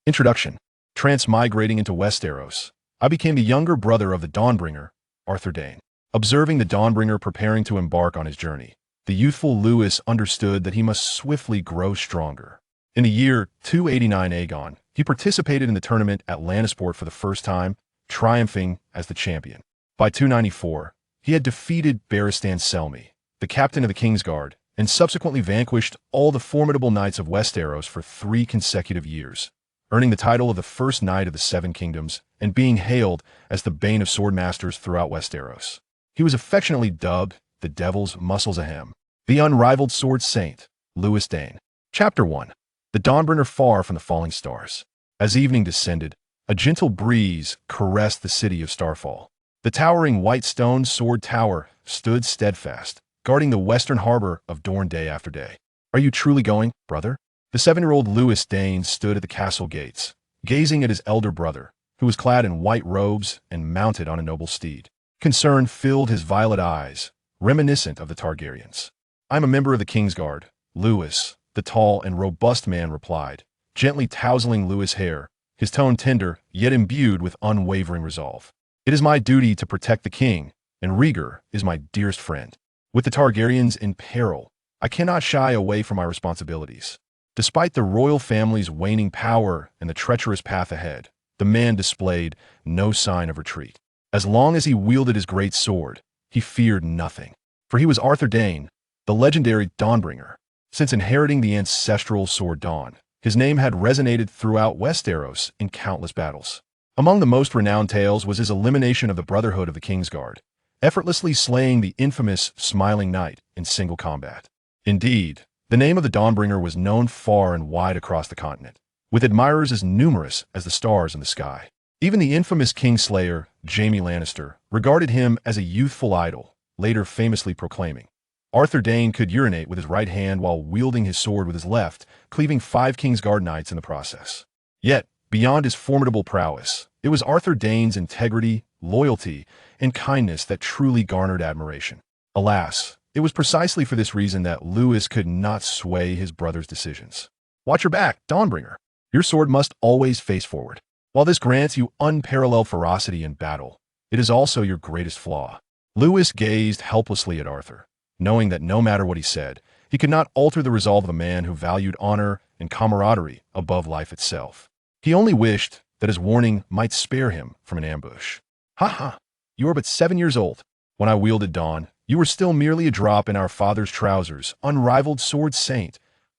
Introduction. Transmigrating into Westeros, I became the younger brother of the Dawnbringer, Arthur Dayne. Observing the Dawnbringer preparing to embark on his journey, the youthful Lewis understood that he must swiftly grow stronger. In the year 289 Aegon, he participated in the tournament at Lannister Port for the first time, triumphing as the champion. By 294, he had defeated Barristan Selmy, the captain of the Kingsguard, and subsequently vanquished all the formidable knights of Westeros for 3 consecutive years, earning the title of the First Knight of the Seven Kingdoms and being hailed as the Bane of swordmasters throughout Westeros. He was affectionately dubbed the Devil's Muscles Ahem, the unrivaled sword saint, Lewis Dayne. Chapter 1. The Dawnbringer far from the falling stars. As evening descended, a gentle breeze caressed the city of Starfall. The towering white stone sword tower stood steadfast, guarding the western harbor of Dorne day after day. "Are you truly going, brother?" The 7-year-old Lewis Dayne stood at the castle gates, gazing at his elder brother, who was clad in white robes and mounted on a noble steed. Concern filled his violet eyes, reminiscent of the Targaryens. "I'm a member of the Kingsguard," Lewis, the tall and robust man, replied, gently tousling Lewis' hair, his tone tender, yet imbued with unwavering resolve. "It is my duty to protect the king, and Rhaegar is my dearest friend. With the Targaryens in peril, I cannot shy away from my responsibilities." Despite the royal family's waning power and the treacherous path ahead, the man displayed no sign of retreat. As long as he wielded his great sword, he feared nothing. For he was Arthur Dayne, the legendary Dawnbringer. Since inheriting the ancestral sword Dawn, his name had resonated throughout Westeros in countless battles. Among the most renowned tales was his elimination of the Brotherhood of the Kingsguard, effortlessly slaying the infamous Smiling Knight in single combat. Indeed, the name of the Dawnbringer was known far and wide across the continent, with admirers as numerous as the stars in the sky. Even the infamous Kingslayer, Jaime Lannister, regarded him as a youthful idol, later famously proclaiming, "Arthur Dayne could urinate with his right hand while wielding his sword with his left, cleaving 5 Kingsguard knights in the process." Yet, beyond his formidable prowess, it was Arthur Dayne's integrity, loyalty, and kindness that truly garnered admiration. Alas, it was precisely for this reason that Lewis could not sway his brother's decisions. "Watch your back, Dawnbringer. Your sword must always face forward. While this grants you unparalleled ferocity in battle, it is also your greatest flaw." Lewis gazed helplessly at Arthur, knowing that no matter what he said, he could not alter the resolve of a man who valued honor and camaraderie above life itself. He only wished that his warning might spare him from an ambush. "Ha ha! You are but 7 years old. When I wielded Dawn, you were still merely a drop in our father's trousers, unrivaled sword saint."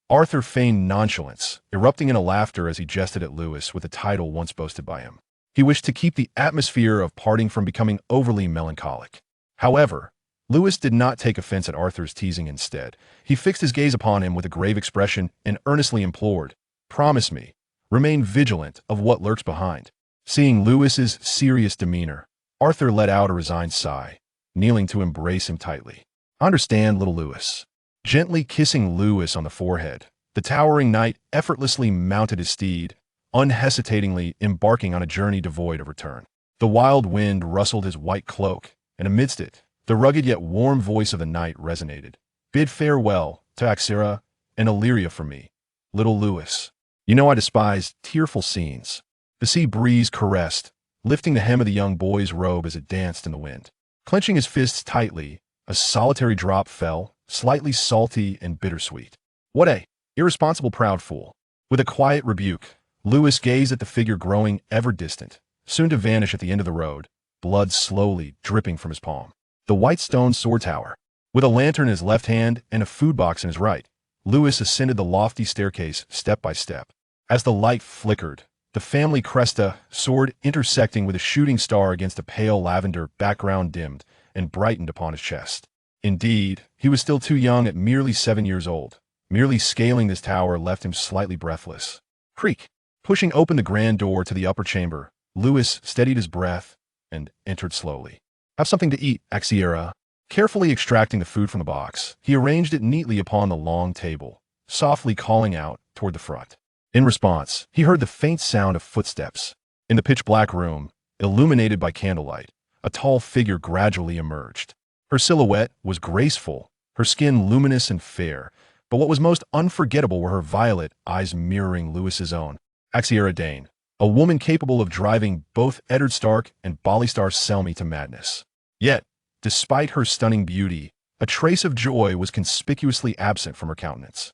Arthur feigned nonchalance, erupting into laughter as he jested at Lewis with the title once boasted by him. He wished to keep the atmosphere of parting from becoming overly melancholic. However, Lewis did not take offense at Arthur's teasing. Instead, he fixed his gaze upon him with a grave expression and earnestly implored, "Promise me, remain vigilant of what lurks behind." Seeing Lewis's serious demeanor, Arthur let out a resigned sigh, kneeling to embrace him tightly. "I understand, little Lewis." Gently kissing Lewis on the forehead, the towering knight effortlessly mounted his steed, unhesitatingly embarking on a journey devoid of return. The wild wind rustled his white cloak, and amidst it, the rugged yet warm voice of the knight resonated. "Bid farewell to Axera and Illyria for me, little Lewis. You know I despise tearful scenes." The sea breeze caressed, lifting the hem of the young boy's robe as it danced in the wind. Clenching his fists tightly, a solitary drop fell, slightly salty and bittersweet. "What a irresponsible proud fool." With a quiet rebuke, Lewis gazed at the figure growing ever distant, soon to vanish at the end of the road, blood slowly dripping from his palm. The white stone sword tower. With a lantern in his left hand and a food box in his right, Lewis ascended the lofty staircase step by step. As the light flickered, the family cresta, sword intersecting with a shooting star against a pale lavender background, dimmed and brightened upon his chest. Indeed, he was still too young at merely 7 years old. Merely scaling this tower left him slightly breathless. Creak! Pushing open the grand door to the upper chamber, Lewis steadied his breath and entered slowly. "Have something to eat, Axera." Carefully extracting the food from the box, he arranged it neatly upon the long table, softly calling out toward the front. In response, he heard the faint sound of footsteps. In the pitch-black room, illuminated by candlelight, a tall figure gradually emerged. Her silhouette was graceful, her skin luminous and fair, but what was most unforgettable were her violet eyes mirroring Lewis's own. Arthur Dayne, a woman capable of driving both Eddard Stark and Barristan Selmy to madness. Yet, despite her stunning beauty, a trace of joy was conspicuously absent from her countenance.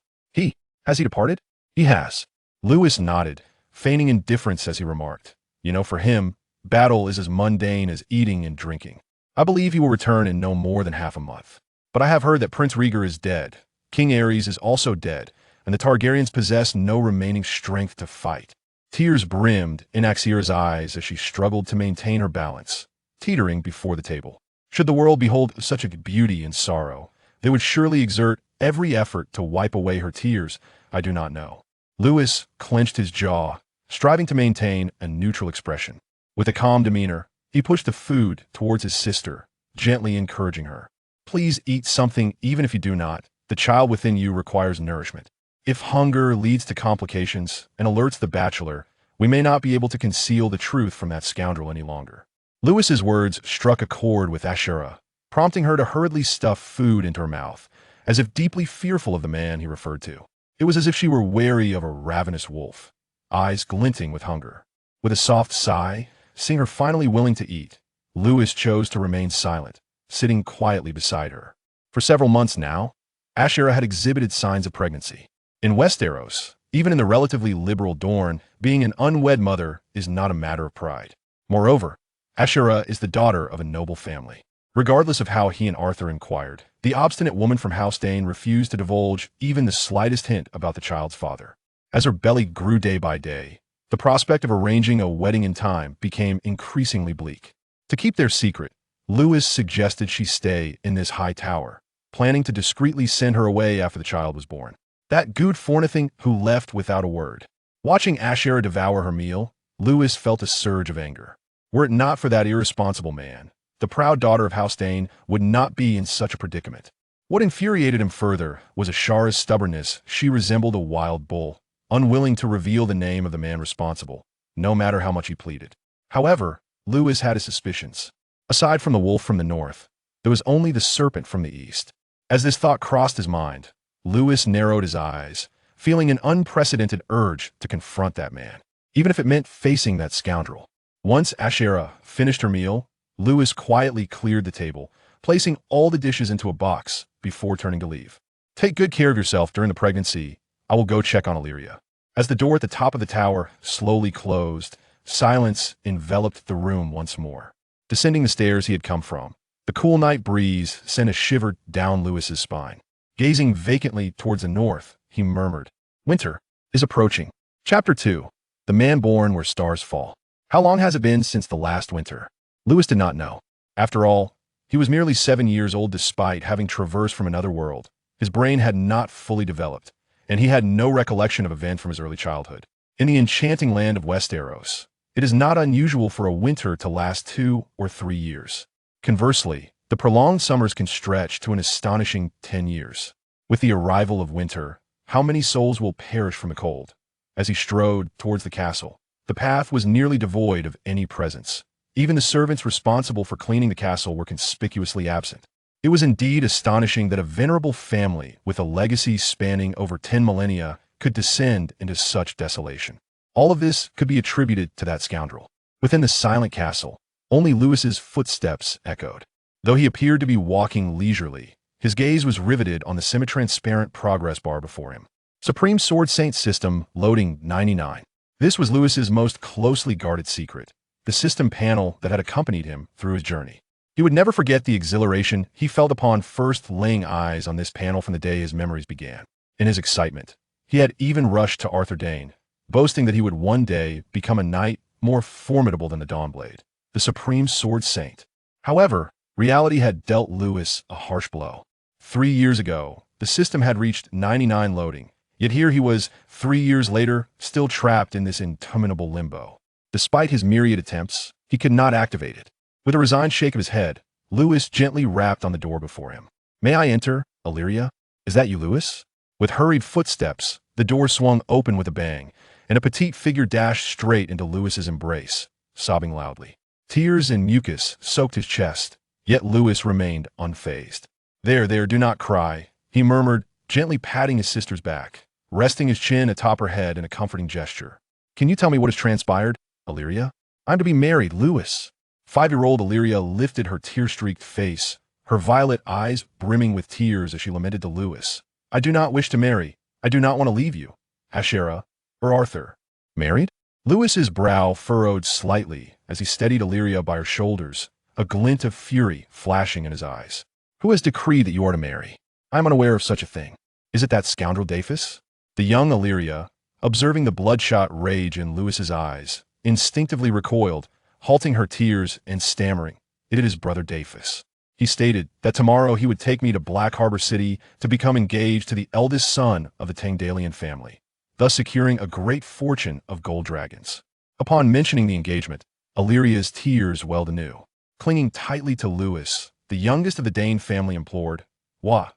Has he departed? He has. Lewis nodded, feigning indifference as he remarked. For him, battle is as mundane as eating and drinking. I believe he will return in no more than half a month. But I have heard that Prince Rhaegar is dead, King Aerys is also dead, and the Targaryens possess no remaining strength to fight. Tears brimmed in Arthur's eyes as she struggled to maintain her balance, teetering before the table. Should the world behold such a beauty and sorrow, they would surely exert every effort to wipe away her tears. I do not know. Lewis clenched his jaw, striving to maintain a neutral expression. With a calm demeanor, he pushed the food towards his sister, gently encouraging her. Please eat something even if you do not. The child within you requires nourishment. If hunger leads to complications and alerts the bachelor, we may not be able to conceal the truth from that scoundrel any longer. Lewis's words struck a chord with Arthur, prompting her to hurriedly stuff food into her mouth, as if deeply fearful of the man he referred to. It was as if she were wary of a ravenous wolf, eyes glinting with hunger. With a soft sigh, seeing her finally willing to eat, Lewis chose to remain silent, sitting quietly beside her. For several months now, Arthur had exhibited signs of pregnancy. In Westeros, even in the relatively liberal Dorne, being an unwed mother is not a matter of pride. Moreover, Arthur is the daughter of a noble family. Regardless of how he and Arthur inquired, the obstinate woman from House Dayne refused to divulge even the slightest hint about the child's father. As her belly grew day by day, the prospect of arranging a wedding in time became increasingly bleak. To keep their secret, Lewis suggested she stay in this high tower, planning to discreetly send her away after the child was born. That good for nothing who left without a word. Watching Arthur devour her meal, Lewis felt a surge of anger. Were it not for that irresponsible man, the proud daughter of House Dayne would not be in such a predicament. What infuriated him further was Ashara's stubbornness. She resembled a wild bull, unwilling to reveal the name of the man responsible, no matter how much he pleaded. However, Lewis had his suspicions. Aside from the wolf from the north, there was only the serpent from the east. As this thought crossed his mind, Lewis narrowed his eyes, feeling an unprecedented urge to confront that man, even if it meant facing that scoundrel. Once Arthur finished her meal, Lewis quietly cleared the table, placing all the dishes into a box before turning to leave. Take good care of yourself during the pregnancy. I will go check on Illyria. As the door at the top of the tower slowly closed, silence enveloped the room once more. Descending the stairs he had come from, the cool night breeze sent a shiver down Lewis's spine. Gazing vacantly towards the north, he murmured, "Winter is approaching." Chapter 2. The Man Born Where Stars Fall. How long has it been since the last winter? Lewis did not know. After all, he was merely 7 years old despite having traversed from another world. His brain had not fully developed, and he had no recollection of events from his early childhood. In the enchanting land of Westeros, it is not unusual for a winter to last 2 or 3 years. Conversely, the prolonged summers can stretch to an astonishing 10 years. With the arrival of winter, how many souls will perish from the cold? As he strode towards the castle, the path was nearly devoid of any presence. Even the servants responsible for cleaning the castle were conspicuously absent. It was indeed astonishing that a venerable family with a legacy spanning over 10 millennia could descend into such desolation. All of this could be attributed to that scoundrel. Within the silent castle, only Lewis's footsteps echoed. Though he appeared to be walking leisurely, his gaze was riveted on the semi-transparent progress bar before him. Supreme Sword Saint System Loading 99. This was Lewis's most closely guarded secret, the system panel that had accompanied him through his journey. He would never forget the exhilaration he felt upon first laying eyes on this panel from the day his memories began. In his excitement, he had even rushed to Arthur Dayne, boasting that he would one day become a knight more formidable than the Dawnblade, the Supreme Sword Saint. However, reality had dealt Lewis a harsh blow. 3 years ago, the system had reached 99 loading, yet here he was, 3 years later, still trapped in this interminable limbo. Despite his myriad attempts, he could not activate it. With a resigned shake of his head, Lewis gently rapped on the door before him. "May I enter, Illyria? Is that you, Lewis?" With hurried footsteps, the door swung open with a bang, and a petite figure dashed straight into Lewis's embrace, sobbing loudly. Tears and mucus soaked his chest, yet Lewis remained unfazed. There, do not cry," he murmured, gently patting his sister's back, resting his chin atop her head in a comforting gesture. Can you tell me what has transpired, Illyria? I'm to be married, Lewis. 5-year-old Illyria lifted her tear-streaked face, her violet eyes brimming with tears as she lamented to Lewis. I do not wish to marry. I do not want to leave you, Ashera, or Arthur. Married? Lewis's brow furrowed slightly as he steadied Illyria by her shoulders, a glint of fury flashing in his eyes. Who has decreed that you are to marry? I am unaware of such a thing. Is it that scoundrel Defiance? The young Illyria, observing the bloodshot rage in Lewis's eyes, instinctively recoiled, halting her tears and stammering. It is brother Defiance. He stated that tomorrow he would take me to Black Harbor City to become engaged to the eldest son of the Tangdalian family, thus securing a great fortune of gold dragons. Upon mentioning the engagement, Illyria's tears welled anew. Clinging tightly to Lewis, the youngest of the Dayne family implored, Wah,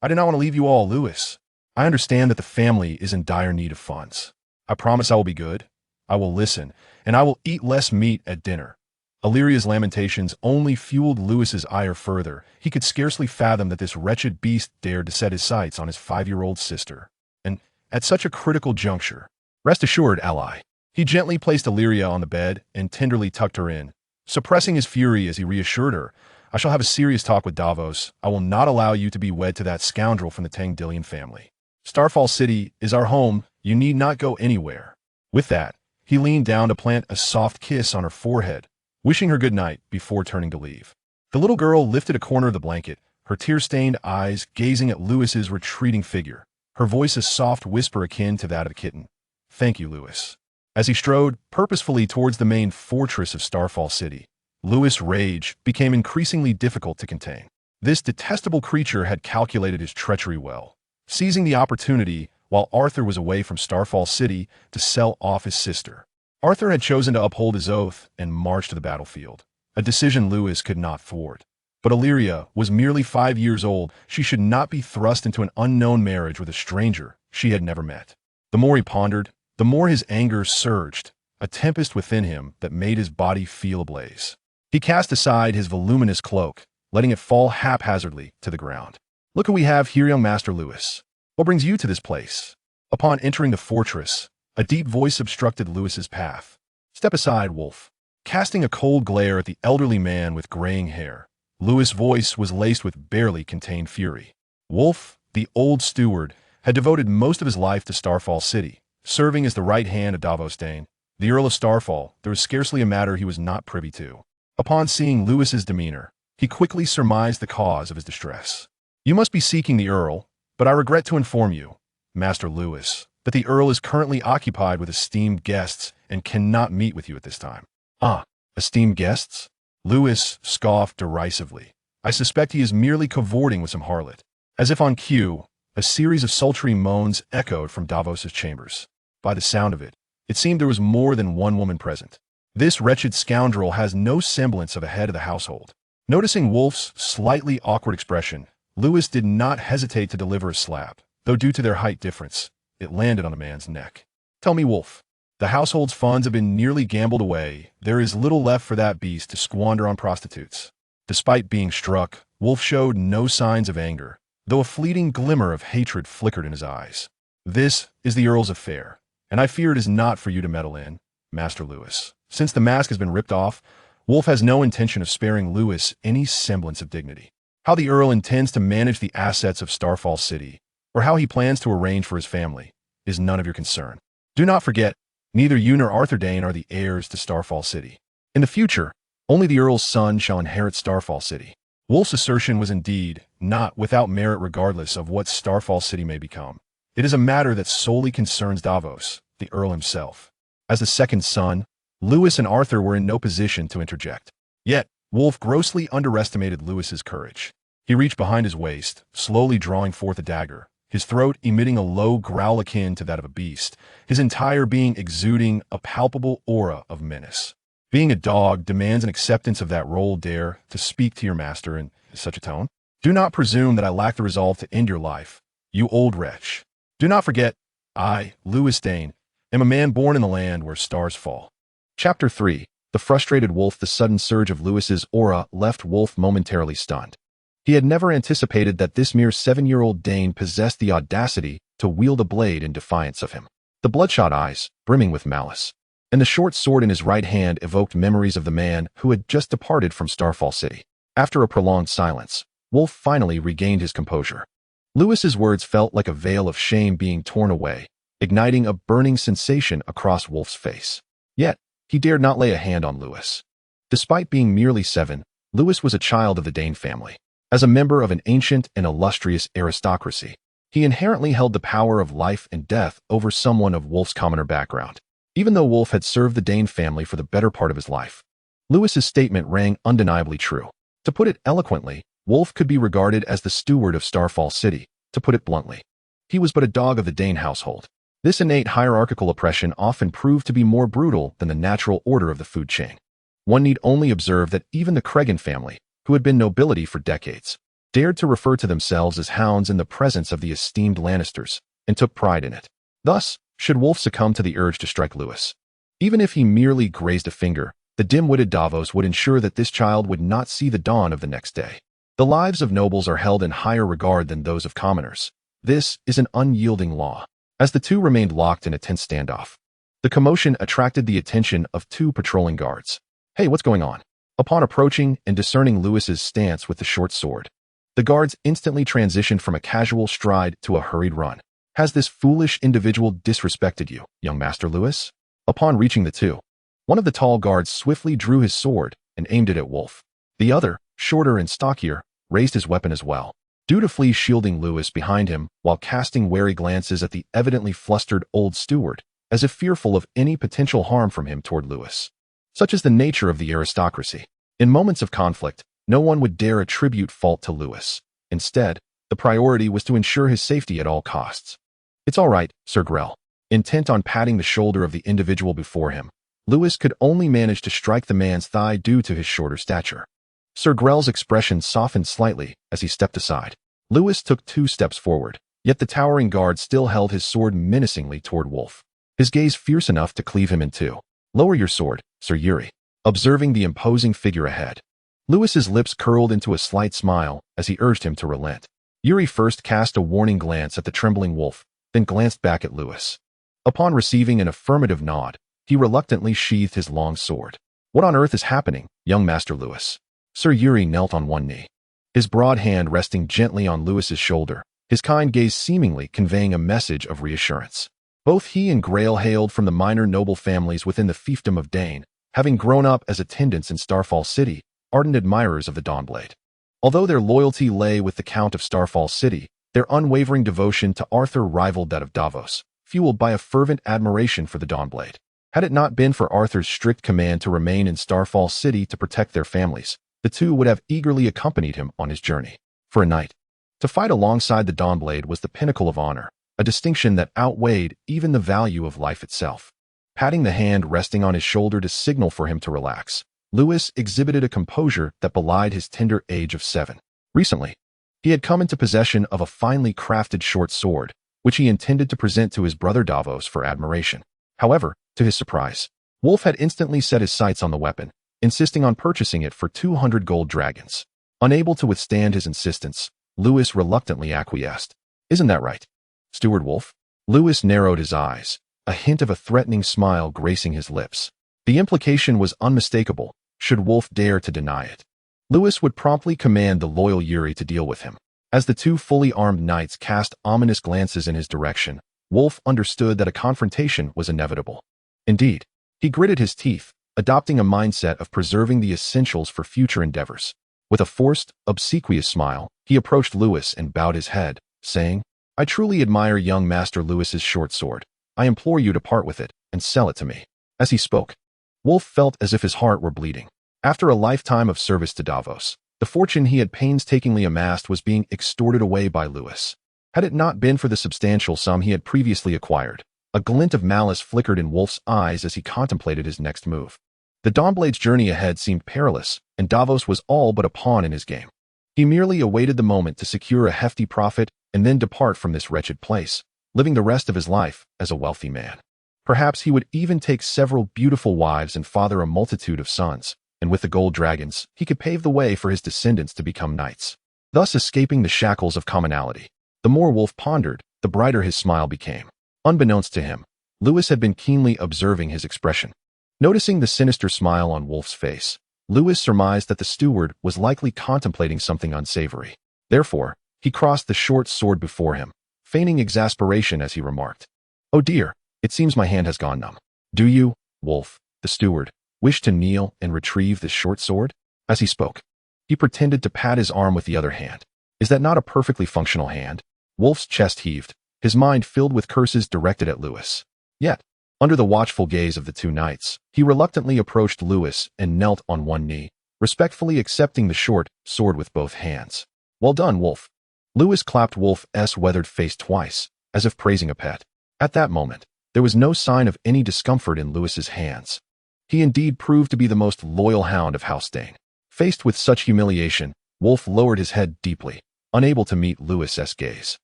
I do not want to leave you all, Lewis. I understand that the family is in dire need of funds. I promise I will be good. I will listen, and I will eat less meat at dinner. Illyria's lamentations only fueled Lewis's ire further. He could scarcely fathom that this wretched beast dared to set his sights on his 5-year-old sister. And at such a critical juncture, rest assured, ally. He gently placed Illyria on the bed and tenderly tucked her in, suppressing his fury as he reassured her, I shall have a serious talk with Davos. I will not allow you to be wed to that scoundrel from the Tangdalian family. Starfall City is our home. You need not go anywhere. With that, he leaned down to plant a soft kiss on her forehead, wishing her good night before turning to leave. The little girl lifted a corner of the blanket, her tear-stained eyes gazing at Lewis's retreating figure, her voice a soft whisper akin to that of a kitten. Thank you, Lewis. As he strode purposefully towards the main fortress of Starfall City, Lewis' rage became increasingly difficult to contain. This detestable creature had calculated his treachery well, seizing the opportunity while Arthur was away from Starfall City to sell off his sister. Arthur had chosen to uphold his oath and march to the battlefield, a decision Lewis could not thwart. But Illyria was merely 5 years old. She should not be thrust into an unknown marriage with a stranger she had never met. The more he pondered, the more his anger surged, a tempest within him that made his body feel ablaze. He cast aside his voluminous cloak, letting it fall haphazardly to the ground. Look who we have here, young Master Lewis. What brings you to this place? Upon entering the fortress, a deep voice obstructed Lewis's path. Step aside, Wolf. Casting a cold glare at the elderly man with graying hair, Lewis' voice was laced with barely contained fury. Wolf, the old steward, had devoted most of his life to Starfall City, serving as the right hand of Davos Dayne, the Earl of Starfall. There was scarcely a matter he was not privy to. Upon seeing Lewis's demeanor, he quickly surmised the cause of his distress. You must be seeking the Earl, but I regret to inform you, Master Lewis, that the Earl is currently occupied with esteemed guests and cannot meet with you at this time. Ah, esteemed guests? Lewis scoffed derisively. I suspect he is merely cavorting with some harlot. As if on cue, a series of sultry moans echoed from Davos's chambers. By the sound of it, it seemed there was more than one woman present. This wretched scoundrel has no semblance of a head of the household. Noticing Wolf's slightly awkward expression, Lewis did not hesitate to deliver a slap, though due to their height difference, it landed on the man's neck. Tell me, Wolf, the household's funds have been nearly gambled away. There is little left for that beast to squander on prostitutes. Despite being struck, Wolf showed no signs of anger, though a fleeting glimmer of hatred flickered in his eyes. This is the Earl's affair, and I fear it is not for you to meddle in, Master Lewis. Since the mask has been ripped off, Wolf has no intention of sparing Lewis any semblance of dignity. How the Earl intends to manage the assets of Starfall City, or how he plans to arrange for his family, is none of your concern. Do not forget, neither you nor Arthur Dayne are the heirs to Starfall City. In the future, only the Earl's son shall inherit Starfall City. Wolf's assertion was indeed not without merit regardless of what Starfall City may become. It is a matter that solely concerns Davos, the Earl himself. As the second son, Lewis and Arthur were in no position to interject. Yet, Wolf grossly underestimated Lewis's courage. He reached behind his waist, slowly drawing forth a dagger, his throat emitting a low growl akin to that of a beast, his entire being exuding a palpable aura of menace. Being a dog demands an acceptance of that role. Dare to speak to your master in such a tone? Do not presume that I lack the resolve to end your life, you old wretch. Do not forget, I, Lewis Dayne, am a man born in the land where stars fall. Chapter 3. The frustrated Wolf. The sudden surge of Lewis's aura left Wolf momentarily stunned. He had never anticipated that this mere 7-year-old Dane possessed the audacity to wield a blade in defiance of him. the bloodshot eyes brimming with malice, and the short sword in his right hand evoked memories of the man who had just departed from Starfall City. After a prolonged silence, Wolf finally regained his composure. Lewis's words felt like a veil of shame being torn away, igniting a burning sensation across Wolf's face. Yet, he dared not lay a hand on Lewis. Despite being merely 7, Lewis was a child of the Dayne family. As a member of an ancient and illustrious aristocracy, he inherently held the power of life and death over someone of Wolf's commoner background. Even though Wolf had served the Dayne family for the better part of his life, Lewis's statement rang undeniably true. To put it eloquently, Wolf could be regarded as the steward of Starfall City. To put it bluntly, he was but a dog of the Dayne household. This innate hierarchical oppression often proved to be more brutal than the natural order of the food chain. One need only observe that even the Cregan family, who had been nobility for decades, dared to refer to themselves as hounds in the presence of the esteemed Lannisters, and took pride in it. Thus, should Wolf succumb to the urge to strike Lewis, even if he merely grazed a finger, the dim-witted Davos would ensure that this child would not see the dawn of the next day. The lives of nobles are held in higher regard than those of commoners. This is an unyielding law. As the two remained locked in a tense standoff, the commotion attracted the attention of 2 patrolling guards. "Hey, what's going on?" Upon approaching and discerning Lewis's stance with the short sword, the guards instantly transitioned from a casual stride to a hurried run. "Has this foolish individual disrespected you, young Master Lewis?" Upon reaching the 2, one of the tall guards swiftly drew his sword and aimed it at Wolf. The other, shorter and stockier, raised his weapon as well, dutifully shielding Lewis behind him while casting wary glances at the evidently flustered old steward, as if fearful of any potential harm from him toward Lewis. Such is the nature of the aristocracy. In moments of conflict, no one would dare attribute fault to Lewis. Instead, the priority was to ensure his safety at all costs. "It's all right, Sir Grell." Intent on patting the shoulder of the individual before him, Lewis could only manage to strike the man's thigh due to his shorter stature. Sir Grell's expression softened slightly as he stepped aside. Lewis took 2 steps forward, yet the towering guard still held his sword menacingly toward Wolf, his gaze fierce enough to cleave him in 2. "Lower your sword, Sir Yuri." Observing the imposing figure ahead, Lewis's lips curled into a slight smile as he urged him to relent. Yuri first cast a warning glance at the trembling Wolf, then glanced back at Lewis. Upon receiving an affirmative nod, he reluctantly sheathed his long sword. "What on earth is happening, young Master Lewis?" Sir Yuri knelt on one knee, his broad hand resting gently on Lewis's shoulder, his kind gaze seemingly conveying a message of reassurance. Both he and Grail hailed from the minor noble families within the fiefdom of Dayne, having grown up as attendants in Starfall City, ardent admirers of the Dawnblade. Although their loyalty lay with the Count of Starfall City, their unwavering devotion to Arthur rivaled that of Davos, fueled by a fervent admiration for the Dawnblade. Had it not been for Arthur's strict command to remain in Starfall City to protect their families, the 2 would have eagerly accompanied him on his journey. For a night, to fight alongside the Dawnblade was the pinnacle of honor, a distinction that outweighed even the value of life itself. Patting the hand resting on his shoulder to signal for him to relax, Lewis exhibited a composure that belied his tender age of 7. Recently, he had come into possession of a finely crafted short sword, which he intended to present to his brother Davos for admiration. However, to his surprise, Wolf had instantly set his sights on the weapon, insisting on purchasing it for 200 gold dragons. Unable to withstand his insistence, Lewis reluctantly acquiesced. "Isn't that right, Steward Wolf?" Lewis narrowed his eyes, a hint of a threatening smile gracing his lips. The implication was unmistakable, should Wolf dare to deny it. Lewis would promptly command the loyal Yuri to deal with him. As the 2 fully armed knights cast ominous glances in his direction, Wolf understood that a confrontation was inevitable. Indeed, he gritted his teeth, adopting a mindset of preserving the essentials for future endeavors. With a forced, obsequious smile, he approached Lewis and bowed his head, saying, "I truly admire young Master Lewis's short sword. I implore you to part with it and sell it to me." As he spoke, Wolf felt as if his heart were bleeding. After a lifetime of service to Davos, the fortune he had painstakingly amassed was being extorted away by Lewis. Had it not been for the substantial sum he had previously acquired, a glint of malice flickered in Wolf's eyes as he contemplated his next move. The Dawnblade's journey ahead seemed perilous, and Davos was all but a pawn in his game. He merely awaited the moment to secure a hefty profit and then depart from this wretched place, living the rest of his life as a wealthy man. Perhaps he would even take several beautiful wives and father a multitude of sons, and with the gold dragons, he could pave the way for his descendants to become knights, thus escaping the shackles of commonality. The more Wolf pondered, the brighter his smile became. Unbeknownst to him, Lewis had been keenly observing his expression. Noticing the sinister smile on Wolf's face, Lewis surmised that the steward was likely contemplating something unsavory. Therefore, he crossed the short sword before him, feigning exasperation as he remarked, "Oh dear, it seems my hand has gone numb. Do you, Wolf, the steward, wish to kneel and retrieve this short sword?" As he spoke, he pretended to pat his arm with the other hand. "Is that not a perfectly functional hand?" Wolf's chest heaved, his mind filled with curses directed at Lewis. Yet, under the watchful gaze of the two knights, he reluctantly approached Lewis and knelt on one knee, respectfully accepting the short sword with both hands. "Well done, Wolf." Lewis clapped Wolf's weathered face twice, as if praising a pet. At that moment, there was no sign of any discomfort in Lewis's hands. He indeed proved to be the most loyal hound of House Dayne. Faced with such humiliation, Wolf lowered his head deeply, unable to meet Lewis's gaze.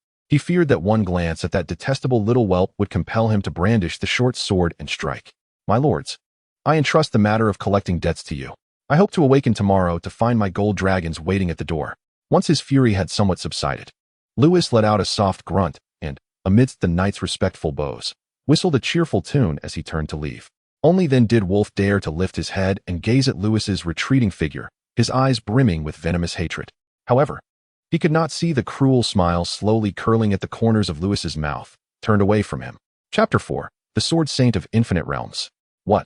He feared that one glance at that detestable little whelp would compel him to brandish the short sword and strike. "My lords, I entrust the matter of collecting debts to you. I hope to awaken tomorrow to find my gold dragons waiting at the door." Once his fury had somewhat subsided, Lewis let out a soft grunt and, amidst the knights' respectful bows, whistled a cheerful tune as he turned to leave. Only then did Wolf dare to lift his head and gaze at Lewis's retreating figure, his eyes brimming with venomous hatred. However, he could not see the cruel smile slowly curling at the corners of Lewis's mouth, turned away from him. Chapter 4. The Sword Saint of Infinite Realms. What?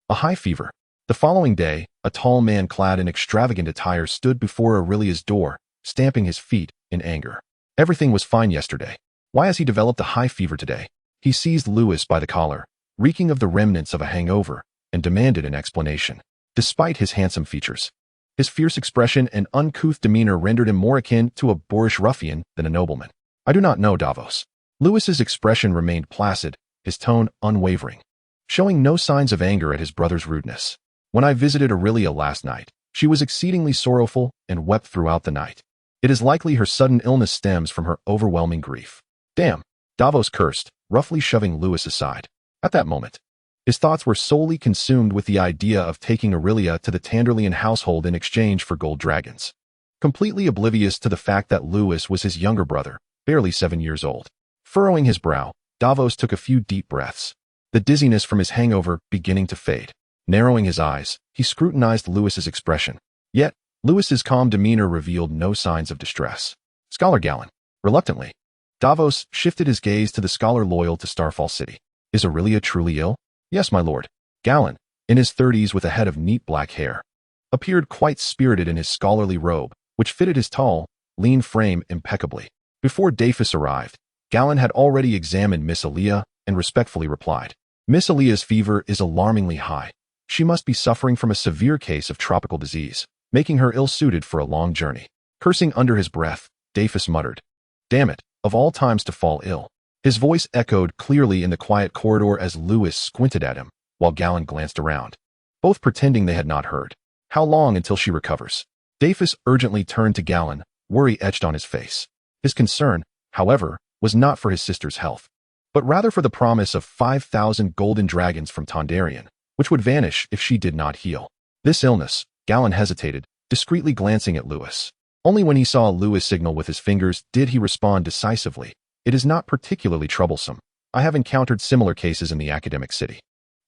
A high fever. The following day, a tall man clad in extravagant attire stood before Aurelia's door, stamping his feet in anger. Everything was fine yesterday. Why has he developed a high fever today? He seized Lewis by the collar, reeking of the remnants of a hangover, and demanded an explanation. Despite his handsome features, his fierce expression and uncouth demeanor rendered him more akin to a boorish ruffian than a nobleman. "I do not know, Davos." Lewis's expression remained placid, his tone unwavering, showing no signs of anger at his brother's rudeness. "When I visited Aurelia last night, she was exceedingly sorrowful and wept throughout the night. It is likely her sudden illness stems from her overwhelming grief." "Damn," Davos cursed, roughly shoving Lewis aside. At that moment, his thoughts were solely consumed with the idea of taking Aurelia to the Tanderlian household in exchange for gold dragons. Completely oblivious to the fact that Lewis was his younger brother, barely 7 years old. Furrowing his brow, Davos took a few deep breaths, the dizziness from his hangover beginning to fade. Narrowing his eyes, he scrutinized Lewis's expression. Yet, Lewis's calm demeanor revealed no signs of distress. "Scholar Galen." Reluctantly, Davos shifted his gaze to the scholar loyal to Starfall City. "Is Aurelia truly ill?" "Yes, my lord." Galen, in his 30s with a head of neat black hair, appeared quite spirited in his scholarly robe, which fitted his tall, lean frame impeccably. Before Defiance arrived, Galen had already examined Miss Alia and respectfully replied, "Miss Alia's fever is alarmingly high. She must be suffering from a severe case of tropical disease, making her ill-suited for a long journey." Cursing under his breath, Defiance muttered, "Damn it, of all times to fall ill." His voice echoed clearly in the quiet corridor as Lewis squinted at him, while Galen glanced around, both pretending they had not heard. "How long until she recovers?" Defiance urgently turned to Galen, worry etched on his face. His concern, however, was not for his sister's health, but rather for the promise of 5,000 golden dragons from Tondarian, which would vanish if she did not heal. This illness, Galen hesitated, discreetly glancing at Lewis. Only when he saw Lewis signal with his fingers did he respond decisively. "It is not particularly troublesome. I have encountered similar cases in the academic city.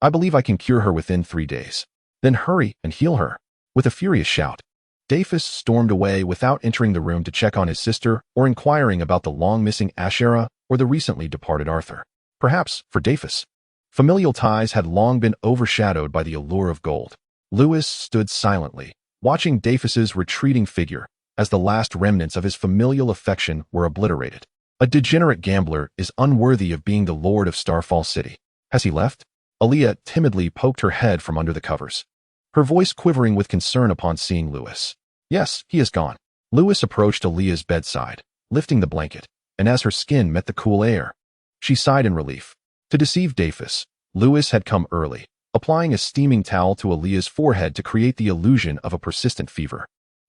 I believe I can cure her within 3 days." "Then hurry and heal her." With a furious shout, Defiance stormed away without entering the room to check on his sister or inquiring about the long-missing Ashera or the recently departed Arthur. Perhaps, for Defiance, familial ties had long been overshadowed by the allure of gold. Lewis stood silently, watching Defiance's retreating figure as the last remnants of his familial affection were obliterated. A degenerate gambler is unworthy of being the lord of Starfall City. "Has he left?" Alia timidly poked her head from under the covers, her voice quivering with concern upon seeing Lewis. "Yes, he is gone." Lewis approached Alia's bedside, lifting the blanket, and as her skin met the cool air, she sighed in relief. To deceive Defiance, Lewis had come early, applying a steaming towel to Alia's forehead to create the illusion of a persistent fever.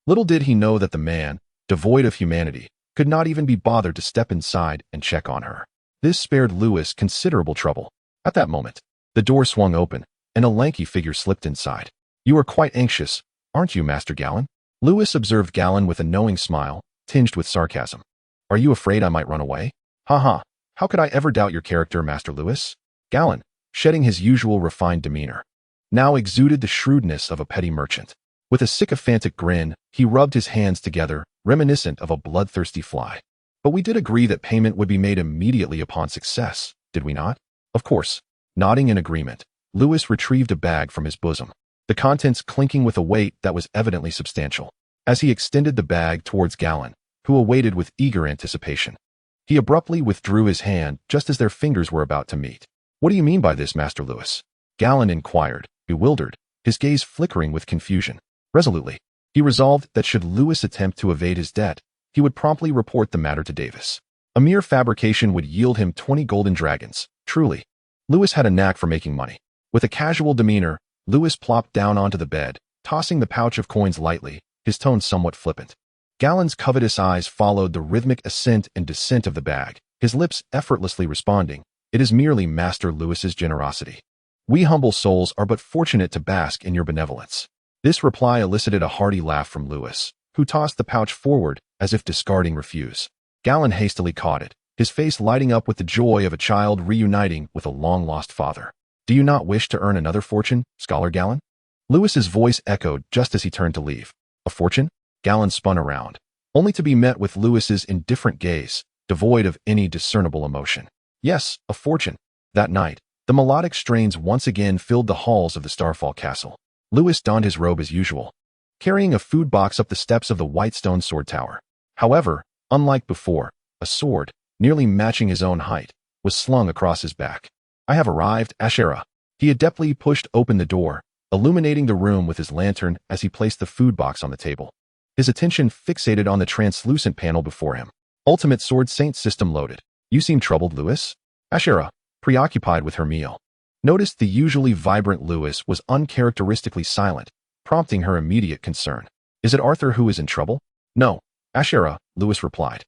Little did he know that the man, devoid of humanity, could not even be bothered to step inside and check on her. This spared Lewis considerable trouble. At that moment, the door swung open, and a lanky figure slipped inside. "You are quite anxious, aren't you, Master Galen?" Lewis observed Galen with a knowing smile, tinged with sarcasm. "Are you afraid I might run away?" "Ha ha, how could I ever doubt your character, Master Lewis?" Galen, shedding his usual refined demeanor, now exuded the shrewdness of a petty merchant. With a sycophantic grin, he rubbed his hands together, reminiscent of a bloodthirsty fly. But we did agree that payment would be made immediately upon success, did we not? Of course. Nodding in agreement, Lewis retrieved a bag from his bosom, the contents clinking with a weight that was evidently substantial. As he extended the bag towards Galen, who awaited with eager anticipation, he abruptly withdrew his hand just as their fingers were about to meet. What do you mean by this, Master Lewis? Galen inquired, bewildered, his gaze flickering with confusion. Resolutely, he resolved that should Lewis attempt to evade his debt, he would promptly report the matter to Davis. A mere fabrication would yield him 20 golden dragons. Truly, Lewis had a knack for making money. With a casual demeanor, Lewis plopped down onto the bed, tossing the pouch of coins lightly, his tone somewhat flippant. Galen's covetous eyes followed the rhythmic ascent and descent of the bag, his lips effortlessly responding, "It is merely Master Lewis's generosity. We humble souls are but fortunate to bask in your benevolence." This reply elicited a hearty laugh from Lewis, who tossed the pouch forward as if discarding refuse. Galen hastily caught it, his face lighting up with the joy of a child reuniting with a long-lost father. "Do you not wish to earn another fortune, Scholar Galen?" Lewis's voice echoed just as he turned to leave. "A fortune?" Galen spun around, only to be met with Lewis's indifferent gaze, devoid of any discernible emotion. "Yes, a fortune." That night, the melodic strains once again filled the halls of the Starfall Castle. Lewis donned his robe as usual, carrying a food box up the steps of the Whitestone Sword Tower. However, unlike before, a sword, nearly matching his own height, was slung across his back. "I have arrived, Ashera." He adeptly pushed open the door, illuminating the room with his lantern as he placed the food box on the table. His attention fixated on the translucent panel before him. Ultimate Sword Saint system loaded. "You seem troubled, Lewis?" Ashera, preoccupied with her meal, noticed the usually vibrant Lewis was uncharacteristically silent, prompting her immediate concern. "Is it Arthur who is in trouble?" "No, Ashera," Lewis replied,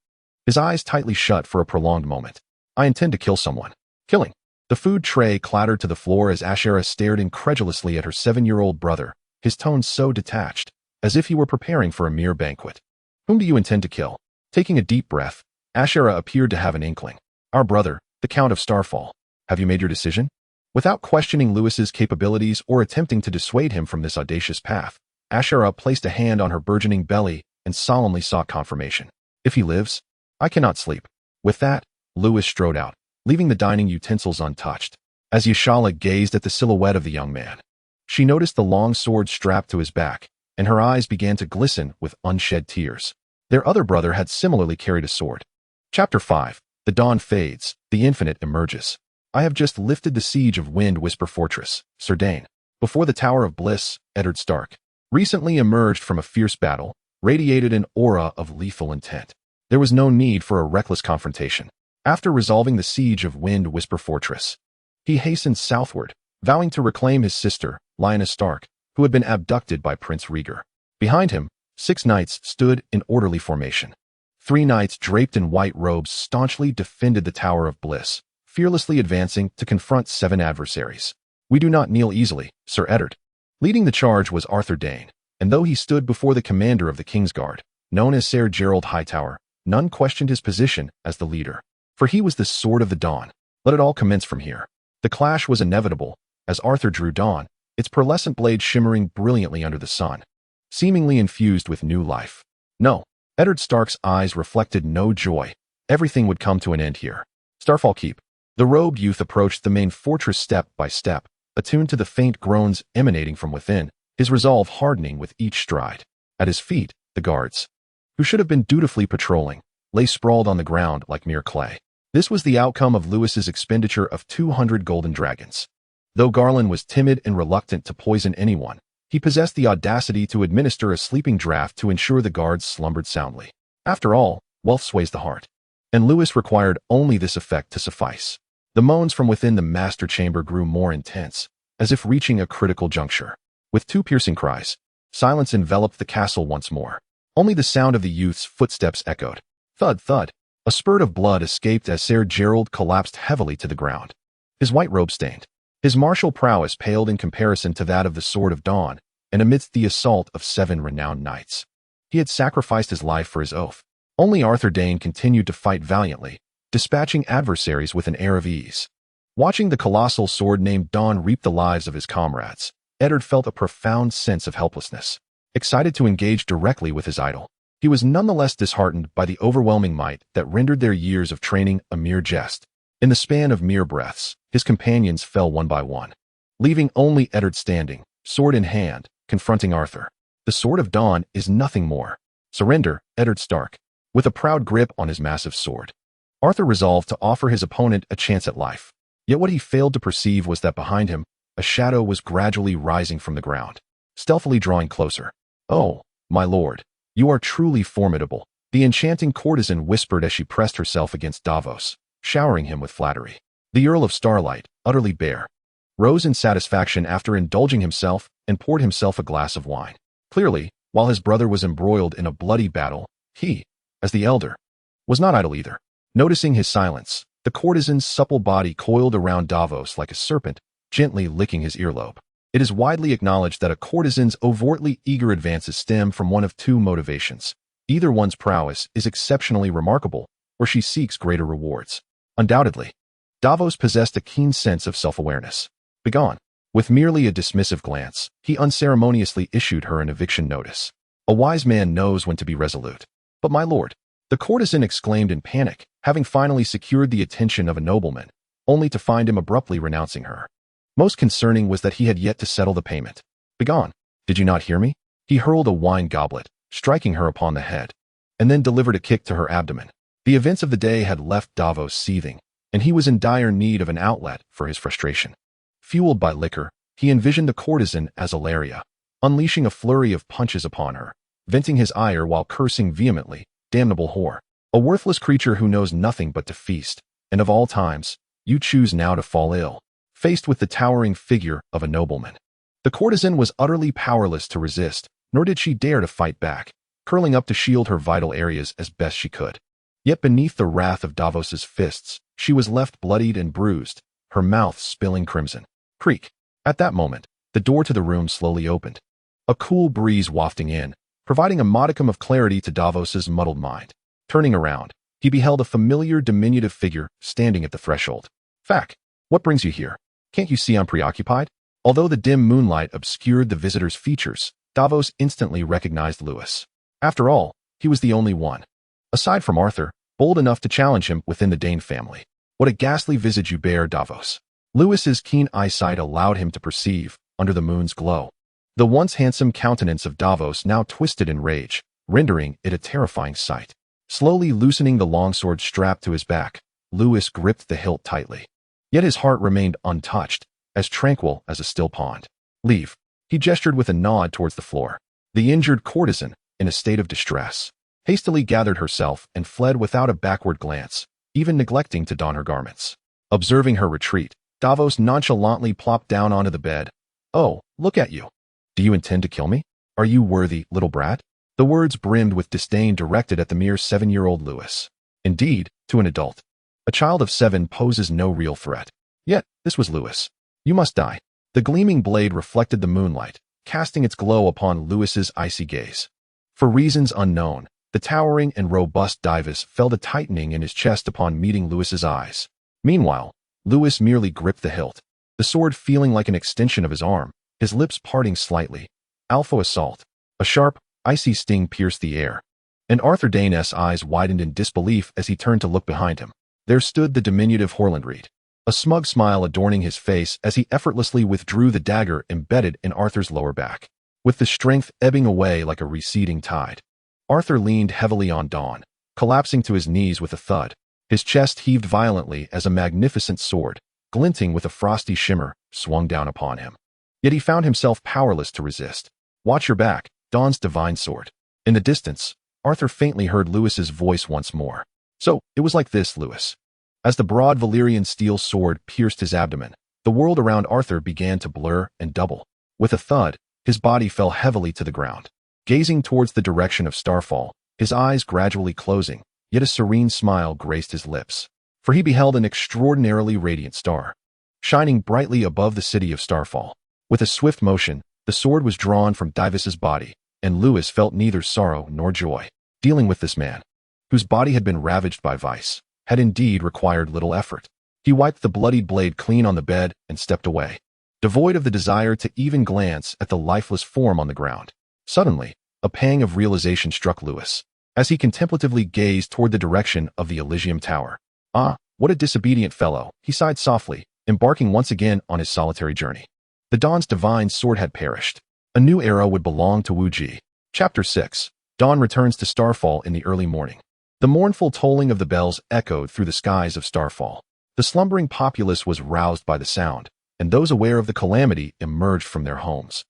his eyes tightly shut for a prolonged moment. "I intend to kill someone." "Killing?" The food tray clattered to the floor as Ashera stared incredulously at her 7-year-old brother, his tone so detached, as if he were preparing for a mere banquet. "Whom do you intend to kill?" Taking a deep breath, Ashera appeared to have an inkling. "Our brother, the Count of Starfall. Have you made your decision?" Without questioning Lewis's capabilities or attempting to dissuade him from this audacious path, Ashera placed a hand on her burgeoning belly and solemnly sought confirmation. "If he lives, I cannot sleep." With that, Lewis strode out, leaving the dining utensils untouched. As Yashala gazed at the silhouette of the young man, she noticed the long sword strapped to his back, and her eyes began to glisten with unshed tears. Their other brother had similarly carried a sword. Chapter 5. The dawn fades, the infinite emerges. I have just lifted the siege of Wind Whisper Fortress, Sir Dayne. Before the Tower of Bliss, Eddard Stark, recently emerged from a fierce battle, radiated an aura of lethal intent. There was no need for a reckless confrontation. After resolving the siege of Wind Whisper Fortress, he hastened southward, vowing to reclaim his sister, Lyanna Stark, who had been abducted by Prince Rhaegar. Behind him, 6 knights stood in orderly formation. 3 knights draped in white robes staunchly defended the Tower of Bliss, fearlessly advancing to confront 7 adversaries. "We do not kneel easily, Sir Eddard." Leading the charge was Arthur Dayne, and though he stood before the commander of the Kingsguard, known as Ser Gerald Hightower, none questioned his position as the leader. For he was the Sword of the Dawn. Let it all commence from here. The clash was inevitable, as Arthur drew dawn, its pearlescent blade shimmering brilliantly under the sun, seemingly infused with new life. No, Eddard Stark's eyes reflected no joy. Everything would come to an end here. Starfall Keep. The robed youth approached the main fortress step by step, attuned to the faint groans emanating from within, his resolve hardening with each stride. At his feet, the guards, who should have been dutifully patrolling, lay sprawled on the ground like mere clay. This was the outcome of Lewis's expenditure of 200 golden dragons. Though Garland was timid and reluctant to poison anyone, he possessed the audacity to administer a sleeping draught to ensure the guards slumbered soundly. After all, wealth sways the heart, and Lewis required only this effect to suffice. The moans from within the master chamber grew more intense, as if reaching a critical juncture. With 2 piercing cries, silence enveloped the castle once more. Only the sound of the youth's footsteps echoed. Thud, thud. A spurt of blood escaped as Ser Gerald collapsed heavily to the ground, his white robe stained. His martial prowess paled in comparison to that of the Sword of Dawn, and amidst the assault of 7 renowned knights, he had sacrificed his life for his oath. Only Arthur Dayne continued to fight valiantly, dispatching adversaries with an air of ease. Watching the colossal sword named Dawn reap the lives of his comrades, Eddard felt a profound sense of helplessness. Excited to engage directly with his idol, he was nonetheless disheartened by the overwhelming might that rendered their years of training a mere jest. In the span of mere breaths, his companions fell one by one, leaving only Eddard standing, sword in hand, confronting Arthur. The sword of Dawn is nothing more. Surrender, Eddard Stark. With a proud grip on his massive sword, Arthur resolved to offer his opponent a chance at life. Yet what he failed to perceive was that behind him, a shadow was gradually rising from the ground, stealthily drawing closer. "Oh, my lord, you are truly formidable," the enchanting courtesan whispered as she pressed herself against Davos, showering him with flattery. The Earl of Starlight, utterly bare, rose in satisfaction after indulging himself and poured himself a glass of wine. Clearly, while his brother was embroiled in a bloody battle, he, as the elder, was not idle either. Noticing his silence, the courtesan's supple body coiled around Davos like a serpent, gently licking his earlobe. It is widely acknowledged that a courtesan's overtly eager advances stem from one of two motivations. Either one's prowess is exceptionally remarkable, or she seeks greater rewards. Undoubtedly, Davos possessed a keen sense of self-awareness. Begone. With merely a dismissive glance, he unceremoniously issued her an eviction notice. A wise man knows when to be resolute. "But my lord," the courtesan exclaimed in panic, having finally secured the attention of a nobleman, only to find him abruptly renouncing her. Most concerning was that he had yet to settle the payment. "Begone. Did you not hear me?" He hurled a wine goblet, striking her upon the head, and then delivered a kick to her abdomen. The events of the day had left Davos seething, and he was in dire need of an outlet for his frustration. Fueled by liquor, he envisioned the courtesan as Ilaria, unleashing a flurry of punches upon her, venting his ire while cursing vehemently, "Damnable whore, a worthless creature who knows nothing but to feast, and of all times, you choose now to fall ill," faced with the towering figure of a nobleman. The courtesan was utterly powerless to resist, nor did she dare to fight back, curling up to shield her vital areas as best she could. Yet beneath the wrath of Davos's fists, she was left bloodied and bruised, her mouth spilling crimson. Creak. At that moment, the door to the room slowly opened, a cool breeze wafting in, providing a modicum of clarity to Davos's muddled mind. Turning around, he beheld a familiar diminutive figure standing at the threshold. "Fack, what brings you here? Can't you see I'm preoccupied?" Although the dim moonlight obscured the visitor's features, Davos instantly recognized Lewis. After all, he was the only one, aside from Arthur, bold enough to challenge him within the Dayne family. "What a ghastly visage you bear, Davos." Lewis's keen eyesight allowed him to perceive, under the moon's glow, the once handsome countenance of Davos now twisted in rage, rendering it a terrifying sight. Slowly loosening the longsword strapped to his back, Lewis gripped the hilt tightly. Yet his heart remained untouched, as tranquil as a still pond. "Leave." He gestured with a nod towards the floor. The injured courtesan, in a state of distress, hastily gathered herself and fled without a backward glance, even neglecting to don her garments. Observing her retreat, Davos nonchalantly plopped down onto the bed. "Oh, look at you. Do you intend to kill me? Are you worthy, little brat?" The words brimmed with disdain directed at the mere 7-year-old Lewis. Indeed, to an adult, a child of 7 poses no real threat. Yet, this was Lewis. "You must die." The gleaming blade reflected the moonlight, casting its glow upon Lewis's icy gaze. For reasons unknown, the towering and robust Davos felt a tightening in his chest upon meeting Lewis's eyes. Meanwhile, Lewis merely gripped the hilt, the sword feeling like an extension of his arm, his lips parting slightly. Alpha assault. A sharp, icy sting pierced the air, and Arthur Dayne's eyes widened in disbelief as he turned to look behind him. There stood the diminutive Horlandreed, a smug smile adorning his face as he effortlessly withdrew the dagger embedded in Arthur's lower back. With the strength ebbing away like a receding tide, Arthur leaned heavily on Dawn, collapsing to his knees with a thud. His chest heaved violently as a magnificent sword, glinting with a frosty shimmer, swung down upon him. Yet he found himself powerless to resist. "Watch your back, Dawn's divine sword." In the distance, Arthur faintly heard Lewis's voice once more. "So, it was like this, Lewis." As the broad Valyrian steel sword pierced his abdomen, the world around Arthur began to blur and double. With a thud, his body fell heavily to the ground. Gazing towards the direction of Starfall, his eyes gradually closing, yet a serene smile graced his lips. For he beheld an extraordinarily radiant star, shining brightly above the city of Starfall. With a swift motion, the sword was drawn from Davos's body, and Lewis felt neither sorrow nor joy. Dealing with this man, whose body had been ravaged by vice, had indeed required little effort. He wiped the bloodied blade clean on the bed and stepped away, devoid of the desire to even glance at the lifeless form on the ground. Suddenly, a pang of realization struck Lewis, as he contemplatively gazed toward the direction of the Elysium Tower. Ah, what a disobedient fellow, he sighed softly, embarking once again on his solitary journey. The Dawn's divine sword had perished. A new era would belong to Wuju. Chapter 6. Dawn returns to Starfall in the early morning. The mournful tolling of the bells echoed through the skies of Starfall. The slumbering populace was roused by the sound, and those aware of the calamity emerged from their homes,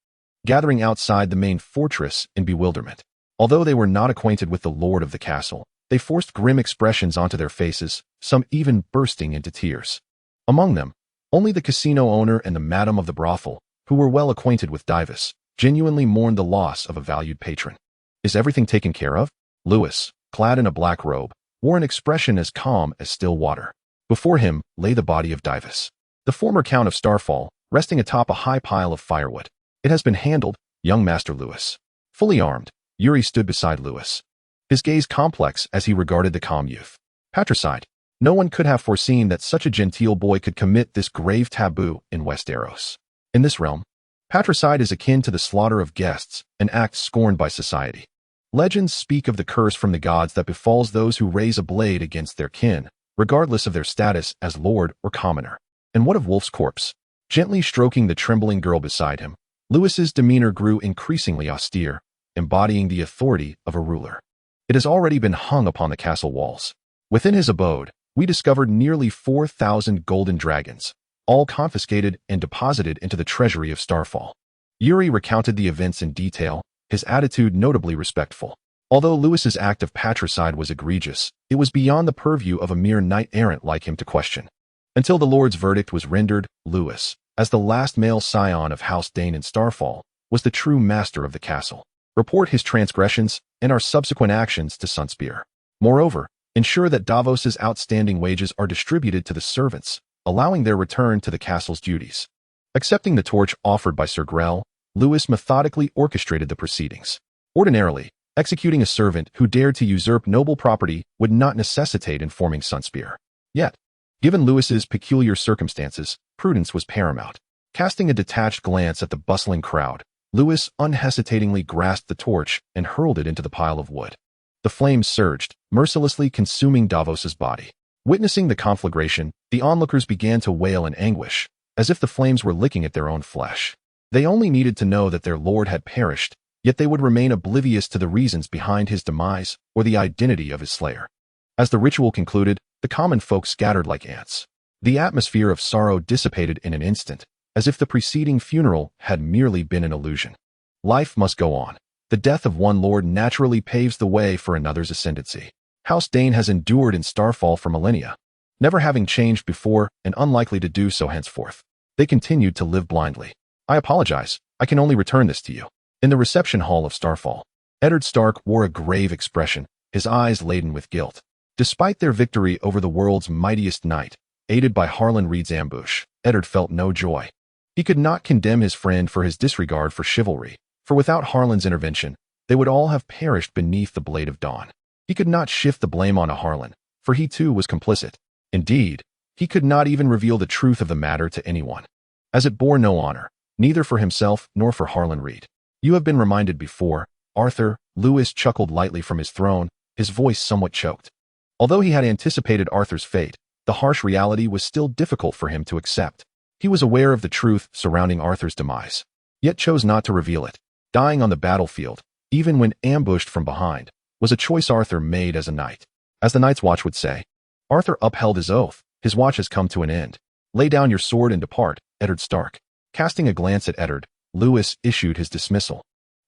gathering outside the main fortress in bewilderment. Although they were not acquainted with the lord of the castle, they forced grim expressions onto their faces, some even bursting into tears. Among them, only the casino owner and the madam of the brothel, who were well acquainted with Divus, genuinely mourned the loss of a valued patron. Is everything taken care of? Lewis, clad in a black robe, wore an expression as calm as still water. Before him lay the body of Divus, the former Count of Starfall, resting atop a high pile of firewood. It has been handled, young Master Lewis. Fully armed, Yuri stood beside Lewis, his gaze complex as he regarded the calm youth. Patricide. No one could have foreseen that such a genteel boy could commit this grave taboo in Westeros. In this realm, patricide is akin to the slaughter of guests, an act scorned by society. Legends speak of the curse from the gods that befalls those who raise a blade against their kin, regardless of their status as lord or commoner. And what of Wolf's corpse? Gently stroking the trembling girl beside him, Lewis's demeanor grew increasingly austere, embodying the authority of a ruler. It has already been hung upon the castle walls. Within his abode, we discovered nearly 4,000 golden dragons, all confiscated and deposited into the treasury of Starfall. Yuri recounted the events in detail, his attitude notably respectful. Although Lewis's act of patricide was egregious, it was beyond the purview of a mere knight-errant like him to question. Until the Lord's verdict was rendered, Lewis, as the last male scion of House Dayne in Starfall, was the true master of the castle. Report his transgressions and our subsequent actions to Sunspear. Moreover, ensure that Davos's outstanding wages are distributed to the servants, allowing their return to the castle's duties. Accepting the torch offered by Sir Grell, Lewis methodically orchestrated the proceedings. Ordinarily, executing a servant who dared to usurp noble property would not necessitate informing Sunspear. Yet, given Lewis's peculiar circumstances, prudence was paramount. Casting a detached glance at the bustling crowd, Lewis unhesitatingly grasped the torch and hurled it into the pile of wood. The flames surged, mercilessly consuming Davos's body. Witnessing the conflagration, the onlookers began to wail in anguish, as if the flames were licking at their own flesh. They only needed to know that their lord had perished, yet they would remain oblivious to the reasons behind his demise or the identity of his slayer. As the ritual concluded, the common folk scattered like ants. The atmosphere of sorrow dissipated in an instant, as if the preceding funeral had merely been an illusion. Life must go on. The death of one lord naturally paves the way for another's ascendancy. House Dayne has endured in Starfall for millennia, never having changed before and unlikely to do so henceforth. They continued to live blindly. I apologize, I can only return this to you. In the reception hall of Starfall, Eddard Stark wore a grave expression, his eyes laden with guilt. Despite their victory over the world's mightiest knight, aided by Harlan Reed's ambush, Eddard felt no joy. He could not condemn his friend for his disregard for chivalry, for without Harlan's intervention, they would all have perished beneath the blade of dawn. He could not shift the blame onto Harlan, for he too was complicit. Indeed, he could not even reveal the truth of the matter to anyone, as it bore no honor, neither for himself nor for Harlan Reed. You have been reminded before, Arthur. Lewis chuckled lightly from his throne, his voice somewhat choked. Although he had anticipated Arthur's fate, the harsh reality was still difficult for him to accept. He was aware of the truth surrounding Arthur's demise, yet chose not to reveal it. Dying on the battlefield, even when ambushed from behind, was a choice Arthur made as a knight. As the Night's Watch would say, Arthur upheld his oath. His watch has come to an end. Lay down your sword and depart, Eddard Stark. Casting a glance at Eddard, Lewis issued his dismissal.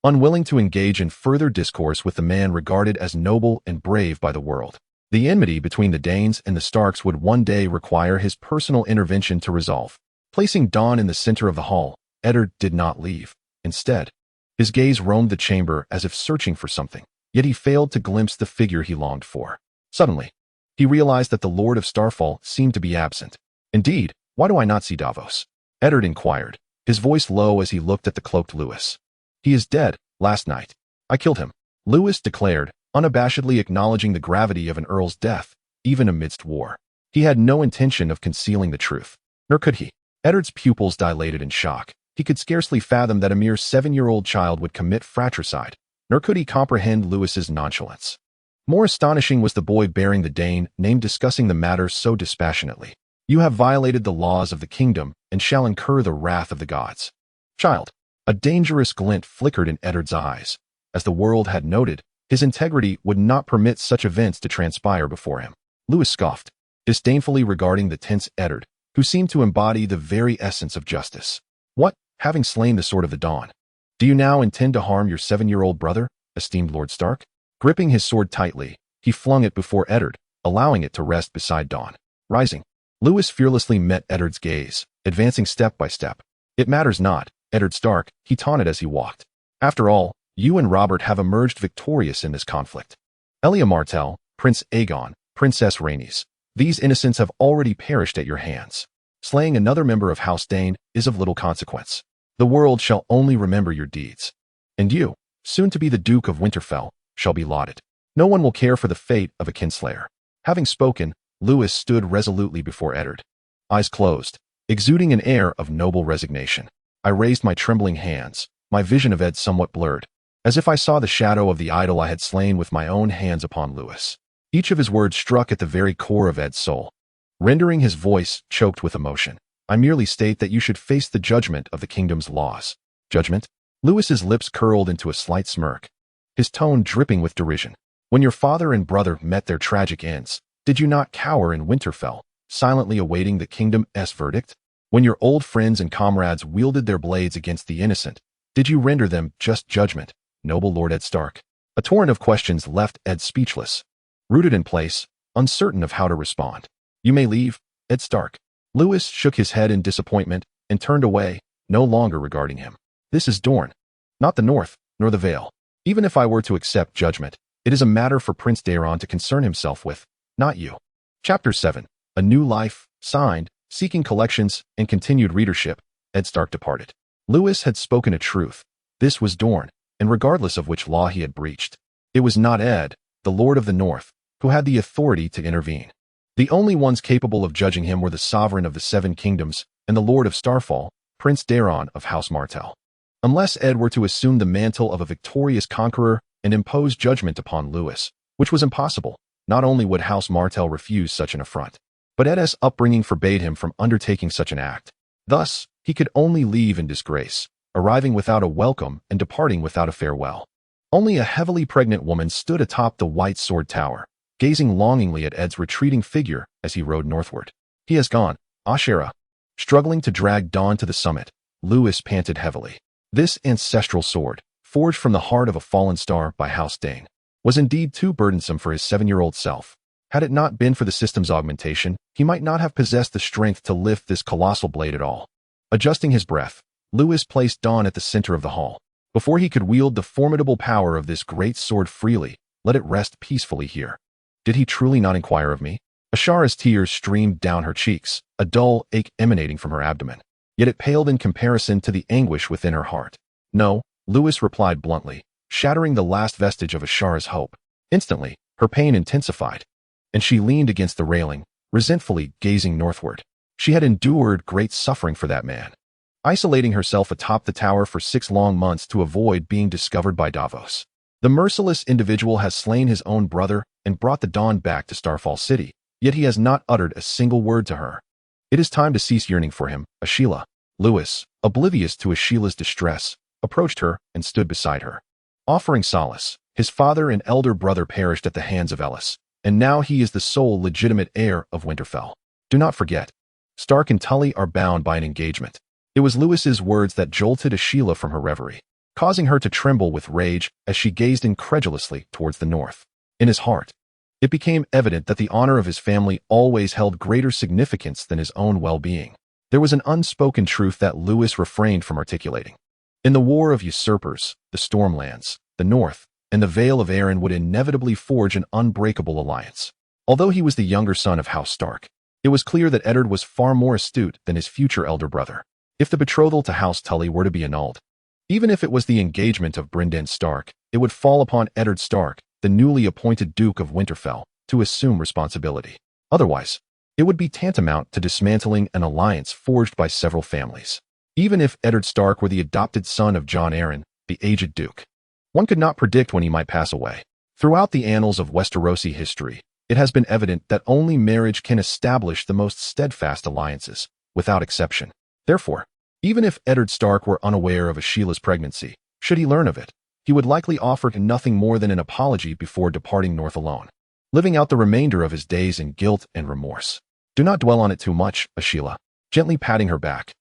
Unwilling to engage in further discourse with the man regarded as noble and brave by the world, the enmity between the Danes and the Starks would one day require his personal intervention to resolve. Placing Dawn in the center of the hall, Eddard did not leave. Instead, his gaze roamed the chamber as if searching for something, yet he failed to glimpse the figure he longed for. Suddenly, he realized that the Lord of Starfall seemed to be absent. Indeed, why do I not see Davos? Eddard inquired, his voice low as he looked at the cloaked Lewis. He is dead, last night. I killed him, Lewis declared, unabashedly acknowledging the gravity of an earl's death, even amidst war. He had no intention of concealing the truth. Nor could he. Eddard's pupils dilated in shock. He could scarcely fathom that a mere 7-year-old child would commit fratricide, nor could he comprehend Lewis's nonchalance. More astonishing was the boy bearing the Dane name discussing the matter so dispassionately. You have violated the laws of the kingdom and shall incur the wrath of the gods. Child. A dangerous glint flickered in Eddard's eyes. As the world had noted, his integrity would not permit such events to transpire before him. Lewis scoffed, disdainfully regarding the tense Eddard, who seemed to embody the very essence of justice. What, having slain the Sword of the Dawn, do you now intend to harm your 7-year-old brother, esteemed Lord Stark? Gripping his sword tightly, he flung it before Eddard, allowing it to rest beside Dawn. Rising, Lewis fearlessly met Eddard's gaze, advancing step by step. It matters not, Eddard Stark, he taunted as he walked. After all, you and Robert have emerged victorious in this conflict. Elia Martell, Prince Aegon, Princess Rhaenys, these innocents have already perished at your hands. Slaying another member of House Dayne is of little consequence. The world shall only remember your deeds. And you, soon to be the Duke of Winterfell, shall be lauded. No one will care for the fate of a kinslayer. Having spoken, Lewis stood resolutely before Eddard. Eyes closed, exuding an air of noble resignation. I raised my trembling hands, my vision of Ed somewhat blurred, as if I saw the shadow of the idol I had slain with my own hands upon Lewis. Each of his words struck at the very core of Ed's soul, rendering his voice choked with emotion. I merely state that you should face the judgment of the kingdom's laws. Judgment? Lewis's lips curled into a slight smirk, his tone dripping with derision. When your father and brother met their tragic ends, did you not cower in Winterfell, silently awaiting the kingdom's verdict? When your old friends and comrades wielded their blades against the innocent, did you render them just judgment, noble Lord Ed Stark? A torrent of questions left Ed speechless, rooted in place, uncertain of how to respond. You may leave, Ed Stark. Lewis shook his head in disappointment and turned away, no longer regarding him. This is Dorne, not the North, nor the Vale. Even if I were to accept judgment, it is a matter for Prince Daeron to concern himself with, not you. Chapter 7. A New Life, signed, seeking collections and continued readership, Ed Stark departed. Lewis had spoken a truth. This was Dorne, and regardless of which law he had breached, it was not Ed, the Lord of the North, who had the authority to intervene. The only ones capable of judging him were the Sovereign of the Seven Kingdoms and the Lord of Starfall, Prince Daeron of House Martell. Unless Ed were to assume the mantle of a victorious conqueror and impose judgment upon Lewis, which was impossible, not only would House Martell refuse such an affront, but Ed's upbringing forbade him from undertaking such an act. Thus, he could only leave in disgrace, arriving without a welcome and departing without a farewell. Only a heavily pregnant woman stood atop the White Sword Tower, gazing longingly at Ed's retreating figure as he rode northward. He has gone, Ashera. Struggling to drag Dawn to the summit, Lewis panted heavily. This ancestral sword, forged from the heart of a fallen star by House Dayne, was indeed too burdensome for his 7-year-old self. Had it not been for the system's augmentation, he might not have possessed the strength to lift this colossal blade at all. Adjusting his breath, Lewis placed Dawn at the center of the hall. Before he could wield the formidable power of this great sword freely, let it rest peacefully here. Did he truly not inquire of me? Ashara's tears streamed down her cheeks, a dull ache emanating from her abdomen. Yet it paled in comparison to the anguish within her heart. No, Lewis replied bluntly, shattering the last vestige of Ashara's hope. Instantly, her pain intensified, and she leaned against the railing, resentfully gazing northward. She had endured great suffering for that man, isolating herself atop the tower for 6 long months to avoid being discovered by Davos. The merciless individual has slain his own brother and brought the Dawn back to Starfall City, yet he has not uttered a single word to her. It is time to cease yearning for him, Ashila. Lewis, oblivious to Ashila's distress, approached her and stood beside her. Offering solace, his father and elder brother perished at the hands of Ellis, and now he is the sole legitimate heir of Winterfell. Do not forget, Stark and Tully are bound by an engagement. It was Lewis's words that jolted Ashila from her reverie, causing her to tremble with rage as she gazed incredulously towards the north. In his heart, it became evident that the honor of his family always held greater significance than his own well-being. There was an unspoken truth that Lewis refrained from articulating. In the war of usurpers, the Stormlands, the North, and the Vale of Arryn would inevitably forge an unbreakable alliance. Although he was the younger son of House Stark, it was clear that Eddard was far more astute than his future elder brother. If the betrothal to House Tully were to be annulled, even if it was the engagement of Brynden Stark, it would fall upon Eddard Stark, the newly appointed Duke of Winterfell, to assume responsibility. Otherwise, It would be tantamount to dismantling an alliance forged by several families. Even if Eddard Stark were the adopted son of Jon Arryn, the aged duke, one could not predict when he might pass away. Throughout the annals of Westerosi history, it has been evident that only marriage can establish the most steadfast alliances, without exception. Therefore, even if Eddard Stark were unaware of Ashela's pregnancy, should he learn of it, he would likely offer nothing more than an apology before departing north alone, living out the remainder of his days in guilt and remorse. Do not dwell on it too much, Ashela, gently patting her back.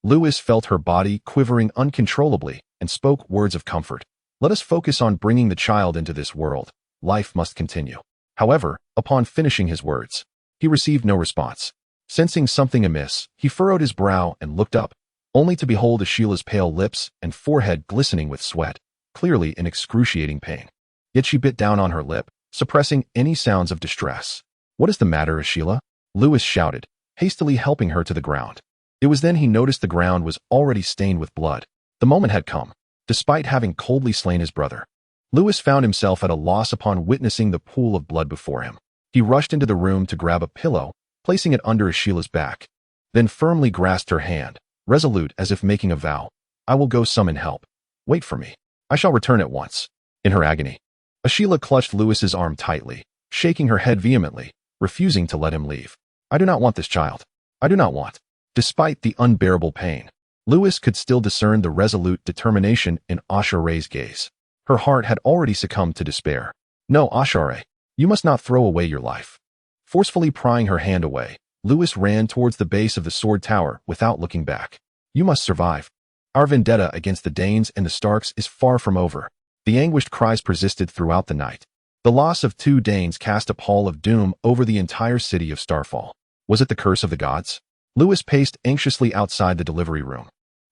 Lewis felt her body quivering uncontrollably and spoke words of comfort. Let us focus on bringing the child into this world. Life must continue. However, upon finishing his words, he received no response. Sensing something amiss, he furrowed his brow and looked up, only to behold Ashela's pale lips and forehead glistening with sweat, clearly in excruciating pain. Yet she bit down on her lip, suppressing any sounds of distress. What is the matter, Ashela? Lewis shouted, hastily helping her to the ground. It was then he noticed the ground was already stained with blood. The moment had come. Despite having coldly slain his brother, Lewis found himself at a loss upon witnessing the pool of blood before him. He rushed into the room to grab a pillow, placing it under Ashela's back, then firmly grasped her hand, resolute as if making a vow. I will go summon help. Wait for me. I shall return at once. In her agony, Ashela clutched Lewis's arm tightly, shaking her head vehemently, refusing to let him leave. I do not want this child. I do not want. Despite the unbearable pain, Lewis could still discern the resolute determination in Ashare's gaze. Her heart had already succumbed to despair. No, Ashare, you must not throw away your life. Forcefully prying her hand away, Lewis ran towards the base of the sword tower without looking back. You must survive. Our vendetta against the Danes and the Starks is far from over. The anguished cries persisted throughout the night. The loss of 2 Danes cast a pall of doom over the entire city of Starfall. Was it the curse of the gods? Lewis paced anxiously outside the delivery room,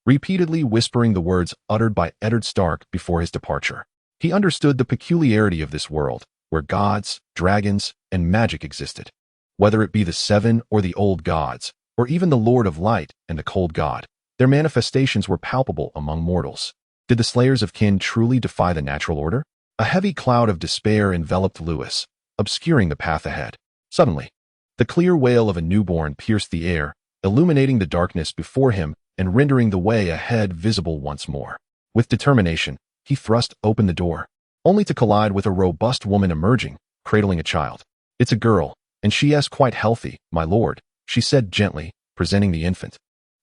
repeatedly whispering the words uttered by Eddard Stark before his departure. He understood the peculiarity of this world, where gods, dragons, and magic existed. Whether it be the 7 or the old gods, or even the Lord of Light and the Cold God, their manifestations were palpable among mortals. Did the slayers of kin truly defy the natural order? A heavy cloud of despair enveloped Lewis, obscuring the path ahead. Suddenly, the clear wail of a newborn pierced the air, illuminating the darkness before him and rendering the way ahead visible once more. With determination, he thrust open the door, only to collide with a robust woman emerging, cradling a child. It's a girl, and she is quite healthy, my lord, she said gently, presenting the infant,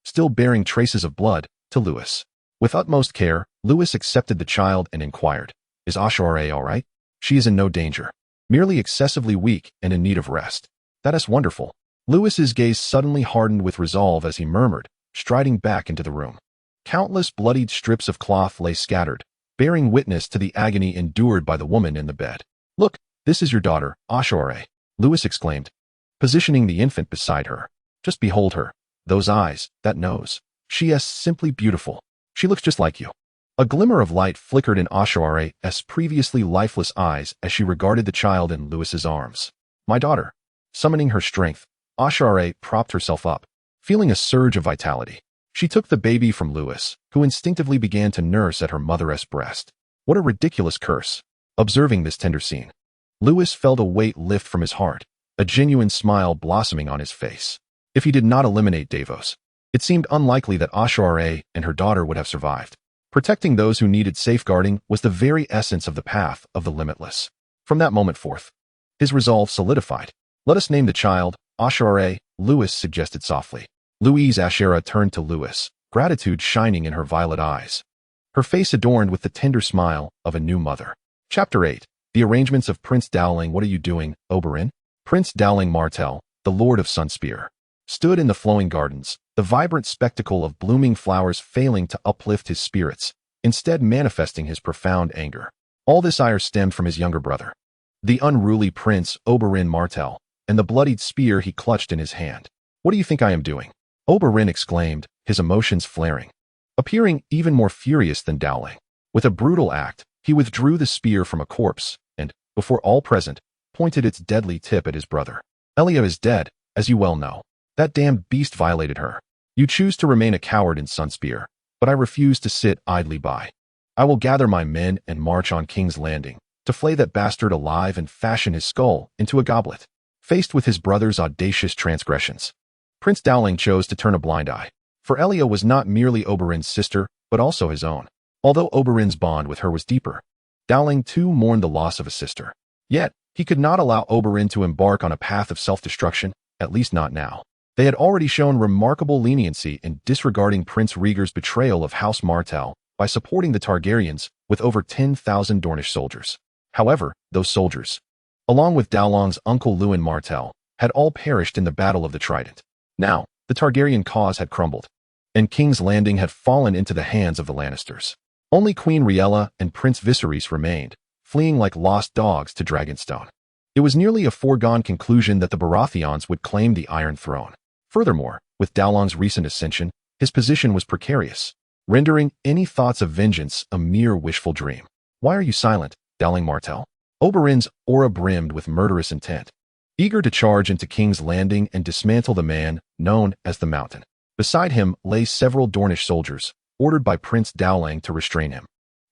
still bearing traces of blood, to Lewis. With utmost care, Lewis accepted the child and inquired, Is Ashare all right? She is in no danger, merely excessively weak and in need of rest. That is wonderful. Lewis's gaze suddenly hardened with resolve as he murmured, striding back into the room. Countless bloodied strips of cloth lay scattered, bearing witness to the agony endured by the woman in the bed. Look, this is your daughter, Ashare, Lewis exclaimed, positioning the infant beside her. Just behold her. Those eyes, that nose. She is simply beautiful. She looks just like you. A glimmer of light flickered in Ashare's previously lifeless eyes as she regarded the child in Lewis's arms. My daughter. Summoning her strength, Ashare propped herself up, feeling a surge of vitality. She took the baby from Lewis, who instinctively began to nurse at her mother's breast. What a ridiculous curse. Observing this tender scene, Lewis felt a weight lift from his heart, a genuine smile blossoming on his face. If he did not eliminate Davos, it seemed unlikely that Ashare and her daughter would have survived. Protecting those who needed safeguarding was the very essence of the path of the limitless. From that moment forth, his resolve solidified. Let us name the child Ashare, Lewis suggested softly. Louise Ashera turned to Lewis, gratitude shining in her violet eyes, her face adorned with the tender smile of a new mother. Chapter 8. The Arrangements of Prince Dowling. What are you doing, Oberyn? Prince Dowling Martell, the Lord of Sunspear, stood in the flowing gardens, the vibrant spectacle of blooming flowers failing to uplift his spirits, instead manifesting his profound anger. All this ire stemmed from his younger brother, the unruly Prince Oberyn Martell, and the bloodied spear he clutched in his hand. What do you think I am doing? Oberyn exclaimed, his emotions flaring, appearing even more furious than Dowling. With a brutal act, he withdrew the spear from a corpse and, before all present, pointed its deadly tip at his brother. Elia is dead, as you well know. That damned beast violated her. You choose to remain a coward in Sunspear, but I refuse to sit idly by. I will gather my men and march on King's Landing, to flay that bastard alive and fashion his skull into a goblet. Faced with his brother's audacious transgressions, Prince Dowling chose to turn a blind eye. For Elia was not merely Oberyn's sister, but also his own. Although Oberyn's bond with her was deeper, Dowling too mourned the loss of a sister. Yet, he could not allow Oberyn to embark on a path of self-destruction, at least not now. They had already shown remarkable leniency in disregarding Prince Rhaegar's betrayal of House Martell by supporting the Targaryens with over 10,000 Dornish soldiers. However, those soldiers, along with Dowling's uncle Lewin Martell, had all perished in the Battle of the Trident. Now, the Targaryen cause had crumbled, and King's Landing had fallen into the hands of the Lannisters. Only Queen Rhaella and Prince Viserys remained, fleeing like lost dogs to Dragonstone. It was nearly a foregone conclusion that the Baratheons would claim the Iron Throne. Furthermore, with Dowling's recent ascension, his position was precarious, rendering any thoughts of vengeance a mere wishful dream. "Why are you silent, Dowling Martell?" Oberyn's aura brimmed with murderous intent, eager to charge into King's Landing and dismantle the man known as the Mountain. Beside him lay several Dornish soldiers, ordered by Prince Dowling to restrain him.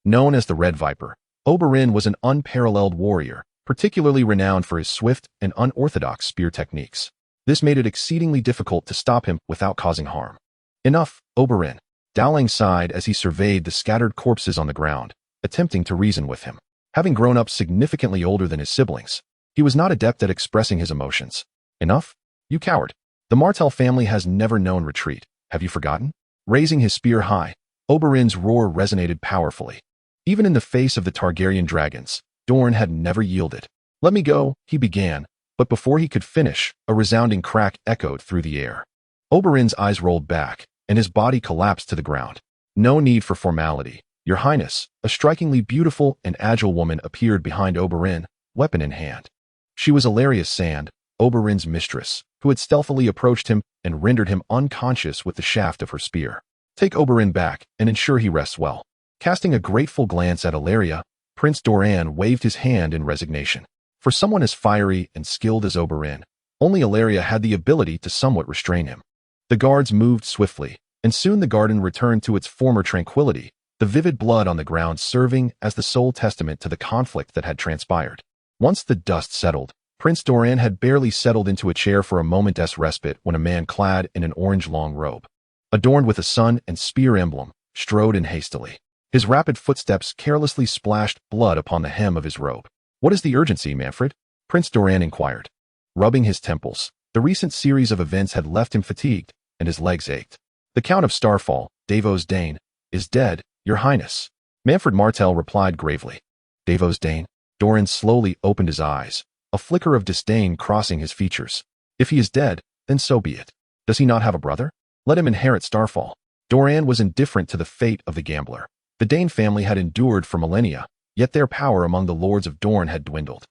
Known as the Red Viper, Oberyn was an unparalleled warrior, particularly renowned for his swift and unorthodox spear techniques. This made it exceedingly difficult to stop him without causing harm. "Enough, Oberyn," Dowling sighed as he surveyed the scattered corpses on the ground, attempting to reason with him. Having grown up significantly older than his siblings, he was not adept at expressing his emotions. "Enough? You coward. The Martell family has never known retreat. Have you forgotten?" Raising his spear high, Oberyn's roar resonated powerfully. Even in the face of the Targaryen dragons, Dorne had never yielded. "Let me go," he began, but before he could finish, a resounding crack echoed through the air. Oberyn's eyes rolled back, and his body collapsed to the ground. "No need for formality, Your Highness." A strikingly beautiful and agile woman appeared behind Oberyn, weapon in hand. She was Illyria Sand, Oberyn's mistress, who had stealthily approached him and rendered him unconscious with the shaft of her spear. "Take Oberyn back and ensure he rests well." Casting a grateful glance at Illyria, Prince Doran waved his hand in resignation. For someone as fiery and skilled as Oberyn, only Illyria had the ability to somewhat restrain him. The guards moved swiftly, and soon the garden returned to its former tranquility, the vivid blood on the ground serving as the sole testament to the conflict that had transpired. Once the dust settled, Prince Doran had barely settled into a chair for a moment's respite when a man clad in an orange long robe, adorned with a sun and spear emblem, strode in hastily. His rapid footsteps carelessly splashed blood upon the hem of his robe. "What is the urgency, Manfred?" Prince Doran inquired. Rubbing his temples, the recent series of events had left him fatigued, and his legs ached. "The Count of Starfall, Davos Dayne, is dead, Your Highness," Manfred Martell replied gravely. "Davos Dayne?" Doran slowly opened his eyes, a flicker of disdain crossing his features. "If he is dead, then so be it. Does he not have a brother? Let him inherit Starfall." Doran was indifferent to the fate of the gambler. The Dayne family had endured for millennia, yet their power among the lords of Dorne had dwindled.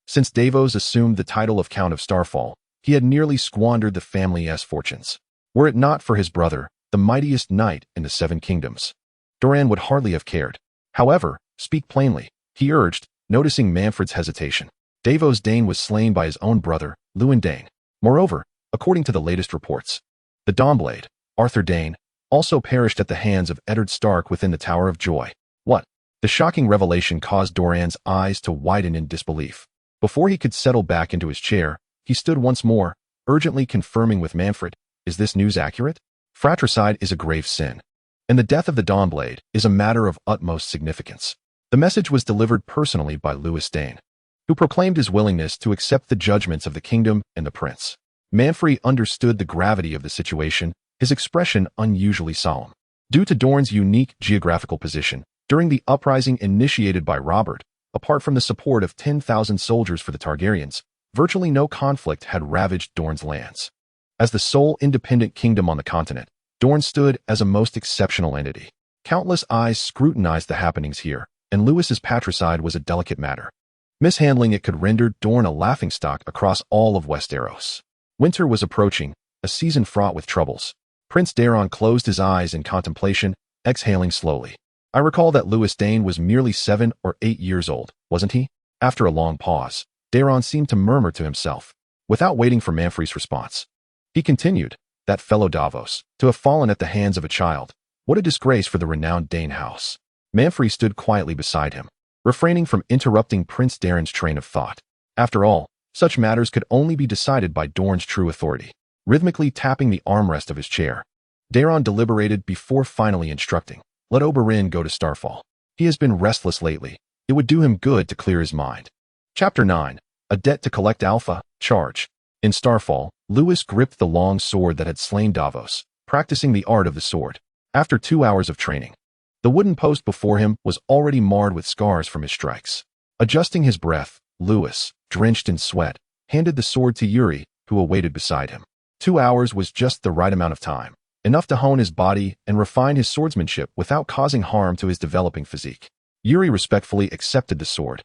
Since Davos assumed the title of Count of Starfall, he had nearly squandered the family's fortunes. Were it not for his brother, the mightiest knight in the Seven Kingdoms, Doran would hardly have cared. "However, speak plainly," he urged, noticing Manfred's hesitation. "Davos Dayne was slain by his own brother, Lewin Dayne. Moreover, according to the latest reports, the Dawnblade, Arthur Dayne, also perished at the hands of Eddard Stark within the Tower of Joy." "What?" The shocking revelation caused Doran's eyes to widen in disbelief. Before he could settle back into his chair, he stood once more, urgently confirming with Manfred, "Is this news accurate? Fratricide is a grave sin, and the death of the Dawnblade is a matter of utmost significance." The message was delivered personally by Lewis Dayne, who proclaimed his willingness to accept the judgments of the kingdom and the prince. Manfred understood the gravity of the situation, his expression unusually solemn. Due to Dorne's unique geographical position, during the uprising initiated by Robert, apart from the support of 10,000 soldiers for the Targaryens, virtually no conflict had ravaged Dorne's lands. As the sole independent kingdom on the continent, Dorne stood as a most exceptional entity. Countless eyes scrutinized the happenings here, and Lewis's patricide was a delicate matter. Mishandling it could render Dorne a laughingstock across all of Westeros. Winter was approaching, a season fraught with troubles. Prince Daeron closed his eyes in contemplation, exhaling slowly. "I recall that Lewis Dayne was merely 7 or 8 years old, wasn't he?" After a long pause, Daeron seemed to murmur to himself. Without waiting for Manfred's response, he continued, "That fellow Davos, to have fallen at the hands of a child. What a disgrace for the renowned Dayne house." Manfred stood quietly beside him, refraining from interrupting Prince Daeron's train of thought. After all, Such matters could only be decided by Dorne's true authority. Rhythmically tapping the armrest of his chair, Daeron deliberated before finally instructing, "Let Oberyn go to Starfall. He has been restless lately. It would do him good to clear his mind." Chapter 9. A Debt to Collect Alpha. Charge. In Starfall, Lewis gripped the long sword that had slain Davos, practicing the art of the sword. After 2 hours of training, the wooden post before him was already marred with scars from his strikes. Adjusting his breath, Lewis, drenched in sweat, handed the sword to Yuri, who awaited beside him. 2 hours was just the right amount of time, enough to hone his body and refine his swordsmanship without causing harm to his developing physique. Yuri respectfully accepted the sword,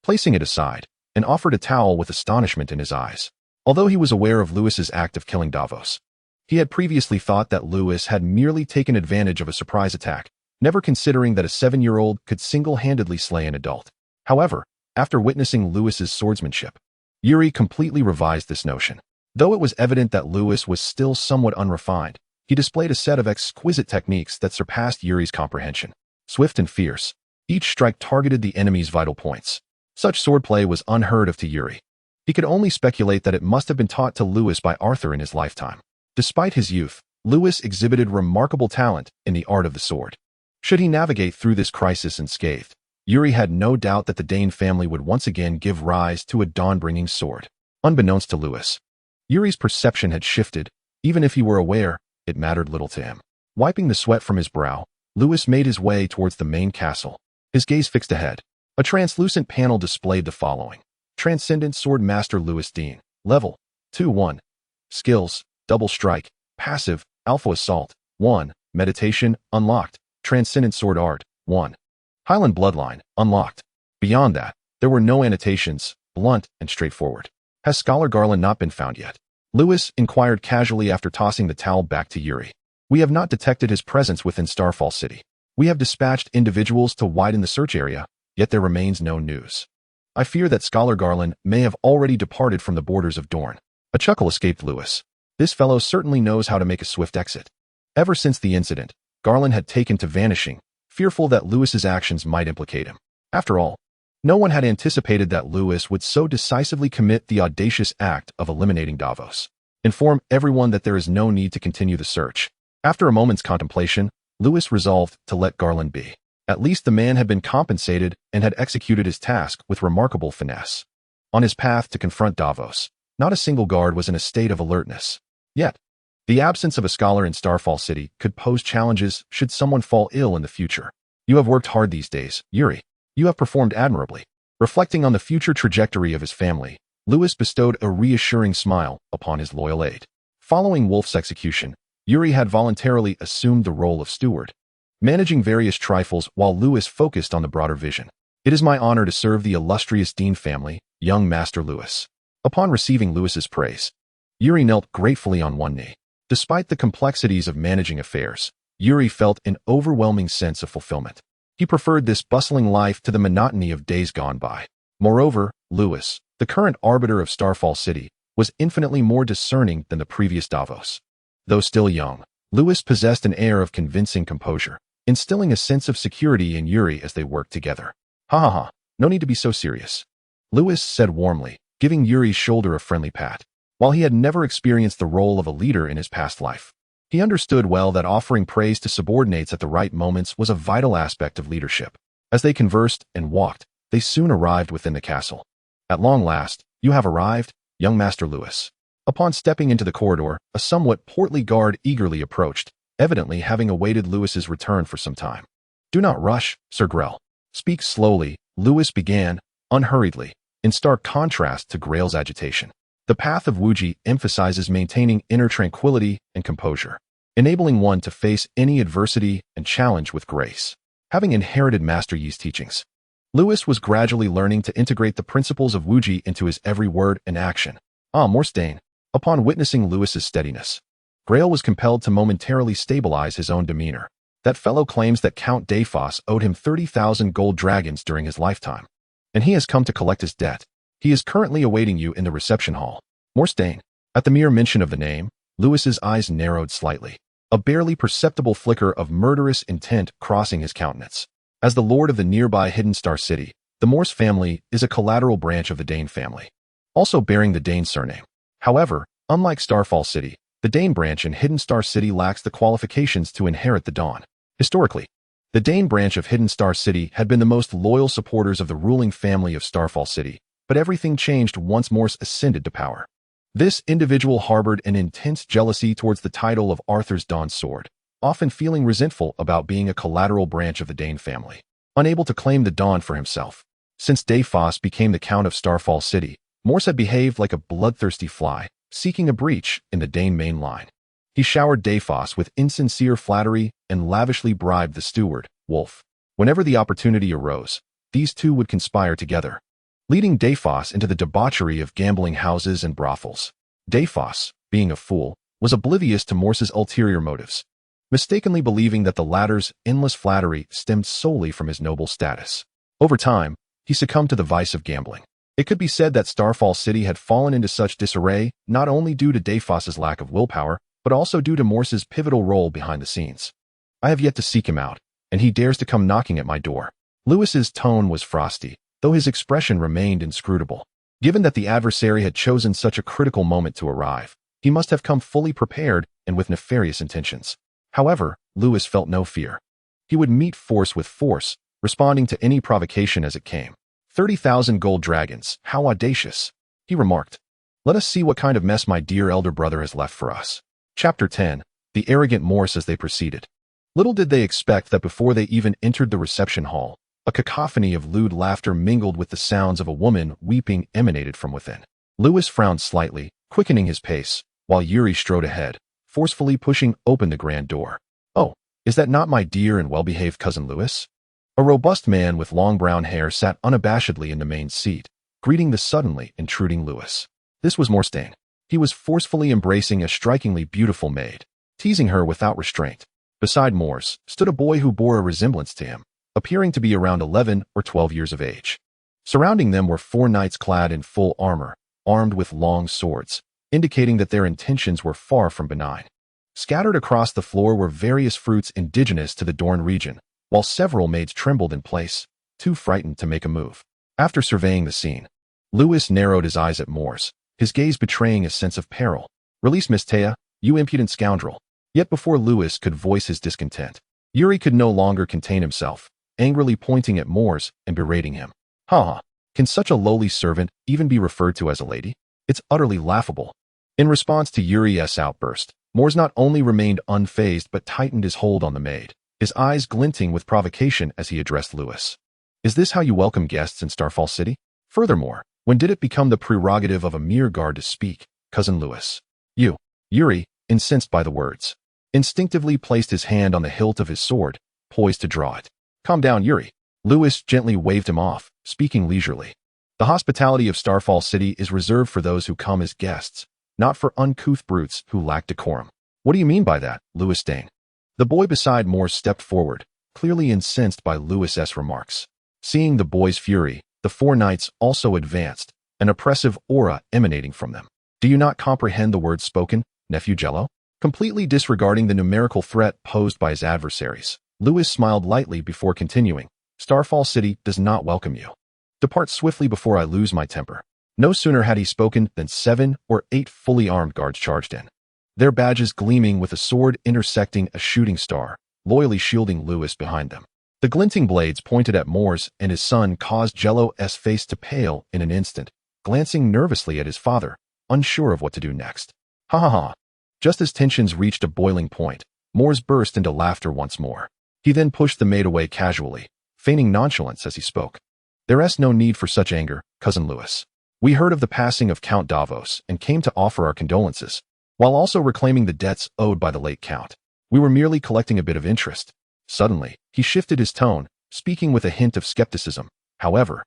placing it aside, and offered a towel with astonishment in his eyes. Although he was aware of Lewis's act of killing Davos, he had previously thought that Lewis had merely taken advantage of a surprise attack, never considering that a 7-year-old could single-handedly slay an adult. However, after witnessing Lewis's swordsmanship, Yuri completely revised this notion. Though it was evident that Lewis was still somewhat unrefined, he displayed a set of exquisite techniques that surpassed Yuri's comprehension. Swift and fierce, each strike targeted the enemy's vital points. Such swordplay was unheard of to Yuri. He could only speculate that it must have been taught to Lewis by Arthur in his lifetime. Despite his youth, Lewis exhibited remarkable talent in the art of the sword. Should he navigate through this crisis unscathed, Yuri had no doubt that the Dayne family would once again give rise to a dawn-bringing sword. Unbeknownst to Lewis, Yuri's perception had shifted. Even if he were aware, it mattered little to him. Wiping the sweat from his brow, Lewis made his way towards the main castle, his gaze fixed ahead. A translucent panel displayed the following. Transcendent Sword Master Lewis Dean. Level 2-1. Skills, Double Strike. Passive, Alpha Assault. 1. Meditation, unlocked. Transcendent Sword Art. 1. Highland Bloodline, unlocked. Beyond that, there were no annotations, blunt and straightforward. Has Scholar Garland not been found yet? Lewis inquired casually after tossing the towel back to Yuri. We have not detected his presence within Starfall City. We have dispatched individuals to widen the search area, yet there remains no news. I fear that Scholar Garland may have already departed from the borders of Dorne. A chuckle escaped Lewis. This fellow certainly knows how to make a swift exit. Ever since the incident, Garland had taken to vanishing, fearful that Lewis's actions might implicate him. After all, no one had anticipated that Lewis would so decisively commit the audacious act of eliminating Davos. Inform everyone that there is no need to continue the search. After a moment's contemplation, Lewis resolved to let Garland be. At least the man had been compensated and had executed his task with remarkable finesse. On his path to confront Davos, not a single guard was in a state of alertness. Yet, the absence of a scholar in Starfall City could pose challenges should someone fall ill in the future. You have worked hard these days, Yuri. You have performed admirably. Reflecting on the future trajectory of his family, Lewis bestowed a reassuring smile upon his loyal aide. Following Wolf's execution, Yuri had voluntarily assumed the role of steward, managing various trifles while Lewis focused on the broader vision. It is my honor to serve the illustrious Dean family, young Master Lewis. Upon receiving Lewis's praise, Yuri knelt gratefully on one knee. Despite the complexities of managing affairs, Yuri felt an overwhelming sense of fulfillment. He preferred this bustling life to the monotony of days gone by. Moreover, Lewis, the current arbiter of Starfall City, was infinitely more discerning than the previous Davos. Though still young, Lewis possessed an air of convincing composure, instilling a sense of security in Yuri as they worked together. Ha ha ha, no need to be so serious, Lewis said warmly, giving Yuri's shoulder a friendly pat. While he had never experienced the role of a leader in his past life, he understood well that offering praise to subordinates at the right moments was a vital aspect of leadership. As they conversed and walked, they soon arrived within the castle. At long last, you have arrived, young Master Lewis. Upon stepping into the corridor, a somewhat portly guard eagerly approached, evidently having awaited Lewis's return for some time. Do not rush, Sir Grell. Speak slowly, Lewis began, unhurriedly, in stark contrast to Grail's agitation. The path of Wuju emphasizes maintaining inner tranquility and composure, enabling one to face any adversity and challenge with grace. Having inherited Master Yi's teachings, Lewis was gradually learning to integrate the principles of Wuju into his every word and action. Morse Dayne. Upon witnessing Lewis's steadiness, Grail was compelled to momentarily stabilize his own demeanor. That fellow claims that Count Defiance owed him 30,000 gold dragons during his lifetime, and he has come to collect his debt. He is currently awaiting you in the reception hall. Morse Dayne. At the mere mention of the name, Lewis's eyes narrowed slightly, a barely perceptible flicker of murderous intent crossing his countenance. As the lord of the nearby Hidden Star City, the Morse family is a collateral branch of the Dayne family. also bearing the Dane surname. However, unlike Starfall City, the Dane branch in Hidden Star City lacks the qualifications to inherit the Dawn. Historically, the Dane branch of Hidden Star City had been the most loyal supporters of the ruling family of Starfall City, but everything changed once Morse ascended to power. This individual harbored an intense jealousy towards the title of Arthur's Dawn Sword, often feeling resentful about being a collateral branch of the Dane family, unable to claim the Dawn for himself. Since Defiance became the Count of Starfall City, Morse had behaved like a bloodthirsty fly, seeking a breach in the Dane main line. He showered Defiance with insincere flattery and lavishly bribed the steward, Wolf. Whenever the opportunity arose, these two would conspire together, leading Defiance into the debauchery of gambling houses and brothels. Defiance, being a fool, was oblivious to Morse's ulterior motives, mistakenly believing that the latter's endless flattery stemmed solely from his noble status. Over time, he succumbed to the vice of gambling. It could be said that Starfall City had fallen into such disarray not only due to Defiance's lack of willpower, but also due to Morse's pivotal role behind the scenes. I have yet to seek him out, and he dares to come knocking at my door. Lewis's tone was frosty, though his expression remained inscrutable. Given that the adversary had chosen such a critical moment to arrive, he must have come fully prepared and with nefarious intentions. However, Lewis felt no fear. He would meet force with force, responding to any provocation as it came. 30,000 gold dragons, how audacious, he remarked. Let us see what kind of mess my dear elder brother has left for us. Chapter 10. The arrogant Morse as they proceeded. Little did they expect that before they even entered the reception hall, a cacophony of lewd laughter mingled with the sounds of a woman weeping emanated from within. Lewis frowned slightly, quickening his pace, while Yuri strode ahead, forcefully pushing open the grand door. Oh, is that not my dear and well-behaved cousin Lewis? A robust man with long brown hair sat unabashedly in the main seat, greeting the suddenly intruding Lewis. This was Morse Dayne. He was forcefully embracing a strikingly beautiful maid, teasing her without restraint. Beside Morse stood a boy who bore a resemblance to him, appearing to be around 11 or 12 years of age. Surrounding them were 4 knights clad in full armor, armed with long swords, indicating that their intentions were far from benign. Scattered across the floor were various fruits indigenous to the Dorne region, while several maids trembled in place, too frightened to make a move. After surveying the scene, Lewis narrowed his eyes at Morse, his gaze betraying a sense of peril. Release Miss Taya, you impudent scoundrel. Yet before Lewis could voice his discontent, Yuri could no longer contain himself, angrily pointing at Morse and berating him. Ha! Can such a lowly servant even be referred to as a lady? It's utterly laughable. In response to Yuri's outburst, Morse not only remained unfazed but tightened his hold on the maid, his eyes glinting with provocation as he addressed Lewis. Is this how you welcome guests in Starfall City? Furthermore, when did it become the prerogative of a mere guard to speak, cousin Lewis? You, Yuri, incensed by the words, instinctively placed his hand on the hilt of his sword, poised to draw it. Calm down, Yuri. Lewis gently waved him off, speaking leisurely. The hospitality of Starfall City is reserved for those who come as guests, not for uncouth brutes who lack decorum. What do you mean by that, Lewis Dayne? The boy beside Morse stepped forward, clearly incensed by Lewis's remarks. Seeing the boy's fury, the 4 knights also advanced, an oppressive aura emanating from them. Do you not comprehend the words spoken, nephew Jello? Completely disregarding the numerical threat posed by his adversaries, Lewis smiled lightly before continuing. Starfall City does not welcome you. Depart swiftly before I lose my temper. No sooner had he spoken than 7 or 8 fully armed guards charged in, their badges gleaming with a sword intersecting a shooting star, loyally shielding Lewis behind them. The glinting blades pointed at Morse and his son caused Jello's face to pale in an instant, glancing nervously at his father, unsure of what to do next. Ha ha ha. Just as tensions reached a boiling point, Morse burst into laughter once more. He then pushed the maid away casually, feigning nonchalance as he spoke. There's no need for such anger, cousin Lewis. We heard of the passing of Count Davos and came to offer our condolences, while also reclaiming the debts owed by the late Count. We were merely collecting a bit of interest. Suddenly, he shifted his tone, speaking with a hint of skepticism. However,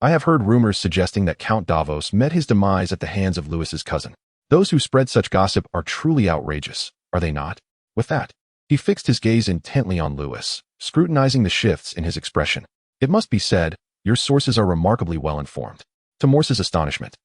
I have heard rumors suggesting that Count Davos met his demise at the hands of Lewis's cousin. Those who spread such gossip are truly outrageous, are they not? With that, he fixed his gaze intently on Lewis, scrutinizing the shifts in his expression. It must be said, your sources are remarkably well informed. To Morse's astonishment,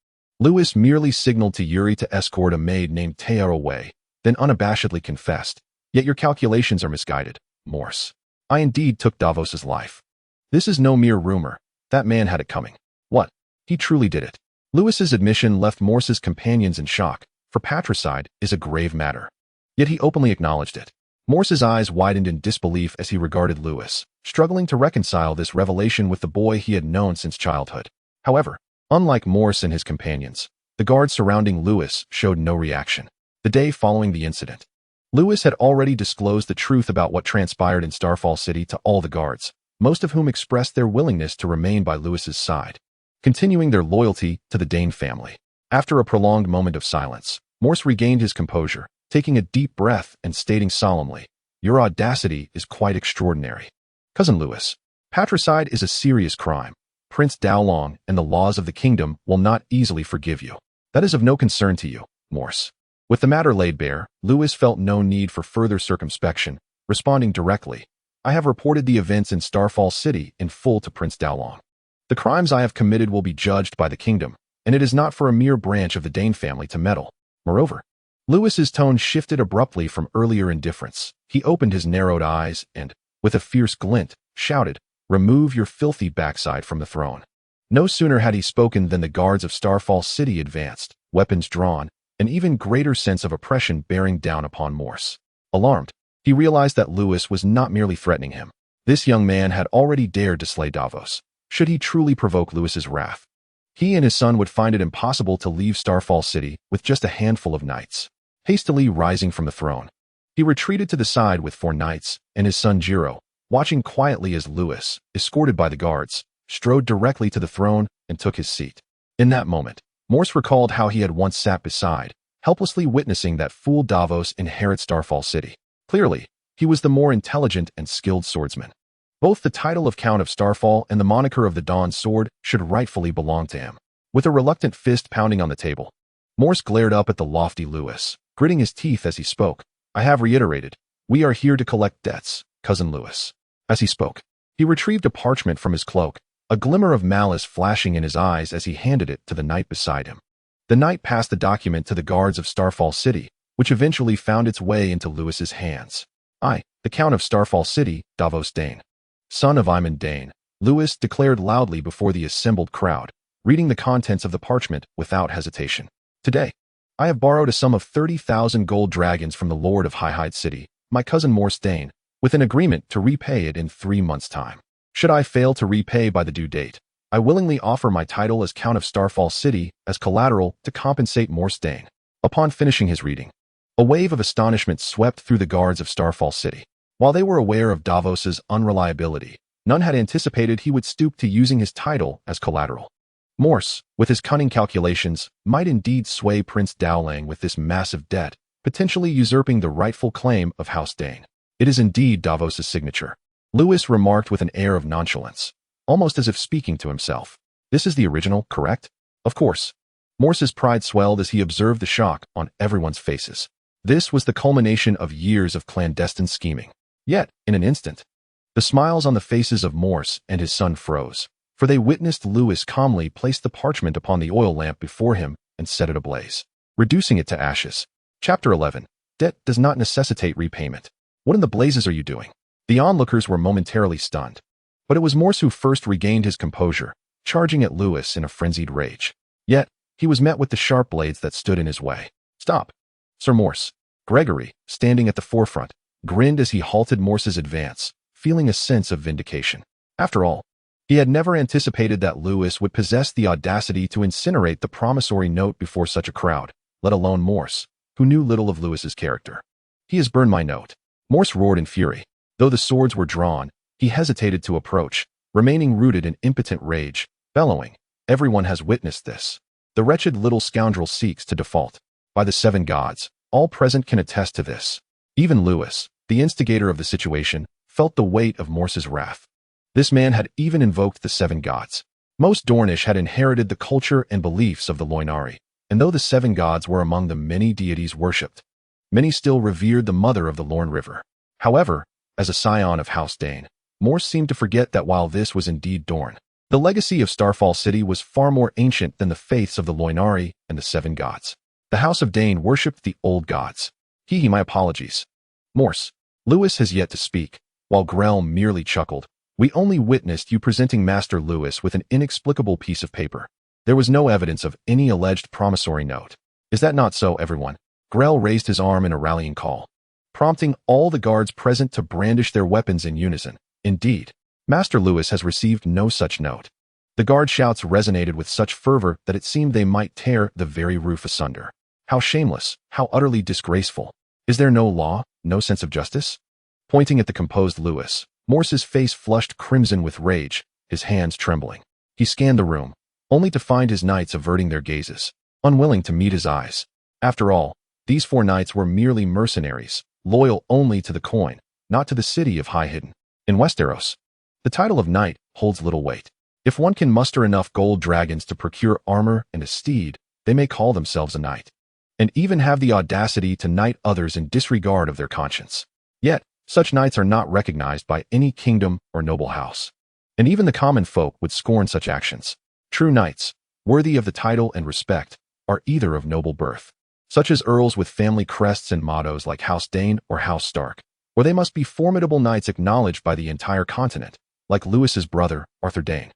Lewis merely signaled to Yuri to escort a maid named Taya away, then unabashedly confessed, yet your calculations are misguided, Morse. I indeed took Davos's life. This is no mere rumor. That man had it coming. What? He truly did it. Lewis's admission left Morse's companions in shock, for patricide is a grave matter. Yet he openly acknowledged it. Morse's eyes widened in disbelief as he regarded Lewis, struggling to reconcile this revelation with the boy he had known since childhood. However, unlike Morse and his companions, the guards surrounding Lewis showed no reaction. The day following the incident, Lewis had already disclosed the truth about what transpired in Starfall City to all the guards, most of whom expressed their willingness to remain by Lewis's side, continuing their loyalty to the Dayne family. After a prolonged moment of silence, Morse regained his composure, taking a deep breath and stating solemnly, "Your audacity is quite extraordinary. Cousin Lewis, patricide is a serious crime. Prince Dowlong and the laws of the kingdom will not easily forgive you. That is of no concern to you, Morse." With the matter laid bare, Lewis felt no need for further circumspection, responding directly, "I have reported the events in Starfall City in full to Prince Dowlong. The crimes I have committed will be judged by the kingdom, and it is not for a mere branch of the Dayne family to meddle. Moreover," Lewis's tone shifted abruptly from earlier indifference. He opened his narrowed eyes and, with a fierce glint, shouted, "Remove your filthy backside from the throne." No sooner had he spoken than the guards of Starfall City advanced, weapons drawn, an even greater sense of oppression bearing down upon Morse. Alarmed, he realized that Lewis was not merely threatening him. This young man had already dared to slay Davos. Should he truly provoke Lewis's wrath, he and his son would find it impossible to leave Starfall City with just a handful of knights. Hastily rising from the throne, he retreated to the side with 4 knights and his son Jiro, watching quietly as Lewis, escorted by the guards, strode directly to the throne and took his seat. In that moment, Morse recalled how he had once sat beside, helplessly witnessing that fool Davos inherit Starfall City. Clearly, he was the more intelligent and skilled swordsman. Both the title of Count of Starfall and the moniker of the Dawn Sword should rightfully belong to him. With a reluctant fist pounding on the table, Morse glared up at the lofty Lewis, gritting his teeth as he spoke. "I have reiterated, we are here to collect debts, Cousin Lewis." As he spoke, he retrieved a parchment from his cloak, a glimmer of malice flashing in his eyes as he handed it to the knight beside him. The knight passed the document to the guards of Starfall City, which eventually found its way into Lewis's hands. "I, the Count of Starfall City, Davos Dayne, son of Aemon Dayne," Lewis declared loudly before the assembled crowd, reading the contents of the parchment without hesitation. "Today, I have borrowed a sum of 30,000 gold dragons from the Lord of Highhide City, my cousin Morse Dayne, with an agreement to repay it in 3 months' time. Should I fail to repay by the due date, I willingly offer my title as Count of Starfall City as collateral to compensate Morse Dayne." Upon finishing his reading, a wave of astonishment swept through the guards of Starfall City. While they were aware of Davos's unreliability, none had anticipated he would stoop to using his title as collateral. Morse, with his cunning calculations, might indeed sway Prince Dowling with this massive debt, potentially usurping the rightful claim of House Dayne. "It is indeed Davos's signature," Lewis remarked with an air of nonchalance, almost as if speaking to himself. "This is the original, correct?" "Of course." Morse's pride swelled as he observed the shock on everyone's faces. This was the culmination of years of clandestine scheming. Yet, in an instant, the smiles on the faces of Morse and his son froze, for they witnessed Lewis calmly place the parchment upon the oil lamp before him and set it ablaze, reducing it to ashes. Chapter 11. Debt does not necessitate repayment. "What in the blazes are you doing?" The onlookers were momentarily stunned, but it was Morse who first regained his composure, charging at Lewis in a frenzied rage. Yet, he was met with the sharp blades that stood in his way. "Stop, Sir Morse." Gregory, standing at the forefront, grinned as he halted Morse's advance, feeling a sense of vindication. After all, he had never anticipated that Lewis would possess the audacity to incinerate the promissory note before such a crowd, let alone Morse, who knew little of Lewis's character. "He has burned my note." Morse roared in fury. Though the swords were drawn, he hesitated to approach, remaining rooted in impotent rage, bellowing, "Everyone has witnessed this. The wretched little scoundrel seeks to default. By the 7 gods, all present can attest to this." Even Lewis, the instigator of the situation, felt the weight of Morse's wrath. This man had even invoked the 7 gods. Most Dornish had inherited the culture and beliefs of the Loinari, and though the 7 gods were among the many deities worshipped, many still revered the mother of the Lorne River. However, as a scion of House Dayne, Morse seemed to forget that while this was indeed Dorne, the legacy of Starfall City was far more ancient than the faiths of the Loinari and the 7 gods. The House of Dayne worshipped the old gods. My apologies. Morse, Lewis has yet to speak, while Grell merely chuckled. "We only witnessed you presenting Master Lewis with an inexplicable piece of paper. There was no evidence of any alleged promissory note. Is that not so, everyone? Grell raised his arm in a rallying call, prompting all the guards present to brandish their weapons in unison. Indeed, Master Lewis has received no such note. The guard shouts resonated with such fervor that it seemed they might tear the very roof asunder. How shameless, how utterly disgraceful. Is there no law, no sense of justice? Pointing at the composed Lewis, Morse's face flushed crimson with rage, his hands trembling. He scanned the room, only to find his knights averting their gazes, unwilling to meet his eyes. After all, these 4 knights were merely mercenaries, loyal only to the coin, not to the city of High Hidden. In Westeros, the title of knight holds little weight. If one can muster enough gold dragons to procure armor and a steed, they may call themselves a knight, and even have the audacity to knight others in disregard of their conscience. Yet, such knights are not recognized by any kingdom or noble house, and even the common folk would scorn such actions. True knights, worthy of the title and respect, are either of noble birth, such as earls with family crests and mottos like House Dayne or House Stark, or they must be formidable knights acknowledged by the entire continent, like Lewis's brother, Arthur Dayne,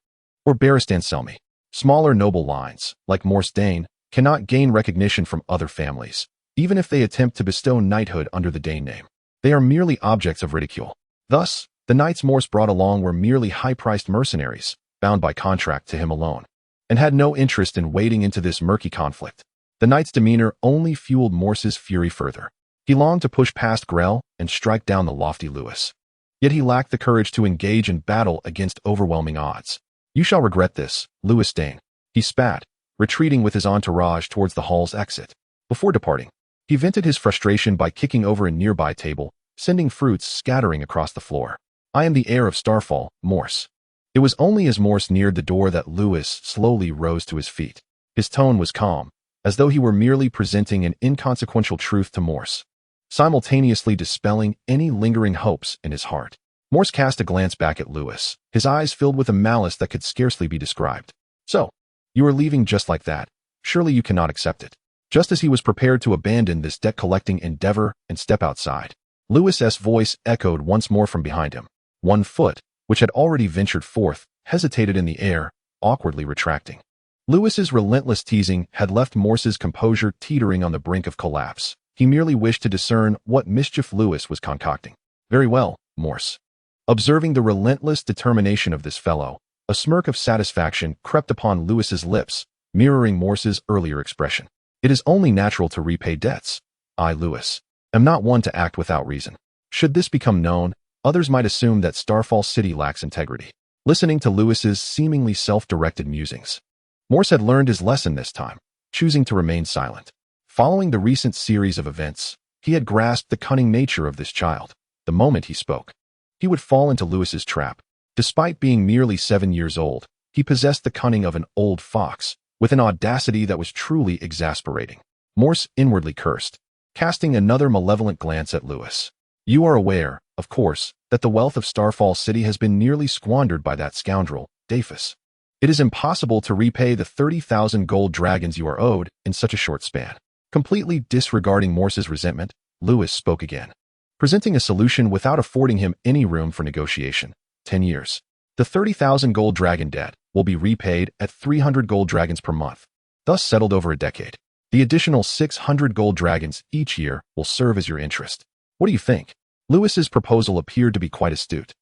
or Barristan Selmy. Smaller noble lines, like Morse Dayne, cannot gain recognition from other families, even if they attempt to bestow knighthood under the Dayne name. They are merely objects of ridicule. Thus, the knights Morse brought along were merely high-priced mercenaries, bound by contract to him alone, and had no interest in wading into this murky conflict. The knight's demeanor only fueled Morse's fury further. He longed to push past Grell and strike down the lofty Lewis. Yet he lacked the courage to engage in battle against overwhelming odds. You shall regret this, Lewis Dayne. He spat, retreating with his entourage towards the hall's exit. Before departing, he vented his frustration by kicking over a nearby table, sending fruits scattering across the floor. I am the heir of Starfall, Morse. It was only as Morse neared the door that Lewis slowly rose to his feet. His tone was calm, as though he were merely presenting an inconsequential truth to Morse, simultaneously dispelling any lingering hopes in his heart. Morse cast a glance back at Lewis, his eyes filled with a malice that could scarcely be described. So, you are leaving just like that. Surely you cannot accept it. Just as he was prepared to abandon this debt-collecting endeavor and step outside, Lewis's voice echoed once more from behind him. One foot, which had already ventured forth, hesitated in the air, awkwardly retracting. Lewis's relentless teasing had left Morse's composure teetering on the brink of collapse. He merely wished to discern what mischief Lewis was concocting. Very well, Morse. Observing the relentless determination of this fellow, a smirk of satisfaction crept upon Lewis's lips, mirroring Morse's earlier expression. It is only natural to repay debts. I, Lewis, am not one to act without reason. Should this become known, others might assume that Starfall City lacks integrity. Listening to Lewis's seemingly self-directed musings, Morse had learned his lesson this time, choosing to remain silent. Following the recent series of events, he had grasped the cunning nature of this child. The moment he spoke, he would fall into Lewis's trap. Despite being merely 7 years old, he possessed the cunning of an old fox, with an audacity that was truly exasperating. Morse inwardly cursed, casting another malevolent glance at Lewis. You are aware, of course, that the wealth of Starfall City has been nearly squandered by that scoundrel, Defiance. It is impossible to repay the 30,000 gold dragons you are owed in such a short span. Completely disregarding Morse's resentment, Lewis spoke again, presenting a solution without affording him any room for negotiation. 10 years. The 30,000 gold dragon debt will be repaid at 300 gold dragons per month, thus settled over a decade. The additional 600 gold dragons each year will serve as your interest. What do you think? Lewis's proposal appeared to be quite astute,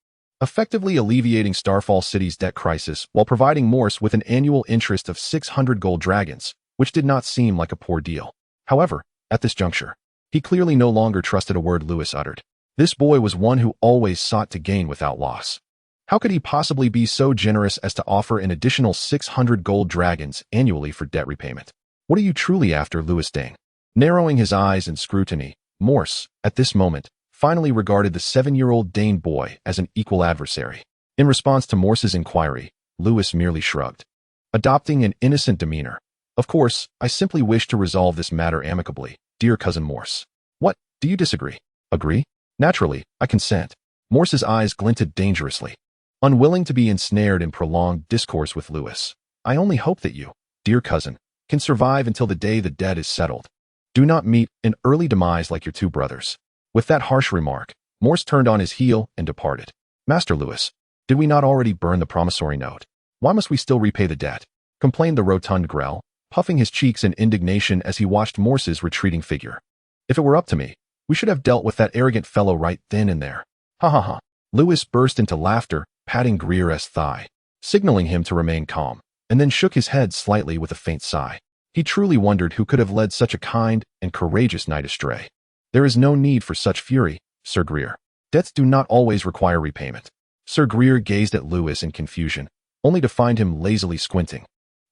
effectively alleviating Starfall City's debt crisis while providing Morse with an annual interest of 600 gold dragons, which did not seem like a poor deal. However, at this juncture, he clearly no longer trusted a word Lewis uttered. This boy was one who always sought to gain without loss. How could he possibly be so generous as to offer an additional 600 gold dragons annually for debt repayment? What are you truly after, Lewis Dayne? Narrowing his eyes in scrutiny, Morse, at this moment, finally regarded the 7-year-old Dane boy as an equal adversary. In response to Morse's inquiry, Lewis merely shrugged, adopting an innocent demeanor. Of course, I simply wish to resolve this matter amicably, dear cousin Morse. What, do you disagree? Agree? Naturally, I consent. Morse's eyes glinted dangerously, unwilling to be ensnared in prolonged discourse with Lewis. I only hope that you, dear cousin, can survive until the day the debt is settled. Do not meet an early demise like your two brothers. With that harsh remark, Morse turned on his heel and departed. Master Lewis, did we not already burn the promissory note? Why must we still repay the debt? complained the rotund Grell, puffing his cheeks in indignation as he watched Morse's retreating figure. If it were up to me, we should have dealt with that arrogant fellow right then and there. Ha ha ha. Lewis burst into laughter, patting Greer's thigh, signaling him to remain calm, and then shook his head slightly with a faint sigh. He truly wondered who could have led such a kind and courageous knight astray. There is no need for such fury, Sir Greer. Debts do not always require repayment. Sir Greer gazed at Lewis in confusion, only to find him lazily squinting,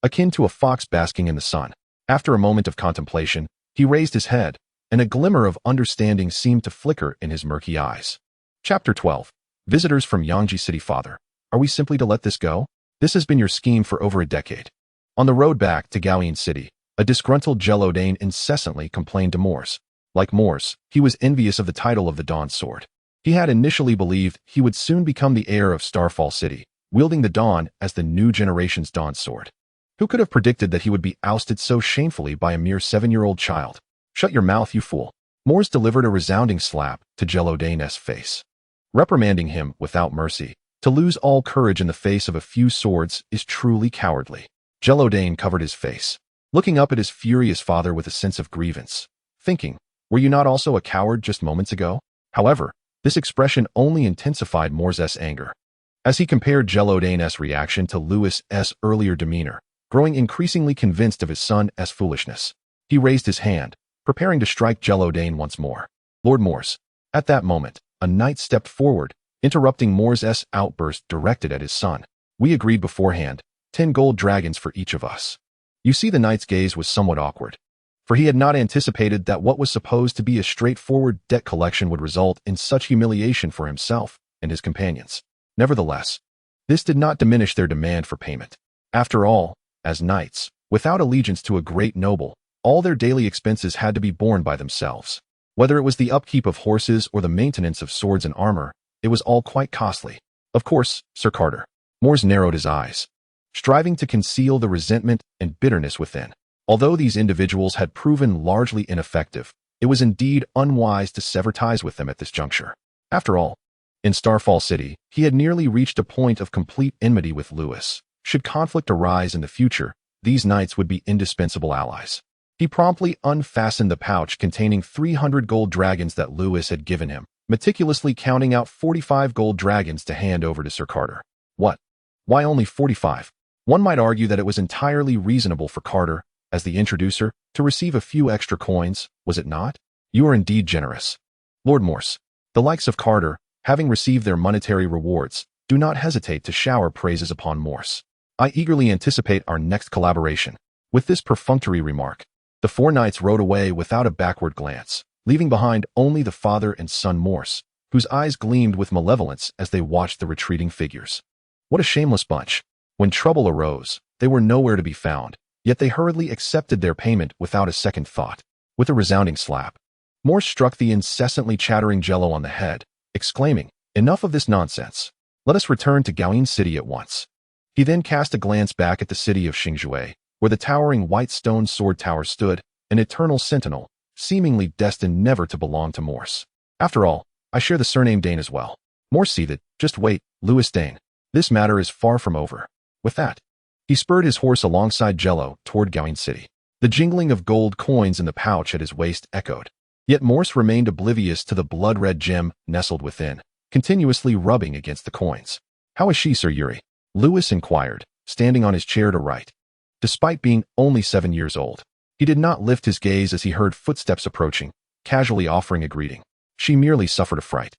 akin to a fox basking in the sun. After a moment of contemplation, he raised his head, and a glimmer of understanding seemed to flicker in his murky eyes. Chapter 12. Visitors from Yangji City. Father, are we simply to let this go? This has been your scheme for over a decade. On the road back to Gowien City, a disgruntled Dane incessantly complained to Morse. Like Morse, he was envious of the title of the Dawn Sword. He had initially believed he would soon become the heir of Starfall City, wielding the Dawn as the new generation's Dawn Sword. Who could have predicted that he would be ousted so shamefully by a mere 7-year-old child? Shut your mouth, you fool. Morse delivered a resounding slap to Dane's face, reprimanding him without mercy. To lose all courage in the face of a few swords is truly cowardly. Dane covered his face, looking up at his furious father with a sense of grievance, thinking, were you not also a coward just moments ago? However, this expression only intensified Morse's anger. As he compared Dane's reaction to Lewis's earlier demeanor, growing increasingly convinced of his son's foolishness, he raised his hand, preparing to strike Dane once more. Lord Morse. At that moment, a knight stepped forward, interrupting Morse's outburst directed at his son. We agreed beforehand, 10 gold dragons for each of us. You see, the knight's gaze was somewhat awkward, for he had not anticipated that what was supposed to be a straightforward debt collection would result in such humiliation for himself and his companions. Nevertheless, this did not diminish their demand for payment. After all, as knights, without allegiance to a great noble, all their daily expenses had to be borne by themselves. Whether it was the upkeep of horses or the maintenance of swords and armor, it was all quite costly. Of course, Sir Carter. Morse narrowed his eyes, striving to conceal the resentment and bitterness within. Although these individuals had proven largely ineffective, it was indeed unwise to sever ties with them at this juncture. After all, in Starfall City, he had nearly reached a point of complete enmity with Lewis. Should conflict arise in the future, these knights would be indispensable allies. He promptly unfastened the pouch containing 300 gold dragons that Lewis had given him, meticulously counting out 45 gold dragons to hand over to Sir Carter. What? Why only 45? One might argue that it was entirely reasonable for Carter, as the introducer, to receive a few extra coins, was it not? You are indeed generous. Lord Morse. The likes of Carter, having received their monetary rewards, do not hesitate to shower praises upon Morse. I eagerly anticipate our next collaboration. With this perfunctory remark, the 4 knights rode away without a backward glance, leaving behind only the father and son Morse, whose eyes gleamed with malevolence as they watched the retreating figures. What a shameless bunch. When trouble arose, they were nowhere to be found, yet they hurriedly accepted their payment without a second thought. With a resounding slap, Morse struck the incessantly chattering Jello on the head, exclaiming, enough of this nonsense. Let us return to Gowien City at once. He then cast a glance back at the city of Xingjue, where the towering white stone sword tower stood, an eternal sentinel, seemingly destined never to belong to Morse. After all, I share the surname Dane as well. Morse seethed, just wait, Lewis Dane. This matter is far from over. With that, he spurred his horse alongside Jello toward Gowien City. The jingling of gold coins in the pouch at his waist echoed. Yet Morse remained oblivious to the blood-red gem nestled within, continuously rubbing against the coins. How is she, Sir Yuri? Lewis inquired, standing on his chair to write. Despite being only 7 years old, he did not lift his gaze as he heard footsteps approaching, casually offering a greeting. She merely suffered a fright.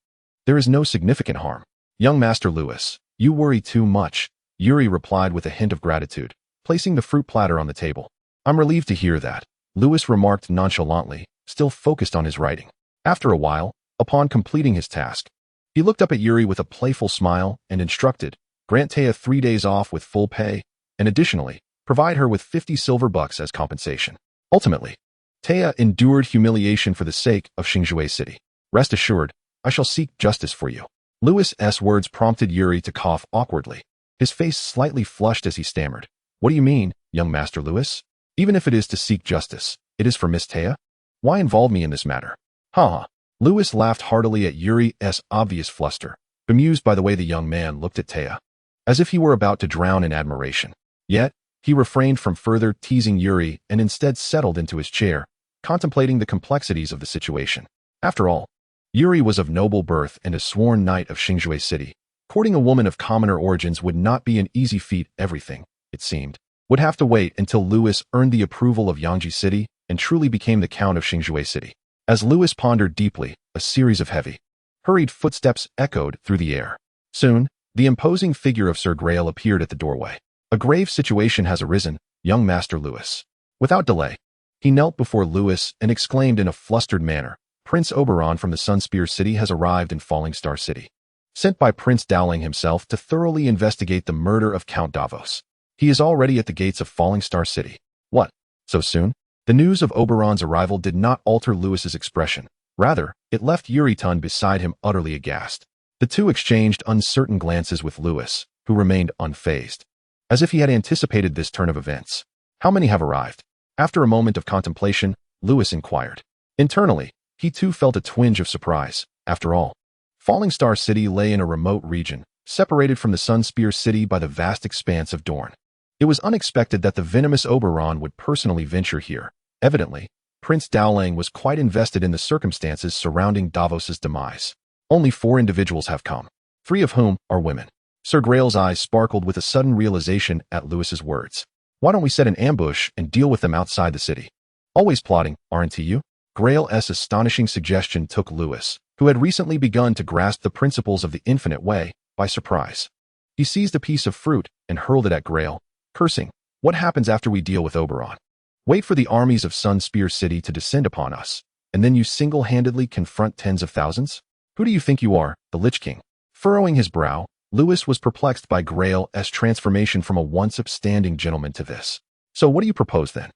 There is no significant harm. Young Master Lewis, you worry too much, Yuri replied with a hint of gratitude, placing the fruit platter on the table. I'm relieved to hear that, Lewis remarked nonchalantly, still focused on his writing. After a while, upon completing his task, he looked up at Yuri with a playful smile and instructed, grant Taya 3 days off with full pay, and additionally, provide her with 50 silver bucks as compensation. Ultimately, Taya endured humiliation for the sake of Xingjue City. Rest assured, I shall seek justice for you. Lewis's words prompted Yuri to cough awkwardly. His face slightly flushed as he stammered. What do you mean, young Master Lewis? Even if it is to seek justice, it is for Miss Taya? Why involve me in this matter? Ha ha. Lewis laughed heartily at Yuri's obvious fluster, bemused by the way the young man looked at Taya, as if he were about to drown in admiration. Yet, He refrained from further teasing Yuri and instead settled into his chair, contemplating the complexities of the situation. After all, Yuri was of noble birth and a sworn knight of Qingzhou City. Courting a woman of commoner origins would not be an easy feat. Everything, it seemed, would have to wait until Louis earned the approval of Yangji City and truly became the Count of Qingzhou City. As Louis pondered deeply, a series of heavy, hurried footsteps echoed through the air. Soon, the imposing figure of Sir Grail appeared at the doorway. A grave situation has arisen, young Master Louis. Without delay, he knelt before Louis and exclaimed in a flustered manner, Prince Oberon from the Sunspear City has arrived in Falling Star City, sent by Prince Dowling himself to thoroughly investigate the murder of Count Davos. He is already at the gates of Falling Star City. What? So soon? The news of Oberon's arrival did not alter Louis's expression. Rather, it left Yuri-tun beside him utterly aghast. The two exchanged uncertain glances with Louis, who remained unfazed, as if he had anticipated this turn of events. How many have arrived? After a moment of contemplation, Louis inquired. Internally, he too felt a twinge of surprise. After all, Falling Star City lay in a remote region, separated from the Sunspear City by the vast expanse of Dorne. It was unexpected that the venomous Oberon would personally venture here. Evidently, Prince Dowling was quite invested in the circumstances surrounding Davos's demise. Only 4 individuals have come, 3 of whom are women. Sir Grail's eyes sparkled with a sudden realization at Louis's words. Why don't we set an ambush and deal with them outside the city? Always plotting, aren't you? Grail's astonishing suggestion took Louis, who had recently begun to grasp the principles of the infinite way, by surprise. He seized a piece of fruit and hurled it at Grail, cursing, what happens after we deal with Oberon? Wait for the armies of Sunspear City to descend upon us, and then you single-handedly confront tens of thousands? Who do you think you are, the Lich King? Furrowing his brow, Louis was perplexed by Grail's transformation from a once upstanding gentleman to this. So what do you propose then?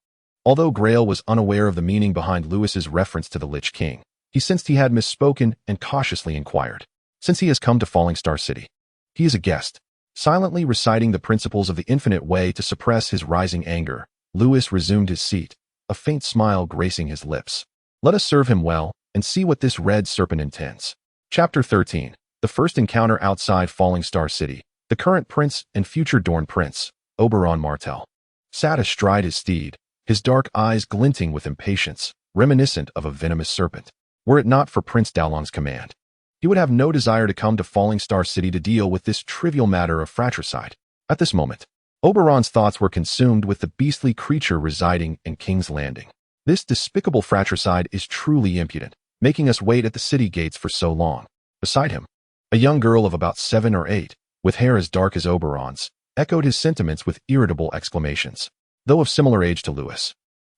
Although Grail was unaware of the meaning behind Louis's reference to the Lich King, he sensed he had misspoken and cautiously inquired. Since he has come to Falling Star City, he is a guest. Silently reciting the principles of the infinite way to suppress his rising anger, Louis resumed his seat, a faint smile gracing his lips. Let us serve him well, and see what this red serpent intends. Chapter 13. The first encounter outside Falling Star City. The current prince and future Dorne prince, Oberon Martell, sat astride his steed, his dark eyes glinting with impatience, reminiscent of a venomous serpent. Were it not for Prince Dowling's command, he would have no desire to come to Falling Star City to deal with this trivial matter of fratricide. At this moment, Oberon's thoughts were consumed with the beastly creature residing in King's Landing. This despicable fratricide is truly impudent, making us wait at the city gates for so long. Beside him, a young girl of about 7 or 8, with hair as dark as Oberon's, echoed his sentiments with irritable exclamations. Though of similar age to Louis,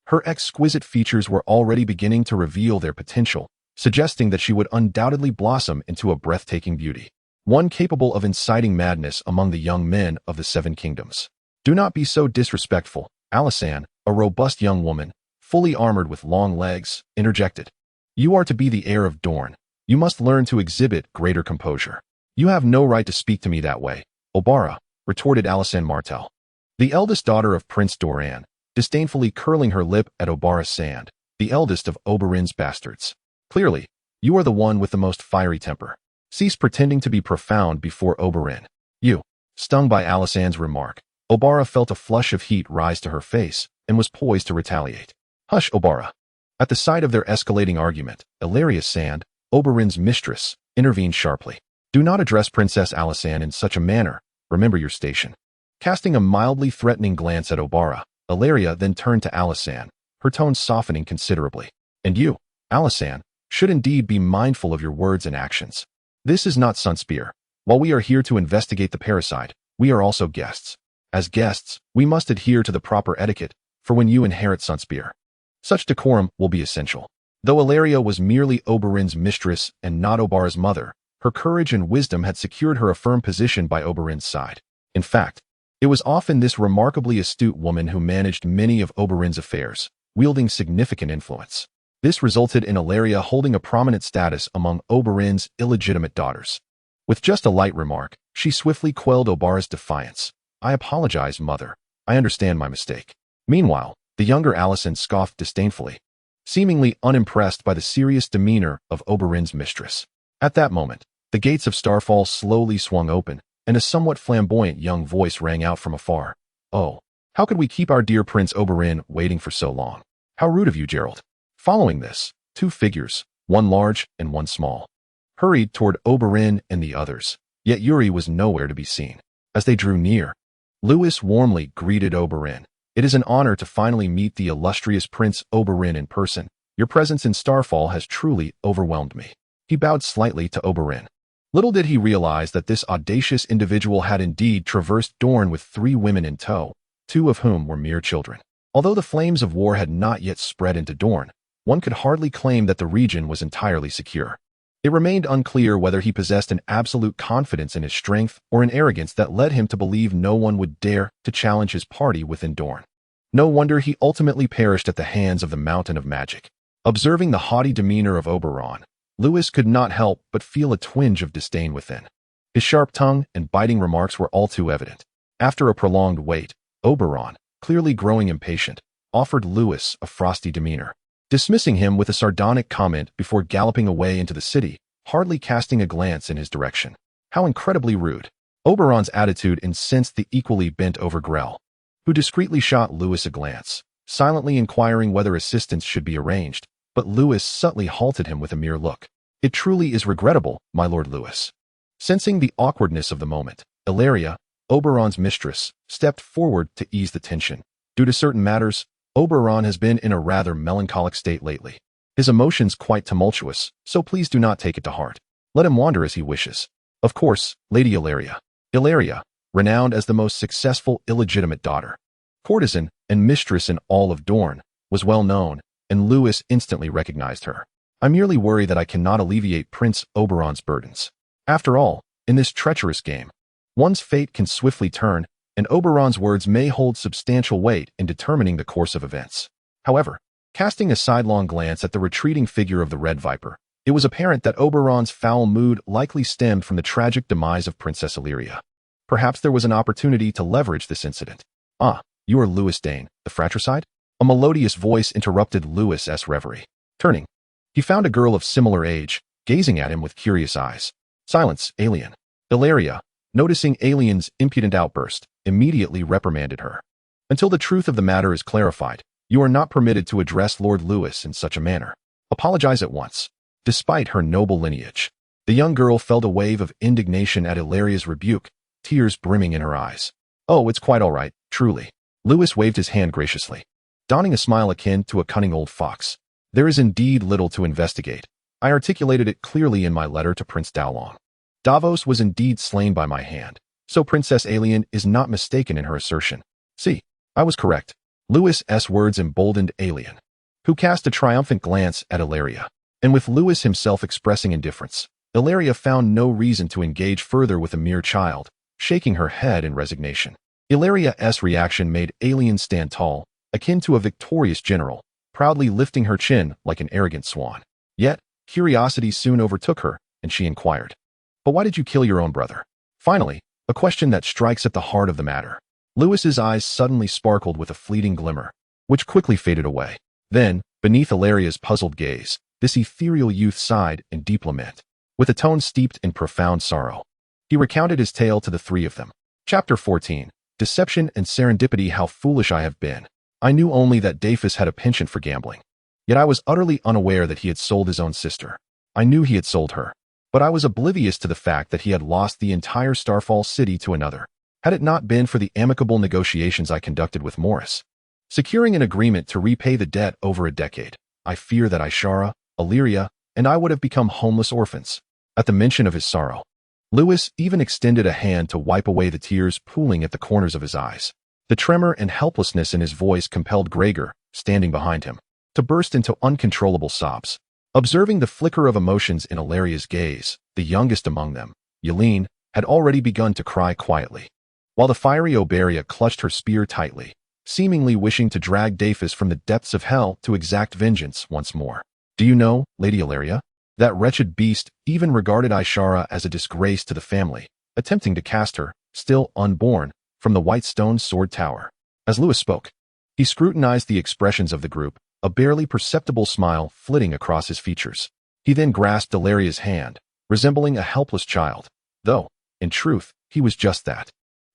her exquisite features were already beginning to reveal their potential, suggesting that she would undoubtedly blossom into a breathtaking beauty, one capable of inciting madness among the young men of the 7 kingdoms. Do not be so disrespectful, Alysanne, a robust young woman, fully armored with long legs, interjected. You are to be the heir of Dorne. You must learn to exhibit greater composure. You have no right to speak to me that way, Obara, retorted Alysanne Martell, the eldest daughter of Prince Doran, disdainfully curling her lip at Obara Sand, the eldest of Oberyn's bastards. Clearly, you are the one with the most fiery temper. Cease pretending to be profound before Oberyn. You. Stung by Alysanne's remark, Obara felt a flush of heat rise to her face and was poised to retaliate. Hush, Obara. At the sight of their escalating argument, Ilaria Sand, Oberyn's mistress, intervened sharply. Do not address Princess Alysanne in such a manner. Remember your station. Casting a mildly threatening glance at Obara, Ilaria then turned to Alysanne, her tone softening considerably. And you, Alysanne, should indeed be mindful of your words and actions. This is not Sunspear. While we are here to investigate the parricide, we are also guests. As guests, we must adhere to the proper etiquette, for when you inherit Sunspear, such decorum will be essential. Though Ilaria was merely Oberyn's mistress and not Obara's mother, her courage and wisdom had secured her a firm position by Oberyn's side. In fact, it was often this remarkably astute woman who managed many of Oberyn's affairs, wielding significant influence. This resulted in Ilaria holding a prominent status among Oberyn's illegitimate daughters. With just a light remark, she swiftly quelled Obara's defiance. I apologize, mother. I understand my mistake. Meanwhile, the younger Alysanne scoffed disdainfully, seemingly unimpressed by the serious demeanor of Oberyn's mistress. At that moment, the gates of Starfall slowly swung open, and a somewhat flamboyant young voice rang out from afar. Oh, How could we keep our dear Prince Oberyn waiting for so long? How rude of you, Gerald. Following this, two figures, one large and one small, hurried toward Oberyn and the others, yet Yuri was nowhere to be seen. As they drew near, Lewis warmly greeted Oberyn. It is an honor to finally meet the illustrious Prince Oberyn in person. Your presence in Starfall has truly overwhelmed me. He bowed slightly to Oberyn. Little did he realize that this audacious individual had indeed traversed Dorne with 3 women in tow, 2 of whom were mere children. Although the flames of war had not yet spread into Dorne, one could hardly claim that the region was entirely secure. It remained unclear whether he possessed an absolute confidence in his strength or an arrogance that led him to believe no one would dare to challenge his party within Dorne. No wonder he ultimately perished at the hands of the Mountain of Magic. Observing the haughty demeanor of Oberyn, Lewis could not help but feel a twinge of disdain within. His sharp tongue and biting remarks were all too evident. After a prolonged wait, Oberyn, clearly growing impatient, offered Lewis a frosty demeanor, dismissing him with a sardonic comment before galloping away into the city, hardly casting a glance in his direction. How incredibly rude. Oberyn's attitude incensed the equally bent-over Grell, who discreetly shot Lewis a glance, silently inquiring whether assistance should be arranged, but Lewis subtly halted him with a mere look. It truly is regrettable, my lord Lewis. Sensing the awkwardness of the moment, Illyria, Oberyn's mistress, stepped forward to ease the tension. Due to certain matters, Oberyn has been in a rather melancholic state lately. His emotions quite tumultuous, so please do not take it to heart. Let him wander as he wishes. Of course, Lady Illyria. Illyria, renowned as the most successful illegitimate daughter, courtesan, and mistress in all of Dorne, was well known, and Lewis instantly recognized her. I merely worry that I cannot alleviate Prince Oberyn's burdens. After all, in this treacherous game, one's fate can swiftly turn, and Oberyn's words may hold substantial weight in determining the course of events. However, casting a sidelong glance at the retreating figure of the Red Viper, it was apparent that Oberyn's foul mood likely stemmed from the tragic demise of Princess Illyria. Perhaps there was an opportunity to leverage this incident. Ah, you are Lewis Dayne, the fratricide? A melodious voice interrupted Lewis's reverie. Turning, he found a girl of similar age, gazing at him with curious eyes. Silence, alien. Illyria, noticing Alien's impudent outburst, immediately reprimanded her. Until the truth of the matter is clarified, you are not permitted to address Lord Lewis in such a manner. Apologize at once. Despite her noble lineage, the young girl felt a wave of indignation at Illyria's rebuke, tears brimming in her eyes. Oh, it's quite all right, truly. Lewis waved his hand graciously, donning a smile akin to a cunning old fox. There is indeed little to investigate. I articulated it clearly in my letter to Prince Dowlong. Davos was indeed slain by my hand, so Princess Alien is not mistaken in her assertion. See, I was correct. Lewis's words emboldened Alien, who cast a triumphant glance at Illyria. And with Lewis himself expressing indifference, Illyria found no reason to engage further with a mere child, shaking her head in resignation. Illyria's reaction made Alien stand tall, akin to a victorious general, proudly lifting her chin like an arrogant swan. Yet, curiosity soon overtook her, and she inquired, "But why did you kill your own brother?" Finally, a question that strikes at the heart of the matter. Lewis's eyes suddenly sparkled with a fleeting glimmer, which quickly faded away. Then, beneath Illyria's puzzled gaze, this ethereal youth sighed in deep lament. With a tone steeped in profound sorrow, he recounted his tale to the 3 of them. Chapter 14. Deception and Serendipity. How foolish I have been. I knew only that Daphis had a penchant for gambling. Yet I was utterly unaware that he had sold his own sister. I knew he had sold her, but I was oblivious to the fact that he had lost the entire Starfall city to another. Had it not been for the amicable negotiations I conducted with Morris, securing an agreement to repay the debt over a decade, I fear that Ishara, Illyria, and I would have become homeless orphans. At the mention of his sorrow, Lewis even extended a hand to wipe away the tears pooling at the corners of his eyes. The tremor and helplessness in his voice compelled Gregor, standing behind him, to burst into uncontrollable sobs. Observing the flicker of emotions in Illyria's gaze, the youngest among them, Yelene, had already begun to cry quietly, while the fiery Oberyn clutched her spear tightly, seemingly wishing to drag Daphis from the depths of hell to exact vengeance once more. Do you know, Lady Illyria, that wretched beast even regarded Ishara as a disgrace to the family, attempting to cast her, still unborn, from the white stone sword tower. As Lewis spoke, he scrutinized the expressions of the group, a barely perceptible smile flitting across his features. He then grasped Illyria's hand, resembling a helpless child, though, in truth, he was just that.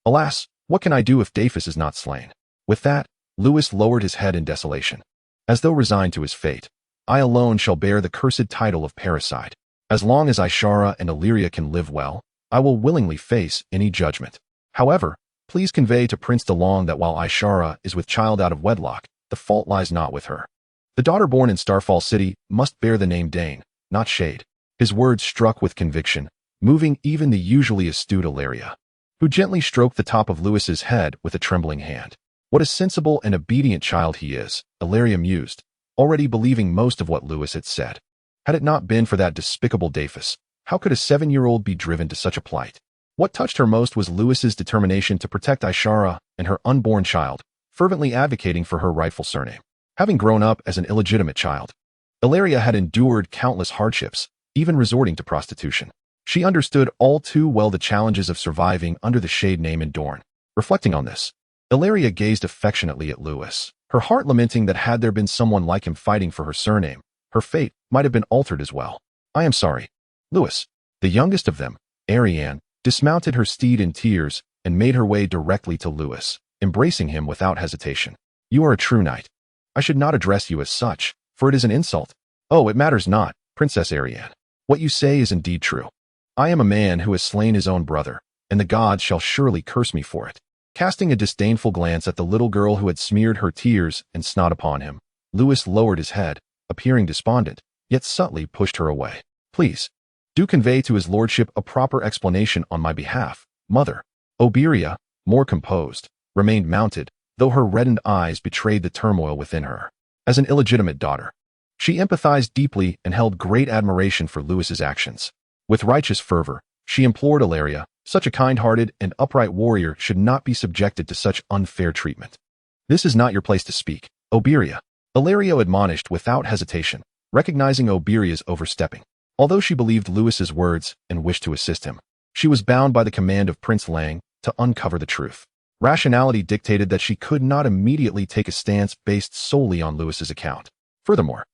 Alas, what can I do if Daphis is not slain? With that, Lewis lowered his head in desolation. As though resigned to his fate, I alone shall bear the cursed title of parricide. As long as Ishara and Illyria can live well, I will willingly face any judgment. However, please convey to Prince DeLong that while Ishara is with child out of wedlock, the fault lies not with her. The daughter born in Starfall City must bear the name Dayne, not Shade. His words struck with conviction, moving even the usually astute Illyria, who gently stroked the top of Lewis's head with a trembling hand. What a sensible and obedient child he is, Illyria mused, already believing most of what Lewis had said. Had it not been for that despicable Daphis, how could a 7-year-old be driven to such a plight? What touched her most was Lewis's determination to protect Ishara and her unborn child, fervently advocating for her rightful surname. Having grown up as an illegitimate child, Illyria had endured countless hardships, even resorting to prostitution. She understood all too well the challenges of surviving under the Shade name in Dorne. Reflecting on this, Illyria gazed affectionately at Lewis, her heart lamenting that had there been someone like him fighting for her surname, her fate might have been altered as well. I am sorry. Lewis, the youngest of them, Arianne, dismounted her steed in tears and made her way directly to Lewis, embracing him without hesitation. You are a true knight. I should not address you as such, for it is an insult. Oh, it matters not, Princess Arianne. What you say is indeed true. I am a man who has slain his own brother, and the gods shall surely curse me for it. Casting a disdainful glance at the little girl who had smeared her tears and snot upon him, Lewis lowered his head, appearing despondent, yet subtly pushed her away. Please, do convey to his lordship a proper explanation on my behalf, mother. Oberya, more composed, remained mounted, though her reddened eyes betrayed the turmoil within her. As an illegitimate daughter, she empathized deeply and held great admiration for Lewis's actions. With righteous fervor, she implored Illyria, such a kind-hearted and upright warrior should not be subjected to such unfair treatment. This is not your place to speak, Oberya. Illyria admonished without hesitation, recognizing Oberya's overstepping. Although she believed Lewis's words and wished to assist him, she was bound by the command of Prince Lang to uncover the truth. Rationality dictated that she could not immediately take a stance based solely on Lewis's account. Furthermore,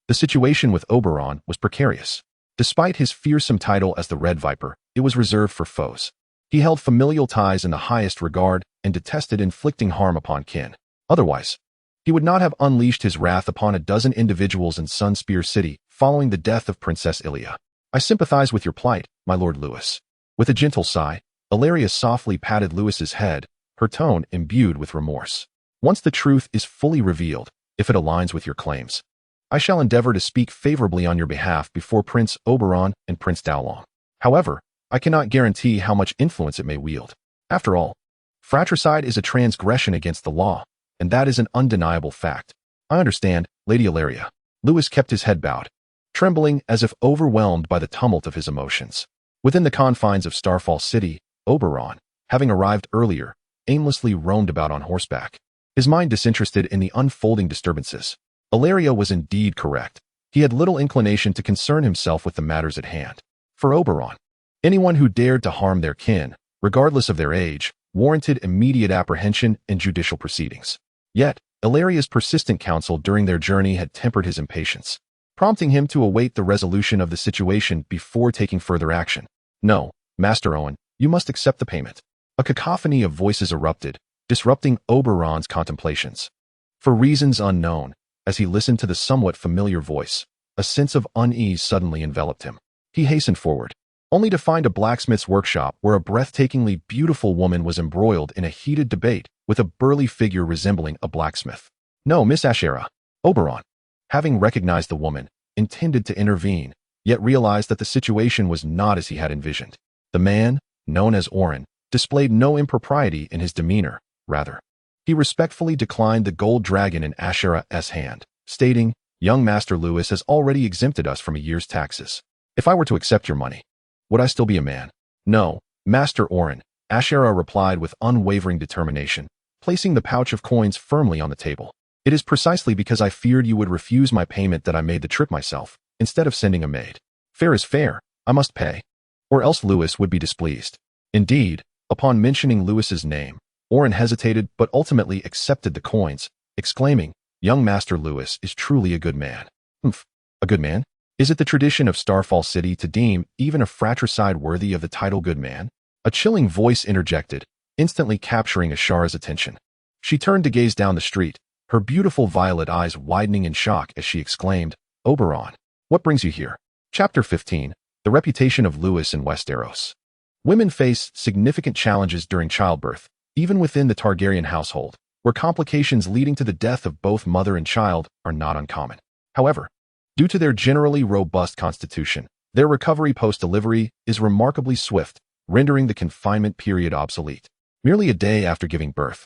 the situation with Oberon was precarious. Despite his fearsome title as the Red Viper, it was reserved for foes. He held familial ties in the highest regard and detested inflicting harm upon kin. Otherwise, he would not have unleashed his wrath upon a dozen individuals in Sunspear City following the death of Princess Ilya. I sympathize with your plight, my Lord Lewis. With a gentle sigh, Illyria softly patted Lewis's head, her tone imbued with remorse. Once the truth is fully revealed, if it aligns with your claims, I shall endeavor to speak favorably on your behalf before Prince Oberon and Prince Dowlong. However, I cannot guarantee how much influence it may wield. After all, fratricide is a transgression against the law, and that is an undeniable fact. I understand, Lady Illyria. Lewis kept his head bowed, trembling as if overwhelmed by the tumult of his emotions. Within the confines of Starfall City, Oberon, having arrived earlier, aimlessly roamed about on horseback, his mind disinterested in the unfolding disturbances. Illyria was indeed correct. He had little inclination to concern himself with the matters at hand. For Oberon, anyone who dared to harm their kin, regardless of their age, warranted immediate apprehension and judicial proceedings. Yet, Illyria's persistent counsel during their journey had tempered his impatience, prompting him to await the resolution of the situation before taking further action. No, Master Owen, you must accept the payment. A cacophony of voices erupted, disrupting Oberon's contemplations. For reasons unknown, as he listened to the somewhat familiar voice, a sense of unease suddenly enveloped him. He hastened forward, only to find a blacksmith's workshop where a breathtakingly beautiful woman was embroiled in a heated debate with a burly figure resembling a blacksmith. No, Miss Ashera. Oberon, having recognized the woman, intended to intervene, yet realized that the situation was not as he had envisioned. The man, known as Oren, displayed no impropriety in his demeanor. Rather, he respectfully declined the gold dragon in Ashera's hand, stating, "Young Master Lewis has already exempted us from a year's taxes. If I were to accept your money, would I still be a man?" "No, Master Oren," Ashera replied with unwavering determination, placing the pouch of coins firmly on the table. "It is precisely because I feared you would refuse my payment that I made the trip myself, instead of sending a maid. Fair is fair, I must pay, or else Lewis would be displeased." Indeed, upon mentioning Lewis's name, Oren hesitated but ultimately accepted the coins, exclaiming, "Young Master Lewis is truly a good man." "Humph, a good man? Is it the tradition of Starfall City to deem even a fratricide worthy of the title good man?" A chilling voice interjected, instantly capturing Ashara's attention. She turned to gaze down the street, her beautiful violet eyes widening in shock as she exclaimed, Oberon, what brings you here? Chapter 15, The Reputation of Lewis in Westeros. Women face significant challenges during childbirth, even within the Targaryen household, where complications leading to the death of both mother and child are not uncommon. However, due to their generally robust constitution, their recovery post-delivery is remarkably swift, rendering the confinement period obsolete. Merely a day after giving birth,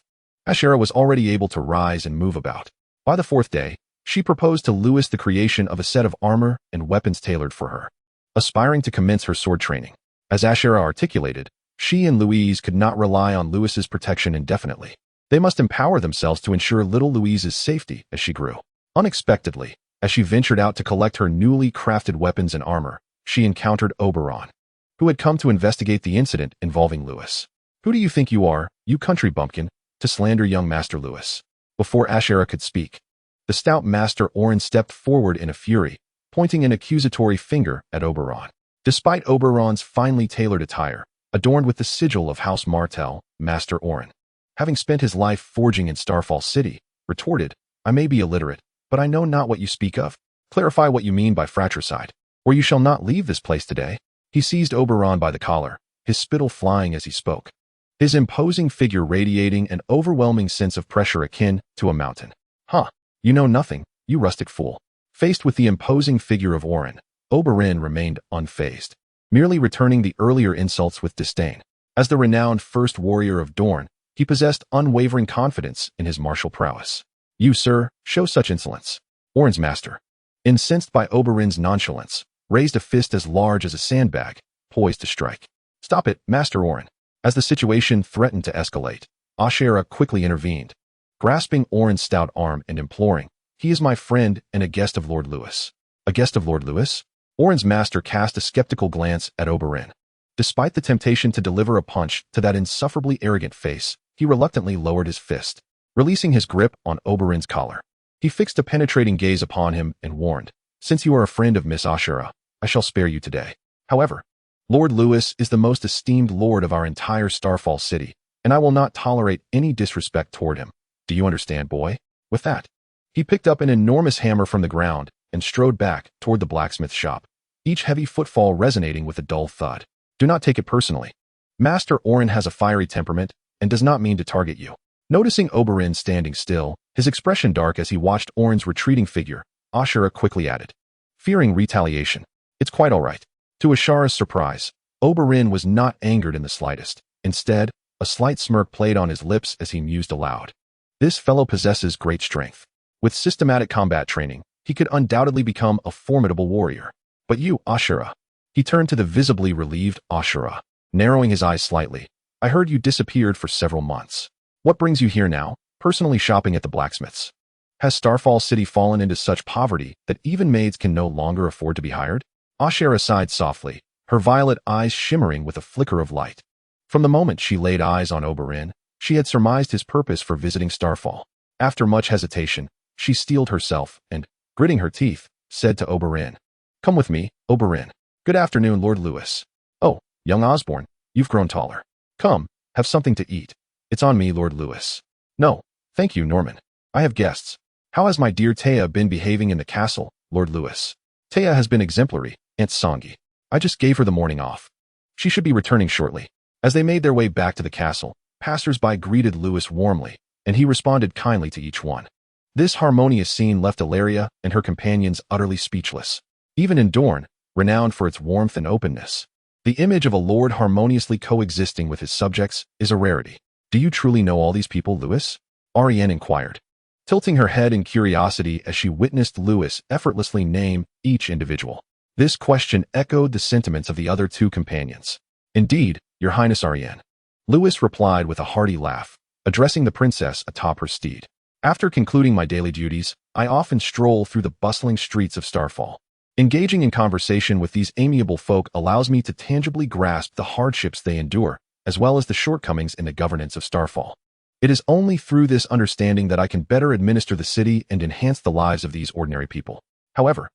Ashera was already able to rise and move about. By the fourth day, she proposed to Lewis the creation of a set of armor and weapons tailored for her. Aspiring to commence her sword training, as Ashera articulated, she and Louise could not rely on Lewis's protection indefinitely. They must empower themselves to ensure little Louise's safety as she grew. Unexpectedly, as she ventured out to collect her newly crafted weapons and armor, she encountered Oberon, who had come to investigate the incident involving Lewis. Who do you think you are, you country bumpkin, to slander young Master Lewis? Before Ashera could speak, the stout Master Oren stepped forward in a fury, pointing an accusatory finger at Oberon. Despite Oberon's finely tailored attire, adorned with the sigil of House Martell, Master Oren, having spent his life forging in Starfall City, retorted, I may be illiterate, but I know not what you speak of. Clarify what you mean by fratricide, or you shall not leave this place today. He seized Oberon by the collar, his spittle flying as he spoke, his imposing figure radiating an overwhelming sense of pressure akin to a mountain. Huh, you know nothing, you rustic fool. Faced with the imposing figure of Oren, Oberyn remained unfazed, merely returning the earlier insults with disdain. As the renowned first warrior of Dorne, he possessed unwavering confidence in his martial prowess. You, sir, show such insolence. Oren's master, incensed by Oberyn's nonchalance, raised a fist as large as a sandbag, poised to strike. Stop it, Master Oren. As the situation threatened to escalate, Ashera quickly intervened, grasping Oren's stout arm and imploring, he is my friend and a guest of Lord Lewis. A guest of Lord Lewis? Oren's master cast a skeptical glance at Oberyn. Despite the temptation to deliver a punch to that insufferably arrogant face, he reluctantly lowered his fist, releasing his grip on Oberyn's collar. He fixed a penetrating gaze upon him and warned, since you are a friend of Miss Ashera, I shall spare you today. However, Lord Lewis is the most esteemed lord of our entire Starfall City, and I will not tolerate any disrespect toward him. Do you understand, boy? With that, he picked up an enormous hammer from the ground and strode back toward the blacksmith shop, each heavy footfall resonating with a dull thud. Do not take it personally. Master Oren has a fiery temperament and does not mean to target you. Noticing Oberyn standing still, his expression dark as he watched Oren's retreating figure, Ashera quickly added, fearing retaliation, it's quite all right. To Ashera's surprise, Oberyn was not angered in the slightest. Instead, a slight smirk played on his lips as he mused aloud. This fellow possesses great strength. With systematic combat training, he could undoubtedly become a formidable warrior. But you, Ashera. He turned to the visibly relieved Ashera, narrowing his eyes slightly. I heard you disappeared for several months. What brings you here now, personally shopping at the blacksmith's? Has Starfall City fallen into such poverty that even maids can no longer afford to be hired? Ashera sighed softly, her violet eyes shimmering with a flicker of light. From the moment she laid eyes on Oberyn, she had surmised his purpose for visiting Starfall. After much hesitation, she steeled herself and, gritting her teeth, said to Oberyn, Come with me, Oberyn. Good afternoon, Lord Lewis. Oh, young Osborne, you've grown taller. Come, have something to eat. It's on me, Lord Lewis. No, thank you, Norman. I have guests. How has my dear Taya been behaving in the castle, Lord Lewis? Taya has been exemplary, Aunt Songi. I just gave her the morning off. She should be returning shortly. As they made their way back to the castle, passers-by greeted Lewis warmly, and he responded kindly to each one. This harmonious scene left Ilaria and her companions utterly speechless. Even in Dorne, renowned for its warmth and openness, the image of a lord harmoniously coexisting with his subjects is a rarity. Do you truly know all these people, Lewis? Arianne inquired, tilting her head in curiosity as she witnessed Lewis effortlessly name each individual. This question echoed the sentiments of the other two companions. Indeed, Your Highness Arianne. Lewis replied with a hearty laugh, addressing the princess atop her steed. After concluding my daily duties, I often stroll through the bustling streets of Starfall. Engaging in conversation with these amiable folk allows me to tangibly grasp the hardships they endure, as well as the shortcomings in the governance of Starfall. It is only through this understanding that I can better administer the city and enhance the lives of these ordinary people. However,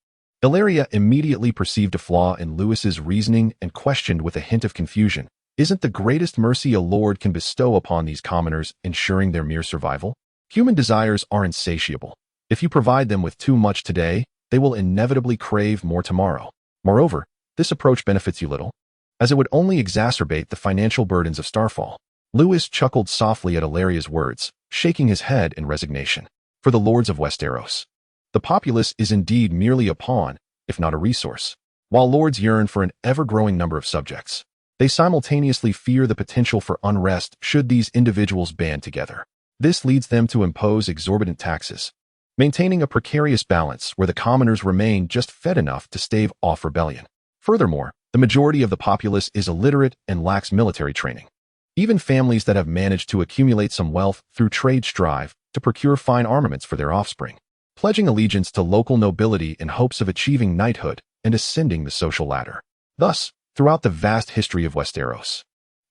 Ilaria immediately perceived a flaw in Lewis's reasoning and questioned with a hint of confusion, Isn't the greatest mercy a lord can bestow upon these commoners ensuring their mere survival? Human desires are insatiable. If you provide them with too much today, they will inevitably crave more tomorrow. Moreover, this approach benefits you little, as it would only exacerbate the financial burdens of Starfall. Lewis chuckled softly at Illyria's words, shaking his head in resignation. For the lords of Westeros, the populace is indeed merely a pawn, if not a resource. While lords yearn for an ever-growing number of subjects, they simultaneously fear the potential for unrest should these individuals band together. This leads them to impose exorbitant taxes, maintaining a precarious balance where the commoners remain just fed enough to stave off rebellion. Furthermore, the majority of the populace is illiterate and lacks military training. Even families that have managed to accumulate some wealth through trade strive to procure fine armaments for their offspring, pledging allegiance to local nobility in hopes of achieving knighthood and ascending the social ladder. Thus, throughout the vast history of Westeros,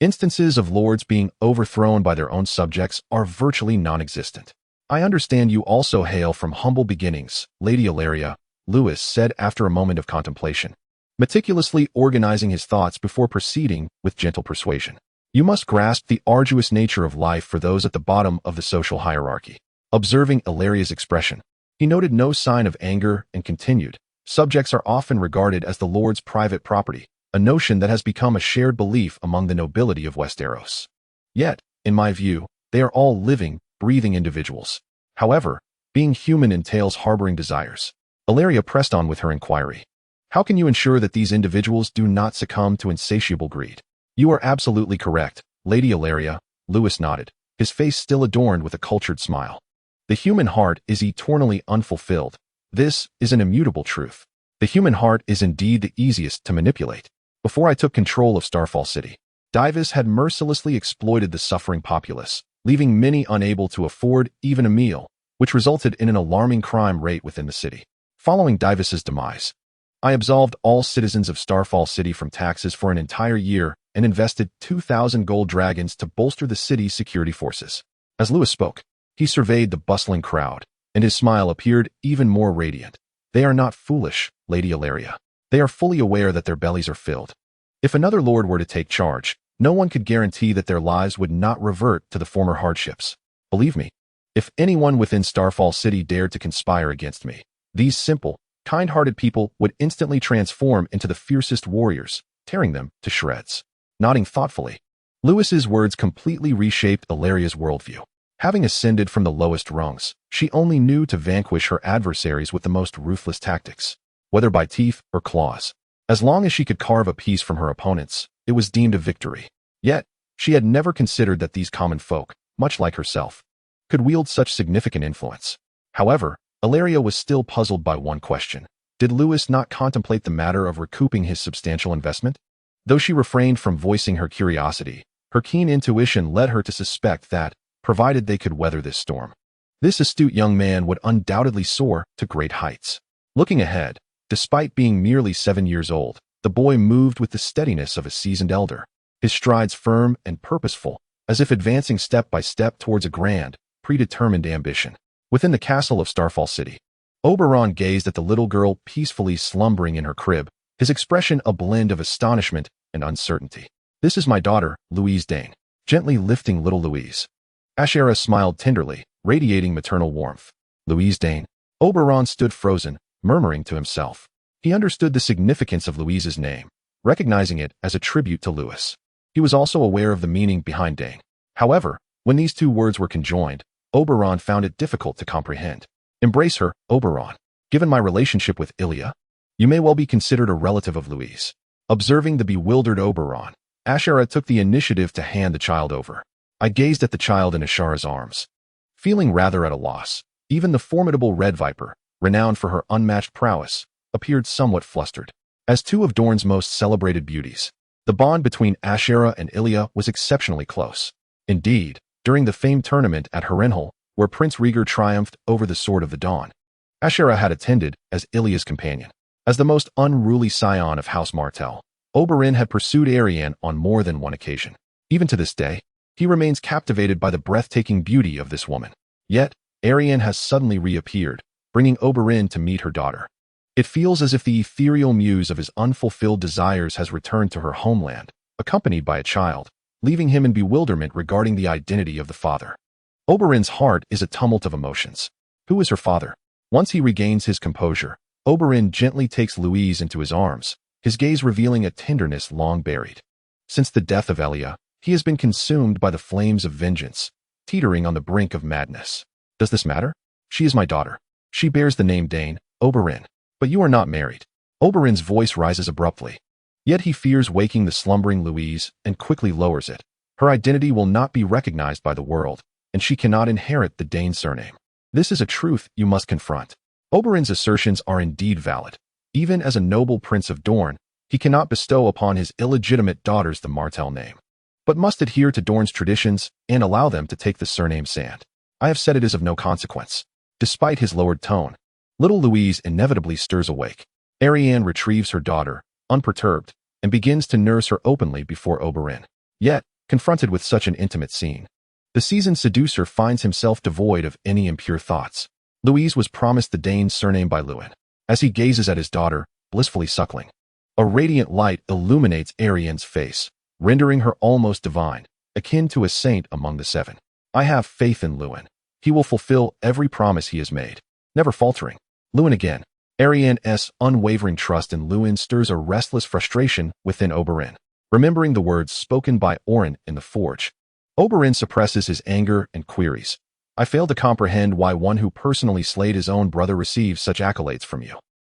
instances of lords being overthrown by their own subjects are virtually non-existent. I understand you also hail from humble beginnings, Lady Illyria, Lewis said after a moment of contemplation, meticulously organizing his thoughts before proceeding with gentle persuasion. You must grasp the arduous nature of life for those at the bottom of the social hierarchy. Observing Illyria's expression, he noted no sign of anger and continued, subjects are often regarded as the lord's private property, a notion that has become a shared belief among the nobility of Westeros. Yet, in my view, they are all living, breathing individuals. However, being human entails harboring desires. Illyria pressed on with her inquiry. How can you ensure that these individuals do not succumb to insatiable greed? You are absolutely correct, Lady Illyria, Lewis nodded, his face still adorned with a cultured smile. The human heart is eternally unfulfilled. This is an immutable truth. The human heart is indeed the easiest to manipulate. Before I took control of Starfall City, Divus had mercilessly exploited the suffering populace, leaving many unable to afford even a meal, which resulted in an alarming crime rate within the city. Following Divus's demise, I absolved all citizens of Starfall City from taxes for an entire year and invested 2,000 gold dragons to bolster the city's security forces. As Lewis spoke, he surveyed the bustling crowd, and his smile appeared even more radiant. They are not foolish, Lady Illyria. They are fully aware that their bellies are filled. If another lord were to take charge, no one could guarantee that their lives would not revert to the former hardships. Believe me, if anyone within Starfall City dared to conspire against me, these simple, kind-hearted people would instantly transform into the fiercest warriors, tearing them to shreds. Nodding thoughtfully, Lewis's words completely reshaped Illyria's worldview. Having ascended from the lowest rungs, she only knew to vanquish her adversaries with the most ruthless tactics, whether by teeth or claws. As long as she could carve a piece from her opponents, it was deemed a victory. Yet, she had never considered that these common folk, much like herself, could wield such significant influence. However, Illyria was still puzzled by one question. Did Lewis not contemplate the matter of recouping his substantial investment? Though she refrained from voicing her curiosity, her keen intuition led her to suspect that, provided they could weather this storm, this astute young man would undoubtedly soar to great heights. Looking ahead, despite being merely 7 years old, the boy moved with the steadiness of a seasoned elder, his strides firm and purposeful, as if advancing step by step towards a grand, predetermined ambition. Within the castle of Starfall City, Oberon gazed at the little girl peacefully slumbering in her crib, his expression a blend of astonishment and uncertainty. This is my daughter, Louise Dane. Gently lifting little Louise, Ashera smiled tenderly, radiating maternal warmth. Louise Dane. Oberon stood frozen, murmuring to himself. He understood the significance of Louise's name, recognizing it as a tribute to Lewis. He was also aware of the meaning behind Dane. However, when these two words were conjoined, Oberon found it difficult to comprehend. Embrace her, Oberon. Given my relationship with Ilya, you may well be considered a relative of Louise. Observing the bewildered Oberon, Ashera took the initiative to hand the child over. I gazed at the child in Ashera's arms, feeling rather at a loss. Even the formidable Red Viper, renowned for her unmatched prowess, appeared somewhat flustered. As two of Dorne's most celebrated beauties, the bond between Ashera and Ilya was exceptionally close. Indeed, during the famed tournament at Harrenhal, where Prince Rhaegar triumphed over the Sword of the Dawn, Ashera had attended as Ilya's companion. As the most unruly scion of House Martell, Oberyn had pursued Arianne on more than one occasion. Even to this day, he remains captivated by the breathtaking beauty of this woman. Yet, Arianne has suddenly reappeared, bringing Oberyn to meet her daughter. It feels as if the ethereal muse of his unfulfilled desires has returned to her homeland, a accompanied by a child, leaving him in bewilderment regarding the identity of the father. Oberyn's heart is a tumult of emotions. Who is her father? Once he regains his composure, Oberyn gently takes Louise into his arms, his gaze revealing a tenderness long buried. Since the death of Elia, he has been consumed by the flames of vengeance, teetering on the brink of madness. Does this matter? She is my daughter. She bears the name Dayne, Oberyn. But you are not married. Oberyn's voice rises abruptly. Yet he fears waking the slumbering Louise and quickly lowers it. Her identity will not be recognized by the world, and she cannot inherit the Dayne surname. This is a truth you must confront. Oberyn's assertions are indeed valid. Even as a noble prince of Dorne, he cannot bestow upon his illegitimate daughters the Martell name, but must adhere to Dorne's traditions and allow them to take the surname Sand. I have said it is of no consequence. Despite his lowered tone, little Louise inevitably stirs awake. Arianne retrieves her daughter, unperturbed, and begins to nurse her openly before Oberyn. Yet, confronted with such an intimate scene, the seasoned seducer finds himself devoid of any impure thoughts. Louise was promised the Dayne surname by Lewin. As he gazes at his daughter, blissfully suckling, a radiant light illuminates Arianne's face, rendering her almost divine, akin to a saint among the seven. I have faith in Lewin. He will fulfill every promise he has made, never faltering. Lewin again. Arianne's unwavering trust in Lewin stirs a restless frustration within Oberyn. Remembering the words spoken by Oren in the forge, Oberyn suppresses his anger and queries. I fail to comprehend why one who personally slayed his own brother receives such accolades from you.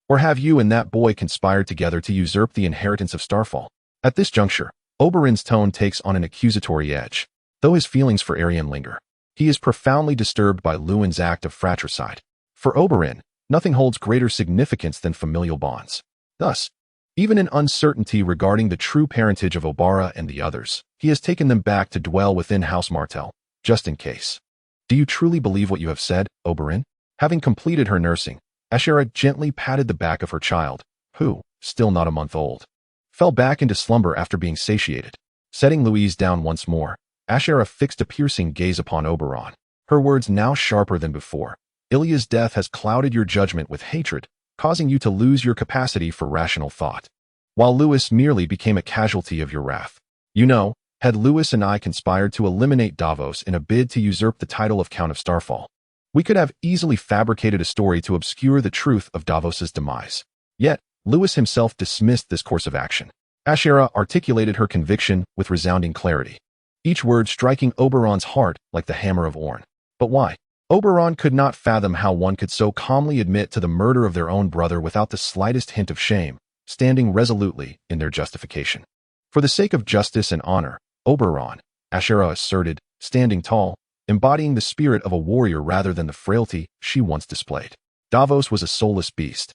Or have you and that boy conspired together to usurp the inheritance of Starfall? At this juncture, Oberyn's tone takes on an accusatory edge. Though his feelings for Arianne linger, he is profoundly disturbed by Lewin's act of fratricide. For Oberyn, nothing holds greater significance than familial bonds. Thus, even in uncertainty regarding the true parentage of Obara and the others, he has taken them back to dwell within House Martell, just in case. Do you truly believe what you have said, Oberyn? Having completed her nursing, Ashera gently patted the back of her child, who, still not a month old, fell back into slumber after being satiated. Setting Louise down once more, Ashera fixed a piercing gaze upon Oberon, her words now sharper than before. Ilya's death has clouded your judgment with hatred, causing you to lose your capacity for rational thought, while Lewis merely became a casualty of your wrath. You know, had Lewis and I conspired to eliminate Davos in a bid to usurp the title of Count of Starfall, we could have easily fabricated a story to obscure the truth of Davos's demise. Yet, Lewis himself dismissed this course of action. Ashera articulated her conviction with resounding clarity, each word striking Oberon's heart like the hammer of Orn. But why? Oberon could not fathom how one could so calmly admit to the murder of their own brother without the slightest hint of shame, standing resolutely in their justification. For the sake of justice and honor, Oberon, Ashera asserted, standing tall, embodying the spirit of a warrior rather than the frailty she once displayed. Davos was a soulless beast,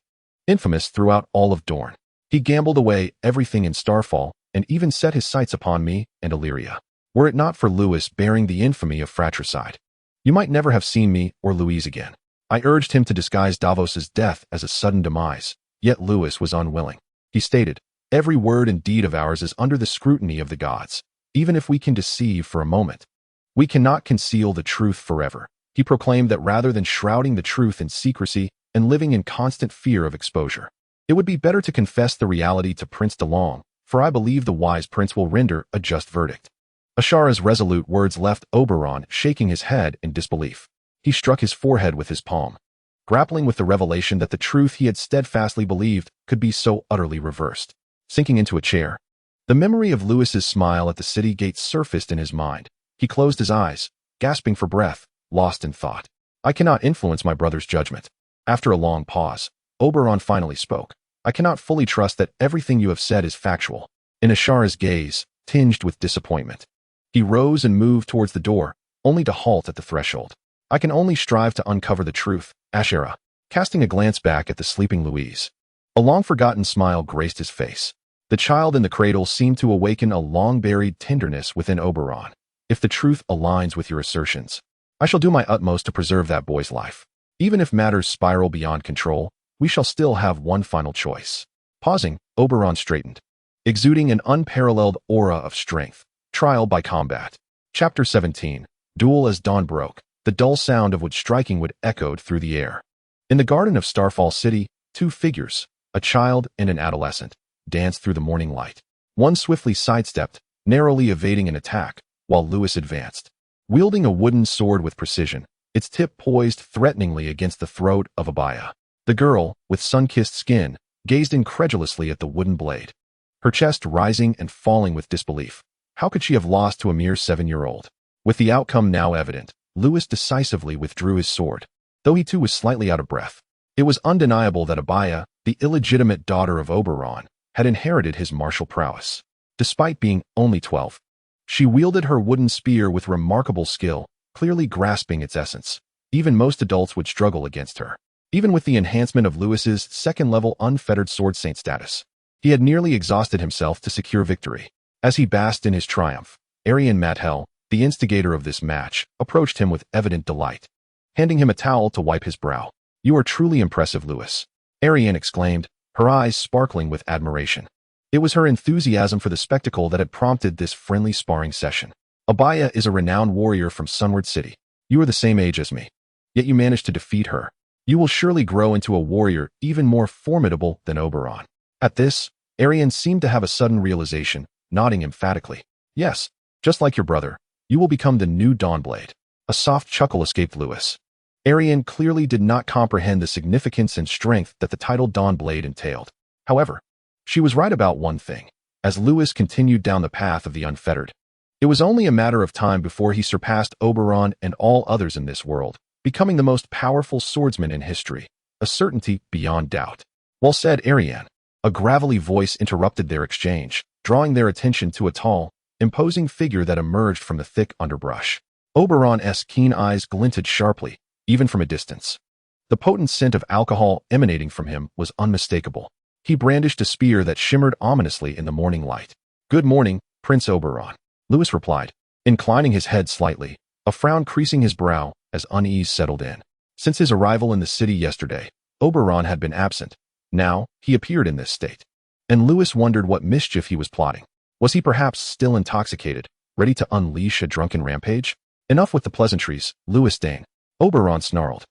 infamous throughout all of Dorne. He gambled away everything in Starfall and even set his sights upon me and Illyria. Were it not for Lewis bearing the infamy of fratricide, you might never have seen me or Louise again. I urged him to disguise Davos's death as a sudden demise, yet Lewis was unwilling. He stated, every word and deed of ours is under the scrutiny of the gods. Even if we can deceive for a moment, we cannot conceal the truth forever. He proclaimed that rather than shrouding the truth in secrecy and living in constant fear of exposure, it would be better to confess the reality to Prince DeLong, for I believe the wise prince will render a just verdict. Ashara's resolute words left Oberon shaking his head in disbelief. He struck his forehead with his palm, grappling with the revelation that the truth he had steadfastly believed could be so utterly reversed. Sinking into a chair, the memory of Lewis's smile at the city gate surfaced in his mind. He closed his eyes, gasping for breath, lost in thought. I cannot influence my brother's judgment. After a long pause, Oberon finally spoke. I cannot fully trust that everything you have said is factual. In Ashara's gaze, tinged with disappointment, he rose and moved towards the door, only to halt at the threshold. I can only strive to uncover the truth, Ashera, casting a glance back at the sleeping Louise. A long-forgotten smile graced his face. The child in the cradle seemed to awaken a long-buried tenderness within Oberon. If the truth aligns with your assertions, I shall do my utmost to preserve that boy's life. Even if matters spiral beyond control, we shall still have one final choice. Pausing, Oberon straightened, exuding an unparalleled aura of strength. Trial by combat. Chapter 17. Duel as dawn broke, the dull sound of which striking would echoed through the air. In the garden of Starfall City, two figures, a child and an adolescent, danced through the morning light. One swiftly sidestepped, narrowly evading an attack, while Lewis advanced. Wielding a wooden sword with precision, its tip poised threateningly against the throat of Abaya. The girl, with sun-kissed skin, gazed incredulously at the wooden blade, her chest rising and falling with disbelief. How could she have lost to a mere 7-year-old? With the outcome now evident, Lewis decisively withdrew his sword, though he too was slightly out of breath. It was undeniable that Abaya, the illegitimate daughter of Oberon, had inherited his martial prowess. Despite being only 12, she wielded her wooden spear with remarkable skill, clearly grasping its essence. Even most adults would struggle against her. Even with the enhancement of Lewis's second-level unfettered sword saint status, he had nearly exhausted himself to secure victory. As he basked in his triumph, Arian Mathel, the instigator of this match, approached him with evident delight, handing him a towel to wipe his brow. "You are truly impressive, Lewis," Arian exclaimed, her eyes sparkling with admiration. It was her enthusiasm for the spectacle that had prompted this friendly sparring session. "Abaya is a renowned warrior from Sunward City. You are the same age as me, yet you managed to defeat her. You will surely grow into a warrior even more formidable than Oberon." At this, Arian seemed to have a sudden realization, nodding emphatically. "Yes, just like your brother, you will become the new Dawnblade." A soft chuckle escaped Lewis. Arian clearly did not comprehend the significance and strength that the title Dawnblade entailed. However, she was right about one thing. As Lewis continued down the path of the unfettered, it was only a matter of time before he surpassed Oberon and all others in this world, becoming the most powerful swordsman in history, a certainty beyond doubt. "Well said, Arian." A gravelly voice interrupted their exchange, drawing their attention to a tall, imposing figure that emerged from the thick underbrush. Oberon's keen eyes glinted sharply, even from a distance. The potent scent of alcohol emanating from him was unmistakable. He brandished a spear that shimmered ominously in the morning light. "Good morning, Prince Oberon," Lewis replied, inclining his head slightly, a frown creasing his brow as unease settled in. Since his arrival in the city yesterday, Oberon had been absent. Now, he appeared in this state, and Lewis wondered what mischief he was plotting. Was he perhaps still intoxicated, ready to unleash a drunken rampage? "Enough with the pleasantries, Lewis Dayne," Oberon snarled,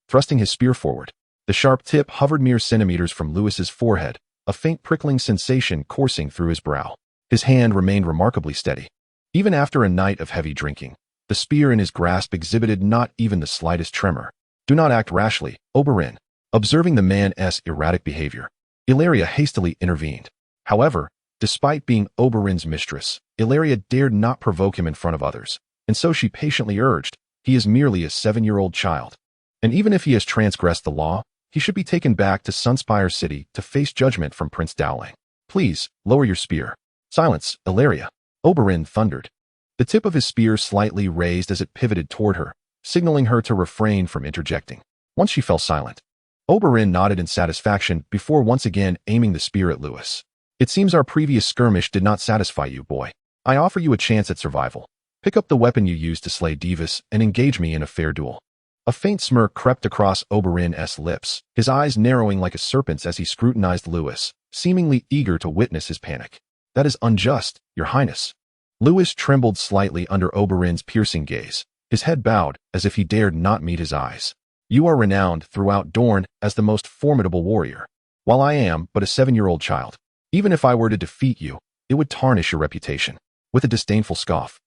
thrusting his spear forward. The sharp tip hovered mere centimeters from Lewis's forehead, a faint prickling sensation coursing through his brow. His hand remained remarkably steady. Even after a night of heavy drinking, the spear in his grasp exhibited not even the slightest tremor. "Do not act rashly, Oberon." Observing the man's erratic behavior, Ilaria hastily intervened. However, despite being Oberon's mistress, Ilaria dared not provoke him in front of others, and so she patiently urged, "He is merely a 7-year-old child. And even if he has transgressed the law, he should be taken back to Sunspire City to face judgment from Prince Dowling. Please, lower your spear." "Silence, Ilaria," Oberon thundered. The tip of his spear slightly raised as it pivoted toward her, signaling her to refrain from interjecting. Once she fell silent, Oberon nodded in satisfaction before once again aiming the spear at Lewis. "It seems our previous skirmish did not satisfy you, boy. I offer you a chance at survival. Pick up the weapon you used to slay Divas and engage me in a fair duel." A faint smirk crept across Oberon's lips, his eyes narrowing like a serpent's as he scrutinized Lewis, seemingly eager to witness his panic. "That is unjust, Your Highness." Lewis trembled slightly under Oberon's piercing gaze, his head bowed as if he dared not meet his eyes. "You are renowned throughout Dorne as the most formidable warrior, while I am but a 7-year-old child. Even if I were to defeat you, it would tarnish your reputation." With a disdainful scoff,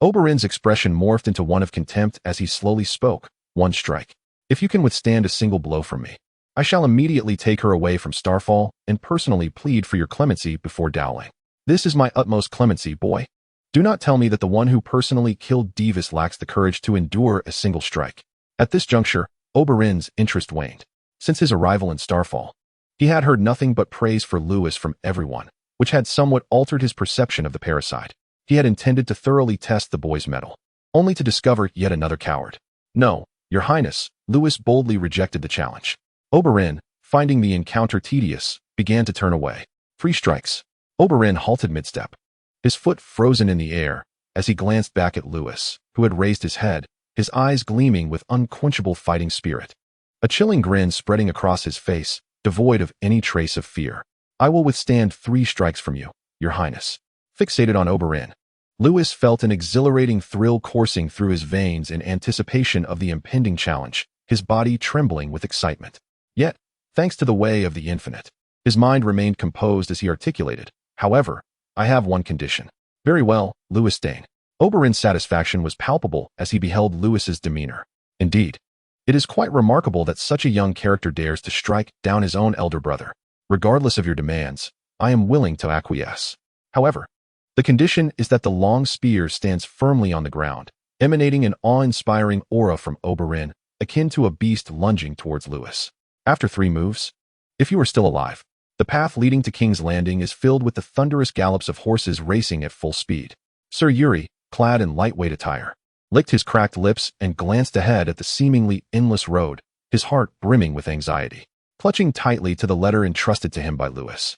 Oberon's expression morphed into one of contempt as he slowly spoke. "One strike. If you can withstand a single blow from me, I shall immediately take her away from Starfall and personally plead for your clemency before Dowling." "This is my utmost clemency, boy. Do not tell me that the one who personally killed Divas lacks the courage to endure a single strike." At this juncture, Oberon's interest waned. Since his arrival in Starfall, he had heard nothing but praise for Lewis from everyone, which had somewhat altered his perception of the parasite. He had intended to thoroughly test the boy's mettle, only to discover yet another coward. "No, Your Highness," Lewis boldly rejected the challenge. Oberon, finding the encounter tedious, began to turn away. "3 strikes." Oberon halted mid-step, his foot frozen in the air, as he glanced back at Lewis, who had raised his head, his eyes gleaming with unquenchable fighting spirit. A chilling grin spreading across his face, devoid of any trace of fear. "I will withstand 3 strikes from you, Your Highness." Fixated on Oberon, Lewis felt an exhilarating thrill coursing through his veins in anticipation of the impending challenge, his body trembling with excitement. Yet, thanks to the way of the infinite, his mind remained composed as he articulated, "However, I have one condition. Very well, Lewis Dane. Oberyn's satisfaction was palpable as he beheld Lewis's demeanor. Indeed, it is quite remarkable that such a young character dares to strike down his own elder brother. Regardless of your demands, I am willing to acquiesce. However, the condition is that the long spear stands firmly on the ground, emanating an awe-inspiring aura from Oberyn, akin to a beast lunging towards Lewis. After 3 moves, if you are still alive, the path leading to King's Landing is filled with the thunderous gallops of horses racing at full speed. Sir Yuri, clad in lightweight attire, licked his cracked lips and glanced ahead at the seemingly endless road, his heart brimming with anxiety, clutching tightly to the letter entrusted to him by Lewis.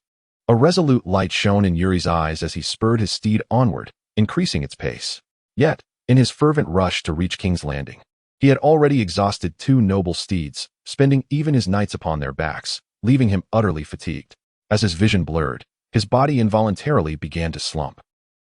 A resolute light shone in Yuri's eyes as he spurred his steed onward, increasing its pace. Yet, in his fervent rush to reach King's Landing, he had already exhausted 2 noble steeds, spending even his nights upon their backs, leaving him utterly fatigued. As his vision blurred, his body involuntarily began to slump.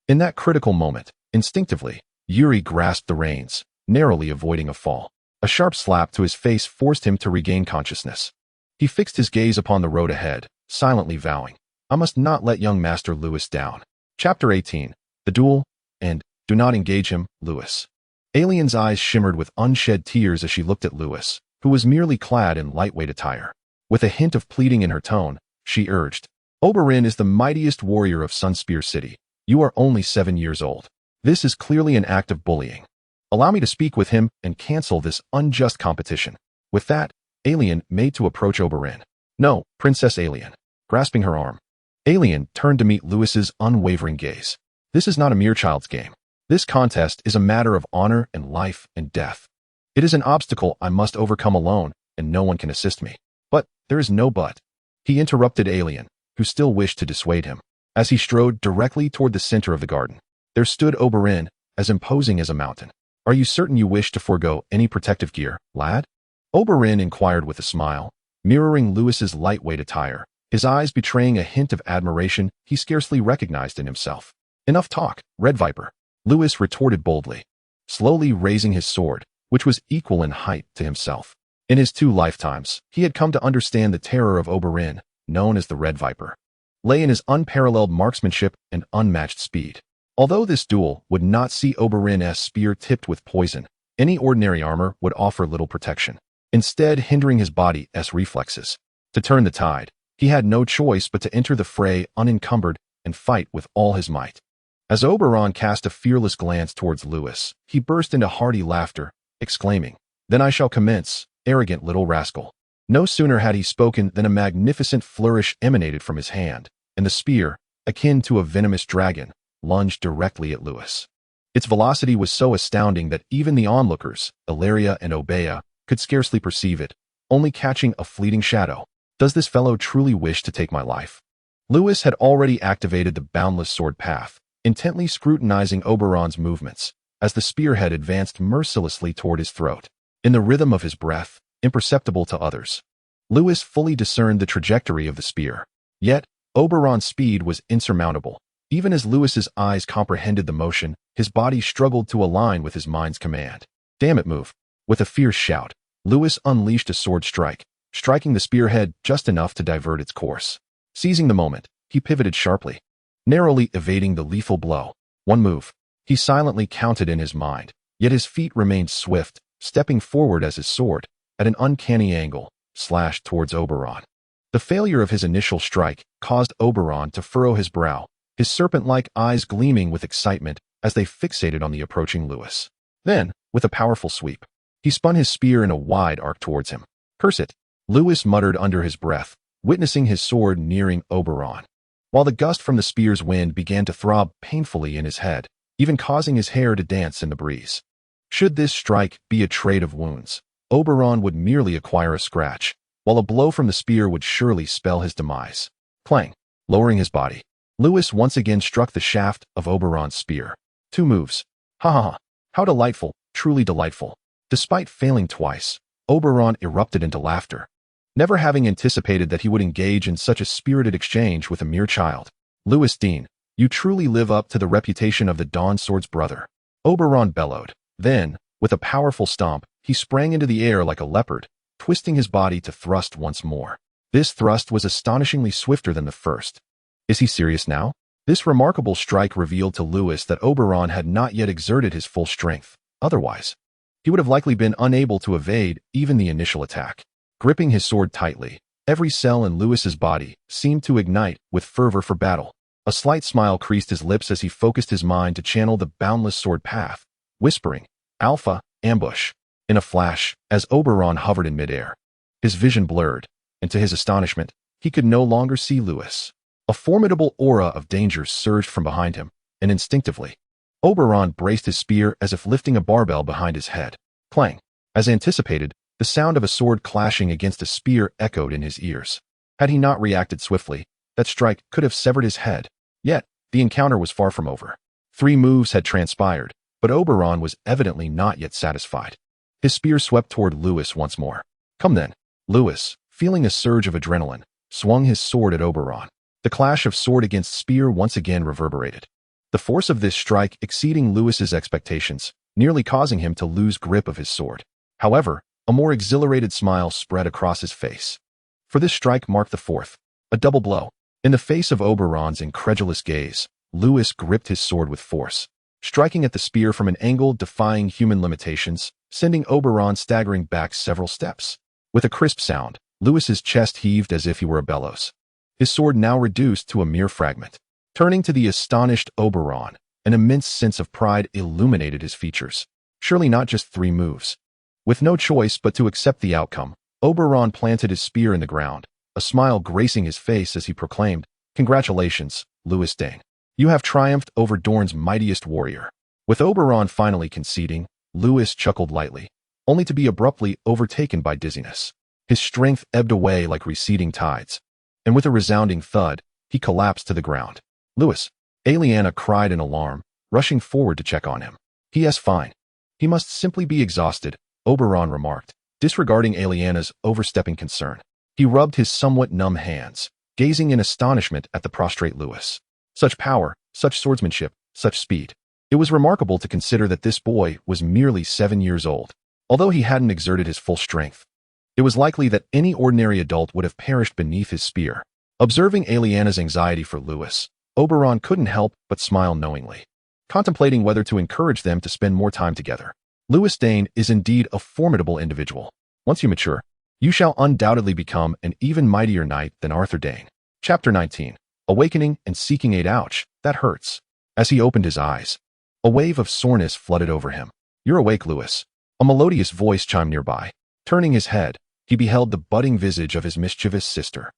In that critical moment, instinctively, Yuri grasped the reins, narrowly avoiding a fall. A sharp slap to his face forced him to regain consciousness. He fixed his gaze upon the road ahead, silently vowing, I must not let young Master Lewis down. Chapter 18. The Duel, and Do Not Engage Him, Lewis. Alien's eyes shimmered with unshed tears as she looked at Lewis, who was merely clad in lightweight attire. With a hint of pleading in her tone, she urged, Oberyn is the mightiest warrior of Sunspear City. You are only 7 years old. This is clearly an act of bullying. Allow me to speak with him and cancel this unjust competition. With that, Alien made to approach Oberyn. No, Princess Alien. Grasping her arm, Alien turned to meet Lewis's unwavering gaze. This is not a mere child's game. This contest is a matter of honor and life and death. It is an obstacle I must overcome alone, and no one can assist me. But there is no but. He interrupted Alien, who still wished to dissuade him. As he strode directly toward the center of the garden, there stood Oberyn, as imposing as a mountain. Are you certain you wish to forego any protective gear, lad? Oberyn inquired with a smile, mirroring Lewis's lightweight attire, his eyes betraying a hint of admiration he scarcely recognized in himself. Enough talk, Red Viper, Lewis retorted boldly, slowly raising his sword, which was equal in height to himself. In his 2 lifetimes, he had come to understand the terror of Oberyn, known as the Red Viper, lay in his unparalleled marksmanship and unmatched speed. Although this duel would not see Oberyn's spear tipped with poison, any ordinary armor would offer little protection, instead hindering his body's reflexes. To turn the tide, he had no choice but to enter the fray unencumbered and fight with all his might. As Oberyn cast a fearless glance towards Lewis, he burst into hearty laughter, exclaiming, Then I shall commence, arrogant little rascal. No sooner had he spoken than a magnificent flourish emanated from his hand, and the spear, akin to a venomous dragon, lunged directly at Lewis. Its velocity was so astounding that even the onlookers, Ilaria and Obeah, could scarcely perceive it, only catching a fleeting shadow. Does this fellow truly wish to take my life? Lewis had already activated the boundless sword path, intently scrutinizing Oberyn's movements, as the spearhead advanced mercilessly toward his throat. In the rhythm of his breath, imperceptible to others, Lewis fully discerned the trajectory of the spear. Yet, Oberyn's speed was insurmountable. Even as Lewis's eyes comprehended the motion, his body struggled to align with his mind's command. Damn it, move. With a fierce shout, Lewis unleashed a sword strike, striking the spearhead just enough to divert its course. Seizing the moment, he pivoted sharply, narrowly evading the lethal blow. 1 move. He silently counted in his mind, yet his feet remained swift, stepping forward as his sword, at an uncanny angle, slashed towards Oberyn. The failure of his initial strike caused Oberyn to furrow his brow, his serpent-like eyes gleaming with excitement as they fixated on the approaching Lewis. Then, with a powerful sweep, he spun his spear in a wide arc towards him. Curse it, Lewis muttered under his breath, witnessing his sword nearing Oberyn, while the gust from the spear's wind began to throb painfully in his head, even causing his hair to dance in the breeze. Should this strike be a trade of wounds, Oberyn would merely acquire a scratch, while a blow from the spear would surely spell his demise. Clang. Lowering his body, Lewis once again struck the shaft of Oberyn's spear. 2 moves. Ha ha ha. How delightful, truly delightful. Despite failing twice, Oberyn erupted into laughter, never having anticipated that he would engage in such a spirited exchange with a mere child. Lewis Dean, you truly live up to the reputation of the Dawn Sword's brother, Oberyn bellowed. Then, with a powerful stomp, he sprang into the air like a leopard, twisting his body to thrust once more. This thrust was astonishingly swifter than the first. Is he serious now? This remarkable strike revealed to Lewis that Oberon had not yet exerted his full strength. Otherwise, he would have likely been unable to evade even the initial attack. Gripping his sword tightly, every cell in Lewis's body seemed to ignite with fervor for battle. A slight smile creased his lips as he focused his mind to channel the boundless sword path, whispering, "Alpha, ambush." In a flash, as Oberon hovered in midair, his vision blurred, and to his astonishment, he could no longer see Lewis. A formidable aura of danger surged from behind him, and instinctively, Oberon braced his spear as if lifting a barbell behind his head. Clang! As anticipated, the sound of a sword clashing against a spear echoed in his ears. Had he not reacted swiftly, that strike could have severed his head. Yet, the encounter was far from over. 3 moves had transpired, but Oberon was evidently not yet satisfied. His spear swept toward Lewis once more. "Come then." Lewis, feeling a surge of adrenaline, swung his sword at Oberon. The clash of sword against spear once again reverberated, the force of this strike exceeding Lewis's expectations, nearly causing him to lose grip of his sword. However, a more exhilarated smile spread across his face. For this strike marked the 4th, a double blow. In the face of Oberon's incredulous gaze, Lewis gripped his sword with force, striking at the spear from an angle defying human limitations, sending Oberon staggering back several steps. With a crisp sound, Lewis's chest heaved as if he were a bellows, his sword now reduced to a mere fragment. Turning to the astonished Oberon, an immense sense of pride illuminated his features. Surely not just 3 moves. With no choice but to accept the outcome, Oberon planted his spear in the ground, a smile gracing his face as he proclaimed, "Congratulations, Lewis Dane. You have triumphed over Dorne's mightiest warrior." With Oberon finally conceding, Lewis chuckled lightly, only to be abruptly overtaken by dizziness. His strength ebbed away like receding tides, and with a resounding thud, he collapsed to the ground. "Lewis!" Aeliana cried in alarm, rushing forward to check on him. "He is fine. He must simply be exhausted," Oberon remarked, disregarding Aeliana's overstepping concern. He rubbed his somewhat numb hands, gazing in astonishment at the prostrate Lewis. Such power, such swordsmanship, such speed. It was remarkable to consider that this boy was merely 7 years old. Although he hadn't exerted his full strength, it was likely that any ordinary adult would have perished beneath his spear. Observing Aeliana's anxiety for Lewis, Oberon couldn't help but smile knowingly, contemplating whether to encourage them to spend more time together. Lewis Dane is indeed a formidable individual. Once you mature, you shall undoubtedly become an even mightier knight than Arthur Dayne. Chapter 19. Awakening and seeking aid. Ouch, that hurts. As he opened his eyes, a wave of soreness flooded over him. "You're awake, Lewis." A melodious voice chimed nearby. Turning his head, he beheld the budding visage of his mischievous sister,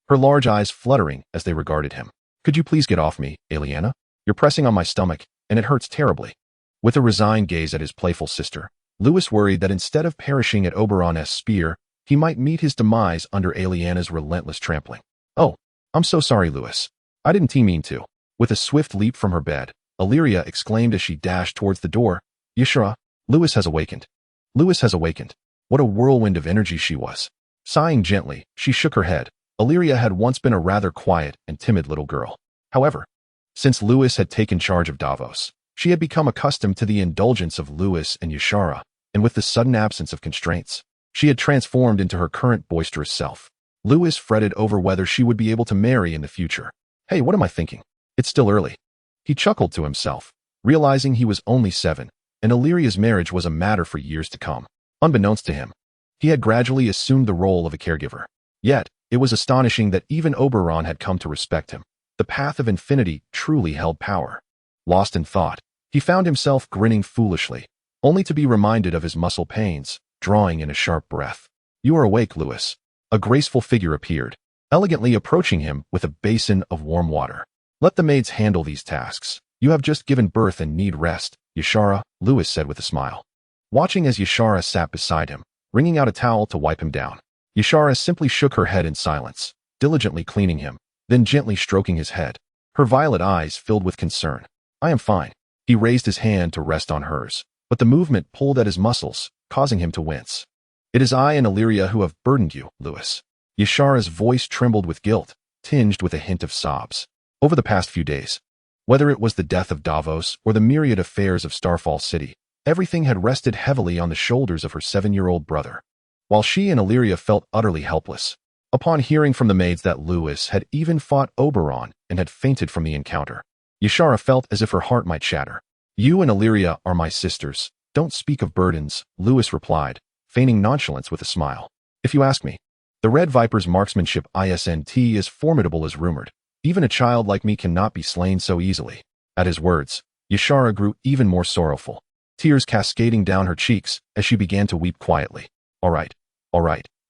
her large eyes fluttering as they regarded him. "Could you please get off me, Aeliana? You're pressing on my stomach, and it hurts terribly." With a resigned gaze at his playful sister, Lewis worried that instead of perishing at Oberon's spear, he might meet his demise under Aeliana's relentless trampling. "Oh, I'm so sorry, Lewis. I didn't mean to." With a swift leap from her bed, Illyria exclaimed as she dashed towards the door, "Yshara, Lewis has awakened. Lewis has awakened." What a whirlwind of energy she was. Sighing gently, she shook her head. Illyria had once been a rather quiet and timid little girl. However, since Lewis had taken charge of Davos, she had become accustomed to the indulgence of Lewis and Yshara, and with the sudden absence of constraints, she had transformed into her current boisterous self. Lewis fretted over whether she would be able to marry in the future. "Hey, what am I thinking? It's still early." He chuckled to himself, realizing he was only 7, and Illyria's marriage was a matter for years to come. Unbeknownst to him, he had gradually assumed the role of a caregiver. Yet, it was astonishing that even Oberon had come to respect him. The path of infinity truly held power. Lost in thought, he found himself grinning foolishly, only to be reminded of his muscle pains, drawing in a sharp breath. "You are awake, Lewis." A graceful figure appeared, elegantly approaching him with a basin of warm water. "Let the maids handle these tasks. You have just given birth and need rest, Yshara," Lewis said with a smile, watching as Yshara sat beside him, wringing out a towel to wipe him down. Yshara simply shook her head in silence, diligently cleaning him, then gently stroking his head. Her violet eyes filled with concern. "I am fine." He raised his hand to rest on hers, but the movement pulled at his muscles, causing him to wince. "It is I and Illyria who have burdened you, Lewis." Yshara's voice trembled with guilt, tinged with a hint of sobs. Over the past few days, whether it was the death of Davos or the myriad affairs of Starfall City, everything had rested heavily on the shoulders of her 7-year-old brother. While she and Illyria felt utterly helpless, Upon hearing from the maids that Lewis had even fought Oberon and had fainted from the encounter, Yashara felt as if her heart might shatter. "You and Illyria are my sisters. Don't speak of burdens," Lewis replied, feigning nonchalance with a smile. "If you ask me, the Red Viper's marksmanship isn't as formidable as rumored. Even a child like me cannot be slain so easily." At his words, Yashara grew even more sorrowful, tears cascading down her cheeks as she began to weep quietly. All right.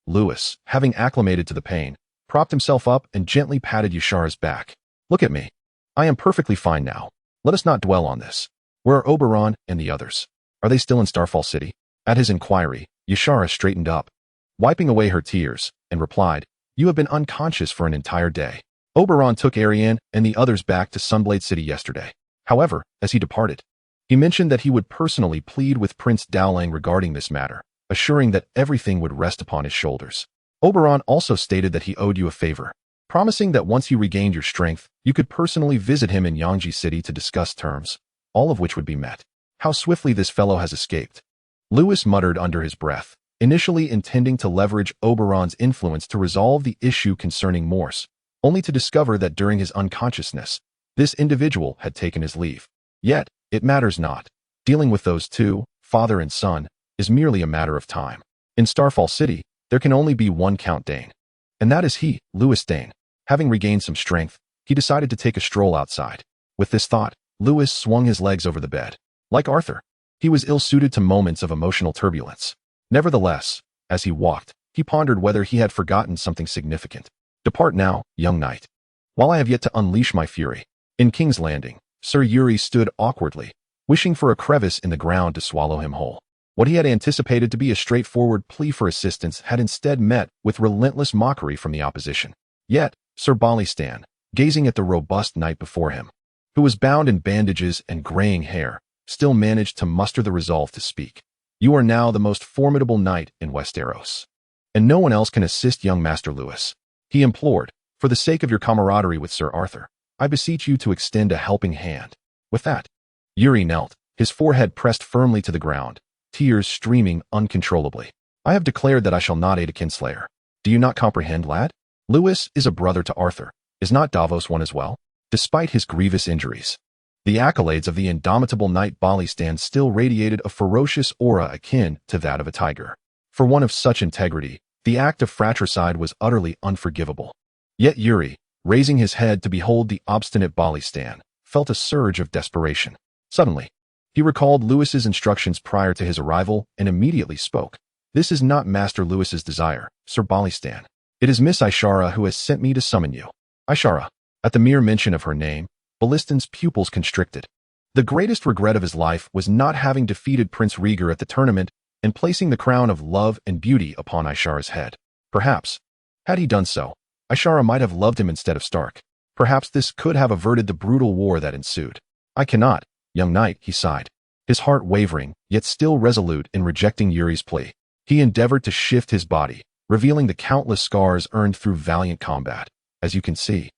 Lewis, having acclimated to the pain, propped himself up and gently patted Yashara's back. "Look at me. I am perfectly fine now. Let us not dwell on this. Where are Oberon and the others? Are they still in Starfall City?" At his inquiry, Yashara straightened up, wiping away her tears, and replied, "You have been unconscious for an entire day. Oberon took Arianne and the others back to Sunblade City yesterday. However, as he departed, he mentioned that he would personally plead with Prince Dowling regarding this matter, assuring that everything would rest upon his shoulders. Oberon also stated that he owed you a favor, promising that once you regained your strength, you could personally visit him in Yangji City to discuss terms, all of which would be met. How swiftly this fellow has escaped." Lewis muttered under his breath, initially intending to leverage Oberon's influence to resolve the issue concerning Morse, only to discover that during his unconsciousness, this individual had taken his leave. Yet, it matters not. Dealing with those two, father and son, is merely a matter of time. In Starfall City, there can only be one Count Dayne. And that is he, Lewis Dayne. Having regained some strength, he decided to take a stroll outside. With this thought, Lewis swung his legs over the bed. Like Arthur, he was ill-suited to moments of emotional turbulence. Nevertheless, as he walked, he pondered whether he had forgotten something significant. "Depart now, young knight, while I have yet to unleash my fury." In King's Landing, Sir Yuri stood awkwardly, wishing for a crevice in the ground to swallow him whole. What he had anticipated to be a straightforward plea for assistance had instead met with relentless mockery from the opposition. Yet, Sir Barristan, gazing at the robust knight before him, who was bound in bandages and graying hair, still managed to muster the resolve to speak. "You are now the most formidable knight in Westeros, and no one else can assist young Master Lewis," he implored. "For the sake of your camaraderie with Sir Arthur, I beseech you to extend a helping hand." With that, Yuri knelt, his forehead pressed firmly to the ground, tears streaming uncontrollably. "I have declared that I shall not aid a kinslayer. Do you not comprehend, lad? Lewis is a brother to Arthur. Is not Davos one as well? Despite his grievous injuries, the accolades of the indomitable knight Barristan still radiated a ferocious aura akin to that of a tiger. For one of such integrity, the act of fratricide was utterly unforgivable. Yet Yuri, raising his head to behold the obstinate Barristan, felt a surge of desperation. Suddenly, he recalled Lewis's instructions prior to his arrival and immediately spoke. "This is not Master Lewis's desire, Sir Barristan. It is Miss Ishara who has sent me to summon you." Ishara. At the mere mention of her name, Barristan's pupils constricted. The greatest regret of his life was not having defeated Prince Rhaegar at the tournament and placing the crown of love and beauty upon Ishara's head. Perhaps, had he done so, Ishara might have loved him instead of Stark. Perhaps this could have averted the brutal war that ensued. "I cannot, young knight," he sighed, his heart wavering, yet still resolute in rejecting Yuri's plea. He endeavored to shift his body, revealing the countless scars earned through valiant combat. "As you can see,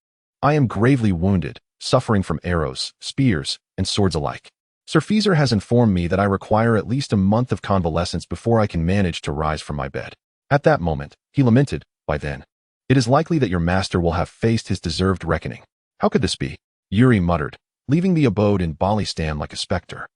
I am gravely wounded, suffering from arrows, spears, and swords alike. Sir Feaser has informed me that I require at least a month of convalescence before I can manage to rise from my bed." At that moment, he lamented, "By then, it is likely that your master will have faced his deserved reckoning." "How could this be?" Yuri muttered, leaving the abode in Barristan like a specter.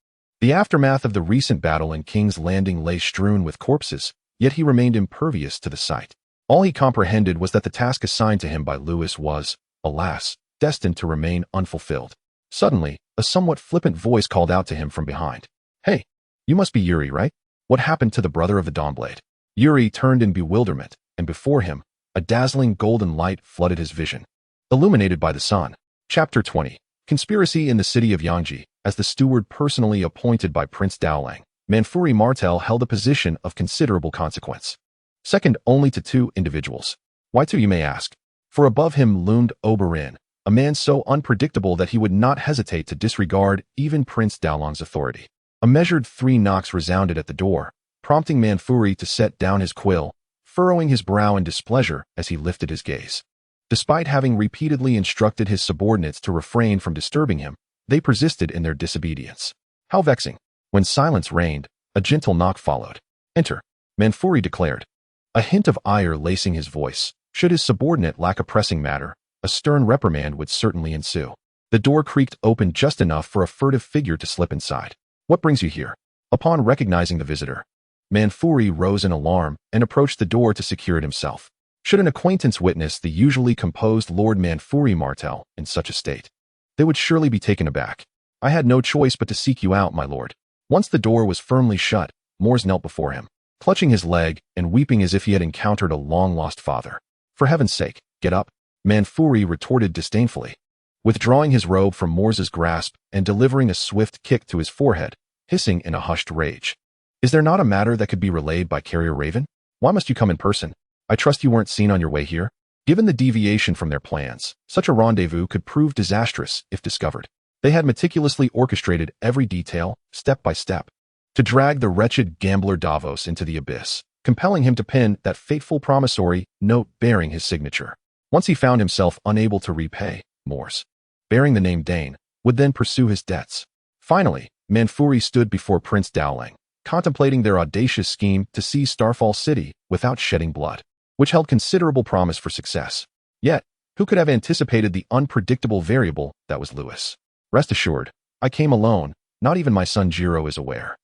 The aftermath of the recent battle in King's Landing lay strewn with corpses, yet he remained impervious to the sight. All he comprehended was that the task assigned to him by Lewis was, alas, destined to remain unfulfilled. Suddenly, a somewhat flippant voice called out to him from behind. "Hey, you must be Yuri, right? What happened to the brother of the Dawnblade?" Yuri turned in bewilderment, and before him, a dazzling golden light flooded his vision. Illuminated by the sun. Chapter 20. Conspiracy in the city of Yangji. As the steward personally appointed by Prince Dowling, Manfuri Martell held a position of considerable consequence, second only to two individuals. Why two, you may ask? For above him loomed Oberyn, a man so unpredictable that he would not hesitate to disregard even Prince Dowling's authority. A measured 3 knocks resounded at the door, prompting Manfuri to set down his quill, furrowing his brow in displeasure as he lifted his gaze. Despite having repeatedly instructed his subordinates to refrain from disturbing him, they persisted in their disobedience. How vexing. When silence reigned, a gentle knock followed. "Enter," Manfuri declared, a hint of ire lacing his voice, Should his subordinate lack a pressing matter, a stern reprimand would certainly ensue. The door creaked open just enough for a furtive figure to slip inside. "What brings you here?" Upon recognizing the visitor, Manfuri rose in alarm and approached the door to secure it himself. Should an acquaintance witness the usually composed Lord Manfuri Martell in such a state, they would surely be taken aback. "I had no choice but to seek you out, my lord." Once the door was firmly shut, Morse knelt before him, clutching his leg and weeping as if he had encountered a long-lost father. "For heaven's sake, get up," Manfuri retorted disdainfully, withdrawing his robe from Morse's grasp and delivering a swift kick to his forehead, hissing in a hushed rage. "Is there not a matter that could be relayed by Carrier Raven? Why must you come in person? I trust you weren't seen on your way here?" Given the deviation from their plans, such a rendezvous could prove disastrous if discovered. They had meticulously orchestrated every detail, step by step, to drag the wretched gambler Davos into the abyss, compelling him to pen that fateful promissory note bearing his signature. Once he found himself unable to repay, Morse, bearing the name Dayne, would then pursue his debts. Finally, Manfuri stood before Prince Dowling, contemplating their audacious scheme to seize Starfall City without shedding blood, which held considerable promise for success. Yet, who could have anticipated the unpredictable variable that was Lewis? "Rest assured, I came alone, not even my son Jiro is aware."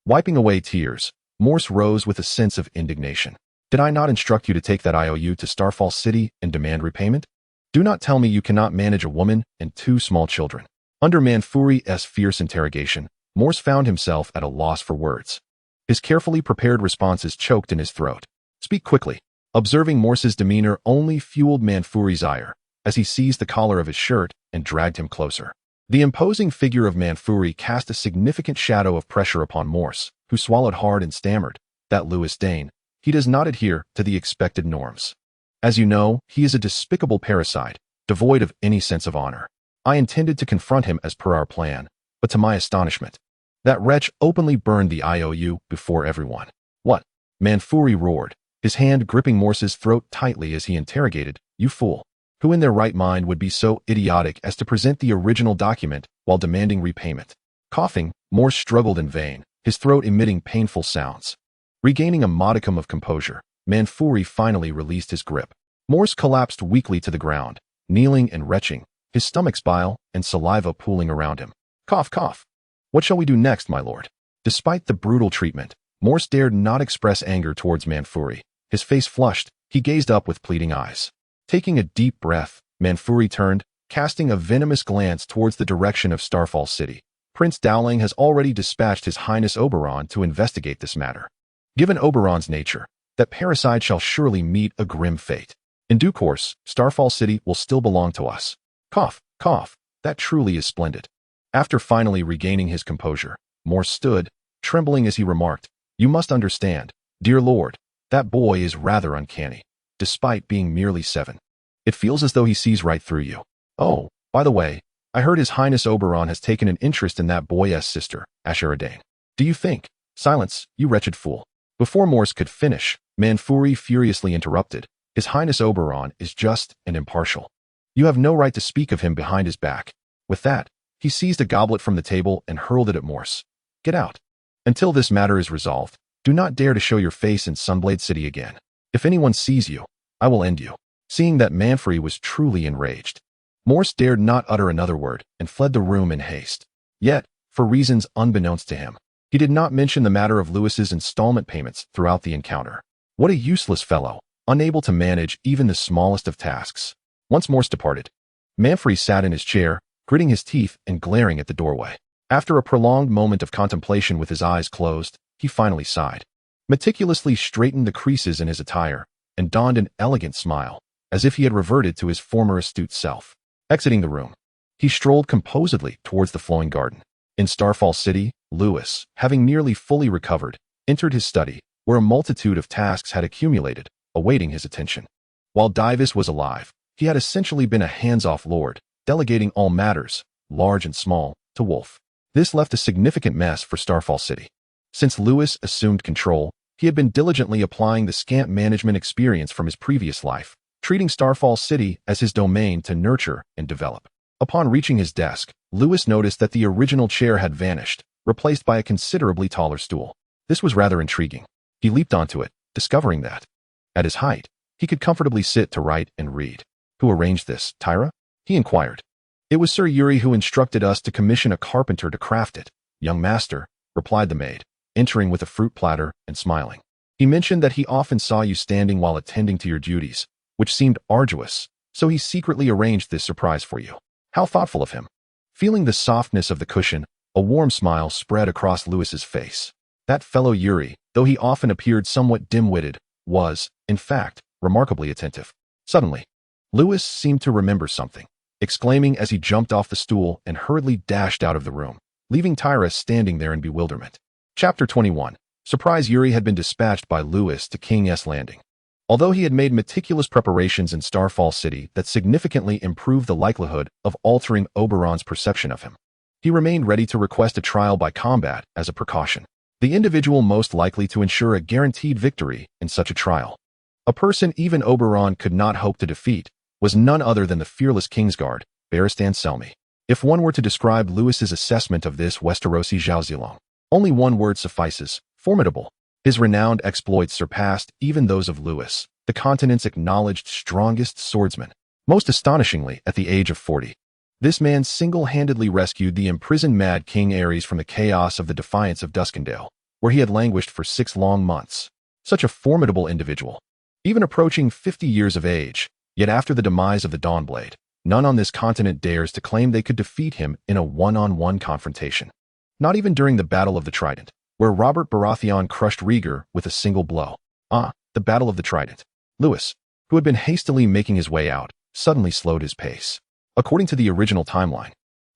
Wiping away tears, Morse rose with a sense of indignation. "Did I not instruct you to take that IOU to Starfall City and demand repayment? Do not tell me you cannot manage a woman and 2 small children." Under Manfuri's fierce interrogation, Morse found himself at a loss for words. His carefully prepared responses choked in his throat. "Speak quickly." Observing Morse's demeanor only fueled Manfuri's ire, as he seized the collar of his shirt and dragged him closer. The imposing figure of Manfuri cast a significant shadow of pressure upon Morse, who swallowed hard and stammered, "That Lewis Dayne, he does not adhere to the expected norms. As you know, he is a despicable parasite, devoid of any sense of honor. I intended to confront him as per our plan, but to my astonishment, that wretch openly burned the IOU before everyone." "What?" Manfuri roared, his hand gripping Morse's throat tightly as he interrogated. "You fool. Who in their right mind would be so idiotic as to present the original document while demanding repayment?" Coughing, Morse struggled in vain, his throat emitting painful sounds. Regaining a modicum of composure, Manfuri finally released his grip. Morse collapsed weakly to the ground, kneeling and retching, his stomach's bile and saliva pooling around him. "Cough, cough. What shall we do next, my lord?" Despite the brutal treatment, Morse dared not express anger towards Manfuri. His face flushed, he gazed up with pleading eyes. Taking a deep breath, Manfuri turned, casting a venomous glance towards the direction of Starfall City. "Prince Dowling has already dispatched His Highness Oberon to investigate this matter. Given Oberon's nature, that parasite shall surely meet a grim fate. In due course, Starfall City will still belong to us." Cough, cough, that truly is splendid. After finally regaining his composure, Morse stood, trembling as he remarked, "You must understand, dear lord, that boy is rather uncanny, despite being merely 7. It feels as though he sees right through you. Oh, by the way, I heard His Highness Oberon has taken an interest in that boy's sister, Arthur Dayne. Do you think—" "Silence, you wretched fool." Before Morse could finish, Manfuri furiously interrupted, "His Highness Oberon is just and impartial. You have no right to speak of him behind his back." With that, he seized a goblet from the table and hurled it at Morse. "Get out. Until this matter is resolved, do not dare to show your face in Sunblade City again. If anyone sees you, I will end you." Seeing that Manfuri was truly enraged, Morse dared not utter another word and fled the room in haste. Yet, for reasons unbeknownst to him, he did not mention the matter of Lewis's installment payments throughout the encounter. What a useless fellow, unable to manage even the smallest of tasks. Once Morse departed, Manfuri sat in his chair, gritting his teeth and glaring at the doorway. After a prolonged moment of contemplation with his eyes closed, he finally sighed, meticulously straightened the creases in his attire, and donned an elegant smile, as if he had reverted to his former astute self. Exiting the room, he strolled composedly towards the flowing garden. In Starfall City, Lewis, having nearly fully recovered, entered his study, where a multitude of tasks had accumulated, awaiting his attention. While Davis was alive, he had essentially been a hands-off lord, delegating all matters, large and small, to Wolf. This left a significant mess for Starfall City. Since Lewis assumed control, he had been diligently applying the scant management experience from his previous life, treating Starfall City as his domain to nurture and develop. Upon reaching his desk, Lewis noticed that the original chair had vanished, replaced by a considerably taller stool. This was rather intriguing. He leaped onto it, discovering that, at his height, He could comfortably sit to write and read. Who arranged this, Tyra? He inquired. It was Sir Yuri who instructed us to commission a carpenter to craft it. Young master, replied the maid, entering with a fruit platter and smiling. He mentioned that he often saw you standing while attending to your duties, which seemed arduous, so he secretly arranged this surprise for you. How thoughtful of him. Feeling the softness of the cushion, a warm smile spread across Lewis's face. That fellow Yuri, though he often appeared somewhat dim-witted, was, in fact, remarkably attentive. Suddenly, Lewis seemed to remember something, exclaiming as he jumped off the stool and hurriedly dashed out of the room, leaving Tyra standing there in bewilderment. Chapter 21. Surprise. Yuri had been dispatched by Lewis to King's Landing. Although he had made meticulous preparations in Starfall City that significantly improved the likelihood of altering Oberon's perception of him, he remained ready to request a trial by combat as a precaution. The individual most likely to ensure a guaranteed victory in such a trial, a person even Oberon could not hope to defeat, was none other than the fearless Kingsguard, Barristan Selmy. If one were to describe Lewis's assessment of this Westerosi Zhaozilong, only one word suffices: formidable. His renowned exploits surpassed even those of Lewis, the continent's acknowledged strongest swordsman. Most astonishingly, at the age of 40, this man single-handedly rescued the imprisoned Mad King Aerys from the chaos of the Defiance of Duskendale, where he had languished for 6 long months. Such a formidable individual, even approaching 50 years of age, yet after the demise of the Dawnblade, none on this continent dares to claim they could defeat him in a one-on-one confrontation. Not even during the Battle of the Trident, where Robert Baratheon crushed Rhaegar with a single blow. The Battle of the Trident. Lewis, who had been hastily making his way out, suddenly slowed his pace. According to the original timeline,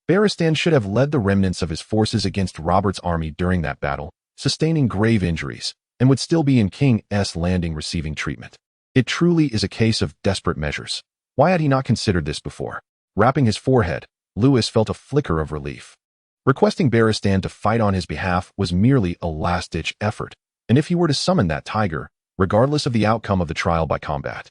Barristan should have led the remnants of his forces against Robert's army during that battle, sustaining grave injuries, and would still be in King's Landing receiving treatment. It truly is a case of desperate measures. Why had he not considered this before? Wrapping his forehead, Lewis felt a flicker of relief. Requesting Barristan to fight on his behalf was merely a last-ditch effort, and if he were to summon that tiger, regardless of the outcome of the trial by combat,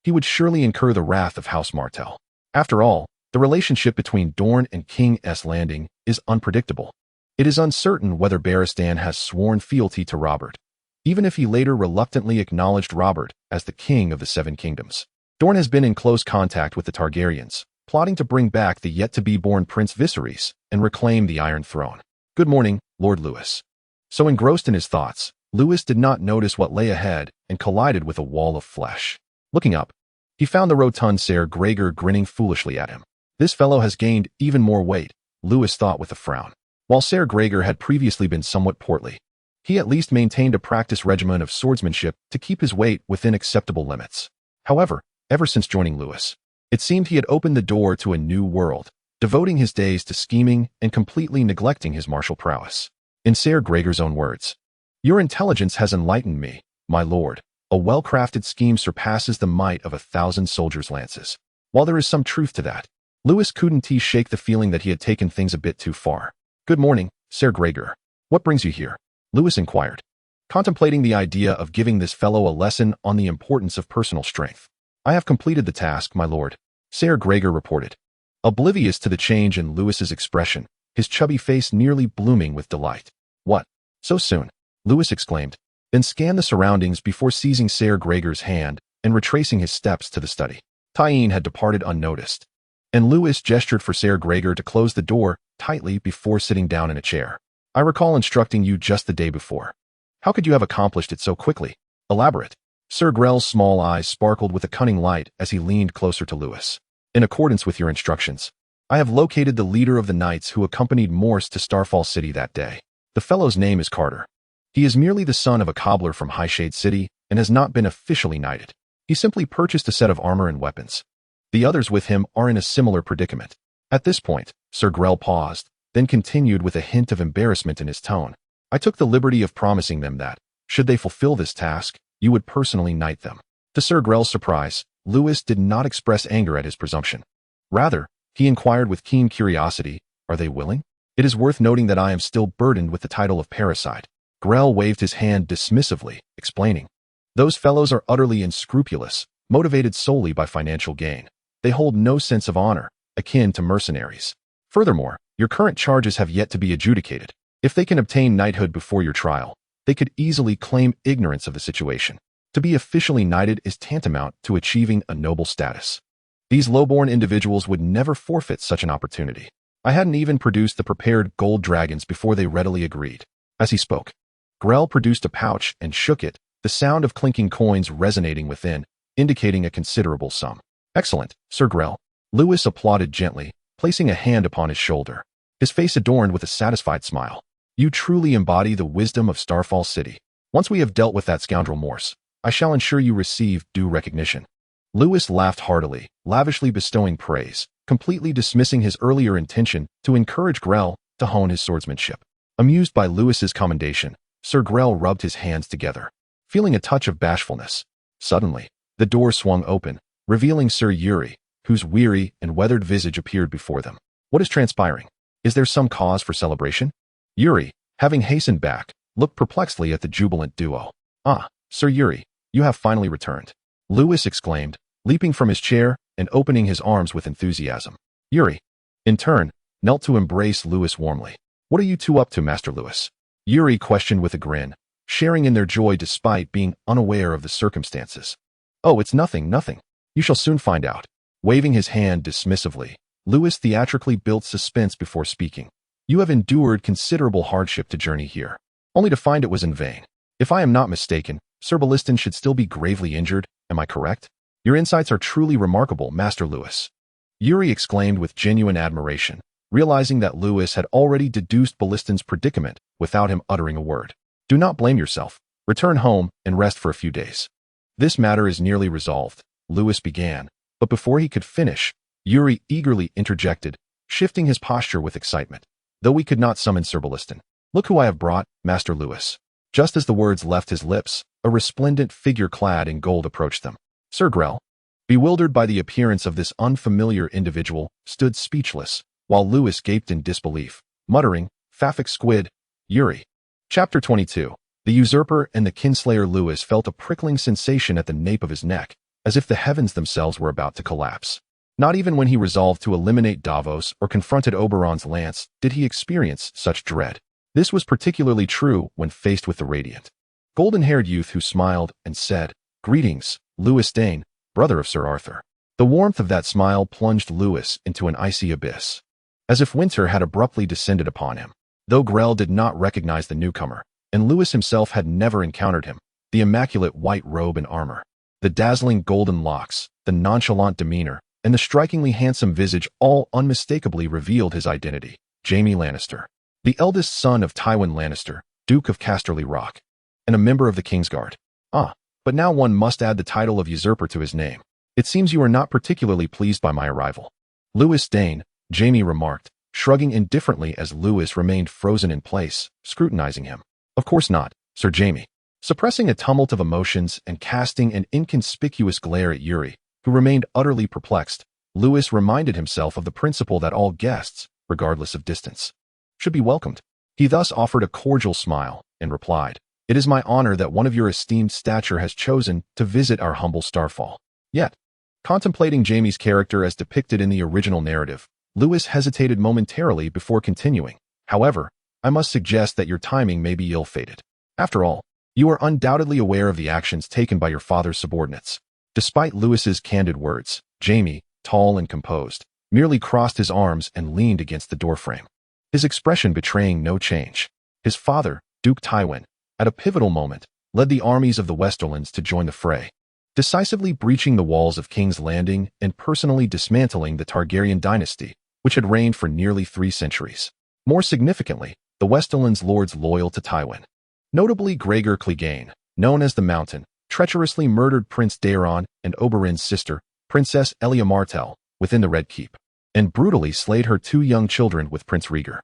he would surely incur the wrath of House Martell. After all, the relationship between Dorne and King's Landing is unpredictable. It is uncertain whether Barristan has sworn fealty to Robert, even if he later reluctantly acknowledged Robert as the king of the Seven Kingdoms. Dorne has been in close contact with the Targaryens, plotting to bring back the yet-to-be-born Prince Viserys and reclaim the Iron Throne. Good morning, Lord Lewis. So engrossed in his thoughts, Lewis did not notice what lay ahead and collided with a wall of flesh. Looking up, he found the rotund Ser Gregor grinning foolishly at him. This fellow has gained even more weight, Lewis thought with a frown. While Ser Gregor had previously been somewhat portly, he at least maintained a practice regimen of swordsmanship to keep his weight within acceptable limits. However, ever since joining Lewis, it seemed he had opened the door to a new world, devoting his days to scheming and completely neglecting his martial prowess. In Ser Gregor's own words, "Your intelligence has enlightened me, my lord. A well-crafted scheme surpasses the might of 1,000 soldiers' lances." While there is some truth to that, Lewis couldn't shake the feeling that he had taken things a bit too far. "Good morning, Ser Gregor. What brings you here?" Lewis inquired, contemplating the idea of giving this fellow a lesson on the importance of personal strength. "I have completed the task, my lord," Ser Gregor reported, oblivious to the change in Lewis's expression, his chubby face nearly blooming with delight. "What? So soon?" Lewis exclaimed, then scanned the surroundings before seizing Ser Gregor's hand and retracing his steps to the study. Tywin had departed unnoticed, and Lewis gestured for Ser Gregor to close the door tightly before sitting down in a chair. "I recall instructing you just the day before. How could you have accomplished it so quickly? Elaborate." Ser Grell's small eyes sparkled with a cunning light as he leaned closer to Lewis. "In accordance with your instructions, I have located the leader of the knights who accompanied Morse to Starfall City that day. The fellow's name is Carter. He is merely the son of a cobbler from Highshade City and has not been officially knighted. He simply purchased a set of armor and weapons. The others with him are in a similar predicament." At this point, Ser Grell paused, then continued with a hint of embarrassment in his tone. "I took the liberty of promising them that, should they fulfill this task, you would personally knight them." To Ser Grell's surprise, Lewis did not express anger at his presumption. Rather, he inquired with keen curiosity, "Are they willing?" "It is worth noting that I am still burdened with the title of parasite." Grell waved his hand dismissively, explaining, "Those fellows are utterly unscrupulous, motivated solely by financial gain. They hold no sense of honor, akin to mercenaries. Furthermore, your current charges have yet to be adjudicated. If they can obtain knighthood before your trial, they could easily claim ignorance of the situation." To be officially knighted is tantamount to achieving a noble status. These low-born individuals would never forfeit such an opportunity. I hadn't even produced the prepared gold dragons before they readily agreed. As he spoke, Grell produced a pouch and shook it, the sound of clinking coins resonating within, indicating a considerable sum. Excellent, Sir Grell. Lewis applauded gently, placing a hand upon his shoulder, his face adorned with a satisfied smile. You truly embody the wisdom of Starfall City. Once we have dealt with that scoundrel Morse, I shall ensure you receive due recognition. Lewis laughed heartily, lavishly bestowing praise, completely dismissing his earlier intention to encourage Grell to hone his swordsmanship. Amused by Lewis's commendation, Sir Grell rubbed his hands together, feeling a touch of bashfulness. Suddenly, the door swung open, revealing Sir Yuri, whose weary and weathered visage appeared before them. What is transpiring? Is there some cause for celebration? Yuri, having hastened back, looked perplexedly at the jubilant duo. Ah, Sir Yuri, you have finally returned. Lewis exclaimed, leaping from his chair and opening his arms with enthusiasm. Yuri, in turn, knelt to embrace Lewis warmly. What are you two up to, Master Lewis? Yuri questioned with a grin, sharing in their joy despite being unaware of the circumstances. Oh, it's nothing. You shall soon find out. Waving his hand dismissively, Lewis theatrically built suspense before speaking. You have endured considerable hardship to journey here, only to find it was in vain. If I am not mistaken, Sir Barristan should still be gravely injured, am I correct? Your insights are truly remarkable, Master Lewis. Yuri exclaimed with genuine admiration, realizing that Lewis had already deduced Barristan's predicament without him uttering a word. Do not blame yourself. Return home and rest for a few days. This matter is nearly resolved, Lewis began, but before he could finish, Yuri eagerly interjected, shifting his posture with excitement. Though we could not summon Sir Barristan, look who I have brought, Master Lewis. Just as the words left his lips, a resplendent figure clad in gold approached them. Sir Grell, bewildered by the appearance of this unfamiliar individual, stood speechless, while Lewis gaped in disbelief, muttering, Fafik squid, Yuri. Chapter 22. The usurper and the kinslayer. Lewis felt a prickling sensation at the nape of his neck, as if the heavens themselves were about to collapse. Not even when he resolved to eliminate Davos or confronted Oberon's lance did he experience such dread. This was particularly true when faced with the radiant, golden-haired youth who smiled and said, Greetings, Lewis Dayne, brother of Sir Arthur. The warmth of that smile plunged Lewis into an icy abyss, as if winter had abruptly descended upon him. Though Grell did not recognize the newcomer, and Lewis himself had never encountered him, the immaculate white robe and armor, the dazzling golden locks, the nonchalant demeanor, and the strikingly handsome visage all unmistakably revealed his identity, Jaime Lannister, the eldest son of Tywin Lannister, Duke of Casterly Rock, and a member of the Kingsguard. Ah, but now one must add the title of usurper to his name. It seems you are not particularly pleased by my arrival. Lewis Dayne, Jaime remarked, shrugging indifferently as Lewis remained frozen in place, scrutinizing him. Of course not, Sir Jaime. Suppressing a tumult of emotions and casting an inconspicuous glare at Yuri, who remained utterly perplexed, Lewis reminded himself of the principle that all guests, regardless of distance, should be welcomed. He thus offered a cordial smile and replied, It is my honor that one of your esteemed stature has chosen to visit our humble Starfall. Yet, contemplating Jaime's character as depicted in the original narrative, Lewis hesitated momentarily before continuing. However, I must suggest that your timing may be ill-fated. After all, you are undoubtedly aware of the actions taken by your father's subordinates. Despite Lewis's candid words, Jaime, tall and composed, merely crossed his arms and leaned against the doorframe, his expression betraying no change. His father, Duke Tywin, at a pivotal moment, led the armies of the Westerlands to join the fray, decisively breaching the walls of King's Landing and personally dismantling the Targaryen dynasty, which had reigned for nearly 3 centuries. More significantly, the Westerlands lords loyal to Tywin, notably Gregor Clegane, known as the Mountain, treacherously murdered Prince Daeron and Oberyn's sister, Princess Elia Martell, within the Red Keep, and brutally slayed her 2 young children with Prince Rhaegar.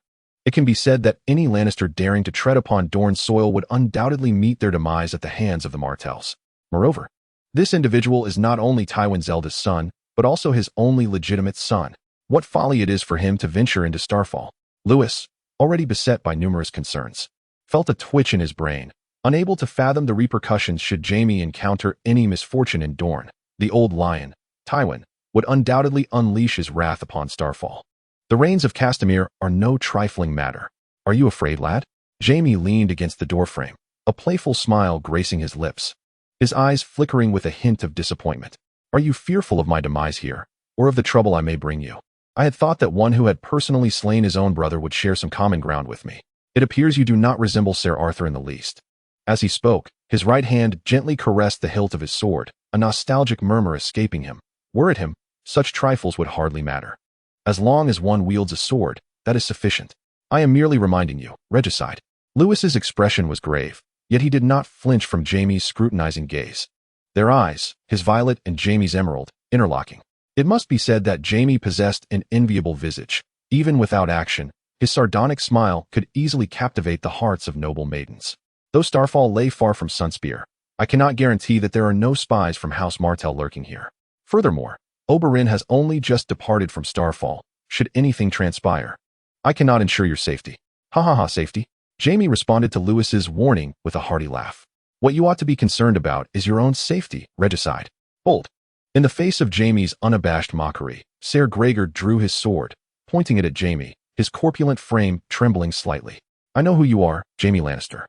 It can be said that any Lannister daring to tread upon Dorne's soil would undoubtedly meet their demise at the hands of the Martells. Moreover, this individual is not only Tywin's eldest son, but also his only legitimate son. What folly it is for him to venture into Starfall. Lewis, already beset by numerous concerns, felt a twitch in his brain, unable to fathom the repercussions should Jaime encounter any misfortune in Dorne. The old lion, Tywin, would undoubtedly unleash his wrath upon Starfall. The reigns of Castamere are no trifling matter. Are you afraid, lad? Jaime leaned against the doorframe, a playful smile gracing his lips. his eyes flickering with a hint of disappointment. Are you fearful of my demise here, or of the trouble I may bring you? I had thought that one who had personally slain his own brother would share some common ground with me. It appears you do not resemble Sir Arthur in the least. As he spoke, his right hand gently caressed the hilt of his sword, a nostalgic murmur escaping him. Were it him, such trifles would hardly matter. As long as one wields a sword, that is sufficient. I am merely reminding you, regicide. Lewis's expression was grave, yet he did not flinch from Jaime's scrutinizing gaze. Their eyes, his violet and Jaime's emerald, interlocking. It must be said that Jaime possessed an enviable visage. Even without action, his sardonic smile could easily captivate the hearts of noble maidens. Though Starfall lay far from Sunspear, I cannot guarantee that there are no spies from House Martell lurking here. Furthermore, Oberyn has only just departed from Starfall, should anything transpire. I cannot ensure your safety. Ha ha ha, safety? Jaime responded to Lewis's warning with a hearty laugh. What you ought to be concerned about is your own safety, regicide. Bold. In the face of Jaime's unabashed mockery, Ser Gregor drew his sword, pointing it at Jaime, his corpulent frame trembling slightly. I know who you are, Jaime Lannister.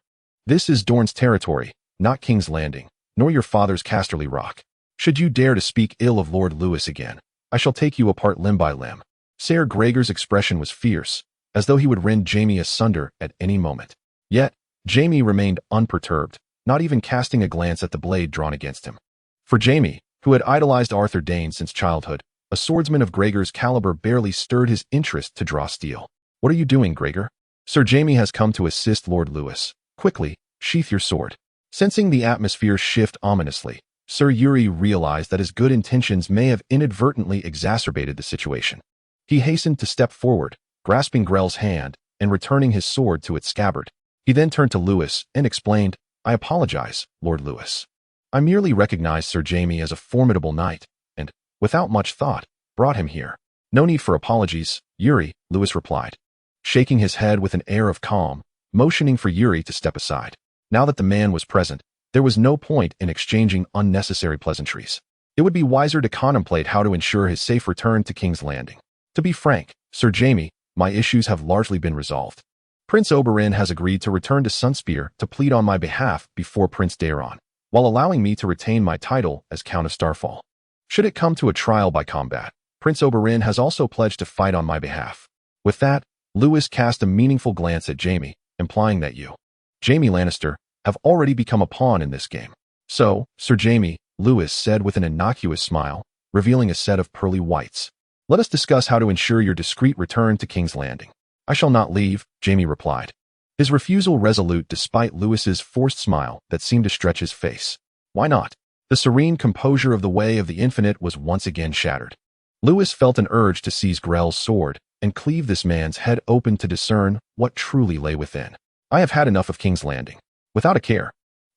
This is Dorne's territory, not King's Landing, nor your father's Casterly Rock. Should you dare to speak ill of Lord Lewis again, I shall take you apart limb by limb. Ser Gregor's expression was fierce, as though he would rend Jaime asunder at any moment. Yet, Jaime remained unperturbed, not even casting a glance at the blade drawn against him. For Jaime, who had idolized Arthur Dayne since childhood, a swordsman of Gregor's caliber barely stirred his interest to draw steel. What are you doing, Gregor? Sir Jaime has come to assist Lord Lewis. Quickly, sheath your sword. Sensing the atmosphere shift ominously, Sir Yuri realized that his good intentions may have inadvertently exacerbated the situation. He hastened to step forward, grasping Grell's hand and returning his sword to its scabbard. He then turned to Lewis and explained, I apologize, Lord Lewis. I merely recognized Sir Jaime as a formidable knight, and, without much thought, brought him here. No need for apologies, Yuri, Lewis replied, shaking his head with an air of calm, motioning for Yuri to step aside. Now that the man was present, there was no point in exchanging unnecessary pleasantries. It would be wiser to contemplate how to ensure his safe return to King's Landing. To be frank, Sir Jaime, my issues have largely been resolved. Prince Oberyn has agreed to return to Sunspear to plead on my behalf before Prince Daeron, while allowing me to retain my title as Count of Starfall. Should it come to a trial by combat, Prince Oberyn has also pledged to fight on my behalf. With that, Lewis cast a meaningful glance at Jaime, implying that you, Jaime Lannister, have already become a pawn in this game. So, Sir Jaime, Lewis said with an innocuous smile, revealing a set of pearly whites. Let us discuss how to ensure your discreet return to King's Landing. I shall not leave, Jaime replied. His refusal resolute despite Lewis's forced smile that seemed to stretch his face. Why not? The serene composure of the Way of the Infinite was once again shattered. Lewis felt an urge to seize Grell's sword and cleave this man's head open to discern what truly lay within. I have had enough of King's Landing. Without a care,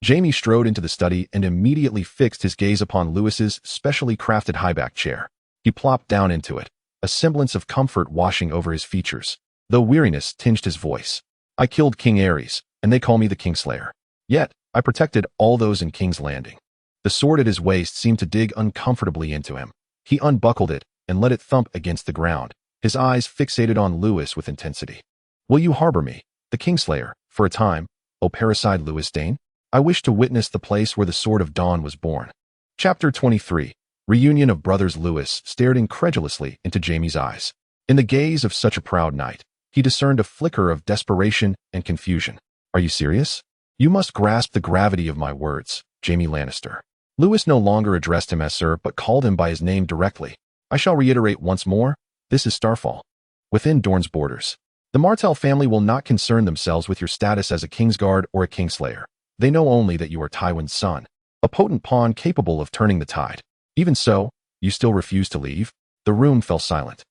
Jaime strode into the study and immediately fixed his gaze upon Lewis's specially crafted high-back chair. He plopped down into it, a semblance of comfort washing over his features, though weariness tinged his voice. I killed King Aerys, and they call me the Kingslayer. Yet, I protected all those in King's Landing. The sword at his waist seemed to dig uncomfortably into him. He unbuckled it and let it thump against the ground, his eyes fixated on Lewis with intensity. Will you harbor me, the Kingslayer, for a time, O parricide Lewis Dayne? I wish to witness the place where the Sword of Dawn was born. Chapter 23. Reunion of Brothers. Lewis stared incredulously into Jaime's eyes. In the gaze of such a proud knight, he discerned a flicker of desperation and confusion. Are you serious? You must grasp the gravity of my words, Jaime Lannister. Lewis no longer addressed him as Sir but called him by his name directly. I shall reiterate once more, this is Starfall. Within Dorne's borders. The Martell family will not concern themselves with your status as a Kingsguard or a Kingslayer. They know only that you are Tywin's son, a potent pawn capable of turning the tide. Even so, you still refuse to leave? The room fell silent,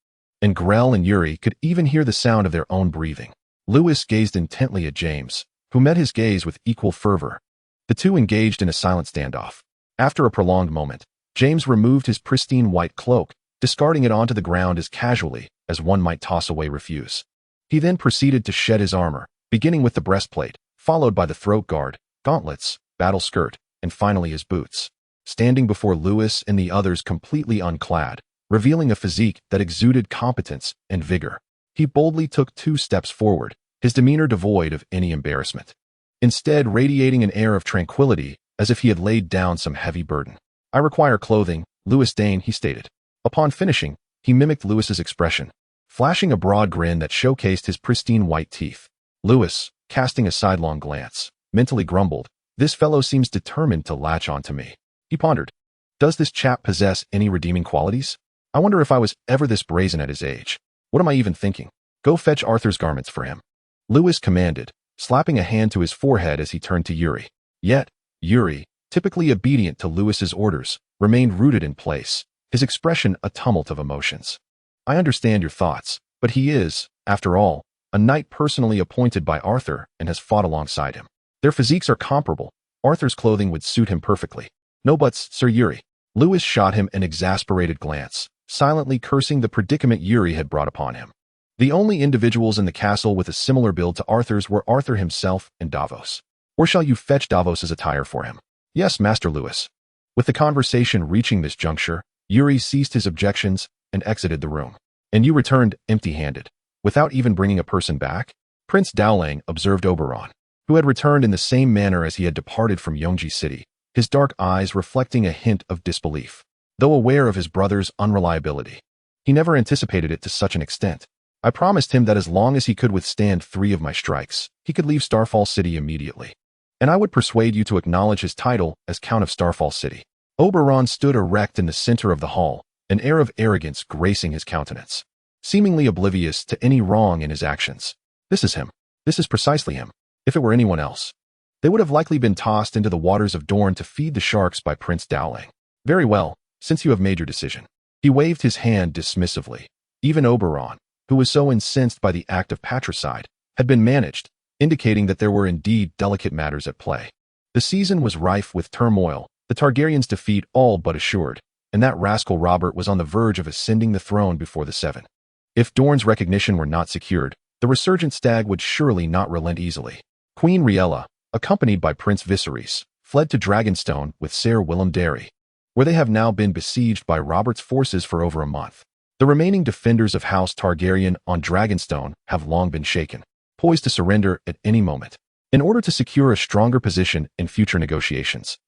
and Grell and Yuri could even hear the sound of their own breathing. Lewis gazed intently at James, who met his gaze with equal fervor. The two engaged in a silent standoff. After a prolonged moment, James removed his pristine white cloak, discarding it onto the ground as casually as one might toss away refuse. He then proceeded to shed his armor, beginning with the breastplate, followed by the throat guard, gauntlets, battle skirt, and finally his boots. Standing before Lewis and the others completely unclad, revealing a physique that exuded competence and vigor, he boldly took 2 steps forward, his demeanor devoid of any embarrassment. Instead, radiating an air of tranquility as if he had laid down some heavy burden. "I require clothing, Louis Dane," he stated. Upon finishing, he mimicked Louis's expression, flashing a broad grin that showcased his pristine white teeth. Louis, casting a sidelong glance, mentally grumbled, "This fellow seems determined to latch on to me." He pondered, "Does this chap possess any redeeming qualities? I wonder if I was ever this brazen at his age. What am I even thinking? Go fetch Arthur's garments for him," Louis commanded, slapping a hand to his forehead as he turned to Yuri. Yet, Yuri, typically obedient to Louis's orders, remained rooted in place, his expression a tumult of emotions. "I understand your thoughts, but he is, after all, a knight personally appointed by Arthur and has fought alongside him. Their physiques are comparable. Arthur's clothing would suit him perfectly." "No buts, Sir Yuri." Louis shot him an exasperated glance, silently cursing the predicament Yuri had brought upon him. The only individuals in the castle with a similar build to Arthur's were Arthur himself and Davos. "Or shall you fetch Davos's attire for him?" "Yes, Master Louis." With the conversation reaching this juncture, Yuri ceased his objections and exited the room. "And you returned empty-handed, without even bringing a person back?" Prince Dowling observed Oberon, who had returned in the same manner as he had departed from Yongji City, his dark eyes reflecting a hint of disbelief. Though aware of his brother's unreliability, he never anticipated it to such an extent. "I promised him that as long as he could withstand 3 of my strikes, he could leave Starfall City immediately. And I would persuade you to acknowledge his title as Count of Starfall City." Oberon stood erect in the center of the hall, an air of arrogance gracing his countenance, seemingly oblivious to any wrong in his actions. "This is him. This is precisely him. If it were anyone else, they would have likely been tossed into the waters of Dorne to feed the sharks by Prince Dowling. Very well, since you have made your decision." He waved his hand dismissively. Even Oberon, who was so incensed by the act of patricide, had been managed, indicating that there were indeed delicate matters at play. The season was rife with turmoil, the Targaryens' defeat all but assured, and that rascal Robert was on the verge of ascending the throne before the Seven. If Dorne's recognition were not secured, the resurgent stag would surely not relent easily. Queen Riella, accompanied by Prince Viserys, fled to Dragonstone with Ser Willem Darry, where they have now been besieged by Robert's forces for over a month. The remaining defenders of House Targaryen on Dragonstone have long been shaken, poised to surrender at any moment. In order to secure a stronger position in future negotiations,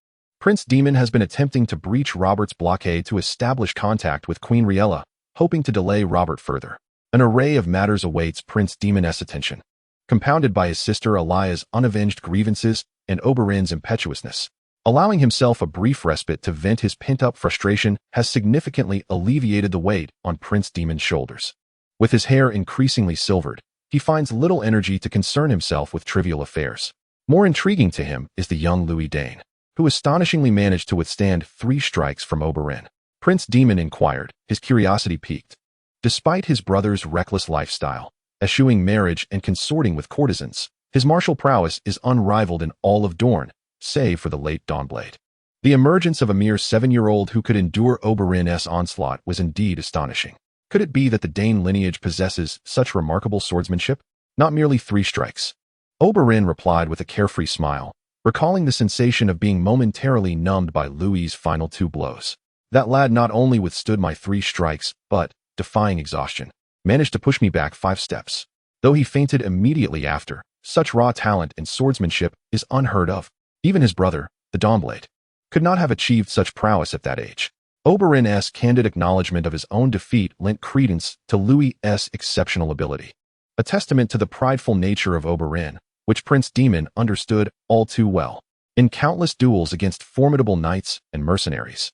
Prince Daemon has been attempting to breach Robert's blockade to establish contact with Queen Riella, hoping to delay Robert further. An array of matters awaits Prince Daemon's attention, compounded by his sister Alia's unavenged grievances and Oberyn's impetuousness. Allowing himself a brief respite to vent his pent-up frustration has significantly alleviated the weight on Prince Daemon's shoulders. With his hair increasingly silvered, he finds little energy to concern himself with trivial affairs. More intriguing to him is the young Louis Dane, who astonishingly managed to withstand 3 strikes from Oberyn. Prince Daemon inquired, his curiosity piqued. Despite his brother's reckless lifestyle, eschewing marriage and consorting with courtesans, his martial prowess is unrivaled in all of Dorne, save for the late Dawnblade. The emergence of a mere 7-year-old who could endure Oberyn's onslaught was indeed astonishing. Could it be that the Dane lineage possesses such remarkable swordsmanship? Not merely 3 strikes. Oberyn replied with a carefree smile, recalling the sensation of being momentarily numbed by Louis's final 2 blows. "That lad not only withstood my 3 strikes, but, defying exhaustion, managed to push me back 5 steps. Though he fainted immediately after, such raw talent in swordsmanship is unheard of. Even his brother, the Dawnblade, could not have achieved such prowess at that age." Oberyn's candid acknowledgement of his own defeat lent credence to Louis's exceptional ability, a testament to the prideful nature of Oberyn, which Prince Daemon understood all too well. In countless duels against formidable knights and mercenaries,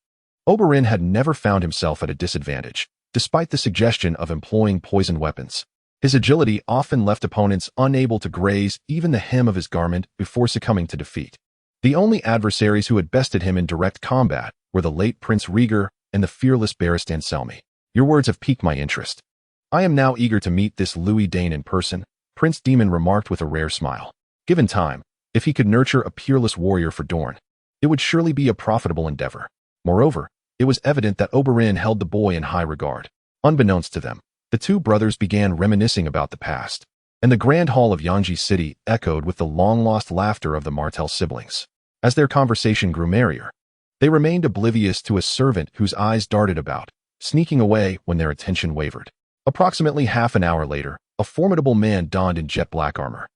Oberyn had never found himself at a disadvantage, despite the suggestion of employing poison weapons. His agility often left opponents unable to graze even the hem of his garment before succumbing to defeat. The only adversaries who had bested him in direct combat were the late Prince Rhaegar and the fearless Barristan Selmy. "Your words have piqued my interest. I am now eager to meet this Louis Dane in person," Prince Daemon remarked with a rare smile. Given time, if he could nurture a peerless warrior for Dorne, it would surely be a profitable endeavor. Moreover, it was evident that Oberyn held the boy in high regard. Unbeknownst to them, the 2 brothers began reminiscing about the past, and the grand hall of Yongji City echoed with the long-lost laughter of the Martell siblings. As their conversation grew merrier, they remained oblivious to a servant whose eyes darted about, sneaking away when their attention wavered. Approximately half an hour later, a formidable man donned in jet black armor,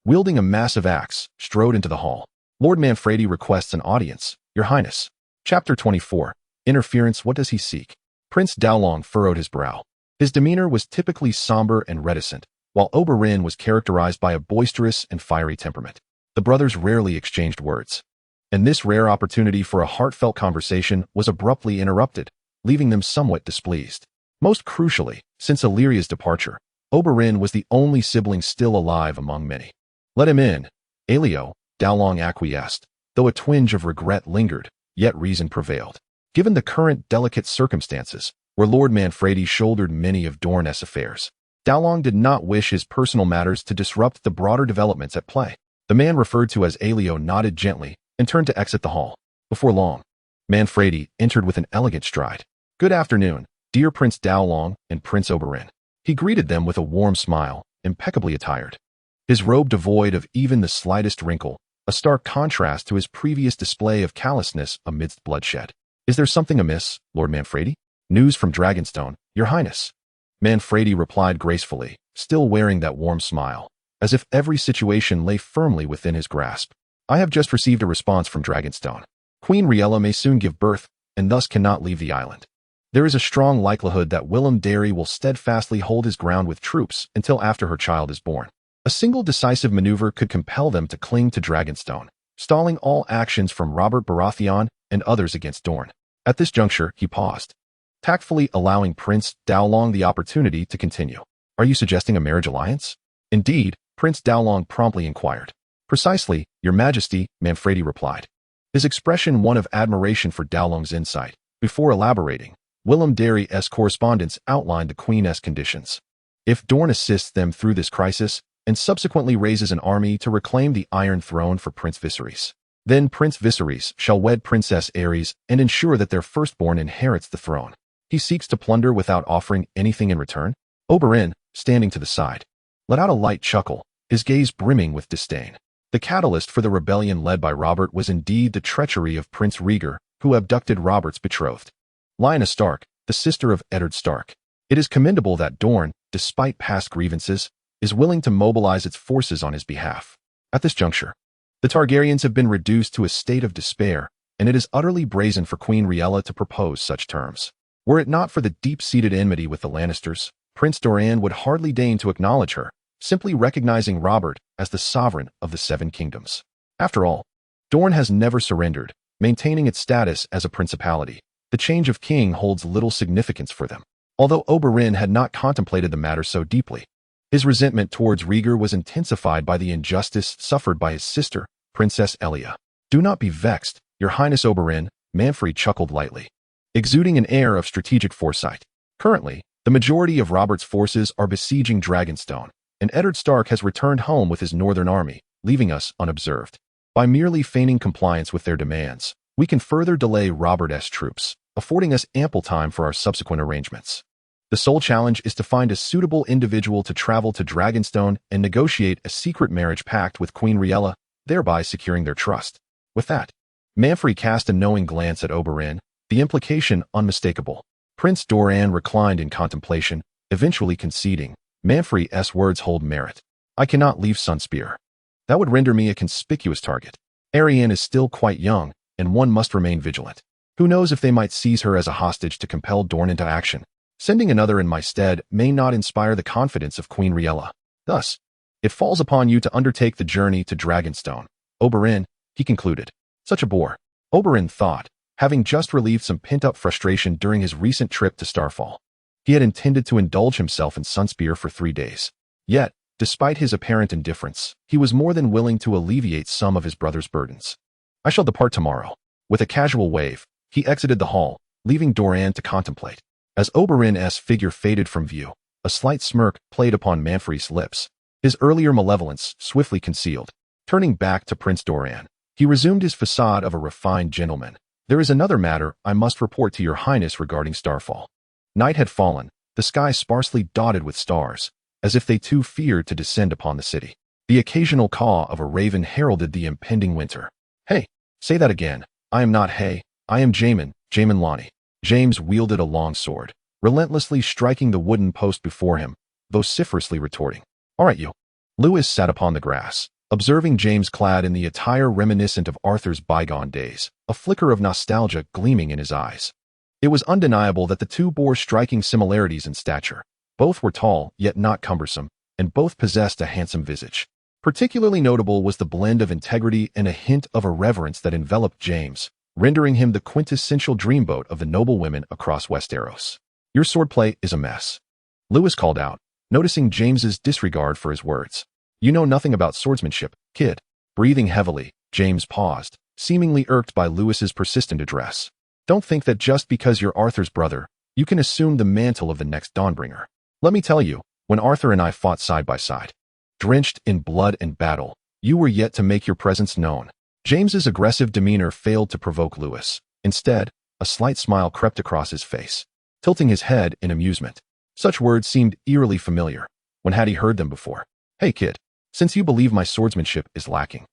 wielding a massive axe, strode into the hall. Lord Manfredi requests an audience, Your Highness. Chapter 24. Interference. What does he seek? Prince Dowlong furrowed his brow. His demeanor was typically somber and reticent, while Oberyn was characterized by a boisterous and fiery temperament. The brothers rarely exchanged words, and this rare opportunity for a heartfelt conversation was abruptly interrupted, leaving them somewhat displeased. Most crucially, since Illyria's departure, Oberyn was the only sibling still alive among many. Let him in, Aelio, Dowlong acquiesced, though a twinge of regret lingered, yet reason prevailed. Given the current delicate circumstances, where Lord Manfredi shouldered many of Dorne's affairs, Dowlong did not wish his personal matters to disrupt the broader developments at play. The man referred to as Aelio nodded gently and turned to exit the hall. Before long, Manfredi entered with an elegant stride. Good afternoon, dear Prince Dowlong and Prince Oberyn. He greeted them with a warm smile, impeccably attired. His robe devoid of even the slightest wrinkle, a stark contrast to his previous display of callousness amidst bloodshed. Is there something amiss, Lord Manfredi? News from Dragonstone, Your Highness. Manfredi replied gracefully, still wearing that warm smile, as if every situation lay firmly within his grasp. I have just received a response from Dragonstone. Queen Riella may soon give birth, and thus cannot leave the island. There is a strong likelihood that Willem Darry will steadfastly hold his ground with troops until after her child is born. A single decisive maneuver could compel them to cling to Dragonstone, stalling all actions from Robert Baratheon and others against Dorne. At this juncture, he paused, tactfully allowing Prince Dowlong the opportunity to continue. Are you suggesting a marriage alliance? Indeed, Prince Dowlong promptly inquired. Precisely, Your Majesty, Manfredi replied, his expression one of admiration for Dowlong's insight. Before elaborating, Willem Darry's correspondence outlined the Queen's conditions. If Dorne assists them through this crisis, and subsequently raises an army to reclaim the Iron Throne for Prince Viserys, then Prince Viserys shall wed Princess Aerys and ensure that their firstborn inherits the throne. He seeks to plunder without offering anything in return? Oberyn, standing to the side, let out a light chuckle, his gaze brimming with disdain. The catalyst for the rebellion led by Robert was indeed the treachery of Prince Rhaegar, who abducted Robert's betrothed, Lyanna Stark, the sister of Eddard Stark. It is commendable that Dorne, despite past grievances, is willing to mobilize its forces on his behalf. At this juncture, the Targaryens have been reduced to a state of despair, and it is utterly brazen for Queen Riella to propose such terms. Were it not for the deep-seated enmity with the Lannisters, Prince Doran would hardly deign to acknowledge her, simply recognizing Robert as the sovereign of the Seven Kingdoms. After all, Dorne has never surrendered, maintaining its status as a principality. The change of king holds little significance for them. Although Oberyn had not contemplated the matter so deeply, his resentment towards Rhaegar was intensified by the injustice suffered by his sister, Princess Elia. Do not be vexed, Your Highness Oberyn, Manfredi chuckled lightly, exuding an air of strategic foresight. Currently, the majority of Robert's forces are besieging Dragonstone, and Eddard Stark has returned home with his northern army, leaving us unobserved. By merely feigning compliance with their demands, we can further delay Robert's troops, affording us ample time for our subsequent arrangements. The sole challenge is to find a suitable individual to travel to Dragonstone and negotiate a secret marriage pact with Queen Riella, thereby securing their trust. With that, Manfredi cast a knowing glance at Oberyn, the implication unmistakable. Prince Doran reclined in contemplation, eventually conceding, Manfredi's words hold merit. I cannot leave Sunspear. That would render me a conspicuous target. Arianne is still quite young, and one must remain vigilant. Who knows if they might seize her as a hostage to compel Dorne into action? Sending another in my stead may not inspire the confidence of Queen Riella. Thus, it falls upon you to undertake the journey to Dragonstone. Oberyn, he concluded. Such a bore. Oberyn thought, having just relieved some pent-up frustration during his recent trip to Starfall. He had intended to indulge himself in Sunspear for 3 days. Yet, despite his apparent indifference, he was more than willing to alleviate some of his brother's burdens. I shall depart tomorrow. With a casual wave, he exited the hall, leaving Doran to contemplate. As Oberyn's figure faded from view, a slight smirk played upon Manfredi's lips, his earlier malevolence swiftly concealed. Turning back to Prince Doran, he resumed his facade of a refined gentleman. There is another matter I must report to Your Highness regarding Starfall. Night had fallen, the sky sparsely dotted with stars, as if they too feared to descend upon the city. The occasional caw of a raven heralded the impending winter. Hey, say that again. I am not Hay, I am Jamin Lonnie. James wielded a long sword, relentlessly striking the wooden post before him, vociferously retorting. All right, you. Lewis sat upon the grass, Observing James clad in the attire reminiscent of Arthur's bygone days, a flicker of nostalgia gleaming in his eyes. It was undeniable that the two bore striking similarities in stature. Both were tall, yet not cumbersome, and both possessed a handsome visage. Particularly notable was the blend of integrity and a hint of irreverence that enveloped James, rendering him the quintessential dreamboat of the noble women across Westeros. "Your swordplay is a mess," Lewis called out, noticing James's disregard for his words. "You know nothing about swordsmanship, kid." Breathing heavily, James paused, seemingly irked by Lewis's persistent address. "Don't think that just because you're Arthur's brother, you can assume the mantle of the next Dawnbringer. Let me tell you, when Arthur and I fought side by side, drenched in blood and battle, you were yet to make your presence known." James's aggressive demeanor failed to provoke Lewis. Instead, a slight smile crept across his face, tilting his head in amusement. Such words seemed eerily familiar. When had he heard them before? "Hey kid, since you believe my swordsmanship is lacking,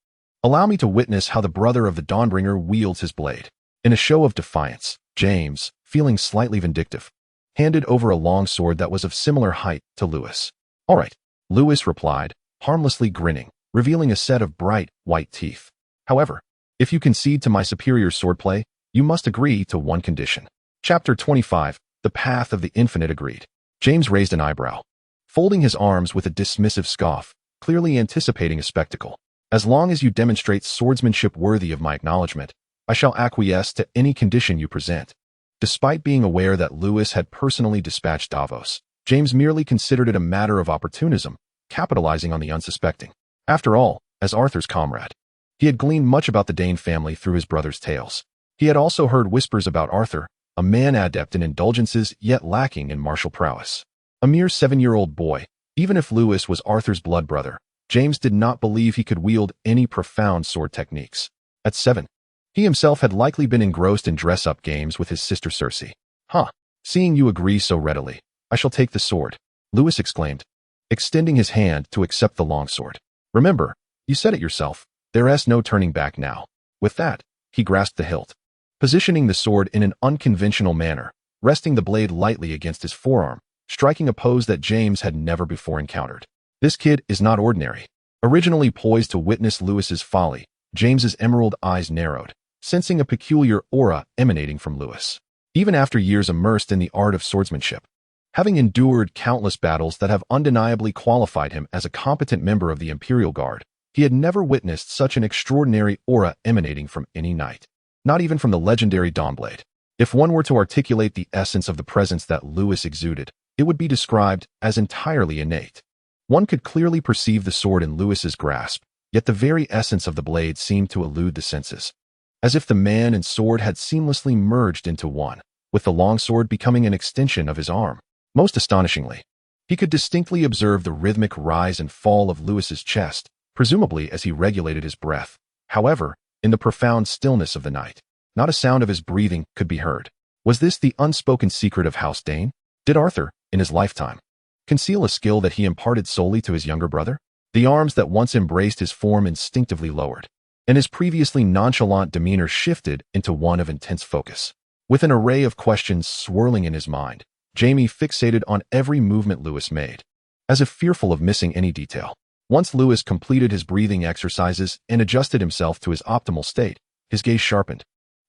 allow me to witness how the brother of the Dawnbringer wields his blade." In a show of defiance, James, feeling slightly vindictive, handed over a long sword that was of similar height to Lewis. "All right," Lewis replied, harmlessly grinning, revealing a set of bright, white teeth. "However, if you concede to my superior swordplay, you must agree to one condition." Chapter 25, The Path of the Infinite agreed. James raised an eyebrow, folding his arms with a dismissive scoff, clearly anticipating a spectacle. "As long as you demonstrate swordsmanship worthy of my acknowledgement, I shall acquiesce to any condition you present." Despite being aware that Lewis had personally dispatched Davos, James merely considered it a matter of opportunism, capitalizing on the unsuspecting. After all, as Arthur's comrade, he had gleaned much about the Dayne family through his brother's tales. He had also heard whispers about Arthur, a man adept in indulgences yet lacking in martial prowess. A mere 7-year-old boy, even if Lewis was Arthur's blood brother, James did not believe he could wield any profound sword techniques. At 7, he himself had likely been engrossed in dress-up games with his sister Cersei. "Huh, seeing you agree so readily, I shall take the sword," Lewis exclaimed, extending his hand to accept the longsword. "Remember, you said it yourself, there's no turning back now." With that, he grasped the hilt, positioning the sword in an unconventional manner, resting the blade lightly against his forearm, striking a pose that James had never before encountered. This kid is not ordinary. Originally poised to witness Lewis's folly, James's emerald eyes narrowed, sensing a peculiar aura emanating from Lewis. Even after years immersed in the art of swordsmanship, having endured countless battles that have undeniably qualified him as a competent member of the Imperial Guard, he had never witnessed such an extraordinary aura emanating from any knight. Not even from the legendary Dawnblade. If one were to articulate the essence of the presence that Lewis exuded, it would be described as entirely innate. One could clearly perceive the sword in Lewis's grasp, yet the very essence of the blade seemed to elude the senses. As if the man and sword had seamlessly merged into one, with the longsword becoming an extension of his arm. Most astonishingly, he could distinctly observe the rhythmic rise and fall of Lewis's chest, presumably as he regulated his breath. However, in the profound stillness of the night, not a sound of his breathing could be heard. Was this the unspoken secret of House Dayne? Did Arthur, in his lifetime, conceal a skill that he imparted solely to his younger brother? The arms that once embraced his form instinctively lowered, and his previously nonchalant demeanor shifted into one of intense focus. With an array of questions swirling in his mind, Jaime fixated on every movement Lewis made, as if fearful of missing any detail. Once Lewis completed his breathing exercises and adjusted himself to his optimal state, his gaze sharpened,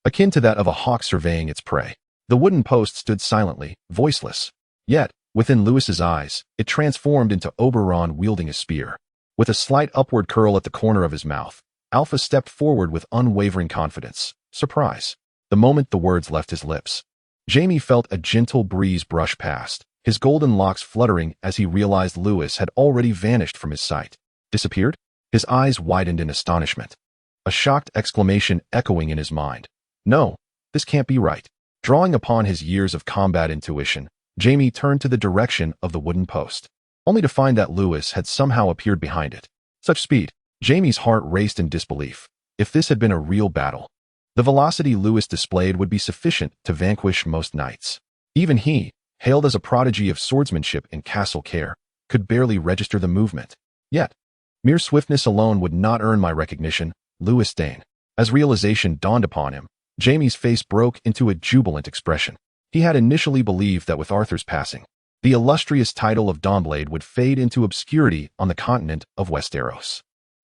akin to that of a hawk surveying its prey. The wooden post stood silently, voiceless. Yet, within Lewis's eyes, it transformed into Oberon wielding a spear. With a slight upward curl at the corner of his mouth, Alpha stepped forward with unwavering confidence. Surprise. The moment the words left his lips, Jaime felt a gentle breeze brush past, his golden locks fluttering as he realized Lewis had already vanished from his sight. Disappeared? His eyes widened in astonishment, a shocked exclamation echoing in his mind. No, this can't be right. Drawing upon his years of combat intuition, Jaime turned to the direction of the wooden post, only to find that Lewis had somehow appeared behind it. Such speed. Jaime's heart raced in disbelief. If this had been a real battle, the velocity Lewis displayed would be sufficient to vanquish most knights. Even he, hailed as a prodigy of swordsmanship in Castle Care, could barely register the movement. Yet, mere swiftness alone would not earn my recognition, Lewis Dayne. As realization dawned upon him, Jaime's face broke into a jubilant expression. He had initially believed that with Arthur's passing, the illustrious title of Dawnblade would fade into obscurity on the continent of Westeros.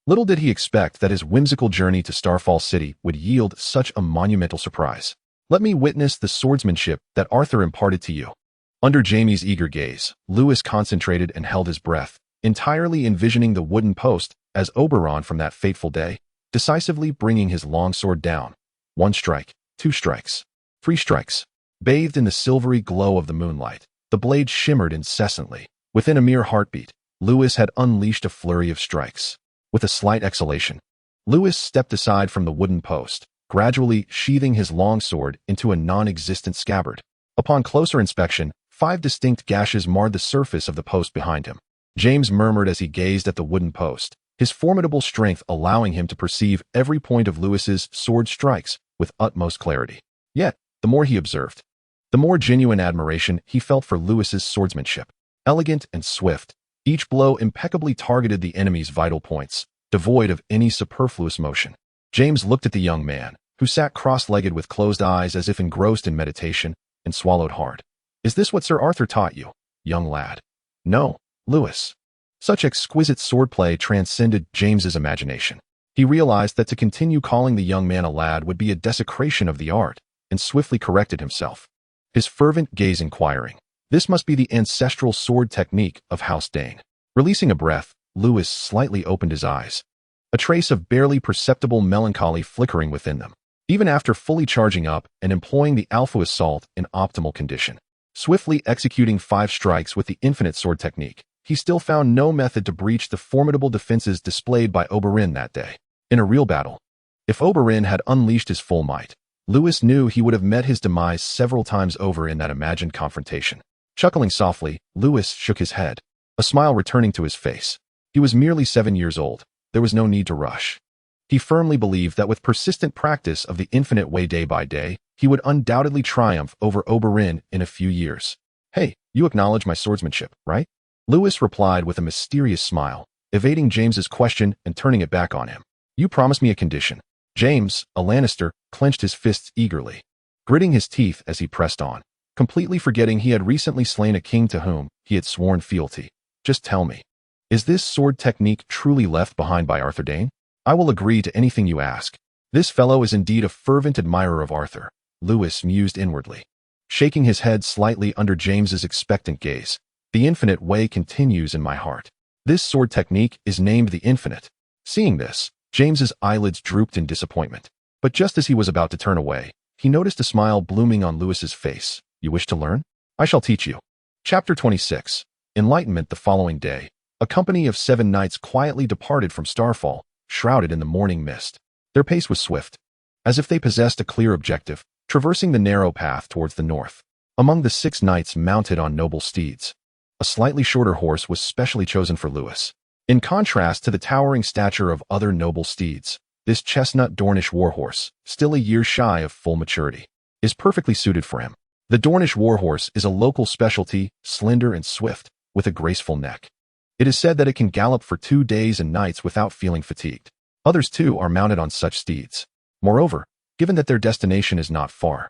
Little did he expect that his whimsical journey to Starfall City would yield such a monumental surprise. Let me witness the swordsmanship that Arthur imparted to you. Under Jaime's eager gaze, Lewis concentrated and held his breath, entirely envisioning the wooden post as Oberon from that fateful day, decisively bringing his long sword down. 1 strike, 2 strikes, 3 strikes. Bathed in the silvery glow of the moonlight, the blade shimmered incessantly. Within a mere heartbeat, Lewis had unleashed a flurry of strikes. With a slight exhalation, Lewis stepped aside from the wooden post, gradually sheathing his long sword into a non-existent scabbard. Upon closer inspection, 5 distinct gashes marred the surface of the post behind him. James murmured as he gazed at the wooden post, his formidable strength allowing him to perceive every point of Lewis's sword strikes with utmost clarity. Yet, the more he observed, the more genuine admiration he felt for Lewis's swordsmanship. Elegant and swift, each blow impeccably targeted the enemy's vital points, devoid of any superfluous motion. James looked at the young man, who sat cross-legged with closed eyes as if engrossed in meditation, and swallowed hard. Is this what Sir Arthur taught you, young lad? No, Lewis. Such exquisite swordplay transcended James's imagination. He realized that to continue calling the young man a lad would be a desecration of the art, and swiftly corrected himself. His fervent gaze inquiring, this must be the ancestral sword technique of House Dayne. Releasing a breath, Lewis slightly opened his eyes, a trace of barely perceptible melancholy flickering within them. Even after fully charging up and employing the Alpha Assault in optimal condition, swiftly executing 5 strikes with the infinite sword technique, he still found no method to breach the formidable defenses displayed by Oberyn that day. In a real battle, if Oberyn had unleashed his full might, Lewis knew he would have met his demise several times over in that imagined confrontation. Chuckling softly, Lewis shook his head, a smile returning to his face. He was merely 7 years old. There was no need to rush. He firmly believed that with persistent practice of the infinite way day by day, he would undoubtedly triumph over Oberyn in a few years. Hey, you acknowledge my swordsmanship, right? Lewis replied with a mysterious smile, evading James's question and turning it back on him. You promised me a condition. James, a Lannister, clenched his fists eagerly, gritting his teeth as he pressed on, completely forgetting he had recently slain a king to whom he had sworn fealty. Just tell me, is this sword technique truly left behind by Arthur Dayne? I will agree to anything you ask. This fellow is indeed a fervent admirer of Arthur, Lewis mused inwardly, shaking his head slightly under James's expectant gaze. The infinite way continues in my heart. This sword technique is named the infinite. Seeing this, James's eyelids drooped in disappointment. But just as he was about to turn away, he noticed a smile blooming on Lewis's face. You wish to learn? I shall teach you. Chapter 26. Enlightenment. The following day, a company of 7 knights quietly departed from Starfall, shrouded in the morning mist. Their pace was swift, as if they possessed a clear objective, traversing the narrow path towards the north. Among the 6 knights mounted on noble steeds, a slightly shorter horse was specially chosen for Lewis. In contrast to the towering stature of other noble steeds, this chestnut Dornish warhorse, still a year shy of full maturity, is perfectly suited for him. The Dornish warhorse is a local specialty, slender and swift, with a graceful neck. It is said that it can gallop for 2 days and nights without feeling fatigued. Others too are mounted on such steeds. Moreover, given that their destination is not far,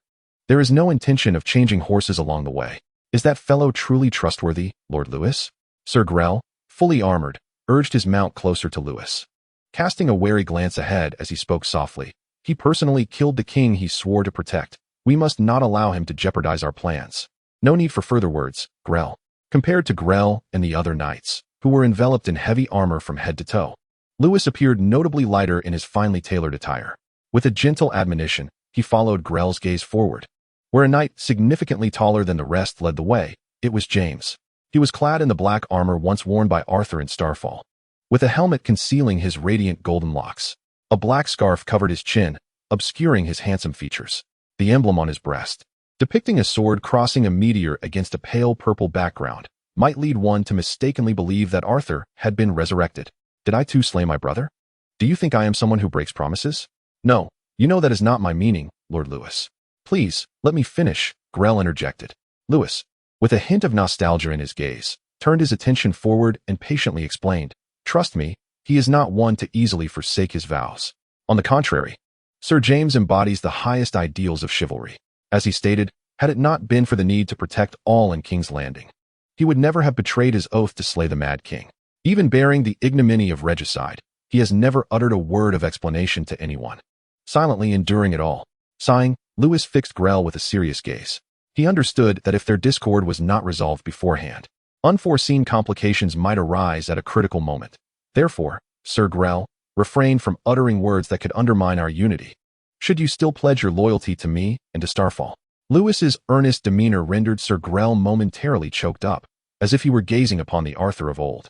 there is no intention of changing horses along the way. Is that fellow truly trustworthy, Lord Lewis? Sir Grell, fully armored, urged his mount closer to Lewis. Casting a wary glance ahead as he spoke softly, he personally killed the king he swore to protect. We must not allow him to jeopardize our plans. No need for further words, Grell. Compared to Grell and the other knights, who were enveloped in heavy armor from head to toe, Lewis appeared notably lighter in his finely tailored attire. With a gentle admonition, he followed Grell's gaze forward. Where a knight significantly taller than the rest led the way, it was James. He was clad in the black armor once worn by Arthur in Starfall, with a helmet concealing his radiant golden locks. A black scarf covered his chin, obscuring his handsome features. The emblem on his breast, depicting a sword crossing a meteor against a pale purple background, might lead one to mistakenly believe that Arthur had been resurrected. Did I too slay my brother? Do you think I am someone who breaks promises? No, you know that is not my meaning, Lord Lewis. Please, let me finish, Grell interjected. Lewis, with a hint of nostalgia in his gaze, turned his attention forward and patiently explained, trust me, he is not one to easily forsake his vows. On the contrary, Sir James embodies the highest ideals of chivalry. As he stated, had it not been for the need to protect all in King's Landing, he would never have betrayed his oath to slay the Mad King. Even bearing the ignominy of regicide, he has never uttered a word of explanation to anyone. Silently enduring it all. Sighing, Lewis fixed Grell with a serious gaze. He understood that if their discord was not resolved beforehand, unforeseen complications might arise at a critical moment. Therefore, Sir Grell, refrain from uttering words that could undermine our unity. Should you still pledge your loyalty to me and to Starfall? Lewis's earnest demeanor rendered Sir Grell momentarily choked up, as if he were gazing upon the Arthur of old.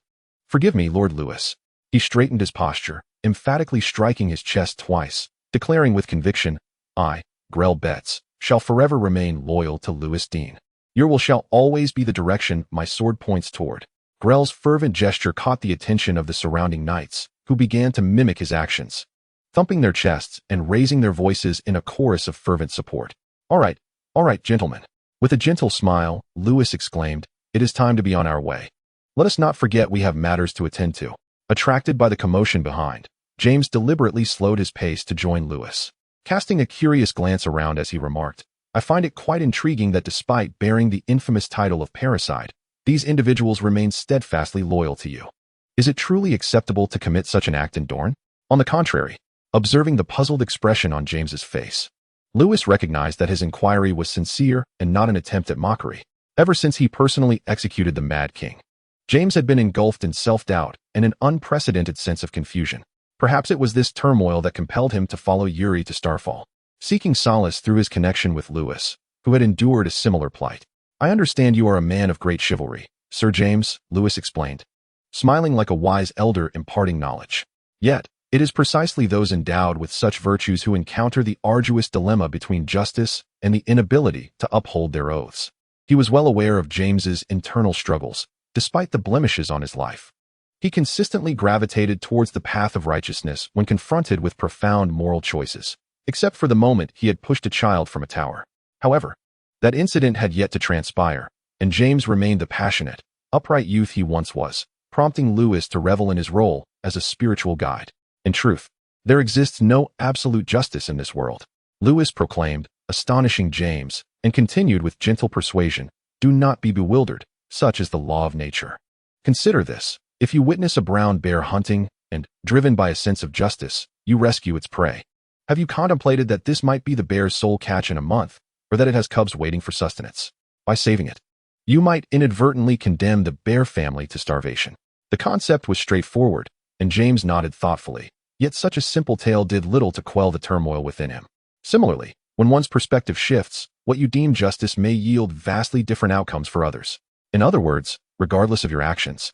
Forgive me, Lord Lewis. He straightened his posture, emphatically striking his chest twice, declaring with conviction, I, Grell Betts, shall forever remain loyal to Lewis Dean. Your will shall always be the direction my sword points toward. Grell's fervent gesture caught the attention of the surrounding knights, who began to mimic his actions, thumping their chests and raising their voices in a chorus of fervent support. All right, gentlemen. With a gentle smile, Lewis exclaimed, it is time to be on our way. Let us not forget we have matters to attend to. Attracted by the commotion behind, James deliberately slowed his pace to join Lewis, casting a curious glance around as he remarked, I find it quite intriguing that despite bearing the infamous title of parricide, these individuals remain steadfastly loyal to you. Is it truly acceptable to commit such an act in Dorne? On the contrary, observing the puzzled expression on James's face, Lewis recognized that his inquiry was sincere and not an attempt at mockery. Ever since he personally executed the Mad King, James had been engulfed in self-doubt and an unprecedented sense of confusion. Perhaps it was this turmoil that compelled him to follow Yuri to Starfall, seeking solace through his connection with Lewis, who had endured a similar plight. I understand you are a man of great chivalry, Sir James, Lewis explained, smiling like a wise elder imparting knowledge. Yet, it is precisely those endowed with such virtues who encounter the arduous dilemma between justice and the inability to uphold their oaths. He was well aware of James's internal struggles, despite the blemishes on his life. He consistently gravitated towards the path of righteousness when confronted with profound moral choices, except for the moment he had pushed a child from a tower. However, that incident had yet to transpire, and James remained the passionate, upright youth he once was, prompting Lewis to revel in his role as a spiritual guide. In truth, there exists no absolute justice in this world, Lewis proclaimed, astonishing James, and continued with gentle persuasion, do not be bewildered, such is the law of nature. Consider this, if you witness a brown bear hunting, and, driven by a sense of justice, you rescue its prey. Have you contemplated that this might be the bear's sole catch in a month, or that it has cubs waiting for sustenance? By saving it, you might inadvertently condemn the bear family to starvation. The concept was straightforward, and James nodded thoughtfully, yet such a simple tale did little to quell the turmoil within him. Similarly, when one's perspective shifts, what you deem justice may yield vastly different outcomes for others. In other words, regardless of your actions,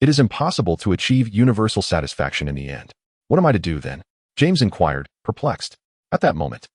it is impossible to achieve universal satisfaction in the end. What am I to do then? James inquired, perplexed. At that moment,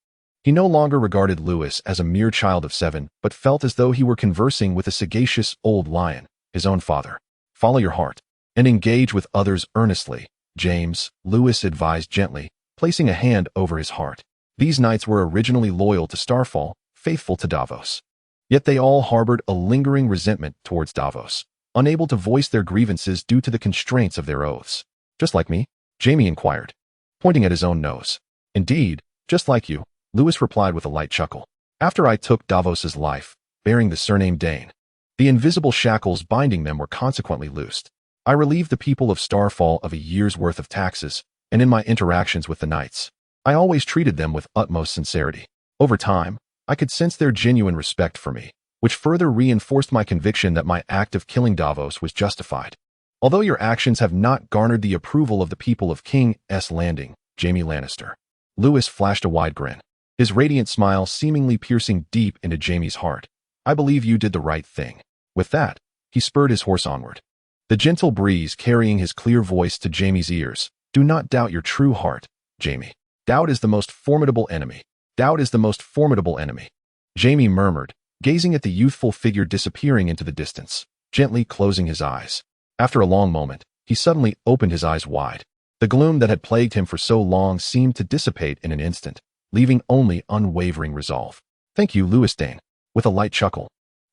he no longer regarded Lewis as a mere child of 7, but felt as though he were conversing with a sagacious old lion, his own father. Follow your heart, and engage with others earnestly, James, Lewis advised gently, placing a hand over his heart. These knights were originally loyal to Starfall, faithful to Davos. Yet they all harbored a lingering resentment towards Davos, unable to voice their grievances due to the constraints of their oaths. Just like me? Jaime inquired, pointing at his own nose. Indeed, just like you, Lewis replied with a light chuckle. After I took Davos's life, bearing the surname Dayne, the invisible shackles binding them were consequently loosed. I relieved the people of Starfall of a year's worth of taxes, and in my interactions with the knights, I always treated them with utmost sincerity. Over time, I could sense their genuine respect for me, which further reinforced my conviction that my act of killing Davos was justified. Although your actions have not garnered the approval of the people of King's Landing, Jaime Lannister. Lewis flashed a wide grin, his radiant smile seemingly piercing deep into Jaime's heart. I believe you did the right thing. With that, he spurred his horse onward, the gentle breeze carrying his clear voice to Jaime's ears. Do not doubt your true heart, Jaime. Doubt is the most formidable enemy. Doubt is the most formidable enemy. Jaime murmured, gazing at the youthful figure disappearing into the distance, gently closing his eyes. After a long moment, he suddenly opened his eyes wide. The gloom that had plagued him for so long seemed to dissipate in an instant, leaving only unwavering resolve. Thank you, Lewis Dane. With a light chuckle,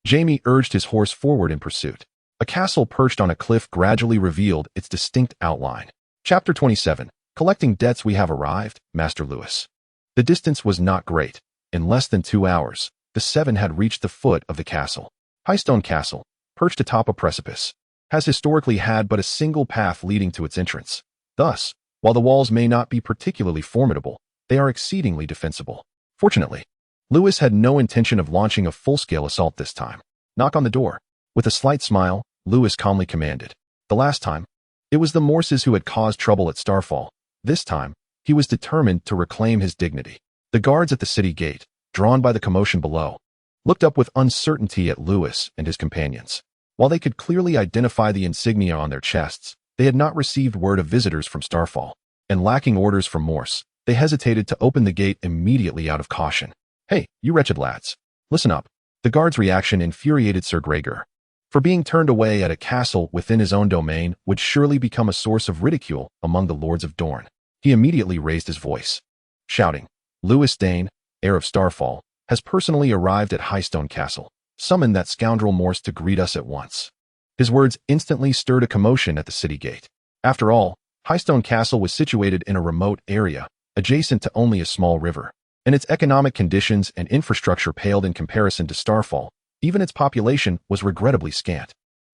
Jaime urged his horse forward in pursuit. A castle perched on a cliff gradually revealed its distinct outline. Chapter 27. Collecting debts. We have arrived, Master Lewis. The distance was not great. In less than 2 hours, the 7 had reached the foot of the castle. Highstone Castle, perched atop a precipice, has historically had but a single path leading to its entrance. Thus, While the walls may not be particularly formidable, they are exceedingly defensible. Fortunately, Lewis had no intention of launching a full-scale assault this time. Knock on the door. With a slight smile, Lewis calmly commanded. The last time, it was the Morses who had caused trouble at Starfall. This time, he was determined to reclaim his dignity. The guards at the city gate, drawn by the commotion below, looked up with uncertainty at Lewis and his companions. While they could clearly identify the insignia on their chests, they had not received word of visitors from Starfall, and lacking orders from Morse, they hesitated to open the gate immediately out of caution. Hey, you wretched lads. Listen up. The guard's reaction infuriated Sir Gregor. For being turned away at a castle within his own domain would surely become a source of ridicule among the lords of Dorne. He immediately raised his voice, shouting, Lewis Dayne, heir of Starfall, has personally arrived at Highstone Castle. Summon that scoundrel Morse to greet us at once. His words instantly stirred a commotion at the city gate. After all, Highstone Castle was situated in a remote area, adjacent to only a small river, and its economic conditions and infrastructure paled in comparison to Starfall. Even its population was regrettably scant.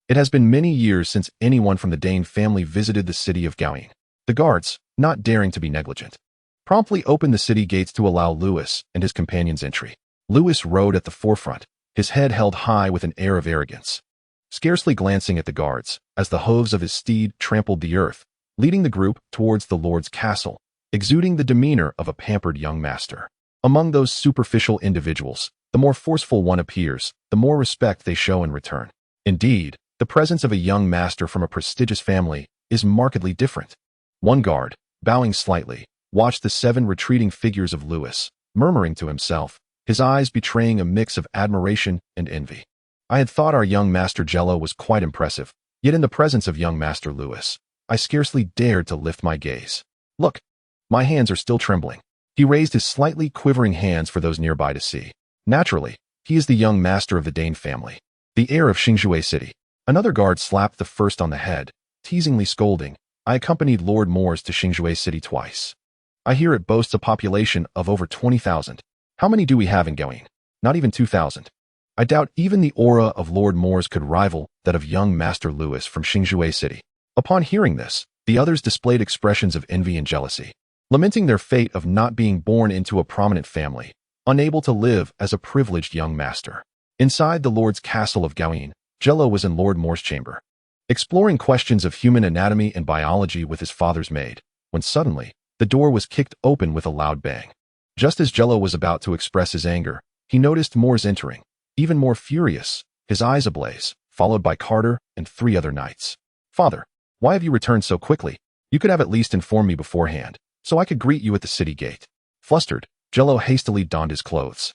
It has been many years since anyone from the Dayne family visited the city of Goween. The guards, not daring to be negligent, promptly opened the city gates to allow Lewis and his companions entry. Lewis rode at the forefront, his head held high with an air of arrogance, scarcely glancing at the guards, as the hooves of his steed trampled the earth, leading the group towards the Lord's castle, exuding the demeanor of a pampered young master. Among those superficial individuals, the more forceful one appears, the more respect they show in return. Indeed, the presence of a young master from a prestigious family is markedly different. One guard, bowing slightly, watched the 7 retreating figures of Lewis, murmuring to himself, his eyes betraying a mix of admiration and envy. I had thought our young Master Jello was quite impressive, yet in the presence of young Master Lewis, I scarcely dared to lift my gaze. Look, my hands are still trembling. He raised his slightly quivering hands for those nearby to see. Naturally, he is the young master of the Dayne family, the heir of Qingjue City. Another guard slapped the first on the head, teasingly scolding, I accompanied Lord Morse to Qingjue City twice. I hear it boasts a population of over 20,000. How many do we have in Goween? Not even 2,000. I doubt even the aura of Lord Morse could rival that of young Master Lewis from Qingjue City. Upon hearing this, the others displayed expressions of envy and jealousy, lamenting their fate of not being born into a prominent family, unable to live as a privileged young master. Inside the Lord's castle of Goween, Jello was in Lord Morse's chamber, exploring questions of human anatomy and biology with his father's maid, when suddenly, the door was kicked open with a loud bang. Just as Jello was about to express his anger, he noticed Morse entering, even more furious, his eyes ablaze, followed by Carter and 3 other knights. Father, why have you returned so quickly? You could have at least informed me beforehand, so I could greet you at the city gate. Flustered, Jello hastily donned his clothes,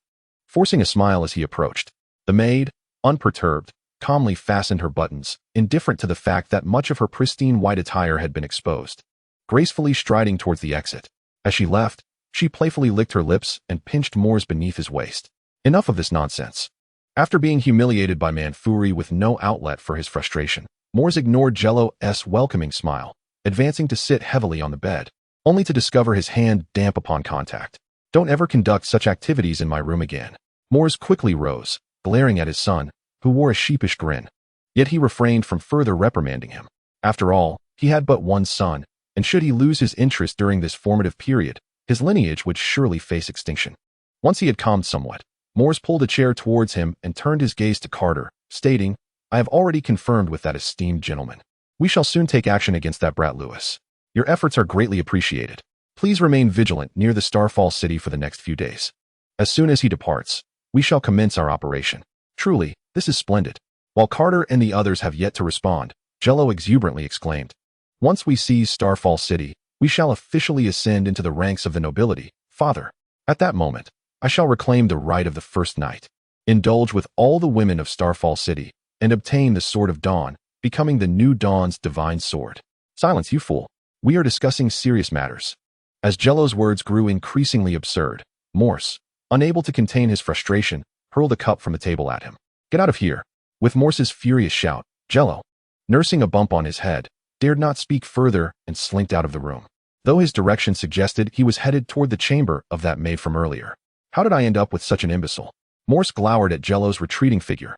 forcing a smile as he approached. The maid, unperturbed, calmly fastened her buttons, indifferent to the fact that much of her pristine white attire had been exposed, gracefully striding towards the exit. As she left, she playfully licked her lips and pinched Morse beneath his waist. Enough of this nonsense. After being humiliated by Manfuri with no outlet for his frustration, Morse ignored Jello's welcoming smile, advancing to sit heavily on the bed, only to discover his hand damp upon contact. Don't ever conduct such activities in my room again. Morse quickly rose, glaring at his son, who wore a sheepish grin. Yet he refrained from further reprimanding him. After all, he had but one son, and should he lose his interest during this formative period, his lineage would surely face extinction. Once he had calmed somewhat, Morse pulled a chair towards him and turned his gaze to Carter, stating, I have already confirmed with that esteemed gentleman. We shall soon take action against that brat Lewis. Your efforts are greatly appreciated. Please remain vigilant near the Starfall City for the next few days. As soon as he departs, we shall commence our operation. Truly, this is splendid. While Carter and the others have yet to respond, Jello exuberantly exclaimed, Once we seize Starfall City, we shall officially ascend into the ranks of the nobility, Father. At that moment, I shall reclaim the right of the first knight, indulge with all the women of Starfall City, and obtain the Sword of Dawn, becoming the new Dawn's divine sword. Silence, you fool. We are discussing serious matters. As Jello's words grew increasingly absurd, Morse, unable to contain his frustration, hurled a cup from the table at him. Get out of here. With Morse's furious shout, Jello, nursing a bump on his head, dared not speak further and slinked out of the room, though his direction suggested he was headed toward the chamber of that maid from earlier. How did I end up with such an imbecile? Morse glowered at Jello's retreating figure,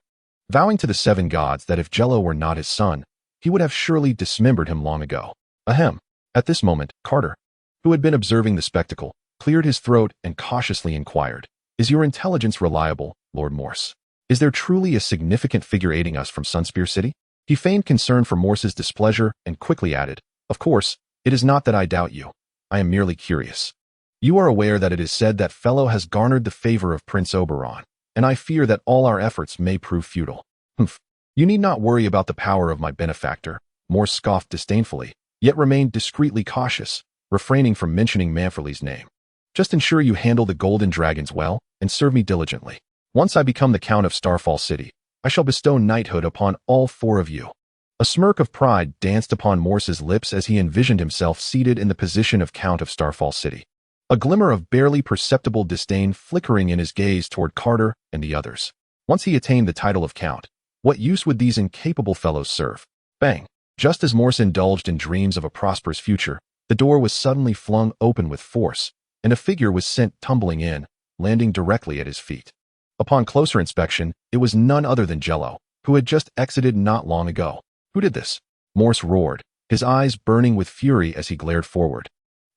vowing to the 7 gods that if Jello were not his son, he would have surely dismembered him long ago. Ahem. At this moment, Carter, who had been observing the spectacle, cleared his throat and cautiously inquired, "Is your intelligence reliable, Lord Morse? Is there truly a significant figure aiding us from Sunspear City?" He feigned concern for Morse's displeasure and quickly added, "Of course, it is not that I doubt you. I am merely curious. You are aware that it is said that fellow has garnered the favor of Prince Oberon, and I fear that all our efforts may prove futile." "Humph. You need not worry about the power of my benefactor," Morse scoffed disdainfully, yet remained discreetly cautious, refraining from mentioning Manfrey's name. "Just ensure you handle the golden dragons well, and serve me diligently. Once I become the Count of Starfall City, I shall bestow knighthood upon all 4 of you." A smirk of pride danced upon Morse's lips as he envisioned himself seated in the position of Count of Starfall City, a glimmer of barely perceptible disdain flickering in his gaze toward Carter and the others. Once he attained the title of Count, what use would these incapable fellows serve? Bang! Just as Morse indulged in dreams of a prosperous future, the door was suddenly flung open with force, and a figure was sent tumbling in, landing directly at his feet. Upon closer inspection, it was none other than Jello, who had just exited not long ago. "Who did this?" Morse roared, his eyes burning with fury as he glared forward,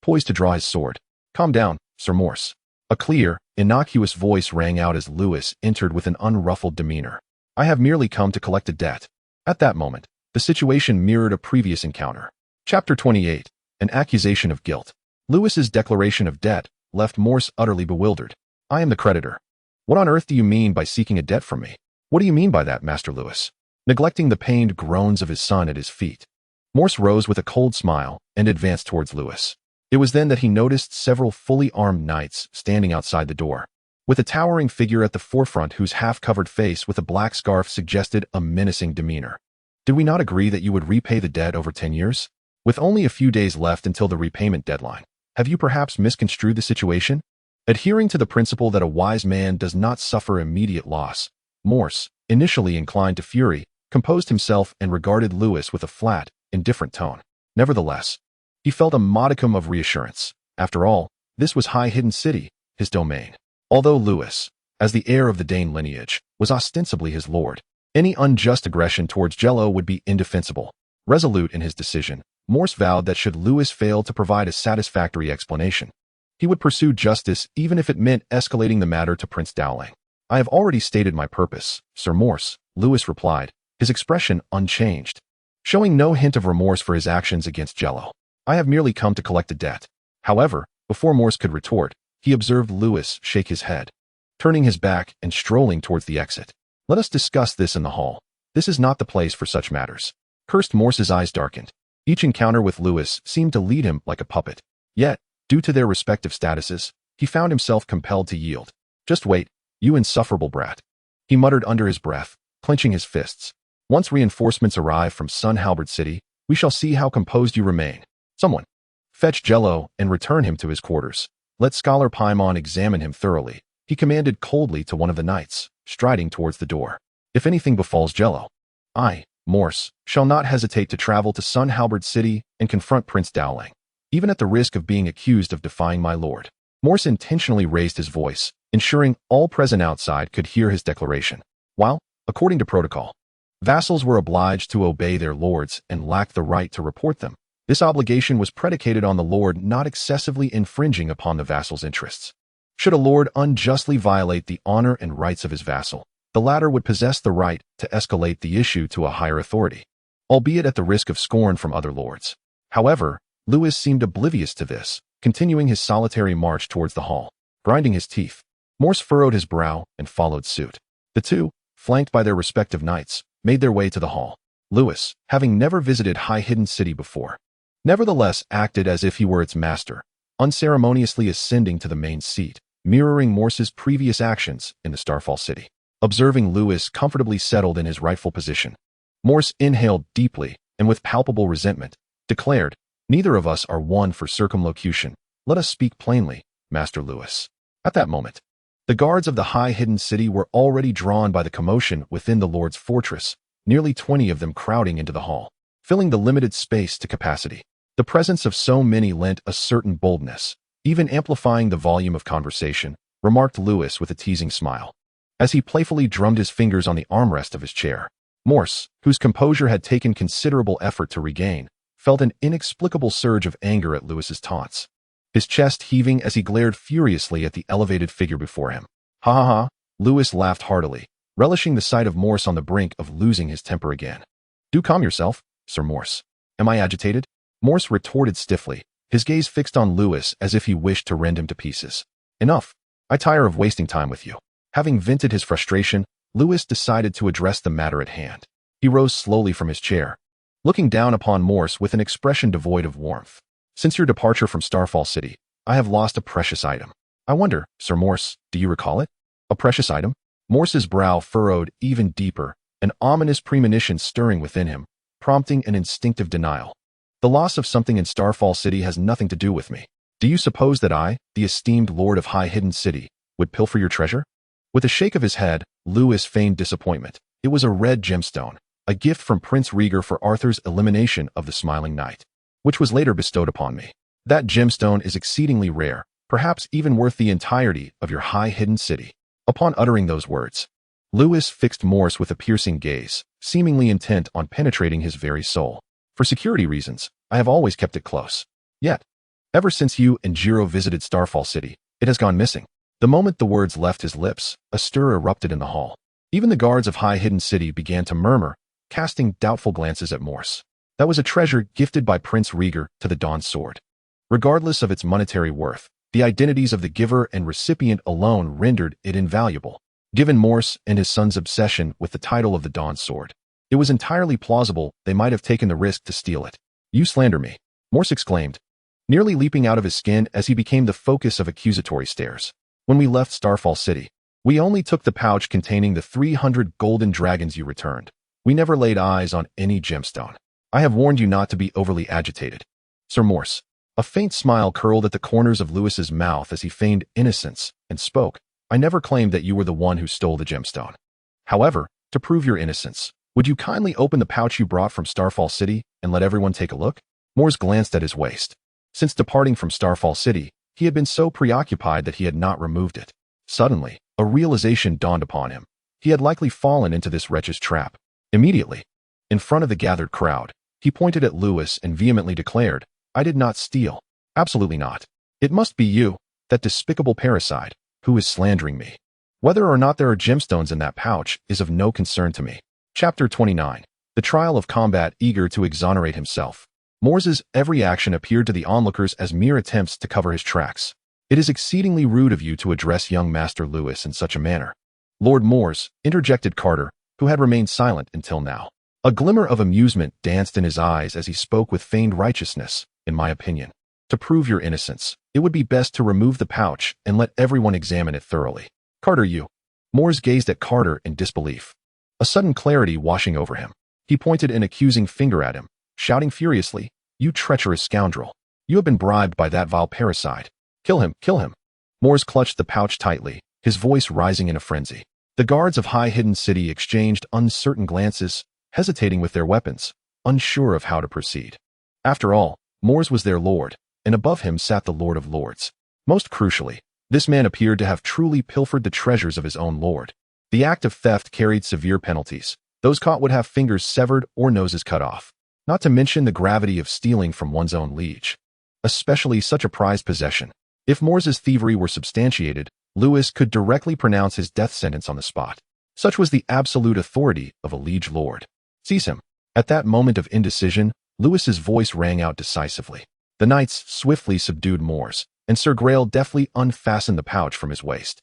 poised to draw his sword. "Calm down, Sir Morse." A clear, innocuous voice rang out as Lewis entered with an unruffled demeanor. "I have merely come to collect a debt." At that moment, the situation mirrored a previous encounter. Chapter 28, An Accusation of Guilt. Lewis's declaration of debt left Morse utterly bewildered. "I am the creditor. What on earth do you mean by seeking a debt from me?" "What do you mean by that, Master Lewis?" Neglecting the pained groans of his son at his feet, Morse rose with a cold smile and advanced towards Lewis. It was then that he noticed several fully armed knights standing outside the door, with a towering figure at the forefront whose half-covered face with a black scarf suggested a menacing demeanor. "Did we not agree that you would repay the debt over 10 years? With only a few days left until the repayment deadline, have you perhaps misconstrued the situation?" Adhering to the principle that a wise man does not suffer immediate loss, Morse, initially inclined to fury, composed himself and regarded Lewis with a flat, indifferent tone. Nevertheless, he felt a modicum of reassurance. After all, this was High Hidden City, his domain. Although Lewis, as the heir of the Dane lineage, was ostensibly his lord, any unjust aggression towards Jello would be indefensible. Resolute in his decision, Morse vowed that should Lewis fail to provide a satisfactory explanation, he would pursue justice even if it meant escalating the matter to Prince Dowling. "I have already stated my purpose, Sir Morse," Lewis replied, his expression unchanged, showing no hint of remorse for his actions against Jello. "I have merely come to collect a debt." However, before Morse could retort, he observed Lewis shake his head, turning his back and strolling towards the exit. "Let us discuss this in the hall. This is not the place for such matters." Cursed Morse's eyes darkened. Each encounter with Lewis seemed to lead him like a puppet. Yet, due to their respective statuses, he found himself compelled to yield. "Just wait, you insufferable brat," he muttered under his breath, clenching his fists. "Once reinforcements arrive from Sun Halberd City, we shall see how composed you remain. Someone, fetch Jello and return him to his quarters. Let Scholar Paimon examine him thoroughly," he commanded coldly to one of the knights, striding towards the door. "If anything befalls Jello, I, Morse, shall not hesitate to travel to Sun Halberd City and confront Prince Dowling, even at the risk of being accused of defying my lord." Morse intentionally raised his voice, ensuring all present outside could hear his declaration. While, according to protocol, vassals were obliged to obey their lords and lacked the right to report them, this obligation was predicated on the lord not excessively infringing upon the vassal's interests. Should a lord unjustly violate the honor and rights of his vassal, the latter would possess the right to escalate the issue to a higher authority, albeit at the risk of scorn from other lords. However, Lewis seemed oblivious to this, continuing his solitary march towards the hall. Grinding his teeth, Morse furrowed his brow and followed suit. The two, flanked by their respective knights, made their way to the hall. Lewis, having never visited High Hidden City before, nevertheless acted as if he were its master, unceremoniously ascending to the main seat, mirroring Morse's previous actions in the Starfall City. Observing Lewis comfortably settled in his rightful position, Morse inhaled deeply and with palpable resentment, declared, "Neither of us are one for circumlocution. Let us speak plainly, Master Lewis." At that moment, the guards of the High Hidden City were already drawn by the commotion within the Lord's fortress, nearly 20 of them crowding into the hall, filling the limited space to capacity. The presence of so many lent a certain boldness, even amplifying the volume of conversation, remarked Lewis with a teasing smile, as he playfully drummed his fingers on the armrest of his chair. Morse, whose composure had taken considerable effort to regain, felt an inexplicable surge of anger at Lewis's taunts, his chest heaving as he glared furiously at the elevated figure before him. Ha ha ha, Lewis laughed heartily, relishing the sight of Morse on the brink of losing his temper again. Do calm yourself, Sir Morse. Am I agitated? Morse retorted stiffly, his gaze fixed on Lewis as if he wished to rend him to pieces. Enough. I tire of wasting time with you. Having vented his frustration, Lewis decided to address the matter at hand. He rose slowly from his chair, looking down upon Morse with an expression devoid of warmth. Since your departure from Starfall City, I have lost a precious item. I wonder, Sir Morse, do you recall it? A precious item? Morse's brow furrowed even deeper, an ominous premonition stirring within him, prompting an instinctive denial. The loss of something in Starfall City has nothing to do with me. Do you suppose that I, the esteemed Lord of High Hidden City, would pilfer your treasure? With a shake of his head, Lewis feigned disappointment. It was a red gemstone, a gift from Prince Rhaegar for Arthur's elimination of the Smiling Knight, which was later bestowed upon me. That gemstone is exceedingly rare, perhaps even worth the entirety of your High Hidden City. Upon uttering those words, Lewis fixed Morse with a piercing gaze, seemingly intent on penetrating his very soul. For security reasons, I have always kept it close. Yet, ever since you and Jiro visited Starfall City, it has gone missing. The moment the words left his lips, a stir erupted in the hall. Even the guards of High Hidden City began to murmur, casting doubtful glances at Morse. That was a treasure gifted by Prince Rhaegar to the Dawn Sword. Regardless of its monetary worth, the identities of the giver and recipient alone rendered it invaluable. Given Morse and his son's obsession with the title of the Dawn Sword, it was entirely plausible they might have taken the risk to steal it. You slander me, Morse exclaimed, nearly leaping out of his skin as he became the focus of accusatory stares. When we left Starfall City, we only took the pouch containing the 300 golden dragons you returned. We never laid eyes on any gemstone. I have warned you not to be overly agitated. Sir Morse. A faint smile curled at the corners of Lewis's mouth as he feigned innocence and spoke. I never claimed that you were the one who stole the gemstone. However, to prove your innocence, would you kindly open the pouch you brought from Starfall City and let everyone take a look? Morse glanced at his waist. Since departing from Starfall City, he had been so preoccupied that he had not removed it. Suddenly, a realization dawned upon him. He had likely fallen into this wretch's trap. Immediately, in front of the gathered crowd, he pointed at Lewis and vehemently declared, I did not steal. Absolutely not. It must be you, that despicable parricide, who is slandering me. Whether or not there are gemstones in that pouch is of no concern to me. Chapter 29. The Trial of Combat. Eager to exonerate himself, Morse's every action appeared to the onlookers as mere attempts to cover his tracks. It is exceedingly rude of you to address young Master Lewis in such a manner. Lord Morse, interjected Carter, who had remained silent until now. A glimmer of amusement danced in his eyes as he spoke with feigned righteousness. In my opinion, to prove your innocence, it would be best to remove the pouch and let everyone examine it thoroughly. Carter, you. Morse gazed at Carter in disbelief, a sudden clarity washing over him. He pointed an accusing finger at him, shouting furiously, You treacherous scoundrel. You have been bribed by that vile parricide. Kill him, kill him. Morse clutched the pouch tightly, his voice rising in a frenzy. The guards of High Hidden City exchanged uncertain glances, hesitating with their weapons, unsure of how to proceed. After all, Morse was their lord, and above him sat the Lord of Lords. Most crucially, this man appeared to have truly pilfered the treasures of his own lord. The act of theft carried severe penalties. Those caught would have fingers severed or noses cut off. Not to mention the gravity of stealing from one's own liege, especially such a prized possession. If Morse's thievery were substantiated, Lewis could directly pronounce his death sentence on the spot. Such was the absolute authority of a liege lord. Seize him. At that moment of indecision, Lewis's voice rang out decisively. The knights swiftly subdued Morse, and Sir Grail deftly unfastened the pouch from his waist.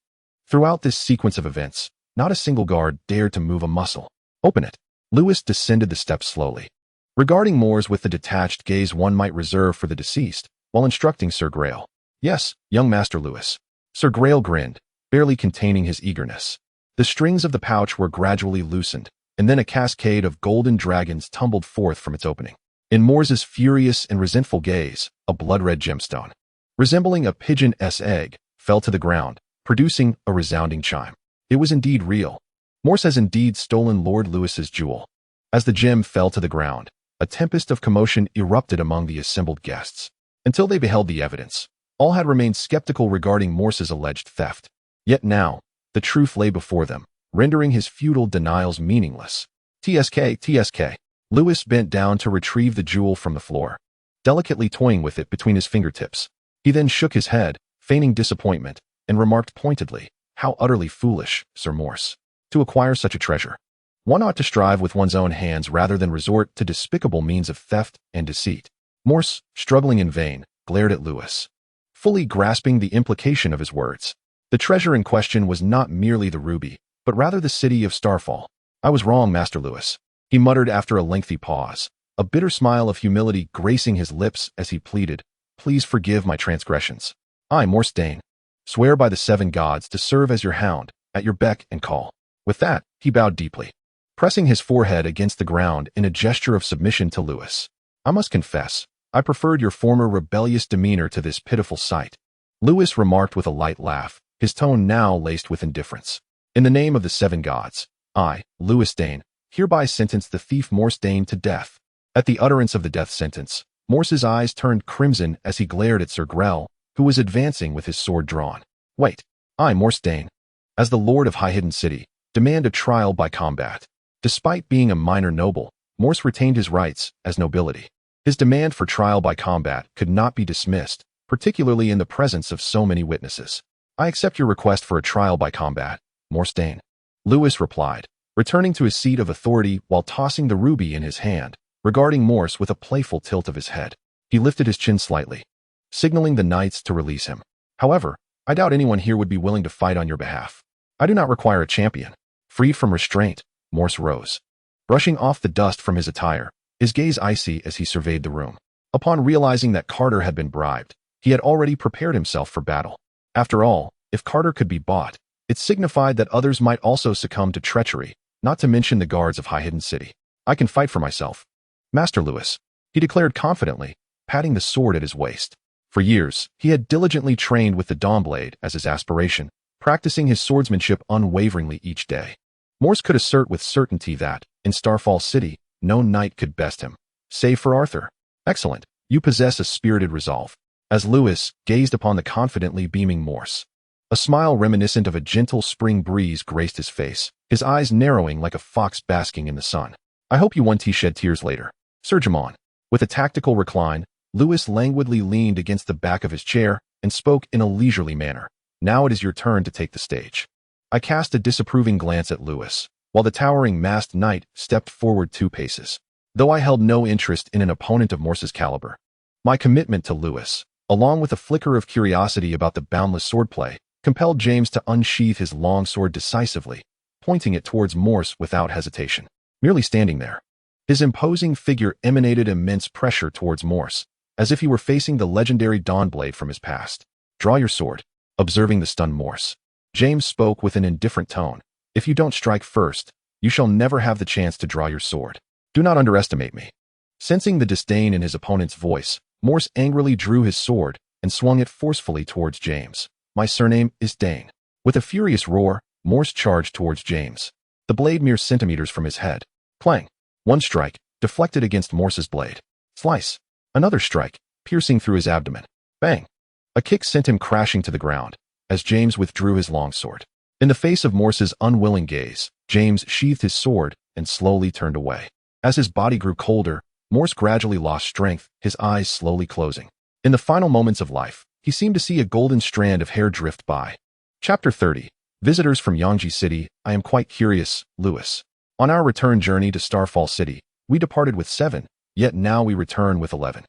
Throughout this sequence of events, not a single guard dared to move a muscle. Open it. Lewis descended the steps slowly, regarding Morse with the detached gaze one might reserve for the deceased, while instructing Sir Grail. Yes, young Master Lewis. Sir Grail grinned, barely containing his eagerness. The strings of the pouch were gradually loosened, and then a cascade of golden dragons tumbled forth from its opening. In Morse's furious and resentful gaze, a blood-red gemstone, resembling a pigeon's egg, fell to the ground, producing a resounding chime. It was indeed real. Morse has indeed stolen Lord Lewis's jewel. As the gem fell to the ground, a tempest of commotion erupted among the assembled guests. Until they beheld the evidence, all had remained skeptical regarding Morse's alleged theft. Yet now, the truth lay before them, rendering his futile denials meaningless. TSK. Lewis bent down to retrieve the jewel from the floor, delicately toying with it between his fingertips. He then shook his head, feigning disappointment, and remarked pointedly, "How utterly foolish, Sir Morse, to acquire such a treasure. One ought to strive with one's own hands rather than resort to despicable means of theft and deceit." Morse, struggling in vain, glared at Lewis, fully grasping the implication of his words. The treasure in question was not merely the ruby, but rather the city of Starfall. "I was wrong, Master Lewis," he muttered after a lengthy pause, a bitter smile of humility gracing his lips as he pleaded, "Please forgive my transgressions. I, Morse Dayne, swear by the 7 gods to serve as your hound, at your beck and call." With that, he bowed deeply, pressing his forehead against the ground in a gesture of submission to Lewis. "I must confess, I preferred your former rebellious demeanor to this pitiful sight," Lewis remarked with a light laugh, his tone now laced with indifference. "In the name of the 7 gods, I, Lewis Dayne, hereby sentence the thief Morse Dayne to death." At the utterance of the death sentence, Morse's eyes turned crimson as he glared at Sir Grell, who was advancing with his sword drawn. "Wait, I, Morse Dayne, as the Lord of High Hidden City, demand a trial by combat." Despite being a minor noble, Morse retained his rights as nobility. His demand for trial by combat could not be dismissed, particularly in the presence of so many witnesses. "I accept your request for a trial by combat, Morse Dayne," Lewis replied, returning to his seat of authority while tossing the ruby in his hand, regarding Morse with a playful tilt of his head. He lifted his chin slightly, signaling the knights to release him. "However, I doubt anyone here would be willing to fight on your behalf. I do not require a champion." Freed from restraint, Morse rose, brushing off the dust from his attire, his gaze icy as he surveyed the room. Upon realizing that Carter had been bribed, he had already prepared himself for battle. After all, if Carter could be bought, it signified that others might also succumb to treachery, not to mention the guards of High Hidden City. "I can fight for myself, Master Lewis," he declared confidently, patting the sword at his waist. For years, he had diligently trained with the Dawnblade as his aspiration, practicing his swordsmanship unwaveringly each day. Morse could assert with certainty that, in Starfall City, no knight could best him, save for Arthur. "Excellent, you possess a spirited resolve." As Lewis gazed upon the confidently beaming Morse, a smile reminiscent of a gentle spring breeze graced his face, his eyes narrowing like a fox basking in the sun. "I hope you won't shed tears later, Sir Jamon." With a tactical recline, Lewis languidly leaned against the back of his chair and spoke in a leisurely manner. "Now it is your turn to take the stage." I cast a disapproving glance at Lewis, while the towering masked knight stepped forward 2 paces. Though I held no interest in an opponent of Morse's caliber, my commitment to Lewis, along with a flicker of curiosity about the boundless swordplay, compelled James to unsheath his long sword decisively, pointing it towards Morse without hesitation. Merely standing there, his imposing figure emanated immense pressure towards Morse, as if he were facing the legendary Dawnblade from his past. "Draw your sword." Observing the stunned Morse, James spoke with an indifferent tone. "If you don't strike first, you shall never have the chance to draw your sword. Do not underestimate me." Sensing the disdain in his opponent's voice, Morse angrily drew his sword and swung it forcefully towards James. "My surname is Dayne." With a furious roar, Morse charged towards James, the blade mere centimeters from his head. Clang! One strike, deflected against Morse's blade. Slice! Another strike, piercing through his abdomen. Bang! A kick sent him crashing to the ground, as James withdrew his longsword. In the face of Morse's unwilling gaze, James sheathed his sword and slowly turned away. As his body grew colder, Morse gradually lost strength, his eyes slowly closing. In the final moments of life, he seemed to see a golden strand of hair drift by. Chapter 30. Visitors from Yangji City. I am quite curious, Lewis. On our return journey to Starfall City, we departed with 7, yet now we return with 11.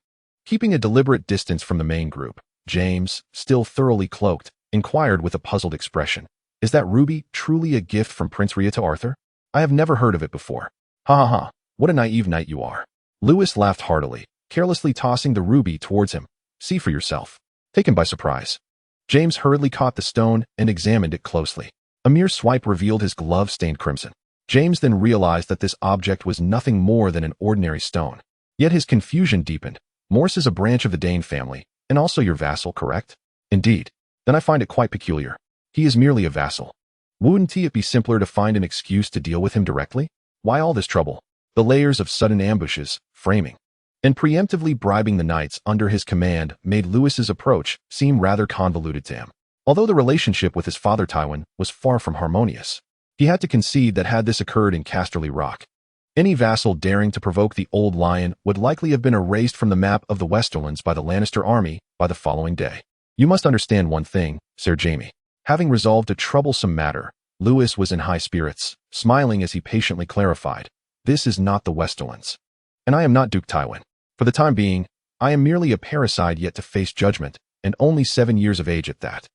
Keeping a deliberate distance from the main group, James, still thoroughly cloaked, inquired with a puzzled expression. "Is that ruby truly a gift from Prince Rhea to Arthur? I have never heard of it before." "Ha ha ha, what a naive knight you are." Lewis laughed heartily, carelessly tossing the ruby towards him. "See for yourself." Taken by surprise, James hurriedly caught the stone and examined it closely. A mere swipe revealed his glove stained crimson. James then realized that this object was nothing more than an ordinary stone. Yet his confusion deepened. "Morse is a branch of the Dayne family, and also your vassal, correct?" "Indeed. Then I find it quite peculiar. He is merely a vassal. Wouldn't it be simpler to find an excuse to deal with him directly? Why all this trouble? The layers of sudden ambushes, framing, and preemptively bribing the knights under his command made Lewis's approach seem rather convoluted to him. Although the relationship with his father Tywin was far from harmonious, he had to concede that had this occurred in Casterly Rock, Any vassal daring to provoke the old lion would likely have been erased from the map of the Westerlands by the Lannister army by the following day. You must understand one thing, Sir Jaime. Having resolved a troublesome matter, Lewis was in high spirits, smiling as he patiently clarified, "This is not the Westerlands. And I am not Duke Tywin. For the time being, I am merely a parricide yet to face judgment, and only 7 years of age at that.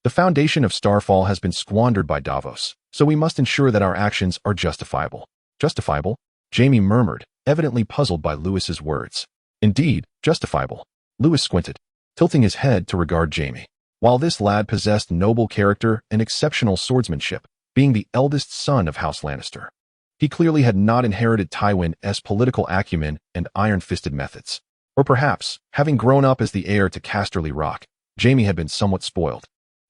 The foundation of Starfall has been squandered by Davos, so we must ensure that our actions are justifiable." Justifiable? Jaime murmured, evidently puzzled by Lewis's words. Indeed, justifiable. Lewis squinted, tilting his head to regard Jaime. While this lad possessed noble character and exceptional swordsmanship, being the eldest son of House Lannister, he clearly had not inherited Tywin's political acumen and iron-fisted methods. Or perhaps, having grown up as the heir to Casterly Rock, Jaime had been somewhat spoiled,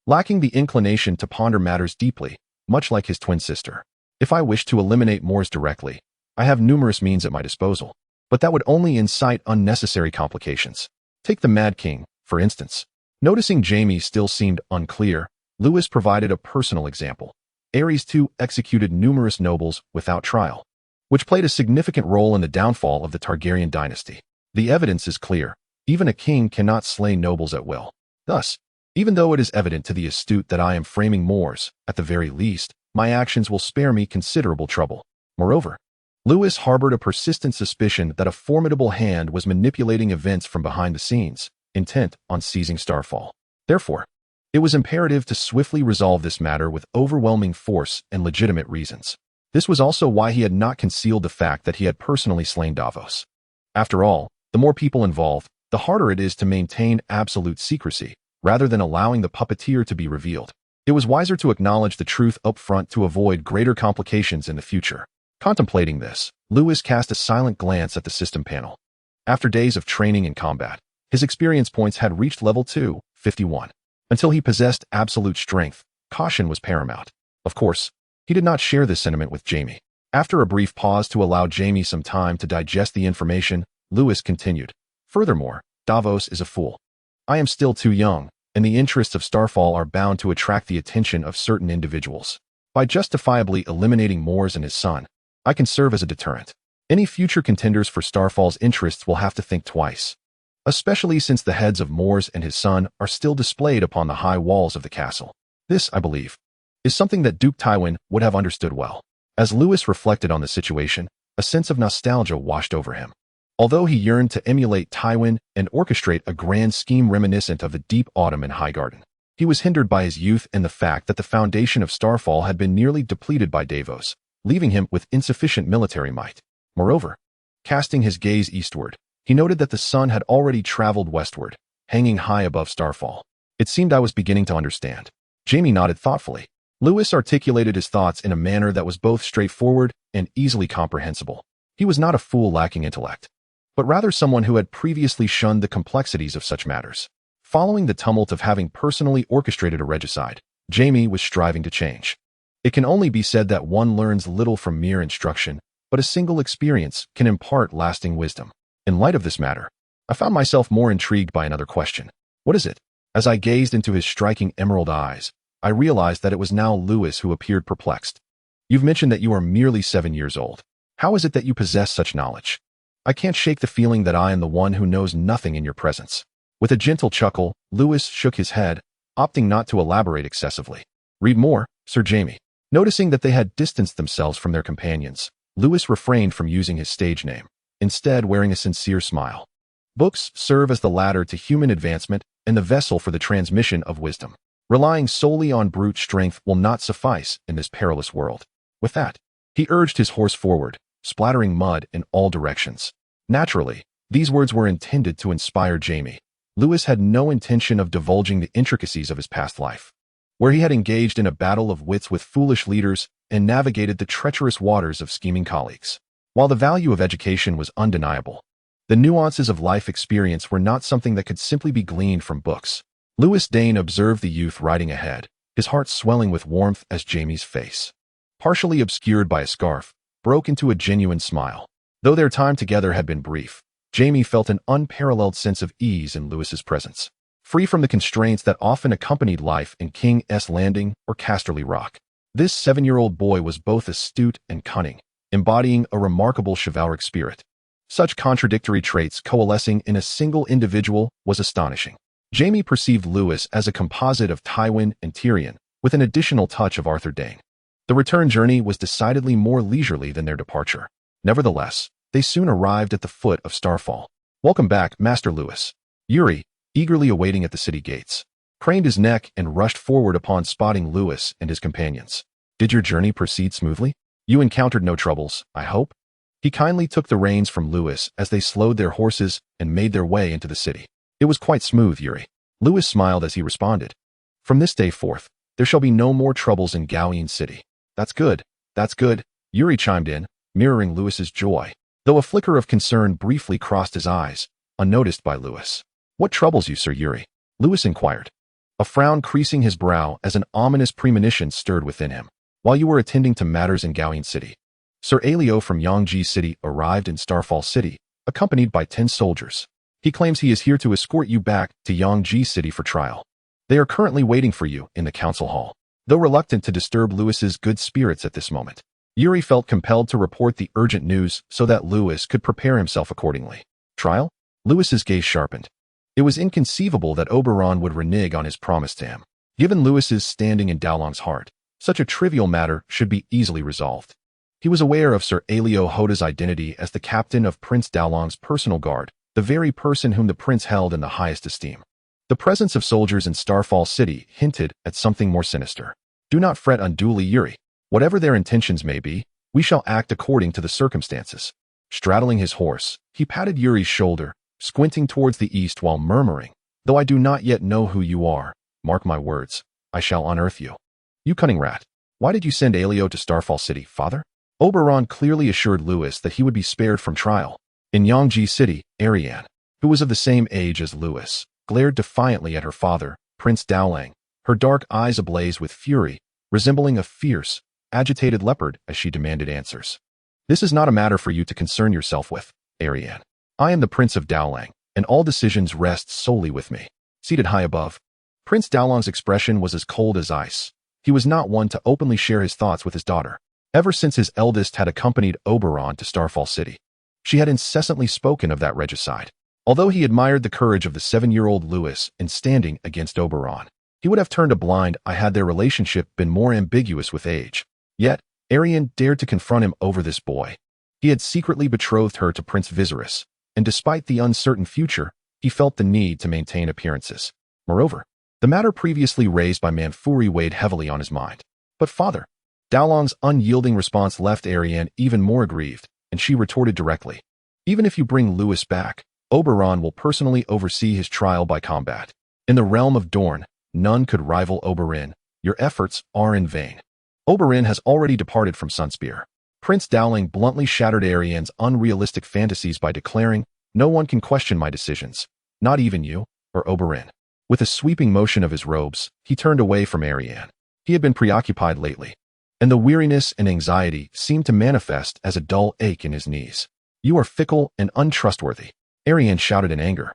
lacking the inclination to ponder matters deeply, much like his twin sister. If I wish to eliminate Morse directly, I have numerous means at my disposal, but that would only incite unnecessary complications. Take the Mad King, for instance. Noticing Jaime still seemed unclear, Lewis provided a personal example. Aerys II executed numerous nobles without trial, which played a significant role in the downfall of the Targaryen dynasty. The evidence is clear. Even a king cannot slay nobles at will. Thus, even though it is evident to the astute that I am framing Morse, at the very least, my actions will spare me considerable trouble. Moreover, Lewis harbored a persistent suspicion that a formidable hand was manipulating events from behind the scenes, intent on seizing Starfall. Therefore, it was imperative to swiftly resolve this matter with overwhelming force and legitimate reasons. This was also why he had not concealed the fact that he had personally slain Davos. After all, the more people involved, the harder it is to maintain absolute secrecy, rather than allowing the puppeteer to be revealed. It was wiser to acknowledge the truth up front to avoid greater complications in the future. Contemplating this, Lewis cast a silent glance at the system panel. After days of training and combat, his experience points had reached level 251. Until he possessed absolute strength, caution was paramount. Of course, he did not share this sentiment with Jaime. After a brief pause to allow Jaime some time to digest the information, Lewis continued, "Furthermore, Davos is a fool. I am still too young, and the interests of Starfall are bound to attract the attention of certain individuals. By justifiably eliminating Morse and his son, I can serve as a deterrent. Any future contenders for Starfall's interests will have to think twice, especially since the heads of Morse and his son are still displayed upon the high walls of the castle. This, I believe, is something that Duke Tywin would have understood well." As Lewis reflected on the situation, a sense of nostalgia washed over him. Although he yearned to emulate Tywin and orchestrate a grand scheme reminiscent of the deep autumn in Highgarden, he was hindered by his youth and the fact that the foundation of Starfall had been nearly depleted by Davos, leaving him with insufficient military might. Moreover, casting his gaze eastward, he noted that the sun had already traveled westward, hanging high above Starfall. "It seemed I was beginning to understand." Jaime nodded thoughtfully. Lewis articulated his thoughts in a manner that was both straightforward and easily comprehensible. He was not a fool lacking intellect, but rather someone who had previously shunned the complexities of such matters. Following the tumult of having personally orchestrated a regicide, Jaime was striving to change. It can only be said that one learns little from mere instruction, but a single experience can impart lasting wisdom. In light of this matter, I found myself more intrigued by another question. "What is it?" As I gazed into his striking emerald eyes, I realized that it was now Lewis who appeared perplexed. "You've mentioned that you are merely 7 years old. How is it that you possess such knowledge? I can't shake the feeling that I am the one who knows nothing in your presence." With a gentle chuckle, Lewis shook his head, opting not to elaborate excessively. "Read more, Sir Jaime." Noticing that they had distanced themselves from their companions, Lewis refrained from using his stage name, instead wearing a sincere smile. "Books serve as the ladder to human advancement and the vessel for the transmission of wisdom. Relying solely on brute strength will not suffice in this perilous world." With that, he urged his horse forward, splattering mud in all directions. Naturally, these words were intended to inspire Jaime. Lewis had no intention of divulging the intricacies of his past life, where he had engaged in a battle of wits with foolish leaders and navigated the treacherous waters of scheming colleagues. While the value of education was undeniable, the nuances of life experience were not something that could simply be gleaned from books. Lewis Dayne observed the youth riding ahead, his heart swelling with warmth as Jaime's face, partially obscured by a scarf, broke into a genuine smile. Though their time together had been brief, Jaime felt an unparalleled sense of ease in Lewis's presence, free from the constraints that often accompanied life in King's Landing or Casterly Rock. This 7-year-old boy was both astute and cunning, embodying a remarkable chivalric spirit. Such contradictory traits coalescing in a single individual was astonishing. Jaime perceived Lewis as a composite of Tywin and Tyrion, with an additional touch of Arthur Dayne. The return journey was decidedly more leisurely than their departure. Nevertheless, they soon arrived at the foot of Starfall. "Welcome back, Master Lewis." Yuri, eagerly awaiting at the city gates, craned his neck and rushed forward upon spotting Lewis and his companions. "Did your journey proceed smoothly? You encountered no troubles, I hope?" He kindly took the reins from Lewis as they slowed their horses and made their way into the city. "It was quite smooth, Yuri." Lewis smiled as he responded. "From this day forth, there shall be no more troubles in Goween City." That's good, Yuri chimed in, mirroring Lewis's joy, though a flicker of concern briefly crossed his eyes, unnoticed by Lewis. "What troubles you, Sir Yuri?" Lewis inquired, a frown creasing his brow as an ominous premonition stirred within him. "While you were attending to matters in Goween City, Sir Aelio from Yangji City arrived in Starfall City, accompanied by 10 soldiers. He claims he is here to escort you back to Yangji City for trial. They are currently waiting for you in the council hall." Though reluctant to disturb Lewis's good spirits at this moment, Yuri felt compelled to report the urgent news so that Lewis could prepare himself accordingly. "Trial?" Lewis's gaze sharpened. It was inconceivable that Oberyn would renege on his promise to him. Given Lewis's standing in Dowlong's heart, such a trivial matter should be easily resolved. He was aware of Sir Aelio Hoda's identity as the captain of Prince Dowlong's personal guard, the very person whom the prince held in the highest esteem. The presence of soldiers in Starfall City hinted at something more sinister. "Do not fret unduly, Yuri. Whatever their intentions may be, we shall act according to the circumstances." Straddling his horse, he patted Yuri's shoulder, squinting towards the east while murmuring, "Though I do not yet know who you are, mark my words, I shall unearth you. You cunning rat. Why did you send Aelio to Starfall City, father?" Oberyn clearly assured Lewis that he would be spared from trial. In Yangji City, Arianne, who was of the same age as Lewis, glared defiantly at her father, Prince Dowling, her dark eyes ablaze with fury, resembling a fierce, agitated leopard as she demanded answers. "This is not a matter for you to concern yourself with, Arianne. I am the Prince of Dowling, and all decisions rest solely with me." Seated high above, Prince Dowlong's expression was as cold as ice. He was not one to openly share his thoughts with his daughter. Ever since his eldest had accompanied Oberyn to Starfall City, she had incessantly spoken of that regicide. Although he admired the courage of the 7-year-old Lewis in standing against Oberyn, he would have turned a blind eye had their relationship been more ambiguous with age. Yet, Arianne dared to confront him over this boy. He had secretly betrothed her to Prince Viserys, and despite the uncertain future, he felt the need to maintain appearances. Moreover, the matter previously raised by Manfuri weighed heavily on his mind. "But father," Dowlong's unyielding response left Arianne even more aggrieved, and she retorted directly, "Even if you bring Lewis back, Oberyn will personally oversee his trial by combat. In the realm of Dorne, none could rival Oberyn. Your efforts are in vain. Oberyn has already departed from Sunspear." Prince Dowling bluntly shattered Arianne's unrealistic fantasies by declaring, "No one can question my decisions, not even you, or Oberyn." With a sweeping motion of his robes, he turned away from Arianne. He had been preoccupied lately, and the weariness and anxiety seemed to manifest as a dull ache in his knees. "You are fickle and untrustworthy," Arianne shouted in anger,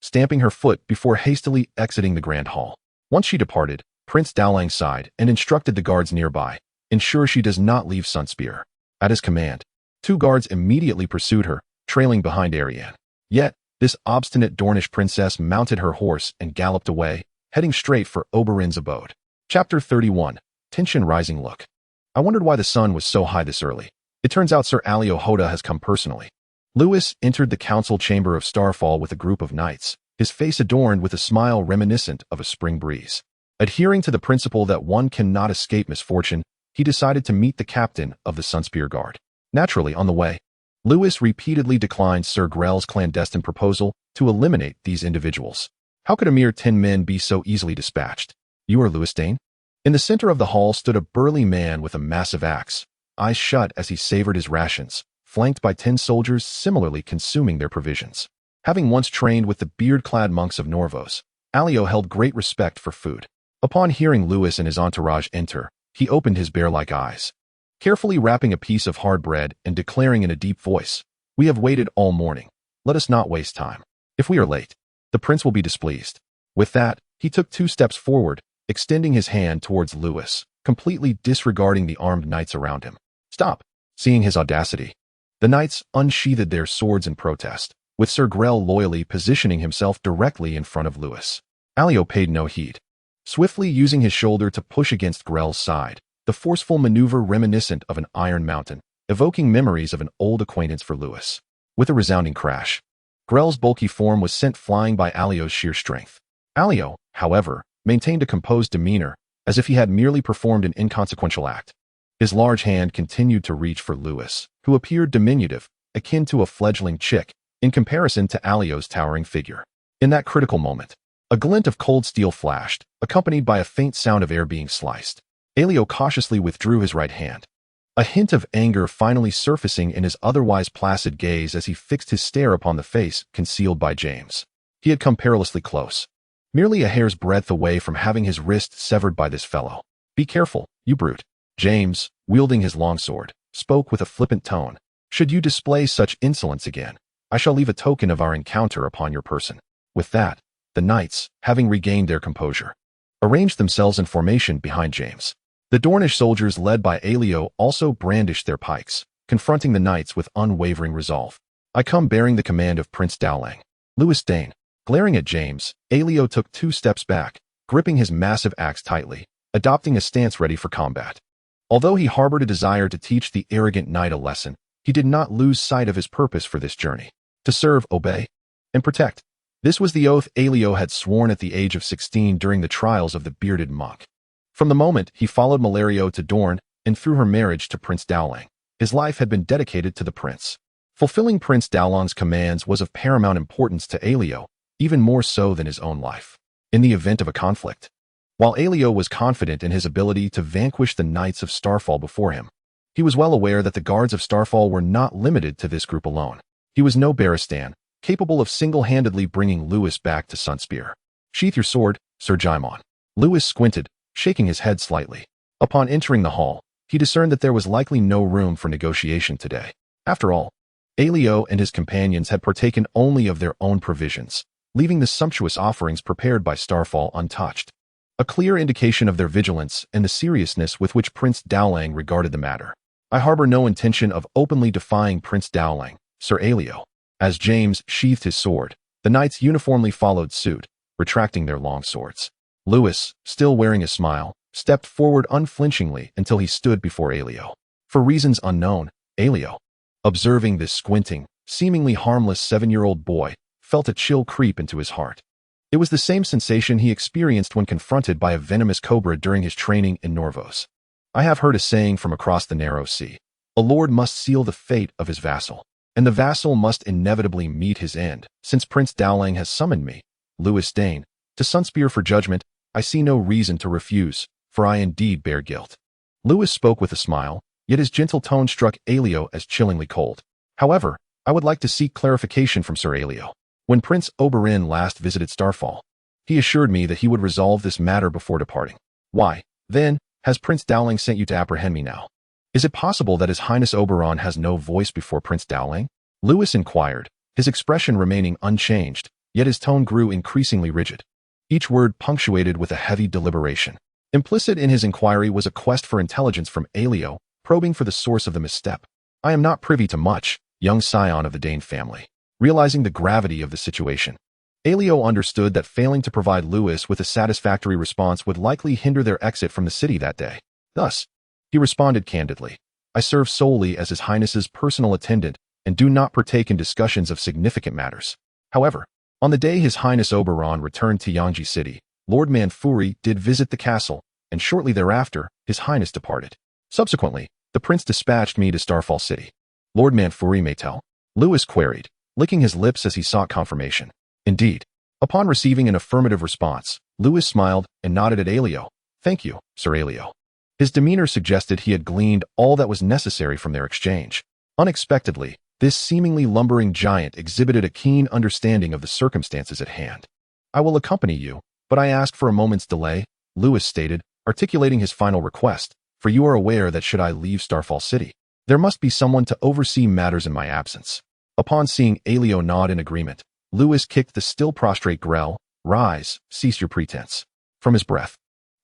stamping her foot before hastily exiting the Grand Hall. Once she departed, Prince Dowling sighed and instructed the guards nearby, "Ensure she does not leave Sunspear." At his command, 2 guards immediately pursued her, trailing behind Arianne. Yet, this obstinate Dornish princess mounted her horse and galloped away, heading straight for Oberyn's abode. Chapter 31. Tension Rising. Look. I wondered why the sun was so high this early. It turns out Sir Aelio Hoda has come personally. Lewis entered the council chamber of Starfall with a group of knights, his face adorned with a smile reminiscent of a spring breeze. Adhering to the principle that one cannot escape misfortune, he decided to meet the captain of the Sunspear Guard. Naturally, on the way, Lewis repeatedly declined Sir Grell's clandestine proposal to eliminate these individuals. How could a mere 10 men be so easily dispatched? "You are Lewis Dayne?" In the center of the hall stood a burly man with a massive axe, eyes shut as he savored his rations, flanked by 10 soldiers similarly consuming their provisions. Having once trained with the beard-clad monks of Norvos, Aelio held great respect for food. Upon hearing Lewis and his entourage enter, he opened his bear-like eyes, carefully wrapping a piece of hard bread and declaring in a deep voice, "We have waited all morning. Let us not waste time. If we are late, the prince will be displeased." With that, he took 2 steps forward, extending his hand towards Lewis, completely disregarding the armed knights around him. "Stop. Seeing his audacity, the knights unsheathed their swords in protest, with Sir Grell loyally positioning himself directly in front of Lewis. Alio paid no heed, swiftly using his shoulder to push against Grell's side, the forceful maneuver reminiscent of an iron mountain, evoking memories of an old acquaintance for Lewis. With a resounding crash, Grell's bulky form was sent flying by Alio's sheer strength. Alio, however, maintained a composed demeanor, as if he had merely performed an inconsequential act. His large hand continued to reach for Lewis, who appeared diminutive, akin to a fledgling chick, in comparison to Alio's towering figure. In that critical moment, a glint of cold steel flashed, accompanied by a faint sound of air being sliced. Alio cautiously withdrew his right hand, a hint of anger finally surfacing in his otherwise placid gaze as he fixed his stare upon the face concealed by James. He had come perilously close, merely a hair's breadth away from having his wrist severed by this fellow. "Be careful, you brute." James, wielding his longsword, spoke with a flippant tone. "Should you display such insolence again, I shall leave a token of our encounter upon your person." With that, the knights, having regained their composure, arranged themselves in formation behind James. The Dornish soldiers led by Alio also brandished their pikes, confronting the knights with unwavering resolve. "I come bearing the command of Prince Dowling." Lewis Dane. Glaring at James, Alio took 2 steps back, gripping his massive axe tightly, adopting a stance ready for combat. Although he harbored a desire to teach the arrogant knight a lesson, he did not lose sight of his purpose for this journey: to serve, obey, and protect. This was the oath Alio had sworn at the age of 16 during the trials of the bearded monk. From the moment he followed Malario to Dorne and through her marriage to Prince Dowling, his life had been dedicated to the prince. Fulfilling Prince Dowling's commands was of paramount importance to Alio, even more so than his own life. In the event of a conflict, while Alio was confident in his ability to vanquish the Knights of Starfall before him, he was well aware that the guards of Starfall were not limited to this group alone. He was no Barristan, capable of single-handedly bringing Lewis back to Sunspear. "Sheath your sword, Sir Jaimon." Lewis squinted, shaking his head slightly. Upon entering the hall, he discerned that there was likely no room for negotiation today. After all, Alio and his companions had partaken only of their own provisions, leaving the sumptuous offerings prepared by Starfall untouched. A clear indication of their vigilance and the seriousness with which Prince Dowling regarded the matter. "I harbor no intention of openly defying Prince Dowling, Sir Alio." As James sheathed his sword, the knights uniformly followed suit, retracting their long swords. Lewis, still wearing a smile, stepped forward unflinchingly until he stood before Alio. For reasons unknown, Alio, observing this squinting, seemingly harmless 7-year-old boy, felt a chill creep into his heart. It was the same sensation he experienced when confronted by a venomous cobra during his training in Norvos. "I have heard a saying from across the narrow sea. A lord must seal the fate of his vassal, and the vassal must inevitably meet his end. Since Prince Dowling has summoned me, Lewis Dane, to Sunspear for judgment, I see no reason to refuse, for I indeed bear guilt." Lewis spoke with a smile, yet his gentle tone struck Alio as chillingly cold. "However, I would like to seek clarification from Sir Alio. When Prince Oberyn last visited Starfall, he assured me that he would resolve this matter before departing. Why, then, has Prince Dowling sent you to apprehend me now? Is it possible that His Highness Oberon has no voice before Prince Dowling?" Lewis inquired, his expression remaining unchanged, yet his tone grew increasingly rigid, each word punctuated with a heavy deliberation. Implicit in his inquiry was a quest for intelligence from Alio, probing for the source of the misstep. "I am not privy to much, young scion of the Dane family." Realizing the gravity of the situation, Alio understood that failing to provide Lewis with a satisfactory response would likely hinder their exit from the city that day. Thus, he responded candidly, "I serve solely as His Highness's personal attendant and do not partake in discussions of significant matters. However, on the day His Highness Oberon returned to Yangji City, Lord Manfuri did visit the castle, and shortly thereafter, His Highness departed. Subsequently, the prince dispatched me to Starfall City." "Lord Manfuri may tell?" Lewis queried, licking his lips as he sought confirmation. "Indeed." Upon receiving an affirmative response, Lewis smiled and nodded at Alio. "Thank you, Sir Alio." His demeanor suggested he had gleaned all that was necessary from their exchange. Unexpectedly, this seemingly lumbering giant exhibited a keen understanding of the circumstances at hand. "I will accompany you, but I ask for a moment's delay," Lewis stated, articulating his final request, "for you are aware that should I leave Starfall City, there must be someone to oversee matters in my absence." Upon seeing Alio nod in agreement, Lewis kicked the still prostrate Grell. "Rise, cease your pretense." From his breath,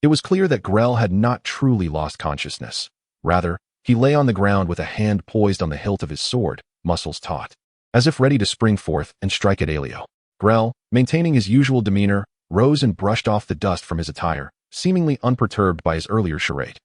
it was clear that Grell had not truly lost consciousness. Rather, He lay on the ground with a hand poised on the hilt of his sword, muscles taut, as if ready to spring forth and strike at Aelio. Grell, maintaining his usual demeanor, rose and brushed off the dust from his attire, seemingly unperturbed by his earlier charade.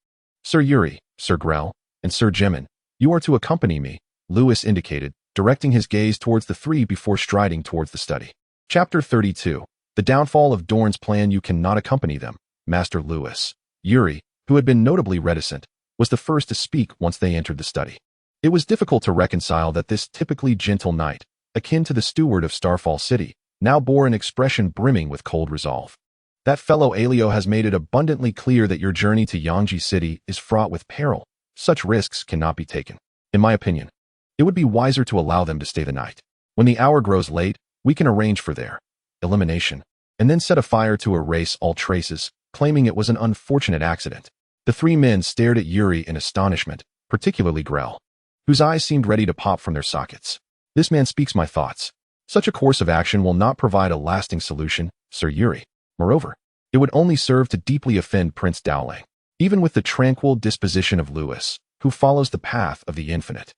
Sir Yuri, Sir Grell, and Sir Gemmin, you are to accompany me, Lewis indicated, directing his gaze towards the three before striding towards the study. Chapter 32. The downfall of Dorne's plan. You cannot accompany them, Master Lewis. Yuri, who had been notably reticent, was the first to speak once they entered the study. It was difficult to reconcile that this typically gentle knight, akin to the steward of Starfall City, now bore an expression brimming with cold resolve. That fellow Aelio has made it abundantly clear that your journey to Yangji City is fraught with peril. Such risks cannot be taken. In my opinion, it would be wiser to allow them to stay the night. When the hour grows late, we can arrange for their elimination, and then set a fire to erase all traces, claiming it was an unfortunate accident. The three men stared at Yuri in astonishment, particularly Grell, whose eyes seemed ready to pop from their sockets. This man speaks my thoughts. Such a course of action will not provide a lasting solution, Sir Yuri. Moreover, it would only serve to deeply offend Prince Dowling, even with the tranquil disposition of Lewis, who follows the path of the infinite.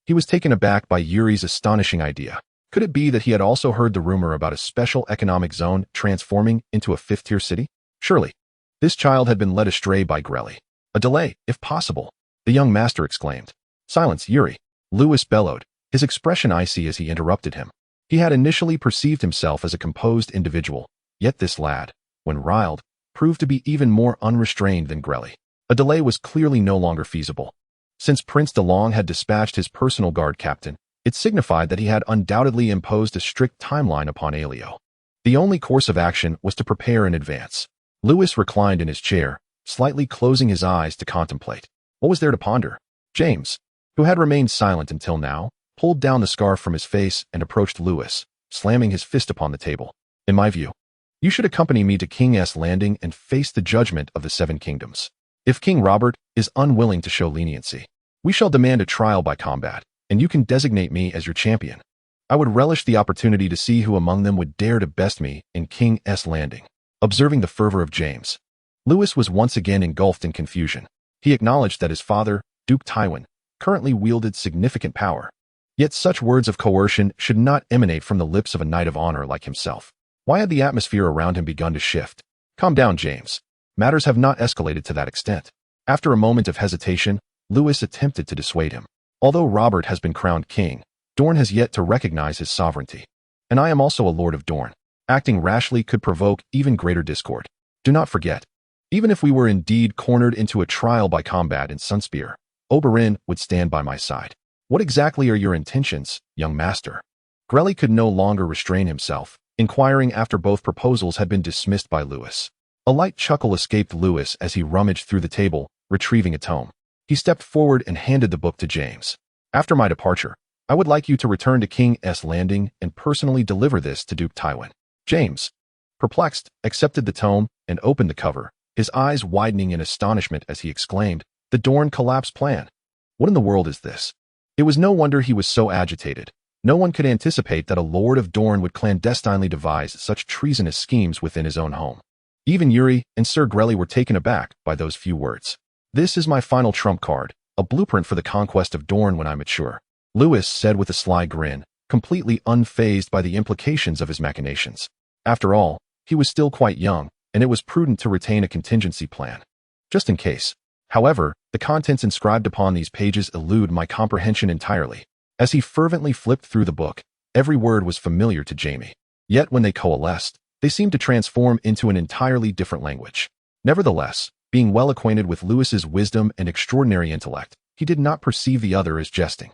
He was taken aback by Yuri's astonishing idea. Could it be that he had also heard the rumor about a special economic zone transforming into a fifth-tier city? Surely, this child had been led astray by Grelly. A delay, if possible, the young master exclaimed. Silence, Yuri, Lewis bellowed, his expression icy as he interrupted him. He had initially perceived himself as a composed individual, yet this lad, when riled, proved to be even more unrestrained than Grelly. A delay was clearly no longer feasible. Since Prince DeLong had dispatched his personal guard captain, it signified that he had undoubtedly imposed a strict timeline upon Aelio. The only course of action was to prepare in advance. Lewis reclined in his chair, slightly closing his eyes to contemplate. What was there to ponder? James, who had remained silent until now, pulled down the scarf from his face and approached Lewis, slamming his fist upon the table. In my view, you should accompany me to King's Landing and face the judgment of the Seven Kingdoms. If King Robert is unwilling to show leniency, we shall demand a trial by combat, and you can designate me as your champion. I would relish the opportunity to see who among them would dare to best me in King's Landing. Observing the fervor of James, Lewis was once again engulfed in confusion. He acknowledged that his father, Duke Tywin, currently wielded significant power. Yet such words of coercion should not emanate from the lips of a knight of honor like himself. Why had the atmosphere around him begun to shift? Calm down, James. Matters have not escalated to that extent. After a moment of hesitation, Lewis attempted to dissuade him. Although Robert has been crowned king, Dorne has yet to recognize his sovereignty. And I am also a lord of Dorne. Acting rashly could provoke even greater discord. Do not forget, even if we were indeed cornered into a trial by combat in Sunspear, Oberyn would stand by my side. What exactly are your intentions, young master? Grelly could no longer restrain himself, inquiring after both proposals had been dismissed by Lewis. A light chuckle escaped Lewis as he rummaged through the table, retrieving a tome. He stepped forward and handed the book to James. After my departure, I would like you to return to King's Landing and personally deliver this to Duke Tywin. James, perplexed, accepted the tome and opened the cover, his eyes widening in astonishment as he exclaimed, the Dorne collapse plan. What in the world is this? It was no wonder he was so agitated. No one could anticipate that a lord of Dorne would clandestinely devise such treasonous schemes within his own home. Even Yuri and Sir Grelly were taken aback by those few words. This is my final trump card, a blueprint for the conquest of Dorne when I mature, Lewis said with a sly grin, completely unfazed by the implications of his machinations. After all, he was still quite young, and it was prudent to retain a contingency plan, just in case. However, the contents inscribed upon these pages elude my comprehension entirely. As he fervently flipped through the book, every word was familiar to Jaime. Yet when they coalesced, they seemed to transform into an entirely different language. Nevertheless, being well acquainted with Lewis's wisdom and extraordinary intellect, he did not perceive the other as jesting.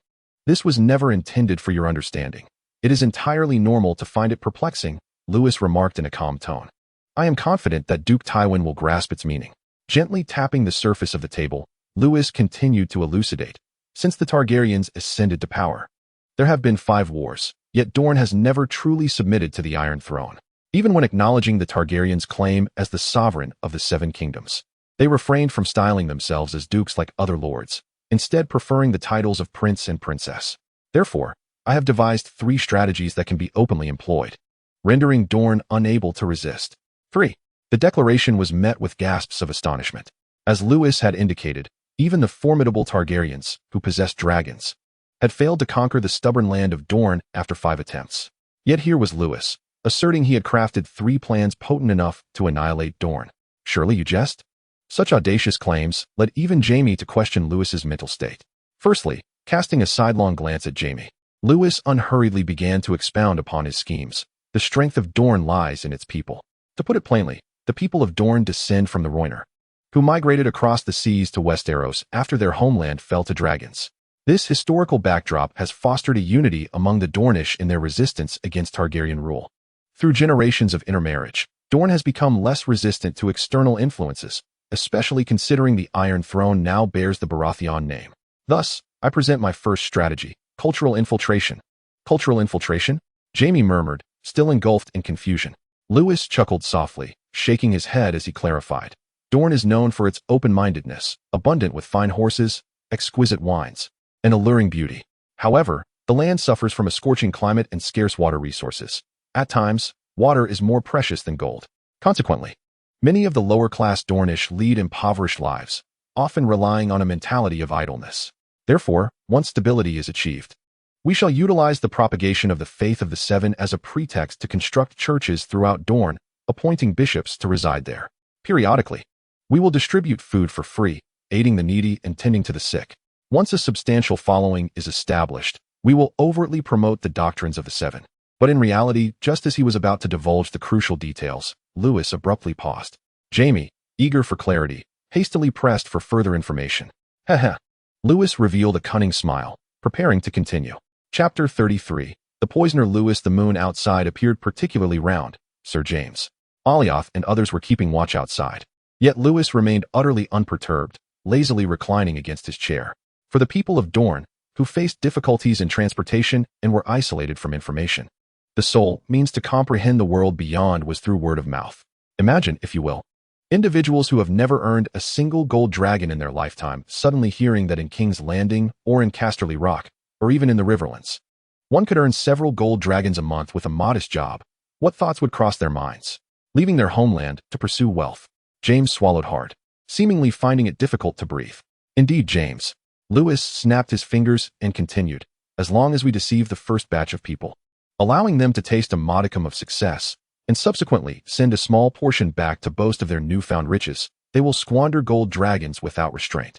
This was never intended for your understanding. It is entirely normal to find it perplexing, Lewis remarked in a calm tone. I am confident that Duke Tywin will grasp its meaning. Gently tapping the surface of the table, Lewis continued to elucidate. Since the Targaryens ascended to power, there have been 5 wars, yet Dorne has never truly submitted to the Iron Throne. Even when acknowledging the Targaryens' claim as the sovereign of the Seven Kingdoms, they refrained from styling themselves as dukes like other lords, instead preferring the titles of prince and princess. Therefore, I have devised 3 strategies that can be openly employed, rendering Dorne unable to resist. 3. The declaration was met with gasps of astonishment. As Lewis had indicated, Even the formidable Targaryens, who possessed dragons, had failed to conquer the stubborn land of Dorne after 5 attempts. Yet here was Lewis, asserting he had crafted 3 plans potent enough to annihilate Dorne. Surely you jest? Such audacious claims led even Jaime to question Lewis's mental state. Firstly, casting a sidelong glance at Jaime, Lewis unhurriedly began to expound upon his schemes. The strength of Dorne lies in its people. To put it plainly, the people of Dorne descend from the Rhoynar, who migrated across the seas to Westeros after their homeland fell to dragons. This historical backdrop has fostered a unity among the Dornish in their resistance against Targaryen rule. Through generations of intermarriage, Dorne has become less resistant to external influences, especially considering the Iron Throne now bears the Baratheon name. Thus, I present my first strategy: cultural infiltration. Cultural infiltration? Jaime murmured, still engulfed in confusion. Lewis chuckled softly, shaking his head as he clarified. Dorne is known for its open-mindedness, abundant with fine horses, exquisite wines, and alluring beauty. However, the land suffers from a scorching climate and scarce water resources. At times, water is more precious than gold. Consequently, many of the lower-class Dornish lead impoverished lives, often relying on a mentality of idleness. Therefore, once stability is achieved, we shall utilize the propagation of the faith of the Seven as a pretext to construct churches throughout Dorne, appointing bishops to reside there. Periodically, we will distribute food for free, aiding the needy and tending to the sick. Once a substantial following is established, we will overtly promote the doctrines of the Seven. But in reality, just as he was about to divulge the crucial details, Lewis abruptly paused. Jaime, eager for clarity, hastily pressed for further information. Heh. Lewis revealed a cunning smile, preparing to continue. Chapter 33. The poisoner. Lewis. The moon outside appeared particularly round. Sir James, Alioth, and others were keeping watch outside. Yet Lewis remained utterly unperturbed, lazily reclining against his chair. For the people of Dorne, who faced difficulties in transportation and were isolated from information, the sole means to comprehend the world beyond was through word of mouth. Imagine, if you will, individuals who have never earned a single gold dragon in their lifetime suddenly hearing that in King's Landing, or in Casterly Rock, or even in the Riverlands, one could earn several gold dragons a month with a modest job. What thoughts would cross their minds? Leaving their homeland to pursue wealth. James swallowed hard, seemingly finding it difficult to breathe. Indeed, James. Lewis snapped his fingers and continued. As long as we deceive the first batch of people, allowing them to taste a modicum of success, and subsequently send a small portion back to boast of their newfound riches, they will squander gold dragons without restraint.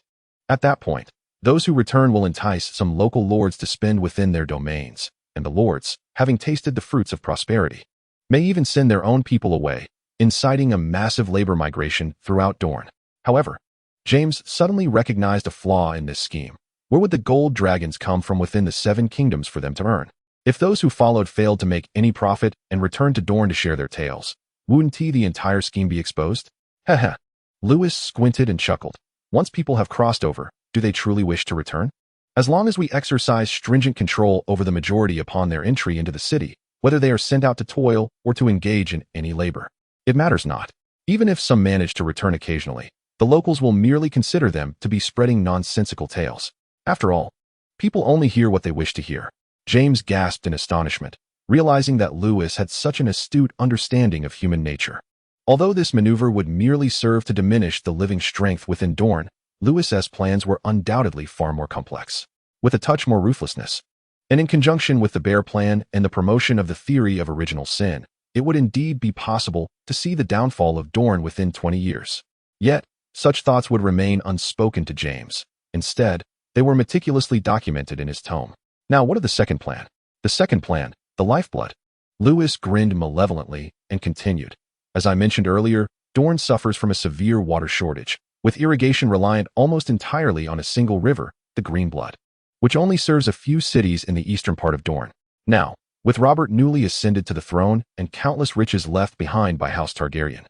At that point, those who return will entice some local lords to spend within their domains, and the lords, having tasted the fruits of prosperity, may even send their own people away, inciting a massive labor migration throughout Dorne. However, James suddenly recognized a flaw in this scheme. Where would the gold dragons come from within the 7 kingdoms for them to earn? If those who followed failed to make any profit and returned to Dorne to share their tales, wouldn't the entire scheme be exposed? Heh. Lewis squinted and chuckled. Once people have crossed over, do they truly wish to return? As long as we exercise stringent control over the majority upon their entry into the city, whether they are sent out to toil or to engage in any labor, it matters not. Even if some manage to return occasionally, the locals will merely consider them to be spreading nonsensical tales. After all, people only hear what they wish to hear. James gasped in astonishment, realizing that Lewis had such an astute understanding of human nature. Although this maneuver would merely serve to diminish the living strength within Dorne, Lewis's plans were undoubtedly far more complex, with a touch more ruthlessness. And in conjunction with the Bear Plan and the promotion of the theory of original sin, it would indeed be possible to see the downfall of Dorne within 20 years. Yet, such thoughts would remain unspoken to James. Instead, they were meticulously documented in his tome. Now, what of the second plan? The second plan, the lifeblood. Lewis grinned malevolently and continued. As I mentioned earlier, Dorne suffers from a severe water shortage, with irrigation reliant almost entirely on a single river, the Greenblood, which only serves a few cities in the eastern part of Dorne. Now, with Robert newly ascended to the throne and countless riches left behind by House Targaryen,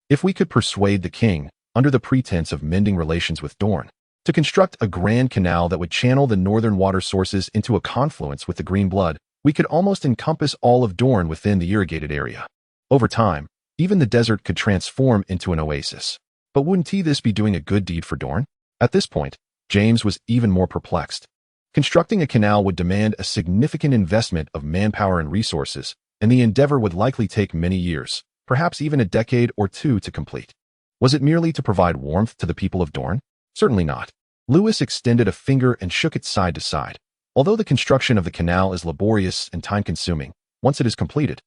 if we could persuade the king, under the pretense of mending relations with Dorne, to construct a grand canal that would channel the northern water sources into a confluence with the Greenblood, we could almost encompass all of Dorne within the irrigated area. Over time, even the desert could transform into an oasis. But wouldn't this be doing a good deed for Dorne? At this point, James was even more perplexed. Constructing a canal would demand a significant investment of manpower and resources, and the endeavor would likely take many years, perhaps even a decade or two to complete. Was it merely to provide warmth to the people of Dorne? Certainly not. Lewis extended a finger and shook it side to side. Although the construction of the canal is laborious and time-consuming, once it is completed,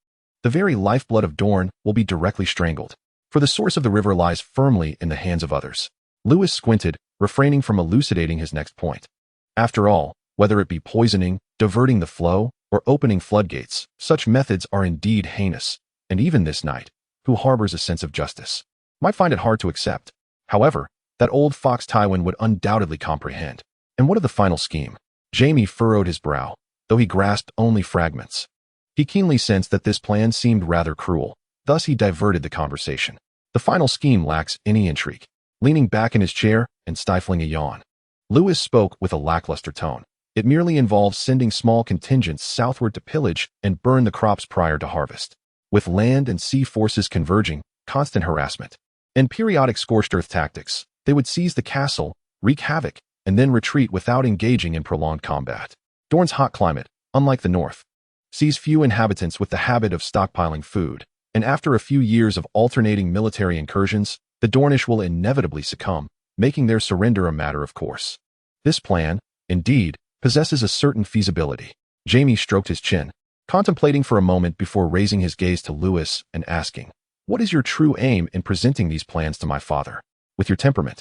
the very lifeblood of Dorne will be directly strangled, for the source of the river lies firmly in the hands of others. Lewis squinted, refraining from elucidating his next point. After all, whether it be poisoning, diverting the flow, or opening floodgates, such methods are indeed heinous, and even this knight, who harbors a sense of justice, might find it hard to accept. However, that old fox Tywin would undoubtedly comprehend. And what of the final scheme? Jaime furrowed his brow, though he grasped only fragments. He keenly sensed that this plan seemed rather cruel, thus he diverted the conversation. The final scheme lacks any intrigue. Leaning back in his chair and stifling a yawn, Lewis spoke with a lackluster tone. It merely involves sending small contingents southward to pillage and burn the crops prior to harvest. With land and sea forces converging, constant harassment, and periodic scorched earth tactics, they would seize the castle, wreak havoc, and then retreat without engaging in prolonged combat. Dorne's hot climate, unlike the north, sees few inhabitants with the habit of stockpiling food, and after a few years of alternating military incursions, the Dornish will inevitably succumb, making their surrender a matter of course. This plan, indeed, possesses a certain feasibility. Jaime stroked his chin, contemplating for a moment before raising his gaze to Lewis and asking, "What is your true aim in presenting these plans to my father? With your temperament,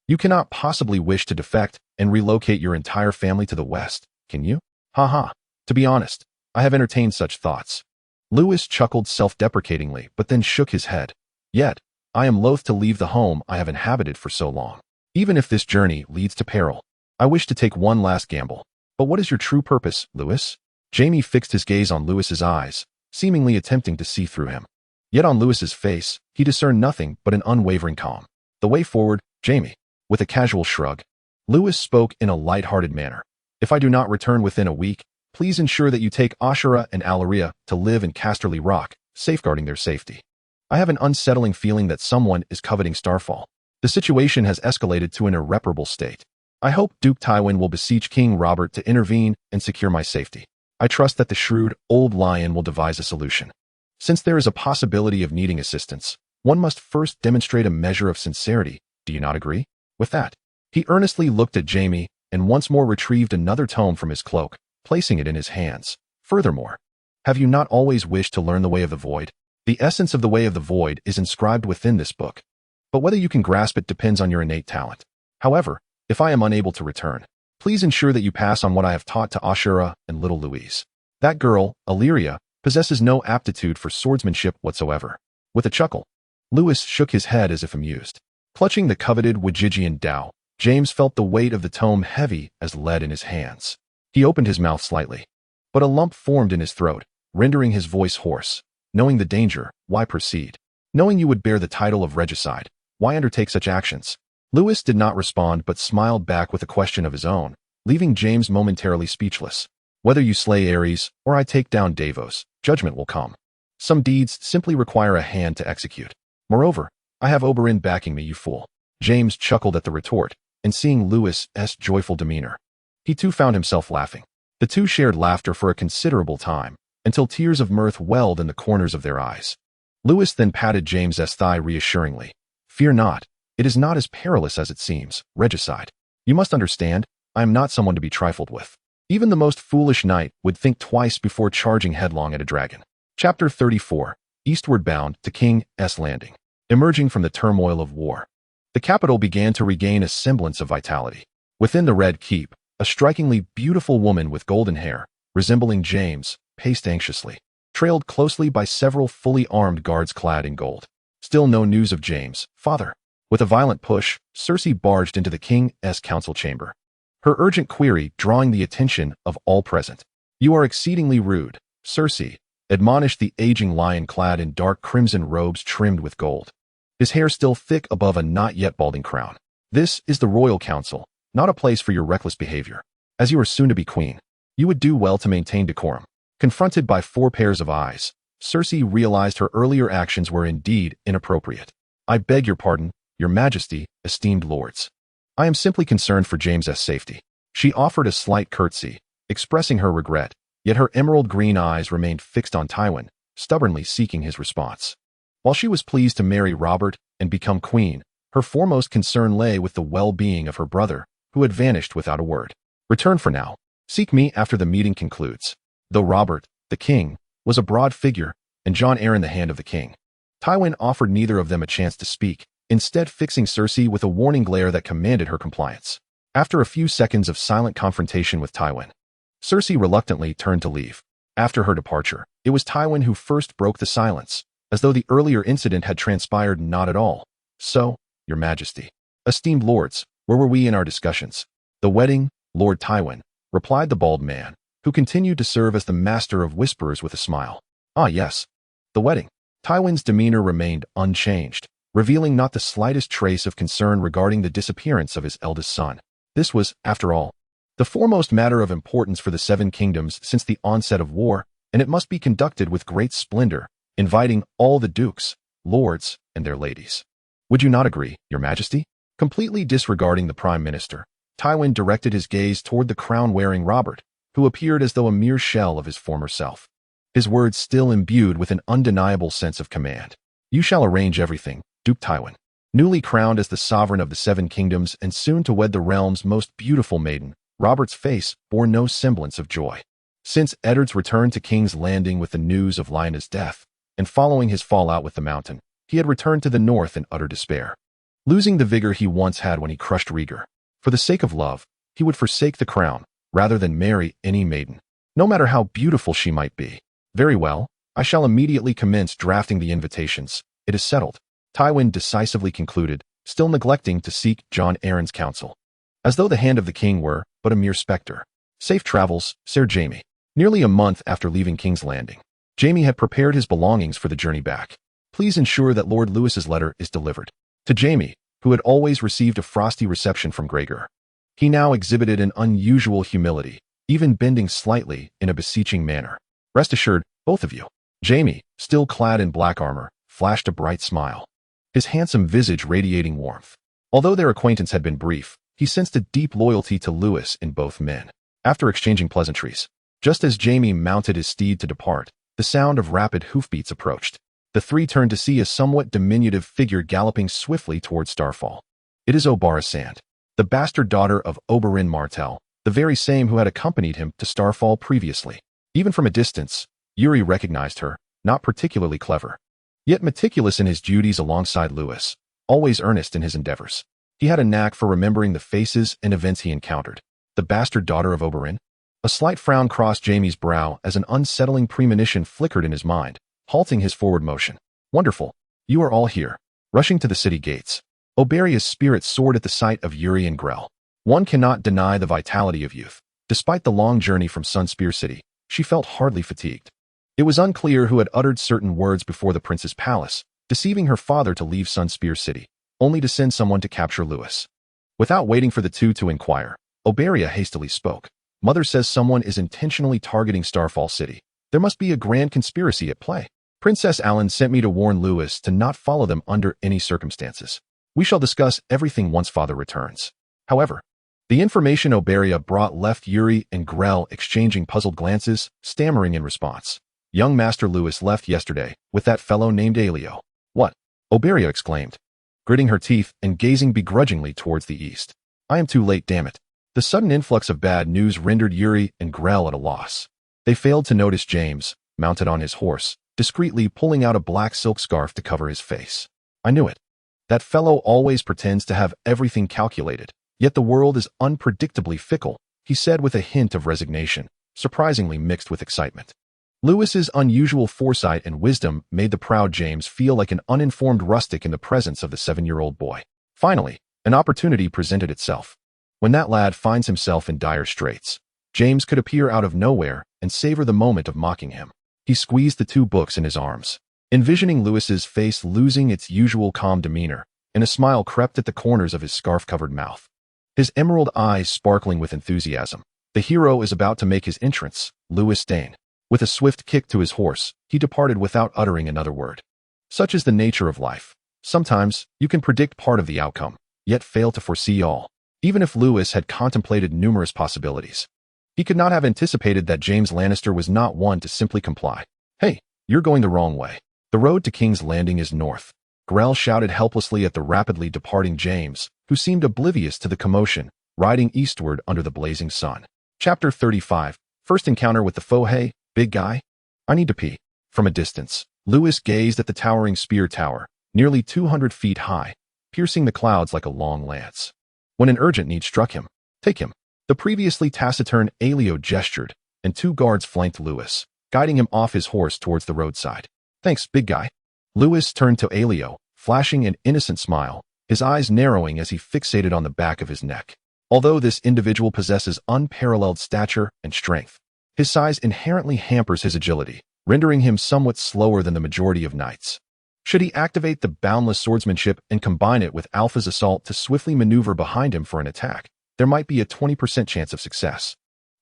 you cannot possibly wish to defect and relocate your entire family to the west, can you?" To be honest, I have entertained such thoughts. Lewis chuckled self-deprecatingly, but then shook his head. Yet, I am loath to leave the home I have inhabited for so long. Even if this journey leads to peril, I wish to take one last gamble. But what is your true purpose, Lewis? Jaime fixed his gaze on Lewis's eyes, seemingly attempting to see through him. Yet on Lewis's face, he discerned nothing but an unwavering calm. The way forward, Jaime. With a casual shrug, Lewis spoke in a light-hearted manner. If I do not return within a week, please ensure that you take Ashura and Alleria to live in Casterly Rock, safeguarding their safety. I have an unsettling feeling that someone is coveting Starfall. The situation has escalated to an irreparable state. I hope Duke Tywin will beseech King Robert to intervene and secure my safety. I trust that the shrewd, old lion will devise a solution. Since there is a possibility of needing assistance, one must first demonstrate a measure of sincerity. Do you not agree? With that, he earnestly looked at Jaime and once more retrieved another tome from his cloak, placing it in his hands. Furthermore, have you not always wished to learn the way of the void? The essence of the way of the void is inscribed within this book, but whether you can grasp it depends on your innate talent. However, if I am unable to return, please ensure that you pass on what I have taught to Ashura and little Louise. That girl, Illyria, possesses no aptitude for swordsmanship whatsoever. With a chuckle, Lewis shook his head as if amused. Clutching the coveted Wajigian Dao, James felt the weight of the tome heavy as lead in his hands. He opened his mouth slightly, but a lump formed in his throat, rendering his voice hoarse. Knowing the danger, why proceed? Knowing you would bear the title of regicide, why undertake such actions? Lewis did not respond but smiled back with a question of his own, leaving James momentarily speechless. Whether you slay Ares, or I take down Davos, judgment will come. Some deeds simply require a hand to execute. Moreover, I have Oberyn backing me, you fool. James chuckled at the retort, and seeing Lewis's joyful demeanor, he too found himself laughing. The two shared laughter for a considerable time, until tears of mirth welled in the corners of their eyes. Lewis then patted James's thigh reassuringly. Fear not, it is not as perilous as it seems, regicide. You must understand, I am not someone to be trifled with. Even the most foolish knight would think twice before charging headlong at a dragon. Chapter 34, Eastward Bound to King's Landing. Emerging from the turmoil of war, the capital began to regain a semblance of vitality. Within the Red Keep, a strikingly beautiful woman with golden hair, resembling James, paced anxiously, trailed closely by several fully armed guards clad in gold. Still no news of James, father. With a violent push, Cersei barged into the king's council chamber, her urgent query drawing the attention of all present. You are exceedingly rude, Cersei, admonished the aging lion clad in dark crimson robes trimmed with gold, his hair still thick above a not yet balding crown. This is the royal council, not a place for your reckless behavior. As you are soon to be queen, you would do well to maintain decorum. Confronted by 4 pairs of eyes, Cersei realized her earlier actions were indeed inappropriate. I beg your pardon, your majesty, esteemed lords. I am simply concerned for James's safety. She offered a slight curtsy, expressing her regret, yet her emerald green eyes remained fixed on Tywin, stubbornly seeking his response. While she was pleased to marry Robert and become queen, her foremost concern lay with the well-being of her brother, who had vanished without a word. Return for now. Seek me after the meeting concludes. Though Robert, the king, was a broad figure, and Jon Arryn the hand of the king, Tywin offered neither of them a chance to speak, instead fixing Cersei with a warning glare that commanded her compliance. After a few seconds of silent confrontation with Tywin, Cersei reluctantly turned to leave. After her departure, it was Tywin who first broke the silence, as though the earlier incident had transpired not at all. So, Your Majesty. Esteemed lords, where were we in our discussions? The wedding, Lord Tywin, replied the bald man, who continued to serve as the master of whisperers with a smile. Ah yes, the wedding. Tywin's demeanor remained unchanged, revealing not the slightest trace of concern regarding the disappearance of his eldest son. This was, after all, the foremost matter of importance for the Seven Kingdoms since the onset of war, and it must be conducted with great splendor, inviting all the dukes, lords, and their ladies. Would you not agree, Your Majesty? Completely disregarding the Prime Minister, Tywin directed his gaze toward the crown-wearing Robert, who appeared as though a mere shell of his former self. His words still imbued with an undeniable sense of command. You shall arrange everything, Duke Tywin. Newly crowned as the sovereign of the Seven Kingdoms and soon to wed the realm's most beautiful maiden, Robert's face bore no semblance of joy. Since Eddard's return to King's Landing with the news of Lyanna's death, and following his fallout with the Mountain, he had returned to the north in utter despair. Losing the vigor he once had when he crushed Rhaegar, for the sake of love, he would forsake the crown, rather than marry any maiden, no matter how beautiful she might be. Very well, I shall immediately commence drafting the invitations. It is settled, Tywin decisively concluded, still neglecting to seek Jon Arryn's counsel. As though the hand of the king were but a mere spectre. Safe travels, Sir Jaime. Nearly a month after leaving King's Landing, Jaime had prepared his belongings for the journey back. Please ensure that Lord Lewis's letter is delivered. To Jaime, who had always received a frosty reception from Gregor, he now exhibited an unusual humility, even bending slightly in a beseeching manner. Rest assured, both of you. Jaime, still clad in black armor, flashed a bright smile, his handsome visage radiating warmth. Although their acquaintance had been brief, he sensed a deep loyalty to Lewis in both men. After exchanging pleasantries, just as Jaime mounted his steed to depart, the sound of rapid hoofbeats approached. The three turned to see a somewhat diminutive figure galloping swiftly toward Starfall. It is Barristan, the bastard daughter of Oberyn Martell, the very same who had accompanied him to Starfall previously. Even from a distance, Yuri recognized her, not particularly clever, yet meticulous in his duties alongside Lewis, always earnest in his endeavors. He had a knack for remembering the faces and events he encountered. The bastard daughter of Oberyn? A slight frown crossed Jaime's brow as an unsettling premonition flickered in his mind, halting his forward motion. Wonderful. You are all here. Rushing to the city gates, Oberia's spirit soared at the sight of Yuri and Grell. One cannot deny the vitality of youth. Despite the long journey from Sunspear City, she felt hardly fatigued. It was unclear who had uttered certain words before the prince's palace, deceiving her father to leave Sunspear City, only to send someone to capture Lewis. Without waiting for the two to inquire, Oberia hastily spoke. Mother says someone is intentionally targeting Starfall City. There must be a grand conspiracy at play. Princess Alan sent me to warn Lewis to not follow them under any circumstances. We shall discuss everything once father returns. However, the information Oberia brought left Yuri and Grell exchanging puzzled glances, stammering in response. Young Master Lewis left yesterday, with that fellow named Aelio. What? Oberia exclaimed, gritting her teeth and gazing begrudgingly towards the east. I am too late, damn it. The sudden influx of bad news rendered Yuri and Grell at a loss. They failed to notice James, mounted on his horse, discreetly pulling out a black silk scarf to cover his face. I knew it. That fellow always pretends to have everything calculated, yet the world is unpredictably fickle, he said with a hint of resignation, surprisingly mixed with excitement. Lewis's unusual foresight and wisdom made the proud James feel like an uninformed rustic in the presence of the 7-year-old boy. Finally, an opportunity presented itself. When that lad finds himself in dire straits, James could appear out of nowhere and savor the moment of mocking him. He squeezed the two books in his arms, envisioning Lewis's face losing its usual calm demeanor, and a smile crept at the corners of his scarf-covered mouth. His emerald eyes sparkling with enthusiasm. The hero is about to make his entrance, Lewis Dayne. With a swift kick to his horse, he departed without uttering another word. Such is the nature of life. Sometimes, you can predict part of the outcome, yet fail to foresee all. Even if Lewis had contemplated numerous possibilities, he could not have anticipated that James Lannister was not one to simply comply. Hey, you're going the wrong way. The road to King's Landing is north. Grell shouted helplessly at the rapidly departing James, who seemed oblivious to the commotion, riding eastward under the blazing sun. Chapter 35. First encounter with the foe. Hey, big guy. I need to pee. From a distance, Lewis gazed at the towering spear tower, nearly 200 feet high, piercing the clouds like a long lance. When an urgent need struck him, take him. The previously taciturn Aelio gestured, and 2 guards flanked Lewis, guiding him off his horse towards the roadside. Thanks, big guy. Lewis turned to Aelio, flashing an innocent smile, his eyes narrowing as he fixated on the back of his neck. Although this individual possesses unparalleled stature and strength, his size inherently hampers his agility, rendering him somewhat slower than the majority of knights. Should he activate the boundless swordsmanship and combine it with Alpha's assault to swiftly maneuver behind him for an attack, there might be a 20% chance of success.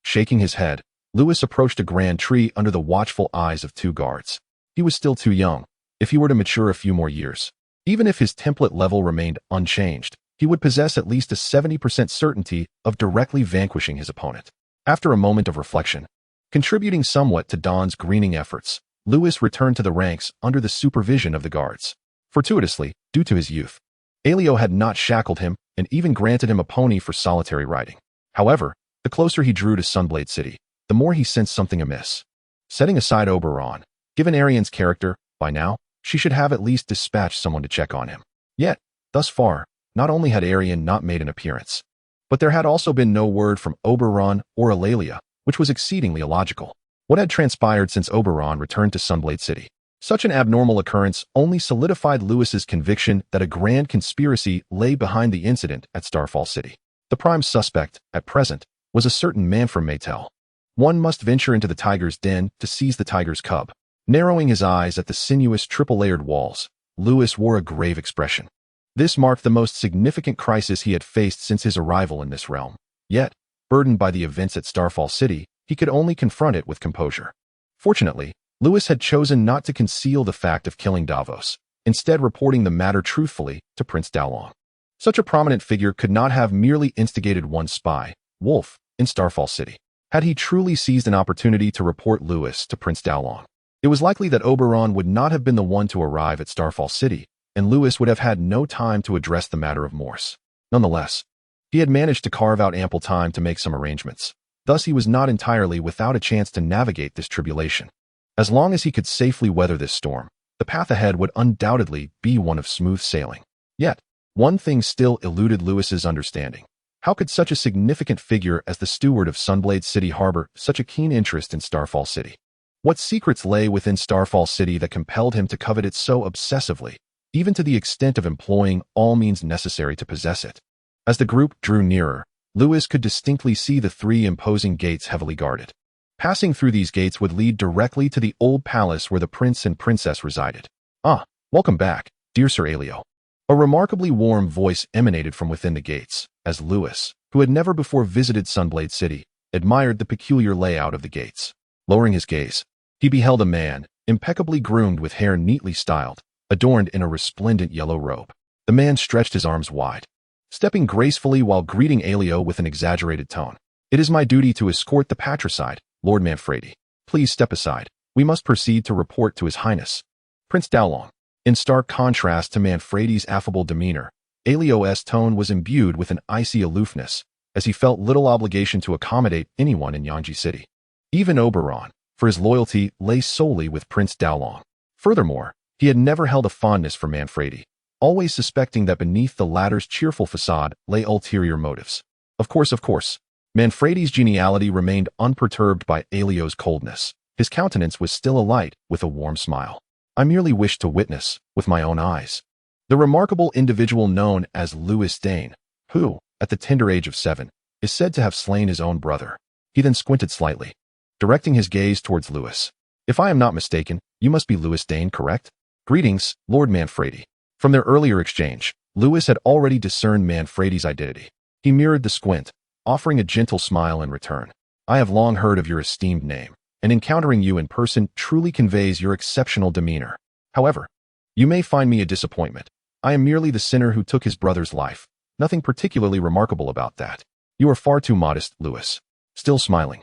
Shaking his head, Lewis approached a grand tree under the watchful eyes of 2 guards. He was still too young. If he were to mature a few more years, even if his template level remained unchanged, he would possess at least a 70% certainty of directly vanquishing his opponent. After a moment of reflection, contributing somewhat to Dawn's greening efforts, Lewis returned to the ranks under the supervision of the guards. Fortuitously, due to his youth, Aelio had not shackled him and even granted him a pony for solitary riding. However, the closer he drew to Sunblade City, the more he sensed something amiss. Setting aside Oberon, given Arianne's character, by now, she should have at least dispatched someone to check on him. Yet, thus far, not only had Arianne not made an appearance, but there had also been no word from Oberon or Eulalia, which was exceedingly illogical. What had transpired since Oberon returned to Sunblade City? Such an abnormal occurrence only solidified Lewis's conviction that a grand conspiracy lay behind the incident at Starfall City. The prime suspect, at present, was a certain Manfred Maytel. One must venture into the tiger's den to seize the tiger's cub. Narrowing his eyes at the sinuous triple-layered walls, Lewis wore a grave expression. This marked the most significant crisis he had faced since his arrival in this realm. Yet, burdened by the events at Starfall City, he could only confront it with composure. Fortunately, Lewis had chosen not to conceal the fact of killing Davos, instead reporting the matter truthfully to Prince Dowlong. Such a prominent figure could not have merely instigated one spy, Wolf, in Starfall City. Had he truly seized an opportunity to report Lewis to Prince Dowlong, it was likely that Oberon would not have been the one to arrive at Starfall City, and Lewis would have had no time to address the matter of Morse. Nonetheless, he had managed to carve out ample time to make some arrangements. Thus he was not entirely without a chance to navigate this tribulation. As long as he could safely weather this storm, the path ahead would undoubtedly be one of smooth sailing. Yet, one thing still eluded Lewis's understanding. How could such a significant figure as the steward of Sunblade City harbor such a keen interest in Starfall City? What secrets lay within Starfall City that compelled him to covet it so obsessively, even to the extent of employing all means necessary to possess it? As the group drew nearer, Lewis could distinctly see the 3 imposing gates heavily guarded. Passing through these gates would lead directly to the old palace where the prince and princess resided. Ah, welcome back, dear Sir Aelio. A remarkably warm voice emanated from within the gates, as Lewis, who had never before visited Sunblade City, admired the peculiar layout of the gates. Lowering his gaze, he beheld a man, impeccably groomed with hair neatly styled, adorned in a resplendent yellow robe. The man stretched his arms wide, stepping gracefully while greeting Aelio with an exaggerated tone. It is my duty to escort the patricide, Lord Manfredi. Please step aside. We must proceed to report to His Highness, Prince Dowlong. In stark contrast to Manfredi's affable demeanor, Aelio's tone was imbued with an icy aloofness, as he felt little obligation to accommodate anyone in Yangji City. Even Oberon, for his loyalty, lay solely with Prince Dowlong. Furthermore, he had never held a fondness for Manfredi, always suspecting that beneath the latter's cheerful facade lay ulterior motives. Of course, Manfredi's geniality remained unperturbed by Aelio's coldness. His countenance was still alight with a warm smile. I merely wished to witness, with my own eyes, the remarkable individual known as Lewis Dayne, who, at the tender age of 7, is said to have slain his own brother. He then squinted slightly, directing his gaze towards Lewis. If I am not mistaken, you must be Lewis Dayne, correct? Greetings, Lord Manfredi. From their earlier exchange, Lewis had already discerned Manfredi's identity. He mirrored the squint, offering a gentle smile in return. I have long heard of your esteemed name, and encountering you in person truly conveys your exceptional demeanor. However, you may find me a disappointment. I am merely the sinner who took his brother's life. Nothing particularly remarkable about that. You are far too modest, Lewis. Still smiling,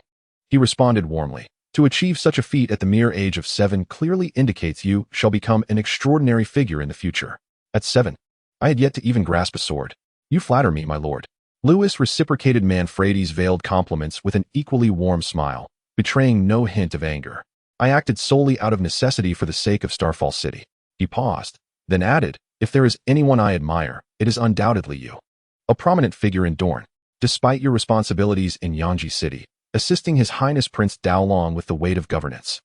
he responded warmly. To achieve such a feat at the mere age of 7 clearly indicates you shall become an extraordinary figure in the future. At 7, I had yet to even grasp a sword. You flatter me, my lord. Lewis reciprocated Manfredi's veiled compliments with an equally warm smile, betraying no hint of anger. I acted solely out of necessity for the sake of Starfall City. He paused, then added, if there is anyone I admire, it is undoubtedly you. A prominent figure in Dorne, despite your responsibilities in Yangji City, assisting His Highness Prince Daolong with the weight of governance.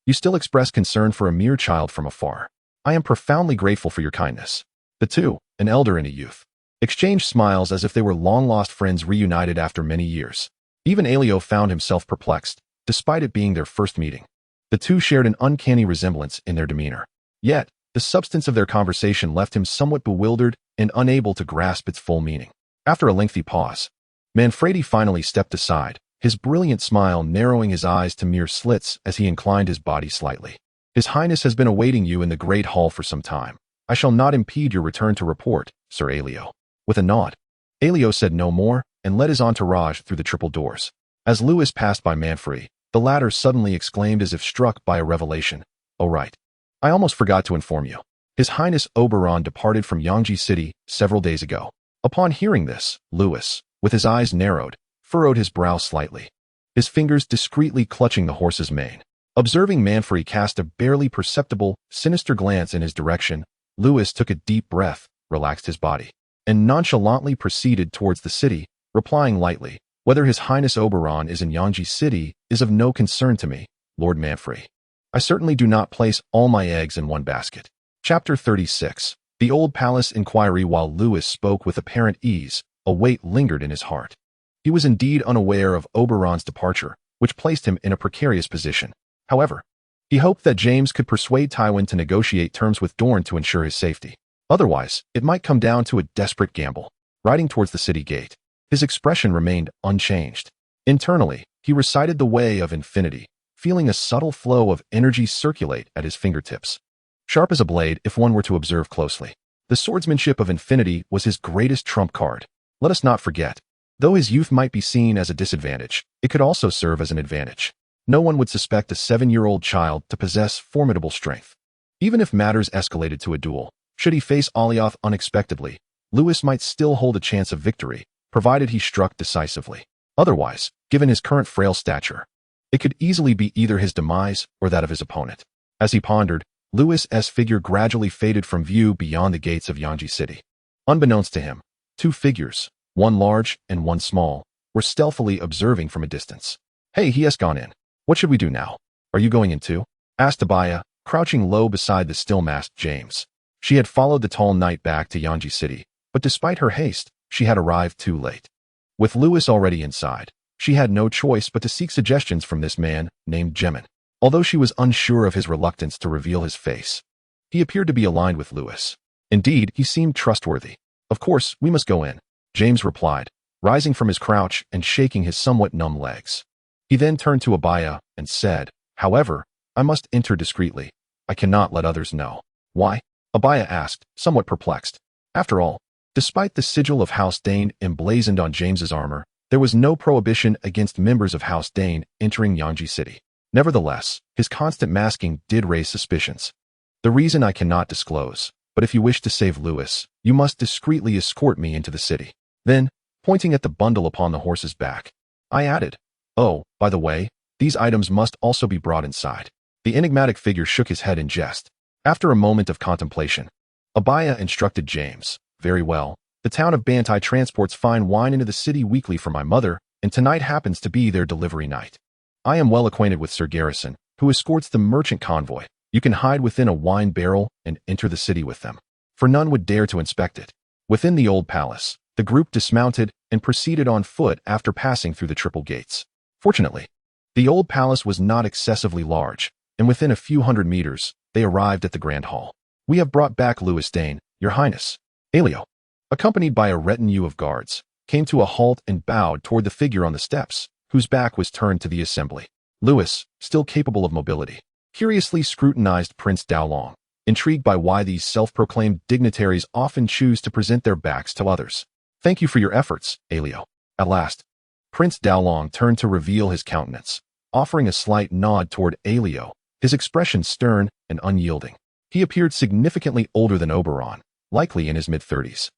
You still express concern for a mere child from afar. I am profoundly grateful for your kindness. The two, an elder and a youth, exchanged smiles as if they were long-lost friends reunited after many years. Even Aelio found himself perplexed, despite it being their first meeting. The two shared an uncanny resemblance in their demeanor. Yet, the substance of their conversation left him somewhat bewildered and unable to grasp its full meaning. After a lengthy pause, Manfredi finally stepped aside, his brilliant smile narrowing his eyes to mere slits as he inclined his body slightly. His Highness has been awaiting you in the Great Hall for some time. I shall not impede your return to report, Sir Aelio. With a nod, Aelio said no more and led his entourage through the triple doors. As Lewis passed by Manfredi, the latter suddenly exclaimed as if struck by a revelation. Oh right. I almost forgot to inform you. His Highness Oberon departed from Yangji City several days ago. Upon hearing this, Lewis, with his eyes narrowed, furrowed his brow slightly, his fingers discreetly clutching the horse's mane. Observing Manfredi cast a barely perceptible, sinister glance in his direction, Lewis took a deep breath, relaxed his body, and nonchalantly proceeded towards the city, replying lightly, whether His Highness Oberon is in Yangji City is of no concern to me, Lord Manfredi. I certainly do not place all my eggs in one basket. Chapter 36. The Old Palace Inquiry. While Lewis spoke with apparent ease, a weight lingered in his heart. He was indeed unaware of Oberon's departure, which placed him in a precarious position. However, he hoped that James could persuade Tywin to negotiate terms with Dorne to ensure his safety. Otherwise, it might come down to a desperate gamble. Riding towards the city gate, his expression remained unchanged. Internally, he recited the Way of Infinity, feeling a subtle flow of energy circulate at his fingertips. Sharp as a blade if one were to observe closely. The swordsmanship of Infinity was his greatest trump card. Let us not forget, though his youth might be seen as a disadvantage, it could also serve as an advantage. No one would suspect a 7-year-old child to possess formidable strength. Even if matters escalated to a duel, should he face Alioth unexpectedly, Lewis might still hold a chance of victory, provided he struck decisively. Otherwise, given his current frail stature, it could easily be either his demise or that of his opponent. As he pondered, Lewis's figure gradually faded from view beyond the gates of Yangji City. Unbeknownst to him, two figures, one large and one small, were stealthily observing from a distance. Hey, he has gone in. What should we do now? Are you going in too? Asked Abaya, crouching low beside the still-masked James. She had followed the tall knight back to Yangji City, but despite her haste, she had arrived too late. With Lewis already inside, she had no choice but to seek suggestions from this man named Gemmin. Although she was unsure of his reluctance to reveal his face, he appeared to be aligned with Lewis. Indeed, he seemed trustworthy. Of course, we must go in, James replied, rising from his crouch and shaking his somewhat numb legs. He then turned to Abaya and said, however, I must enter discreetly. I cannot let others know. Why? Abaya asked, somewhat perplexed. After all, despite the sigil of House Dayne emblazoned on James's armor, there was no prohibition against members of House Dayne entering Yangji City. Nevertheless, his constant masking did raise suspicions. The reason I cannot disclose, but if you wish to save Lewis, you must discreetly escort me into the city. Then, pointing at the bundle upon the horse's back, I added, oh, by the way, these items must also be brought inside. The enigmatic figure shook his head in jest. After a moment of contemplation, Abaya instructed James, very well, the town of Bantai transports fine wine into the city weekly for my mother, and tonight happens to be their delivery night. I am well acquainted with Sir Garrison, who escorts the merchant convoy. You can hide within a wine barrel and enter the city with them, for none would dare to inspect it. Within the old palace, the group dismounted and proceeded on foot after passing through the triple gates. Fortunately, the old palace was not excessively large, and within a few hundred meters, they arrived at the Grand Hall. We have brought back Lewis Dayne, Your Highness. Aelio, accompanied by a retinue of guards, came to a halt and bowed toward the figure on the steps, whose back was turned to the assembly. Lewis, still capable of mobility, curiously scrutinized Prince Daolong, intrigued by why these self-proclaimed dignitaries often choose to present their backs to others. Thank you for your efforts, Aelio. At last, Prince Daolong turned to reveal his countenance, offering a slight nod toward Aelio, his expression stern and unyielding. He appeared significantly older than Oberon, likely in his mid-30s.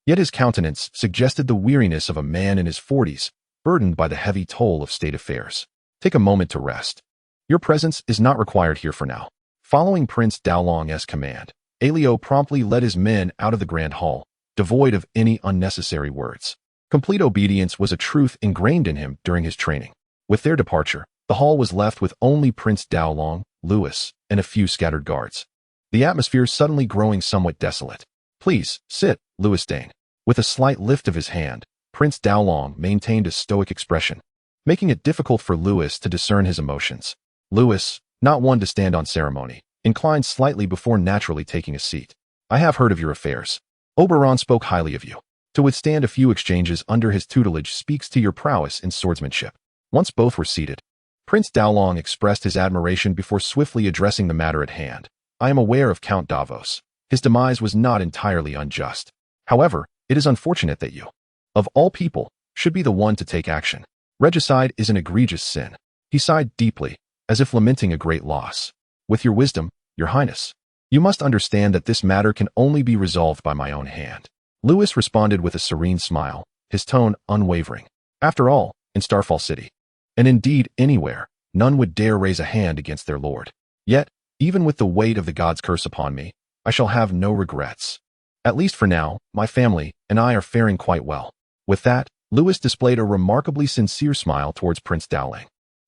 Yet his countenance suggested the weariness of a man in his 40s, burdened by the heavy toll of state affairs. Take a moment to rest. Your presence is not required here for now. Following Prince Daolong's command, Aelio promptly led his men out of the Grand Hall, devoid of any unnecessary words. Complete obedience was a truth ingrained in him during his training. With their departure, the hall was left with only Prince Daolong, Lewis, and a few scattered guards. The atmosphere suddenly growing somewhat desolate. Please, sit, Lewis Dayne. With a slight lift of his hand, Prince Daolong maintained a stoic expression, making it difficult for Lewis to discern his emotions. Lewis, not one to stand on ceremony, inclined slightly before naturally taking a seat. I have heard of your affairs. Oberon spoke highly of you. To withstand a few exchanges under his tutelage speaks to your prowess in swordsmanship. Once both were seated, Prince Daolong expressed his admiration before swiftly addressing the matter at hand. I am aware of Count Davos. His demise was not entirely unjust. However, it is unfortunate that you, of all people, should be the one to take action. Regicide is an egregious sin. He sighed deeply, as if lamenting a great loss. With your wisdom, your highness, you must understand that this matter can only be resolved by my own hand. Lewis responded with a serene smile, his tone unwavering. After all, in Starfall City, and indeed anywhere, none would dare raise a hand against their lord. Yet, even with the weight of the god's curse upon me, I shall have no regrets. At least for now, my family and I are faring quite well. With that, Lewis displayed a remarkably sincere smile towards Prince Daolong.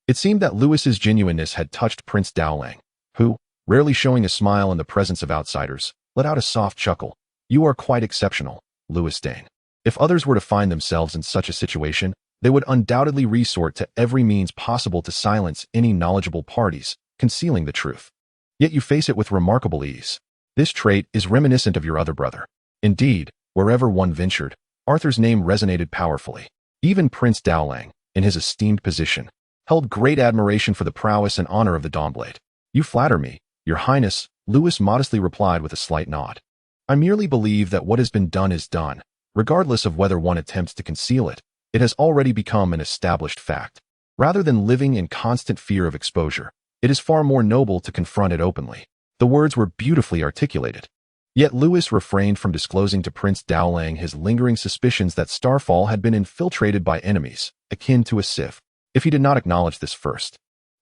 It seemed that Lewis's genuineness had touched Prince Daolong, who, rarely showing a smile in the presence of outsiders, let out a soft chuckle. You are quite exceptional, Lewis Dayne. If others were to find themselves in such a situation, they would undoubtedly resort to every means possible to silence any knowledgeable parties, concealing the truth. Yet you face it with remarkable ease. This trait is reminiscent of your other brother. Indeed, wherever one ventured, Arthur's name resonated powerfully. Even Prince Daolong, in his esteemed position, held great admiration for the prowess and honor of the Dawnblade. You flatter me, your highness, Lewis modestly replied with a slight nod. I merely believe that what has been done is done. Regardless of whether one attempts to conceal it, it has already become an established fact. Rather than living in constant fear of exposure, it is far more noble to confront it openly. The words were beautifully articulated. Yet Lewis refrained from disclosing to Prince Daolong his lingering suspicions that Starfall had been infiltrated by enemies, akin to a sieve, if he did not acknowledge this first.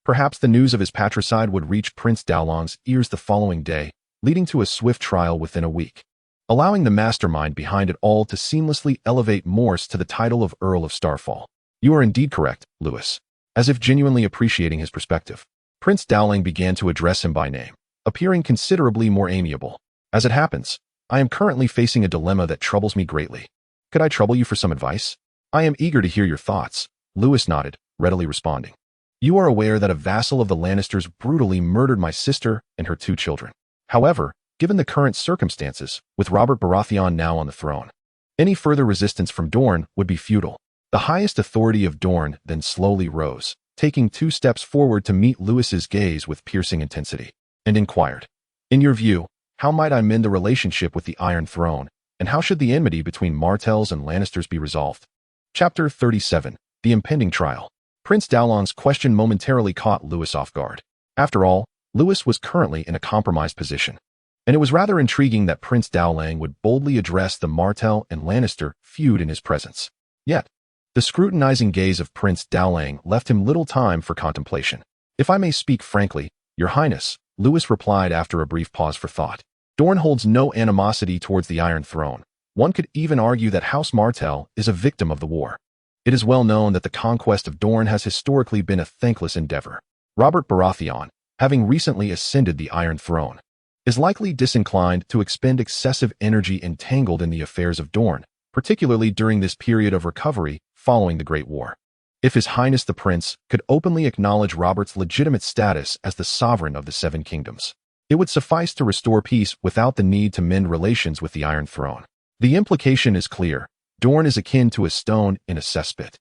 Perhaps the news of his patricide would reach Prince Daolong's ears the following day, leading to a swift trial within a week, allowing the mastermind behind it all to seamlessly elevate Morse to the title of Earl of Starfall. You are indeed correct, Lewis. As if genuinely appreciating his perspective, Prince Daolong began to address him by name, appearing considerably more amiable. As it happens, I am currently facing a dilemma that troubles me greatly. Could I trouble you for some advice? I am eager to hear your thoughts. Lewis nodded, readily responding. You are aware that a vassal of the Lannisters brutally murdered my sister and her 2 children. However, given the current circumstances, with Robert Baratheon now on the throne, any further resistance from Dorne would be futile. The highest authority of Dorne then slowly rose, taking 2 steps forward to meet Lewis's gaze with piercing intensity, and inquired, in your view, how might I mend the relationship with the Iron Throne, and how should the enmity between Martells and Lannisters be resolved? Chapter 37. The Impending Trial. Prince Daolong's question momentarily caught Lewis off guard. After all, Lewis was currently in a compromised position, and it was rather intriguing that Prince Daolong would boldly address the Martell and Lannister feud in his presence. Yet, the scrutinizing gaze of Prince Daolong left him little time for contemplation. If I may speak frankly, your highness, Lewis replied after a brief pause for thought, Dorne holds no animosity towards the Iron Throne. One could even argue that House Martell is a victim of the war. It is well known that the conquest of Dorne has historically been a thankless endeavor. Robert Baratheon, having recently ascended the Iron Throne, is likely disinclined to expend excessive energy entangled in the affairs of Dorne, particularly during this period of recovery following the Great War. If His Highness the Prince could openly acknowledge Robert's legitimate status as the sovereign of the 7 kingdoms, it would suffice to restore peace without the need to mend relations with the Iron Throne. The implication is clear. Dorne is akin to a stone in a cesspit,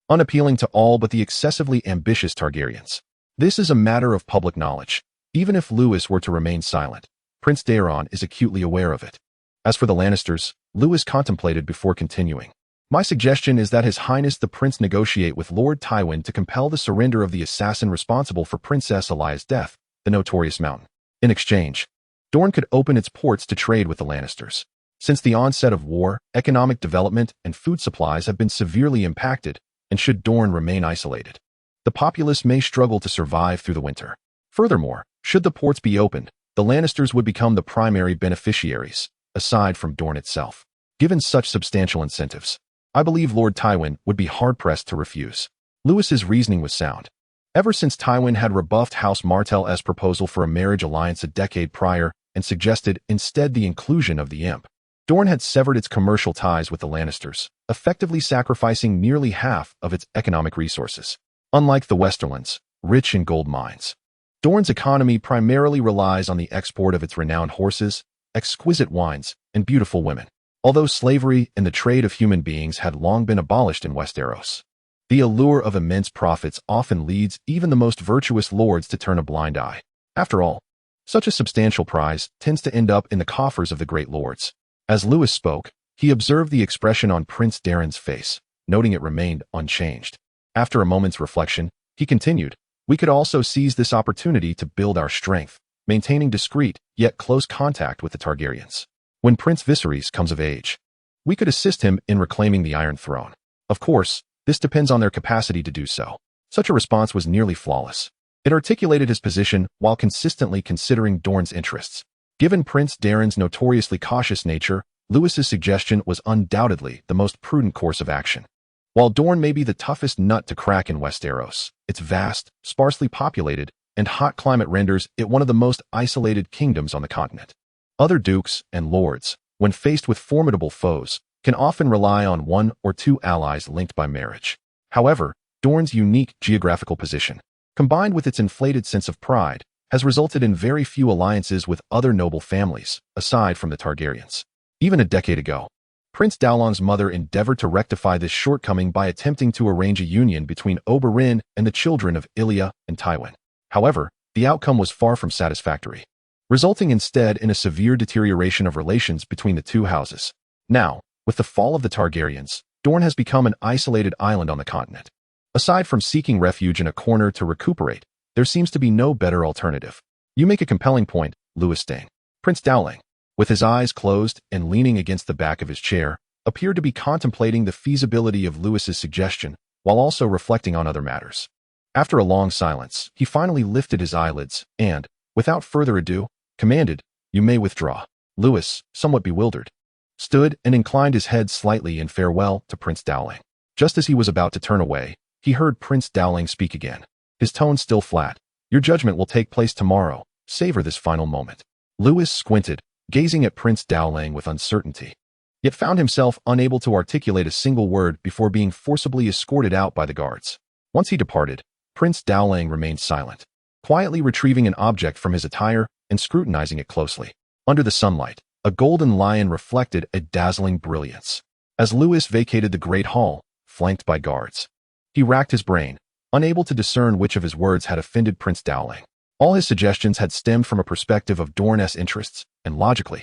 unappealing to all but the excessively ambitious Targaryens. This is a matter of public knowledge. Even if Lewis were to remain silent, Prince Daeron is acutely aware of it. As for the Lannisters, Lewis contemplated before continuing. My suggestion is that His Highness the Prince negotiate with Lord Tywin to compel the surrender of the assassin responsible for Princess Alia's death, the notorious Mountain. In exchange, Dorne could open its ports to trade with the Lannisters. Since the onset of war, economic development and food supplies have been severely impacted, and should Dorne remain isolated, the populace may struggle to survive through the winter. Furthermore, should the ports be opened, the Lannisters would become the primary beneficiaries, aside from Dorne itself. Given such substantial incentives, I believe Lord Tywin would be hard-pressed to refuse. Lewis's reasoning was sound. Ever since Tywin had rebuffed House Martell's proposal for a marriage alliance a decade prior and suggested instead the inclusion of the imp, Dorne had severed its commercial ties with the Lannisters, effectively sacrificing nearly half of its economic resources. Unlike the Westerlands, rich in gold mines, Dorne's economy primarily relies on the export of its renowned horses, exquisite wines, and beautiful women. Although slavery and the trade of human beings had long been abolished in Westeros, the allure of immense profits often leads even the most virtuous lords to turn a blind eye. After all, such a substantial prize tends to end up in the coffers of the great lords. As Lewis spoke, he observed the expression on Prince Darren's face, noting it remained unchanged. After a moment's reflection, he continued, "We could also seize this opportunity to build our strength, maintaining discreet yet close contact with the Targaryens. When Prince Viserys comes of age, we could assist him in reclaiming the Iron Throne. Of course, this depends on their capacity to do so." Such a response was nearly flawless. It articulated his position while consistently considering Dorne's interests. Given Prince Darren's notoriously cautious nature, Lewis's suggestion was undoubtedly the most prudent course of action. While Dorne may be the toughest nut to crack in Westeros, its vast, sparsely populated, and hot climate renders it one of the most isolated kingdoms on the continent. Other dukes and lords, when faced with formidable foes, can often rely on one or two allies linked by marriage. However, Dorne's unique geographical position, combined with its inflated sense of pride, has resulted in very few alliances with other noble families, aside from the Targaryens. Even a decade ago, Prince Dowlon's mother endeavored to rectify this shortcoming by attempting to arrange a union between Oberyn and the children of Ilya and Tywin. However, the outcome was far from satisfactory, resulting instead in a severe deterioration of relations between the two houses. Now, with the fall of the Targaryens, Dorne has become an isolated island on the continent. Aside from seeking refuge in a corner to recuperate, there seems to be no better alternative. You make a compelling point, Lewis Dane. Prince Dowling, with his eyes closed and leaning against the back of his chair, appeared to be contemplating the feasibility of Lewis's suggestion while also reflecting on other matters. After a long silence, he finally lifted his eyelids and, without further ado, commanded, "You may withdraw." Lewis, somewhat bewildered, stood and inclined his head slightly in farewell to Prince Dowling. Just as he was about to turn away, he heard Prince Dowling speak again, his tone still flat. "Your judgment will take place tomorrow. Savor this final moment." Lewis squinted, gazing at Prince Dowling with uncertainty, yet found himself unable to articulate a single word before being forcibly escorted out by the guards. Once he departed, Prince Dowling remained silent, quietly retrieving an object from his attire and scrutinizing it closely. Under the sunlight, a golden lion reflected a dazzling brilliance. As Lewis vacated the great hall, flanked by guards, he racked his brain, unable to discern which of his words had offended Prince Dowling. All his suggestions had stemmed from a perspective of Dorne's interests, and logically,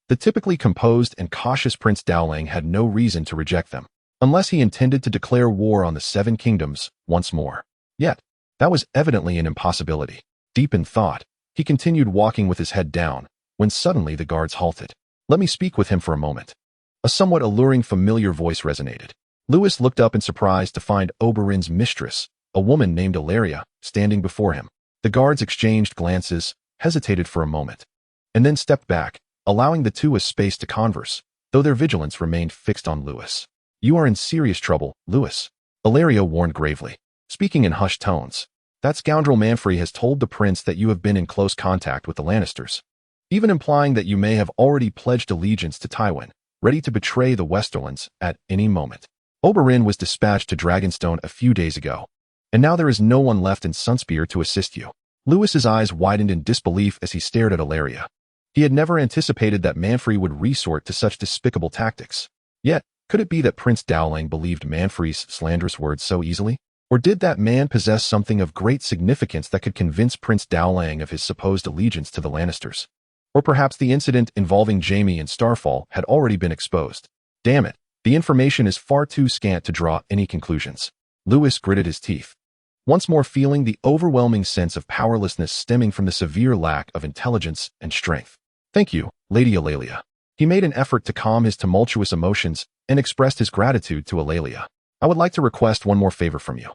the typically composed and cautious Prince Dowling had no reason to reject them, unless he intended to declare war on the Seven Kingdoms once more. Yet, that was evidently an impossibility. Deep in thought, he continued walking with his head down, when suddenly the guards halted. "Let me speak with him for a moment." A somewhat alluring familiar voice resonated. Lewis looked up in surprise to find Oberyn's mistress, a woman named Ilaria, standing before him. The guards exchanged glances, hesitated for a moment, and then stepped back, allowing the two a space to converse, though their vigilance remained fixed on Lewis. "You are in serious trouble, Lewis," Ilaria warned gravely, speaking in hushed tones. "That scoundrel Manfrey has told the prince that you have been in close contact with the Lannisters, even implying that you may have already pledged allegiance to Tywin, ready to betray the Westerlands at any moment. Oberyn was dispatched to Dragonstone a few days ago, and now there is no one left in Sunspear to assist you." Lewis's eyes widened in disbelief as he stared at Ilaria. He had never anticipated that Manfrey would resort to such despicable tactics. Yet, could it be that Prince Dowling believed Manfrey's slanderous words so easily? Or did that man possess something of great significance that could convince Prince Dowling of his supposed allegiance to the Lannisters? Or perhaps the incident involving Jaime and Starfall had already been exposed. Damn it, the information is far too scant to draw any conclusions. Lewis gritted his teeth, once more feeling the overwhelming sense of powerlessness stemming from the severe lack of intelligence and strength. "Thank you, Lady Eulalia," He made an effort to calm his tumultuous emotions and expressed his gratitude to Eulalia. I would like to request one more favor from you.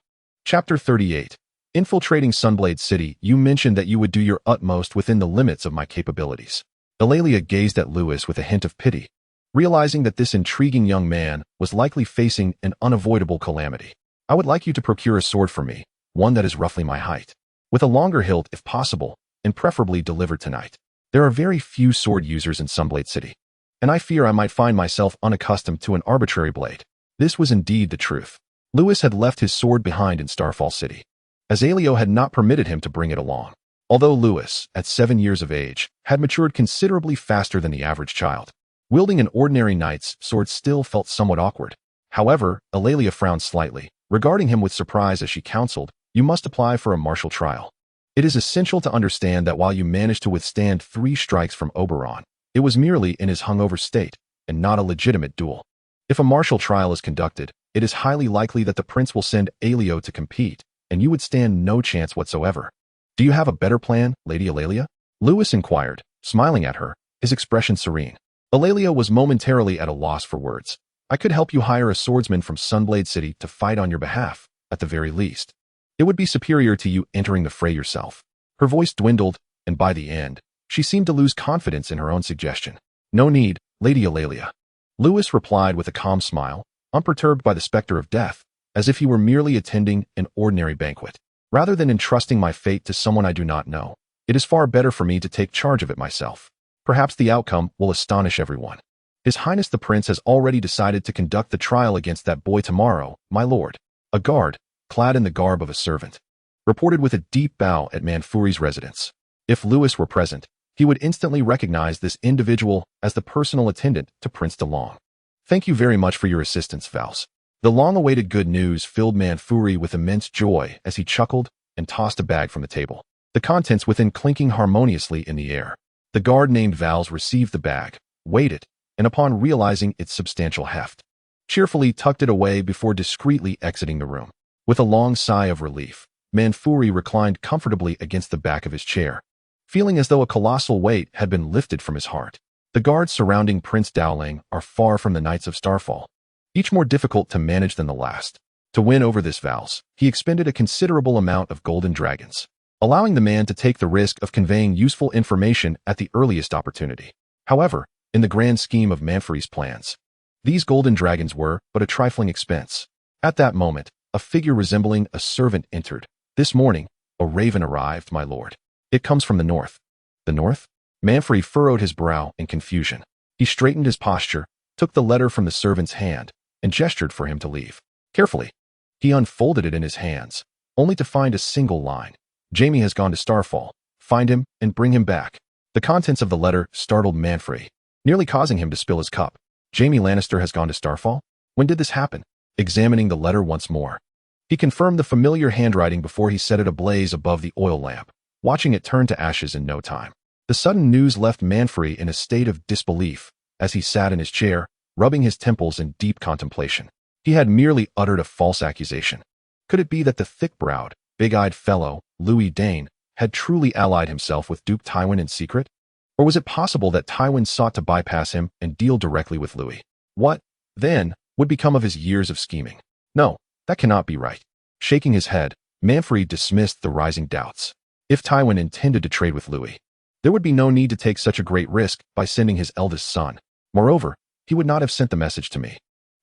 Chapter 38. Infiltrating Sunblade City, you mentioned that you would do your utmost within the limits of my capabilities. Eulalia gazed at Lewis with a hint of pity, realizing that this intriguing young man was likely facing an unavoidable calamity. I would like you to procure a sword for me, one that is roughly my height, with a longer hilt if possible, and preferably delivered tonight. There are very few sword users in Sunblade City, and I fear I might find myself unaccustomed to an arbitrary blade. This was indeed the truth. Lewis had left his sword behind in Starfall City, as Aelio had not permitted him to bring it along. Although Lewis, at 7 years of age, had matured considerably faster than the average child, wielding an ordinary knight's sword still felt somewhat awkward. However, Eulalia frowned slightly, regarding him with surprise as she counseled, "You must apply for a martial trial. It is essential to understand that while you managed to withstand 3 strikes from Oberon, it was merely in his hungover state, and not a legitimate duel. If a martial trial is conducted, it is highly likely that the prince will send Aelio to compete, and you would stand no chance whatsoever. Do you have a better plan, Lady Eulalia?" Lewis inquired, smiling at her, his expression serene. Eulalia was momentarily at a loss for words. "I could help you hire a swordsman from Sunblade City to fight on your behalf, at the very least. It would be superior to you entering the fray yourself." Her voice dwindled, and by the end, she seemed to lose confidence in her own suggestion. "No need, Lady Eulalia." Lewis replied with a calm smile, unperturbed by the specter of death, as if he were merely attending an ordinary banquet. "Rather than entrusting my fate to someone I do not know, it is far better for me to take charge of it myself. Perhaps the outcome will astonish everyone. His Highness the Prince has already decided to conduct the trial against that boy tomorrow, my lord." A guard, clad in the garb of a servant, reported with a deep bow at Manfuri's residence. If Lewis were present, he would instantly recognize this individual as the personal attendant to Prince DeLong. "Thank you very much for your assistance, Vals." The long-awaited good news filled Manfuri with immense joy as he chuckled and tossed a bag from the table, the contents within clinking harmoniously in the air. The guard named Vals received the bag, weighed it, and upon realizing its substantial heft, cheerfully tucked it away before discreetly exiting the room. With a long sigh of relief, Manfuri reclined comfortably against the back of his chair, feeling as though a colossal weight had been lifted from his heart. The guards surrounding Prince Dowling are far from the Knights of Starfall, each more difficult to manage than the last. To win over this Vals, he expended a considerable amount of golden dragons, allowing the man to take the risk of conveying useful information at the earliest opportunity. However, in the grand scheme of Manfuri's plans, these golden dragons were but a trifling expense. At that moment, a figure resembling a servant entered. "This morning, a raven arrived, my lord. It comes from the north." "The north?" Manfuri furrowed his brow in confusion. He straightened his posture, took the letter from the servant's hand, and gestured for him to leave. Carefully, he unfolded it in his hands, only to find a single line. "Jaime has gone to Starfall. Find him and bring him back." The contents of the letter startled Manfuri, nearly causing him to spill his cup. Jaime Lannister has gone to Starfall? When did this happen? Examining the letter once more, he confirmed the familiar handwriting before he set it ablaze above the oil lamp, watching it turn to ashes in no time. The sudden news left Manfuri in a state of disbelief as he sat in his chair, rubbing his temples in deep contemplation. He had merely uttered a false accusation. Could it be that the thick-browed, big-eyed fellow, Louis Dane, had truly allied himself with Duke Tywin in secret? Or was it possible that Tywin sought to bypass him and deal directly with Louis? What, then, would become of his years of scheming? No, that cannot be right. Shaking his head, Manfuri dismissed the rising doubts. If Tywin intended to trade with Louis, there would be no need to take such a great risk by sending his eldest son. Moreover, he would not have sent the message to me,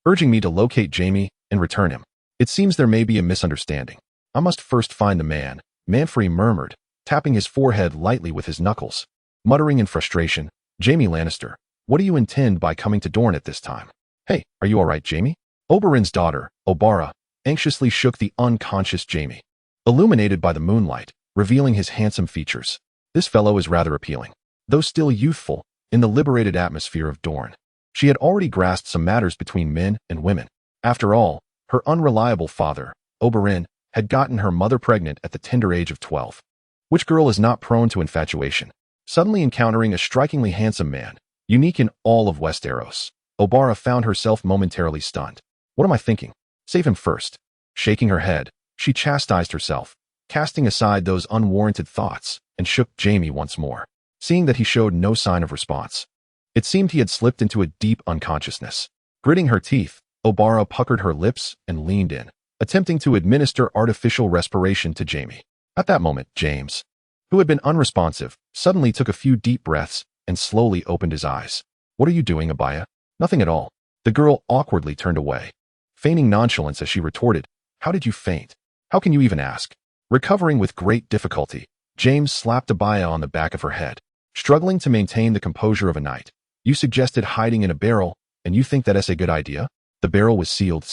urging me to locate Jaime and return him. It seems there may be a misunderstanding. I must first find the man, Manfuri murmured, tapping his forehead lightly with his knuckles. Muttering in frustration, "Jaime Lannister, what do you intend by coming to Dorne at this time? Hey, are you all right, Jaime?" Oberyn's daughter, Obara, anxiously shook the unconscious Jaime, illuminated by the moonlight, revealing his handsome features. This fellow is rather appealing. Though still youthful, in the liberated atmosphere of Dorne, she had already grasped some matters between men and women. After all, her unreliable father, Oberyn, had gotten her mother pregnant at the tender age of 12. Which girl is not prone to infatuation? Suddenly encountering a strikingly handsome man, unique in all of Westeros, Obara found herself momentarily stunned. What am I thinking? Save him first. Shaking her head, she chastised herself, casting aside those unwarranted thoughts, and shook Jaime once more. Seeing that he showed no sign of response, It seemed he had slipped into a deep unconsciousness. Gritting her teeth, Obara puckered her lips and leaned in, attempting to administer artificial respiration to Jaime. At that moment, James, who had been unresponsive, suddenly took a few deep breaths and slowly opened his eyes. "What are you doing, Abaya?" "Nothing at all." The girl awkwardly turned away, feigning nonchalance as she retorted, "How did you faint? How can you even ask?" Recovering with great difficulty, James slapped Abaya on the back of her head, struggling to maintain the composure of a knight. "You suggested hiding in a barrel, and you think that's a good idea?" The barrel was sealed.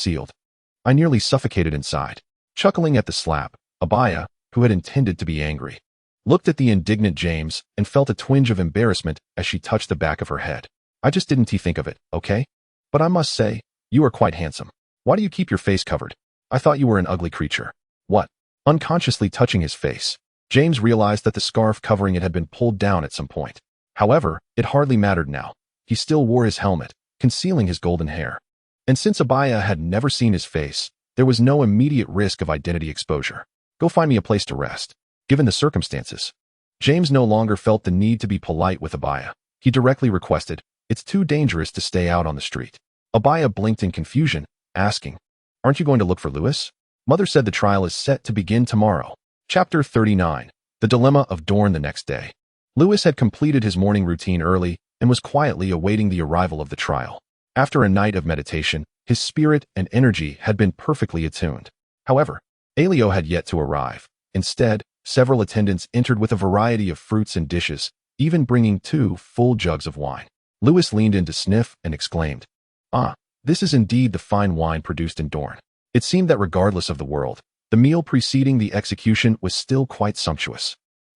I nearly suffocated inside. Chuckling at the slap, Abaya, who had intended to be angry, looked at the indignant James and felt a twinge of embarrassment as she touched the back of her head. "I just didn't think of it, okay? But I must say, you are quite handsome. Why do you keep your face covered? I thought you were an ugly creature." "What?" Unconsciously touching his face, James realized that the scarf covering it had been pulled down at some point. However, it hardly mattered now. He still wore his helmet, concealing his golden hair. And since Abaya had never seen his face, there was no immediate risk of identity exposure. "Go find me a place to rest." Given the circumstances, James no longer felt the need to be polite with Abaya. He directly requested, "It's too dangerous to stay out on the street." Abaya blinked in confusion, asking, "Aren't you going to look for Lewis?" "Mother said the trial is set to begin tomorrow." Chapter 39. The Dilemma of Dorne the next day. Lewis had completed his morning routine early and was quietly awaiting the arrival of the trial. After a night of meditation, his spirit and energy had been perfectly attuned. However, Aelio had yet to arrive. Instead, several attendants entered with a variety of fruits and dishes, even bringing 2 full jugs of wine. Lewis leaned in to sniff and exclaimed, "Ah, this is indeed the fine wine produced in Dorne." It seemed that regardless of the world, the meal preceding the execution was still quite sumptuous.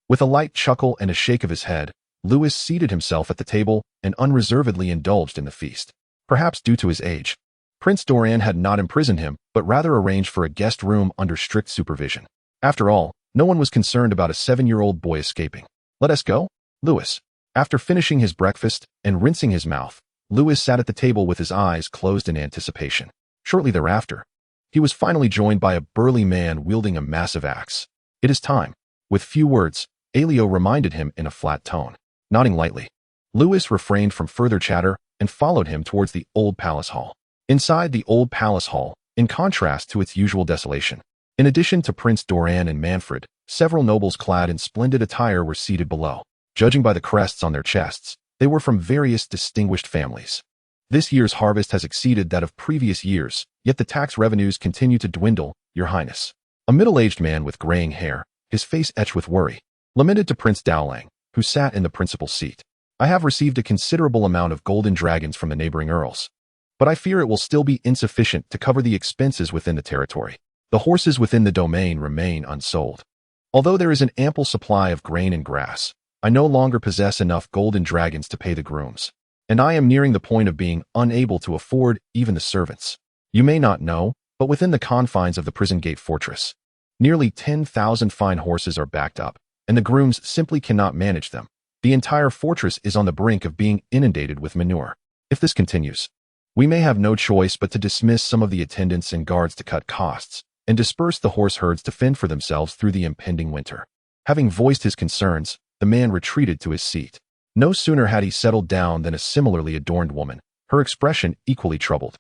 With a light chuckle and a shake of his head, Lewis seated himself at the table and unreservedly indulged in the feast. Perhaps due to his age, Prince Doran had not imprisoned him, but rather arranged for a guest room under strict supervision. After all, no one was concerned about a 7-year-old boy escaping. "Let us go?" Lewis. After finishing his breakfast and rinsing his mouth, Lewis sat at the table with his eyes closed in anticipation. Shortly thereafter, he was finally joined by a burly man wielding a massive axe. "It is time." With few words, Aelio reminded him in a flat tone. Nodding lightly, Lewis refrained from further chatter and followed him towards the old palace hall. Inside the old palace hall, in contrast to its usual desolation, in addition to Prince Doran and Manfred, several nobles clad in splendid attire were seated below. Judging by the crests on their chests, they were from various distinguished families. This year's harvest has exceeded that of previous years, yet the tax revenues continue to dwindle, Your Highness. A middle-aged man with graying hair, his face etched with worry, lamented to Prince Dowling, who sat in the principal seat. "I have received a considerable amount of golden dragons from the neighboring earls, but I fear it will still be insufficient to cover the expenses within the territory. The horses within the domain remain unsold. Although there is an ample supply of grain and grass, I no longer possess enough golden dragons to pay the grooms, and I am nearing the point of being unable to afford even the servants. You may not know, but within the confines of the prison gate fortress, nearly 10,000 fine horses are backed up, and the grooms simply cannot manage them. The entire fortress is on the brink of being inundated with manure. If this continues, we may have no choice but to dismiss some of the attendants and guards to cut costs, and disperse the horse herds to fend for themselves through the impending winter." Having voiced his concerns, the man retreated to his seat. No sooner had he settled down than a similarly adorned woman, her expression equally troubled,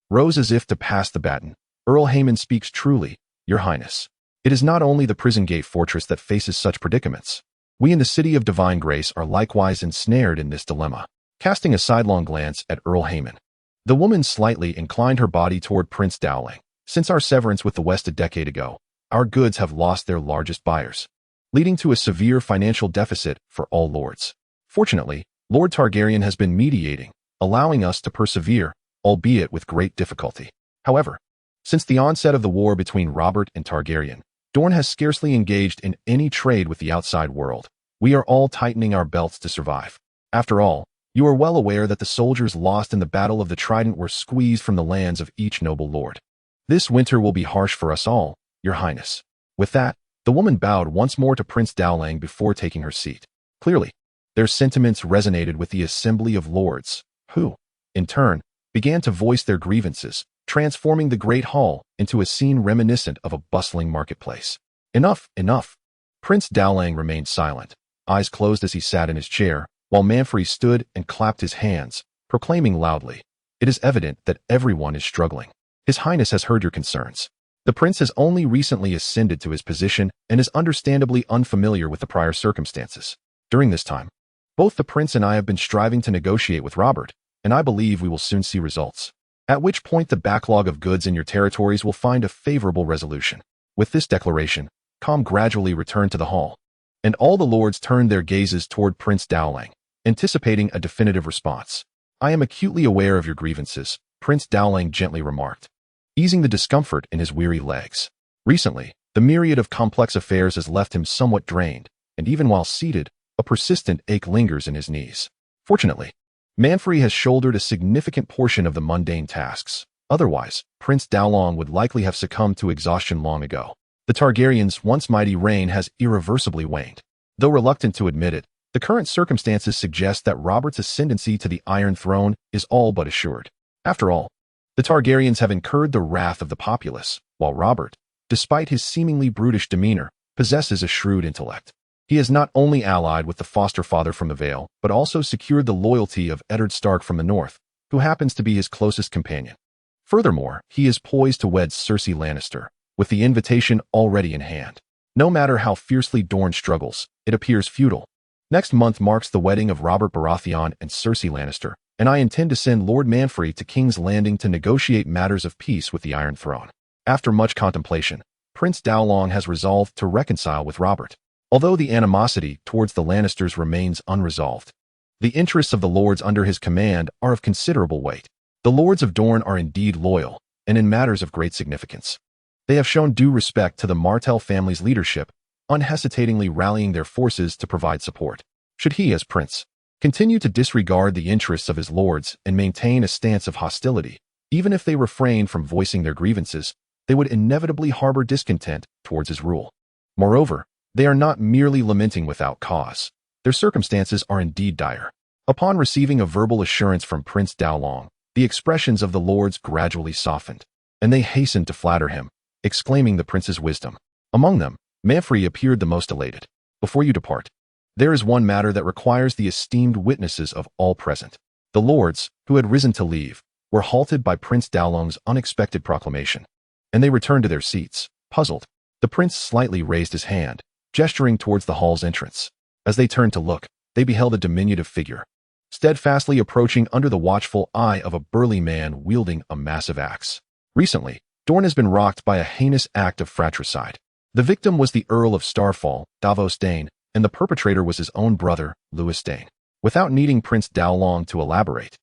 rose as if to pass the baton. "Earl Haymon speaks truly, Your Highness. It is not only the prison gate fortress that faces such predicaments. We in the city of Divine Grace are likewise ensnared in this dilemma." Casting a sidelong glance at Earl Haymon, the woman slightly inclined her body toward Prince Dowling. "Since our severance with the West a decade ago, our goods have lost their largest buyers, leading to a severe financial deficit for all lords. Fortunately, Lord Targaryen has been mediating, allowing us to persevere, albeit with great difficulty. However, since the onset of the war between Robert and Targaryen, Dorne has scarcely engaged in any trade with the outside world. We are all tightening our belts to survive. After all, you are well aware that the soldiers lost in the Battle of the Trident were squeezed from the lands of each noble lord. This winter will be harsh for us all, Your Highness." With that, the woman bowed once more to Prince Dowling before taking her seat. Clearly, their sentiments resonated with the Assembly of Lords, who, in turn, began to voice their grievances, transforming the great hall into a scene reminiscent of a bustling marketplace. Enough, enough. Prince Dowling remained silent, eyes closed as he sat in his chair, while Manfrey stood and clapped his hands, proclaiming loudly, "It is evident that everyone is struggling. His Highness has heard your concerns. The prince has only recently ascended to his position and is understandably unfamiliar with the prior circumstances. During this time, both the prince and I have been striving to negotiate with Robert, and I believe we will soon see results. At which point the backlog of goods in your territories will find a favorable resolution." With this declaration, calm gradually returned to the hall, and all the lords turned their gazes toward Prince Dowling, anticipating a definitive response. "I am acutely aware of your grievances," Prince Dowling gently remarked, easing the discomfort in his weary legs. Recently, the myriad of complex affairs has left him somewhat drained, and even while seated, a persistent ache lingers in his knees. Fortunately, Manfrey has shouldered a significant portion of the mundane tasks. Otherwise, Prince Dowling would likely have succumbed to exhaustion long ago. The Targaryens' once mighty reign has irreversibly waned. Though reluctant to admit it, the current circumstances suggest that Robert's ascendancy to the Iron Throne is all but assured. After all, the Targaryens have incurred the wrath of the populace, while Robert, despite his seemingly brutish demeanor, possesses a shrewd intellect. He has not only allied with the foster father from the Vale, but also secured the loyalty of Eddard Stark from the north, who happens to be his closest companion. Furthermore, he is poised to wed Cersei Lannister, with the invitation already in hand. No matter how fiercely Dorne struggles, it appears futile. Next month marks the wedding of Robert Baratheon and Cersei Lannister, and I intend to send Lord Manfrey to King's Landing to negotiate matters of peace with the Iron Throne. After much contemplation, Prince Dowling has resolved to reconcile with Robert. Although the animosity towards the Lannisters remains unresolved, the interests of the lords under his command are of considerable weight. The lords of Dorne are indeed loyal, and in matters of great significance. They have shown due respect to the Martell family's leadership, unhesitatingly rallying their forces to provide support. Should he, as prince, continue to disregard the interests of his lords and maintain a stance of hostility, even if they refrain from voicing their grievances, they would inevitably harbor discontent towards his rule. Moreover, they are not merely lamenting without cause. Their circumstances are indeed dire. Upon receiving a verbal assurance from Prince Dowling, the expressions of the lords gradually softened, and they hastened to flatter him, exclaiming the prince's wisdom. Among them, Manfrey appeared the most elated. "Before you depart, there is one matter that requires the esteemed witnesses of all present." The lords, who had risen to leave, were halted by Prince Dowling's unexpected proclamation, and they returned to their seats, puzzled. The prince slightly raised his hand, gesturing towards the hall's entrance. As they turned to look, they beheld a diminutive figure, steadfastly approaching under the watchful eye of a burly man wielding a massive axe. Recently, Dorne has been rocked by a heinous act of fratricide. The victim was the Earl of Starfall, Davos Dayne, and the perpetrator was his own brother, Lewis Dayne. Without needing Prince Dowling to elaborate,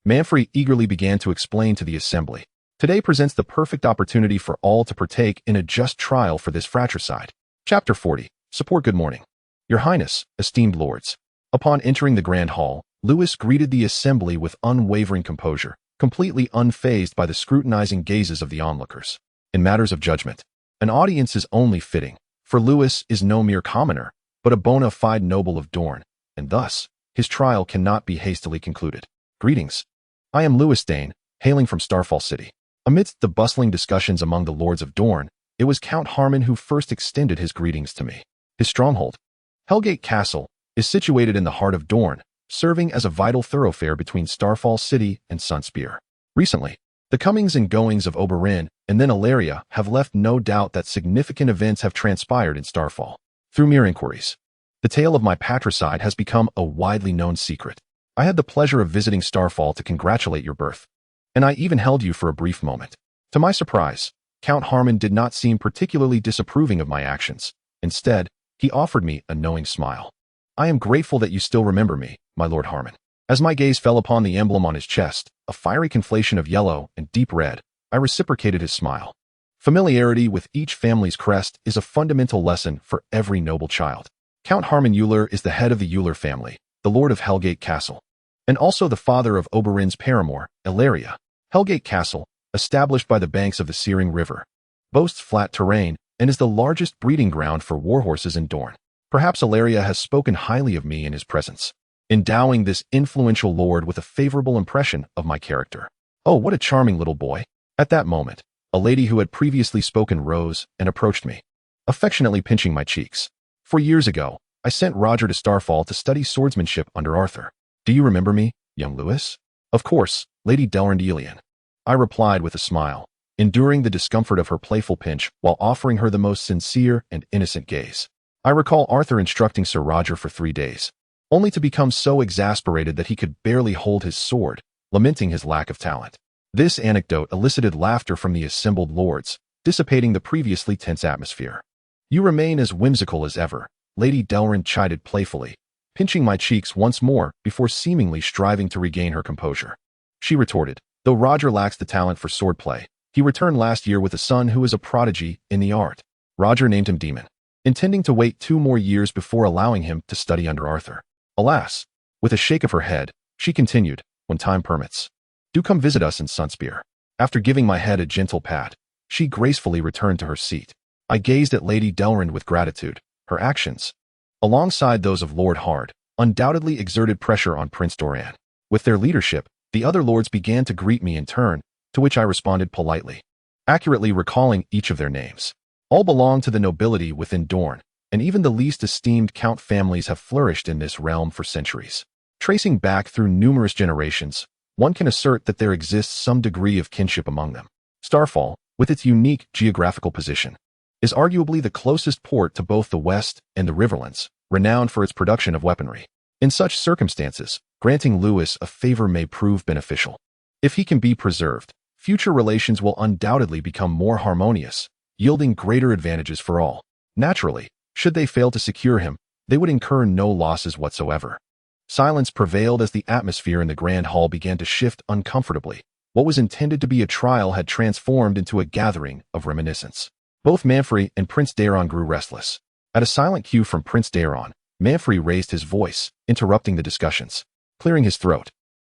Manfrey eagerly began to explain to the assembly. Today presents the perfect opportunity for all to partake in a just trial for this fratricide. Chapter 40. Support. Good morning, Your Highness, esteemed lords. Upon entering the Grand Hall, Lewis greeted the assembly with unwavering composure, completely unfazed by the scrutinizing gazes of the onlookers. In matters of judgment, an audience is only fitting, for Lewis is no mere commoner, but a bona fide noble of Dorne, and thus, his trial cannot be hastily concluded. Greetings. I am Lewis Dayne, hailing from Starfall City. Amidst the bustling discussions among the lords of Dorne, it was Count Harmon who first extended his greetings to me. His stronghold, Hellgate Castle, is situated in the heart of Dorne, serving as a vital thoroughfare between Starfall City and Sunspear. Recently, the comings and goings of Oberyn and then Illyria have left no doubt that significant events have transpired in Starfall. Through mere inquiries, the tale of my patricide has become a widely known secret. I had the pleasure of visiting Starfall to congratulate your birth, and I even held you for a brief moment. To my surprise, Count Harmon did not seem particularly disapproving of my actions. Instead, he offered me a knowing smile. I am grateful that you still remember me, my Lord Harmon. As my gaze fell upon the emblem on his chest, a fiery conflation of yellow and deep red, I reciprocated his smile. Familiarity with each family's crest is a fundamental lesson for every noble child. Count Harmon Euler is the head of the Euler family, the Lord of Hellgate Castle, and also the father of Oberyn's paramour, Illyria. Hellgate Castle, established by the banks of the Searing River, boasts flat terrain and is the largest breeding ground for warhorses in Dorne. Perhaps Illyria has spoken highly of me in his presence, endowing this influential lord with a favorable impression of my character. Oh, what a charming little boy. At that moment, a lady who had previously spoken rose and approached me, affectionately pinching my cheeks. For years ago, I sent Roger to Starfall to study swordsmanship under Arthur. Do you remember me, young Lewis? Of course, Lady Delrandelian. I replied with a smile, enduring the discomfort of her playful pinch while offering her the most sincere and innocent gaze. I recall Arthur instructing Sir Roger for 3 days, only to become so exasperated that he could barely hold his sword, lamenting his lack of talent. This anecdote elicited laughter from the assembled lords, dissipating the previously tense atmosphere. You remain as whimsical as ever, Lady Delrand chided playfully, pinching my cheeks once more before seemingly striving to regain her composure. She retorted, though Roger lacks the talent for swordplay, he returned last year with a son who is a prodigy in the art. Roger named him Demon, intending to wait 2 more years before allowing him to study under Arthur. Alas, with a shake of her head, she continued, when time permits. Do come visit us in Sunspear. After giving my head a gentle pat, she gracefully returned to her seat. I gazed at Lady Delrand with gratitude. Her actions, alongside those of Lord Hard, undoubtedly exerted pressure on Prince Doran. With their leadership, the other lords began to greet me in turn, to which I responded politely, accurately recalling each of their names. All belong to the nobility within Dorne, and even the least esteemed count families have flourished in this realm for centuries. Tracing back through numerous generations, one can assert that there exists some degree of kinship among them. Starfall, with its unique geographical position, is arguably the closest port to both the West and the Riverlands, renowned for its production of weaponry. In such circumstances, granting Lewis a favor may prove beneficial. If he can be preserved, future relations will undoubtedly become more harmonious, yielding greater advantages for all. Naturally, should they fail to secure him, they would incur no losses whatsoever. Silence prevailed as the atmosphere in the grand hall began to shift uncomfortably. What was intended to be a trial had transformed into a gathering of reminiscence. Both Manfrey and Prince Daeron grew restless. At a silent cue from Prince Daeron, Manfrey raised his voice, interrupting the discussions. Clearing his throat,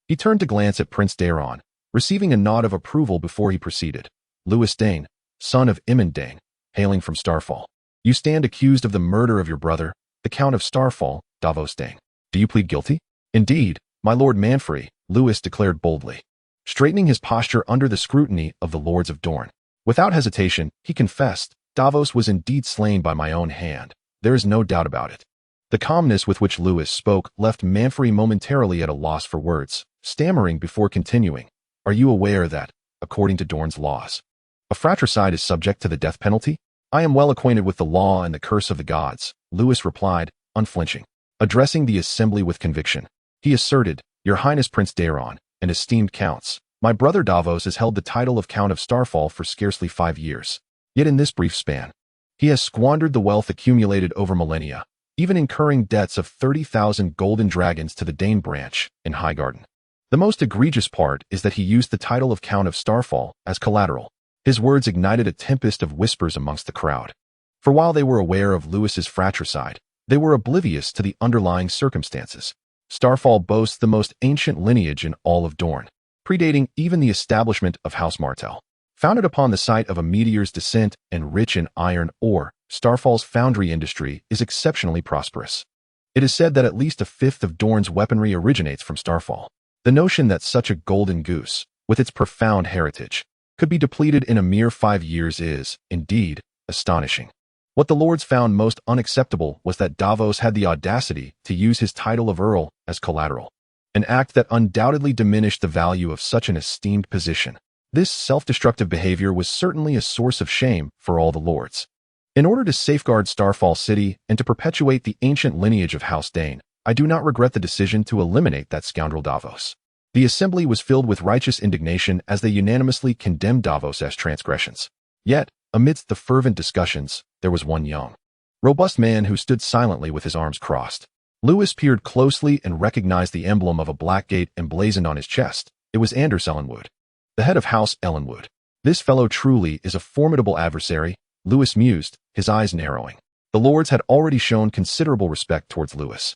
he turned to glance at Prince Daeron, receiving a nod of approval before he proceeded. Lewis Dayne, son of Emmond Dayne, hailing from Starfall. You stand accused of the murder of your brother, the Count of Starfall, Davos Dayne. Do you plead guilty? Indeed, my Lord Manfrey, Lewis declared boldly, straightening his posture under the scrutiny of the lords of Dorne. Without hesitation, he confessed, Davos was indeed slain by my own hand. There is no doubt about it. The calmness with which Lewis spoke left Manfrey momentarily at a loss for words, stammering before continuing. Are you aware that, according to Dorne's laws, a fratricide is subject to the death penalty? I am well acquainted with the law and the curse of the gods, Lewis replied, unflinching. Addressing the assembly with conviction, he asserted, Your Highness Prince Daeron, and esteemed counts, my brother Davos has held the title of Count of Starfall for scarcely 5 years. Yet in this brief span, he has squandered the wealth accumulated over millennia, even incurring debts of 30,000 golden dragons to the Dane branch in Highgarden. The most egregious part is that he used the title of Count of Starfall as collateral. His words ignited a tempest of whispers amongst the crowd. For while they were aware of Lewis's fratricide, they were oblivious to the underlying circumstances. Starfall boasts the most ancient lineage in all of Dorne, predating even the establishment of House Martell. Founded upon the site of a meteor's descent and rich in iron ore, Starfall's foundry industry is exceptionally prosperous. It is said that at least a fifth of Dorne's weaponry originates from Starfall. The notion that such a golden goose, with its profound heritage, could be depleted in a mere 5 years is, indeed, astonishing. What the lords found most unacceptable was that Davos had the audacity to use his title of Earl as collateral, an act that undoubtedly diminished the value of such an esteemed position. This self-destructive behavior was certainly a source of shame for all the lords. In order to safeguard Starfall City and to perpetuate the ancient lineage of House Dayne, I do not regret the decision to eliminate that scoundrel Davos. The assembly was filled with righteous indignation as they unanimously condemned Davos' transgressions. Yet, amidst the fervent discussions, there was one young, robust man who stood silently with his arms crossed. Lewis peered closely and recognized the emblem of a black gate emblazoned on his chest. It was Anders Ellenwood, the head of House Ellenwood. This fellow truly is a formidable adversary, Lewis mused, his eyes narrowing. The lords had already shown considerable respect towards Lewis,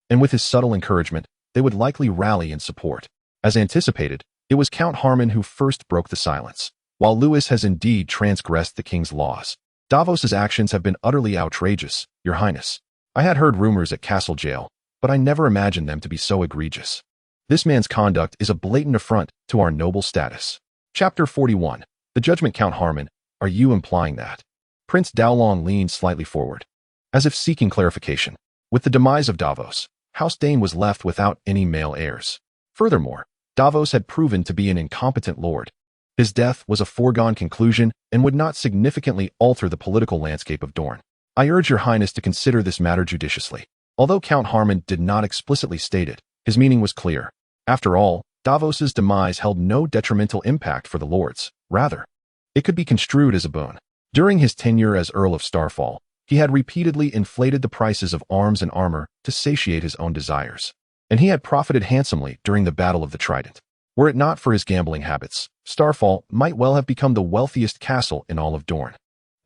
and with his subtle encouragement, they would likely rally in support. As anticipated, it was Count Harmon who first broke the silence. While Lewis has indeed transgressed the king's laws, Davos's actions have been utterly outrageous, Your Highness. I had heard rumors at Castle Jail, but I never imagined them to be so egregious. This man's conduct is a blatant affront to our noble status. Chapter 41. The Judgment. Count Harmon, are you implying that? Prince Dowlong leaned slightly forward, as if seeking clarification. With the demise of Davos, House Dayne was left without any male heirs. Furthermore, Davos had proven to be an incompetent lord. His death was a foregone conclusion and would not significantly alter the political landscape of Dorne. I urge your highness to consider this matter judiciously. Although Count Harmon did not explicitly state it, his meaning was clear. After all, Davos's demise held no detrimental impact for the lords. Rather, it could be construed as a boon. During his tenure as Earl of Starfall, he had repeatedly inflated the prices of arms and armor to satiate his own desires. And he had profited handsomely during the Battle of the Trident. Were it not for his gambling habits, Starfall might well have become the wealthiest castle in all of Dorne.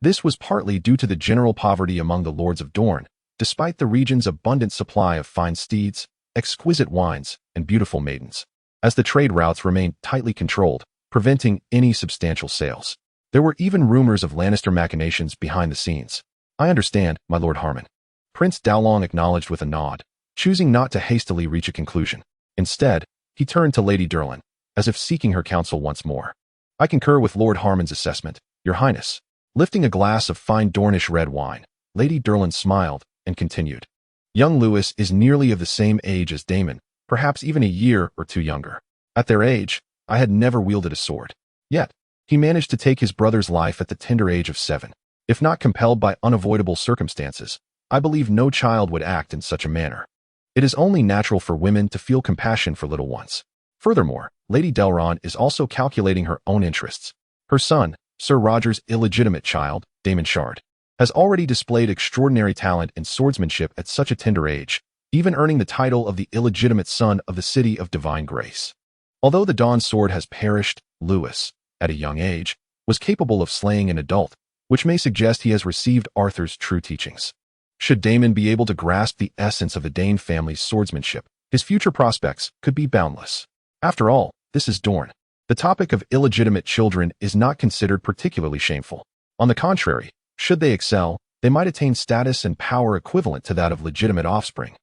This was partly due to the general poverty among the lords of Dorne, despite the region's abundant supply of fine steeds, exquisite wines, and beautiful maidens, as the trade routes remained tightly controlled, preventing any substantial sales. There were even rumors of Lannister machinations behind the scenes. I understand, my Lord Harmon. Prince Dowlong acknowledged with a nod, choosing not to hastily reach a conclusion. Instead, he turned to Lady Durlin, as if seeking her counsel once more. I concur with Lord Harmon's assessment, Your Highness. Lifting a glass of fine Dornish red wine, Lady Durlin smiled and continued. Young Lewis is nearly of the same age as Daemon, perhaps even a year or two younger. At their age, I had never wielded a sword. Yet, he managed to take his brother's life at the tender age of 7. If not compelled by unavoidable circumstances, I believe no child would act in such a manner. It is only natural for women to feel compassion for little ones. Furthermore, Lady Delron is also calculating her own interests. Her son, Sir Roger's illegitimate child, Daemon Shard, has already displayed extraordinary talent in swordsmanship at such a tender age, even earning the title of the illegitimate son of the City of Divine Grace. Although the Dawn sword has perished, Lewis, at a young age, was capable of slaying an adult, which may suggest he has received Arthur's true teachings. Should Daemon be able to grasp the essence of the Dayne family's swordsmanship, his future prospects could be boundless. After all, this is Dorne. The topic of illegitimate children is not considered particularly shameful. On the contrary, should they excel, they might attain status and power equivalent to that of legitimate offspring,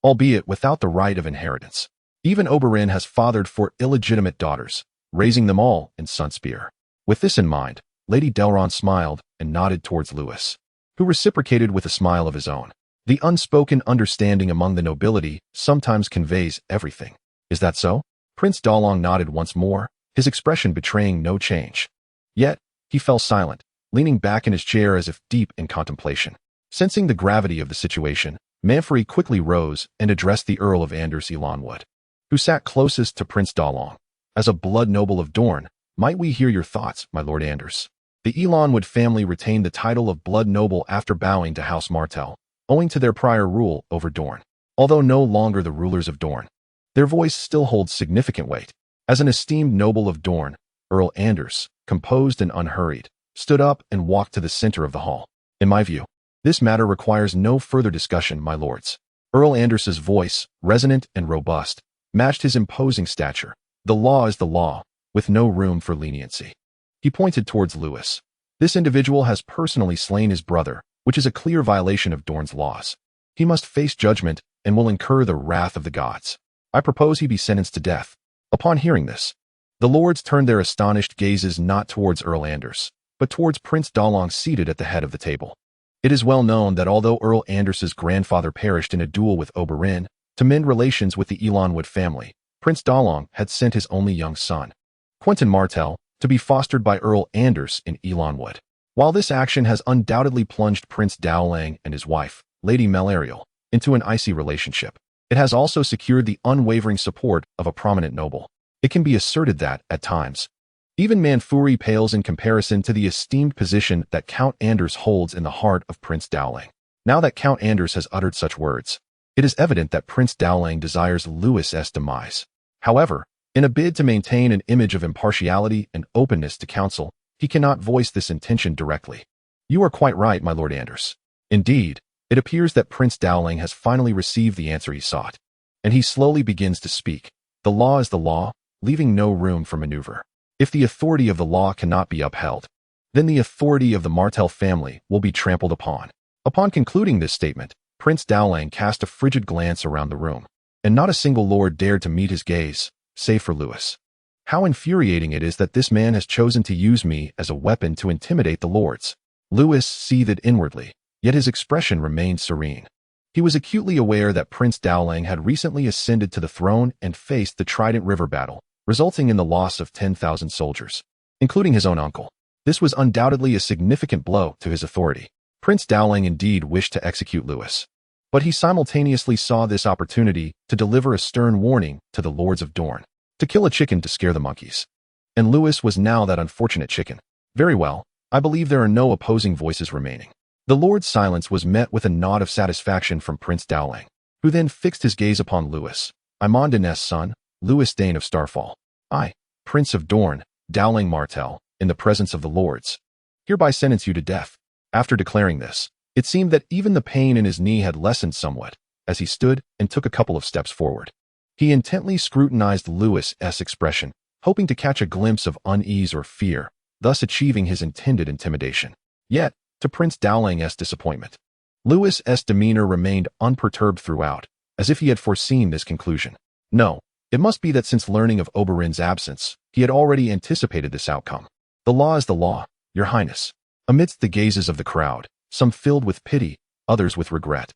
albeit without the right of inheritance. Even Oberyn has fathered 4 illegitimate daughters, raising them all in Sunspear. With this in mind, Lady Delron smiled and nodded towards Lewis, who reciprocated with a smile of his own. The unspoken understanding among the nobility sometimes conveys everything. Is that so? Prince Dowlong nodded once more, his expression betraying no change. Yet, he fell silent, leaning back in his chair as if deep in contemplation. Sensing the gravity of the situation, Manfrey quickly rose and addressed the Earl of Anders Elanwood, who sat closest to Prince Dowlong. As a blood noble of Dorne, might we hear your thoughts, my Lord Anders? The Elanwood family retained the title of blood noble after bowing to House Martell, owing to their prior rule over Dorne. Although no longer the rulers of Dorne, their voice still holds significant weight. As an esteemed noble of Dorne, Earl Anders, composed and unhurried, stood up and walked to the center of the hall. In my view, this matter requires no further discussion, my lords. Earl Anders's voice, resonant and robust, matched his imposing stature. The law is the law, with no room for leniency. He pointed towards Lewis. This individual has personally slain his brother, which is a clear violation of Dorne's laws. He must face judgment and will incur the wrath of the gods. I propose he be sentenced to death. Upon hearing this, the lords turned their astonished gazes not towards Earl Anders, but towards Prince Dowlong seated at the head of the table. It is well known that although Earl Anders's grandfather perished in a duel with Oberyn to mend relations with the Elanwood family, Prince Dowlong had sent his only young son, Quentyn Martell, to be fostered by Earl Anders in Elanwood. While this action has undoubtedly plunged Prince Dowling and his wife, Lady Malariel, into an icy relationship, it has also secured the unwavering support of a prominent noble. It can be asserted that, at times, even Manfuri pales in comparison to the esteemed position that Count Anders holds in the heart of Prince Dowling. Now that Count Anders has uttered such words, it is evident that Prince Dowling desires Lewis's demise. However, in a bid to maintain an image of impartiality and openness to counsel, he cannot voice this intention directly. You are quite right, my Lord Anders. Indeed, it appears that Prince Dowling has finally received the answer he sought, and he slowly begins to speak. The law is the law, leaving no room for maneuver. If the authority of the law cannot be upheld, then the authority of the Martell family will be trampled upon. Upon concluding this statement, Prince Dowling cast a frigid glance around the room, and not a single lord dared to meet his gaze, save for Lewis. How infuriating it is that this man has chosen to use me as a weapon to intimidate the lords. Lewis seethed inwardly, yet his expression remained serene. He was acutely aware that Prince Dowling had recently ascended to the throne and faced the Trident River battle, resulting in the loss of 10,000 soldiers, including his own uncle. This was undoubtedly a significant blow to his authority. Prince Dowling indeed wished to execute Lewis, but he simultaneously saw this opportunity to deliver a stern warning to the Lords of Dorne, to kill a chicken to scare the monkeys. And Lewis was now that unfortunate chicken. Very well, I believe there are no opposing voices remaining. The Lord's silence was met with a nod of satisfaction from Prince Dowling, who then fixed his gaze upon Lewis. Amondan's son, Lewis Dayne of Starfall. I, Prince of Dorne, Dowling Martell, in the presence of the Lords, hereby sentence you to death. After declaring this, it seemed that even the pain in his knee had lessened somewhat, as he stood and took a couple of steps forward. He intently scrutinized Lewis's expression, hoping to catch a glimpse of unease or fear, thus achieving his intended intimidation. Yet, to Prince Dowling's disappointment, Lewis's demeanor remained unperturbed throughout, as if he had foreseen this conclusion. No, it must be that since learning of Oberyn's absence, he had already anticipated this outcome. The law is the law, Your Highness. Amidst the gazes of the crowd, some filled with pity, others with regret,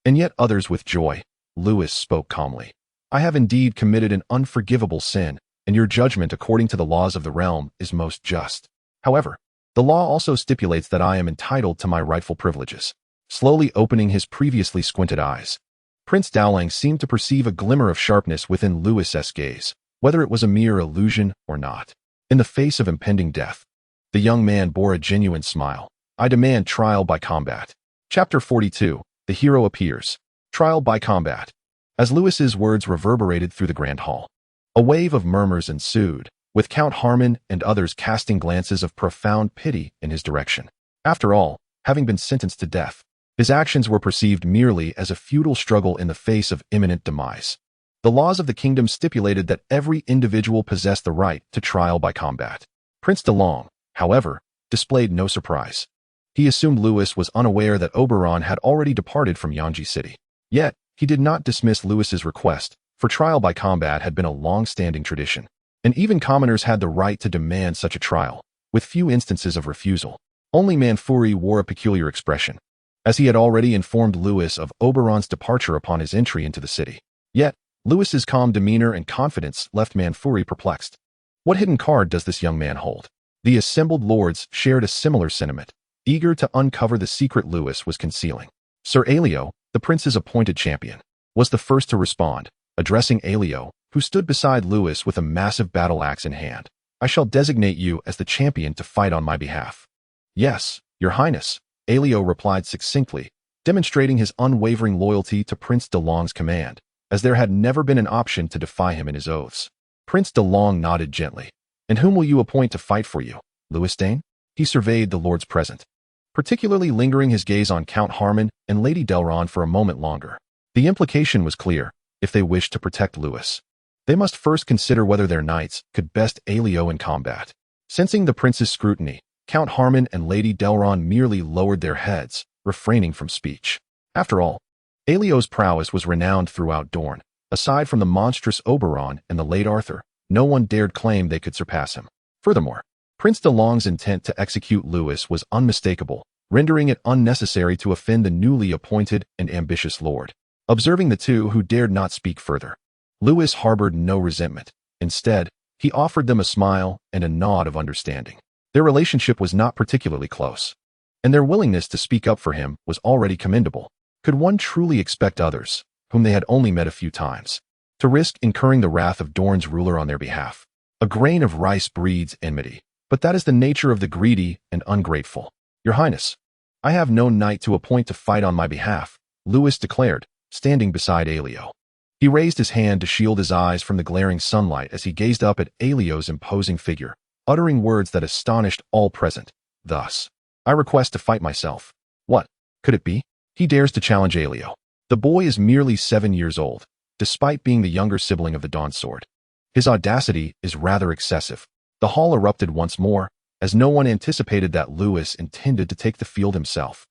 and yet others with joy, Lewis spoke calmly. I have indeed committed an unforgivable sin, and your judgment according to the laws of the realm is most just. However, the law also stipulates that I am entitled to my rightful privileges. Slowly opening his previously squinted eyes, Prince Dowling seemed to perceive a glimmer of sharpness within Lewis's gaze, whether it was a mere illusion or not. In the face of impending death, the young man bore a genuine smile. I demand trial by combat. Chapter 42. The hero appears. Trial by combat. As Lewis's words reverberated through the grand hall, a wave of murmurs ensued, with Count Harmon and others casting glances of profound pity in his direction. After all, having been sentenced to death, his actions were perceived merely as a futile struggle in the face of imminent demise. The laws of the kingdom stipulated that every individual possessed the right to trial by combat. Prince DeLong, however, displayed no surprise. He assumed Lewis was unaware that Oberyn had already departed from Yonji City. Yet, he did not dismiss Lewis's request, for trial by combat had been a long-standing tradition, and even commoners had the right to demand such a trial, with few instances of refusal. Only Manfuri wore a peculiar expression, as he had already informed Lewis of Oberyn's departure upon his entry into the city. Yet, Lewis's calm demeanor and confidence left Manfuri perplexed. What hidden card does this young man hold? The assembled lords shared a similar sentiment, eager to uncover the secret Lewis was concealing. Sir Aelio, the prince's appointed champion, was the first to respond, addressing Aelio, who stood beside Lewis with a massive battle axe in hand. I shall designate you as the champion to fight on my behalf. Yes, Your Highness, Aelio replied succinctly, demonstrating his unwavering loyalty to Prince DeLong's command, as there had never been an option to defy him in his oaths. Prince DeLong nodded gently. And whom will you appoint to fight for you, Lewis Dayne? He surveyed the lords present, particularly lingering his gaze on Count Harmon and Lady Delron for a moment longer. The implication was clear. If they wished to protect Lewis, they must first consider whether their knights could best Aelio in combat. Sensing the prince's scrutiny, Count Harmon and Lady Delron merely lowered their heads, refraining from speech. After all, Aelio's prowess was renowned throughout Dorne. Aside from the monstrous Oberyn and the late Arthur, no one dared claim they could surpass him. Furthermore, Prince DeLong's intent to execute Lewis was unmistakable, rendering it unnecessary to offend the newly appointed and ambitious lord. Observing the two who dared not speak further, Lewis harbored no resentment. Instead, he offered them a smile and a nod of understanding. Their relationship was not particularly close, and their willingness to speak up for him was already commendable. Could one truly expect others, whom they had only met a few times, to risk incurring the wrath of Dorne's ruler on their behalf? A grain of rice breeds enmity, but that is the nature of the greedy and ungrateful. Your Highness, I have no knight to appoint to fight on my behalf, Lewis declared, standing beside Aelio. He raised his hand to shield his eyes from the glaring sunlight as he gazed up at Aelio's imposing figure, uttering words that astonished all present. Thus, I request to fight myself. What could it be? He dares to challenge Aelio. The boy is merely 7 years old, despite being the younger sibling of the Dawn Sword. His audacity is rather excessive. The hall erupted once more, as no one anticipated that Lewis intended to take the field himself.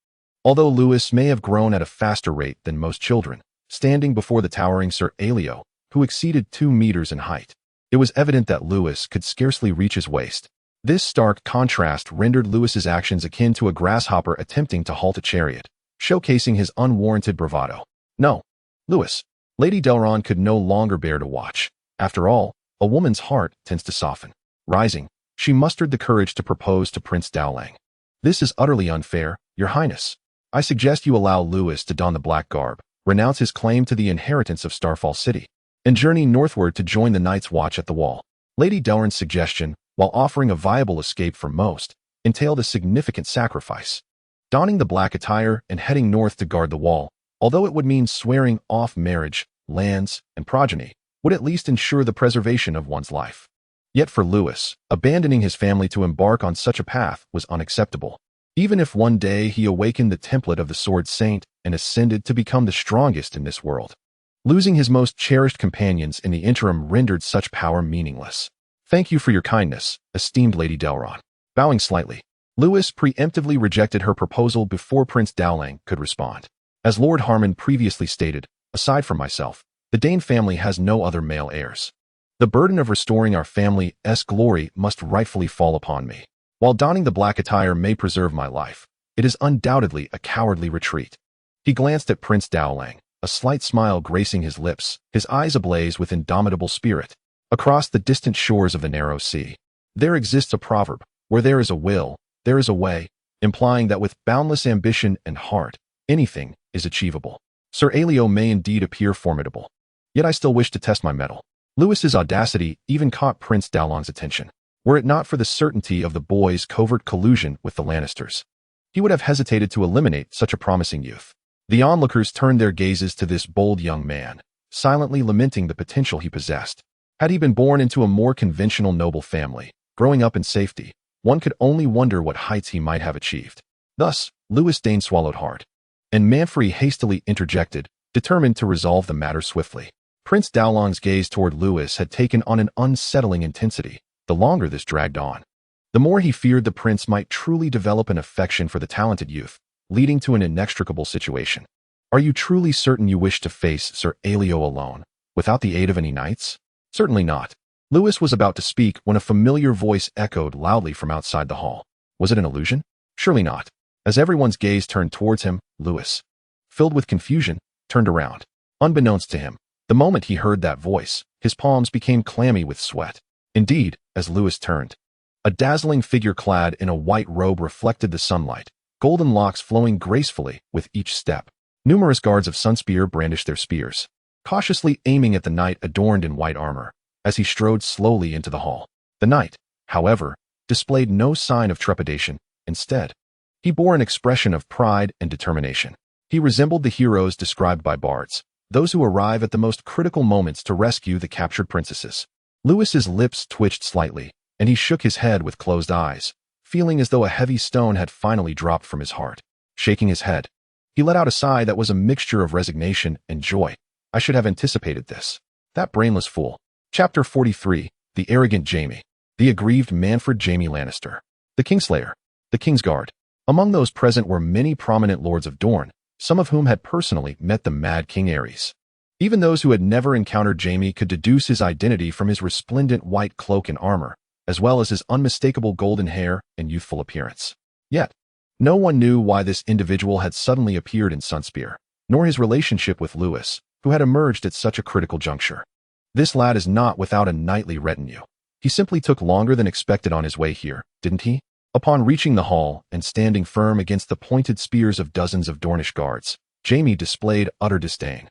Although Lewis may have grown at a faster rate than most children, standing before the towering Sir Aelio, who exceeded 2 meters in height, it was evident that Lewis could scarcely reach his waist. This stark contrast rendered Lewis's actions akin to a grasshopper attempting to halt a chariot, showcasing his unwarranted bravado. No. Lewis. Lady Delron could no longer bear to watch. After all, a woman's heart tends to soften. Rising, she mustered the courage to propose to Prince Dowling. This is utterly unfair, Your Highness. I suggest you allow Lewis to don the black garb, renounce his claim to the inheritance of Starfall City, and journey northward to join the Night's Watch at the Wall. Lady Delron's suggestion, while offering a viable escape for most, entailed a significant sacrifice. Donning the black attire and heading north to guard the wall, although it would mean swearing off marriage, lands, and progeny, would at least ensure the preservation of one's life. Yet for Lewis, abandoning his family to embark on such a path was unacceptable. Even if one day he awakened the template of the Sword Saint and ascended to become the strongest in this world, losing his most cherished companions in the interim rendered such power meaningless. Thank you for your kindness, esteemed Lady Delron. Bowing slightly, Lewis preemptively rejected her proposal before Prince Dowling could respond. As Lord Harmon previously stated, aside from myself, the Dayne family has no other male heirs. The burden of restoring our family's glory must rightfully fall upon me. While donning the black attire may preserve my life, it is undoubtedly a cowardly retreat. He glanced at Prince Dowling, a slight smile gracing his lips, his eyes ablaze with indomitable spirit. Across the distant shores of the narrow sea, there exists a proverb, where there is a will, there is a way, implying that with boundless ambition and heart, anything is achievable. Sir Aelio may indeed appear formidable, yet I still wish to test my mettle. Lewis's audacity even caught Prince Dowling's attention. Were it not for the certainty of the boy's covert collusion with the Lannisters, he would have hesitated to eliminate such a promising youth. The onlookers turned their gazes to this bold young man, silently lamenting the potential he possessed. Had he been born into a more conventional noble family, growing up in safety, one could only wonder what heights he might have achieved. Thus, Lewis Dayne swallowed hard, and Manfrey hastily interjected, determined to resolve the matter swiftly. Prince Dowling's gaze toward Lewis had taken on an unsettling intensity. The longer this dragged on, the more he feared the prince might truly develop an affection for the talented youth, leading to an inextricable situation. Are you truly certain you wish to face Sir Aelio alone, without the aid of any knights? Certainly not. Lewis was about to speak when a familiar voice echoed loudly from outside the hall. Was it an illusion? Surely not. As everyone's gaze turned towards him, Lewis, filled with confusion, turned around. Unbeknownst to him, the moment he heard that voice, his palms became clammy with sweat. Indeed, as Lewis turned, a dazzling figure clad in a white robe reflected the sunlight, golden locks flowing gracefully with each step. Numerous guards of Sunspear brandished their spears, cautiously aiming at the knight adorned in white armor, as he strode slowly into the hall. The knight, however, displayed no sign of trepidation. Instead, he bore an expression of pride and determination. He resembled the heroes described by bards, those who arrive at the most critical moments to rescue the captured princesses. Lewis's lips twitched slightly, and he shook his head with closed eyes, feeling as though a heavy stone had finally dropped from his heart. Shaking his head, he let out a sigh that was a mixture of resignation and joy. I should have anticipated this. That brainless fool. Chapter 43, The Arrogant Jaime. The Aggrieved Manfred Jaime Lannister. The Kingslayer. The Kingsguard. Among those present were many prominent lords of Dorne, some of whom had personally met the Mad King Aerys. Even those who had never encountered Jaime could deduce his identity from his resplendent white cloak and armor, as well as his unmistakable golden hair and youthful appearance. Yet, no one knew why this individual had suddenly appeared in Sunspear, nor his relationship with Lewis, who had emerged at such a critical juncture. This lad is not without a knightly retinue. He simply took longer than expected on his way here, didn't he? Upon reaching the hall and standing firm against the pointed spears of dozens of Dornish guards, Jaime displayed utter disdain,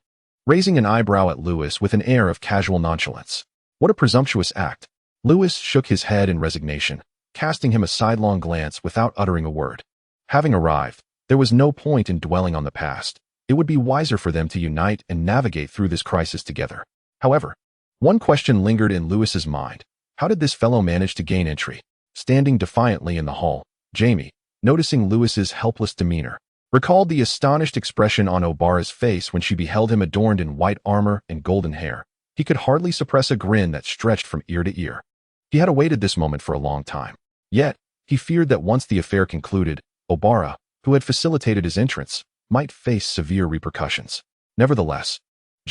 raising an eyebrow at Lewis with an air of casual nonchalance. What a presumptuous act. Lewis shook his head in resignation, casting him a sidelong glance without uttering a word. Having arrived, there was no point in dwelling on the past. It would be wiser for them to unite and navigate through this crisis together. However, one question lingered in Lewis's mind. How did this fellow manage to gain entry? Standing defiantly in the hall, Jaime, noticing Lewis's helpless demeanor, recalled the astonished expression on Obara's face when she beheld him adorned in white armor and golden hair. He could hardly suppress a grin that stretched from ear to ear. He had awaited this moment for a long time. Yet, he feared that once the affair concluded, Obara, who had facilitated his entrance, might face severe repercussions. Nevertheless,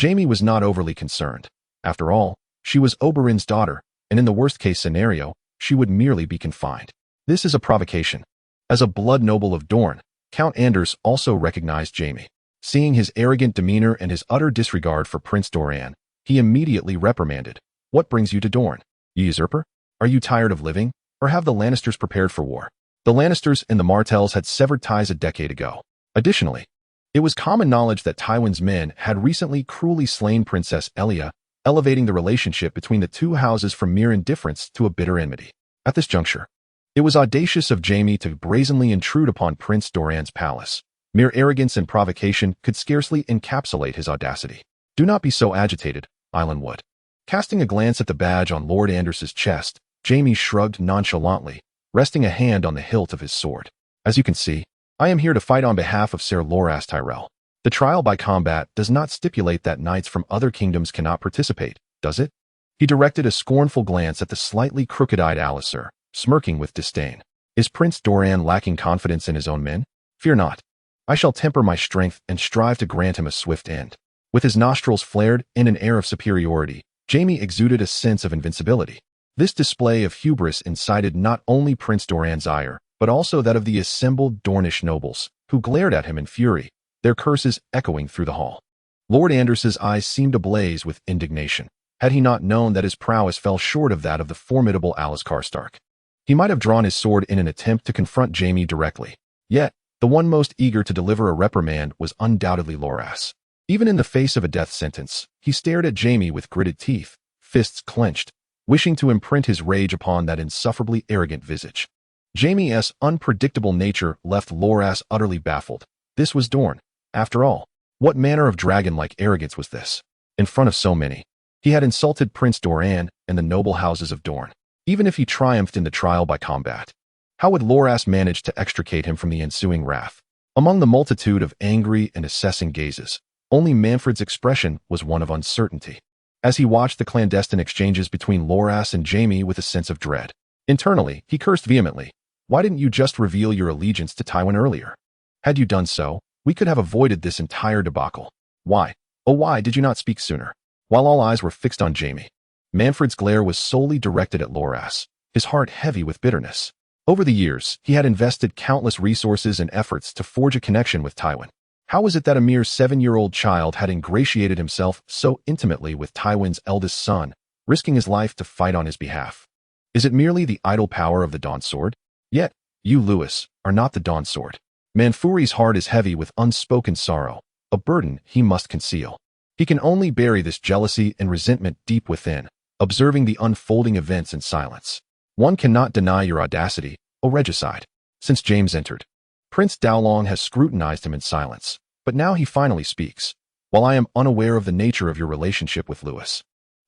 Jaime was not overly concerned. After all, she was Oberyn's daughter, and in the worst-case scenario, she would merely be confined. This is a provocation. As a blood noble of Dorne, Count Anders also recognized Jaime. Seeing his arrogant demeanor and his utter disregard for Prince Doran, he immediately reprimanded. What brings you to Dorne, you usurper? Are you tired of living, or have the Lannisters prepared for war? The Lannisters and the Martells had severed ties a decade ago. Additionally, it was common knowledge that Tywin's men had recently cruelly slain Princess Elia, elevating the relationship between the two houses from mere indifference to a bitter enmity. At this juncture, it was audacious of Jaime to brazenly intrude upon Prince Doran's palace. Mere arrogance and provocation could scarcely encapsulate his audacity. Do not be so agitated, Islandwood. Casting a glance at the badge on Lord Anders's chest, Jaime shrugged nonchalantly, resting a hand on the hilt of his sword. As you can see, I am here to fight on behalf of Ser Loras Tyrell. The trial by combat does not stipulate that knights from other kingdoms cannot participate, does it? He directed a scornful glance at the slightly crooked-eyed Alliser, smirking with disdain. Is Prince Doran lacking confidence in his own men? Fear not. I shall temper my strength and strive to grant him a swift end. With his nostrils flared in an air of superiority, Jaime exuded a sense of invincibility. This display of hubris incited not only Prince Doran's ire, but also that of the assembled Dornish nobles, who glared at him in fury, their curses echoing through the hall. Lord Anders's eyes seemed ablaze with indignation. Had he not known that his prowess fell short of that of the formidable Alice Karstark, he might have drawn his sword in an attempt to confront Jaime directly. Yet, the one most eager to deliver a reprimand was undoubtedly Loras. Even in the face of a death sentence, he stared at Jaime with gritted teeth, fists clenched, wishing to imprint his rage upon that insufferably arrogant visage. Jaime's unpredictable nature left Loras utterly baffled. This was Dorne. After all, what manner of dragon-like arrogance was this? In front of so many, he had insulted Prince Doran and the noble houses of Dorne. Even if he triumphed in the trial by combat, how would Loras manage to extricate him from the ensuing wrath? Among the multitude of angry and assessing gazes, only Manfred's expression was one of uncertainty, as he watched the clandestine exchanges between Loras and Jaime with a sense of dread. Internally, he cursed vehemently. Why didn't you just reveal your allegiance to Tywin earlier? Had you done so, we could have avoided this entire debacle. Why, oh why did you not speak sooner? While all eyes were fixed on Jaime, Manfred's glare was solely directed at Loras, his heart heavy with bitterness. Over the years, he had invested countless resources and efforts to forge a connection with Tywin. How was it that a mere 7-year-old child had ingratiated himself so intimately with Tywin's eldest son, risking his life to fight on his behalf? Is it merely the idle power of the Dawn Sword? Yet, you, Lewis, are not the Dawn Sword. Manfuri's heart is heavy with unspoken sorrow, a burden he must conceal. He can only bury this jealousy and resentment deep within, observing the unfolding events in silence. One cannot deny your audacity, O regicide. Since James entered, Prince Dowlong has scrutinized him in silence, but now he finally speaks. While I am unaware of the nature of your relationship with Lewis,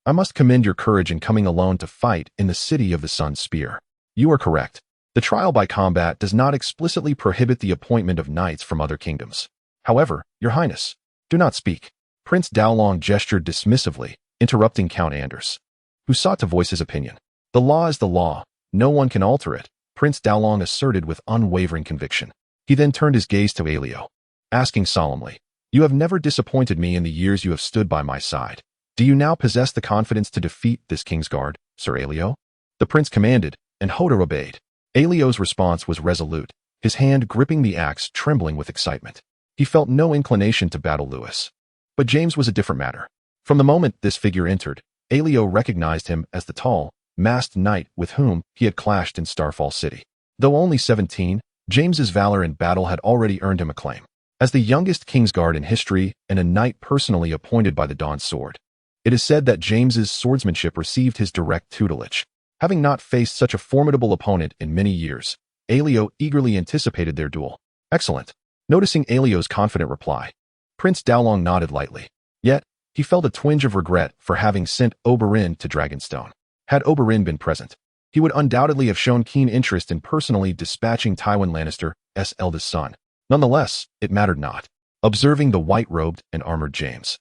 I must commend your courage in coming alone to fight in the City of the Sun Spear. You are correct. The trial by combat does not explicitly prohibit the appointment of knights from other kingdoms. However, your highness, do not speak. Prince Dowlong gestured dismissively, interrupting Count Anders, who sought to voice his opinion. The law is the law. No one can alter it, Prince Dowlong asserted with unwavering conviction. He then turned his gaze to Aelio, asking solemnly, You have never disappointed me in the years you have stood by my side. Do you now possess the confidence to defeat this Kingsguard, Sir Aelio? The prince commanded, and Hodor obeyed. Aelio's response was resolute, his hand gripping the axe, trembling with excitement. He felt no inclination to battle Lewis. But James was a different matter. From the moment this figure entered, Aelio recognized him as the tall, masked knight with whom he had clashed in Starfall City. Though only 17, James's valor in battle had already earned him acclaim. As the youngest Kingsguard in history and a knight personally appointed by the Dawn Sword, it is said that James's swordsmanship received his direct tutelage. Having not faced such a formidable opponent in many years, Aelio eagerly anticipated their duel. Excellent. Noticing Aelio's confident reply, Prince Dowlong nodded lightly. Yet, he felt a twinge of regret for having sent Oberyn to Dragonstone. Had Oberyn been present, he would undoubtedly have shown keen interest in personally dispatching Tywin Lannister's eldest son. Nonetheless, it mattered not. Observing the white-robed and armored James,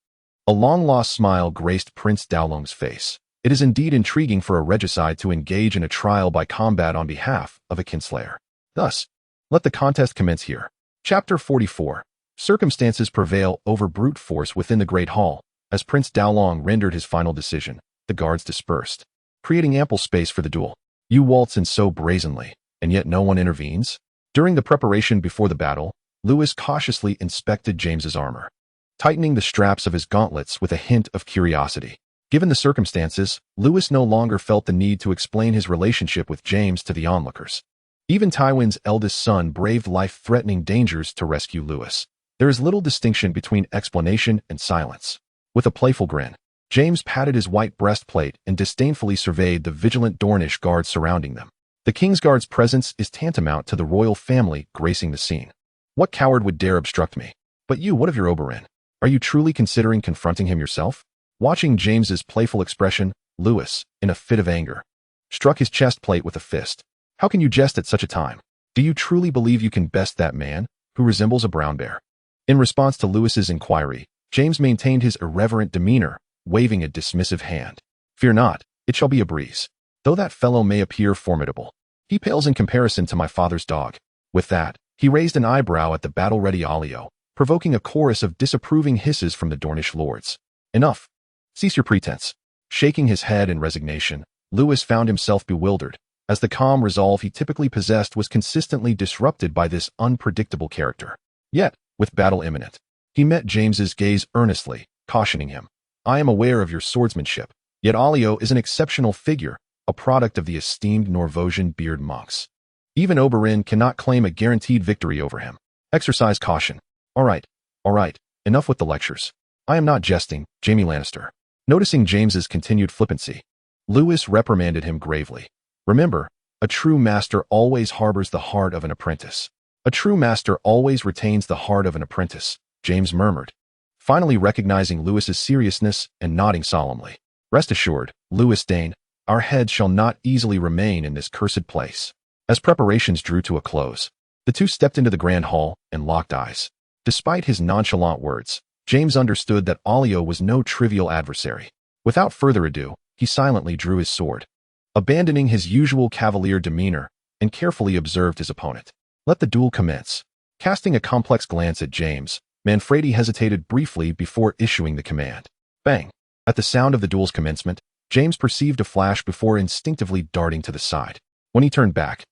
a long-lost smile graced Prince Dowlong's face. It is indeed intriguing for a regicide to engage in a trial by combat on behalf of a kinslayer. Thus, let the contest commence here. Chapter 44. Circumstances prevail over brute force within the Great Hall. As Prince Dowlong rendered his final decision, the guards dispersed, creating ample space for the duel. You waltz in so brazenly, and yet no one intervenes? During the preparation before the battle, Lewis cautiously inspected James's armor, tightening the straps of his gauntlets with a hint of curiosity. Given the circumstances, Lewis no longer felt the need to explain his relationship with James to the onlookers. Even Tywin's eldest son braved life-threatening dangers to rescue Lewis. There is little distinction between explanation and silence. With a playful grin, James patted his white breastplate and disdainfully surveyed the vigilant Dornish guards surrounding them. The Kingsguard's presence is tantamount to the royal family gracing the scene. What coward would dare obstruct me? But you, what of your Oberyn? Are you truly considering confronting him yourself? Watching James's playful expression, Lewis, in a fit of anger, struck his chest plate with a fist. How can you jest at such a time? Do you truly believe you can best that man, who resembles a brown bear? In response to Lewis's inquiry, James maintained his irreverent demeanor, waving a dismissive hand. Fear not, it shall be a breeze. Though that fellow may appear formidable, he pales in comparison to my father's dog. With that, he raised an eyebrow at the battle-ready Alio, provoking a chorus of disapproving hisses from the Dornish lords. Enough. Cease your pretense. Shaking his head in resignation, Lewis found himself bewildered, as the calm resolve he typically possessed was consistently disrupted by this unpredictable character. Yet, with battle imminent, he met James's gaze earnestly, cautioning him. I am aware of your swordsmanship, yet Alio is an exceptional figure, a product of the esteemed Norvosian beard monks. Even Oberyn cannot claim a guaranteed victory over him. Exercise caution. All right, enough with the lectures. I am not jesting, Jaime Lannister. Noticing James's continued flippancy, Lewis reprimanded him gravely. Remember, a true master always harbors the heart of an apprentice. A true master always retains the heart of an apprentice, James murmured, finally recognizing Lewis's seriousness and nodding solemnly. Rest assured, Lewis Dayne, our heads shall not easily remain in this cursed place. As preparations drew to a close, the two stepped into the grand hall and locked eyes. Despite his nonchalant words, James understood that Alio was no trivial adversary. Without further ado, he silently drew his sword, abandoning his usual cavalier demeanor, and carefully observed his opponent. Let the duel commence. Casting a complex glance at James, Manfredi hesitated briefly before issuing the command. Bang! At the sound of the duel's commencement, James perceived a flash before instinctively darting to the side. When he turned back,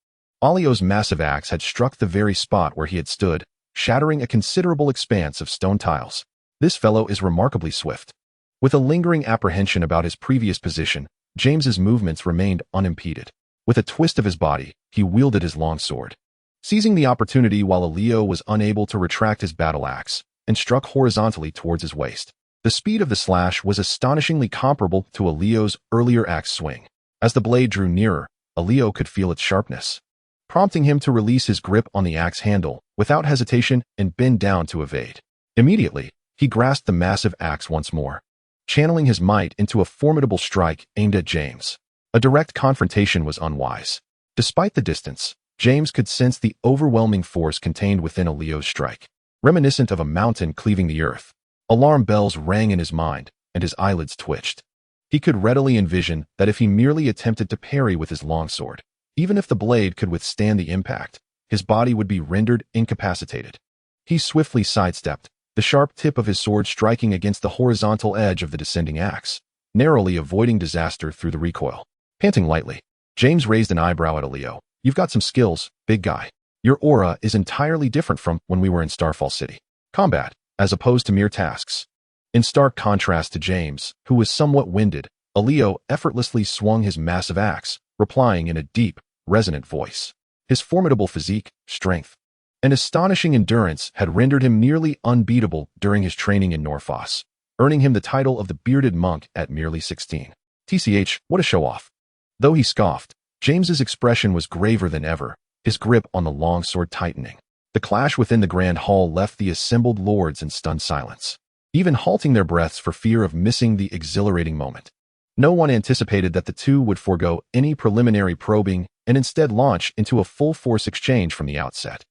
Alio's massive axe had struck the very spot where he had stood, shattering a considerable expanse of stone tiles. This fellow is remarkably swift. With a lingering apprehension about his previous position, James's movements remained unimpeded. With a twist of his body, he wielded his long sword, seizing the opportunity while Alio was unable to retract his battle axe, and struck horizontally towards his waist. The speed of the slash was astonishingly comparable to Alio's earlier axe swing. As the blade drew nearer, Alio could feel its sharpness, prompting him to release his grip on the axe handle without hesitation and bend down to evade. Immediately, he grasped the massive axe once more, channeling his might into a formidable strike aimed at James. A direct confrontation was unwise. Despite the distance, James could sense the overwhelming force contained within Alio's strike, reminiscent of a mountain cleaving the earth. Alarm bells rang in his mind, and his eyelids twitched. He could readily envision that if he merely attempted to parry with his longsword, even if the blade could withstand the impact, his body would be rendered incapacitated. He swiftly sidestepped, the sharp tip of his sword striking against the horizontal edge of the descending axe, narrowly avoiding disaster through the recoil. Panting lightly, James raised an eyebrow at Alio. You've got some skills, big guy. Your aura is entirely different from when we were in Starfall City. Combat, as opposed to mere tasks. In stark contrast to James, who was somewhat winded, Alio effortlessly swung his massive axe, replying in a deep, resonant voice. His formidable physique, strength, and astonishing endurance had rendered him nearly unbeatable during his training in Norfoss, earning him the title of the Bearded Monk at merely 16. TCH, what a show-off. Though he scoffed, James's expression was graver than ever, his grip on the longsword tightening. The clash within the grand hall left the assembled lords in stunned silence, even halting their breaths for fear of missing the exhilarating moment. No one anticipated that the two would forego any preliminary probing and instead launch into a full-force exchange from the outset.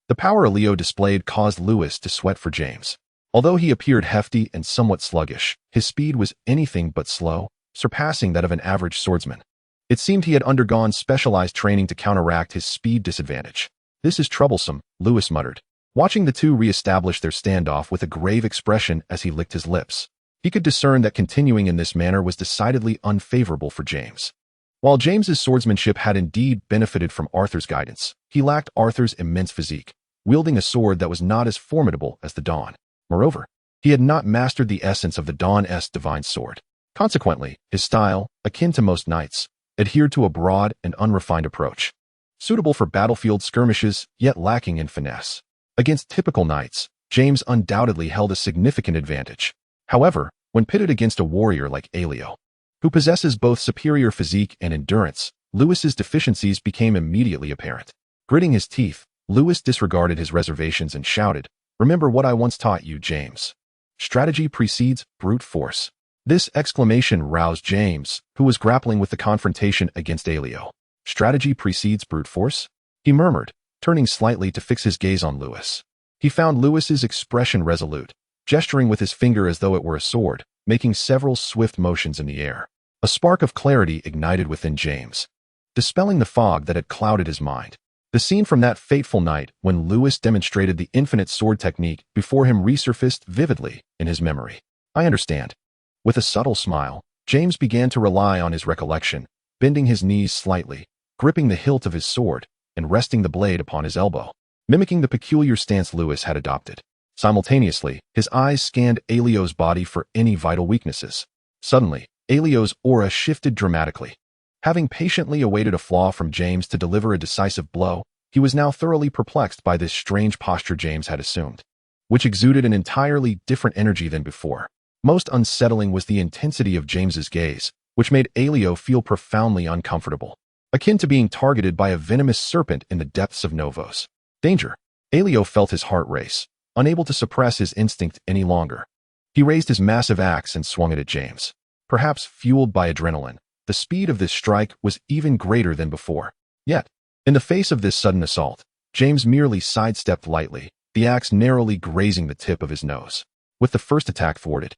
The power Alio displayed caused Lewis to sweat for James. Although he appeared hefty and somewhat sluggish, his speed was anything but slow, surpassing that of an average swordsman. It seemed he had undergone specialized training to counteract his speed disadvantage. This is troublesome, Lewis muttered, watching the two re-establish their standoff with a grave expression as he licked his lips. He could discern that continuing in this manner was decidedly unfavorable for James. While James's swordsmanship had indeed benefited from Arthur's guidance, he lacked Arthur's immense physique. wielding a sword that was not as formidable as the Dawn. Moreover, he had not mastered the essence of the Dawn's divine sword. Consequently, his style, akin to most knights, adhered to a broad and unrefined approach, suitable for battlefield skirmishes, yet lacking in finesse. Against typical knights, James undoubtedly held a significant advantage. However, when pitted against a warrior like Aelio, who possesses both superior physique and endurance, Lewis's deficiencies became immediately apparent. Gritting his teeth, Lewis disregarded his reservations and shouted, "Remember what I once taught you, James. Strategy precedes brute force." This exclamation roused James, who was grappling with the confrontation against Aelio. "Strategy precedes brute force?" he murmured, turning slightly to fix his gaze on Lewis. He found Lewis's expression resolute, gesturing with his finger as though it were a sword, making several swift motions in the air. A spark of clarity ignited within James, dispelling the fog that had clouded his mind. The scene from that fateful night when Lewis demonstrated the infinite sword technique before him resurfaced vividly in his memory. "I understand." With a subtle smile, James began to rely on his recollection, bending his knees slightly, gripping the hilt of his sword, and resting the blade upon his elbow, mimicking the peculiar stance Lewis had adopted. Simultaneously, his eyes scanned Aelio's body for any vital weaknesses. Suddenly, Aelio's aura shifted dramatically. Having patiently awaited a flaw from James to deliver a decisive blow, he was now thoroughly perplexed by this strange posture James had assumed, which exuded an entirely different energy than before. Most unsettling was the intensity of James's gaze, which made Aelio feel profoundly uncomfortable, akin to being targeted by a venomous serpent in the depths of Novos. Danger. Aelio felt his heart race, unable to suppress his instinct any longer. He raised his massive axe and swung it at James. Perhaps fueled by adrenaline, the speed of this strike was even greater than before. Yet, in the face of this sudden assault, James merely sidestepped lightly, the axe narrowly grazing the tip of his nose. With the first attack thwarted,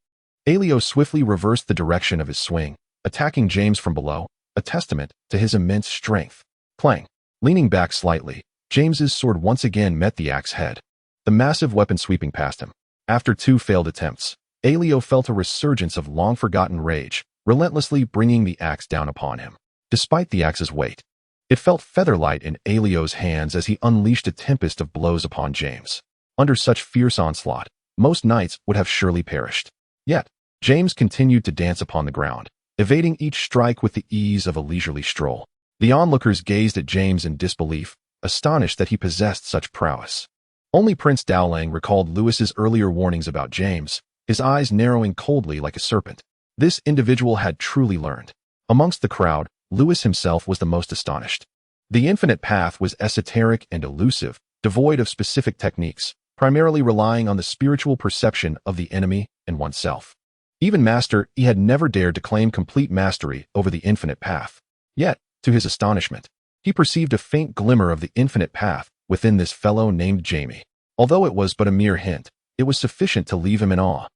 Aelio swiftly reversed the direction of his swing, attacking James from below, a testament to his immense strength. Clang. Leaning back slightly, James's sword once again met the axe head, the massive weapon sweeping past him. After two failed attempts, Aelio felt a resurgence of long-forgotten rage, relentlessly bringing the axe down upon him. Despite the axe's weight, it felt feather-light in Aelio's hands as he unleashed a tempest of blows upon James. Under such fierce onslaught, most knights would have surely perished. Yet, James continued to dance upon the ground, evading each strike with the ease of a leisurely stroll. The onlookers gazed at James in disbelief, astonished that he possessed such prowess. Only Prince Dowling recalled Lewis's earlier warnings about James, his eyes narrowing coldly like a serpent. This individual had truly learned. Amongst the crowd, Lewis himself was the most astonished. The infinite path was esoteric and elusive, devoid of specific techniques, primarily relying on the spiritual perception of the enemy and oneself. Even Master E had never dared to claim complete mastery over the infinite path. Yet, to his astonishment, he perceived a faint glimmer of the infinite path within this fellow named Jaime. Although it was but a mere hint, it was sufficient to leave him in awe.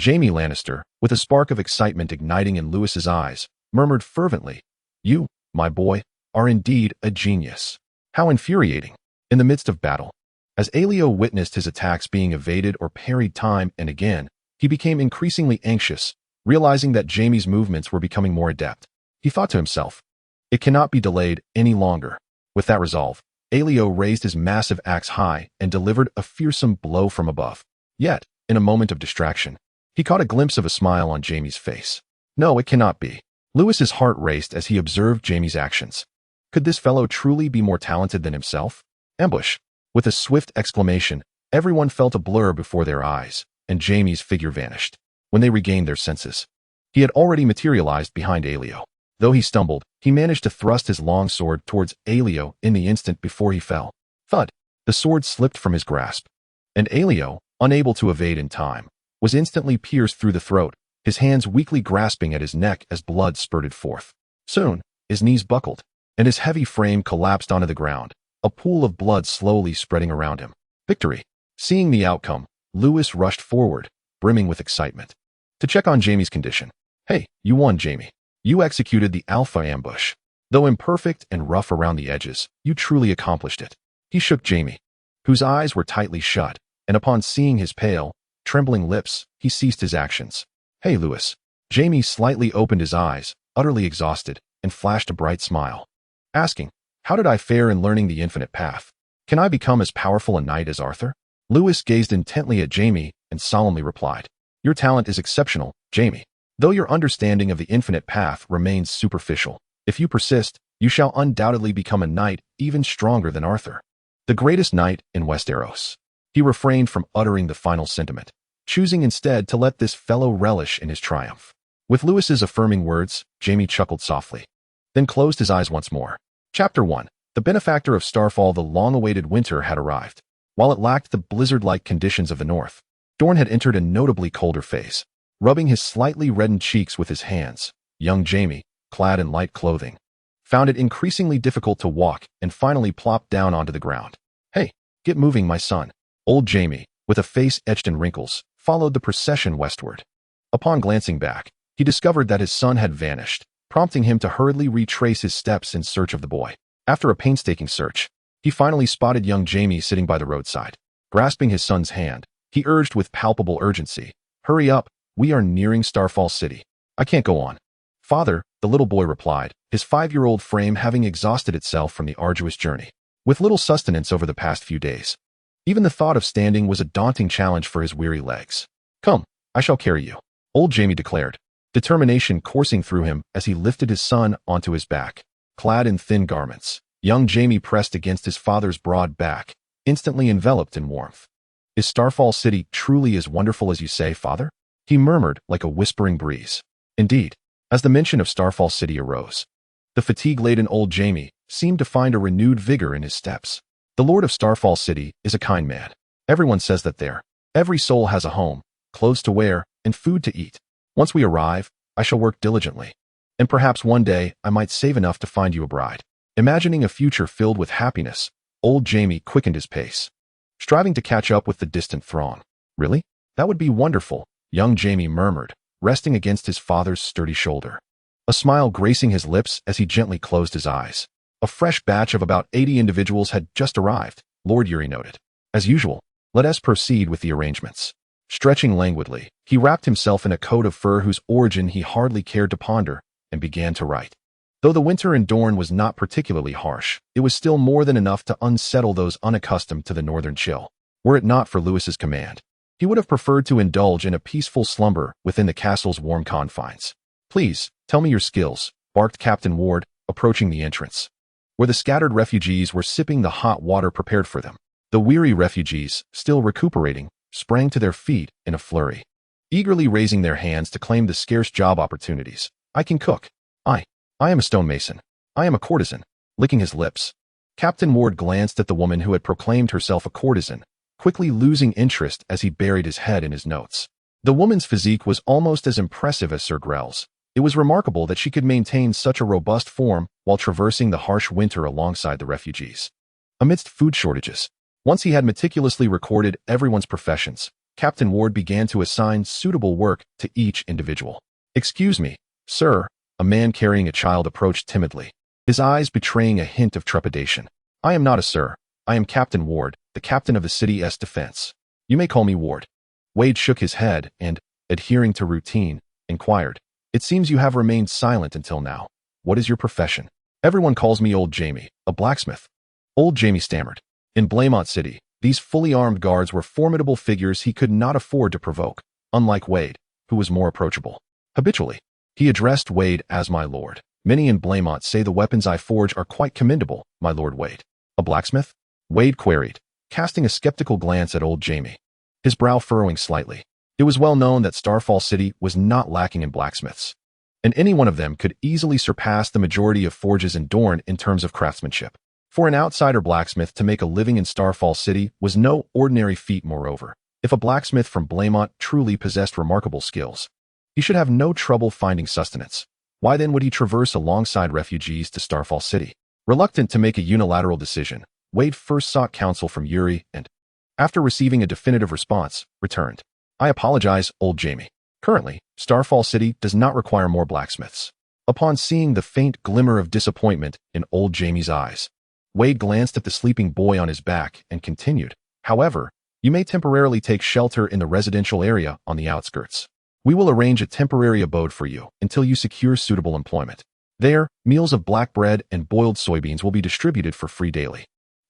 Jaime Lannister, with a spark of excitement igniting in Lewis's eyes, murmured fervently, "You, my boy, are indeed a genius." How infuriating. In the midst of battle, as Aelio witnessed his attacks being evaded or parried time and again, he became increasingly anxious, realizing that Jaime's movements were becoming more adept. He thought to himself, "It cannot be delayed any longer." With that resolve, Aelio raised his massive axe high and delivered a fearsome blow from above. Yet, in a moment of distraction, he caught a glimpse of a smile on Jaime's face. No, it cannot be. Lewis's heart raced as he observed Jaime's actions. Could this fellow truly be more talented than himself? Ambush. With a swift exclamation, everyone felt a blur before their eyes, and Jaime's figure vanished. When they regained their senses, he had already materialized behind Aelio. Though he stumbled, he managed to thrust his long sword towards Aelio in the instant before he fell. Thud! The sword slipped from his grasp, and Aelio, unable to evade in time, was instantly pierced through the throat, his hands weakly grasping at his neck as blood spurted forth. Soon, his knees buckled, and his heavy frame collapsed onto the ground, a pool of blood slowly spreading around him. Victory! Seeing the outcome, Lewis rushed forward, brimming with excitement, to check on Jaime's condition. "Hey, you won, Jaime. You executed the Alpha ambush. Though imperfect and rough around the edges, you truly accomplished it." He shook Jaime, whose eyes were tightly shut, and upon seeing his pale, trembling lips, he ceased his actions. "Hey, Lewis." Jaime slightly opened his eyes, utterly exhausted, and flashed a bright smile, asking, "How did I fare in learning the infinite path?" Can I become as powerful a knight as Arthur? Lewis gazed intently at Jaime and solemnly replied, Your talent is exceptional, Jaime. Though your understanding of the infinite path remains superficial, if you persist, you shall undoubtedly become a knight even stronger than Arthur, the greatest knight in Westeros. He refrained from uttering the final sentiment, choosing instead to let this fellow relish in his triumph. With Lewis's affirming words, Jaime chuckled softly, then closed his eyes once more. Chapter 1. The benefactor of Starfall. The long-awaited winter had arrived. While it lacked the blizzard-like conditions of the north, Dorne had entered a notably colder phase. Rubbing his slightly reddened cheeks with his hands, young Jaime, clad in light clothing, found it increasingly difficult to walk and finally plopped down onto the ground. Hey, get moving, my son. Old Jaime, with a face etched in wrinkles, followed the procession westward. Upon glancing back, he discovered that his son had vanished, prompting him to hurriedly retrace his steps in search of the boy. After a painstaking search, he finally spotted young Jaime sitting by the roadside. Grasping his son's hand, he urged with palpable urgency, Hurry up, we are nearing Starfall City. I can't go on. Father, the little boy replied, his 5-year-old frame having exhausted itself from the arduous journey, with little sustenance over the past few days. Even the thought of standing was a daunting challenge for his weary legs. Come, I shall carry you, old Jaime declared, determination coursing through him as he lifted his son onto his back. Clad in thin garments, young Jaime pressed against his father's broad back, instantly enveloped in warmth. Is Starfall City truly as wonderful as you say, father? He murmured like a whispering breeze. Indeed, as the mention of Starfall City arose, the fatigue-laden old Jaime seemed to find a renewed vigor in his steps. The Lord of Starfall City is a kind man. Everyone says that there, every soul has a home, clothes to wear, and food to eat. Once we arrive, I shall work diligently, and perhaps one day I might save enough to find you a bride. Imagining a future filled with happiness, old Jaime quickened his pace, striving to catch up with the distant throng. Really? That would be wonderful, young Jaime murmured, resting against his father's sturdy shoulder. A smile gracing his lips as he gently closed his eyes. A fresh batch of about 80 individuals had just arrived, Lord Yuri noted. As usual, let us proceed with the arrangements. Stretching languidly, he wrapped himself in a coat of fur whose origin he hardly cared to ponder, and began to write. Though the winter in Dorne was not particularly harsh, it was still more than enough to unsettle those unaccustomed to the northern chill. Were it not for Lewis's command, he would have preferred to indulge in a peaceful slumber within the castle's warm confines. Please, tell me your skills, barked Captain Ward, approaching the entrance, where the scattered refugees were sipping the hot water prepared for them. The weary refugees, still recuperating, sprang to their feet in a flurry, eagerly raising their hands to claim the scarce job opportunities. I can cook. I am a stonemason. I am a courtesan. Licking his lips, Captain Ward glanced at the woman who had proclaimed herself a courtesan, quickly losing interest as he buried his head in his notes. The woman's physique was almost as impressive as Sir Grell's. It was remarkable that she could maintain such a robust form while traversing the harsh winter alongside the refugees. Amidst food shortages, once he had meticulously recorded everyone's professions, Captain Ward began to assign suitable work to each individual. Excuse me, sir, a man carrying a child approached timidly, his eyes betraying a hint of trepidation. I am not a sir. I am Captain Ward, the captain of the city's defense. You may call me Ward. Wade shook his head and, adhering to routine, inquired, It seems you have remained silent until now. What is your profession? Everyone calls me Old Jaime, a blacksmith. Old Jaime stammered. In Blaemont City, these fully armed guards were formidable figures he could not afford to provoke, unlike Wade, who was more approachable. Habitually, he addressed Wade as my lord. Many in Blaemont say the weapons I forge are quite commendable, my lord Wade. A blacksmith? Wade queried, casting a skeptical glance at old Jaime, his brow furrowing slightly. It was well known that Starfall City was not lacking in blacksmiths, and any one of them could easily surpass the majority of forges in Dorne in terms of craftsmanship. For an outsider blacksmith to make a living in Starfall City was no ordinary feat. Moreover, if a blacksmith from Blaemont truly possessed remarkable skills, he should have no trouble finding sustenance. Why then would he traverse alongside refugees to Starfall City? Reluctant to make a unilateral decision, Wade first sought counsel from Yuri and, after receiving a definitive response, returned. I apologize, old Jaime. Currently, Starfall City does not require more blacksmiths. Upon seeing the faint glimmer of disappointment in old Jaime's eyes, Wade glanced at the sleeping boy on his back and continued, However, you may temporarily take shelter in the residential area on the outskirts. We will arrange a temporary abode for you until you secure suitable employment. There, meals of black bread and boiled soybeans will be distributed for free daily.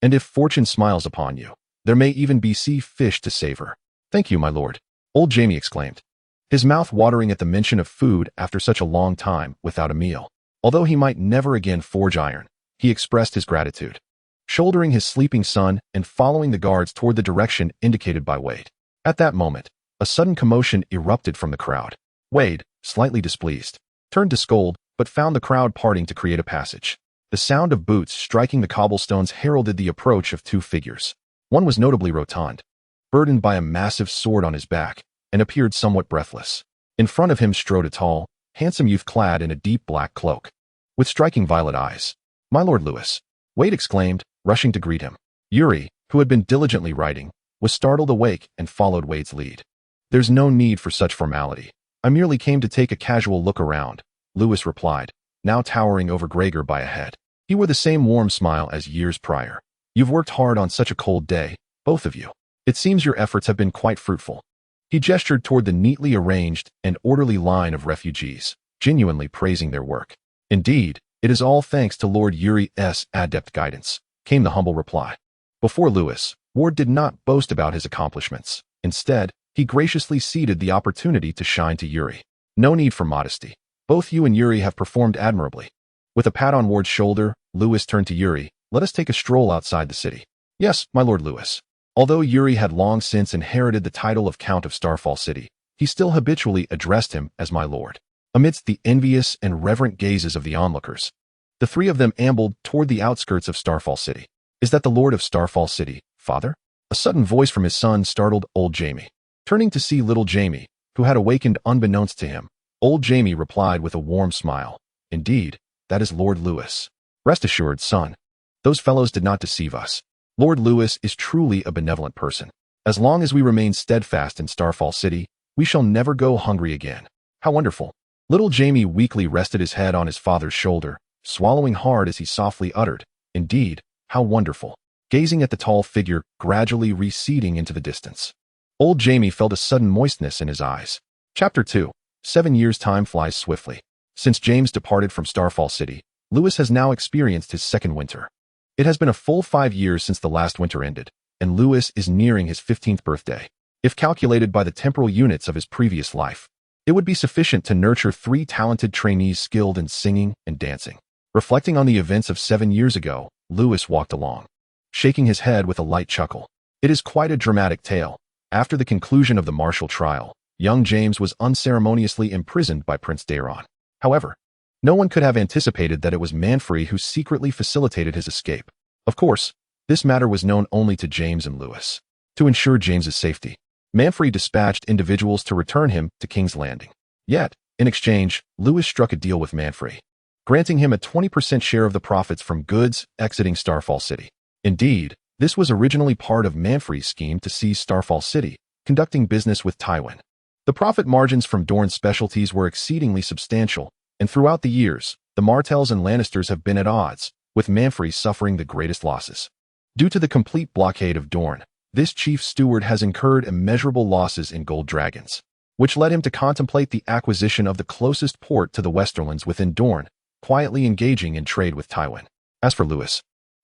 And if fortune smiles upon you, there may even be sea fish to savor. Thank you, my lord, old Jaime exclaimed, his mouth watering at the mention of food after such a long time without a meal. Although he might never again forge iron, he expressed his gratitude, shouldering his sleeping son and following the guards toward the direction indicated by Wade. At that moment, a sudden commotion erupted from the crowd. Wade, slightly displeased, turned to scold, but found the crowd parting to create a passage. The sound of boots striking the cobblestones heralded the approach of two figures. One was notably rotund, burdened by a massive sword on his back, and appeared somewhat breathless. In front of him strode a tall, handsome youth clad in a deep black cloak, with striking violet eyes. "My Lord Lewis," Wade exclaimed, rushing to greet him. Yuri, who had been diligently writing, was startled awake and followed Wade's lead. "There's no need for such formality. I merely came to take a casual look around," Lewis replied, now towering over Gregor by a head. He wore the same warm smile as years prior. "You've worked hard on such a cold day, both of you. It seems your efforts have been quite fruitful." He gestured toward the neatly arranged and orderly line of refugees, genuinely praising their work. "Indeed, it is all thanks to Lord Yuri's adept guidance," came the humble reply. Before Lewis, Ward did not boast about his accomplishments. Instead, he graciously ceded the opportunity to shine to Yuri. "No need for modesty. Both you and Yuri have performed admirably." With a pat on Ward's shoulder, Lewis turned to Yuri. "Let us take a stroll outside the city." "Yes, my Lord Lewis." Although Yuri had long since inherited the title of Count of Starfall City, he still habitually addressed him as my lord. Amidst the envious and reverent gazes of the onlookers, the three of them ambled toward the outskirts of Starfall City. "Is that the Lord of Starfall City, father?" A sudden voice from his son startled old Jaime. Turning to see little Jaime, who had awakened unbeknownst to him, old Jaime replied with a warm smile, "Indeed, that is Lord Lewis. Rest assured, son, those fellows did not deceive us. Lord Lewis is truly a benevolent person. As long as we remain steadfast in Starfall City, we shall never go hungry again." "How wonderful." Little Jaime weakly rested his head on his father's shoulder, swallowing hard as he softly uttered, "Indeed, how wonderful," gazing at the tall figure gradually receding into the distance. Old Jaime felt a sudden moistness in his eyes. Chapter 2. 7 years' time flies swiftly. Since James departed from Starfall City, Lewis has now experienced his second winter. It has been a full 5 years since the last winter ended, and Lewis is nearing his 15th birthday. If calculated by the temporal units of his previous life, it would be sufficient to nurture 3 talented trainees skilled in singing and dancing. Reflecting on the events of 7 years ago, Lewis walked along, shaking his head with a light chuckle. It is quite a dramatic tale. After the conclusion of the martial trial, young James was unceremoniously imprisoned by Prince Daeron. However, no one could have anticipated that it was Manfrey who secretly facilitated his escape. Of course, this matter was known only to James and Lewis. To ensure James's safety, Manfrey dispatched individuals to return him to King's Landing. Yet, in exchange, Lewis struck a deal with Manfrey, granting him a 20% share of the profits from goods exiting Starfall City. Indeed, this was originally part of Manfrey's scheme to seize Starfall City, conducting business with Tywin. The profit margins from Dorne's specialties were exceedingly substantial, and throughout the years, the Martells and Lannisters have been at odds, with Manfrey suffering the greatest losses. Due to the complete blockade of Dorne, this chief steward has incurred immeasurable losses in gold dragons, which led him to contemplate the acquisition of the closest port to the Westerlands within Dorne, quietly engaging in trade with Tywin. As for Lewis,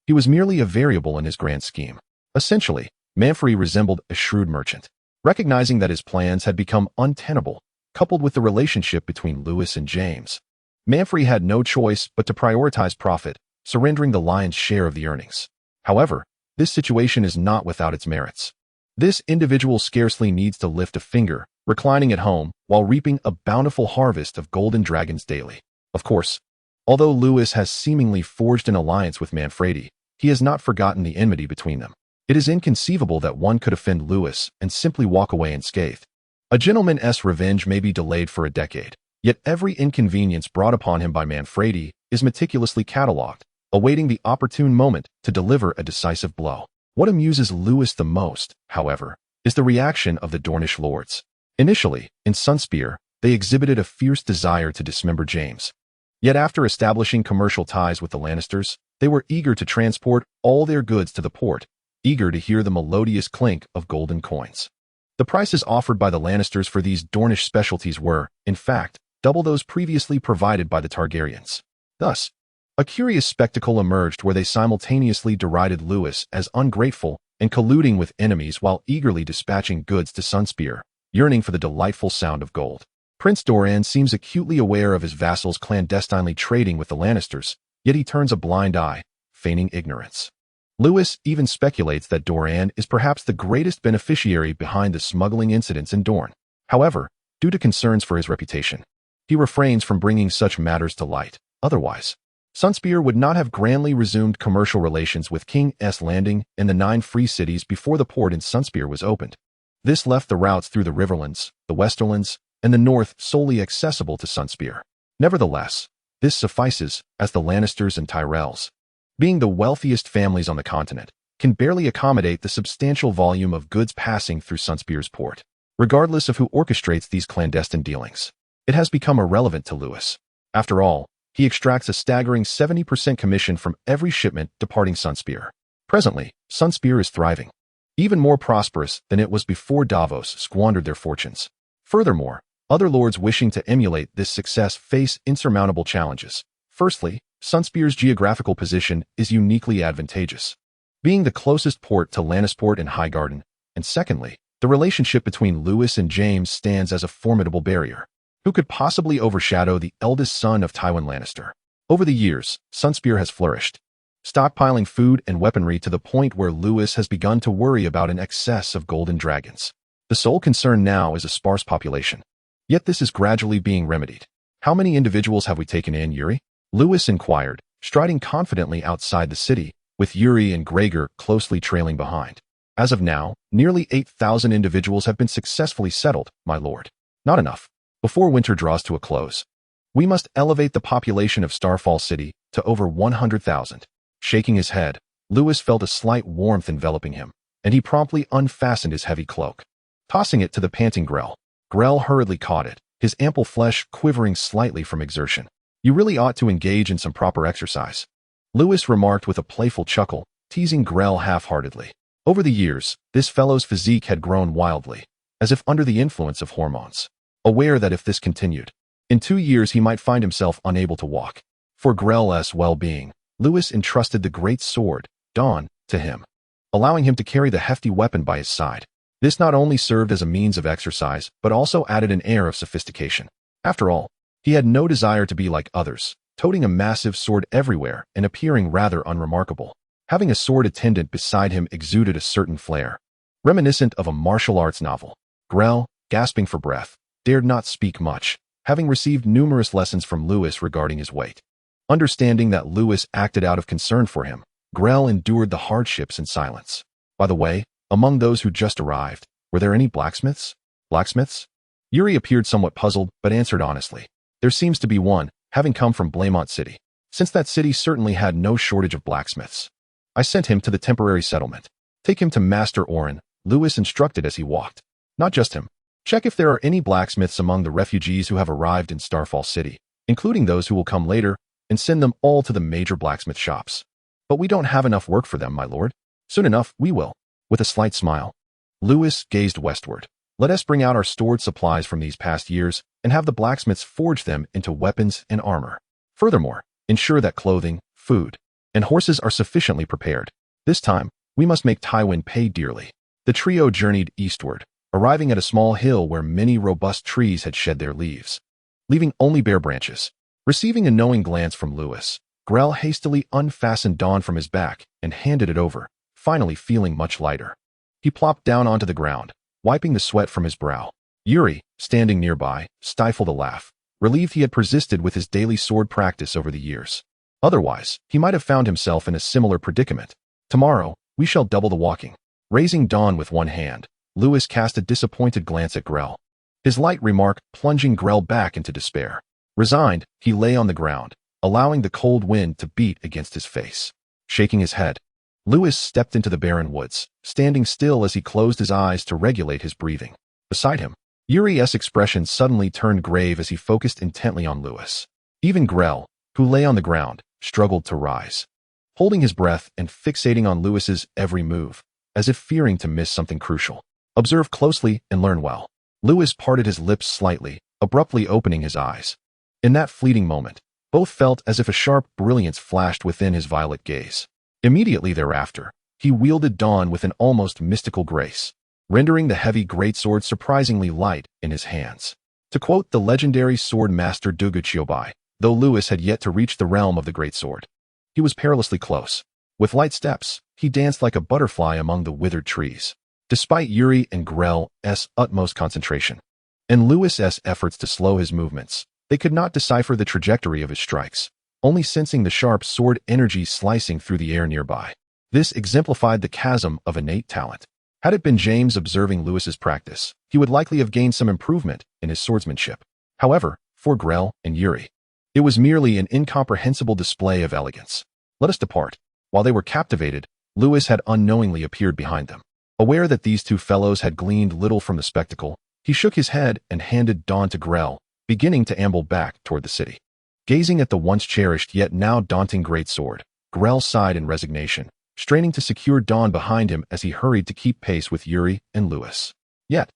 he was merely a variable in his grand scheme. Essentially, Manfrey resembled a shrewd merchant. Recognizing that his plans had become untenable, coupled with the relationship between Lewis and James, Manfrey had no choice but to prioritize profit, surrendering the lion's share of the earnings. However, this situation is not without its merits. This individual scarcely needs to lift a finger, reclining at home while reaping a bountiful harvest of golden dragons daily. Of course, although Lewis has seemingly forged an alliance with Manfredi, he has not forgotten the enmity between them. It is inconceivable that one could offend Lewis and simply walk away unscathed. A gentleman's revenge may be delayed for a decade, yet every inconvenience brought upon him by Manfredi is meticulously catalogued, awaiting the opportune moment to deliver a decisive blow. What amuses Lewis the most, however, is the reaction of the Dornish lords. Initially, in Sunspear, they exhibited a fierce desire to dismember James. Yet after establishing commercial ties with the Lannisters, they were eager to transport all their goods to the port, eager to hear the melodious clink of golden coins. The prices offered by the Lannisters for these Dornish specialties were, in fact, double those previously provided by the Targaryens. Thus, A curious spectacle emerged where they simultaneously derided Lewis as ungrateful and colluding with enemies while eagerly dispatching goods to Sunspear, yearning for the delightful sound of gold. Prince Doran seems acutely aware of his vassals clandestinely trading with the Lannisters, yet he turns a blind eye, feigning ignorance. Lewis even speculates that Doran is perhaps the greatest beneficiary behind the smuggling incidents in Dorne. However, due to concerns for his reputation, he refrains from bringing such matters to light. Otherwise, Sunspear would not have grandly resumed commercial relations with King's Landing and the 9 free cities before the port in Sunspear was opened. This left the routes through the Riverlands, the Westerlands, and the North solely accessible to Sunspear. Nevertheless, this suffices, as the Lannisters and Tyrells, being the wealthiest families on the continent, can barely accommodate the substantial volume of goods passing through Sunspear's port. Regardless of who orchestrates these clandestine dealings, it has become irrelevant to Lewis. After all, he extracts a staggering 70% commission from every shipment departing Sunspear. Presently, Sunspear is thriving, even more prosperous than it was before Davos squandered their fortunes. Furthermore, other lords wishing to emulate this success face insurmountable challenges. Firstly, Sunspear's geographical position is uniquely advantageous, being the closest port to Lannisport and Highgarden, and secondly, the relationship between Lewis and James stands as a formidable barrier. Who could possibly overshadow the eldest son of Tywin Lannister? Over the years, Sunspear has flourished, stockpiling food and weaponry to the point where Lewis has begun to worry about an excess of golden dragons. The sole concern now is a sparse population. Yet this is gradually being remedied. How many individuals have we taken in, Yuri? Lewis inquired, striding confidently outside the city, with Yuri and Gregor closely trailing behind. As of now, nearly 8,000 individuals have been successfully settled, my lord. Not enough. Before winter draws to a close, we must elevate the population of Starfall City to over 100,000. Shaking his head, Lewis felt a slight warmth enveloping him, and he promptly unfastened his heavy cloak. Tossing it to the panting Grell, Grell hurriedly caught it, his ample flesh quivering slightly from exertion. You really ought to engage in some proper exercise, Lewis remarked with a playful chuckle, teasing Grell half-heartedly. Over the years, this fellow's physique had grown wildly, as if under the influence of hormones. Aware that if this continued, in 2 years he might find himself unable to walk. For Grell's well-being, Lewis entrusted the great sword, Dawn, to him, allowing him to carry the hefty weapon by his side. This not only served as a means of exercise, but also added an air of sophistication. After all, he had no desire to be like others, toting a massive sword everywhere and appearing rather unremarkable. Having a sword attendant beside him exuded a certain flair, reminiscent of a martial arts novel. Grell, gasping for breath, dared not speak much, having received numerous lessons from Lewis regarding his weight. Understanding that Lewis acted out of concern for him, Grell endured the hardships in silence. By the way, among those who just arrived, were there any blacksmiths? Blacksmiths? Yuri appeared somewhat puzzled, but answered honestly. There seems to be one, having come from Blaemont City, since that city certainly had no shortage of blacksmiths. I sent him to the temporary settlement. Take him to Master Oren, Lewis instructed as he walked. Not just him. Check if there are any blacksmiths among the refugees who have arrived in Starfall City, including those who will come later, and send them all to the major blacksmith shops. But we don't have enough work for them, my lord. Soon enough, we will. With a slight smile, Lewis gazed westward. Let us bring out our stored supplies from these past years and have the blacksmiths forge them into weapons and armor. Furthermore, ensure that clothing, food, and horses are sufficiently prepared. This time, we must make Tywin pay dearly. The trio journeyed eastward, arriving at a small hill where many robust trees had shed their leaves, leaving only bare branches. Receiving a knowing glance from Lewis, Grell hastily unfastened Dawn from his back and handed it over, finally feeling much lighter. He plopped down onto the ground, wiping the sweat from his brow. Yuri, standing nearby, stifled a laugh, relieved he had persisted with his daily sword practice over the years. Otherwise, he might have found himself in a similar predicament. Tomorrow, we shall double the walking. Raising Dawn with one hand, Lewis cast a disappointed glance at Grell, his light remark plunging Grell back into despair. Resigned, he lay on the ground, allowing the cold wind to beat against his face. Shaking his head, Lewis stepped into the barren woods, standing still as he closed his eyes to regulate his breathing. Beside him, Yuri's expression suddenly turned grave as he focused intently on Lewis. Even Grell, who lay on the ground, struggled to rise, holding his breath and fixating on Lewis's every move, as if fearing to miss something crucial. Observe closely and learn well. Lewis parted his lips slightly, abruptly opening his eyes. In that fleeting moment, Both felt as if a sharp brilliance flashed within his violet gaze. Immediately thereafter, he wielded Dawn with an almost mystical grace, rendering the heavy greatsword surprisingly light in his hands. To quote the legendary sword master Duguchiobai, though Lewis had yet to reach the realm of the greatsword, he was perilously close. With light steps, he danced like a butterfly among the withered trees, despite Yuri and Grell's utmost concentration, and Lewis's efforts to slow his movements. They could not decipher the trajectory of his strikes, only sensing the sharp sword energy slicing through the air nearby. This exemplified the chasm of innate talent. Had it been James observing Lewis's practice, he would likely have gained some improvement in his swordsmanship. However, for Grell and Yuri, it was merely an incomprehensible display of elegance. Let us depart. While they were captivated, Lewis had unknowingly appeared behind them. Aware that these two fellows had gleaned little from the spectacle, he shook his head and handed Dawn to Grell, beginning to amble back toward the city. Gazing at the once cherished yet now daunting greatsword, Grell sighed in resignation, straining to secure Dawn behind him as he hurried to keep pace with Yuri and Lewis. Yet,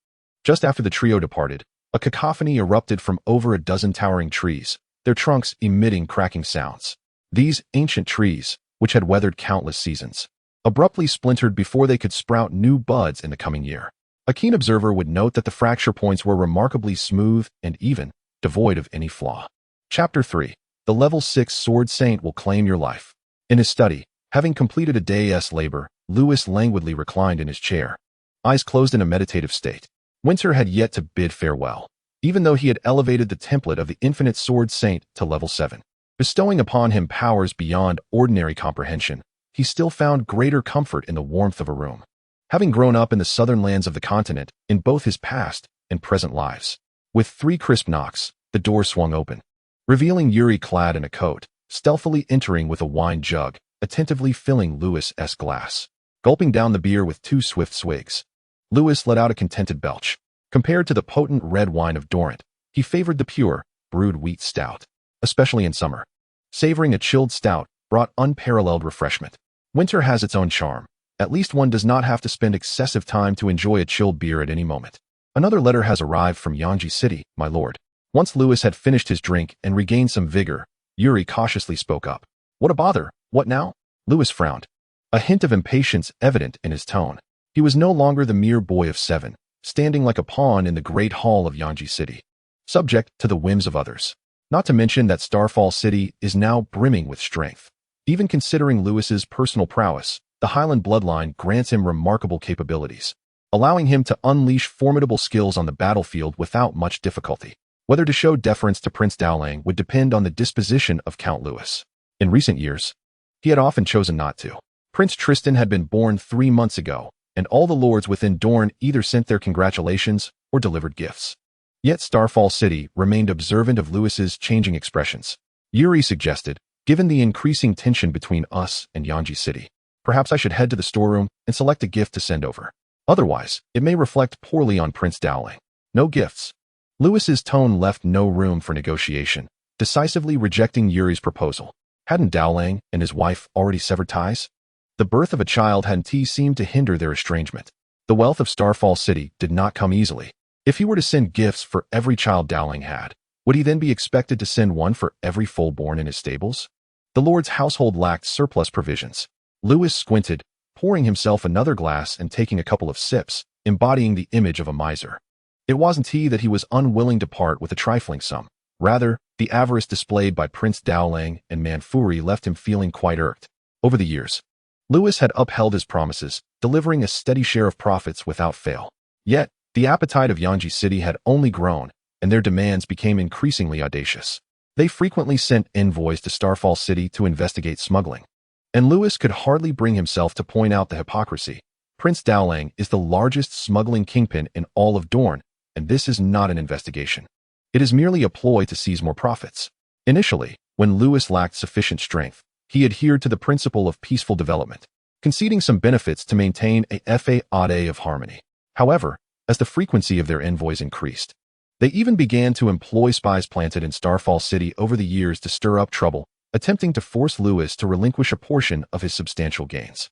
just after the trio departed, a cacophony erupted from over a dozen towering trees, their trunks emitting cracking sounds. These ancient trees, which had weathered countless seasons, abruptly splintered before they could sprout new buds in the coming year. A keen observer would note that the fracture points were remarkably smooth and even, devoid of any flaw. Chapter 3. The Level 6 Sword Saint will claim your life. In his study, having completed a day's labor, Lewis languidly reclined in his chair, eyes closed in a meditative state. Winter had yet to bid farewell, even though he had elevated the template of the Infinite Sword Saint to level 7. Bestowing upon him powers beyond ordinary comprehension, he still found greater comfort in the warmth of a room. Having grown up in the southern lands of the continent in both his past and present lives, with 3 crisp knocks, the door swung open, revealing Yuri clad in a coat, stealthily entering with a wine jug, attentively filling Lewis's glass. Gulping down the beer with 2 swift swigs, Lewis let out a contented belch. Compared to the potent red wine of Dorant, he favored the pure, brewed wheat stout, especially in summer. Savoring a chilled stout brought unparalleled refreshment. Winter has its own charm. At least one does not have to spend excessive time to enjoy a chilled beer at any moment. Another letter has arrived from Yanji City, my lord. Once Lewis had finished his drink and regained some vigor, Yuri cautiously spoke up. What a bother, what now? Lewis frowned, a hint of impatience evident in his tone. He was no longer the mere boy of 7, standing like a pawn in the great hall of Yanji City, subject to the whims of others. Not to mention that Starfall City is now brimming with strength. Even considering Lewis's personal prowess, the Highland bloodline grants him remarkable capabilities, allowing him to unleash formidable skills on the battlefield without much difficulty. Whether to show deference to Prince Dowling would depend on the disposition of Count Lewis. In recent years, he had often chosen not to. Prince Tristan had been born 3 months ago, and all the lords within Dorne either sent their congratulations or delivered gifts. Yet Starfall City remained observant of Lewis's changing expressions. Yuri suggested, given the increasing tension between us and Yanji City, perhaps I should head to the storeroom and select a gift to send over. Otherwise, it may reflect poorly on Prince Dowling. No gifts. Lewis's tone left no room for negotiation, decisively rejecting Yuri's proposal. Hadn't Dowling and his wife already severed ties? The birth of a child hadn't seemed to hinder their estrangement. The wealth of Starfall City did not come easily. If he were to send gifts for every child Dowling had, would he then be expected to send one for every foal born in his stables? The lord's household lacked surplus provisions. Lewis squinted, pouring himself another glass and taking a couple of sips, embodying the image of a miser. It wasn't that he was unwilling to part with a trifling sum. Rather, the avarice displayed by Prince Dowling and Manfuri left him feeling quite irked. Over the years, Lewis had upheld his promises, delivering a steady share of profits without fail. Yet, the appetite of Yanji City had only grown, and their demands became increasingly audacious. They frequently sent envoys to Starfall City to investigate smuggling. And Lewis could hardly bring himself to point out the hypocrisy. Prince Dowling is the largest smuggling kingpin in all of Dorne, and this is not an investigation. It is merely a ploy to seize more profits. Initially, when Lewis lacked sufficient strength, he adhered to the principle of peaceful development, conceding some benefits to maintain a faade of harmony. However, as the frequency of their envoys increased, they even began to employ spies planted in Starfall City over the years to stir up trouble, attempting to force Lewis to relinquish a portion of his substantial gains.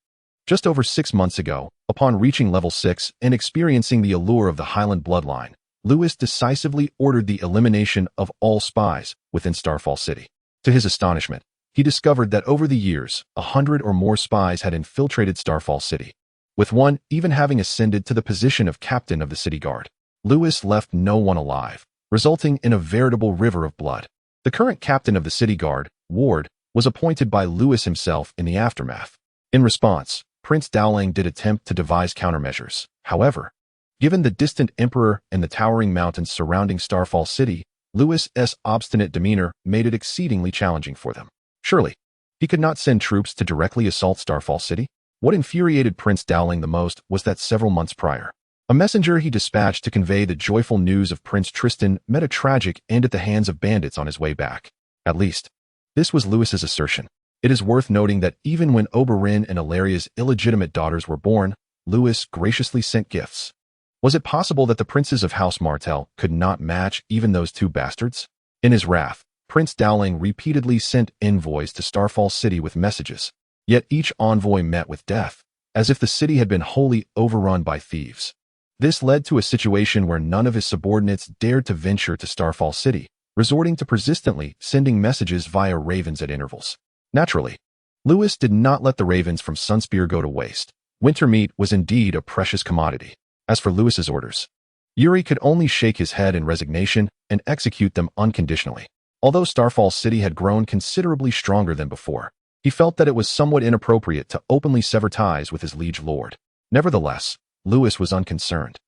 Just over 6 months ago, upon reaching level 6 and experiencing the allure of the Highland bloodline, Lewis decisively ordered the elimination of all spies within Starfall City. To his astonishment, he discovered that over the years, 100 or more spies had infiltrated Starfall City, with one even having ascended to the position of captain of the city guard. Lewis left no one alive, resulting in a veritable river of blood. The current captain of the city guard, Ward, was appointed by Lewis himself in the aftermath. In response, Prince Dowling did attempt to devise countermeasures. However, given the distant emperor and the towering mountains surrounding Starfall City, Lewis's obstinate demeanor made it exceedingly challenging for them. Surely, he could not send troops to directly assault Starfall City? What infuriated Prince Dowling the most was that several months prior, a messenger he dispatched to convey the joyful news of Prince Tristan met a tragic end at the hands of bandits on his way back. At least, this was Lewis's assertion. It is worth noting that even when Oberyn and Illyria's illegitimate daughters were born, Lewis graciously sent gifts. Was it possible that the princes of House Martell could not match even those two bastards? In his wrath, Prince Dowling repeatedly sent envoys to Starfall City with messages, yet each envoy met with death, as if the city had been wholly overrun by thieves. This led to a situation where none of his subordinates dared to venture to Starfall City, resorting to persistently sending messages via ravens at intervals. Naturally, Lewis did not let the ravens from Sunspear go to waste. Winter meat was indeed a precious commodity. As for Lewis's orders, Yuri could only shake his head in resignation and execute them unconditionally. Although Starfall City had grown considerably stronger than before, he felt that it was somewhat inappropriate to openly sever ties with his liege lord. Nevertheless, Lewis was unconcerned.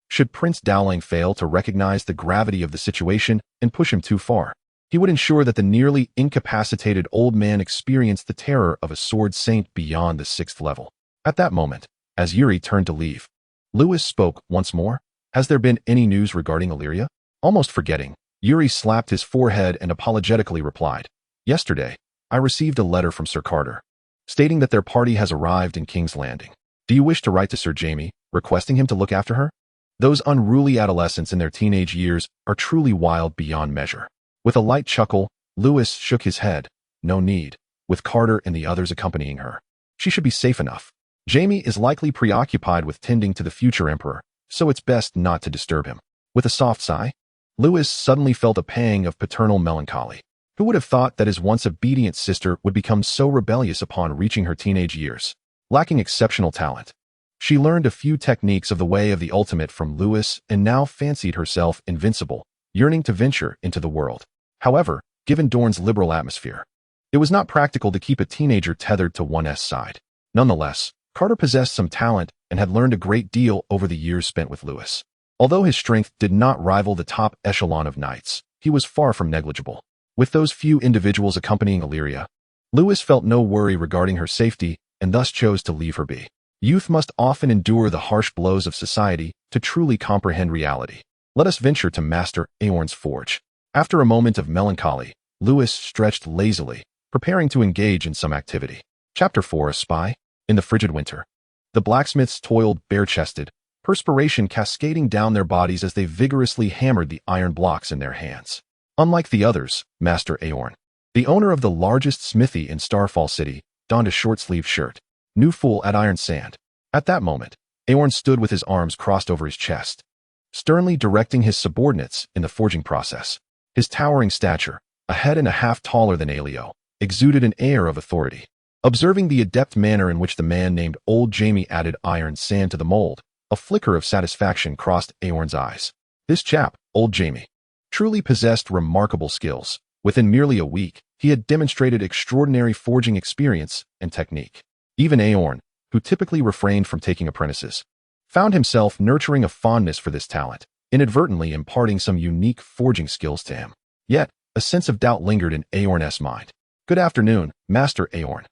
Should Prince Dowling fail to recognize the gravity of the situation and push him too far, he would ensure that the nearly incapacitated old man experienced the terror of a sword saint beyond the 6th level. At that moment, as Yuri turned to leave, Lewis spoke once more. Has there been any news regarding Illyria? Almost forgetting, Yuri slapped his forehead and apologetically replied, Yesterday, I received a letter from Sir Carter, stating that their party has arrived in King's Landing. Do you wish to write to Sir Jaime, requesting him to look after her? Those unruly adolescents in their teenage years are truly wild beyond measure. With a light chuckle, Lewis shook his head. No need, with Carter and the others accompanying her. She should be safe enough. Jaime is likely preoccupied with tending to the future emperor, so it's best not to disturb him. With a soft sigh, Lewis suddenly felt a pang of paternal melancholy. Who would have thought that his once obedient sister would become so rebellious upon reaching her teenage years? Lacking exceptional talent, she learned a few techniques of the way of the ultimate from Lewis and now fancied herself invincible, yearning to venture into the world. However, given Dorne's liberal atmosphere, it was not practical to keep a teenager tethered to one's side. Nonetheless, Carter possessed some talent and had learned a great deal over the years spent with Lewis. Although his strength did not rival the top echelon of knights, he was far from negligible. With those few individuals accompanying Illyria, Lewis felt no worry regarding her safety and thus chose to leave her be. Youth must often endure the harsh blows of society to truly comprehend reality. Let us venture to Master Aorn's forge. After a moment of melancholy, Lewis stretched lazily, preparing to engage in some activity. Chapter 4: A Spy. In the frigid winter, the blacksmiths toiled bare-chested, perspiration cascading down their bodies as they vigorously hammered the iron blocks in their hands. Unlike the others, Master Aorn, the owner of the largest smithy in Starfall City, donned a short-sleeved shirt, new full at iron sand. At that moment, Aorn stood with his arms crossed over his chest, sternly directing his subordinates in the forging process. His towering stature, a head and a half taller than Aelio, exuded an air of authority. Observing the adept manner in which the man named Old Jaime added iron sand to the mold, a flicker of satisfaction crossed Aorn's eyes. This chap, Old Jaime, truly possessed remarkable skills. Within merely a week, he had demonstrated extraordinary forging experience and technique. Even Aorn, who typically refrained from taking apprentices, found himself nurturing a fondness for this talent, inadvertently imparting some unique forging skills to him. Yet, a sense of doubt lingered in Aorn's mind. Good afternoon, Master Aorn.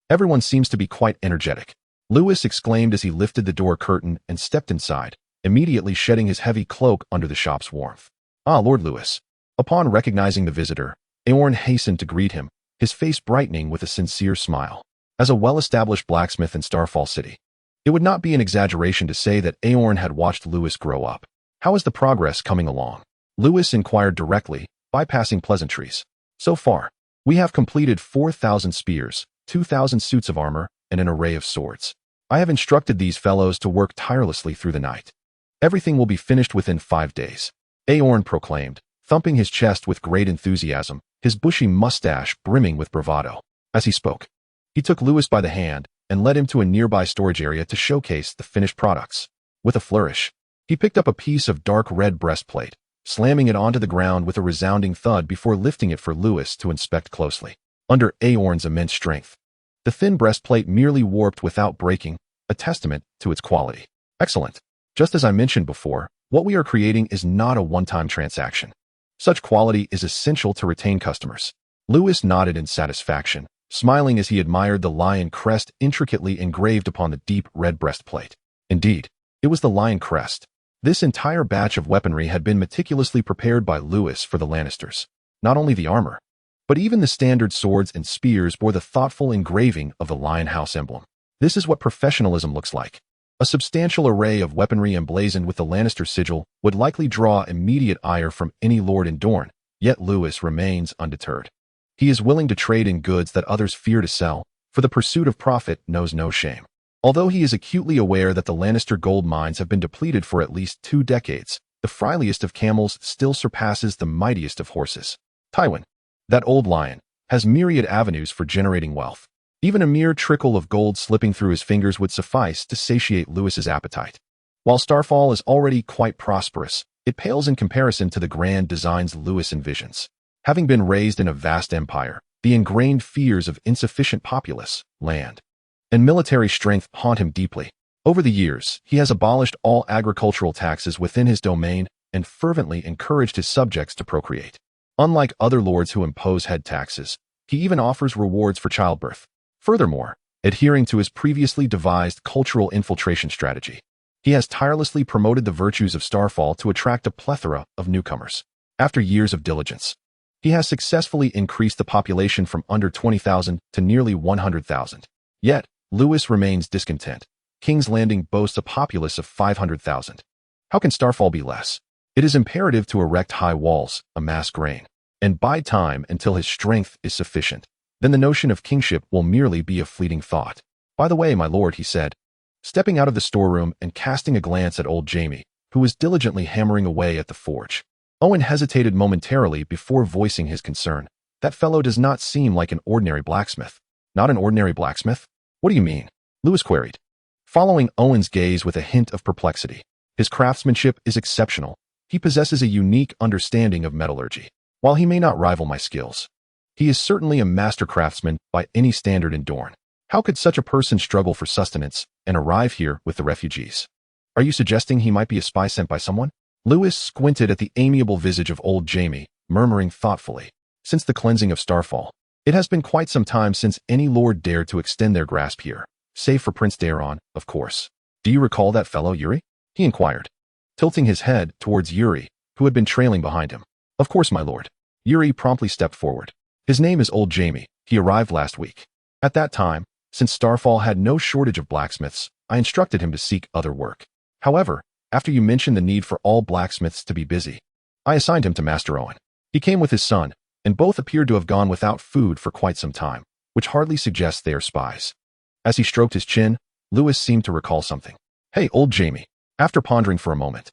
Everyone seems to be quite energetic, Lewis exclaimed as he lifted the door curtain and stepped inside, immediately shedding his heavy cloak under the shop's warmth. Ah, Lord Lewis. Upon recognizing the visitor, Aorn hastened to greet him, his face brightening with a sincere smile. As a well-established blacksmith in Starfall City, it would not be an exaggeration to say that Aorn had watched Lewis grow up. How is the progress coming along? Lewis inquired directly, bypassing pleasantries. So far, we have completed 4,000 spears, 2,000 suits of armor, and an array of swords. I have instructed these fellows to work tirelessly through the night. Everything will be finished within 5 days, Aorn proclaimed, thumping his chest with great enthusiasm, his bushy mustache brimming with bravado. As he spoke, he took Lewis by the hand and led him to a nearby storage area to showcase the finished products. With a flourish, he picked up a piece of dark red breastplate, slamming it onto the ground with a resounding thud before lifting it for Lewis to inspect closely. Under Aorn's immense strength, the thin breastplate merely warped without breaking, a testament to its quality. Excellent. Just as I mentioned before, what we are creating is not a one-time transaction. Such quality is essential to retain customers. Lewis nodded in satisfaction, smiling as he admired the lion crest intricately engraved upon the deep red breastplate. Indeed, it was the lion crest. This entire batch of weaponry had been meticulously prepared by Lewis for the Lannisters. Not only the armor, but even the standard swords and spears bore the thoughtful engraving of the Lion House emblem. This is what professionalism looks like. A substantial array of weaponry emblazoned with the Lannister sigil would likely draw immediate ire from any lord in Dorne, yet Lewis remains undeterred. He is willing to trade in goods that others fear to sell, for the pursuit of profit knows no shame. Although he is acutely aware that the Lannister gold mines have been depleted for at least 2 decades, the friliest of camels still surpasses the mightiest of horses. Tywin, that old lion, has myriad avenues for generating wealth. Even a mere trickle of gold slipping through his fingers would suffice to satiate Lewis's appetite. While Starfall is already quite prosperous, it pales in comparison to the grand designs Lewis envisions. Having been raised in a vast empire, the ingrained fears of insufficient populace, land, and military strength haunt him deeply. Over the years, he has abolished all agricultural taxes within his domain and fervently encouraged his subjects to procreate. Unlike other lords who impose head taxes, he even offers rewards for childbirth. Furthermore, adhering to his previously devised cultural infiltration strategy, he has tirelessly promoted the virtues of Starfall to attract a plethora of newcomers. After years of diligence, he has successfully increased the population from under 20,000 to nearly 100,000. Yet, Lewis remains discontent. King's Landing boasts a populace of 500,000. How can Starfall be less? It is imperative to erect high walls, amass grain, and bide time until his strength is sufficient. Then the notion of kingship will merely be a fleeting thought. By the way, my lord, he said, stepping out of the storeroom and casting a glance at old Jaime, who was diligently hammering away at the forge. Owen hesitated momentarily before voicing his concern. That fellow does not seem like an ordinary blacksmith. Not an ordinary blacksmith? What do you mean? Lewis queried, following Owen's gaze with a hint of perplexity. His craftsmanship is exceptional. He possesses a unique understanding of metallurgy. While he may not rival my skills, he is certainly a master craftsman by any standard in Dorne. How could such a person struggle for sustenance and arrive here with the refugees? Are you suggesting he might be a spy sent by someone? Lewis squinted at the amiable visage of old Jaime, murmuring thoughtfully. Since the cleansing of Starfall, it has been quite some time since any lord dared to extend their grasp here, save for Prince Daeron, of course. Do you recall that fellow Yuri? He inquired, tilting his head towards Yuri, who had been trailing behind him. Of course, my lord. Yuri promptly stepped forward. His name is old Jaime. He arrived last week. At that time, since Starfall had no shortage of blacksmiths, I instructed him to seek other work. However, after you mentioned the need for all blacksmiths to be busy, I assigned him to Master Owen. He came with his son, and both appeared to have gone without food for quite some time, which hardly suggests they are spies. As he stroked his chin, Lewis seemed to recall something. Hey, old Jaime. After pondering for a moment,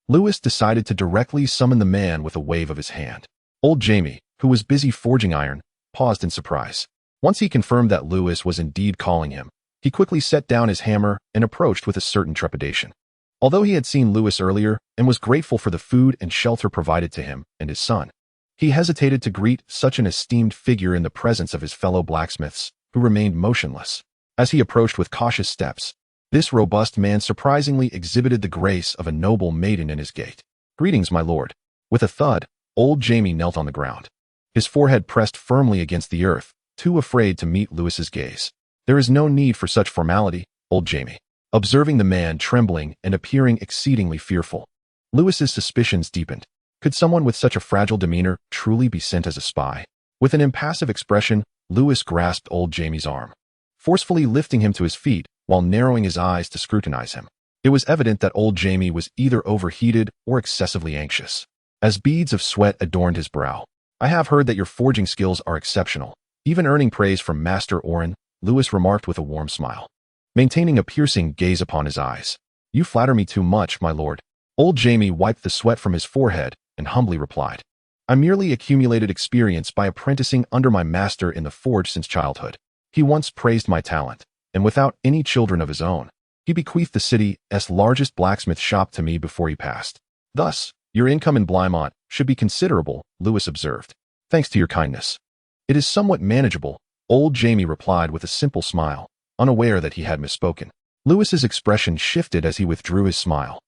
Lewis decided to directly summon the man with a wave of his hand. Old Jaime, who was busy forging iron, paused in surprise. Once he confirmed that Lewis was indeed calling him, he quickly set down his hammer and approached with a certain trepidation. Although he had seen Lewis earlier and was grateful for the food and shelter provided to him and his son, he hesitated to greet such an esteemed figure in the presence of his fellow blacksmiths, who remained motionless. As he approached with cautious steps, this robust man surprisingly exhibited the grace of a noble maiden in his gait. Greetings, my lord. With a thud, old Jaime knelt on the ground, his forehead pressed firmly against the earth, too afraid to meet Lewis's gaze. There is no need for such formality, old Jaime. Observing the man trembling and appearing exceedingly fearful, Lewis's suspicions deepened. Could someone with such a fragile demeanor truly be sent as a spy? With an impassive expression, Lewis grasped old Jaime's arm, forcefully lifting him to his feet while narrowing his eyes to scrutinize him. It was evident that old Jaime was either overheated or excessively anxious, as beads of sweat adorned his brow. I have heard that your forging skills are exceptional, even earning praise from Master Oren, Lewis remarked with a warm smile, maintaining a piercing gaze upon his eyes. You flatter me too much, my lord. Old Jaime wiped the sweat from his forehead and humbly replied, I merely accumulated experience by apprenticing under my master in the forge since childhood. He once praised my talent, and without any children of his own, he bequeathed the city's largest blacksmith shop to me before he passed. Thus, your income in Blymont should be considerable, Lewis observed. Thanks to your kindness. It is somewhat manageable, old Jaime replied with a simple smile, unaware that he had misspoken. Lewis's expression shifted as he withdrew his smile,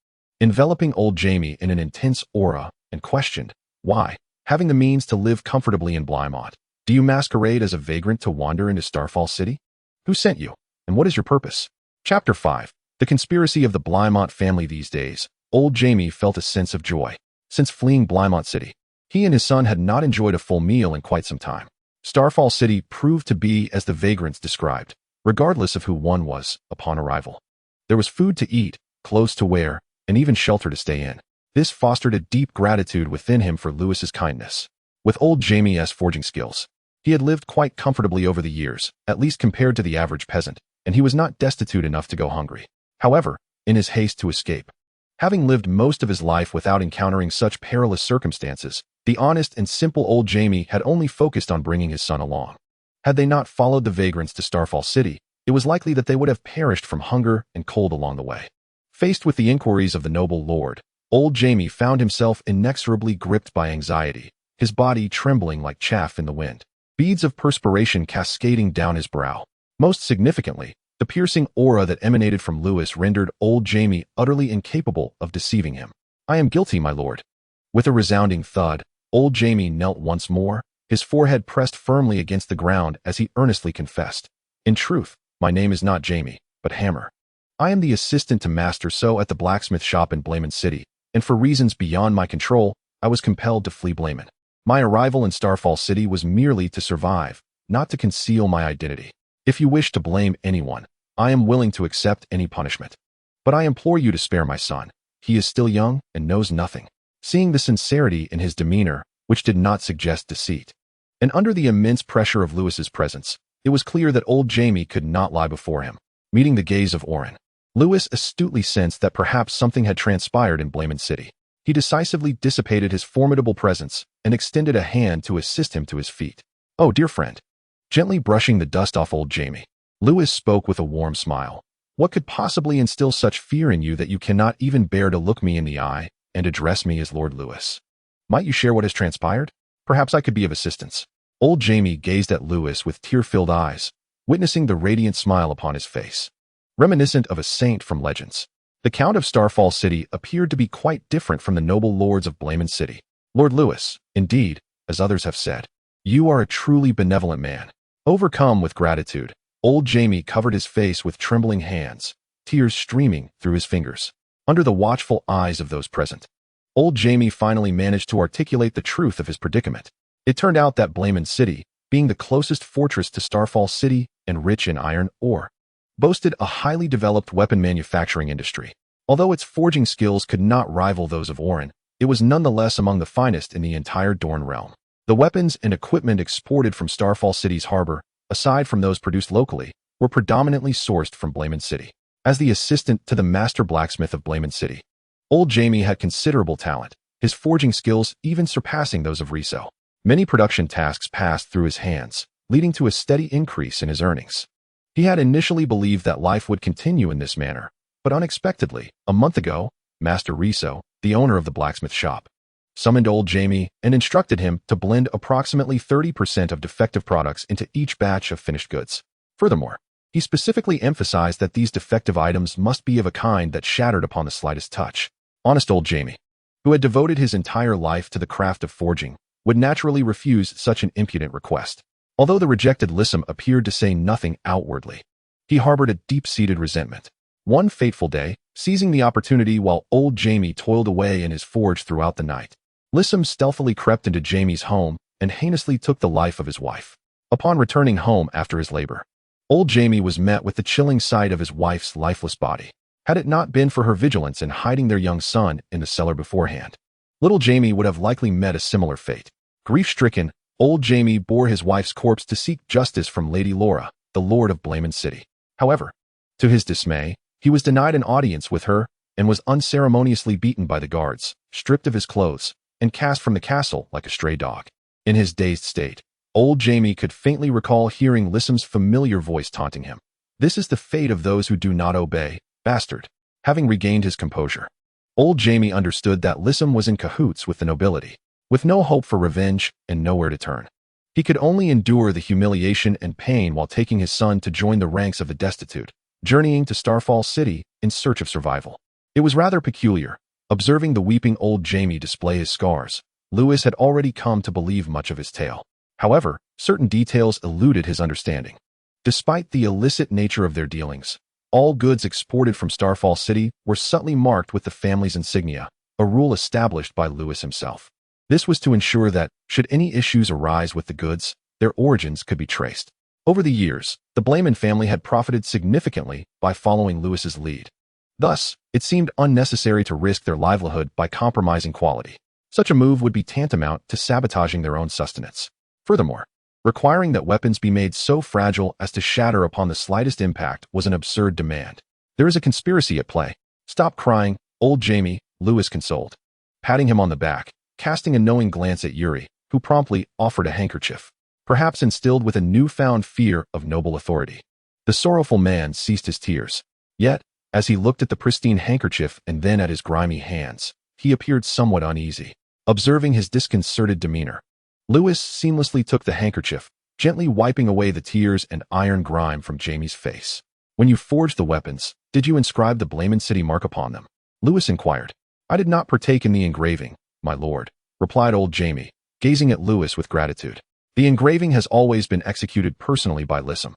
enveloping old Jaime in an intense aura, and questioned, why, having the means to live comfortably in Blymont, do you masquerade as a vagrant to wander into Starfall City? Who sent you, and what is your purpose? Chapter 5. The conspiracy of the Blymont family. These days, old Jaime felt a sense of joy. Since fleeing Blymont City, he and his son had not enjoyed a full meal in quite some time. Starfall City proved to be as the vagrants described, regardless of who one was upon arrival. There was food to eat, clothes to wear, and even shelter to stay in. This fostered a deep gratitude within him for Lewis's kindness. With old Jaime's forging skills, he had lived quite comfortably over the years, at least compared to the average peasant, and he was not destitute enough to go hungry. However, in his haste to escape, having lived most of his life without encountering such perilous circumstances, the honest and simple old Jaime had only focused on bringing his son along. Had they not followed the vagrants to Starfall City, it was likely that they would have perished from hunger and cold along the way. Faced with the inquiries of the noble lord, old Jaime found himself inexorably gripped by anxiety, his body trembling like chaff in the wind, beads of perspiration cascading down his brow. Most significantly, the piercing aura that emanated from Lewis rendered old Jaime utterly incapable of deceiving him. I am guilty, my lord. With a resounding thud, old Jaime knelt once more, his forehead pressed firmly against the ground as he earnestly confessed. In truth, my name is not Jaime, but Hammer. I am the assistant to Master So at the blacksmith shop in Blamon City, and for reasons beyond my control, I was compelled to flee Blamon. My arrival in Starfall City was merely to survive, not to conceal my identity. If you wish to blame anyone, I am willing to accept any punishment. But I implore you to spare my son. He is still young and knows nothing. Seeing the sincerity in his demeanor, which did not suggest deceit, and under the immense pressure of Lewis's presence, it was clear that old Jaime could not lie before him. Meeting the gaze of Oren, Lewis astutely sensed that perhaps something had transpired in Blamon City. He decisively dissipated his formidable presence and extended a hand to assist him to his feet. Oh, dear friend. Gently brushing the dust off old Jaime, Lewis spoke with a warm smile. What could possibly instill such fear in you that you cannot even bear to look me in the eye and address me as Lord Lewis? Might you share what has transpired? Perhaps I could be of assistance. Old Jaime gazed at Lewis with tear-filled eyes, witnessing the radiant smile upon his face, reminiscent of a saint from legends. The Count of Starfall City appeared to be quite different from the noble lords of Blamon City. Lord Lewis, indeed, as others have said, you are a truly benevolent man. Overcome with gratitude, old Jaime covered his face with trembling hands, tears streaming through his fingers. Under the watchful eyes of those present, old Jaime finally managed to articulate the truth of his predicament. It turned out that Blamon City, being the closest fortress to Starfall City and rich in iron ore, boasted a highly developed weapon manufacturing industry. Although its forging skills could not rival those of Oren, it was nonetheless among the finest in the entire Dorne realm. The weapons and equipment exported from Starfall City's harbor, aside from those produced locally, were predominantly sourced from Blamon City. As the assistant to the master blacksmith of Blamon City, old Jaime had considerable talent, his forging skills even surpassing those of Riso. Many production tasks passed through his hands, leading to a steady increase in his earnings. He had initially believed that life would continue in this manner, but unexpectedly, a month ago, Master Riso, the owner of the blacksmith shop, summoned old Jaime and instructed him to blend approximately 30% of defective products into each batch of finished goods. Furthermore, he specifically emphasized that these defective items must be of a kind that shattered upon the slightest touch. Honest old Jaime, who had devoted his entire life to the craft of forging, would naturally refuse such an impudent request. Although the rejected Lissam appeared to say nothing outwardly, he harbored a deep-seated resentment. One fateful day, seizing the opportunity while old Jaime toiled away in his forge throughout the night, Lissam stealthily crept into Jaime's home and heinously took the life of his wife. Upon returning home after his labor, old Jaime was met with the chilling sight of his wife's lifeless body. Had it not been for her vigilance in hiding their young son in the cellar beforehand, little Jaime would have likely met a similar fate. Grief-stricken, old Jaime bore his wife's corpse to seek justice from Lady Laura, the Lord of Blamon City. However, to his dismay, he was denied an audience with her and was unceremoniously beaten by the guards, stripped of his clothes, and cast from the castle like a stray dog. In his dazed state, old Jaime could faintly recall hearing Lissam's familiar voice taunting him. "This is the fate of those who do not obey, bastard." Having regained his composure, old Jaime understood that Lissam was in cahoots with the nobility, with no hope for revenge and nowhere to turn. He could only endure the humiliation and pain while taking his son to join the ranks of the destitute, journeying to Starfall City in search of survival. It was rather peculiar. Observing the weeping old Jaime display his scars, Lewis had already come to believe much of his tale. However, certain details eluded his understanding. Despite the illicit nature of their dealings, all goods exported from Starfall City were subtly marked with the family's insignia, a rule established by Lewis himself. This was to ensure that, should any issues arise with the goods, their origins could be traced. Over the years, the Blayman family had profited significantly by following Lewis's lead. Thus, it seemed unnecessary to risk their livelihood by compromising quality. Such a move would be tantamount to sabotaging their own sustenance. Furthermore, requiring that weapons be made so fragile as to shatter upon the slightest impact was an absurd demand. "There is a conspiracy at play. Stop crying, old Jaime," Lewis consoled, patting him on the back, casting a knowing glance at Yuri, who promptly offered a handkerchief, perhaps instilled with a newfound fear of noble authority. The sorrowful man ceased his tears. Yet, as he looked at the pristine handkerchief and then at his grimy hands, he appeared somewhat uneasy. Observing his disconcerted demeanor, Lewis seamlessly took the handkerchief, gently wiping away the tears and iron grime from Jaime's face. "When you forged the weapons, did you inscribe the Blayman City mark upon them?" Lewis inquired. "I did not partake in the engraving, my lord," replied old Jaime, gazing at Lewis with gratitude. "The engraving has always been executed personally by Lissam.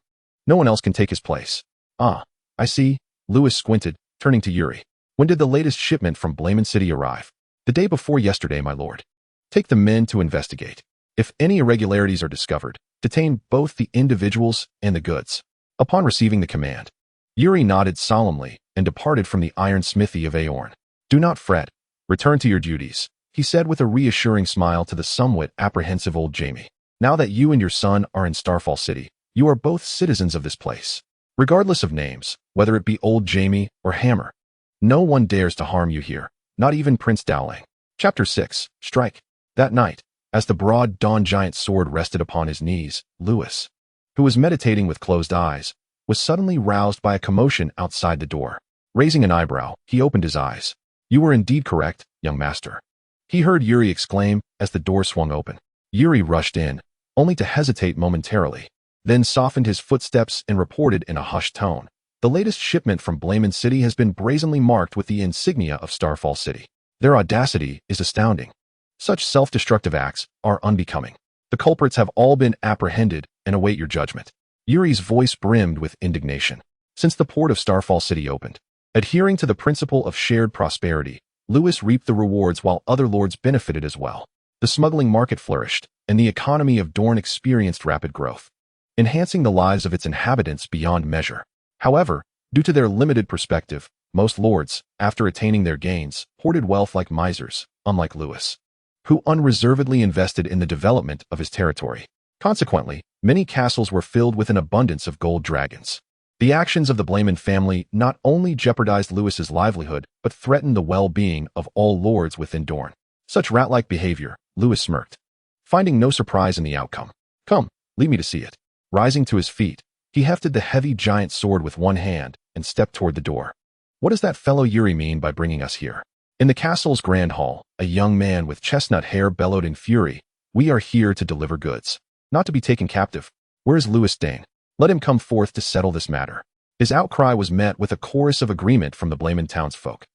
No one else can take his place." "Ah, I see." Lewis squinted, turning to Yuri. "When did the latest shipment from Blayman City arrive?" "The day before yesterday, my lord." "Take the men to investigate. If any irregularities are discovered, detain both the individuals and the goods." Upon receiving the command, Yuri nodded solemnly and departed from the iron smithy of Aorn. "Do not fret. Return to your duties," he said with a reassuring smile to the somewhat apprehensive old Jaime. "Now that you and your son are in Starfall City, you are both citizens of this place. Regardless of names, whether it be old Jaime or Hammer, no one dares to harm you here, not even Prince Dowling." Chapter 6, Strike. That night, as the broad dawn giant sword rested upon his knees, Lewis, who was meditating with closed eyes, was suddenly roused by a commotion outside the door. Raising an eyebrow, he opened his eyes. "You were indeed correct, young master," he heard Yuri exclaim as the door swung open. Yuri rushed in, only to hesitate momentarily, then softened his footsteps and reported in a hushed tone, "The latest shipment from Blayman City has been brazenly marked with the insignia of Starfall City. Their audacity is astounding. Such self-destructive acts are unbecoming. The culprits have all been apprehended and await your judgment." Yuri's voice brimmed with indignation. Since the port of Starfall City opened, adhering to the principle of shared prosperity, Lewis reaped the rewards while other lords benefited as well. The smuggling market flourished, and the economy of Dorne experienced rapid growth, enhancing the lives of its inhabitants beyond measure. However, due to their limited perspective, most lords, after attaining their gains, hoarded wealth like misers, unlike Lewis, who unreservedly invested in the development of his territory. Consequently, many castles were filled with an abundance of gold dragons. The actions of the Blayman family not only jeopardized Lewis's livelihood, but threatened the well-being of all lords within Dorne. Such rat-like behavior, Lewis smirked, finding no surprise in the outcome. "Come, lead me to see it." Rising to his feet, he hefted the heavy giant sword with one hand and stepped toward the door. "What does that fellow Yuri mean by bringing us here?" In the castle's grand hall, a young man with chestnut hair bellowed in fury, "We are here to deliver goods, not to be taken captive. Where is Lewis Dayne? Let him come forth to settle this matter." His outcry was met with a chorus of agreement from the Blayman townsfolk,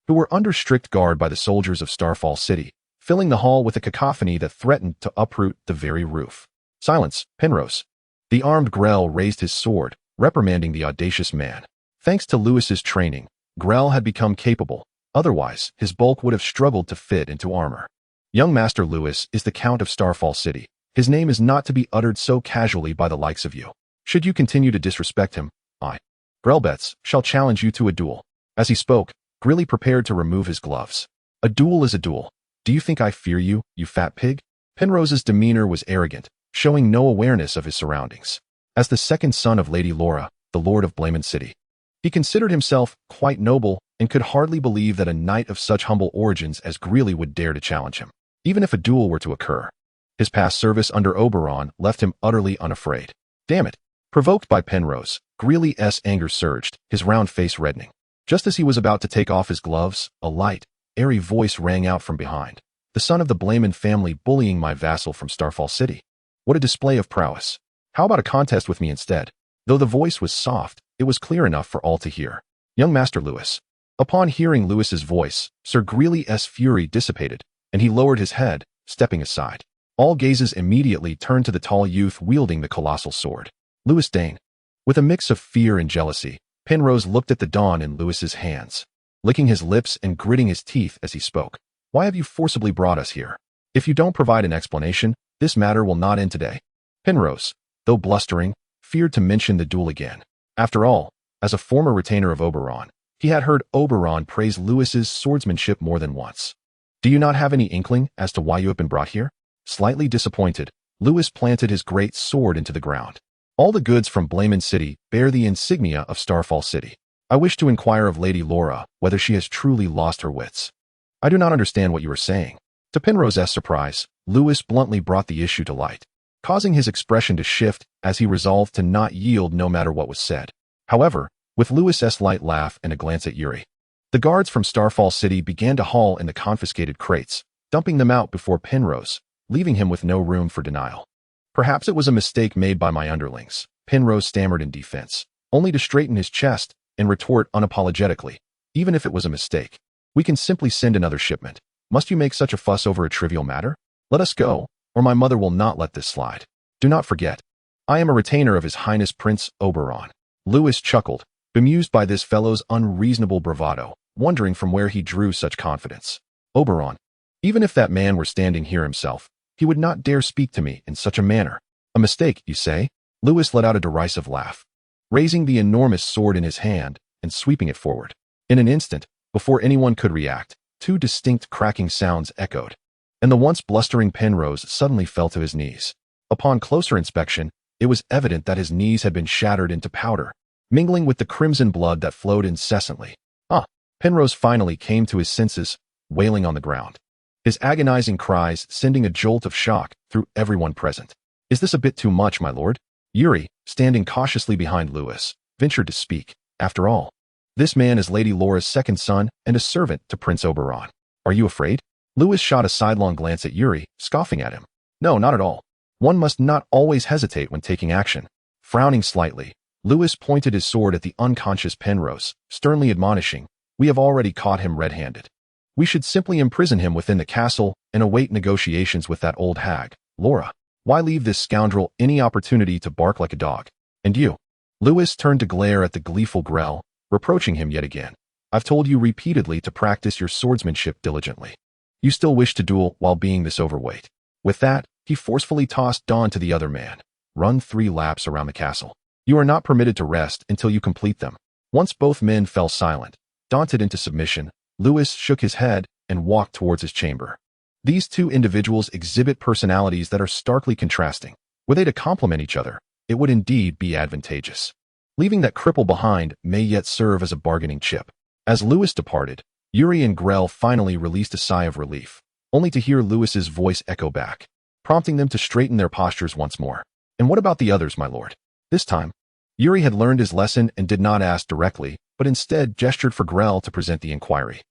who were under strict guard by the soldiers of Starfall City, filling the hall with a cacophony that threatened to uproot the very roof. "Silence, Penrose." The armed Grell raised his sword, reprimanding the audacious man. Thanks to Lewis's training, Grell had become capable. Otherwise, his bulk would have struggled to fit into armor. "Young Master Lewis is the Count of Starfall City. His name is not to be uttered so casually by the likes of you. Should you continue to disrespect him, I, Grellbets, shall challenge you to a duel." As he spoke, Grilly prepared to remove his gloves. "A duel is a duel. Do you think I fear you, you fat pig?" Penrose's demeanor was arrogant, showing no awareness of his surroundings. As the second son of Lady Laura, the Lord of Blayman City, he considered himself quite noble and could hardly believe that a knight of such humble origins as Greeley would dare to challenge him. even if a duel were to occur. His past service under Oberon left him utterly unafraid. Damn it! Provoked by Penrose, Greeley's anger surged, his round face reddening. Just as he was about to take off his gloves, a light, airy voice rang out from behind. The son of the Blayman family bullying my vassal from Starfall City. What a display of prowess. How about a contest with me instead? Though the voice was soft, it was clear enough for all to hear. Young Master Lewis. Upon hearing Lewis's voice, Sir Greeley's fury dissipated, and he lowered his head, stepping aside. All gazes immediately turned to the tall youth wielding the colossal sword. Lewis Dayne. With a mix of fear and jealousy, Penrose looked at the dawn in Lewis's hands, licking his lips and gritting his teeth as he spoke. Why have you forcibly brought us here? If you don't provide an explanation, this matter will not end today. Penrose, though blustering, feared to mention the duel again. After all, as a former retainer of Oberon, he had heard Oberon praise Lewis's swordsmanship more than once. Do you not have any inkling as to why you have been brought here? Slightly disappointed, Lewis planted his great sword into the ground. All the goods from Blayman City bear the insignia of Starfall City. I wish to inquire of Lady Laura whether she has truly lost her wits. I do not understand what you are saying. To Penrose's surprise, Lewis bluntly brought the issue to light, causing his expression to shift as he resolved to not yield no matter what was said. However, with Lewis's light laugh and a glance at Yuri, the guards from Starfall City began to haul in the confiscated crates, dumping them out before Penrose, leaving him with no room for denial. Perhaps it was a mistake made by my underlings, Penrose stammered in defense, only to straighten his chest and retort unapologetically. Even if it was a mistake, we can simply send another shipment. Must you make such a fuss over a trivial matter? Let us go, or my mother will not let this slide. Do not forget, I am a retainer of His Highness Prince Oberon. Lewis chuckled, bemused by this fellow's unreasonable bravado, wondering from where he drew such confidence. Oberon. Even if that man were standing here himself, he would not dare speak to me in such a manner. A mistake, you say? Lewis let out a derisive laugh, raising the enormous sword in his hand and sweeping it forward. In an instant, before anyone could react, two distinct cracking sounds echoed, and the once blustering Penrose suddenly fell to his knees. Upon closer inspection, it was evident that his knees had been shattered into powder, mingling with the crimson blood that flowed incessantly. Penrose finally came to his senses, wailing on the ground, his agonizing cries sending a jolt of shock through everyone present. Is this a bit too much, my lord? Yuri, standing cautiously behind Lewis, ventured to speak. After all, this man is Lady Laura's second son and a servant to Prince Oberon. Are you afraid? Lewis shot a sidelong glance at Yuri, scoffing at him. No, not at all. One must not always hesitate when taking action. Frowning slightly, Lewis pointed his sword at the unconscious Penrose, sternly admonishing, we have already caught him red-handed. We should simply imprison him within the castle and await negotiations with that old hag, Laura. Why leave this scoundrel any opportunity to bark like a dog? And you? Lewis turned to glare at the gleeful Grell, reproaching him yet again. I've told you repeatedly to practice your swordsmanship diligently. You still wish to duel while being this overweight. With that, he forcefully tossed Dawn to the other man. Run 3 laps around the castle. You are not permitted to rest until you complete them. Once both men fell silent, daunted into submission, Lewis shook his head and walked towards his chamber. These two individuals exhibit personalities that are starkly contrasting. Were they to complement each other, it would indeed be advantageous. Leaving that cripple behind may yet serve as a bargaining chip. As Lewis departed, Yuri and Grell finally released a sigh of relief, only to hear Lewis's voice echo back, prompting them to straighten their postures once more. And what about the others, my lord? This time, Yuri had learned his lesson and did not ask directly, but instead gestured for Grell to present the inquiry.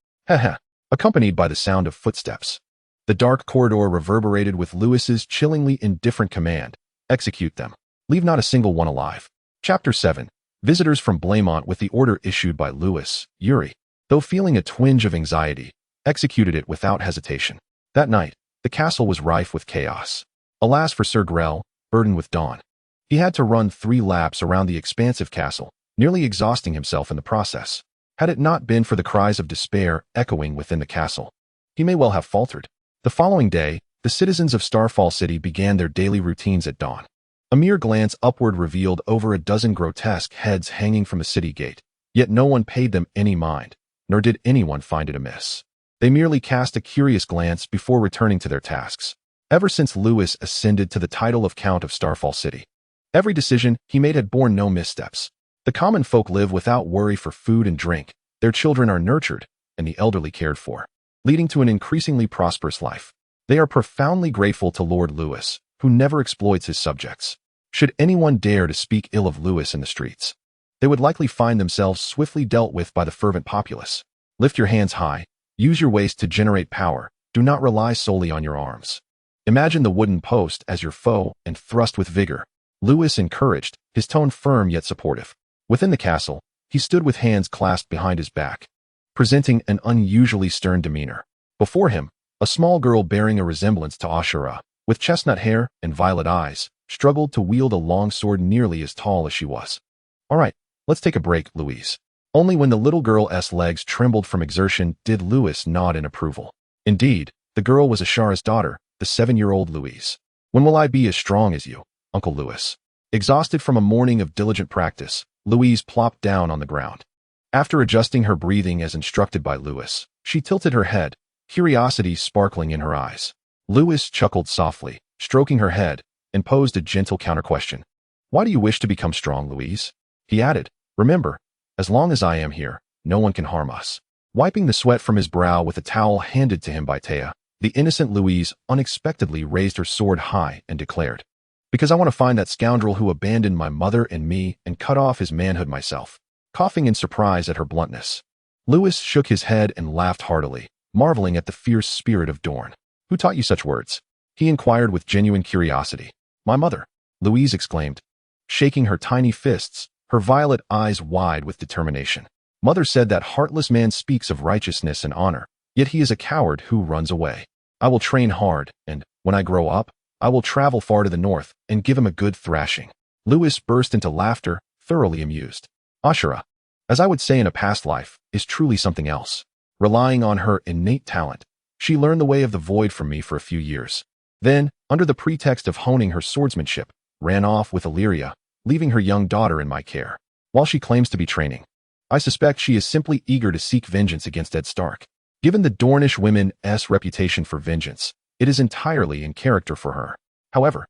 Accompanied by the sound of footsteps. The dark corridor reverberated with Lewis's chillingly indifferent command. Execute them. Leave not a single one alive. Chapter 7. Visitors from Blaymont with the order issued by Lewis. Yuri, though feeling a twinge of anxiety, executed it without hesitation. That night, the castle was rife with chaos. Alas for Sir Grell, burdened with Dawn. He had to run 3 laps around the expansive castle, nearly exhausting himself in the process. Had it not been for the cries of despair echoing within the castle, he may well have faltered. The following day, the citizens of Starfall City began their daily routines at dawn. A mere glance upward revealed over a dozen grotesque heads hanging from the city gate, yet no one paid them any mind, nor did anyone find it amiss. They merely cast a curious glance before returning to their tasks. Ever since Lewis ascended to the title of Count of Starfall City, every decision he made had borne no missteps. The common folk live without worry for food and drink, their children are nurtured, and the elderly cared for, leading to an increasingly prosperous life. They are profoundly grateful to Lord Lewis, who never exploits his subjects. Should anyone dare to speak ill of Lewis in the streets, they would likely find themselves swiftly dealt with by the fervent populace. Lift your hands high, use your waist to generate power, do not rely solely on your arms. Imagine the wooden post as your foe and thrust with vigor. Lewis encouraged, his tone firm yet supportive. Within the castle, he stood with hands clasped behind his back, presenting an unusually stern demeanor. Before him, a small girl bearing a resemblance to Ashura, with chestnut hair and violet eyes, struggled to wield a long sword nearly as tall as she was. "All right, let's take a break, Louise." Only when the little girl's legs trembled from exertion did Lewis nod in approval. Indeed, the girl was Ashura's daughter, the 7-year-old Louise. "When will I be as strong as you, Uncle Lewis?" Exhausted from a morning of diligent practice, Louise plopped down on the ground. After adjusting her breathing as instructed by Lewis, she tilted her head, curiosity sparkling in her eyes. Lewis chuckled softly, stroking her head, and posed a gentle counter-question. "Why do you wish to become strong, Louise?" He added, "Remember, as long as I am here, no one can harm us." Wiping the sweat from his brow with a towel handed to him by Taya, the innocent Louise unexpectedly raised her sword high and declared, "Because I want to find that scoundrel who abandoned my mother and me and cut off his manhood myself." Coughing in surprise at her bluntness, Lewis shook his head and laughed heartily, marveling at the fierce spirit of Dorne. "Who taught you such words?" he inquired with genuine curiosity. "My mother," Louise exclaimed, shaking her tiny fists, her violet eyes wide with determination. "Mother said that heartless man speaks of righteousness and honor, yet he is a coward who runs away. I will train hard, and, when I grow up, I will travel far to the north and give him a good thrashing." Lewis burst into laughter, thoroughly amused. "Ashura, as I would say in a past life, is truly something else. Relying on her innate talent, she learned the way of the void from me for a few years. Then, under the pretext of honing her swordsmanship, ran off with Illyria, leaving her young daughter in my care. While she claims to be training, I suspect she is simply eager to seek vengeance against Ed Stark. Given the Dornish women's reputation for vengeance, it is entirely in character for her. However,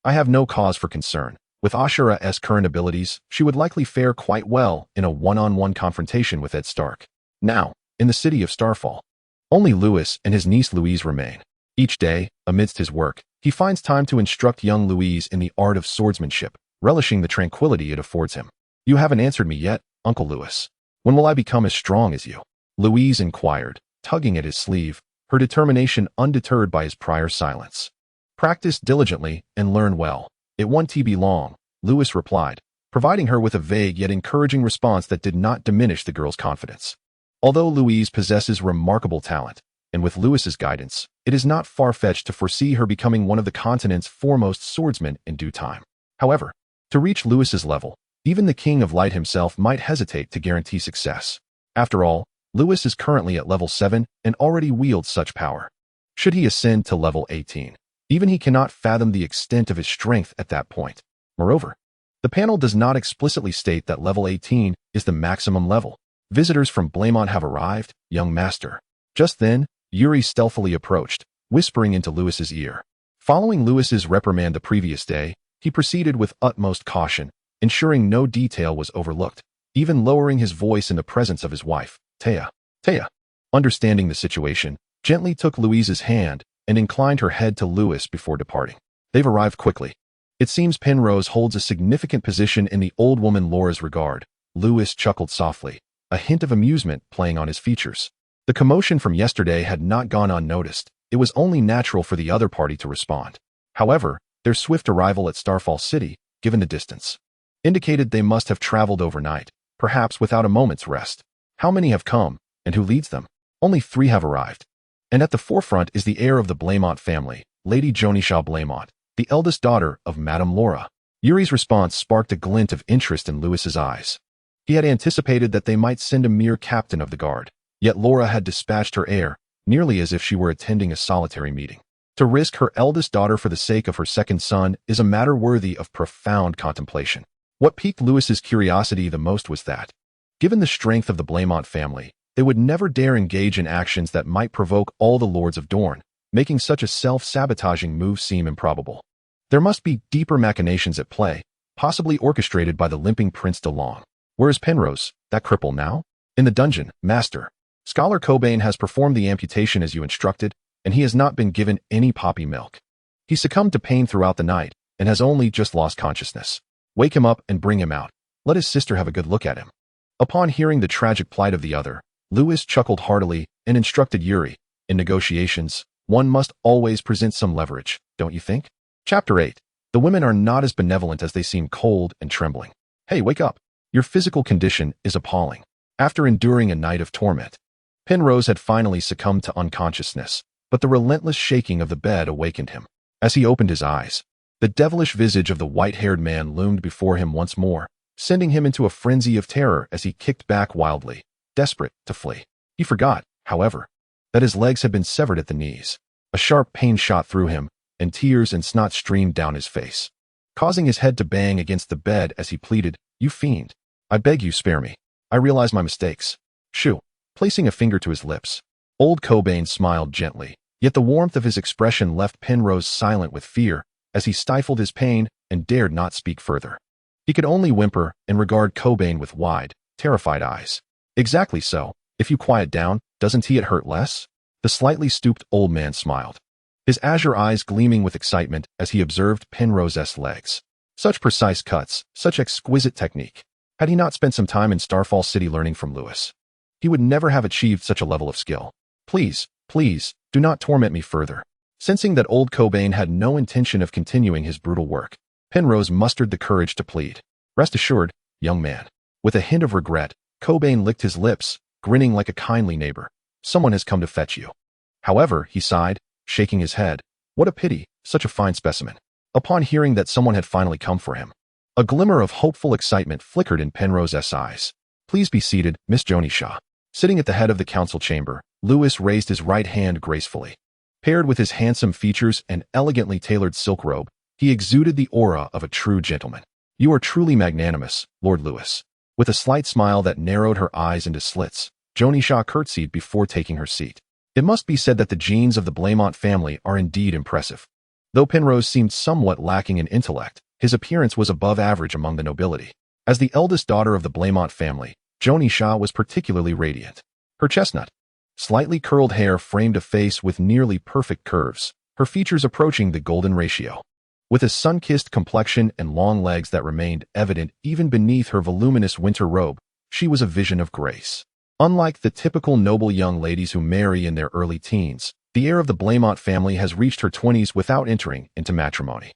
I have no cause for concern. With Ashura's current abilities, she would likely fare quite well in a one-on-one confrontation with Ed Stark. Now, in the city of Starfall, only Lewis and his niece Louise remain. Each day, amidst his work, he finds time to instruct young Louise in the art of swordsmanship, relishing the tranquility it affords him. "You haven't answered me yet, Uncle Lewis. When will I become as strong as you?" Louise inquired, tugging at his sleeve, her determination undeterred by his prior silence. "Practice diligently and learn well. It won't be long," Lewis replied, providing her with a vague yet encouraging response that did not diminish the girl's confidence. Although Louise possesses remarkable talent, and with Lewis's guidance, it is not far-fetched to foresee her becoming one of the continent's foremost swordsmen in due time. However, to reach Lewis's level, even the King of Light himself might hesitate to guarantee success. After all, Lewis is currently at level 7 and already wields such power. Should he ascend to level 18, even he cannot fathom the extent of his strength at that point. Moreover, the panel does not explicitly state that level 18 is the maximum level. "Visitors from Blamont have arrived, young master." Just then, Yuri stealthily approached, whispering into Lewis's ear. Following Lewis's reprimand the previous day, he proceeded with utmost caution, ensuring no detail was overlooked, even lowering his voice in the presence of his wife, Taya. Taya, understanding the situation, gently took Louise's hand and inclined her head to Lewis before departing. "They've arrived quickly. It seems Penrose holds a significant position in the old woman Laura's regard." Lewis chuckled softly, a hint of amusement playing on his features. The commotion from yesterday had not gone unnoticed. It was only natural for the other party to respond. However, their swift arrival at Starfall City, given the distance, indicated they must have traveled overnight, perhaps without a moment's rest. How many have come, and who leads them? Only 3 have arrived. And at the forefront is the heir of the Blamont family, Lady Jonisha Blamont, the eldest daughter of Madame Laura. Yuri's response sparked a glint of interest in Lewis's eyes. He had anticipated that they might send a mere captain of the guard, yet Laura had dispatched her heir, nearly as if she were attending a solitary meeting. To risk her eldest daughter for the sake of her second son is a matter worthy of profound contemplation. What piqued Lewis's curiosity the most was that, given the strength of the Blamont family, they would never dare engage in actions that might provoke all the lords of Dorne, making such a self-sabotaging move seem improbable. There must be deeper machinations at play, possibly orchestrated by the limping Prince DeLong. "Where is Penrose, that cripple now?" "In the dungeon, master. Scholar Cobain has performed the amputation as you instructed, and he has not been given any poppy milk. He succumbed to pain throughout the night and has only just lost consciousness. Wake him up and bring him out. Let his sister have a good look at him." Upon hearing the tragic plight of the other, Lewis chuckled heartily and instructed Yuri, "In negotiations, one must always present some leverage, don't you think?" Chapter 8. The women are not as benevolent as they seem, cold and trembling. "Hey, wake up. Your physical condition is appalling." After enduring a night of torment, Penrose had finally succumbed to unconsciousness, but the relentless shaking of the bed awakened him. As he opened his eyes, the devilish visage of the white-haired man loomed before him once more, sending him into a frenzy of terror as he kicked back wildly, desperate to flee. He forgot, however, that his legs had been severed at the knees. A sharp pain shot through him, and tears and snot streamed down his face, causing his head to bang against the bed as he pleaded, "You fiend. I beg you, spare me. I realize my mistakes." Shoo. Placing a finger to his lips, old Cobain smiled gently, yet the warmth of his expression left Penrose silent with fear as he stifled his pain and dared not speak further. He could only whimper and regard Cobain with wide, terrified eyes. "Exactly so. If you quiet down, doesn't it hurt less?" The slightly stooped old man smiled, his azure eyes gleaming with excitement as he observed Penrose's legs. Such precise cuts, such exquisite technique. Had he not spent some time in Starfall City learning from Lewis, he would never have achieved such a level of skill. "Please, please, do not torment me further." Sensing that old Cobain had no intention of continuing his brutal work, Penrose mustered the courage to plead. "Rest assured, young man." With a hint of regret, Cobain licked his lips, grinning like a kindly neighbor. "Someone has come to fetch you." "However," he sighed, shaking his head, "what a pity, such a fine specimen." Upon hearing that someone had finally come for him, a glimmer of hopeful excitement flickered in Penrose's eyes. "Please be seated, Miss Jonisha." Sitting at the head of the council chamber, Lewis raised his right hand gracefully. Paired with his handsome features and elegantly tailored silk robe, he exuded the aura of a true gentleman. "You are truly magnanimous, Lord Lewis." With a slight smile that narrowed her eyes into slits, Jonisha curtsied before taking her seat. It must be said that the genes of the Blamont family are indeed impressive. Though Penrose seemed somewhat lacking in intellect, his appearance was above average among the nobility. As the eldest daughter of the Blamont family, Jonisha was particularly radiant. Her chestnut, slightly curled hair framed a face with nearly perfect curves, her features approaching the golden ratio. With a sun-kissed complexion and long legs that remained evident even beneath her voluminous winter robe, she was a vision of grace. Unlike the typical noble young ladies who marry in their early teens, the heir of the Blamont family has reached her 20s without entering into matrimony.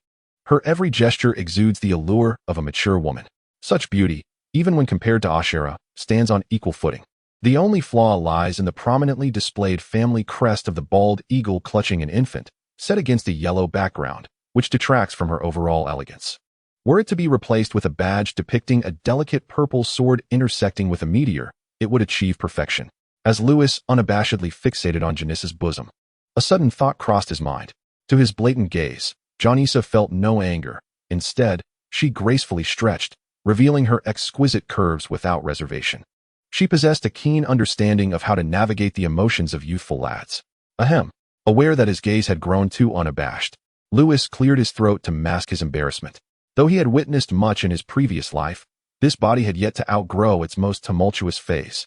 Her every gesture exudes the allure of a mature woman. Such beauty, even when compared to Ashera, stands on equal footing. The only flaw lies in the prominently displayed family crest of the bald eagle clutching an infant, set against a yellow background, which detracts from her overall elegance. Were it to be replaced with a badge depicting a delicate purple sword intersecting with a meteor, it would achieve perfection. As Lewis unabashedly fixated on Janice's bosom, a sudden thought crossed his mind. To his blatant gaze, Janissa felt no anger. Instead, she gracefully stretched, revealing her exquisite curves without reservation. She possessed a keen understanding of how to navigate the emotions of youthful lads. Ahem. Aware that his gaze had grown too unabashed, Lewis cleared his throat to mask his embarrassment. Though he had witnessed much in his previous life, this body had yet to outgrow its most tumultuous phase.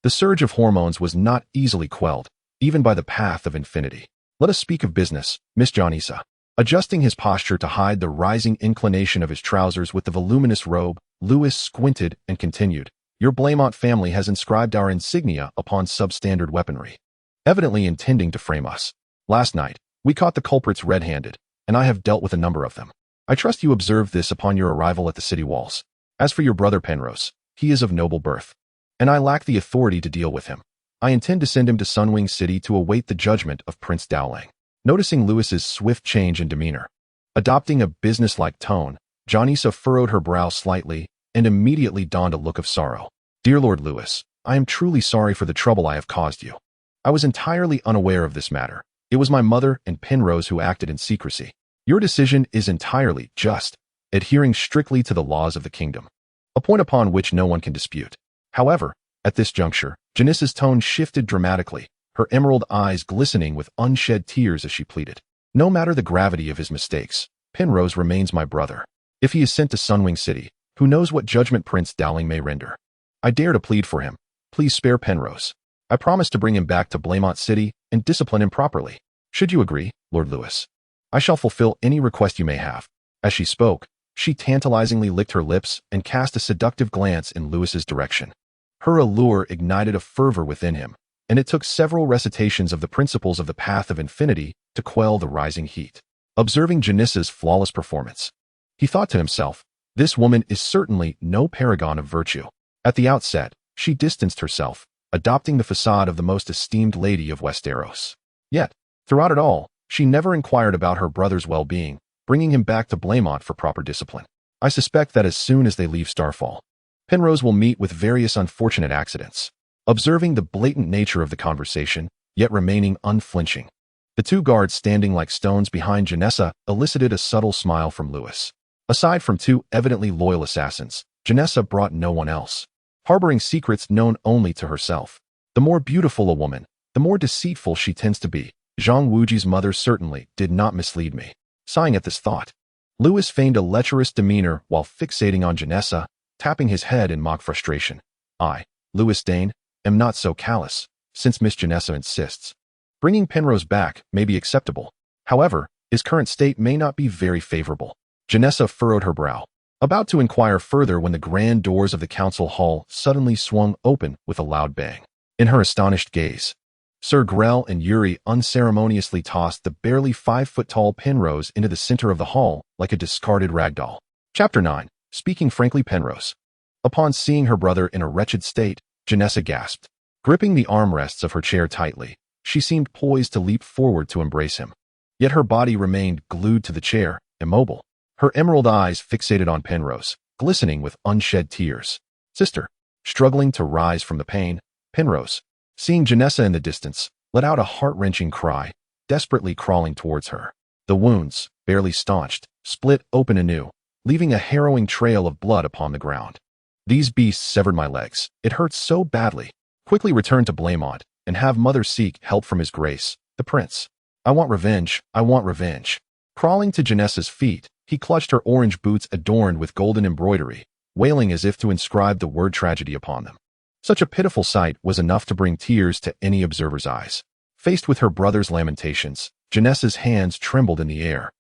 The surge of hormones was not easily quelled, even by the path of infinity. "Let us speak of business, Miss Janissa." Adjusting his posture to hide the rising inclination of his trousers with the voluminous robe, Lewis squinted and continued, "Your Blamont family has inscribed our insignia upon substandard weaponry, evidently intending to frame us. Last night, we caught the culprits red-handed, and I have dealt with a number of them. I trust you observed this upon your arrival at the city walls. As for your brother Penrose, he is of noble birth, and I lack the authority to deal with him. I intend to send him to Sunwing City to await the judgment of Prince Dowling." Noticing Lewis's swift change in demeanor, adopting a businesslike tone, Janissa furrowed her brow slightly and immediately donned a look of sorrow. "Dear Lord Lewis, I am truly sorry for the trouble I have caused you. I was entirely unaware of this matter. It was my mother and Penrose who acted in secrecy. Your decision is entirely just, adhering strictly to the laws of the kingdom, a point upon which no one can dispute." However, at this juncture, Janissa's tone shifted dramatically, her emerald eyes glistening with unshed tears as she pleaded. "No matter the gravity of his mistakes, Penrose remains my brother. If he is sent to Sunwing City, who knows what judgment Prince Dowling may render? I dare to plead for him. Please spare Penrose. I promise to bring him back to Blamont City and discipline him properly." Should you agree, Lord Lewis? I shall fulfill any request you may have. As she spoke, she tantalizingly licked her lips and cast a seductive glance in Lewis's direction. Her allure ignited a fervor within him, and it took several recitations of the principles of the path of infinity to quell the rising heat. Observing Janissa's flawless performance, he thought to himself, this woman is certainly no paragon of virtue. At the outset, she distanced herself, adopting the facade of the most esteemed lady of Westeros. Yet, throughout it all, she never inquired about her brother's well-being, bringing him back to Blaemont for proper discipline. I suspect that as soon as they leave Starfall, Penrose will meet with various unfortunate accidents. Observing the blatant nature of the conversation, yet remaining unflinching, the two guards standing like stones behind Janessa elicited a subtle smile from Lewis. Aside from two evidently loyal assassins, Janessa brought no one else, harboring secrets known only to herself. The more beautiful a woman, the more deceitful she tends to be. Zhang Wuji's mother certainly did not mislead me. Sighing at this thought, Lewis feigned a lecherous demeanor while fixating on Janessa, tapping his head in mock frustration. I, Lewis Dayne, am not so callous, since Miss Janessa insists. Bringing Penrose back may be acceptable. However, his current state may not be very favorable. Janessa furrowed her brow, about to inquire further when the grand doors of the council hall suddenly swung open with a loud bang. In her astonished gaze, Sir Grell and Yuri unceremoniously tossed the barely 5-foot-tall Penrose into the center of the hall like a discarded ragdoll. Chapter 9. Speaking frankly, Penrose. Upon seeing her brother in a wretched state, Janessa gasped. Gripping the armrests of her chair tightly, she seemed poised to leap forward to embrace him. Yet her body remained glued to the chair, immobile. Her emerald eyes fixated on Penrose, glistening with unshed tears. Sister. Struggling to rise from the pain, Penrose, seeing Janessa in the distance, let out a heart-wrenching cry, desperately crawling towards her. The wounds, barely staunched, split open anew, leaving a harrowing trail of blood upon the ground. These beasts severed my legs. It hurts so badly. Quickly return to Blaemont, and have Mother seek help from His Grace, the Prince. I want revenge. I want revenge. Crawling to Janessa's feet, he clutched her orange boots adorned with golden embroidery, wailing as if to inscribe the word tragedy upon them. Such a pitiful sight was enough to bring tears to any observer's eyes. Faced with her brother's lamentations, Janessa's hands trembled in the air,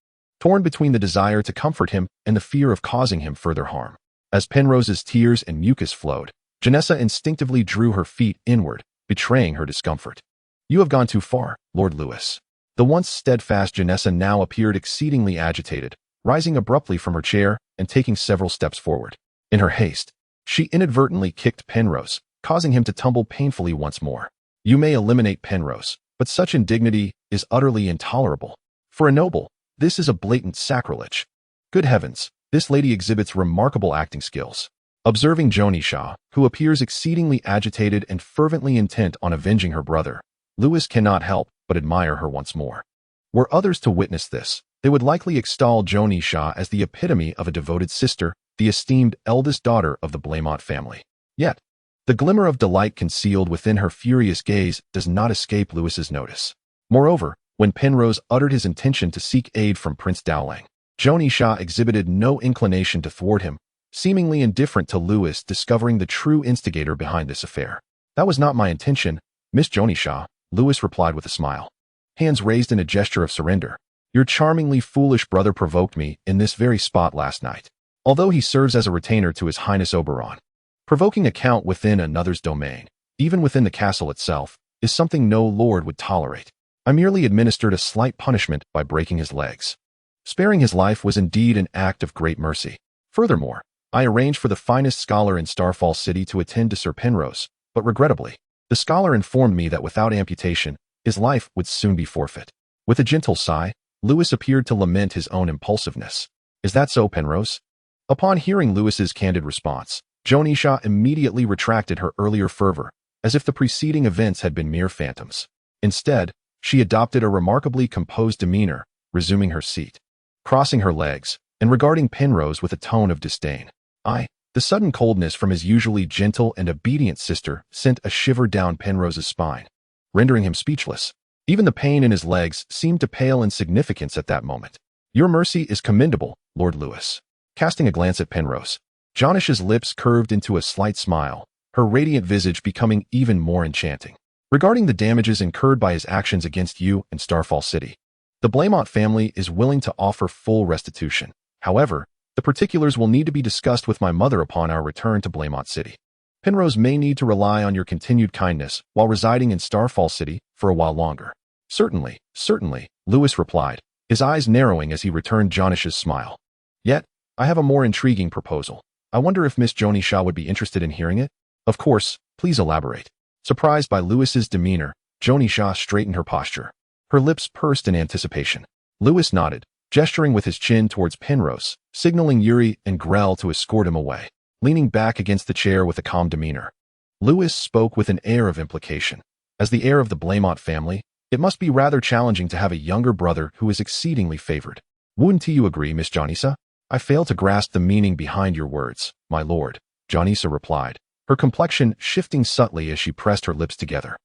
torn between the desire to comfort him and the fear of causing him further harm. As Penrose's tears and mucus flowed, Janessa instinctively drew her feet inward, betraying her discomfort. You have gone too far, Lord Lewis. The once steadfast Janessa now appeared exceedingly agitated, rising abruptly from her chair and taking several steps forward. In her haste, she inadvertently kicked Penrose, causing him to tumble painfully once more. You may eliminate Penrose, but such indignity is utterly intolerable. For a noble, this is a blatant sacrilege. Good heavens, this lady exhibits remarkable acting skills. Observing Jonisha, who appears exceedingly agitated and fervently intent on avenging her brother, Lewis cannot help but admire her once more. Were others to witness this, they would likely extol Jonisha as the epitome of a devoted sister, the esteemed eldest daughter of the Blaemont family. Yet, the glimmer of delight concealed within her furious gaze does not escape Lewis's notice. Moreover, when Penrose uttered his intention to seek aid from Prince Dowling, Jonisha exhibited no inclination to thwart him, seemingly indifferent to Lewis discovering the true instigator behind this affair. That was not my intention, Miss Jonisha, Lewis replied with a smile, hands raised in a gesture of surrender. Your charmingly foolish brother provoked me in this very spot last night. Although he serves as a retainer to His Highness Oberon, provoking a count within another's domain, even within the castle itself, is something no lord would tolerate. I merely administered a slight punishment by breaking his legs. Sparing his life was indeed an act of great mercy. Furthermore, I arranged for the finest scholar in Starfall City to attend to Sir Penrose, but regrettably, the scholar informed me that without amputation, his life would soon be forfeit. With a gentle sigh, Lewis appeared to lament his own impulsiveness. Is that so, Penrose? Upon hearing Lewis's candid response, Jonisha immediately retracted her earlier fervor, as if the preceding events had been mere phantoms. Instead, she adopted a remarkably composed demeanor, resuming her seat, crossing her legs, and regarding Penrose with a tone of disdain. The sudden coldness from his usually gentle and obedient sister sent a shiver down Penrose's spine, rendering him speechless. Even the pain in his legs seemed to pale in significance at that moment. Your mercy is commendable, Lord Lewis. Casting a glance at Penrose, Jonisha's lips curved into a slight smile, her radiant visage becoming even more enchanting. Regarding the damages incurred by his actions against you and Starfall City, the Blamont family is willing to offer full restitution. However, the particulars will need to be discussed with my mother upon our return to Blamont City. Penrose may need to rely on your continued kindness while residing in Starfall City for a while longer. Certainly, Lewis replied, his eyes narrowing as he returned Jonish's smile. Yet, I have a more intriguing proposal. I wonder if Miss Joni Shaw would be interested in hearing it? Of course, please elaborate. Surprised by Lewis's demeanor, Joni Shaw straightened her posture. Her lips pursed in anticipation. Lewis nodded, gesturing with his chin towards Penrose, signaling Yuri and Grell to escort him away. Leaning back against the chair with a calm demeanor, Lewis spoke with an air of implication. As the heir of the Blamont family, it must be rather challenging to have a younger brother who is exceedingly favored. Wouldn't you agree, Miss Janissa? I fail to grasp the meaning behind your words, my lord, Janissa replied, her complexion shifting subtly as she pressed her lips together.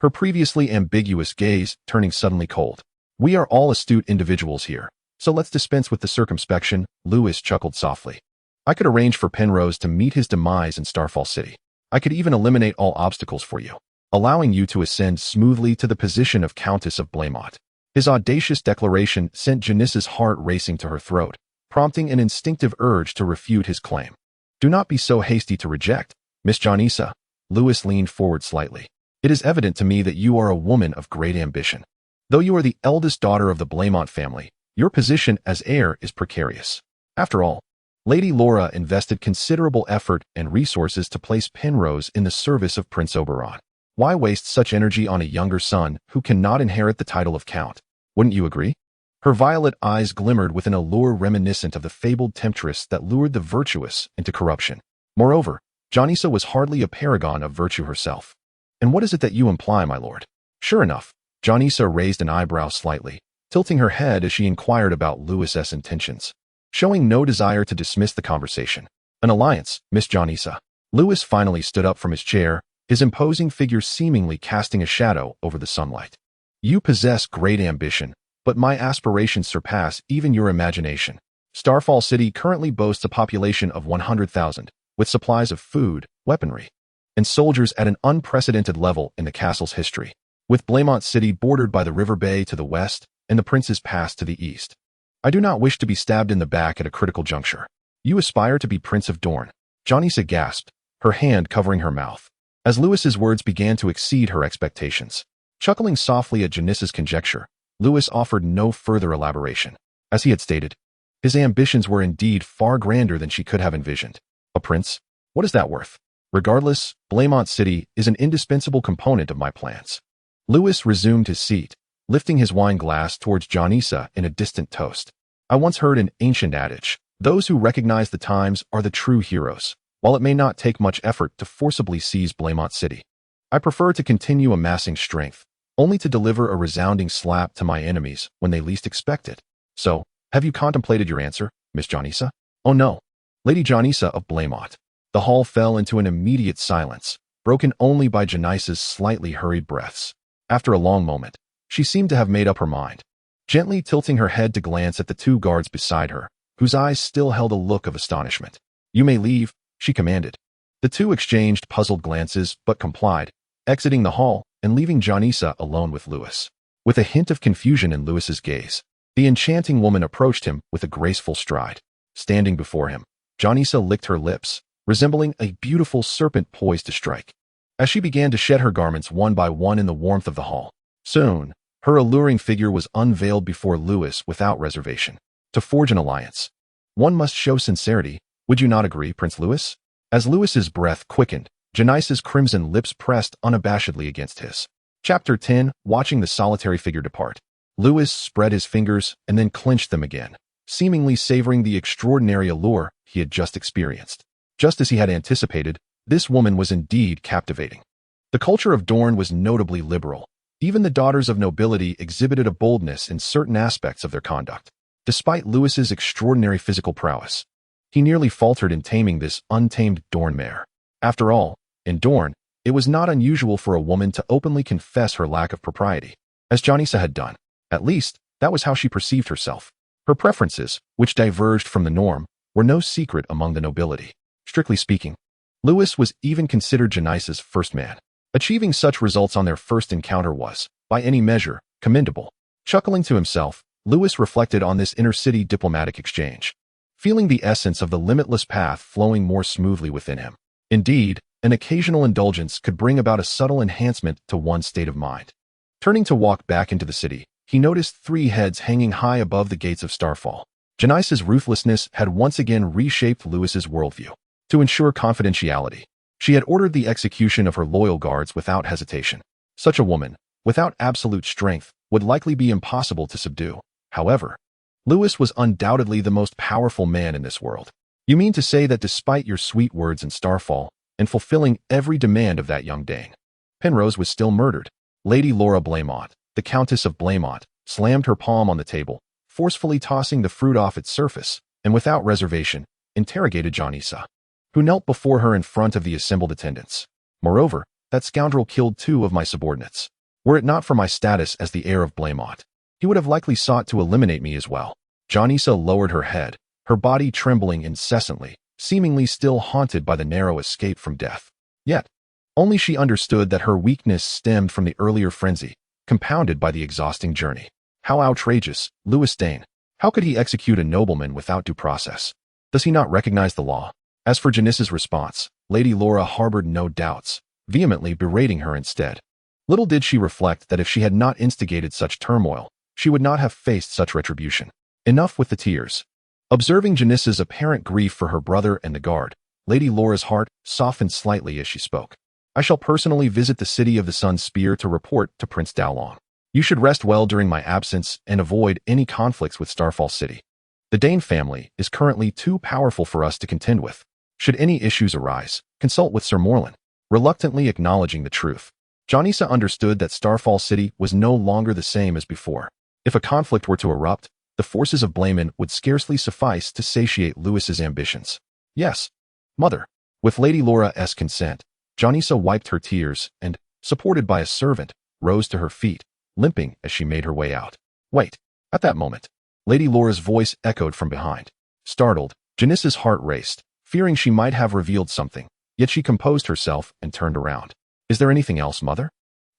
Her previously ambiguous gaze turning suddenly cold. We are all astute individuals here, so let's dispense with the circumspection, Lewis chuckled softly. I could arrange for Penrose to meet his demise in Starfall City. I could even eliminate all obstacles for you, allowing you to ascend smoothly to the position of Countess of Blamont. His audacious declaration sent Janissa's heart racing to her throat, prompting an instinctive urge to refute his claim. Do not be so hasty to reject, Miss Janissa. Lewis leaned forward slightly. It is evident to me that you are a woman of great ambition. Though you are the eldest daughter of the Blamont family, your position as heir is precarious. After all, Lady Laura invested considerable effort and resources to place Penrose in the service of Prince Oberon. Why waste such energy on a younger son who cannot inherit the title of Count? Wouldn't you agree? Her violet eyes glimmered with an allure reminiscent of the fabled temptress that lured the virtuous into corruption. Moreover, Janissa was hardly a paragon of virtue herself. And what is it that you imply, my lord? Sure enough, Janissa raised an eyebrow slightly, tilting her head as she inquired about Lewis's intentions. Showing no desire to dismiss the conversation. An alliance, Miss Janissa. Lewis finally stood up from his chair, his imposing figure seemingly casting a shadow over the sunlight. You possess great ambition, but my aspirations surpass even your imagination. Starfall City currently boasts a population of 100,000, with supplies of food, weaponry, and soldiers at an unprecedented level in the castle's history. With Blamont City bordered by the River Bay to the west and the Prince's Pass to the east. I do not wish to be stabbed in the back at a critical juncture. You aspire to be Prince of Dorne. Janissa gasped, her hand covering her mouth, as Lewis's words began to exceed her expectations. Chuckling softly at Janissa's conjecture, Lewis offered no further elaboration. As he had stated, his ambitions were indeed far grander than she could have envisioned. A prince? What is that worth? Regardless, Blamont City is an indispensable component of my plans. Lewis resumed his seat, lifting his wine glass towards Janissa in a distant toast. I once heard an ancient adage, those who recognize the times are the true heroes, while it may not take much effort to forcibly seize Blamont City. I prefer to continue amassing strength, only to deliver a resounding slap to my enemies when they least expect it. So, have you contemplated your answer, Miss Janissa? Oh no. Lady Janissa of Blamont. The hall fell into an immediate silence, broken only by Janissa's slightly hurried breaths. After a long moment, she seemed to have made up her mind, gently tilting her head to glance at the two guards beside her, whose eyes still held a look of astonishment. You may leave, she commanded. The two exchanged puzzled glances but complied, exiting the hall and leaving Janissa alone with Lewis. With a hint of confusion in Lewis's gaze, the enchanting woman approached him with a graceful stride. Standing before him, Janissa licked her lips, resembling a beautiful serpent poised to strike. As she began to shed her garments one by one in the warmth of the hall, soon, her alluring figure was unveiled before Lewis without reservation. To forge an alliance, one must show sincerity. Would you not agree, Prince Lewis? As Lewis's breath quickened, Janissa's crimson lips pressed unabashedly against his. Chapter 10. Watching the solitary figure depart. Lewis spread his fingers and then clenched them again, seemingly savoring the extraordinary allure he had just experienced. Just as he had anticipated, this woman was indeed captivating. The culture of Dorne was notably liberal. Even the daughters of nobility exhibited a boldness in certain aspects of their conduct. Despite Lewis's extraordinary physical prowess, he nearly faltered in taming this untamed Dorne mare. After all, in Dorne, it was not unusual for a woman to openly confess her lack of propriety, as Janissa had done. At least, that was how she perceived herself. Her preferences, which diverged from the norm, were no secret among the nobility. Strictly speaking, Lewis was even considered Janissa's first man. Achieving such results on their first encounter was, by any measure, commendable. Chuckling to himself, Lewis reflected on this inner-city diplomatic exchange, feeling the essence of the limitless path flowing more smoothly within him. Indeed, an occasional indulgence could bring about a subtle enhancement to one's state of mind. Turning to walk back into the city, he noticed 3 heads hanging high above the gates of Starfall. Janice's ruthlessness had once again reshaped Lewis's worldview. To ensure confidentiality, she had ordered the execution of her loyal guards without hesitation. Such a woman, without absolute strength, would likely be impossible to subdue. However, Lewis was undoubtedly the most powerful man in this world. You mean to say that despite your sweet words in Starfall, and fulfilling every demand of that young Dane, Penrose was still murdered? Lady Laura Blamont, the Countess of Blamont, slammed her palm on the table, forcefully tossing the fruit off its surface, and without reservation, interrogated Janissa, who knelt before her in front of the assembled attendants. Moreover, that scoundrel killed 2 of my subordinates. Were it not for my status as the heir of Blamont, he would have likely sought to eliminate me as well. Janissa lowered her head, her body trembling incessantly, seemingly still haunted by the narrow escape from death. Yet, only she understood that her weakness stemmed from the earlier frenzy, compounded by the exhausting journey. How outrageous, Lewis Dane! How could he execute a nobleman without due process? Does he not recognize the law? As for Janissa's response, Lady Laura harbored no doubts, vehemently berating her instead. Little did she reflect that if she had not instigated such turmoil, she would not have faced such retribution. Enough with the tears. Observing Janissa's apparent grief for her brother and the guard, Lady Laura's heart softened slightly as she spoke. I shall personally visit the city of the Sun's Spear to report to Prince Dowlong. You should rest well during my absence and avoid any conflicts with Starfall City. The Dane family is currently too powerful for us to contend with. Should any issues arise, consult with Sir Morland. Reluctantly acknowledging the truth, Janissa understood that Starfall City was no longer the same as before. If a conflict were to erupt, the forces of Blamon would scarcely suffice to satiate Lewis's ambitions. Yes, mother. With Lady Laura's consent, Janissa wiped her tears and, supported by a servant, rose to her feet, limping as she made her way out. Wait. At that moment, Lady Laura's voice echoed from behind. Startled, Janissa's heart raced, fearing she might have revealed something, yet she composed herself and turned around. Is there anything else, mother?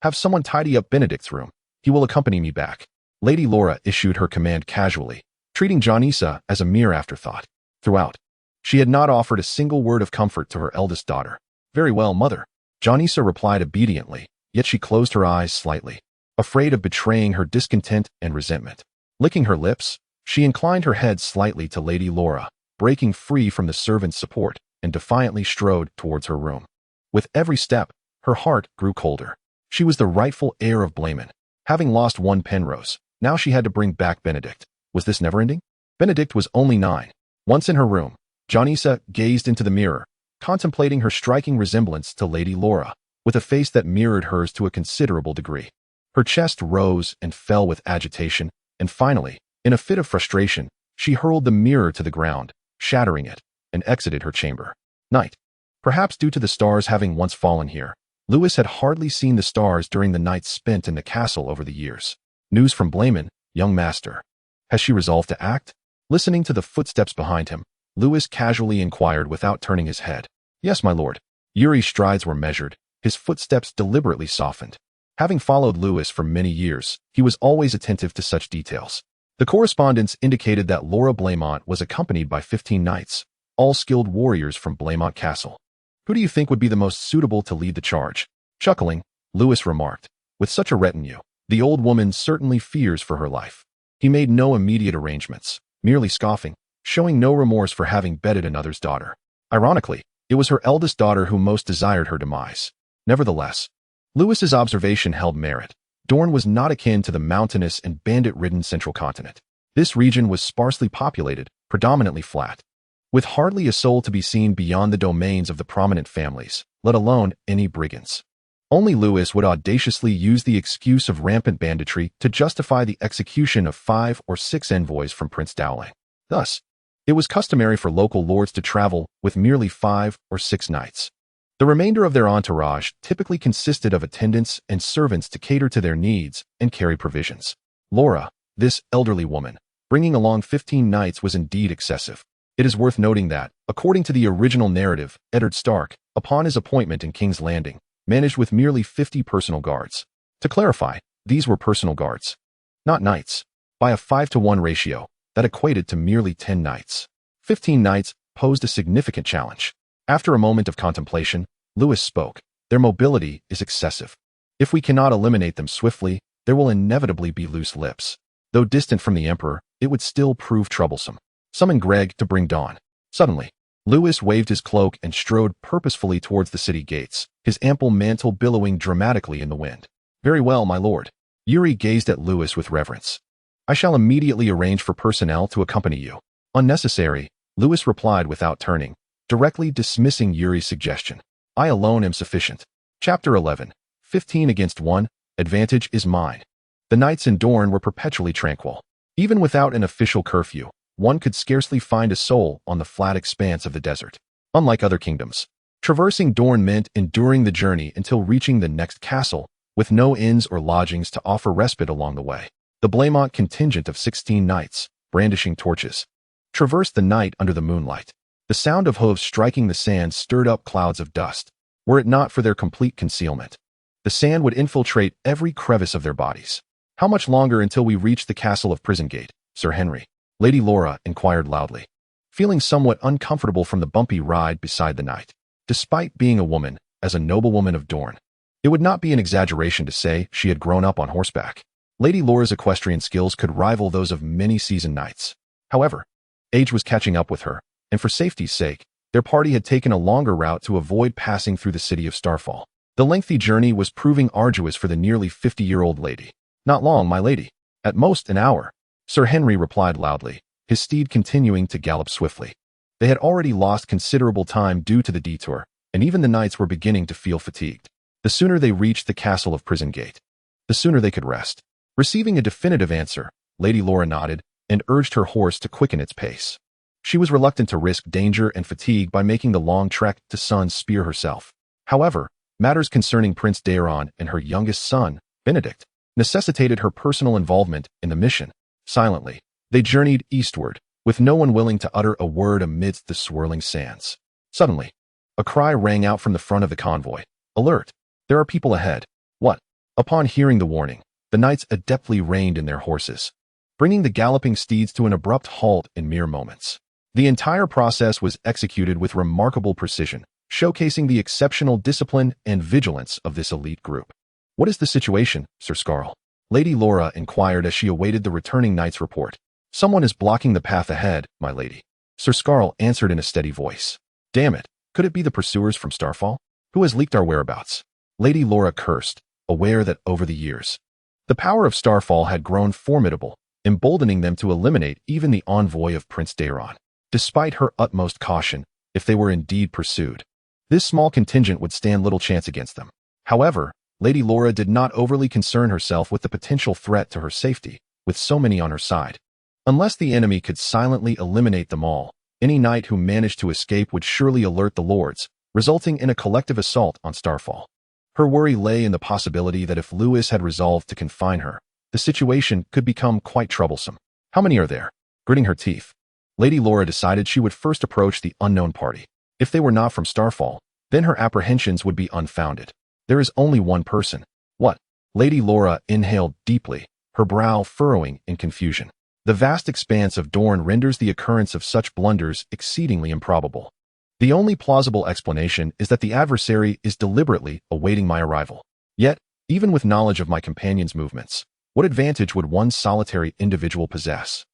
Have someone tidy up Benedict's room. He will accompany me back. Lady Laura issued her command casually, treating Janissa as a mere afterthought. Throughout, she had not offered a single word of comfort to her eldest daughter. Very well, mother. Janissa replied obediently, yet she closed her eyes slightly, afraid of betraying her discontent and resentment. Licking her lips, she inclined her head slightly to Lady Laura, breaking free from the servant's support, and defiantly strode towards her room. With every step, her heart grew colder. She was the rightful heir of Blamon. Having lost one Penrose, now she had to bring back Benedict. Was this never-ending? Benedict was only 9. Once in her room, Janissa gazed into the mirror, contemplating her striking resemblance to Lady Laura, with a face that mirrored hers to a considerable degree. Her chest rose and fell with agitation, and finally, in a fit of frustration, she hurled the mirror to the ground, shattering it, and exited her chamber. Night. Perhaps due to the stars having once fallen here, Lewis had hardly seen the stars during the nights spent in the castle over the years. News from Blamon, young master. Has she resolved to act? Listening to the footsteps behind him, Lewis casually inquired without turning his head. Yes, my lord. Yuri's strides were measured, his footsteps deliberately softened. Having followed Lewis for many years, he was always attentive to such details. The correspondence indicated that Laura Blamont was accompanied by 15 knights, all skilled warriors from Blamont Castle. Who do you think would be the most suitable to lead the charge? Chuckling, Lewis remarked, with such a retinue, the old woman certainly fears for her life. He made no immediate arrangements, merely scoffing, showing no remorse for having bedded another's daughter. Ironically, it was her eldest daughter who most desired her demise. Nevertheless, Lewis's observation held merit. Dorne was not akin to the mountainous and bandit-ridden central continent. This region was sparsely populated, predominantly flat, with hardly a soul to be seen beyond the domains of the prominent families, let alone any brigands. Only Lewis would audaciously use the excuse of rampant banditry to justify the execution of 5 or 6 envoys from Prince Dowling. Thus, it was customary for local lords to travel with merely 5 or 6 knights. The remainder of their entourage typically consisted of attendants and servants to cater to their needs and carry provisions. Laura, this elderly woman, bringing along 15 knights was indeed excessive. It is worth noting that, according to the original narrative, Eddard Stark, upon his appointment in King's Landing, managed with merely 50 personal guards. To clarify, these were personal guards, not knights. By a 5-to-1 ratio, that equated to merely 10 knights. 15 knights posed a significant challenge. After a moment of contemplation, Lewis spoke. Their mobility is excessive. If we cannot eliminate them swiftly, there will inevitably be loose lips. Though distant from the Emperor, it would still prove troublesome. Summon Greg to bring dawn. Suddenly, Lewis waved his cloak and strode purposefully towards the city gates, his ample mantle billowing dramatically in the wind. Very well, my lord. Yuri gazed at Lewis with reverence. I shall immediately arrange for personnel to accompany you. Unnecessary, Lewis replied without turning, directly dismissing Yuri's suggestion. I alone am sufficient. Chapter 11. 15 against 1. Advantage is mine. The nights in Dorne were perpetually tranquil. Even without an official curfew, one could scarcely find a soul on the flat expanse of the desert. Unlike other kingdoms, traversing Dorne meant enduring the journey until reaching the next castle, with no inns or lodgings to offer respite along the way. The Blaemont contingent of 16 knights, brandishing torches, traversed the night under the moonlight. The sound of hooves striking the sand stirred up clouds of dust. Were it not for their complete concealment, the sand would infiltrate every crevice of their bodies. How much longer until we reach the castle of Prisongate, Sir Henry? Lady Laura inquired loudly, feeling somewhat uncomfortable from the bumpy ride beside the knight. Despite being a woman, as a noblewoman of Dorne, it would not be an exaggeration to say she had grown up on horseback. Lady Laura's equestrian skills could rival those of many seasoned knights. However, age was catching up with her, and for safety's sake, their party had taken a longer route to avoid passing through the city of Starfall. The lengthy journey was proving arduous for the nearly 50-year-old lady. Not long, my lady. At most an hour, Sir Henry replied loudly, his steed continuing to gallop swiftly. They had already lost considerable time due to the detour, and even the knights were beginning to feel fatigued. The sooner they reached the castle of Prisongate, the sooner they could rest. Receiving a definitive answer, Lady Laura nodded and urged her horse to quicken its pace. She was reluctant to risk danger and fatigue by making the long trek to Sun's Spear herself. However, matters concerning Prince Daeron and her youngest son, Benedict, necessitated her personal involvement in the mission. Silently, they journeyed eastward, with no one willing to utter a word amidst the swirling sands. Suddenly, a cry rang out from the front of the convoy. Alert! There are people ahead. What? Upon hearing the warning, the knights adeptly reined in their horses, bringing the galloping steeds to an abrupt halt in mere moments. The entire process was executed with remarkable precision, showcasing the exceptional discipline and vigilance of this elite group. What is the situation, Sir Scarl? Lady Laura inquired as she awaited the returning knight's report. Someone is blocking the path ahead, my lady. Sir Scarl answered in a steady voice. Damn it, could it be the pursuers from Starfall? Who has leaked our whereabouts? Lady Laura cursed, aware that over the years, the power of Starfall had grown formidable, emboldening them to eliminate even the envoy of Prince Daeron. Despite her utmost caution, if they were indeed pursued, this small contingent would stand little chance against them. However, Lady Laura did not overly concern herself with the potential threat to her safety, with so many on her side. Unless the enemy could silently eliminate them all, any knight who managed to escape would surely alert the lords, resulting in a collective assault on Starfall. Her worry lay in the possibility that if Lewis had resolved to confine her, the situation could become quite troublesome. How many are there? Gritting her teeth, Lady Laura decided she would first approach the unknown party. If they were not from Starfall, then her apprehensions would be unfounded. There is only one person. What? Lady Laura inhaled deeply, her brow furrowing in confusion. The vast expanse of Dorne renders the occurrence of such blunders exceedingly improbable. The only plausible explanation is that the adversary is deliberately awaiting my arrival. Yet, even with knowledge of my companion's movements, what advantage would one solitary individual possess?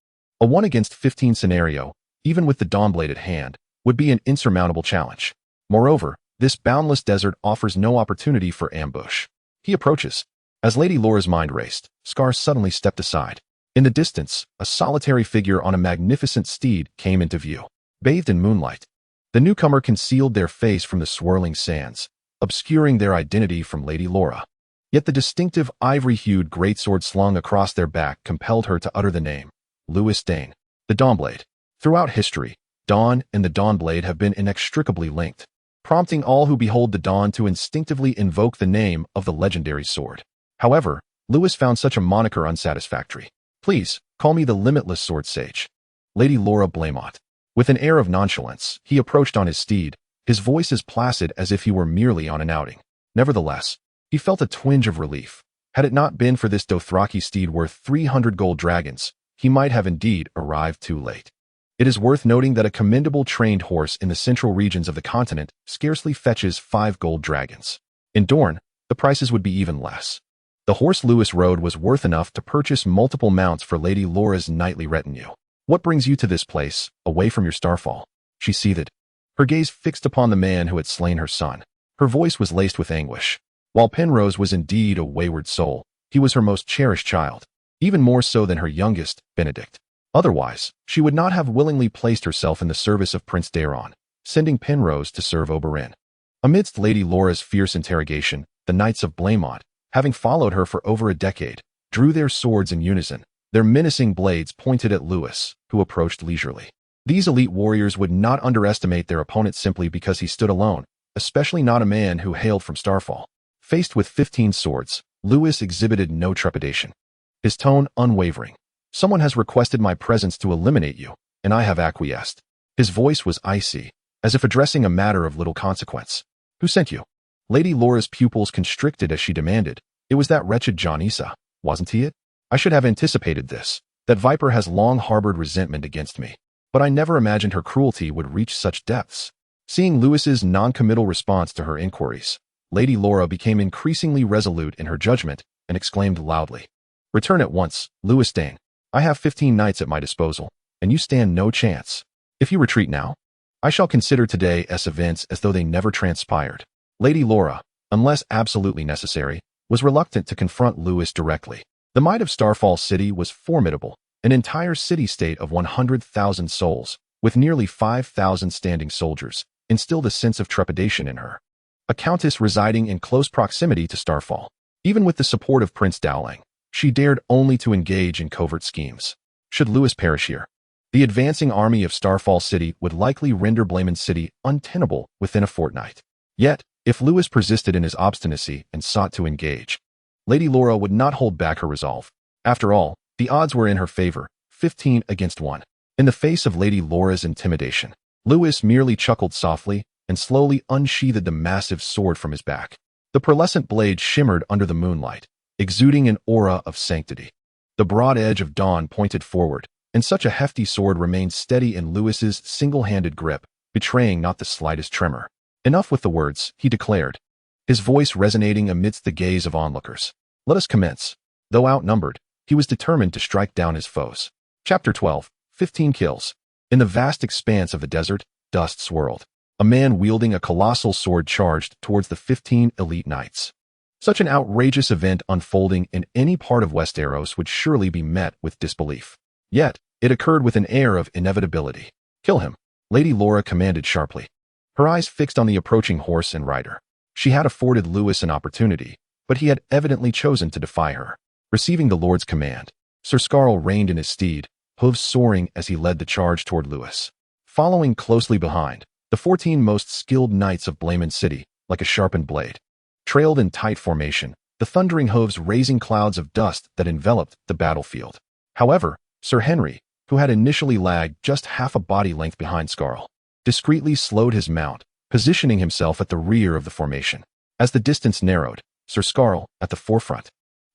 A 1 against 15 scenario, even with the Dawnblade at hand, would be an insurmountable challenge. Moreover, this boundless desert offers no opportunity for ambush. He approaches. As Lady Laura's mind raced, Scar suddenly stepped aside. In the distance, a solitary figure on a magnificent steed came into view. Bathed in moonlight, the newcomer concealed their face from the swirling sands, obscuring their identity from Lady Laura. Yet the distinctive ivory-hued greatsword slung across their back compelled her to utter the name, Lewis Dayne, the Dawnblade. Throughout history, Dawn and the Dawnblade have been inextricably linked, prompting all who behold the dawn to instinctively invoke the name of the legendary sword. However, Lewis found such a moniker unsatisfactory. Please, call me the Limitless Sword Sage. Lady Laura Blaemont. With an air of nonchalance, he approached on his steed, his voice as placid as if he were merely on an outing. Nevertheless, he felt a twinge of relief. Had it not been for this Dothraki steed worth 300 gold dragons, he might have indeed arrived too late. It is worth noting that a commendable trained horse in the central regions of the continent scarcely fetches 5 gold dragons. In Dorne, the prices would be even less. The horse Lewis rode was worth enough to purchase multiple mounts for Lady Laura's knightly retinue. "What brings you to this place, away from your starfall?" she seethed, her gaze fixed upon the man who had slain her son. Her voice was laced with anguish. While Penrose was indeed a wayward soul, he was her most cherished child, even more so than her youngest, Benedict. Otherwise, she would not have willingly placed herself in the service of Prince Daeron, sending Penrose to serve Oberyn. Amidst Lady Laura's fierce interrogation, the Knights of Blamont, having followed her for over a decade, drew their swords in unison, their menacing blades pointed at Lewis, who approached leisurely. These elite warriors would not underestimate their opponent simply because he stood alone, especially not a man who hailed from Starfall. Faced with 15 swords, Lewis exhibited no trepidation. His tone unwavering. "Someone has requested my presence to eliminate you, and I have acquiesced." His voice was icy, as if addressing a matter of little consequence. "Who sent you?" Lady Laura's pupils constricted as she demanded. "It was that wretched Jon Issa, wasn't he it? I should have anticipated this. That viper has long harbored resentment against me, but I never imagined her cruelty would reach such depths." Seeing Lewis's non-committal response to her inquiries, Lady Laura became increasingly resolute in her judgment and exclaimed loudly, "Return at once, Lewis Dayne. I have 15 knights at my disposal, and you stand no chance. If you retreat now, I shall consider today's events as though they never transpired." Lady Laura, unless absolutely necessary, was reluctant to confront Lewis directly. The might of Starfall City was formidable, an entire city-state of 100,000 souls, with nearly 5,000 standing soldiers, instilled a sense of trepidation in her. A countess residing in close proximity to Starfall. Even with the support of Prince Dowling, she dared only to engage in covert schemes. Should Lewis perish here, the advancing army of Starfall City would likely render Blamon City untenable within a fortnight. Yet, if Lewis persisted in his obstinacy and sought to engage, Lady Laura would not hold back her resolve. After all, the odds were in her favor, 15 against 1. In the face of Lady Laura's intimidation, Lewis merely chuckled softly and slowly unsheathed the massive sword from his back. The pearlescent blade shimmered under the moonlight, exuding an aura of sanctity. The broad edge of dawn pointed forward, and such a hefty sword remained steady in Lewis's single-handed grip, betraying not the slightest tremor. "Enough with the words," he declared, his voice resonating amidst the gaze of onlookers. "Let us commence." Though outnumbered, he was determined to strike down his foes. Chapter 12, 15 Kills. In the vast expanse of the desert, dust swirled. A man wielding a colossal sword charged towards the 15 elite knights. Such an outrageous event unfolding in any part of Westeros would surely be met with disbelief. Yet, it occurred with an air of inevitability. "Kill him," Lady Laura commanded sharply, her eyes fixed on the approaching horse and rider. She had afforded Lewis an opportunity, but he had evidently chosen to defy her. Receiving the Lord's command, Sir Scarl reined in his steed, hooves soaring as he led the charge toward Lewis. Following closely behind, the 14 most skilled knights of Blamon City, like a sharpened blade, trailed in tight formation, the thundering hooves raising clouds of dust that enveloped the battlefield. However, Sir Henry, who had initially lagged just half a body length behind Scarl, discreetly slowed his mount, positioning himself at the rear of the formation. As the distance narrowed, Sir Scarl, at the forefront,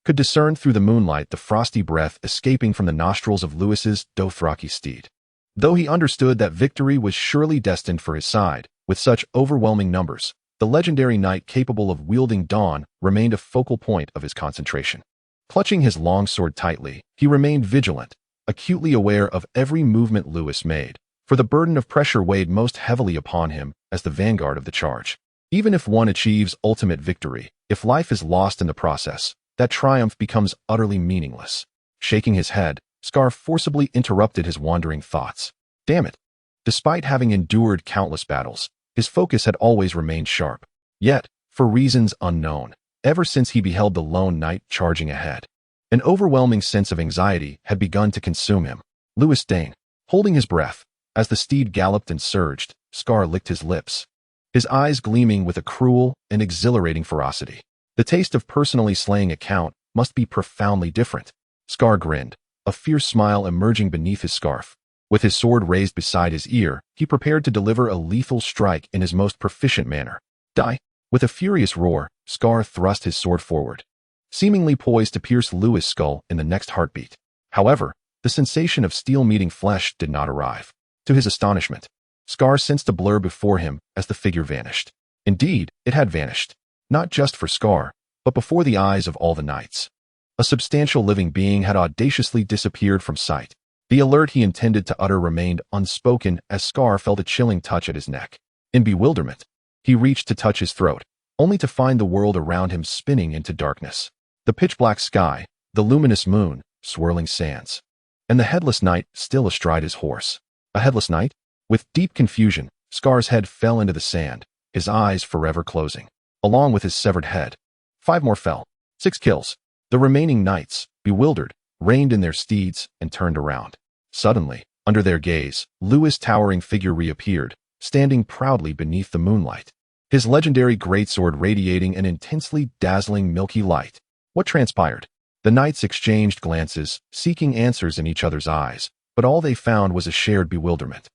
could discern through the moonlight the frosty breath escaping from the nostrils of Lewis's Dothraki steed. Though he understood that victory was surely destined for his side, with such overwhelming numbers, the legendary knight capable of wielding Dawn remained a focal point of his concentration. Clutching his longsword tightly, he remained vigilant, acutely aware of every movement Lewis made, for the burden of pressure weighed most heavily upon him as the vanguard of the charge. Even if one achieves ultimate victory, if life is lost in the process, that triumph becomes utterly meaningless. Shaking his head, Scar forcibly interrupted his wandering thoughts. Damn it! Despite having endured countless battles, his focus had always remained sharp. Yet, for reasons unknown, ever since he beheld the lone knight charging ahead, an overwhelming sense of anxiety had begun to consume him. Lewis Dayne, holding his breath, as the steed galloped and surged, Scar licked his lips, his eyes gleaming with a cruel and exhilarating ferocity. The taste of personally slaying a count must be profoundly different. Scar grinned, a fierce smile emerging beneath his scarf. With his sword raised beside his ear, he prepared to deliver a lethal strike in his most proficient manner. Die! With a furious roar, Scar thrust his sword forward, seemingly poised to pierce Lewis' skull in the next heartbeat. However, the sensation of steel meeting flesh did not arrive. To his astonishment, Scar sensed a blur before him as the figure vanished. Indeed, it had vanished. Not just for Scar, but before the eyes of all the knights. A substantial living being had audaciously disappeared from sight. The alert he intended to utter remained unspoken as Scar felt a chilling touch at his neck. In bewilderment, he reached to touch his throat, only to find the world around him spinning into darkness. The pitch-black sky, the luminous moon, swirling sands, and the headless knight still astride his horse. A headless knight? With deep confusion, Scar's head fell into the sand, his eyes forever closing. Along with his severed head, 5 more fell. 6 kills. The remaining knights, bewildered, reined in their steeds and turned around. Suddenly, under their gaze, Lewis' towering figure reappeared, standing proudly beneath the moonlight, his legendary greatsword radiating an intensely dazzling milky light. What transpired? The knights exchanged glances, seeking answers in each other's eyes, but all they found was a shared bewilderment.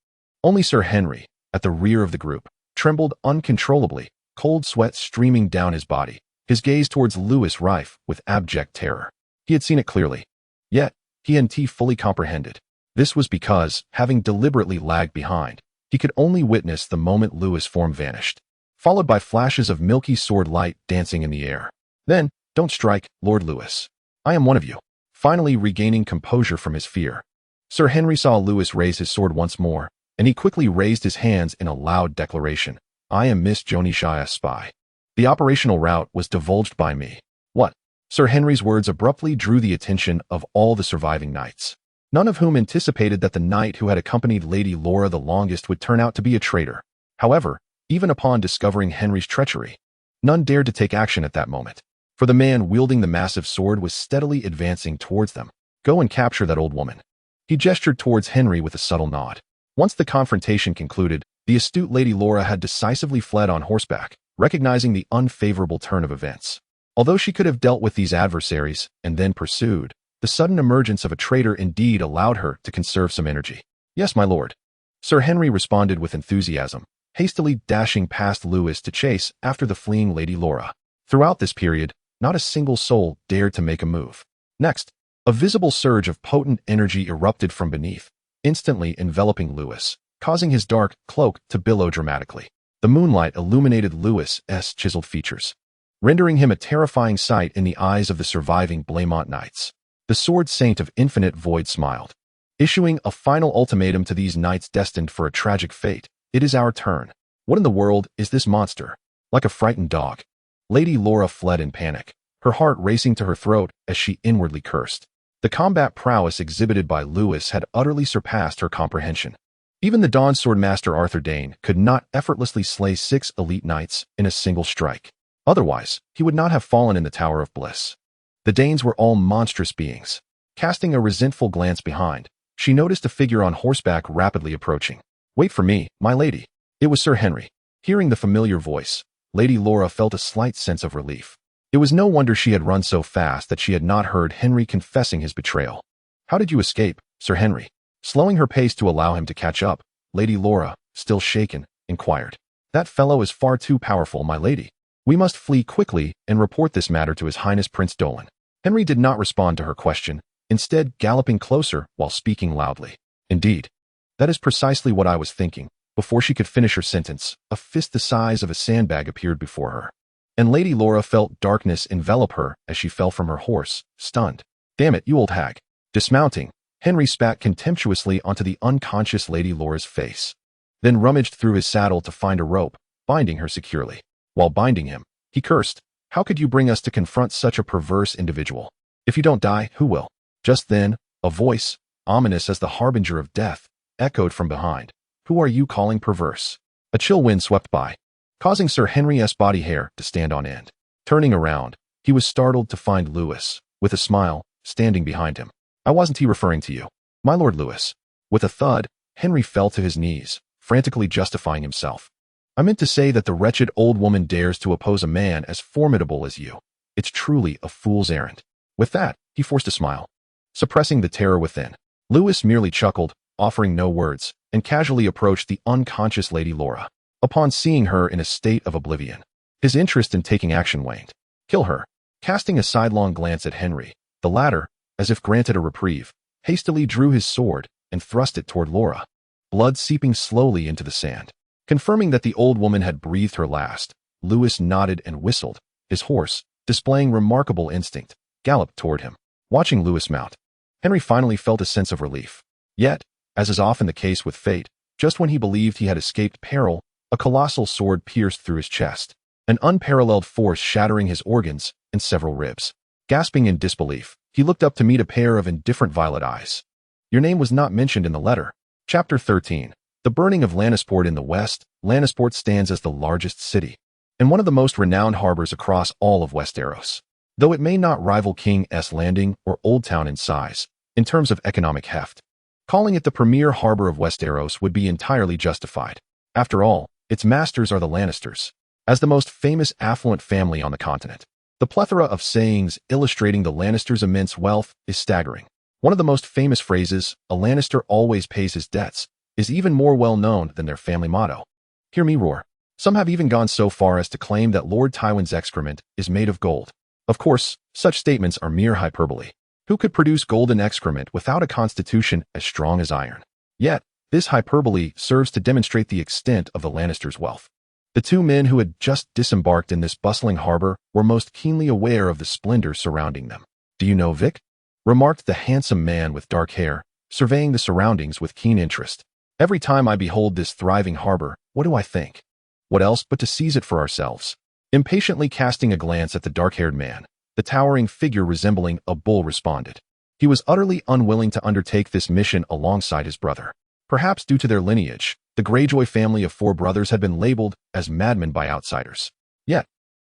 Only Sir Henry, at the rear of the group, trembled uncontrollably, cold sweat streaming down his body, his gaze towards Lewis rife with abject terror. He had seen it clearly. Yet, he and T fully comprehended. This was because, having deliberately lagged behind, he could only witness the moment Lewis' form vanished, followed by flashes of milky sword light dancing in the air. Then, "Don't strike, Lord Lewis. I am one of you." Finally regaining composure from his fear, Sir Henry saw Lewis raise his sword once more, and he quickly raised his hands in a loud declaration. "I am Miss Joni Shia's spy. The operational route was divulged by me." What? Sir Henry's words abruptly drew the attention of all the surviving knights, none of whom anticipated that the knight who had accompanied Lady Laura the longest would turn out to be a traitor. However, even upon discovering Henry's treachery, none dared to take action at that moment, for the man wielding the massive sword was steadily advancing towards them. "Go and capture that old woman." He gestured towards Henry with a subtle nod. Once the confrontation concluded, the astute Lady Laura had decisively fled on horseback, recognizing the unfavorable turn of events. Although she could have dealt with these adversaries and then pursued, the sudden emergence of a traitor indeed allowed her to conserve some energy. "Yes, my lord." Sir Henry responded with enthusiasm, hastily dashing past Lewis to chase after the fleeing Lady Laura. Throughout this period, not a single soul dared to make a move. Next, a visible surge of potent energy erupted from beneath, instantly enveloping Lewis, causing his dark cloak to billow dramatically. The moonlight illuminated Lewis's chiseled features, rendering him a terrifying sight in the eyes of the surviving Blamont knights. The sword saint of infinite void smiled, issuing a final ultimatum to these knights destined for a tragic fate. "It is our turn. What in the world is this monster?" Like a frightened dog, Lady Laura fled in panic, her heart racing to her throat as she inwardly cursed. The combat prowess exhibited by Lewis had utterly surpassed her comprehension. Even the Dawn Swordmaster Arthur Dayne could not effortlessly slay 6 elite knights in a single strike. Otherwise, he would not have fallen in the Tower of Bliss. The Danes were all monstrous beings. Casting a resentful glance behind, she noticed a figure on horseback rapidly approaching. "Wait for me, my lady." It was Sir Henry. Hearing the familiar voice, Lady Laura felt a slight sense of relief. It was no wonder she had run so fast that she had not heard Henry confessing his betrayal. "How did you escape, Sir Henry?" Slowing her pace to allow him to catch up, Lady Laura, still shaken, inquired. "That fellow is far too powerful, my lady. We must flee quickly and report this matter to His Highness Prince Dolan." Henry did not respond to her question, instead galloping closer while speaking loudly. "Indeed, that is precisely what I was thinking." Before she could finish her sentence, a fist the size of a sandbag appeared before her, and Lady Laura felt darkness envelop her as she fell from her horse, stunned. "Damn it, you old hag." Dismounting, Henry spat contemptuously onto the unconscious Lady Laura's face, then rummaged through his saddle to find a rope, binding her securely. While binding him, he cursed, "How could you bring us to confront such a perverse individual? If you don't die, who will?" Just then, a voice, ominous as the harbinger of death, echoed from behind. "Who are you calling perverse?" A chill wind swept by, causing Sir Henry's body hair to stand on end. Turning around, he was startled to find Lewis, with a smile, standing behind him. "I wasn't he referring to you, my Lord Lewis." With a thud, Henry fell to his knees, frantically justifying himself. "I meant to say that the wretched old woman dares to oppose a man as formidable as you. It's truly a fool's errand." With that, he forced a smile, suppressing the terror within. Lewis merely chuckled, offering no words, and casually approached the unconscious Lady Laura. Upon seeing her in a state of oblivion, His interest in taking action waned. Kill her. Casting a sidelong glance at Henry, the latter, as if granted a reprieve, hastily drew his sword and thrust it toward Laura, blood seeping slowly into the sand. Confirming that the old woman had breathed her last, Lewis nodded and whistled. His horse, displaying remarkable instinct, galloped toward him. Watching Lewis mount, Henry finally felt a sense of relief. Yet, as is often the case with fate, just when he believed he had escaped peril, a colossal sword pierced through his chest, an unparalleled force shattering his organs and several ribs. Gasping in disbelief, he looked up to meet a pair of indifferent violet eyes. Your name was not mentioned in the letter. Chapter 13. The burning of Lannisport. In the west, Lannisport stands as the largest city and one of the most renowned harbors across all of Westeros. Though it may not rival King's Landing or Old Town in size, in terms of economic heft, calling it the premier harbor of Westeros would be entirely justified. After all, its masters are the Lannisters, as the most famous affluent family on the continent. The plethora of sayings illustrating the Lannisters' immense wealth is staggering. One of the most famous phrases, "A Lannister always pays his debts," is even more well-known than their family motto. Hear me roar. Some have even gone so far as to claim that Lord Tywin's excrement is made of gold. Of course, such statements are mere hyperbole. Who could produce golden excrement without a constitution as strong as iron? Yet, this hyperbole serves to demonstrate the extent of the Lannisters' wealth. The two men who had just disembarked in this bustling harbor were most keenly aware of the splendor surrounding them. "Do you know Vic?" remarked the handsome man with dark hair, surveying the surroundings with keen interest. "Every time I behold this thriving harbor, what do I think? What else but to seize it for ourselves?" Impatiently casting a glance at the dark-haired man, the towering figure resembling a bull responded. He was utterly unwilling to undertake this mission alongside his brother. Perhaps due to their lineage, the Greyjoy family of 4 brothers had been labeled as madmen by outsiders. Yet,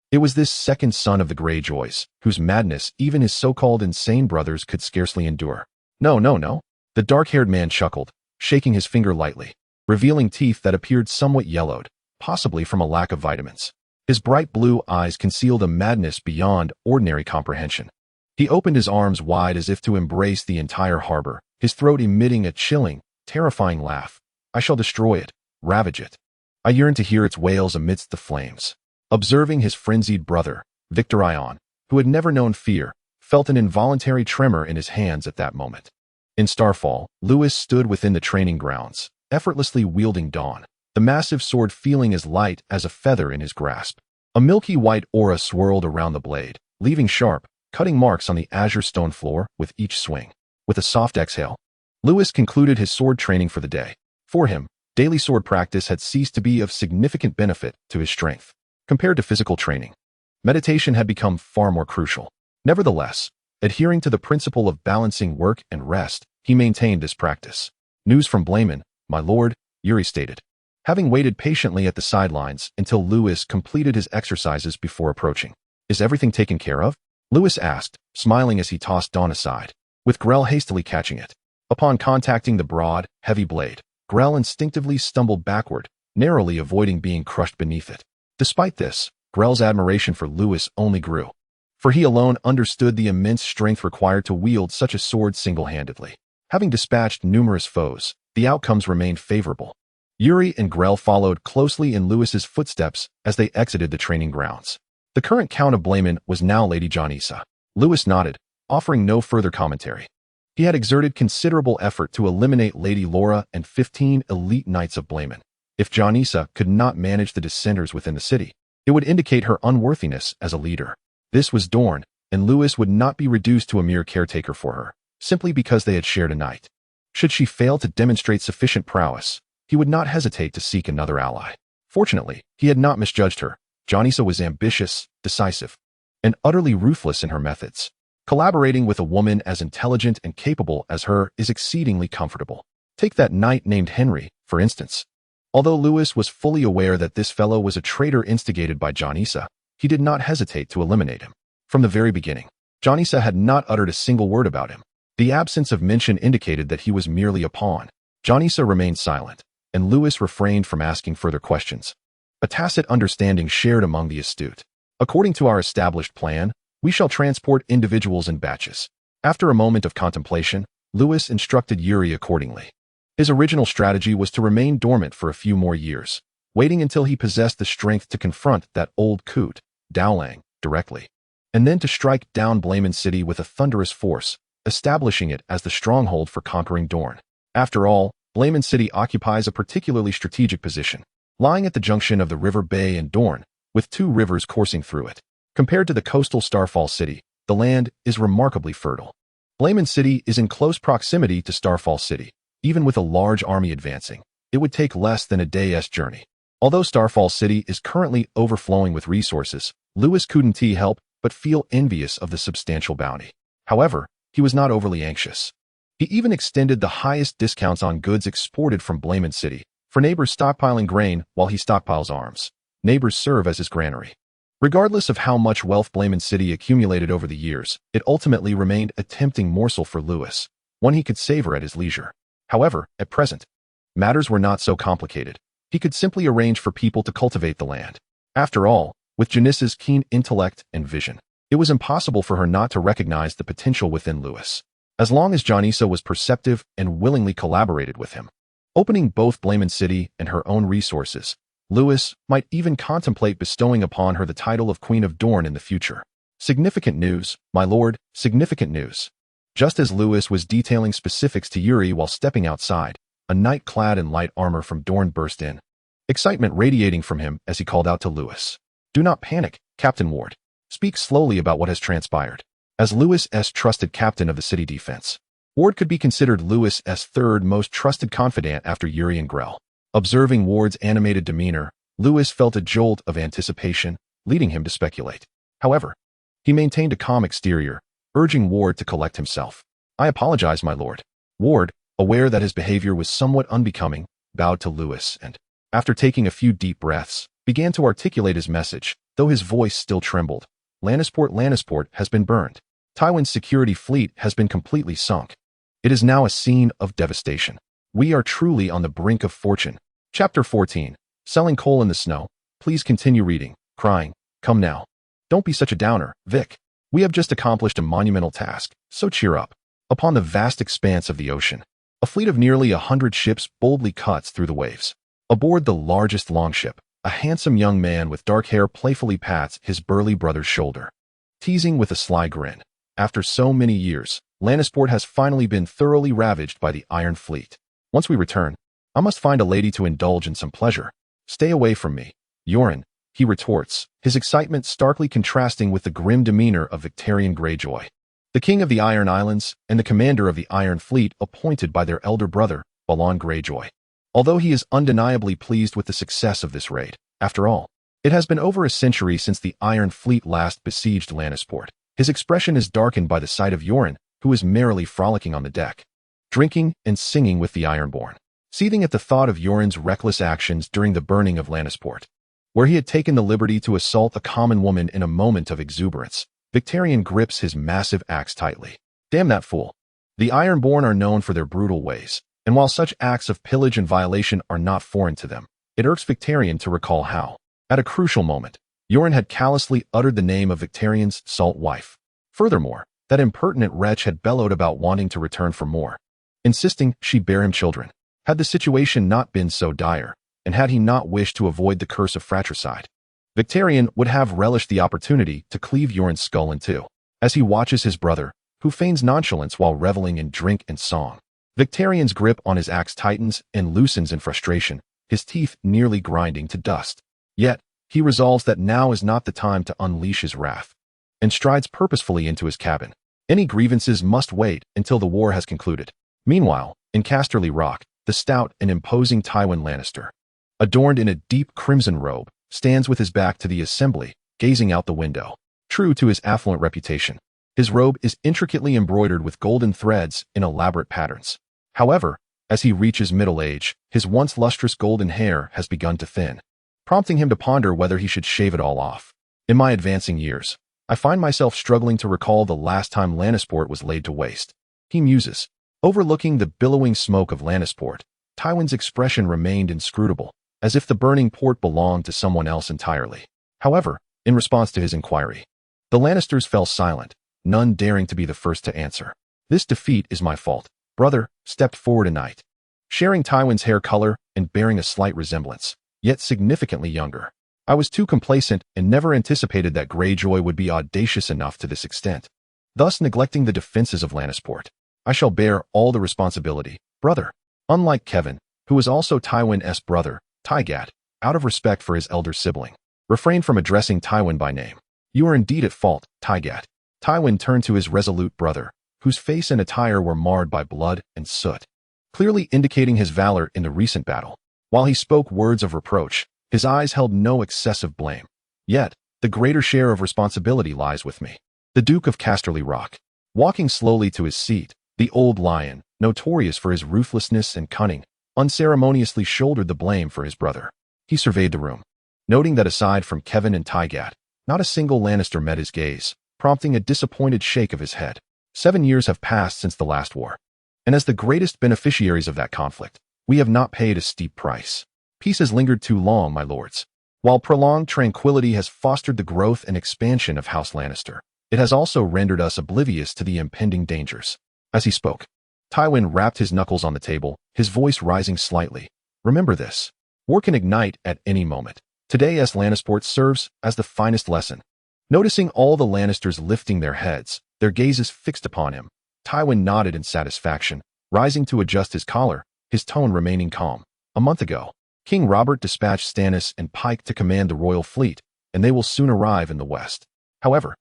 it was this second son of the Greyjoys, whose madness even his so-called insane brothers could scarcely endure. No. The dark-haired man chuckled, shaking his finger lightly, revealing teeth that appeared somewhat yellowed, possibly from a lack of vitamins. His bright blue eyes concealed a madness beyond ordinary comprehension. He opened his arms wide as if to embrace the entire harbor, his throat emitting a chilling, terrifying laugh. "I shall destroy it, ravage it. I yearn to hear its wails amidst the flames." Observing his frenzied brother, Victor Ion, who had never known fear, felt an involuntary tremor in his hands at that moment. In Starfall, Lewis stood within the training grounds, effortlessly wielding Dawn, the massive sword feeling as light as a feather in his grasp. A milky white aura swirled around the blade, leaving sharp, cutting marks on the azure stone floor with each swing. With a soft exhale, Lewis concluded his sword training for the day. For him, daily sword practice had ceased to be of significant benefit to his strength. Compared to physical training, meditation had become far more crucial. Nevertheless, adhering to the principle of balancing work and rest, he maintained this practice. "News from Blayman, my lord," Yuri stated, having waited patiently at the sidelines until Lewis completed his exercises before approaching. "Is everything taken care of?" Lewis asked, smiling as he tossed Dawn aside, with Grell hastily catching it. Upon contacting the broad, heavy blade, Grell instinctively stumbled backward, narrowly avoiding being crushed beneath it. Despite this, Grell's admiration for Lewis only grew, for he alone understood the immense strength required to wield such a sword single-handedly. Having dispatched numerous foes, the outcomes remained favorable. Yuri and Grell followed closely in Lewis's footsteps as they exited the training grounds. The current Count of Blayman was now Lady Janissa. Lewis nodded, offering no further commentary. He had exerted considerable effort to eliminate Lady Laura and 15 elite knights of Blayman. If Janissa could not manage the dissenters within the city, it would indicate her unworthiness as a leader. This was Dorne, and Lewis would not be reduced to a mere caretaker for her, simply because they had shared a night. Should she fail to demonstrate sufficient prowess, he would not hesitate to seek another ally. Fortunately, he had not misjudged her. Janissa was ambitious, decisive, and utterly ruthless in her methods. Collaborating with a woman as intelligent and capable as her is exceedingly comfortable. Take that knight named Henry, for instance. Although Lewis was fully aware that this fellow was a traitor instigated by Janissa, he did not hesitate to eliminate him. From the very beginning, Janissa had not uttered a single word about him. The absence of mention indicated that he was merely a pawn. Janissa remained silent, and Lewis refrained from asking further questions. A tacit understanding shared among the astute. "According to our established plan, we shall transport individuals in batches." After a moment of contemplation, Lewis instructed Yuri accordingly. His original strategy was to remain dormant for a few more years, waiting until he possessed the strength to confront that old coot, Dowling, directly, and then to strike down Blamon City with a thunderous force, establishing it as the stronghold for conquering Dorne. After all, Blamon City occupies a particularly strategic position, lying at the junction of the River Bay and Dorne, with two rivers coursing through it. Compared to the coastal Starfall City, the land is remarkably fertile. Blamon City is in close proximity to Starfall City. Even with a large army advancing, it would take less than a day's journey. Although Starfall City is currently overflowing with resources, Lewis couldn't help but feel envious of the substantial bounty. However, he was not overly anxious. He even extended the highest discounts on goods exported from Blamon City, for neighbors stockpiling grain while he stockpiles arms. Neighbors serve as his granary. Regardless of how much wealth Blamon City accumulated over the years, it ultimately remained a tempting morsel for Lewis, one he could savor at his leisure. However, at present, matters were not so complicated. He could simply arrange for people to cultivate the land. After all, with Janissa's keen intellect and vision, it was impossible for her not to recognize the potential within Lewis, as long as Janissa was perceptive and willingly collaborated with him. Opening both Blamon City and her own resources, Lewis might even contemplate bestowing upon her the title of Queen of Dorne in the future. Significant news, my lord, significant news. Just as Lewis was detailing specifics to Yuri while stepping outside, a knight clad in light armor from Dorne burst in, excitement radiating from him as he called out to Lewis. Do not panic, Captain Ward. Speak slowly about what has transpired. As Lewis's trusted captain of the city defense, Ward could be considered Lewis's third most trusted confidant after Yuri and Grell. Observing Ward's animated demeanor, Lewis felt a jolt of anticipation, leading him to speculate. However, he maintained a calm exterior, urging Ward to collect himself. I apologize, my lord. Ward, aware that his behavior was somewhat unbecoming, bowed to Lewis and, after taking a few deep breaths, began to articulate his message, though his voice still trembled. Lannisport has been burned. Tywin's security fleet has been completely sunk. It is now a scene of devastation. We are truly on the brink of fortune. Chapter 14. Selling coal in the snow. Please continue reading. Crying. Come now. Don't be such a downer, Vic. We have just accomplished a monumental task, so cheer up. Upon the vast expanse of the ocean, a fleet of nearly 100 ships boldly cuts through the waves. Aboard the largest longship, a handsome young man with dark hair playfully pats his burly brother's shoulder, teasing with a sly grin. After so many years, Lannisport has finally been thoroughly ravaged by the Iron Fleet. Once we return, I must find a lady to indulge in some pleasure. Stay away from me, Yoren, he retorts, his excitement starkly contrasting with the grim demeanor of Victarion Greyjoy, the king of the Iron Islands and the commander of the Iron Fleet appointed by their elder brother, Balon Greyjoy. Although he is undeniably pleased with the success of this raid, after all, it has been over a century since the Iron Fleet last besieged Lannisport. His expression is darkened by the sight of Yoren, who is merrily frolicking on the deck, drinking and singing with the Ironborn, seething at the thought of Yoren's reckless actions during the burning of Lannisport, where he had taken the liberty to assault a common woman in a moment of exuberance. Victarion grips his massive axe tightly. Damn that fool. The Ironborn are known for their brutal ways, and while such acts of pillage and violation are not foreign to them, it irks Victarion to recall how, at a crucial moment, Yoren had callously uttered the name of Victarion's salt wife. Furthermore, that impertinent wretch had bellowed about wanting to return for more, insisting she bear him children. Had the situation not been so dire, and had he not wished to avoid the curse of fratricide, Victarion would have relished the opportunity to cleave Yoren's skull in two. As he watches his brother, who feigns nonchalance while reveling in drink and song, Victarion's grip on his axe tightens and loosens in frustration, his teeth nearly grinding to dust. Yet, he resolves that now is not the time to unleash his wrath, and strides purposefully into his cabin. Any grievances must wait until the war has concluded. Meanwhile, in Casterly Rock, the stout and imposing Tywin Lannister, adorned in a deep crimson robe, stands with his back to the assembly, gazing out the window. True to his affluent reputation, his robe is intricately embroidered with golden threads in elaborate patterns. However, as he reaches middle age, his once lustrous golden hair has begun to thin, prompting him to ponder whether he should shave it all off. In my advancing years, I find myself struggling to recall the last time Lannisport was laid to waste. He muses. Overlooking the billowing smoke of Lannisport, Tywin's expression remained inscrutable, as if the burning port belonged to someone else entirely. However, in response to his inquiry, the Lannisters fell silent, none daring to be the first to answer. This defeat is my fault. Brother stepped forward a knight, sharing Tywin's hair color and bearing a slight resemblance. yet significantly younger. I was too complacent and never anticipated that Greyjoy would be audacious enough to this extent, thus neglecting the defenses of Lannisport. I shall bear all the responsibility, brother. Unlike Kevin, who was also Tywin's brother, Tygat, out of respect for his elder sibling, refrained from addressing Tywin by name. You are indeed at fault, Tygat. Tywin turned to his resolute brother, whose face and attire were marred by blood and soot, clearly indicating his valor in the recent battle. While he spoke words of reproach, his eyes held no excessive blame. Yet, the greater share of responsibility lies with me. The Duke of Casterly Rock. Walking slowly to his seat, the old lion, notorious for his ruthlessness and cunning, unceremoniously shouldered the blame for his brother. He surveyed the room, noting that aside from Kevin and Tygat, not a single Lannister met his gaze, prompting a disappointed shake of his head. 7 years have passed since the last war, and as the greatest beneficiaries of that conflict, we have not paid a steep price. Peace has lingered too long, my lords. While prolonged tranquility has fostered the growth and expansion of House Lannister, it has also rendered us oblivious to the impending dangers. As he spoke, Tywin rapped his knuckles on the table, his voice rising slightly. Remember this. War can ignite at any moment. Today's Lannisport serves as the finest lesson. Noticing all the Lannisters lifting their heads, their gazes fixed upon him, Tywin nodded in satisfaction, rising to adjust his collar, his tone remaining calm. A month ago, King Robert dispatched Stannis and Pike to command the royal fleet, and they will soon arrive in the west. However,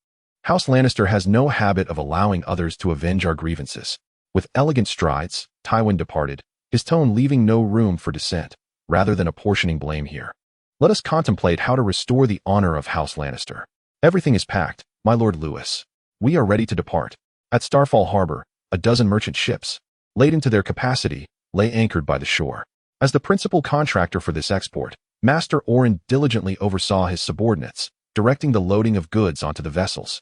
House Lannister has no habit of allowing others to avenge our grievances. With elegant strides, Tywin departed, his tone leaving no room for dissent, rather than apportioning blame here. Let us contemplate how to restore the honor of House Lannister. Everything is packed, my Lord Lewis. We are ready to depart. At Starfall Harbor, a dozen merchant ships, laden to their capacity, lay anchored by the shore. As the principal contractor for this export, Master Oren diligently oversaw his subordinates, directing the loading of goods onto the vessels.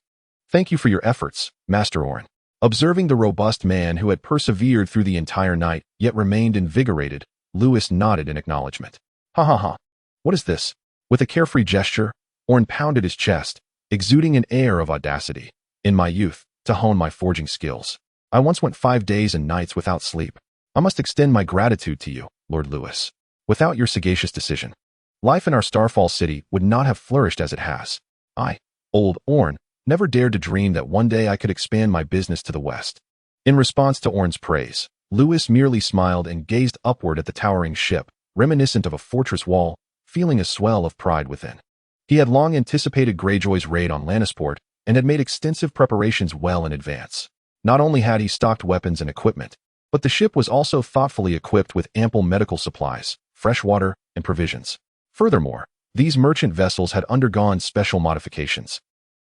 Thank you for your efforts, Master Oren. Observing the robust man who had persevered through the entire night, yet remained invigorated, Lewis nodded in acknowledgement. Ha ha ha. What is this? With a carefree gesture, Oren pounded his chest, exuding an air of audacity. In my youth, to hone my forging skills, I once went 5 days and nights without sleep. I must extend my gratitude to you, Lord Lewis. Without your sagacious decision, life in our Starfall city would not have flourished as it has. I, old Oren, never dared to dream that one day I could expand my business to the west. In response to Oren's praise, Lewis merely smiled and gazed upward at the towering ship, reminiscent of a fortress wall, feeling a swell of pride within. He had long anticipated Greyjoy's raid on Lannisport and had made extensive preparations well in advance. Not only had he stocked weapons and equipment, but the ship was also thoughtfully equipped with ample medical supplies, fresh water, and provisions. Furthermore, these merchant vessels had undergone special modifications,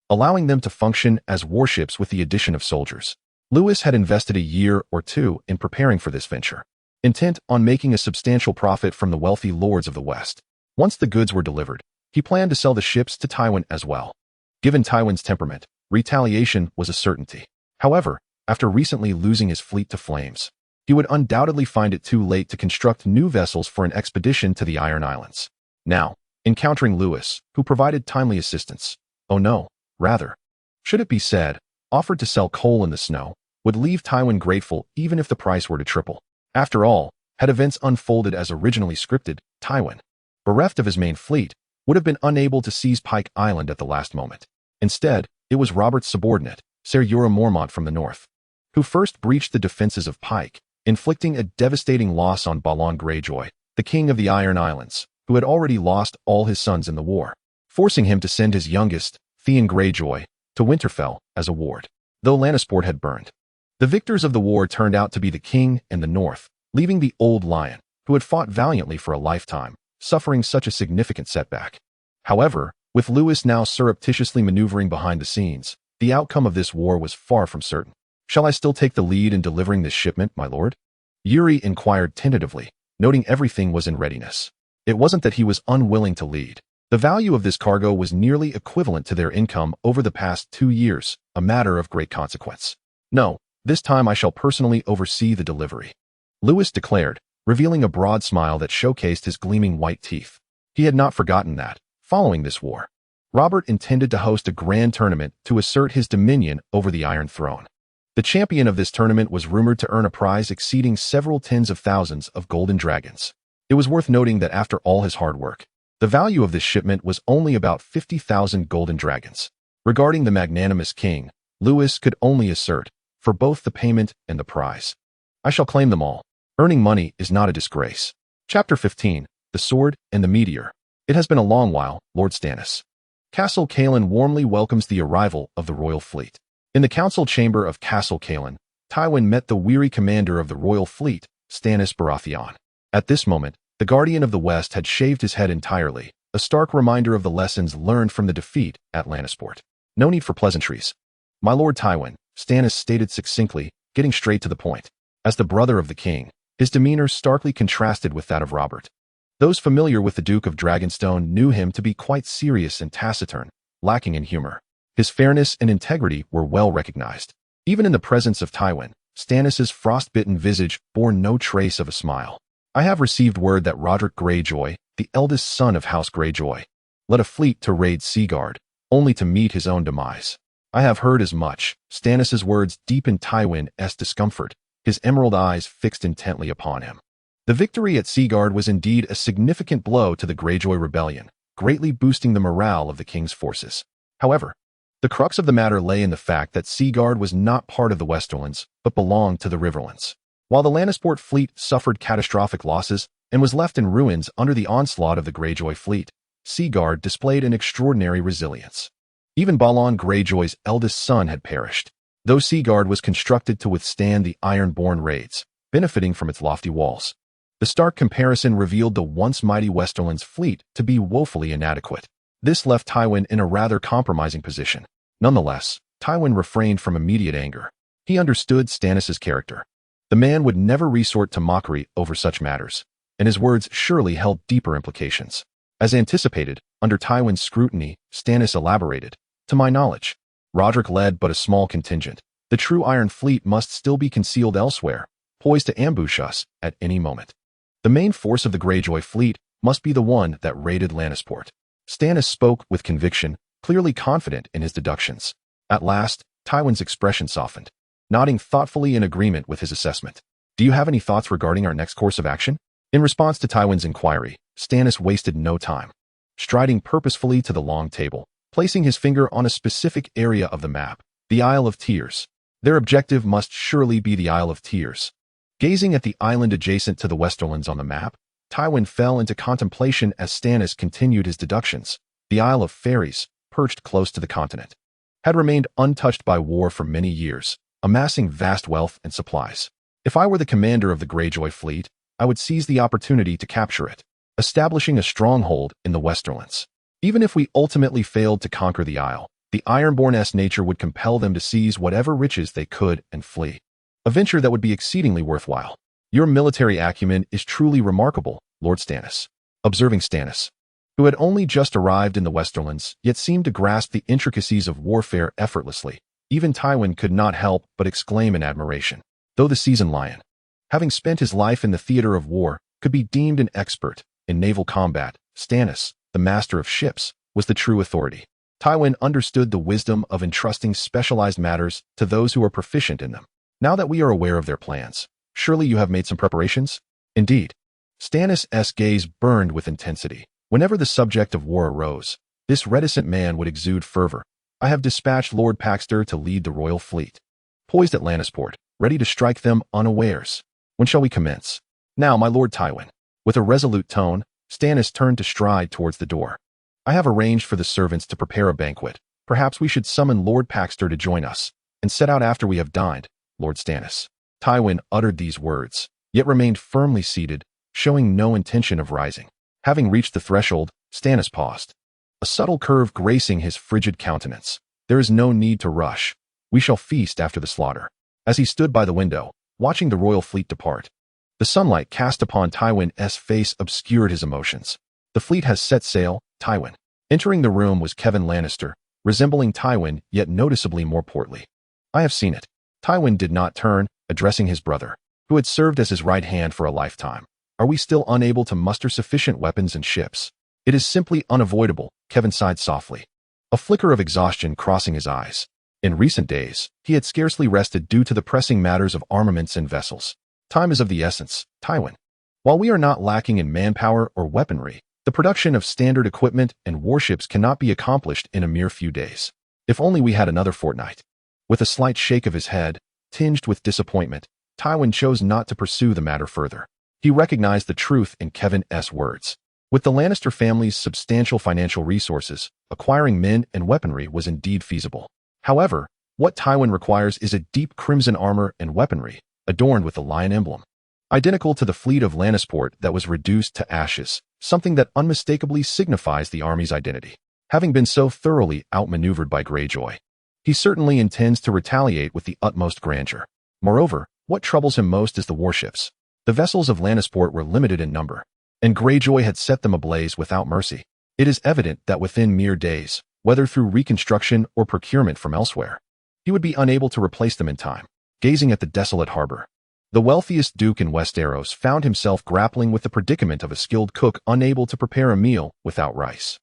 allowing them to function as warships with the addition of soldiers. Lewis had invested a year or two in preparing for this venture, intent on making a substantial profit from the wealthy lords of the West. Once the goods were delivered, he planned to sell the ships to Tywin as well. Given Tywin's temperament, retaliation was a certainty. However, after recently losing his fleet to flames, he would undoubtedly find it too late to construct new vessels for an expedition to the Iron Islands. Now, encountering Lewis, who provided timely assistance, rather, should it be said, offered to sell coal in the snow, would leave Tywin grateful even if the price were to triple. After all, had events unfolded as originally scripted, Tywin, bereft of his main fleet, would have been unable to seize Pike Island at the last moment. Instead, it was Robert's subordinate, Ser Jorah Mormont from the north, who first breached the defenses of Pike, inflicting a devastating loss on Balon Greyjoy, the king of the Iron Islands, who had already lost all his sons in the war, forcing him to send his youngest, Theon Greyjoy, to Winterfell as a ward, though Lannisport had burned. The victors of the war turned out to be the king and the north, leaving the old lion, who had fought valiantly for a lifetime, suffering such a significant setback. However, with Lewis now surreptitiously maneuvering behind the scenes, the outcome of this war was far from certain. Shall I still take the lead in delivering this shipment, my lord? Yuri inquired tentatively, noting everything was in readiness. It wasn't that he was unwilling to lead. The value of this cargo was nearly equivalent to their income over the past 2 years, a matter of great consequence. No, this time I shall personally oversee the delivery, Lewis declared, revealing a broad smile that showcased his gleaming white teeth. He had not forgotten that, following this war, Robert intended to host a grand tournament to assert his dominion over the Iron Throne. The champion of this tournament was rumored to earn a prize exceeding several tens of thousands of golden dragons. It was worth noting that after all his hard work, the value of this shipment was only about 50,000 golden dragons. Regarding the magnanimous king, Lewis could only assert, for both the payment and the prize, I shall claim them all. Earning money is not a disgrace. Chapter 15, The Sword and the Meteor. It has been a long while, Lord Stannis. Castle Kaelin warmly welcomes the arrival of the royal fleet. In the council chamber of Castle Kaelin, Tywin met the weary commander of the royal fleet, Stannis Baratheon. At this moment, the Guardian of the West had shaved his head entirely, a stark reminder of the lessons learned from the defeat at Lannisport. No need for pleasantries. My Lord Tywin, Stannis stated succinctly, getting straight to the point. As the brother of the king, his demeanor starkly contrasted with that of Robert. Those familiar with the Duke of Dragonstone knew him to be quite serious and taciturn, lacking in humor. His fairness and integrity were well recognized. Even in the presence of Tywin, Stannis's frostbitten visage bore no trace of a smile. I have received word that Roderick Greyjoy, the eldest son of House Greyjoy, led a fleet to raid Seaguard, only to meet his own demise. I have heard as much. Stannis's words deepened Tywin's discomfort, his emerald eyes fixed intently upon him. The victory at Seaguard was indeed a significant blow to the Greyjoy rebellion, greatly boosting the morale of the king's forces. However, the crux of the matter lay in the fact that Seaguard was not part of the Westerlands, but belonged to the Riverlands. While the Lannisport fleet suffered catastrophic losses and was left in ruins under the onslaught of the Greyjoy fleet, Seaguard displayed an extraordinary resilience. Even Balon Greyjoy's eldest son had perished, though Seaguard was constructed to withstand the Ironborn raids, benefiting from its lofty walls. The stark comparison revealed the once mighty Westerlands fleet to be woefully inadequate. This left Tywin in a rather compromising position. Nonetheless, Tywin refrained from immediate anger. He understood Stannis's character. The man would never resort to mockery over such matters, and his words surely held deeper implications. As anticipated, under Tywin's scrutiny, Stannis elaborated. To my knowledge, Roderick led but a small contingent. The true Iron Fleet must still be concealed elsewhere, poised to ambush us at any moment. The main force of the Greyjoy fleet must be the one that raided Lannisport. Stannis spoke with conviction, clearly confident in his deductions. At last, Tywin's expression softened, nodding thoughtfully in agreement with his assessment. Do you have any thoughts regarding our next course of action? In response to Tywin's inquiry, Stannis wasted no time. Striding purposefully to the long table, placing his finger on a specific area of the map, the Isle of Tears. Their objective must surely be the Isle of Tears. Gazing at the island adjacent to the Westerlands on the map, Tywin fell into contemplation as Stannis continued his deductions. The Isle of Fairies, perched close to the continent, had remained untouched by war for many years, amassing vast wealth and supplies. If I were the commander of the Greyjoy fleet, I would seize the opportunity to capture it, establishing a stronghold in the Westerlands. Even if we ultimately failed to conquer the Isle, the Ironborn's nature would compel them to seize whatever riches they could and flee. A venture that would be exceedingly worthwhile. Your military acumen is truly remarkable, Lord Stannis. Observing Stannis, who had only just arrived in the Westerlands, yet seemed to grasp the intricacies of warfare effortlessly, even Tywin could not help but exclaim in admiration. Though the seasoned lion, having spent his life in the theater of war, could be deemed an expert in naval combat, Stannis, the master of ships, was the true authority. Tywin understood the wisdom of entrusting specialized matters to those who are proficient in them. Now that we are aware of their plans, surely you have made some preparations? Indeed. Stannis' gaze burned with intensity. Whenever the subject of war arose, this reticent man would exude fervor. I have dispatched Lord Paxter to lead the royal fleet, poised at Lannisport, ready to strike them unawares. When shall we commence? Now, my Lord Tywin. With a resolute tone, Stannis turned to stride towards the door. I have arranged for the servants to prepare a banquet. Perhaps we should summon Lord Paxter to join us, and set out after we have dined, Lord Stannis. Tywin uttered these words, yet remained firmly seated, showing no intention of rising. Having reached the threshold, Stannis paused, a subtle curve gracing his frigid countenance. There is no need to rush. We shall feast after the slaughter. As he stood by the window, watching the royal fleet depart, the sunlight cast upon Tywin's face obscured his emotions. The fleet has set sail, Tywin. Entering the room was Kevan Lannister, resembling Tywin yet noticeably more portly. I have seen it. Tywin did not turn, addressing his brother, who had served as his right hand for a lifetime. Are we still unable to muster sufficient weapons and ships? It is simply unavoidable, Kevan sighed softly, a flicker of exhaustion crossing his eyes. In recent days, he had scarcely rested due to the pressing matters of armaments and vessels. Time is of the essence, Tywin. While we are not lacking in manpower or weaponry, the production of standard equipment and warships cannot be accomplished in a mere few days. If only we had another fortnight. With a slight shake of his head, tinged with disappointment, Tywin chose not to pursue the matter further. He recognized the truth in Kevin's words. With the Lannister family's substantial financial resources, acquiring men and weaponry was indeed feasible. However, what Tywin requires is a deep crimson armor and weaponry, adorned with the lion emblem. Identical to the fleet of Lannisport that was reduced to ashes, something that unmistakably signifies the army's identity. Having been so thoroughly outmaneuvered by Greyjoy, he certainly intends to retaliate with the utmost grandeur. Moreover, what troubles him most is the warships. The vessels of Lannisport were limited in number, and Greyjoy had set them ablaze without mercy. It is evident that within mere days, whether through reconstruction or procurement from elsewhere, he would be unable to replace them in time. Gazing at the desolate harbor, the wealthiest duke in Westeros found himself grappling with the predicament of a skilled cook unable to prepare a meal without rice.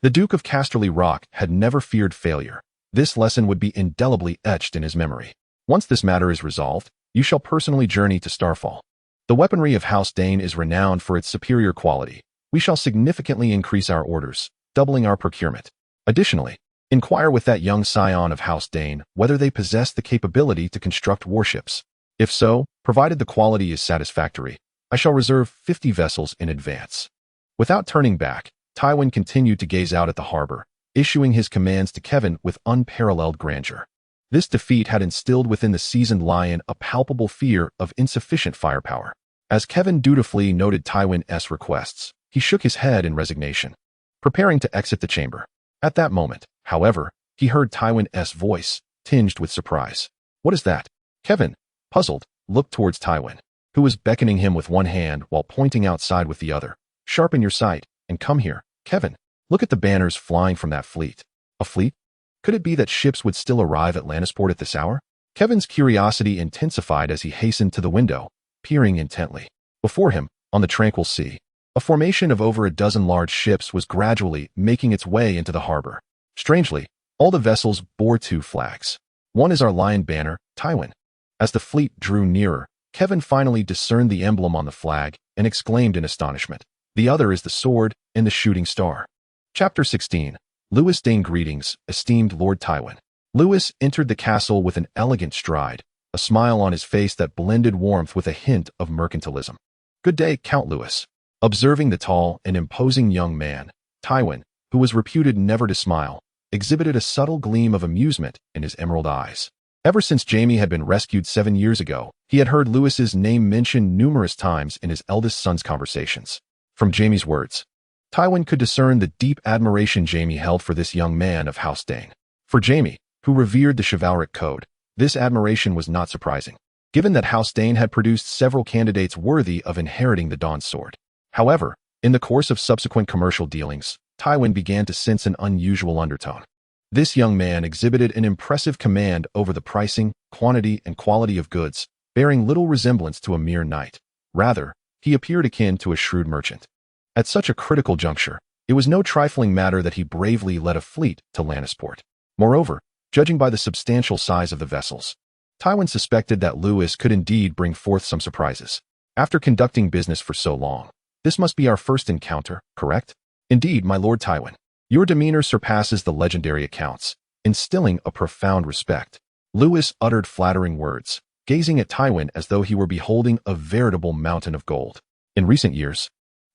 The Duke of Casterly Rock had never feared failure. This lesson would be indelibly etched in his memory. Once this matter is resolved, you shall personally journey to Starfall. The weaponry of House Dayne is renowned for its superior quality. We shall significantly increase our orders, doubling our procurement. Additionally, inquire with that young scion of House Dayne whether they possess the capability to construct warships. If so, provided the quality is satisfactory, I shall reserve 50 vessels in advance. Without turning back, Tywin continued to gaze out at the harbor, issuing his commands to Kevin with unparalleled grandeur. This defeat had instilled within the seasoned lion a palpable fear of insufficient firepower. As Kevin dutifully noted Tywin's requests, he shook his head in resignation, preparing to exit the chamber. At that moment, however, he heard Tywin's voice, tinged with surprise. "What is that?" Kevin, puzzled, looked towards Tywin, who was beckoning him with one hand while pointing outside with the other. "Sharpen your sight, and come here, Kevin. Look at the banners flying from that fleet." A fleet? Could it be that ships would still arrive at Lannisport at this hour? Kevin's curiosity intensified as he hastened to the window, peering intently. Before him, on the tranquil sea, a formation of over a dozen large ships was gradually making its way into the harbor. Strangely, all the vessels bore two flags. "One is our lion banner, Tywin." As the fleet drew nearer, Kevin finally discerned the emblem on the flag and exclaimed in astonishment. "The other is the sword and the shooting star." Chapter 16. Lewis Dayne. Greetings, esteemed Lord Tywin. Lewis entered the castle with an elegant stride, a smile on his face that blended warmth with a hint of mercantilism. "Good day, Count Lewis." Observing the tall and imposing young man, Tywin, who was reputed never to smile, exhibited a subtle gleam of amusement in his emerald eyes. Ever since Jaime had been rescued 7 years ago, he had heard Lewis's name mentioned numerous times in his eldest son's conversations. From Jaime's words, Tywin could discern the deep admiration Jaime held for this young man of House Dayne. For Jaime, who revered the chivalric code, this admiration was not surprising, given that House Dayne had produced several candidates worthy of inheriting the Dawn Sword. However, in the course of subsequent commercial dealings, Tywin began to sense an unusual undertone. This young man exhibited an impressive command over the pricing, quantity, and quality of goods, bearing little resemblance to a mere knight. Rather, he appeared akin to a shrewd merchant. At such a critical juncture, it was no trifling matter that he bravely led a fleet to Lannisport. Moreover, judging by the substantial size of the vessels, Tywin suspected that Lewis could indeed bring forth some surprises. After conducting business for so long, this must be our first encounter, correct? Indeed, my Lord Tywin. Your demeanor surpasses the legendary accounts, instilling a profound respect. Lewis uttered flattering words, gazing at Tywin as though he were beholding a veritable mountain of gold. In recent years,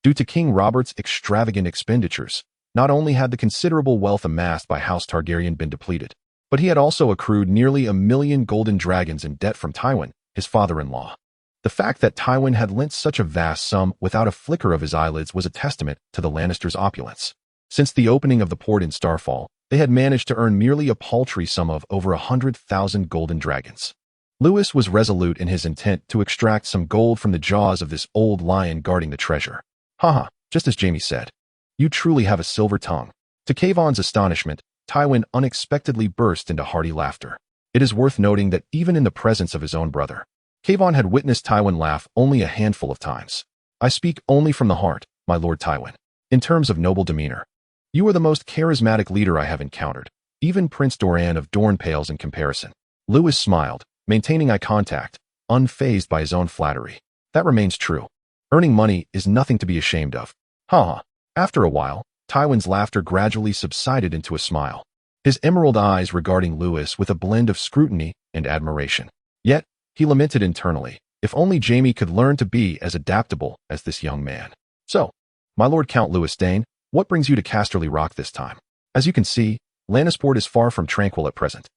due to King Robert's extravagant expenditures, not only had the considerable wealth amassed by House Targaryen been depleted, but he had also accrued nearly 1,000,000 golden dragons in debt from Tywin, his father-in-law. The fact that Tywin had lent such a vast sum without a flicker of his eyelids was a testament to the Lannisters' opulence. Since the opening of the port in Starfall, they had managed to earn merely a paltry sum of over 100,000 golden dragons. Lewis was resolute in his intent to extract some gold from the jaws of this old lion guarding the treasure. "Haha, just as Jaime said. You truly have a silver tongue." To Kayvon's astonishment, Tywin unexpectedly burst into hearty laughter. It is worth noting that even in the presence of his own brother, Kayvon had witnessed Tywin laugh only a handful of times. "I speak only from the heart, my Lord Tywin. In terms of noble demeanor, you are the most charismatic leader I have encountered, even Prince Doran of Dorne pales in comparison." Lewis smiled, maintaining eye contact, unfazed by his own flattery. "That remains true. Earning money is nothing to be ashamed of. Ha! After a while, Tywin's laughter gradually subsided into a smile. His emerald eyes regarding Lewis with a blend of scrutiny and admiration. Yet, he lamented internally, if only Jaime could learn to be as adaptable as this young man. So, my Lord Count Lewis Dayne, what brings you to Casterly Rock this time? As you can see, Lannister Port is far from tranquil at present.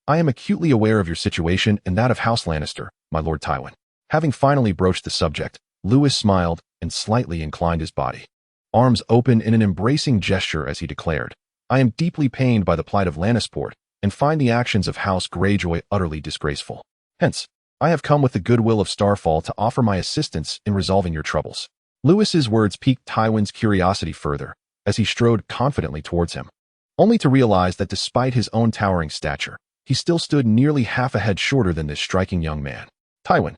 I am acutely aware of your situation and that of House Lannister, my Lord Tywin. Having finally broached the subject, Lewis smiled and slightly inclined his body. Arms open in an embracing gesture as he declared, I am deeply pained by the plight of Lannister Port and find the actions of House Greyjoy utterly disgraceful. Hence, I have come with the goodwill of Starfall to offer my assistance in resolving your troubles. Lewis's words piqued Tywin's curiosity further as he strode confidently towards him, only to realize that despite his own towering stature, he still stood nearly half a head shorter than this striking young man. Tywin,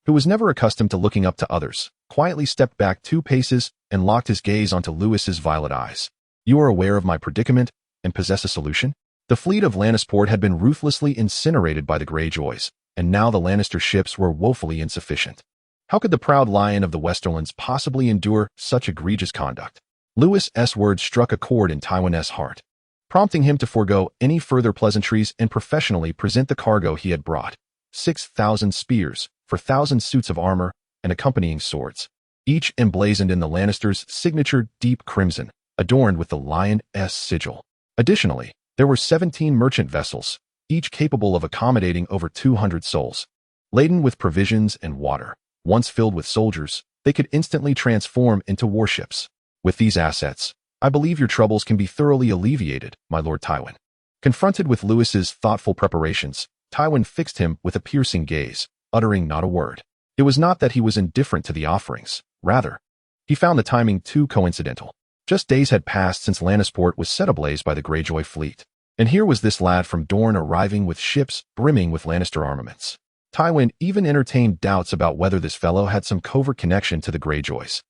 who was never accustomed to looking up to others, quietly stepped back 2 paces and locked his gaze onto Lewis's violet eyes. You are aware of my predicament and possess a solution? The fleet of Lannister Port had been ruthlessly incinerated by the Greyjoys, and now the Lannister ships were woefully insufficient. How could the proud lion of the Westerlands possibly endure such egregious conduct? Lewis's words struck a chord in Tywin's heart, prompting him to forego any further pleasantries and professionally present the cargo he had brought. 6,000 spears, 4,000 suits of armor, and accompanying swords, each emblazoned in the Lannisters' signature deep crimson, adorned with the lion's sigil. Additionally, there were 17 merchant vessels, each capable of accommodating over 200 souls. Laden with provisions and water, once filled with soldiers, they could instantly transform into warships. With these assets, I believe your troubles can be thoroughly alleviated, my Lord Tywin. Confronted with Lewis's thoughtful preparations, Tywin fixed him with a piercing gaze, uttering not a word. It was not that he was indifferent to the offerings. Rather, he found the timing too coincidental. Just days had passed since Lannister Port was set ablaze by the Greyjoy fleet, and here was this lad from Dorne arriving with ships brimming with Lannister armaments. Tywin even entertained doubts about whether this fellow had some covert connection to the Greyjoys.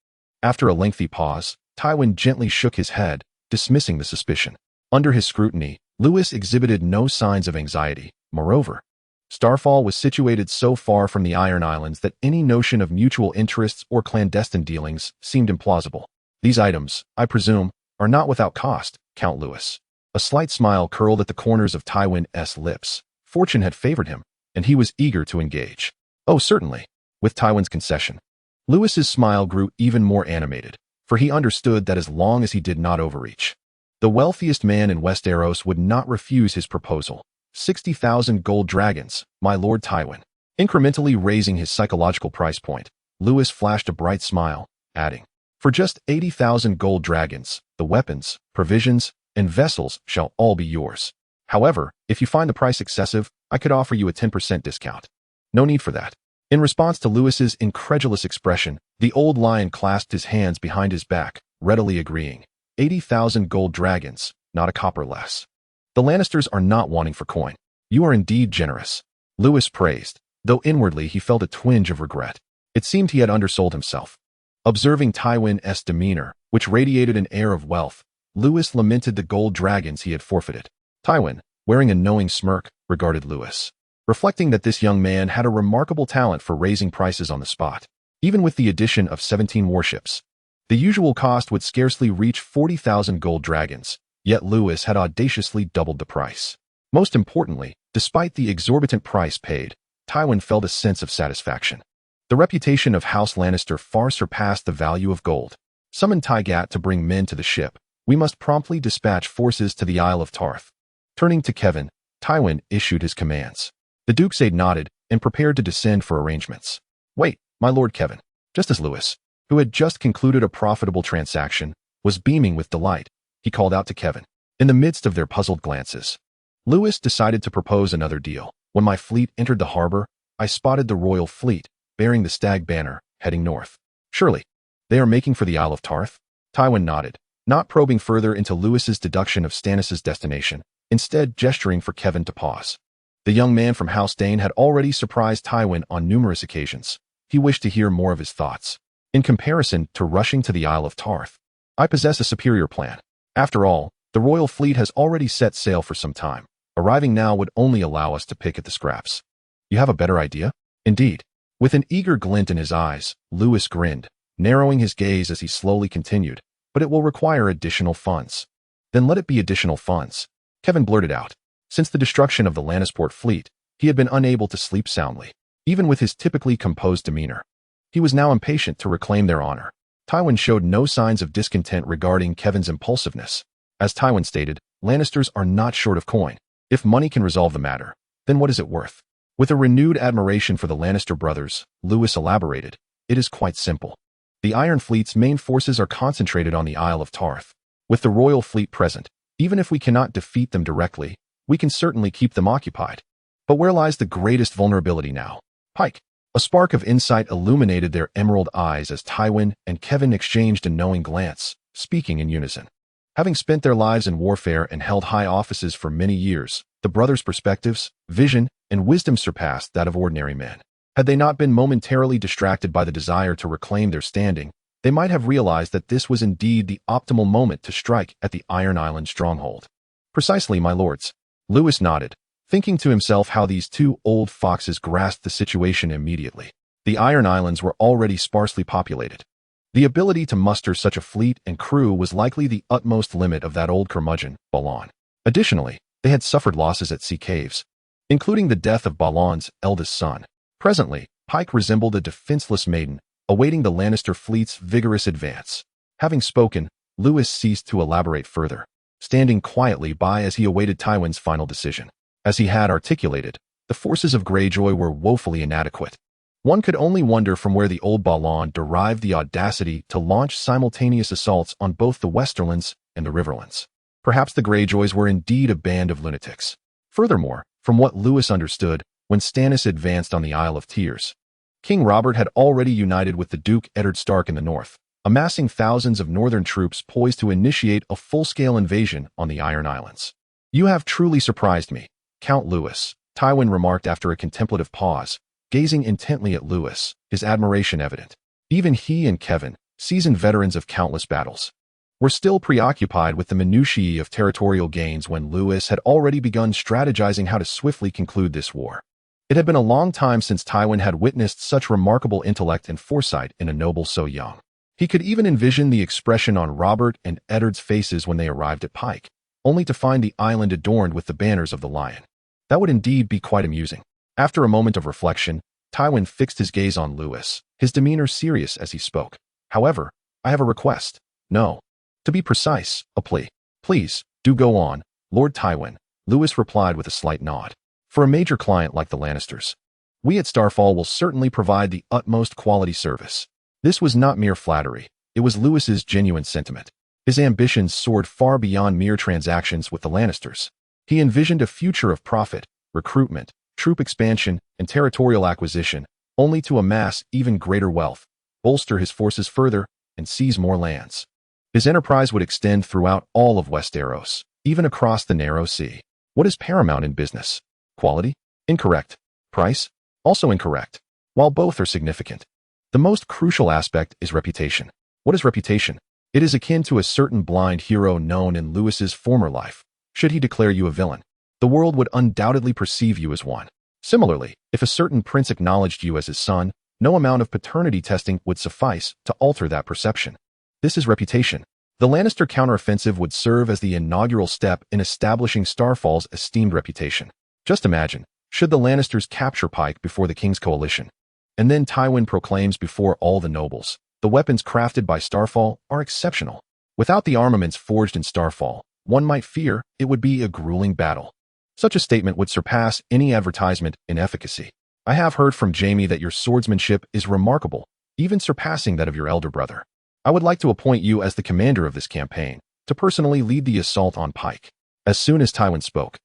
After a lengthy pause, Tywin gently shook his head, dismissing the suspicion. Under his scrutiny, Lewis exhibited no signs of anxiety. Moreover, Starfall was situated so far from the Iron Islands that any notion of mutual interests or clandestine dealings seemed implausible. These items, I presume, are not without cost, Count Lewis. A slight smile curled at the corners of Tywin's lips. Fortune had favored him, and he was eager to engage. Oh, certainly. With Tywin's concession, Lewis's smile grew even more animated, for he understood that as long as he did not overreach, the wealthiest man in Westeros would not refuse his proposal. 60,000 gold dragons, my Lord Tywin. Incrementally raising his psychological price point, Lewis flashed a bright smile, adding, for just 80,000 gold dragons, the weapons, provisions, and vessels shall all be yours. However, if you find the price excessive, I could offer you a 10% discount. No need for that. In response to Lewis's incredulous expression, the old lion clasped his hands behind his back, readily agreeing. 80,000 gold dragons, not a copper less. The Lannisters are not wanting for coin. You are indeed generous. Lewis praised, though inwardly he felt a twinge of regret. It seemed he had undersold himself. Observing Tywin's demeanor, which radiated an air of wealth, Lewis lamented the gold dragons he had forfeited. Tywin, wearing a knowing smirk, regarded Lewis, reflecting that this young man had a remarkable talent for raising prices on the spot. Even with the addition of 17 warships, the usual cost would scarcely reach 40,000 gold dragons, yet Lewis had audaciously doubled the price. Most importantly, despite the exorbitant price paid, Tywin felt a sense of satisfaction. The reputation of House Lannister far surpassed the value of gold. Summon Tygat to bring men to the ship. We must promptly dispatch forces to the Isle of Tarth. Turning to Kevin, Tywin issued his commands. The Duke's aide nodded and prepared to descend for arrangements. Wait, my Lord Kevin. Just as Lewis, who had just concluded a profitable transaction, was beaming with delight, he called out to Kevin. In the midst of their puzzled glances, Lewis decided to propose another deal. When my fleet entered the harbor, I spotted the royal fleet, bearing the stag banner, heading north. Surely, they are making for the Isle of Tarth? Tywin nodded, not probing further into Lewis's deduction of Stannis' destination, instead gesturing for Kevin to pause. The young man from House Dayne had already surprised Tywin on numerous occasions. He wished to hear more of his thoughts. In comparison to rushing to the Isle of Tarth, I possess a superior plan. After all, the royal fleet has already set sail for some time. Arriving now would only allow us to pick at the scraps. You have a better idea? Indeed. With an eager glint in his eyes, Lewis grinned. narrowing his gaze as he slowly continued, "But it will require additional funds." "Then let it be additional funds," Kevin blurted out. Since the destruction of the Lannister Port fleet, he had been unable to sleep soundly, even with his typically composed demeanor. He was now impatient to reclaim their honor. Tywin showed no signs of discontent regarding Kevin's impulsiveness. As Tywin stated, Lannisters are not short of coin. If money can resolve the matter, then what is it worth? With a renewed admiration for the Lannister brothers, Lewis elaborated, "It is quite simple. The Iron Fleet's main forces are concentrated on the Isle of Tarth. With the royal fleet present, even if we cannot defeat them directly, we can certainly keep them occupied. But where lies the greatest vulnerability now? Pike." A spark of insight illuminated their emerald eyes as Tywin and Kevin exchanged a knowing glance, speaking in unison. Having spent their lives in warfare and held high offices for many years, the brothers' perspectives, vision, and wisdom surpassed that of ordinary men. Had they not been momentarily distracted by the desire to reclaim their standing, they might have realized that this was indeed the optimal moment to strike at the Iron Island stronghold. "Precisely, my lords." Lewis nodded, thinking to himself how these two old foxes grasped the situation immediately. The Iron Islands were already sparsely populated. The ability to muster such a fleet and crew was likely the utmost limit of that old curmudgeon, Balon. Additionally, they had suffered losses at sea caves, including the death of Balon's eldest son. Presently, Pike resembled a defenseless maiden, awaiting the Lannister fleet's vigorous advance. Having spoken, Lewis ceased to elaborate further, standing quietly by as he awaited Tywin's final decision. As he had articulated, the forces of Greyjoy were woefully inadequate. One could only wonder from where the old Balon derived the audacity to launch simultaneous assaults on both the Westerlands and the Riverlands. Perhaps the Greyjoys were indeed a band of lunatics. Furthermore, from what Lewis understood, when Stannis advanced on the Isle of Tears, King Robert had already united with the Duke Eddard Stark in the north, amassing thousands of northern troops poised to initiate a full-scale invasion on the Iron Islands. "You have truly surprised me, Count Lewis," Tywin remarked after a contemplative pause, gazing intently at Lewis, his admiration evident. Even he and Kevin, seasoned veterans of countless battles, were still preoccupied with the minutiae of territorial gains when Lewis had already begun strategizing how to swiftly conclude this war. It had been a long time since Tywin had witnessed such remarkable intellect and foresight in a noble so young. He could even envision the expression on Robert and Eddard's faces when they arrived at Pike, only to find the island adorned with the banners of the lion. That would indeed be quite amusing. After a moment of reflection, Tywin fixed his gaze on Lewis, his demeanor serious as he spoke. "However, I have a request. No. To be precise, a plea." "Please, do go on, Lord Tywin," Lewis replied with a slight nod. "For a major client like the Lannisters, we at Starfall will certainly provide the utmost quality service." This was not mere flattery. It was Lewis's genuine sentiment. His ambitions soared far beyond mere transactions with the Lannisters. He envisioned a future of profit, recruitment, troop expansion, and territorial acquisition, only to amass even greater wealth, bolster his forces further, and seize more lands. His enterprise would extend throughout all of Westeros, even across the narrow sea. What is paramount in business? Quality? Incorrect. Price? Also incorrect. While both are significant, the most crucial aspect is reputation. What is reputation? It is akin to a certain blind hero known in Lewis's former life. Should he declare you a villain, the world would undoubtedly perceive you as one. Similarly, if a certain prince acknowledged you as his son, no amount of paternity testing would suffice to alter that perception. This is reputation. The Lannister counteroffensive would serve as the inaugural step in establishing Starfall's esteemed reputation. Just imagine, should the Lannisters capture Pike before the King's coalition, and then Tywin proclaims before all the nobles, "The weapons crafted by Starfall are exceptional." Without the armaments forged in Starfall, one might fear it would be a grueling battle. Such a statement would surpass any advertisement in efficacy. "I have heard from Jaime that your swordsmanship is remarkable, even surpassing that of your elder brother. I would like to appoint you as the commander of this campaign, to personally lead the assault on Pike." As soon as Tywin spoke,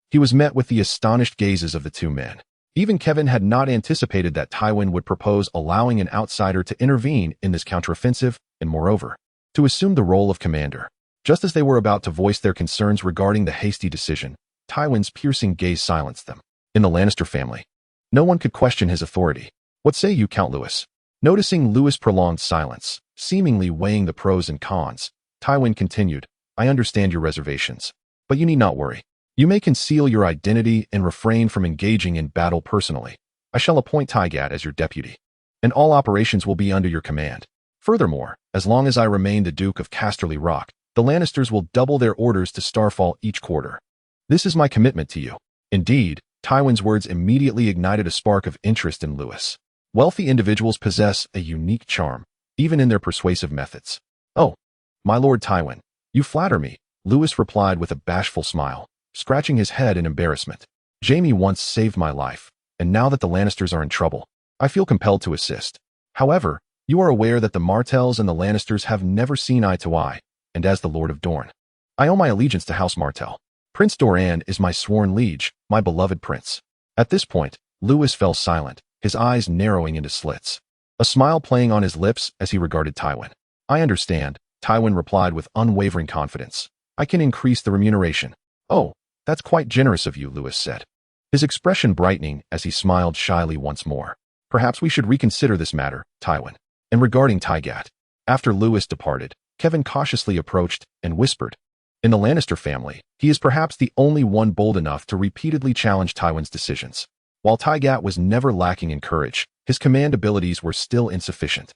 he was met with the astonished gazes of the two men. Even Kevin had not anticipated that Tywin would propose allowing an outsider to intervene in this counteroffensive, and moreover, to assume the role of commander. Just as they were about to voice their concerns regarding the hasty decision, Tywin's piercing gaze silenced them. In the Lannister family, no one could question his authority. "What say you, Count Lewis?" Noticing Lewis' prolonged silence, seemingly weighing the pros and cons, Tywin continued, "I understand your reservations, but you need not worry. You may conceal your identity and refrain from engaging in battle personally. I shall appoint Tygat as your deputy, and all operations will be under your command. Furthermore, as long as I remain the Duke of Casterly Rock, the Lannisters will double their orders to Starfall each quarter. This is my commitment to you." Indeed, Tywin's words immediately ignited a spark of interest in Lewis. Wealthy individuals possess a unique charm, even in their persuasive methods. "Oh, my Lord Tywin, you flatter me," Lewis replied with a bashful smile, scratching his head in embarrassment. "Jaime once saved my life, and now that the Lannisters are in trouble, I feel compelled to assist. However, you are aware that the Martells and the Lannisters have never seen eye to eye, and as the Lord of Dorne, I owe my allegiance to House Martell. Prince Doran is my sworn liege, my beloved prince." At this point, Lewis fell silent, his eyes narrowing into slits, a smile playing on his lips as he regarded Tywin. "I understand," Tywin replied with unwavering confidence. "I can increase the remuneration." "Oh, that's quite generous of you," Lewis said, his expression brightening as he smiled shyly once more. "Perhaps we should reconsider this matter, Tywin." And regarding Tygat, after Lewis departed, Kevin cautiously approached and whispered, "In the Lannister family, he is perhaps the only one bold enough to repeatedly challenge Tywin's decisions. While Tygat was never lacking in courage, his command abilities were still insufficient."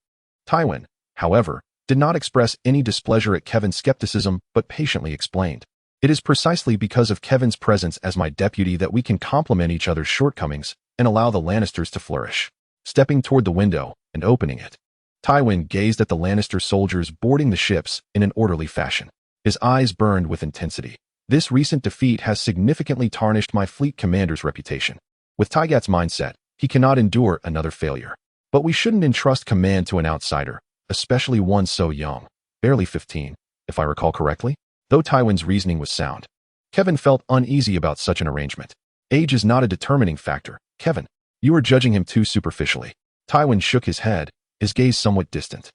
Tywin, however, did not express any displeasure at Kevin's skepticism but patiently explained, "It is precisely because of Kevin's presence as my deputy that we can complement each other's shortcomings and allow the Lannisters to flourish." Stepping toward the window and opening it, Tywin gazed at the Lannister soldiers boarding the ships in an orderly fashion. His eyes burned with intensity. "This recent defeat has significantly tarnished my fleet commander's reputation. With Tygat's mindset, he cannot endure another failure. But we shouldn't entrust command to an outsider, especially one so young, barely 15, if I recall correctly." Though Tywin's reasoning was sound, Kevin felt uneasy about such an arrangement. "Age is not a determining factor, Kevin. You are judging him too superficially." Tywin shook his head, his gaze somewhat distant,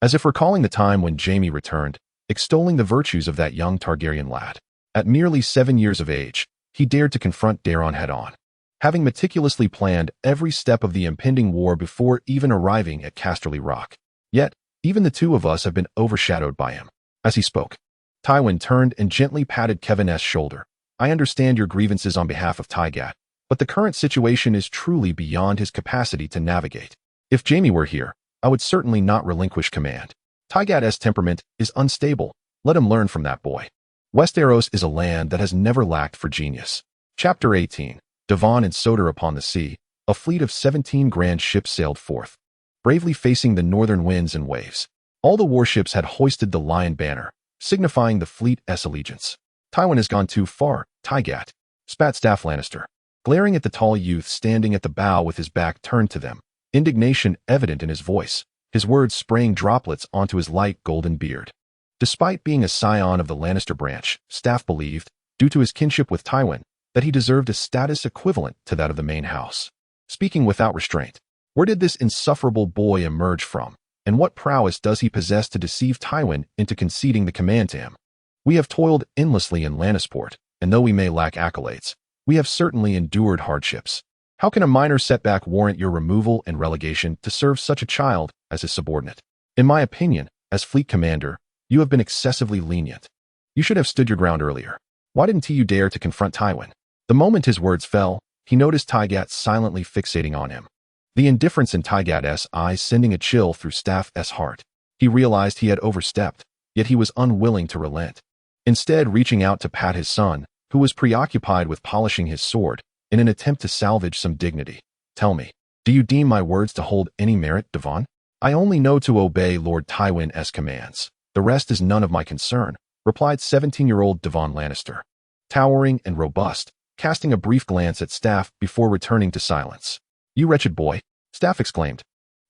as if recalling the time when Jaime returned, extolling the virtues of that young Targaryen lad. At merely 7 years of age, he dared to confront Daeron head-on, having meticulously planned every step of the impending war before even arriving at Casterly Rock. Yet, even the two of us have been overshadowed by him. As he spoke, Tywin turned and gently patted Kevin's shoulder. "I understand your grievances on behalf of Tygat, but the current situation is truly beyond his capacity to navigate. If Jaime were here, I would certainly not relinquish command. Tygat's temperament is unstable. Let him learn from that boy. Westeros is a land that has never lacked for genius." Chapter 18. Devon and Sodor upon the sea. A fleet of 17 grand ships sailed forth, bravely facing the northern winds and waves. All the warships had hoisted the lion banner, signifying the fleet's allegiance. "Tywin has gone too far, Tygat," spat Staff Lannister, glaring at the tall youth standing at the bow with his back turned to them, indignation evident in his voice, his words spraying droplets onto his light golden beard. Despite being a scion of the Lannister branch, Staff believed, due to his kinship with Tywin, that he deserved a status equivalent to that of the main house. Speaking without restraint, where did this insufferable boy emerge from, and what prowess does he possess to deceive Tywin into conceding the command to him? "We have toiled endlessly in Lannisport, and though we may lack accolades, we have certainly endured hardships. How can a minor setback warrant your removal and relegation to serve such a child as his subordinate? In my opinion, as fleet commander, you have been excessively lenient. You should have stood your ground earlier. Why didn't you dare to confront Tywin?" The moment his words fell, he noticed Tygat silently fixating on him, the indifference in Tygat's eyes sending a chill through Staff's heart. He realized he had overstepped, yet he was unwilling to relent. Instead, reaching out to pat his son, who was preoccupied with polishing his sword, in an attempt to salvage some dignity. "Tell me, do you deem my words to hold any merit, Devon?" "I only know to obey Lord Tywin's commands. The rest is none of my concern," replied 17-year-old Devon Lannister, towering and robust, casting a brief glance at Staff before returning to silence. "You wretched boy," Staff exclaimed,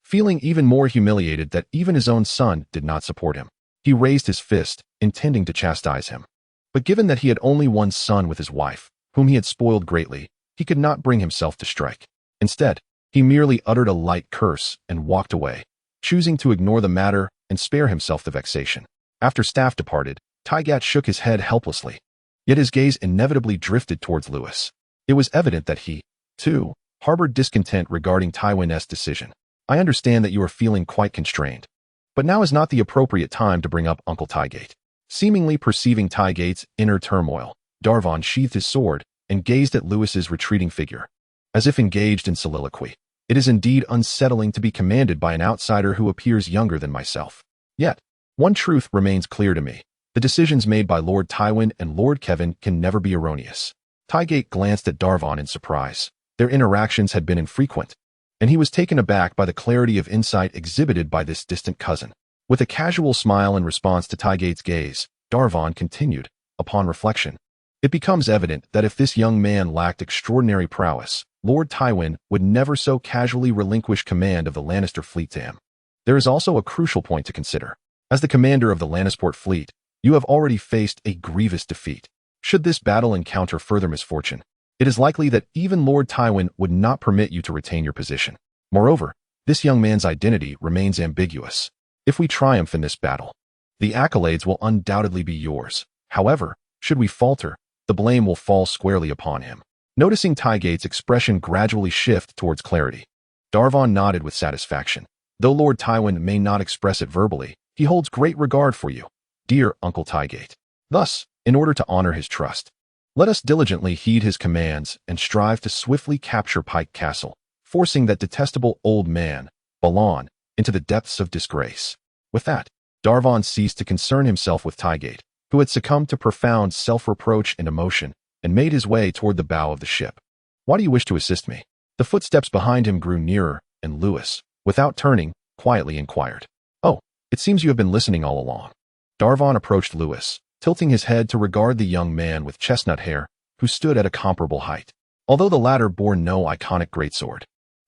feeling even more humiliated that even his own son did not support him. He raised his fist, intending to chastise him. But given that he had only one son with his wife, whom he had spoiled greatly, he could not bring himself to strike. Instead, he merely uttered a light curse and walked away, choosing to ignore the matter and spare himself the vexation. After Staff departed, Tygat shook his head helplessly, yet his gaze inevitably drifted towards Lewis. It was evident that he, too, harbored discontent regarding Tywin's decision. "I understand that you are feeling quite constrained, but now is not the appropriate time to bring up Uncle Tygate." Seemingly perceiving Tygate's inner turmoil, Darvon sheathed his sword and gazed at Lewis's retreating figure, as if engaged in soliloquy. It is indeed unsettling to be commanded by an outsider who appears younger than myself. Yet, one truth remains clear to me. The decisions made by Lord Tywin and Lord Kevin can never be erroneous. Tygate glanced at Darvon in surprise. Their interactions had been infrequent, and he was taken aback by the clarity of insight exhibited by this distant cousin. With a casual smile in response to Tygate's gaze, Darvon continued, upon reflection, it becomes evident that if this young man lacked extraordinary prowess, Lord Tywin would never so casually relinquish command of the Lannister fleet to him. There is also a crucial point to consider. As the commander of the Lannister fleet, you have already faced a grievous defeat. Should this battle encounter further misfortune, it is likely that even Lord Tywin would not permit you to retain your position. Moreover, this young man's identity remains ambiguous. If we triumph in this battle, the accolades will undoubtedly be yours. However, should we falter, the blame will fall squarely upon him. Noticing Tygate's expression gradually shift towards clarity, Darvon nodded with satisfaction. Though Lord Tywin may not express it verbally, he holds great regard for you, dear Uncle Tygate. Thus, in order to honor his trust, let us diligently heed his commands and strive to swiftly capture Pike Castle, forcing that detestable old man, Balon, into the depths of disgrace. With that, Darvon ceased to concern himself with Tygate, who had succumbed to profound self-reproach and emotion, and made his way toward the bow of the ship. Why do you wish to assist me? The footsteps behind him grew nearer, and Lewis, without turning, quietly inquired. Oh, it seems you have been listening all along. Darvon approached Lewis, tilting his head to regard the young man with chestnut hair, who stood at a comparable height. Although the latter bore no iconic greatsword,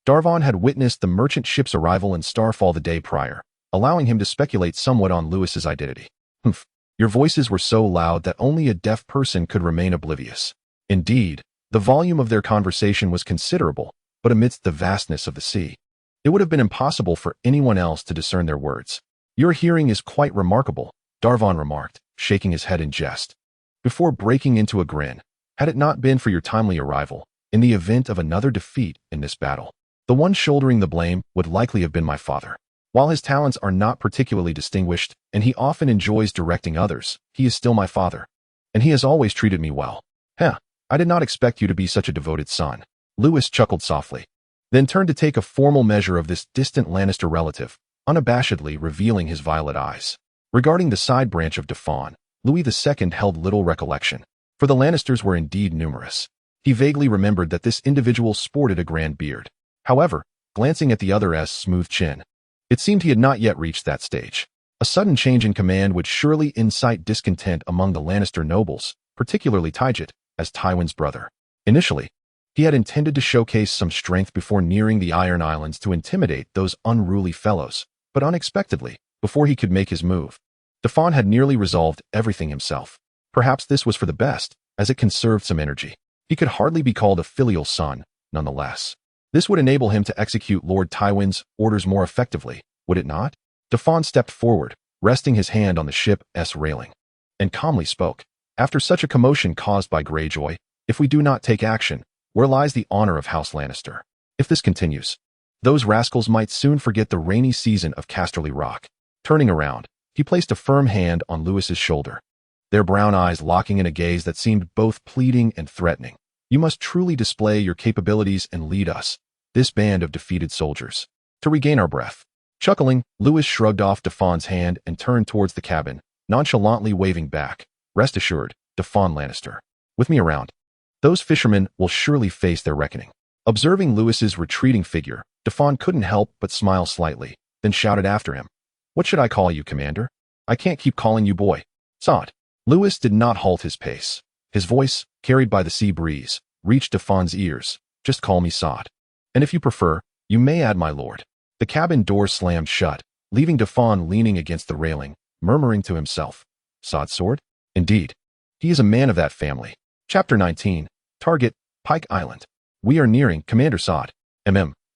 Darvon had witnessed the merchant ship's arrival in Starfall the day prior, allowing him to speculate somewhat on Lewis's identity. Humph. Your voices were so loud that only a deaf person could remain oblivious. Indeed, the volume of their conversation was considerable, but amidst the vastness of the sea, it would have been impossible for anyone else to discern their words. Your hearing is quite remarkable, Darvon remarked, shaking his head in jest, before breaking into a grin. Had it not been for your timely arrival, in the event of another defeat in this battle, the one shouldering the blame would likely have been my father. While his talents are not particularly distinguished, and he often enjoys directing others, he is still my father, and he has always treated me well. I did not expect you to be such a devoted son. Lewis chuckled softly, then turned to take a formal measure of this distant Lannister relative, unabashedly revealing his violet eyes. Regarding the side branch of Defiance, Louis II held little recollection, for the Lannisters were indeed numerous. He vaguely remembered that this individual sported a grand beard. However, glancing at the other's smooth chin, it seemed he had not yet reached that stage. A sudden change in command would surely incite discontent among the Lannister nobles, particularly Tygate, as Tywin's brother. Initially, he had intended to showcase some strength before nearing the Iron Islands to intimidate those unruly fellows, but unexpectedly, before he could make his move, Defiance had nearly resolved everything himself. Perhaps this was for the best, as it conserved some energy. He could hardly be called a filial son, nonetheless. This would enable him to execute Lord Tywin's orders more effectively, would it not? Defiance stepped forward, resting his hand on the ship's railing, and calmly spoke. After such a commotion caused by Greyjoy, if we do not take action, where lies the honor of House Lannister? If this continues, those rascals might soon forget the rainy season of Casterly Rock. Turning around, he placed a firm hand on Lewis's shoulder, their brown eyes locking in a gaze that seemed both pleading and threatening. You must truly display your capabilities and lead us, this band of defeated soldiers, to regain our breath. Chuckling, Lewis shrugged off Defiance's hand and turned towards the cabin, nonchalantly waving back. Rest assured, Defiance Lannister. With me around, those fishermen will surely face their reckoning. Observing Lewis's retreating figure, Defiance couldn't help but smile slightly, then shouted after him. What should I call you, Commander? I can't keep calling you boy. Sod. Lewis did not halt his pace. His voice, carried by the sea breeze, reached Defiance's ears. Just call me Sod. And if you prefer, you may add my lord. The cabin door slammed shut, leaving Defiance leaning against the railing, murmuring to himself. Sod's sword? Indeed. He is a man of that family. Chapter 19. Target, Pike Island. We are nearing Commander Sod.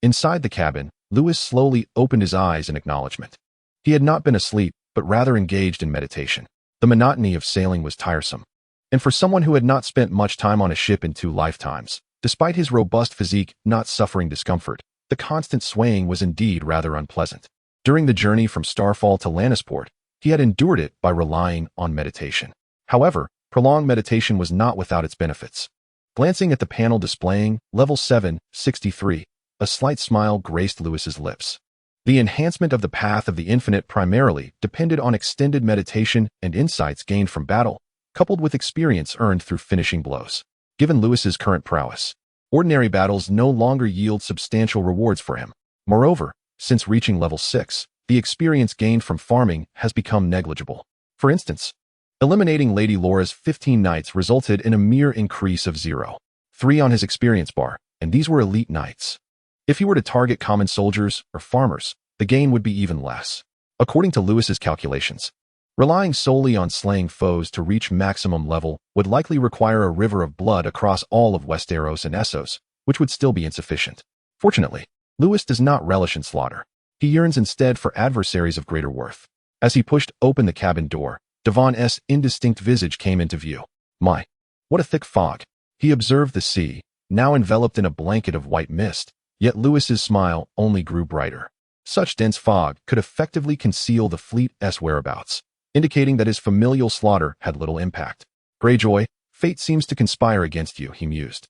Inside the cabin, Lewis slowly opened his eyes in acknowledgement. He had not been asleep, but rather engaged in meditation. The monotony of sailing was tiresome. And for someone who had not spent much time on a ship in 2 lifetimes, despite his robust physique not suffering discomfort, the constant swaying was indeed rather unpleasant. During the journey from Starfall to Lannister Port, he had endured it by relying on meditation. However, prolonged meditation was not without its benefits. Glancing at the panel displaying Level 7, 63, A slight smile graced Lewis's lips. The enhancement of the path of the infinite primarily depended on extended meditation and insights gained from battle, coupled with experience earned through finishing blows. Given Lewis's current prowess, ordinary battles no longer yield substantial rewards for him. Moreover, since reaching level 6, the experience gained from farming has become negligible. For instance, eliminating Lady Laura's 15 knights resulted in a mere increase of 0.3 on his experience bar, and these were elite knights. If he were to target common soldiers or farmers, the gain would be even less. According to Lewis's calculations, relying solely on slaying foes to reach maximum level would likely require a river of blood across all of Westeros and Essos, which would still be insufficient. Fortunately, Lewis does not relish in slaughter. He yearns instead for adversaries of greater worth. As he pushed open the cabin door, Devon's indistinct visage came into view. My, what a thick fog. He observed the sea, now enveloped in a blanket of white mist, yet Lewis's smile only grew brighter. Such dense fog could effectively conceal the fleet's whereabouts, indicating that his familial slaughter had little impact. Greyjoy, fate seems to conspire against you, he mused.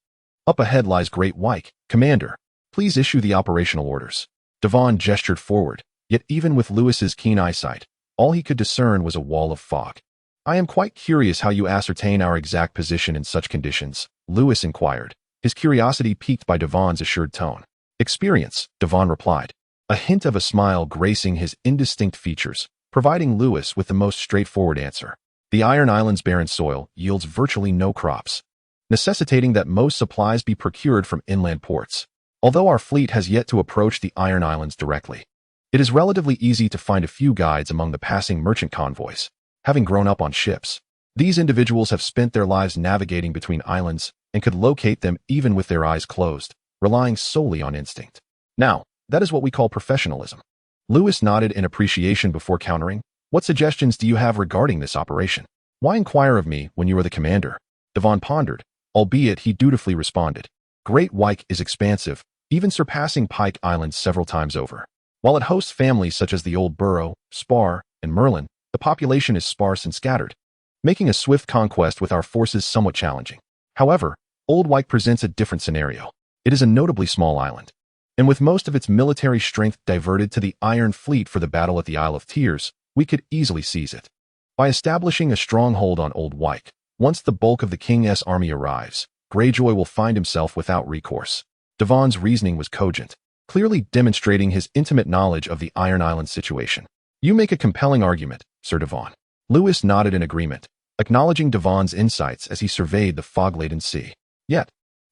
Up ahead lies Great White. Commander, please issue the operational orders. Devon gestured forward, yet even with Lewis's keen eyesight, all he could discern was a wall of fog. I am quite curious how you ascertain our exact position in such conditions, Lewis inquired, his curiosity piqued by Devon's assured tone. Experience, Devon replied, a hint of a smile gracing his indistinct features, providing Lewis with the most straightforward answer. The Iron Island's barren soil yields virtually no crops, necessitating that most supplies be procured from inland ports. Although our fleet has yet to approach the Iron Islands directly, it is relatively easy to find a few guides among the passing merchant convoys. Having grown up on ships, these individuals have spent their lives navigating between islands and could locate them even with their eyes closed, relying solely on instinct. Now, that is what we call professionalism. Lewis nodded in appreciation before countering. What suggestions do you have regarding this operation? Why inquire of me when you are the commander? Devon pondered, albeit he dutifully responded. Great White is expansive, even surpassing Pike Island several times over. While it hosts families such as the Old Burrow, Spar, and Merlin, the population is sparse and scattered, making a swift conquest with our forces somewhat challenging. However, Old White presents a different scenario. It is a notably small island, and with most of its military strength diverted to the Iron Fleet for the battle at the Isle of Tears, we could easily seize it. By establishing a stronghold on Old White, once the bulk of the King's army arrives, Greyjoy will find himself without recourse. Devon's reasoning was cogent, clearly demonstrating his intimate knowledge of the Iron Island situation. You make a compelling argument, Sir Devon. Lewis nodded in agreement, acknowledging Devon's insights as he surveyed the fog-laden sea. Yet,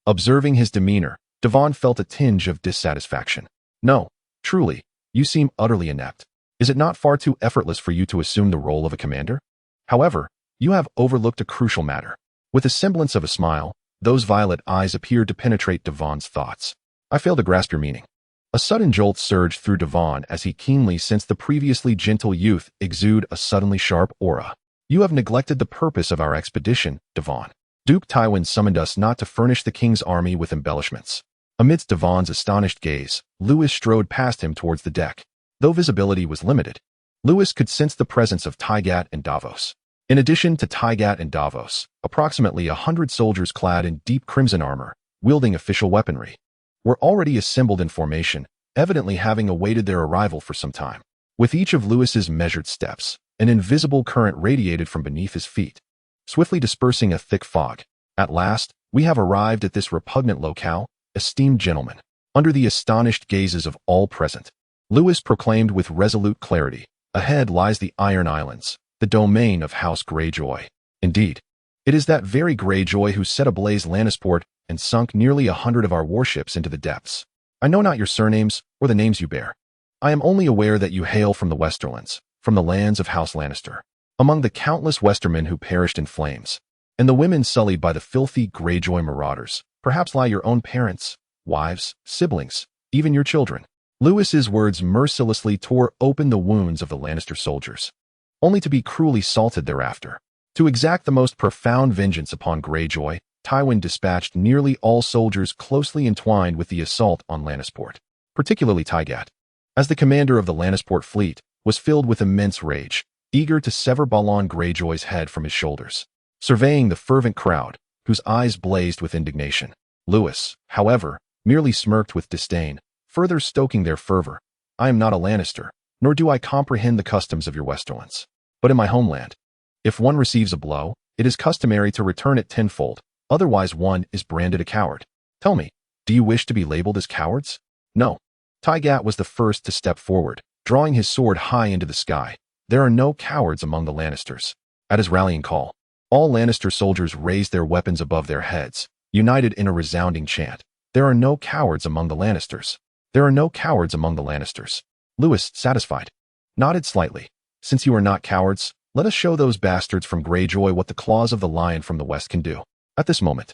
observing his demeanor, Devon felt a tinge of dissatisfaction. No, truly, you seem utterly inept. Is it not far too effortless for you to assume the role of a commander? However, you have overlooked a crucial matter. With a semblance of a smile, those violet eyes appeared to penetrate Devon's thoughts. I fail to grasp your meaning. A sudden jolt surged through Devon as he keenly sensed the previously gentle youth exude a suddenly sharp aura. You have neglected the purpose of our expedition, Devon. Duke Tywin summoned us not to furnish the king's army with embellishments. Amidst Devon's astonished gaze, Lewis strode past him towards the deck. Though visibility was limited, Lewis could sense the presence of Tygat and Davos. In addition to Tygat and Davos, approximately 100 soldiers clad in deep crimson armor, wielding official weaponry, were already assembled in formation, evidently having awaited their arrival for some time. With each of Lewis's measured steps, an invisible current radiated from beneath his feet, swiftly dispersing a thick fog. At last, we have arrived at this repugnant locale, esteemed gentlemen. Under the astonished gazes of all present, Lewis proclaimed with resolute clarity, ahead lies the Iron Islands, the domain of House Greyjoy. Indeed, it is that very Greyjoy who set ablaze Lannister Port and sunk nearly 100 of our warships into the depths. I know not your surnames or the names you bear. I am only aware that you hail from the Westerlands, from the lands of House Lannister. Among the countless Westermen who perished in flames, and the women sullied by the filthy Greyjoy marauders, perhaps lie your own parents, wives, siblings, even your children. Lewis's words mercilessly tore open the wounds of the Lannister soldiers, only to be cruelly salted thereafter. To exact the most profound vengeance upon Greyjoy, Tywin dispatched nearly all soldiers closely entwined with the assault on Lannister Port, particularly Tygat. As the commander of the Lannister Port fleet, was filled with immense rage, eager to sever Balon Greyjoy's head from his shoulders. Surveying the fervent crowd, whose eyes blazed with indignation, Lewis, however, merely smirked with disdain, further stoking their fervor. I am not a Lannister, nor do I comprehend the customs of your Westerlands. But in my homeland, if one receives a blow, it is customary to return it tenfold, otherwise one is branded a coward. Tell me, do you wish to be labeled as cowards? No. Tygat was the first to step forward, drawing his sword high into the sky. There are no cowards among the Lannisters. At his rallying call, all Lannister soldiers raised their weapons above their heads, united in a resounding chant. There are no cowards among the Lannisters. There are no cowards among the Lannisters. Lewis, satisfied, nodded slightly. Since you are not cowards, let us show those bastards from Greyjoy what the claws of the lion from the west can do. At this moment,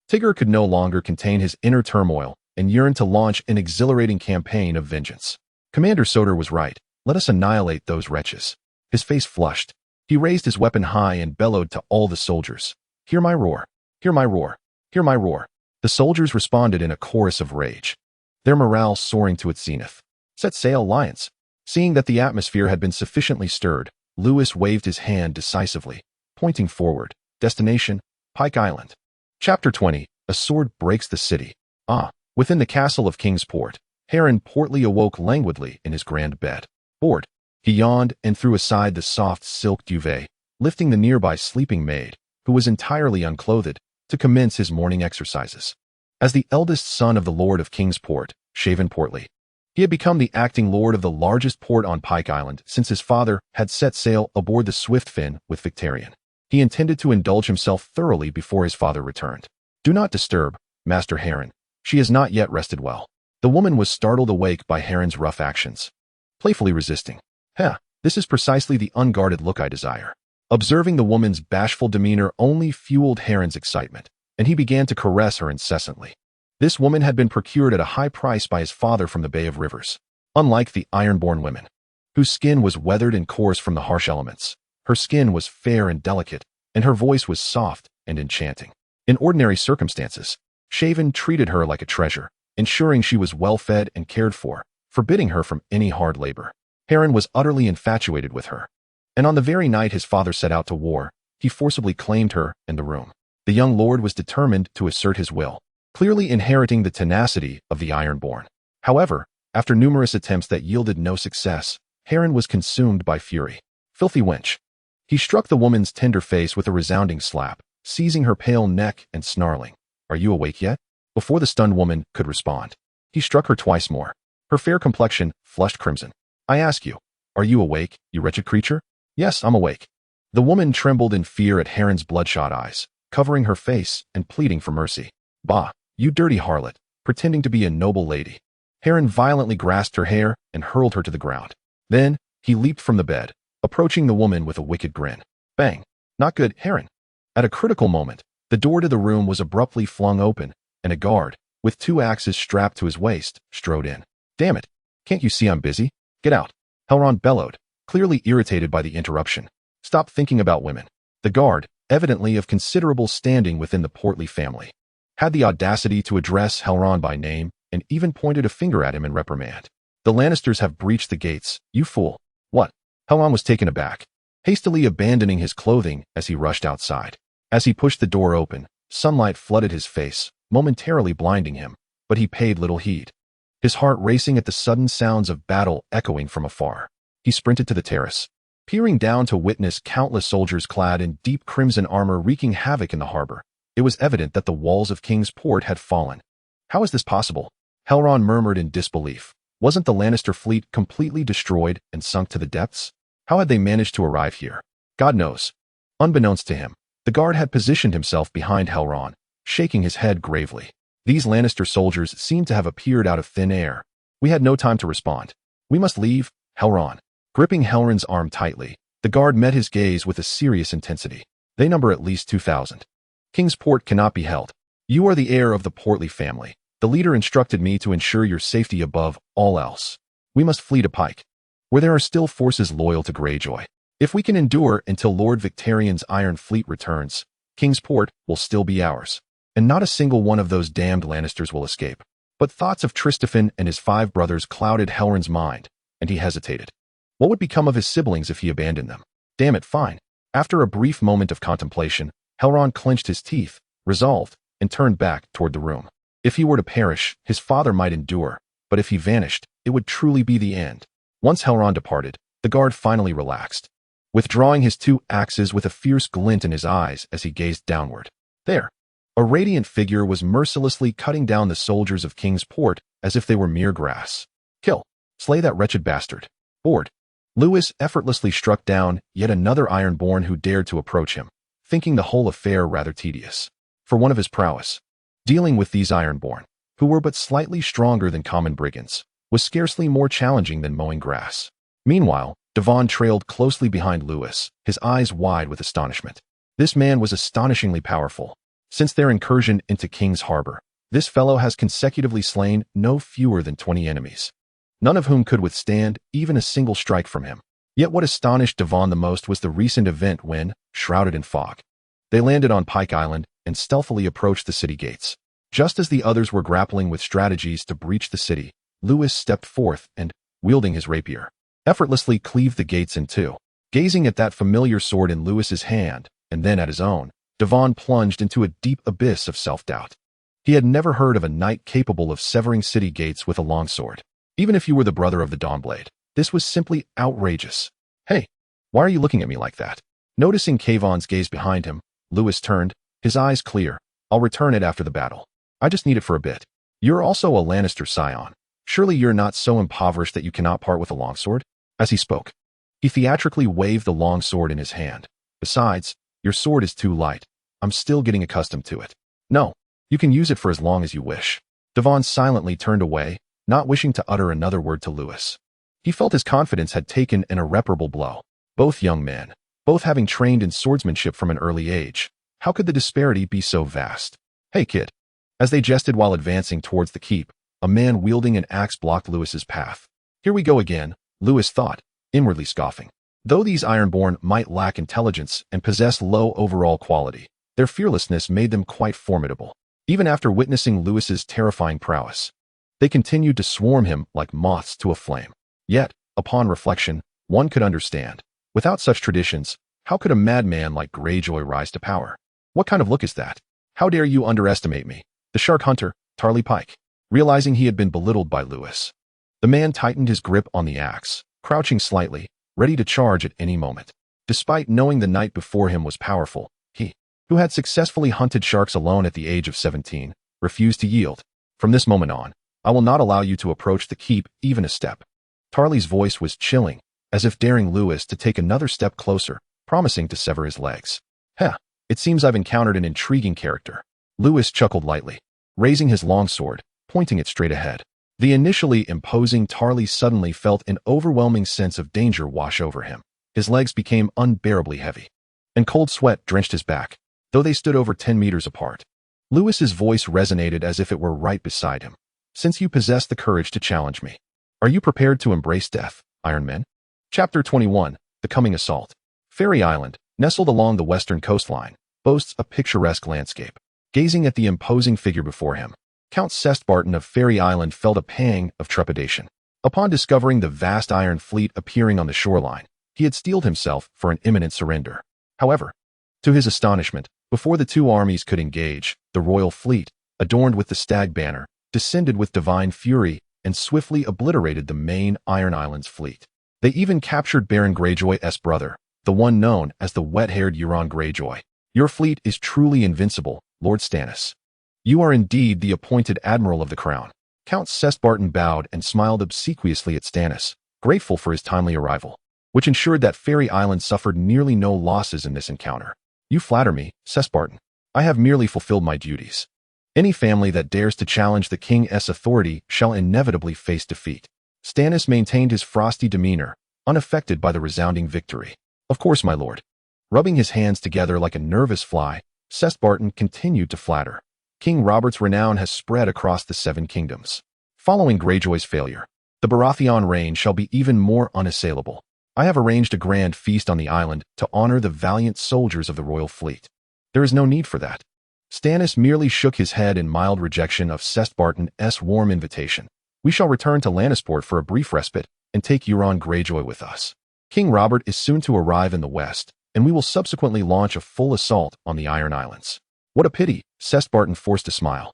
Tigger could no longer contain his inner turmoil and yearned to launch an exhilarating campaign of vengeance. Commander Soder was right. Let us annihilate those wretches. His face flushed. He raised his weapon high and bellowed to all the soldiers. Hear my roar! Hear my roar! Hear my roar! The soldiers responded in a chorus of rage, their morale soaring to its zenith. Set sail, lions! Seeing that the atmosphere had been sufficiently stirred, Lewis waved his hand decisively, pointing forward. Destination, Pike Island. Chapter 20. A sword breaks the city. Within the castle of Kingsport, Harren Portley awoke languidly in his grand bed. Bored, he yawned and threw aside the soft silk duvet, lifting the nearby sleeping maid, who was entirely unclothed, to commence his morning exercises. As the eldest son of the Lord of Kingsport, Shaven Portley, he had become the acting lord of the largest port on Pike Island since his father had set sail aboard the Swiftfin with Victarion. He intended to indulge himself thoroughly before his father returned. Do not disturb, Master Harren. She has not yet rested well. The woman was startled awake by Harren's rough actions, playfully resisting. This is precisely the unguarded look I desire. Observing the woman's bashful demeanor only fueled Harren's excitement, and he began to caress her incessantly. This woman had been procured at a high price by his father from the Bay of Rivers. Unlike the Ironborn women, whose skin was weathered and coarse from the harsh elements, her skin was fair and delicate, and her voice was soft and enchanting. In ordinary circumstances, Shaven treated her like a treasure, ensuring she was well-fed and cared for, forbidding her from any hard labor. Harren was utterly infatuated with her, and on the very night his father set out to war, he forcibly claimed her in the room. The young lord was determined to assert his will, clearly inheriting the tenacity of the Ironborn. However, after numerous attempts that yielded no success, Harren was consumed by fury. Filthy wench! He struck the woman's tender face with a resounding slap, seizing her pale neck and snarling. Are you awake yet? Before the stunned woman could respond, he struck her twice more. Her fair complexion flushed crimson. I ask you, are you awake, you wretched creature? Yes, I'm awake. The woman trembled in fear at Harren's bloodshot eyes, covering her face and pleading for mercy. Bah, you dirty harlot, pretending to be a noble lady. Harren violently grasped her hair and hurled her to the ground. Then, he leaped from the bed, approaching the woman with a wicked grin. Bang! Not good, Harren. At a critical moment, the door to the room was abruptly flung open, and a guard, with 2 axes strapped to his waist, strode in. Damn it! Can't you see I'm busy? Get out! Helron bellowed, clearly irritated by the interruption. Stop thinking about women. The guard, evidently of considerable standing within the Portley family, had the audacity to address Helron by name and even pointed a finger at him in reprimand. The Lannisters have breached the gates, you fool. What? Helron was taken aback, hastily abandoning his clothing as he rushed outside. As he pushed the door open, sunlight flooded his face, momentarily blinding him, but he paid little heed. His heart racing at the sudden sounds of battle echoing from afar. He sprinted to the terrace, peering down to witness countless soldiers clad in deep crimson armor wreaking havoc in the harbor. It was evident that the walls of Kingsport had fallen. How is this possible? Helron murmured in disbelief. Wasn't the Lannister fleet completely destroyed and sunk to the depths? How had they managed to arrive here? God knows. Unbeknownst to him, the guard had positioned himself behind Helron, shaking his head gravely. These Lannister soldiers seemed to have appeared out of thin air. We had no time to respond. We must leave, Helron. Gripping Helron's arm tightly, the guard met his gaze with a serious intensity. They number at least 2,000. Kingsport cannot be held. You are the heir of the Portley family. The leader instructed me to ensure your safety above all else. We must flee to Pike, where there are still forces loyal to Greyjoy. If we can endure until Lord Victarion's Iron Fleet returns, Kingsport will still be ours, and not a single one of those damned Lannisters will escape. But thoughts of Tristafin and his 5 brothers clouded Helron's mind, and he hesitated. What would become of his siblings if he abandoned them? Damn it, fine. After a brief moment of contemplation, Helron clenched his teeth, resolved, and turned back toward the room. If he were to perish, his father might endure, but if he vanished, it would truly be the end. Once Helron departed, the guard finally relaxed, withdrawing his 2 axes with a fierce glint in his eyes as he gazed downward. There, a radiant figure was mercilessly cutting down the soldiers of King's Port as if they were mere grass. Kill. Slay that wretched bastard. Bored, Lewis effortlessly struck down yet another Ironborn who dared to approach him, thinking the whole affair rather tedious. For one of his prowess, dealing with these Ironborn, who were but slightly stronger than common brigands, was scarcely more challenging than mowing grass. Meanwhile, Devon trailed closely behind Lewis, his eyes wide with astonishment. This man was astonishingly powerful. Since their incursion into King's Harbor, this fellow has consecutively slain no fewer than 20 enemies, none of whom could withstand even a single strike from him. Yet what astonished Devon the most was the recent event when, shrouded in fog, they landed on Pike Island and stealthily approached the city gates. Just as the others were grappling with strategies to breach the city, Lewis stepped forth and, wielding his rapier, effortlessly cleaved the gates in 2. Gazing at that familiar sword in Lewis's hand, and then at his own, Devon plunged into a deep abyss of self-doubt. He had never heard of a knight capable of severing city gates with a longsword. Even if you were the brother of the Dawnblade, this was simply outrageous. Hey, why are you looking at me like that? Noticing Kayvon's gaze behind him, Lewis turned, his eyes clear. I'll return it after the battle. I just need it for a bit. You're also a Lannister scion. Surely you're not so impoverished that you cannot part with a longsword? As he spoke, he theatrically waved the longsword in his hand. Besides, your sword is too light. I'm still getting accustomed to it. No, you can use it for as long as you wish. Devon silently turned away, not wishing to utter another word to Lewis. He felt his confidence had taken an irreparable blow. Both young men, both having trained in swordsmanship from an early age. How could the disparity be so vast? Hey, kid. As they jested while advancing towards the keep, a man wielding an axe blocked Lewis's path. Here we go again, Lewis thought, inwardly scoffing. Though these Ironborn might lack intelligence and possess low overall quality, their fearlessness made them quite formidable. Even after witnessing Lewis's terrifying prowess, they continued to swarm him like moths to a flame. Yet, upon reflection, one could understand. Without such traditions, how could a madman like Greyjoy rise to power? What kind of look is that? How dare you underestimate me? The shark hunter, Tarly Pike. Realizing he had been belittled by Lewis, the man tightened his grip on the axe, crouching slightly, ready to charge at any moment. Despite knowing the knight before him was powerful, he, who had successfully hunted sharks alone at the age of 17, refused to yield. From this moment on, I will not allow you to approach the keep even a step. Tarly's voice was chilling, as if daring Lewis to take another step closer, promising to sever his legs. Heh, it seems I've encountered an intriguing character. Lewis chuckled lightly, raising his longsword, pointing it straight ahead. The initially imposing Tarly suddenly felt an overwhelming sense of danger wash over him. His legs became unbearably heavy, and cold sweat drenched his back, though they stood over 10 meters apart. Lewis's voice resonated as if it were right beside him. Since you possess the courage to challenge me, are you prepared to embrace death, Iron Men? Chapter 21, The Coming Assault. Fairy Island, nestled along the western coastline, boasts a picturesque landscape. Gazing at the imposing figure before him, Count Sestbarton of Fairy Island felt a pang of trepidation. Upon discovering the vast iron fleet appearing on the shoreline, he had steeled himself for an imminent surrender. However, to his astonishment, before the 2 armies could engage, the royal fleet, adorned with the stag banner, descended with divine fury and swiftly obliterated the main Iron Islands fleet. They even captured Baron Greyjoy's brother, the one known as the wet-haired Euron Greyjoy. Your fleet is truly invincible, Lord Stannis. You are indeed the appointed admiral of the crown. Count Sestbarton bowed and smiled obsequiously at Stannis, grateful for his timely arrival, which ensured that Fairy Island suffered nearly no losses in this encounter. You flatter me, Sestbarton. I have merely fulfilled my duties. Any family that dares to challenge the king's authority shall inevitably face defeat. Stannis maintained his frosty demeanor, unaffected by the resounding victory. Of course, my lord. Rubbing his hands together like a nervous fly, Sestbarton continued to flatter. King Robert's renown has spread across the 7 kingdoms. Following Greyjoy's failure, the Baratheon reign shall be even more unassailable. I have arranged a grand feast on the island to honor the valiant soldiers of the royal fleet. There is no need for that. Stannis merely shook his head in mild rejection of Sestbarton's warm invitation. We shall return to Lannisport for a brief respite and take Euron Greyjoy with us. King Robert is soon to arrive in the west, and we will subsequently launch a full assault on the Iron Islands. What a pity, Sestbarton forced a smile.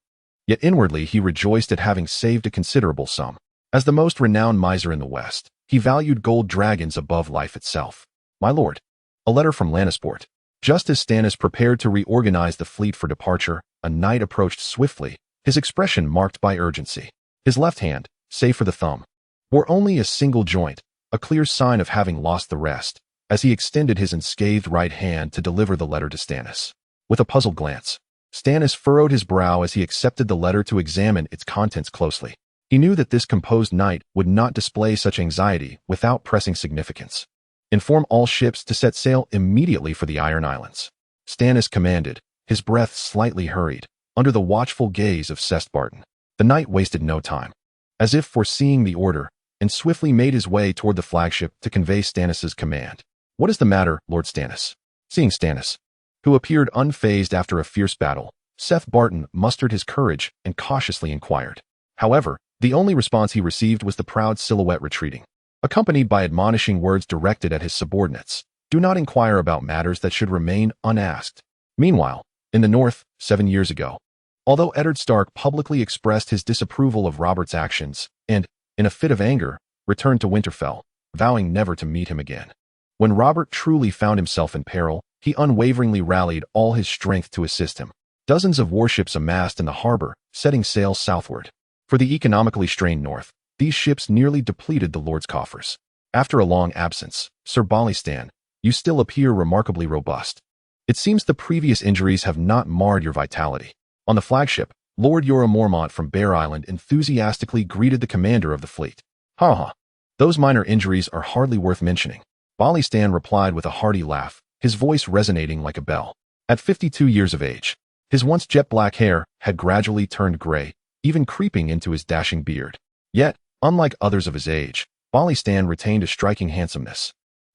Yet inwardly he rejoiced at having saved a considerable sum. As the most renowned miser in the West, he valued gold dragons above life itself. "My lord." A letter from Lannister Port. Just as Stannis prepared to reorganize the fleet for departure, a knight approached swiftly, his expression marked by urgency. His left hand, save for the thumb, bore only a single joint, a clear sign of having lost the rest, as he extended his unscathed right hand to deliver the letter to Stannis. With a puzzled glance, Stannis furrowed his brow as he accepted the letter to examine its contents closely. He knew that this composed knight would not display such anxiety without pressing significance. "Inform all ships to set sail immediately for the Iron Islands," Stannis commanded, his breath slightly hurried, under the watchful gaze of Barristan. The knight wasted no time. As if foreseeing the order, and swiftly made his way toward the flagship to convey Stannis's command. "What is the matter, Lord Stannis?" Seeing Stannis, who appeared unfazed after a fierce battle, Barristan mustered his courage and cautiously inquired. However, the only response he received was the proud silhouette retreating, accompanied by admonishing words directed at his subordinates. "Do not inquire about matters that should remain unasked." Meanwhile, in the north, 7 years ago, although Eddard Stark publicly expressed his disapproval of Robert's actions and, in a fit of anger, returned to Winterfell, vowing never to meet him again. When Robert truly found himself in peril, he unwaveringly rallied all his strength to assist him. Dozens of warships amassed in the harbor, setting sail southward. For the economically strained north, these ships nearly depleted the Lord's coffers. "After a long absence, Sir Barristan, you still appear remarkably robust. It seems the previous injuries have not marred your vitality." On the flagship, Lord Jorah Mormont from Bear Island enthusiastically greeted the commander of the fleet. "Ha ha, those minor injuries are hardly worth mentioning," Barristan replied with a hearty laugh, his voice resonating like a bell. At 52 years of age, his once jet-black hair had gradually turned gray, even creeping into his dashing beard. Yet, unlike others of his age, Barristan retained a striking handsomeness.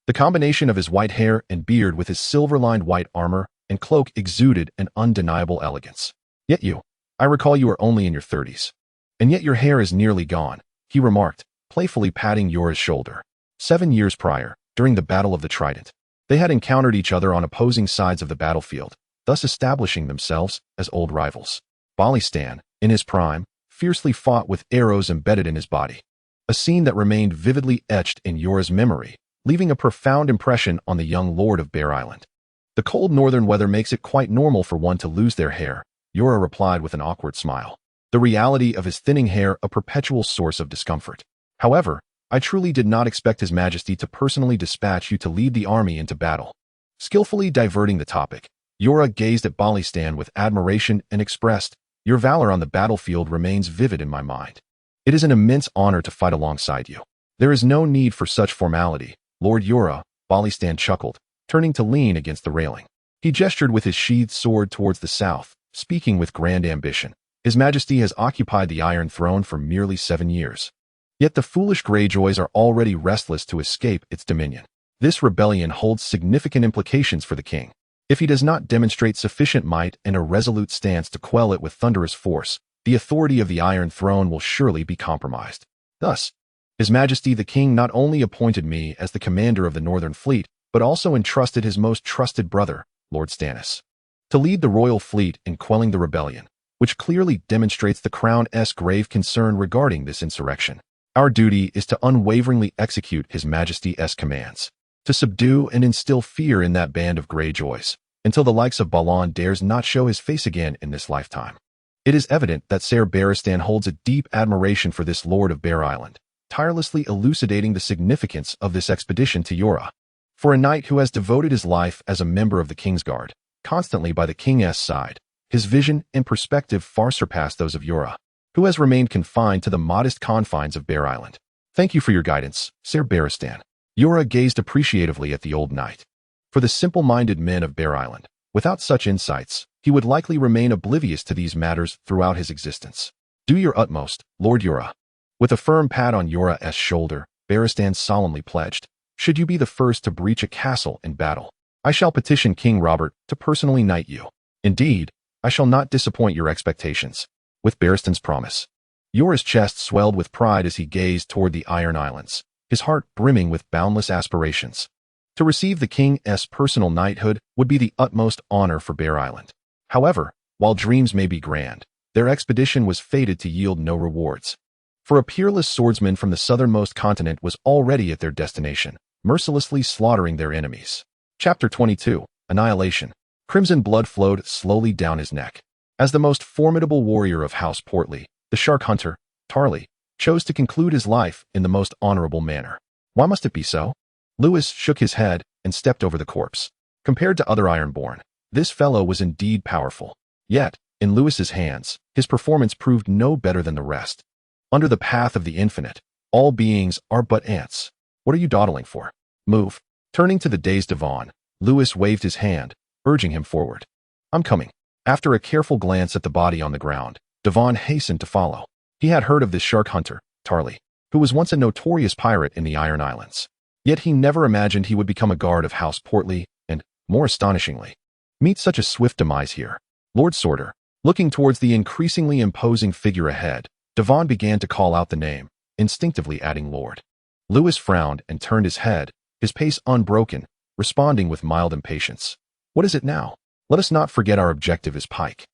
The combination of his white hair and beard with his silver-lined white armor and cloak exuded an undeniable elegance. "Yet I recall you are only in your 30s. And yet your hair is nearly gone," he remarked, playfully patting Jorah's shoulder. 7 years prior, during the Battle of the Trident, they had encountered each other on opposing sides of the battlefield, thus establishing themselves as old rivals. Barristan, in his prime, fiercely fought with arrows embedded in his body, a scene that remained vividly etched in Jorah's memory, leaving a profound impression on the young lord of Bear Island. "The cold northern weather makes it quite normal for one to lose their hair," Jorah replied with an awkward smile, the reality of his thinning hair a perpetual source of discomfort. "However, I truly did not expect His Majesty to personally dispatch you to lead the army into battle." Skillfully diverting the topic, Jorah gazed at Barristan with admiration and expressed, "Your valor on the battlefield remains vivid in my mind. It is an immense honor to fight alongside you." "There is no need for such formality, Lord Jorah," Barristan chuckled, turning to lean against the railing. He gestured with his sheathed sword towards the south, speaking with grand ambition. "His Majesty has occupied the Iron Throne for merely 7 years. Yet the foolish Greyjoys are already restless to escape its dominion. This rebellion holds significant implications for the king. If he does not demonstrate sufficient might and a resolute stance to quell it with thunderous force, the authority of the Iron Throne will surely be compromised. Thus, His Majesty the King not only appointed me as the commander of the Northern Fleet, but also entrusted his most trusted brother, Lord Stannis, to lead the royal fleet in quelling the rebellion, which clearly demonstrates the Crown's grave concern regarding this insurrection. Our duty is to unwaveringly execute His Majesty's commands, to subdue and instill fear in that band of Greyjoys, until the likes of Balon dares not show his face again in this lifetime." It is evident that Ser Barristan holds a deep admiration for this Lord of Bear Island, tirelessly elucidating the significance of this expedition to Jorah. For a knight who has devoted his life as a member of the Kingsguard, constantly by the king's side, his vision and perspective far surpass those of Jorah, who has remained confined to the modest confines of Bear Island. "Thank you for your guidance, Ser Barristan." Jorah gazed appreciatively at the old knight. For the simple-minded men of Bear Island, without such insights, he would likely remain oblivious to these matters throughout his existence. "Do your utmost, Lord Jorah." With a firm pat on Jorah's shoulder, Barristan solemnly pledged, "Should you be the first to breach a castle in battle, I shall petition King Robert to personally knight you. Indeed, I shall not disappoint your expectations." With Barristan's promise, Jorah's chest swelled with pride as he gazed toward the Iron Islands, his heart brimming with boundless aspirations. To receive the king's personal knighthood would be the utmost honor for Bear Island. However, while dreams may be grand, their expedition was fated to yield no rewards. For a peerless swordsman from the southernmost continent was already at their destination, mercilessly slaughtering their enemies. Chapter 22, Annihilation. Crimson blood flowed slowly down his neck. As the most formidable warrior of House Portley, the shark hunter, Tarly, chose to conclude his life in the most honorable manner. Why must it be so? Lewis shook his head and stepped over the corpse. Compared to other Ironborn, this fellow was indeed powerful. Yet, in Lewis's hands, his performance proved no better than the rest. Under the path of the infinite, all beings are but ants. What are you dawdling for? Move. Turning to the dazed Devon, Lewis waved his hand, urging him forward. I'm coming. After a careful glance at the body on the ground, Devon hastened to follow. He had heard of this shark hunter, Tarly, who was once a notorious pirate in the Iron Islands. Yet he never imagined he would become a guard of House Portley and, more astonishingly, meet such a swift demise here. Lord Sorter, looking towards the increasingly imposing figure ahead, Devon began to call out the name, instinctively adding Lord. Lewis frowned and turned his head, his pace unbroken, responding with mild impatience. What is it now? Let us not forget our objective is Pike.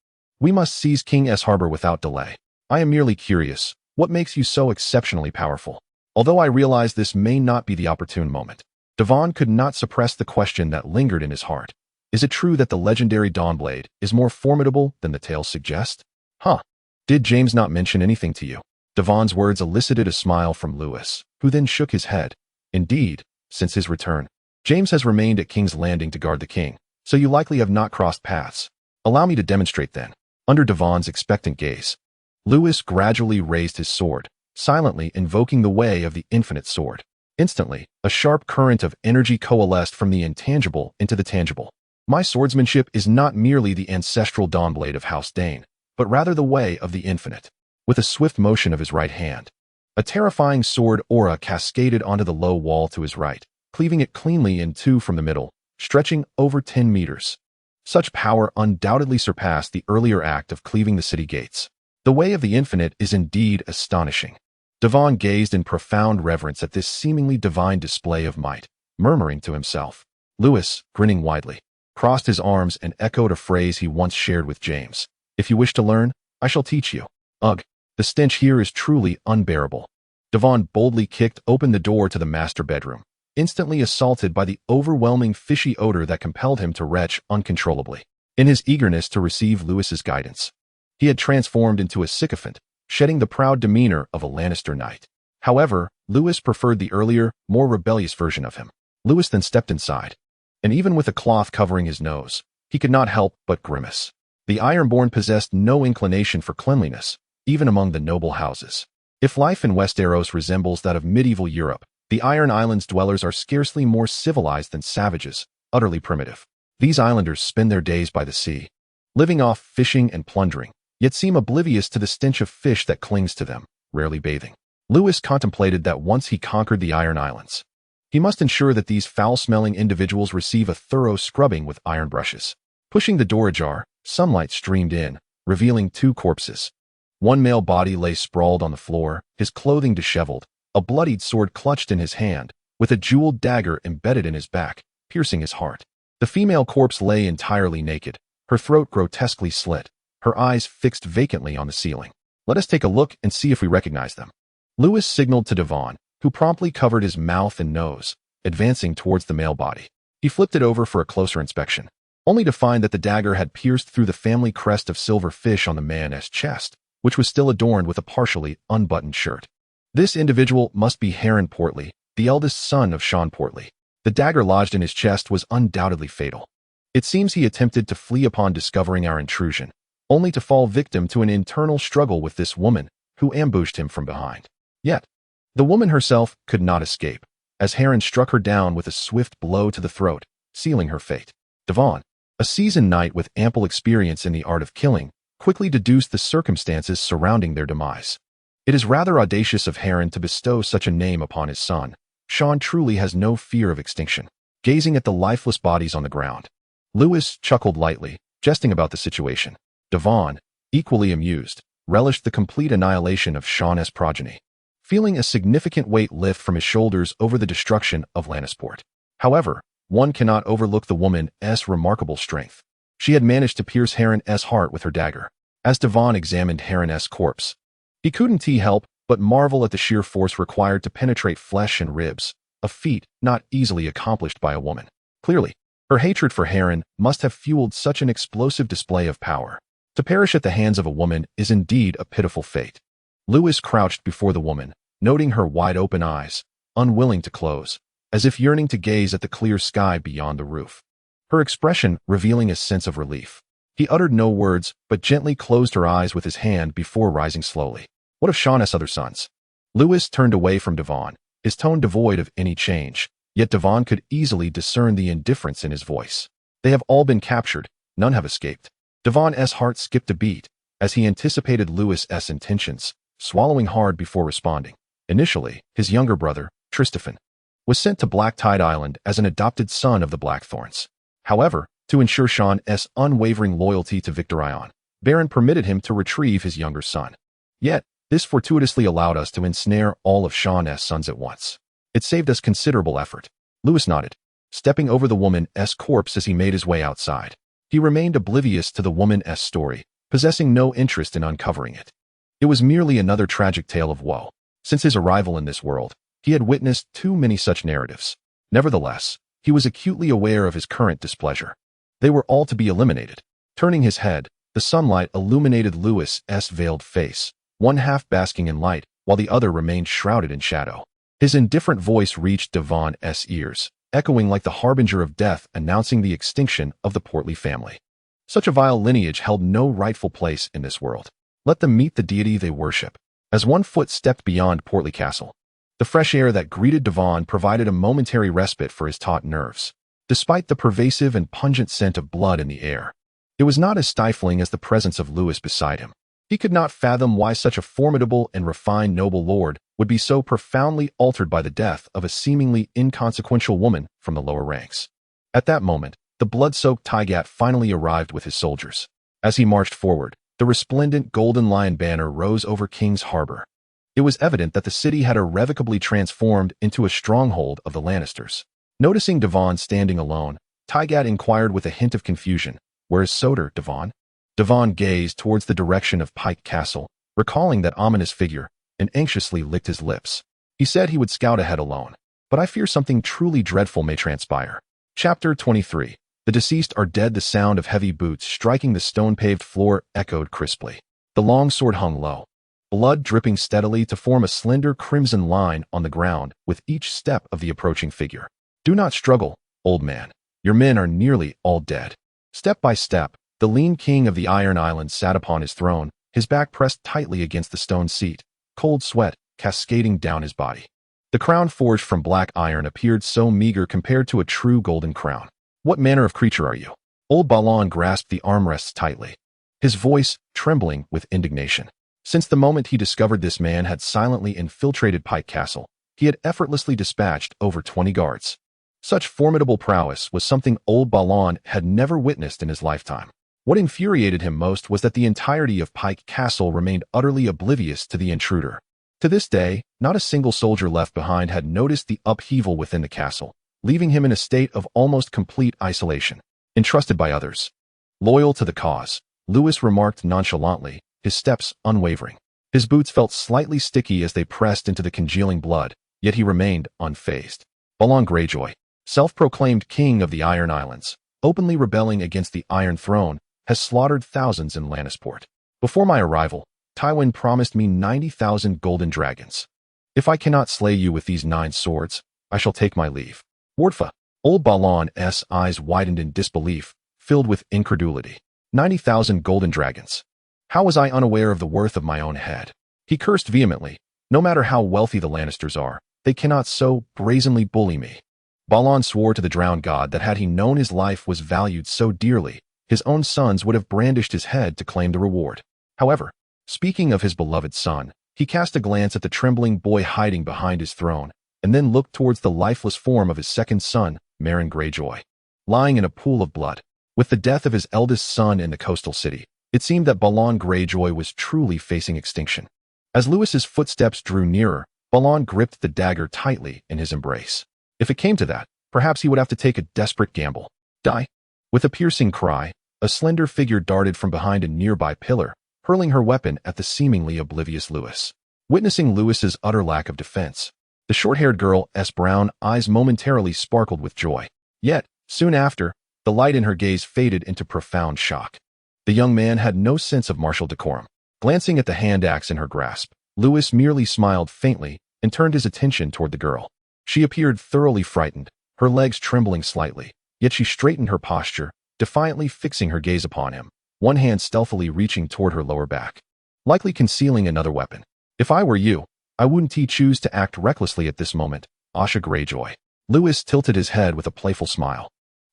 We must seize King's Harbor without delay. I am merely curious, what makes you so exceptionally powerful? Although I realize this may not be the opportune moment, Devon could not suppress the question that lingered in his heart. Is it true that the legendary Dawnblade is more formidable than the tales suggest? Huh. Did James not mention anything to you? Devon's words elicited a smile from Lewis, who then shook his head. Indeed, since his return, James has remained at King's Landing to guard the king, so you likely have not crossed paths. Allow me to demonstrate then. Under Devon's expectant gaze, Lewis gradually raised his sword, silently invoking the way of the infinite sword. Instantly, a sharp current of energy coalesced from the intangible into the tangible. My swordsmanship is not merely the ancestral Dawnblade of House Dayne, but rather the way of the infinite. With a swift motion of his right hand, a terrifying sword aura cascaded onto the low wall to his right, cleaving it cleanly in two from the middle, stretching over 10 meters. Such power undoubtedly surpassed the earlier act of cleaving the city gates. The way of the infinite is indeed astonishing. Devon gazed in profound reverence at this seemingly divine display of might, murmuring to himself. Lewis, grinning widely, crossed his arms and echoed a phrase he once shared with James. If you wish to learn, I shall teach you. Ugh, the stench here is truly unbearable. Devon boldly kicked open the door to the master bedroom, instantly assaulted by the overwhelming fishy odor that compelled him to retch uncontrollably. In his eagerness to receive Lewis's guidance, he had transformed into a sycophant, shedding the proud demeanor of a Lannister knight. However, Lewis preferred the earlier, more rebellious version of him. Lewis then stepped inside, and even with a cloth covering his nose, he could not help but grimace. The Ironborn possessed no inclination for cleanliness, even among the noble houses. If life in Westeros resembles that of medieval Europe, the Iron Islands dwellers are scarcely more civilized than savages, utterly primitive. These islanders spend their days by the sea, living off fishing and plundering, yet seem oblivious to the stench of fish that clings to them, rarely bathing. Lewis contemplated that once he conquered the Iron Islands, he must ensure that these foul-smelling individuals receive a thorough scrubbing with iron brushes. Pushing the door ajar, sunlight streamed in, revealing two corpses. One male body lay sprawled on the floor, his clothing disheveled, a bloodied sword clutched in his hand, with a jeweled dagger embedded in his back, piercing his heart. The female corpse lay entirely naked, her throat grotesquely slit, her eyes fixed vacantly on the ceiling. Let us take a look and see if we recognize them. Lewis signaled to Devon, who promptly covered his mouth and nose, advancing towards the male body. He flipped it over for a closer inspection, only to find that the dagger had pierced through the family crest of silver fish on the man's chest, which was still adorned with a partially unbuttoned shirt. This individual must be Harren Portley, the eldest son of Sean Portley. The dagger lodged in his chest was undoubtedly fatal. It seems he attempted to flee upon discovering our intrusion, only to fall victim to an internal struggle with this woman, who ambushed him from behind. Yet, the woman herself could not escape, as Harren struck her down with a swift blow to the throat, sealing her fate. Devon, a seasoned knight with ample experience in the art of killing, quickly deduced the circumstances surrounding their demise. It is rather audacious of Harren to bestow such a name upon his son. Sean truly has no fear of extinction. Gazing at the lifeless bodies on the ground, Lewis chuckled lightly, jesting about the situation. Devon, equally amused, relished the complete annihilation of Sean's progeny, feeling a significant weight lift from his shoulders over the destruction of Lannisport. However, one cannot overlook the woman's remarkable strength. She had managed to pierce Harren's heart with her dagger, as Devon examined Heron's corpse. He couldn't help but marvel at the sheer force required to penetrate flesh and ribs, a feat not easily accomplished by a woman. Clearly, her hatred for Heron must have fueled such an explosive display of power. To perish at the hands of a woman is indeed a pitiful fate. Lewis crouched before the woman, noting her wide-open eyes, unwilling to close, as if yearning to gaze at the clear sky beyond the roof. Her expression revealing a sense of relief. He uttered no words, but gently closed her eyes with his hand before rising slowly. What of Shauna's other sons? Lewis turned away from Devon, his tone devoid of any change, yet Devon could easily discern the indifference in his voice. They have all been captured, none have escaped. Devon's heart skipped a beat, as he anticipated Lewis's intentions, swallowing hard before responding. Initially, his younger brother, Tristan, was sent to Black Tide Island as an adopted son of the Blackthorns. However, to ensure Sean's unwavering loyalty to Victorion, Baron permitted him to retrieve his younger son. Yet, this fortuitously allowed us to ensnare all of Sean's sons at once. It saved us considerable effort. Lewis nodded, stepping over the woman's corpse as he made his way outside. He remained oblivious to the woman's story, possessing no interest in uncovering it. It was merely another tragic tale of woe. Since his arrival in this world, he had witnessed too many such narratives. Nevertheless, he was acutely aware of his current displeasure. They were all to be eliminated. Turning his head, the sunlight illuminated Lewis's veiled face, one half basking in light, while the other remained shrouded in shadow. His indifferent voice reached Devon's ears, echoing like the harbinger of death announcing the extinction of the Portley family. Such a vile lineage held no rightful place in this world. Let them meet the deity they worship. As one foot stepped beyond Portley Castle, the fresh air that greeted Devon provided a momentary respite for his taut nerves. Despite the pervasive and pungent scent of blood in the air, it was not as stifling as the presence of Lewis beside him. He could not fathom why such a formidable and refined noble lord would be so profoundly altered by the death of a seemingly inconsequential woman from the lower ranks. At that moment, the blood-soaked Tygat finally arrived with his soldiers. As he marched forward, the resplendent golden lion banner rose over King's Harbor. It was evident that the city had irrevocably transformed into a stronghold of the Lannisters. Noticing Devon standing alone, Tygat inquired with a hint of confusion, "Where is Soder, Devon?" Devon gazed towards the direction of Pike Castle, recalling that ominous figure, and anxiously licked his lips. He said he would scout ahead alone, but I fear something truly dreadful may transpire. Chapter 23. The deceased are dead. The sound of heavy boots striking the stone-paved floor echoed crisply. The long sword hung low, blood dripping steadily to form a slender crimson line on the ground with each step of the approaching figure. "Do not struggle, old man. Your men are nearly all dead." Step by step, the lean king of the Iron Islands sat upon his throne, his back pressed tightly against the stone seat, cold sweat cascading down his body. The crown forged from black iron appeared so meager compared to a true golden crown. "What manner of creature are you?" Old Balon grasped the armrests tightly, his voice trembling with indignation. Since the moment he discovered this man had silently infiltrated Pike Castle, he had effortlessly dispatched over 20 guards. Such formidable prowess was something old Balon had never witnessed in his lifetime. What infuriated him most was that the entirety of Pike Castle remained utterly oblivious to the intruder. To this day, not a single soldier left behind had noticed the upheaval within the castle, leaving him in a state of almost complete isolation. Entrusted by others, loyal to the cause, Lewis remarked nonchalantly, his steps unwavering. His boots felt slightly sticky as they pressed into the congealing blood, yet he remained unfazed. Balon Greyjoy, self-proclaimed king of the Iron Islands, openly rebelling against the Iron Throne, has slaughtered thousands in Lannister Port. Before my arrival, Tywin promised me 90,000 golden dragons. If I cannot slay you with these 9 swords, I shall take my leave. Wardfa. Old Balon's eyes widened in disbelief, filled with incredulity. 90,000 golden dragons. How was I unaware of the worth of my own head? He cursed vehemently. No matter how wealthy the Lannisters are, they cannot so brazenly bully me. Balon swore to the drowned god that had he known his life was valued so dearly, his own sons would have brandished his head to claim the reward. However, speaking of his beloved son, he cast a glance at the trembling boy hiding behind his throne, and then looked towards the lifeless form of his second son, Meryn Greyjoy, lying in a pool of blood. With the death of his eldest son in the coastal city, it seemed that Balon Greyjoy was truly facing extinction. As Lewis's footsteps drew nearer, Balon gripped the dagger tightly in his embrace. If it came to that, perhaps he would have to take a desperate gamble. Die. With a piercing cry, a slender figure darted from behind a nearby pillar, hurling her weapon at the seemingly oblivious Lewis. Witnessing Lewis's utter lack of defense, the short-haired girl's brown eyes momentarily sparkled with joy. Yet, soon after, the light in her gaze faded into profound shock. The young man had no sense of martial decorum. Glancing at the hand axe in her grasp, Lewis merely smiled faintly and turned his attention toward the girl. She appeared thoroughly frightened, her legs trembling slightly, yet she straightened her posture, defiantly fixing her gaze upon him, one hand stealthily reaching toward her lower back, likely concealing another weapon. If I were you, I wouldn't choose to act recklessly at this moment, Asha Greyjoy. Lewis tilted his head with a playful smile,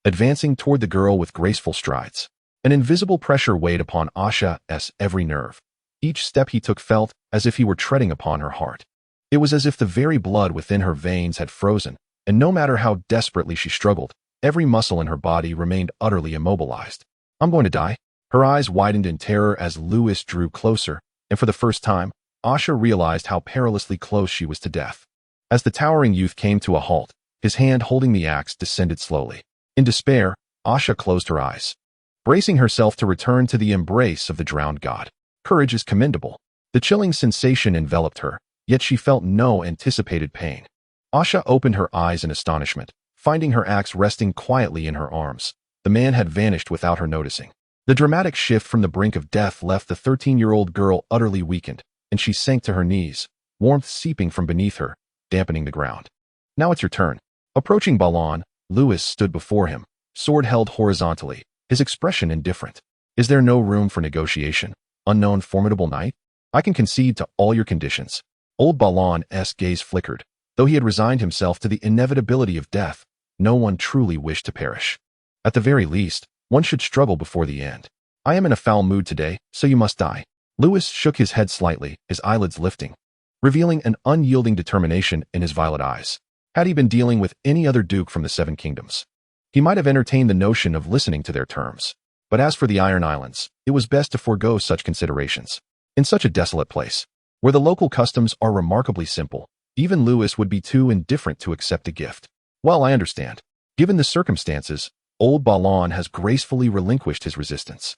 advancing toward the girl with graceful strides. An invisible pressure weighed upon Asha's every nerve. Each step he took felt as if he were treading upon her heart. It was as if the very blood within her veins had frozen, and no matter how desperately she struggled, every muscle in her body remained utterly immobilized. I'm going to die. Her eyes widened in terror as Lewis drew closer, and for the first time, Asha realized how perilously close she was to death. As the towering youth came to a halt, his hand holding the axe descended slowly. In despair, Asha closed her eyes, bracing herself to return to the embrace of the drowned god. Courage is commendable. The chilling sensation enveloped her, yet she felt no anticipated pain. Asha opened her eyes in astonishment, finding her axe resting quietly in her arms. The man had vanished without her noticing. The dramatic shift from the brink of death left the 13-year-old girl utterly weakened, and she sank to her knees, warmth seeping from beneath her, dampening the ground. Now it's your turn. Approaching Balon, Lewis stood before him, sword held horizontally, his expression indifferent. Is there no room for negotiation, unknown formidable knight? I can concede to all your conditions. Old Balon's gaze flickered. Though he had resigned himself to the inevitability of death, no one truly wished to perish. At the very least, one should struggle before the end. I am in a foul mood today, so you must die. Lewis shook his head slightly, his eyelids lifting, revealing an unyielding determination in his violet eyes. Had he been dealing with any other duke from the Seven Kingdoms, he might have entertained the notion of listening to their terms. But as for the Iron Islands, it was best to forego such considerations. In such a desolate place, where the local customs are remarkably simple, even Lewis would be too indifferent to accept a gift. Well, I understand. Given the circumstances, old Balon has gracefully relinquished his resistance.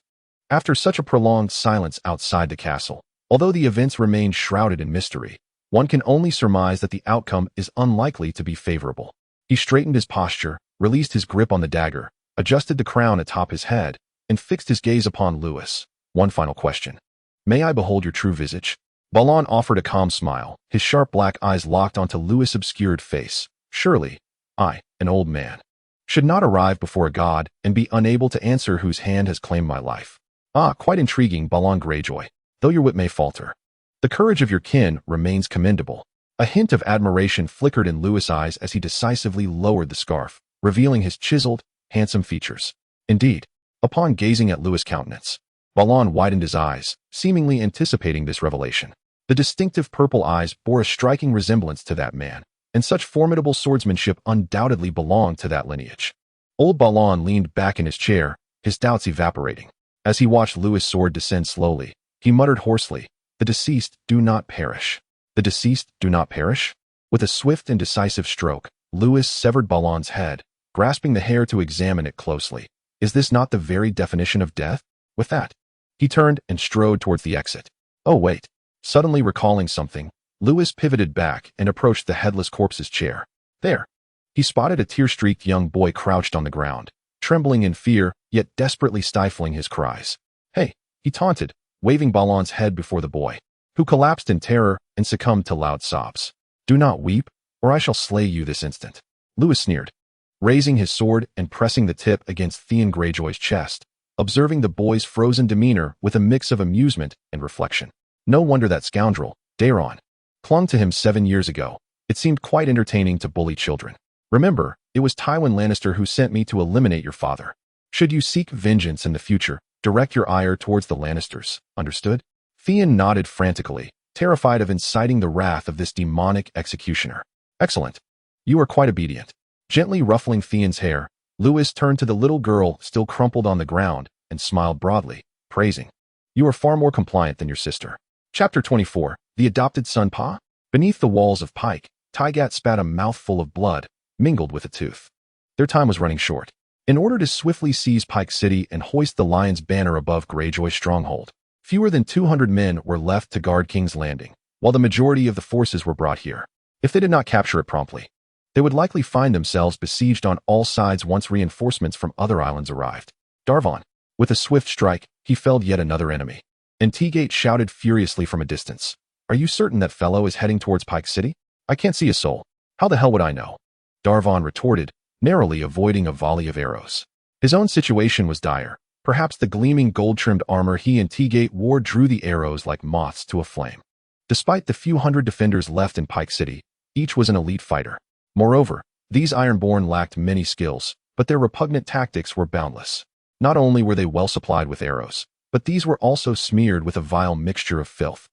After such a prolonged silence outside the castle, although the events remain shrouded in mystery, one can only surmise that the outcome is unlikely to be favorable. He straightened his posture, released his grip on the dagger, adjusted the crown atop his head, and fixed his gaze upon Lewis. One final question. May I behold your true visage? Balon offered a calm smile, his sharp black eyes locked onto Lewis' obscured face. Surely, I, an old man, should not arrive before a god and be unable to answer whose hand has claimed my life. Ah, quite intriguing, Balon Greyjoy, though your wit may falter. The courage of your kin remains commendable. A hint of admiration flickered in Lewis' eyes as he decisively lowered the scarf, revealing his chiseled, handsome features. Indeed, upon gazing at Lewis' countenance, Balon widened his eyes, seemingly anticipating this revelation. The distinctive purple eyes bore a striking resemblance to that man, and such formidable swordsmanship undoubtedly belonged to that lineage. Old Balon leaned back in his chair, his doubts evaporating. As he watched Lewis' sword descend slowly, he muttered hoarsely, "The deceased do not perish. The deceased do not perish?" With a swift and decisive stroke, Lewis severed Balon's head, grasping the hair to examine it closely. Is this not the very definition of death? With that, he turned and strode towards the exit. Oh wait. Suddenly recalling something, Lewis pivoted back and approached the headless corpse's chair. There, he spotted a tear-streaked young boy crouched on the ground, trembling in fear, yet desperately stifling his cries. Hey, he taunted, waving Balon's head before the boy, who collapsed in terror and succumbed to loud sobs. Do not weep, or I shall slay you this instant. Lewis sneered, raising his sword and pressing the tip against Theon Greyjoy's chest, observing the boy's frozen demeanor with a mix of amusement and reflection. No wonder that scoundrel, Daron, clung to him 7 years ago. It seemed quite entertaining to bully children. Remember, it was Tywin Lannister who sent me to eliminate your father. Should you seek vengeance in the future, direct your ire towards the Lannisters, understood? Theon nodded frantically, terrified of inciting the wrath of this demonic executioner. Excellent. You are quite obedient. Gently ruffling Theon's hair, Lewis turned to the little girl still crumpled on the ground and smiled broadly, praising. You are far more compliant than your sister. Chapter 24, The Adopted Son Pa? Beneath the walls of Pike, Tygat spat a mouthful of blood, mingled with a tooth. Their time was running short. In order to swiftly seize Pike City and hoist the Lion's banner above Greyjoy's stronghold, Fewer than 200 men were left to guard King's Landing, while the majority of the forces were brought here. If they did not capture it promptly, they would likely find themselves besieged on all sides once reinforcements from other islands arrived. Darvon, with a swift strike, he felled yet another enemy. And Teagate shouted furiously from a distance, "Are you certain that fellow is heading towards Pike City? I can't see a soul. How the hell would I know?" Darvon retorted, narrowly avoiding a volley of arrows. His own situation was dire. Perhaps the gleaming gold-trimmed armor he and Teagate wore drew the arrows like moths to a flame. Despite the few hundred defenders left in Pike City, each was an elite fighter. Moreover, these Ironborn lacked many skills, but their repugnant tactics were boundless. Not only were they well supplied with arrows, but these were also smeared with a vile mixture of filth.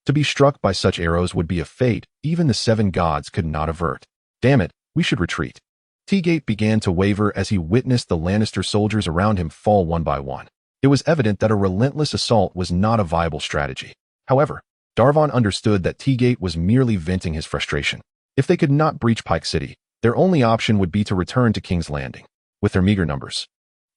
To be struck by such arrows would be a fate even the seven gods could not avert. Damn it, we should retreat. Teagate began to waver as he witnessed the Lannister soldiers around him fall one by one. It was evident that a relentless assault was not a viable strategy. However, Darvon understood that Teagate was merely venting his frustration. If they could not breach Pike City, their only option would be to return to King's Landing. With their meager numbers,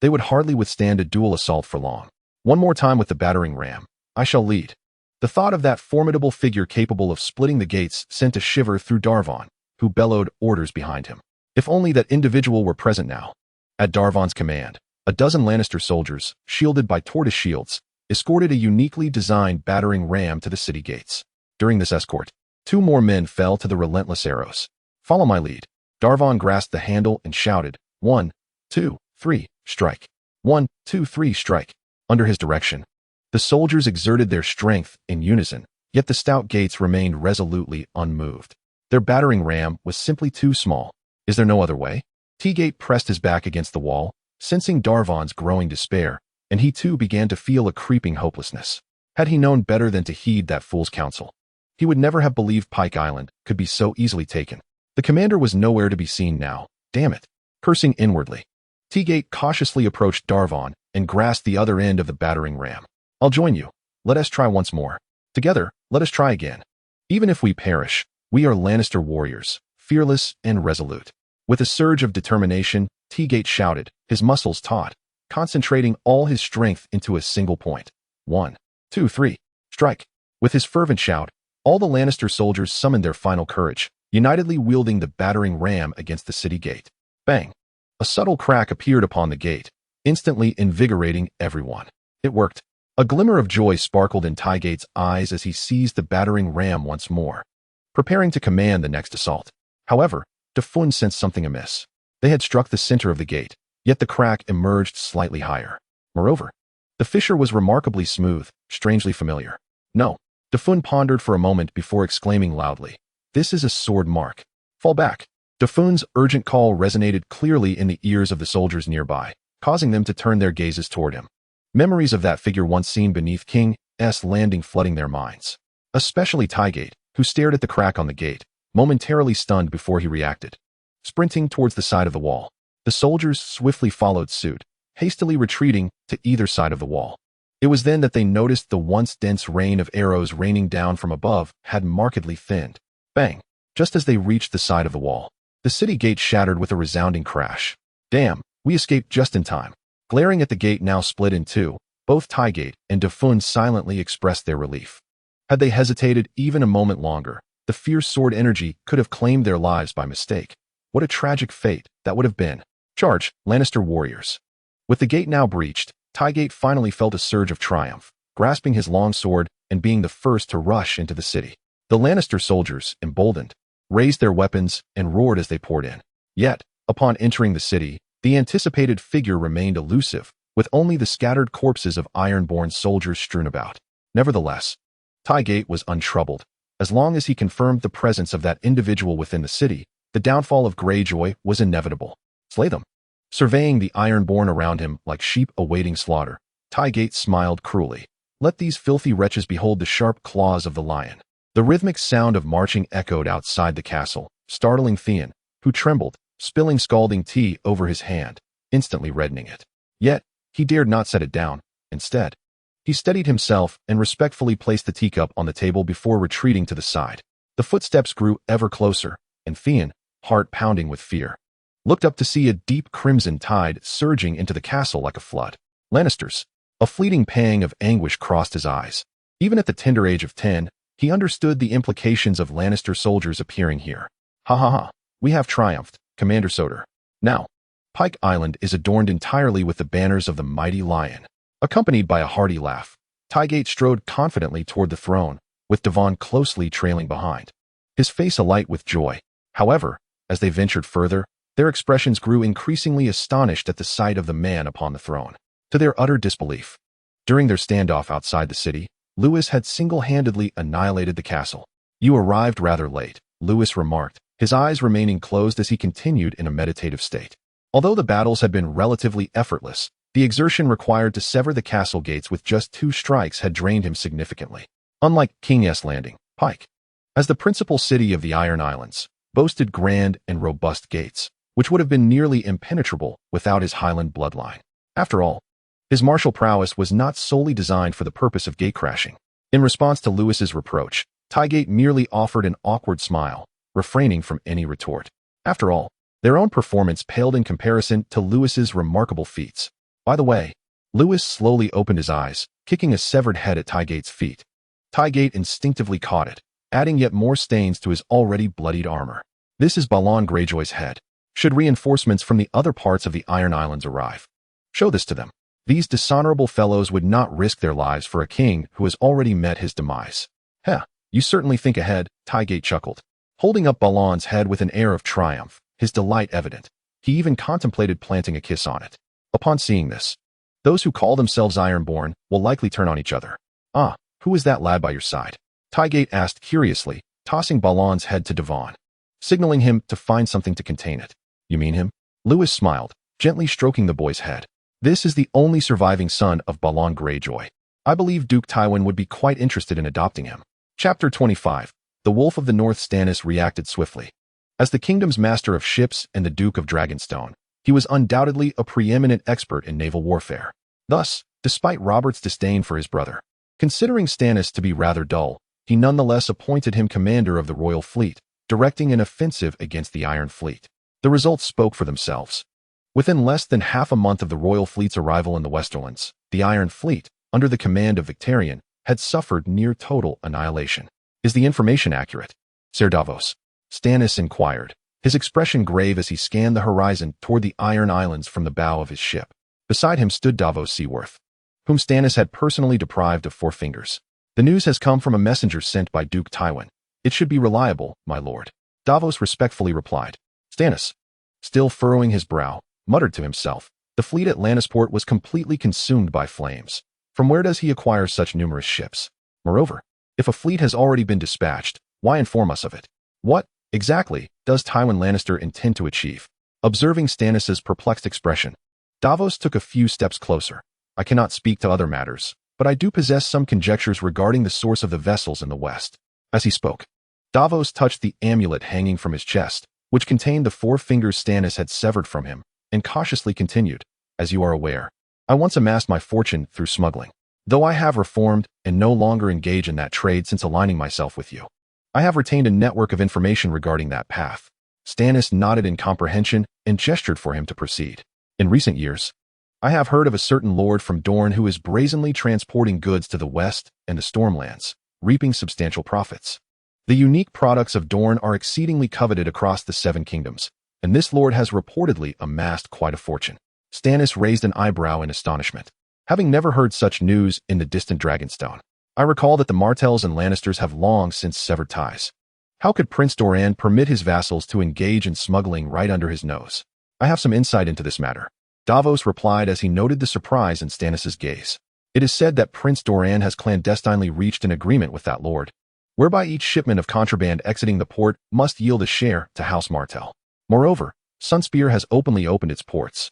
they would hardly withstand a dual assault for long. One more time with the battering ram. I shall lead. The thought of that formidable figure capable of splitting the gates sent a shiver through Darvon, who bellowed orders behind him. If only that individual were present now. At Darvon's command, a dozen Lannister soldiers, shielded by tortoise shields, escorted a uniquely designed battering ram to the city gates. During this escort, 2 more men fell to the relentless arrows. Follow my lead. Darvon grasped the handle and shouted, 1, 2, 3, strike. 1, 2, 3, strike. Under his direction, the soldiers exerted their strength in unison, yet the stout gates remained resolutely unmoved. Their battering ram was simply too small. Is there no other way? Teagate pressed his back against the wall, sensing Darvon's growing despair, and he too began to feel a creeping hopelessness. Had he known better than to heed that fool's counsel, he would never have believed Pike Island could be so easily taken. The commander was nowhere to be seen now. Damn it. Cursing inwardly, Teagate cautiously approached Darvon and grasped the other end of the battering ram. I'll join you. Let us try once more. Together, let us try again. Even if we perish, we are Lannister warriors, fearless and resolute. With a surge of determination, Teagate shouted, his muscles taut, concentrating all his strength into a single point. 1, 2, 3, strike. With his fervent shout, all the Lannister soldiers summoned their final courage, unitedly wielding the battering ram against the city gate. Bang! A subtle crack appeared upon the gate, instantly invigorating everyone. It worked. A glimmer of joy sparkled in Teagate's eyes as he seized the battering ram once more, preparing to command the next assault. However, Defun sensed something amiss. They had struck the center of the gate, yet the crack emerged slightly higher. Moreover, the fissure was remarkably smooth, strangely familiar. No, Defun pondered for a moment before exclaiming loudly, "This is a sword mark. Fall back." Defun's urgent call resonated clearly in the ears of the soldiers nearby, causing them to turn their gazes toward him. Memories of that figure once seen beneath King's Landing flooding their minds. Especially Teagate, who stared at the crack on the gate, momentarily stunned before he reacted. Sprinting towards the side of the wall, the soldiers swiftly followed suit, hastily retreating to either side of the wall. It was then that they noticed the once dense rain of arrows raining down from above had markedly thinned. Bang! Just as they reached the side of the wall, the city gate shattered with a resounding crash. Damn, we escaped just in time. Glaring at the gate now split in two, both Teagate and Defun silently expressed their relief. Had they hesitated even a moment longer, the fierce sword energy could have claimed their lives by mistake. What a tragic fate that would have been. Charge, Lannister warriors. With the gate now breached, Teagate finally felt a surge of triumph, grasping his long sword and being the first to rush into the city. The Lannister soldiers, emboldened, raised their weapons and roared as they poured in. Yet, upon entering the city, the anticipated figure remained elusive, with only the scattered corpses of Ironborn soldiers strewn about. Nevertheless, Teagate was untroubled. As long as he confirmed the presence of that individual within the city, the downfall of Greyjoy was inevitable. Slay them. Surveying the Ironborn around him like sheep awaiting slaughter, Teagate smiled cruelly. Let these filthy wretches behold the sharp claws of the lion. The rhythmic sound of marching echoed outside the castle, startling Theon, who trembled, spilling scalding tea over his hand, instantly reddening it. Yet, he dared not set it down. Instead, he steadied himself and respectfully placed the teacup on the table before retreating to the side. The footsteps grew ever closer, and Theon, heart pounding with fear, looked up to see a deep crimson tide surging into the castle like a flood. Lannisters, A fleeting pang of anguish crossed his eyes. Even at the tender age of 10, he understood the implications of Lannister soldiers appearing here. Ha ha ha, we have triumphed, Commander Soder. Now, Pike Island is adorned entirely with the banners of the mighty lion. Accompanied by a hearty laugh, Tygate strode confidently toward the throne, with Devon closely trailing behind. His face alight with joy. However, as they ventured further, their expressions grew increasingly astonished at the sight of the man upon the throne. To their utter disbelief, during their standoff outside the city, Lewis had single-handedly annihilated the castle. You arrived rather late, Lewis remarked, his eyes remaining closed as he continued in a meditative state. Although the battles had been relatively effortless, the exertion required to sever the castle gates with just 2 strikes had drained him significantly. Unlike King's Landing, Pike, as the principal city of the Iron Islands, boasted grand and robust gates, which would have been nearly impenetrable without his Highland bloodline. After all, his martial prowess was not solely designed for the purpose of gatecrashing. In response to Lewis's reproach, Tygate merely offered an awkward smile, refraining from any retort. After all, their own performance paled in comparison to Lewis's remarkable feats. By the way, Lewis slowly opened his eyes, kicking a severed head at Tygate's feet. Tygate instinctively caught it, adding yet more stains to his already bloodied armor. This is Balon Greyjoy's head. Should reinforcements from the other parts of the Iron Islands arrive, show this to them. These dishonorable fellows would not risk their lives for a king who has already met his demise. Heh, you certainly think ahead, Tygate chuckled, holding up Balon's head with an air of triumph, his delight evident. He even contemplated planting a kiss on it. Upon seeing this, those who call themselves Ironborn will likely turn on each other. Ah, who is that lad by your side? Tygate asked curiously, tossing Balon's head to Devon, signaling him to find something to contain it. You mean him? Lewis smiled, gently stroking the boy's head. This is the only surviving son of Balon Greyjoy. I believe Duke Tywin would be quite interested in adopting him. Chapter 25. The Wolf of the North. Stannis reacted swiftly. As the kingdom's master of ships and the Duke of Dragonstone, he was undoubtedly a preeminent expert in naval warfare. Thus, despite Robert's disdain for his brother, considering Stannis to be rather dull, he nonetheless appointed him commander of the royal fleet, directing an offensive against the Iron Fleet. The results spoke for themselves. Within less than half a month of the royal fleet's arrival in the Westerlands, the Iron Fleet, under the command of Victarion, had suffered near total annihilation. Is the information accurate, Ser Davos? Stannis inquired, his expression grave as he scanned the horizon toward the Iron Islands from the bow of his ship. Beside him stood Davos Seaworth, whom Stannis had personally deprived of 4 fingers. The news has come from a messenger sent by Duke Tywin. It should be reliable, my lord. Davos respectfully replied. Stannis, still furrowing his brow, muttered to himself, the fleet at Lannister was completely consumed by flames. From where does he acquire such numerous ships? Moreover, if a fleet has already been dispatched, why inform us of it? What, exactly, does Tywin Lannister intend to achieve? Observing Stannis's perplexed expression, Davos took a few steps closer. I cannot speak to other matters, but I do possess some conjectures regarding the source of the vessels in the west. As he spoke, Davos touched the amulet hanging from his chest, which contained the 4 fingers Stannis had severed from him, and cautiously continued, as you are aware, I once amassed my fortune through smuggling. Though I have reformed and no longer engage in that trade since aligning myself with you, I have retained a network of information regarding that path. Stannis nodded in comprehension and gestured for him to proceed. In recent years, I have heard of a certain lord from Dorne who is brazenly transporting goods to the west and the Stormlands, reaping substantial profits. The unique products of Dorne are exceedingly coveted across the 7 kingdoms, and this lord has reportedly amassed quite a fortune. Stannis raised an eyebrow in astonishment, having never heard such news in the distant Dragonstone. I recall that the Martells and Lannisters have long since severed ties. How could Prince Doran permit his vassals to engage in smuggling right under his nose? I have some insight into this matter, Davos replied as he noted the surprise in Stannis's gaze. It is said that Prince Doran has clandestinely reached an agreement with that lord, whereby each shipment of contraband exiting the port must yield a share to House Martell. Moreover, Sunspear has openly opened its ports,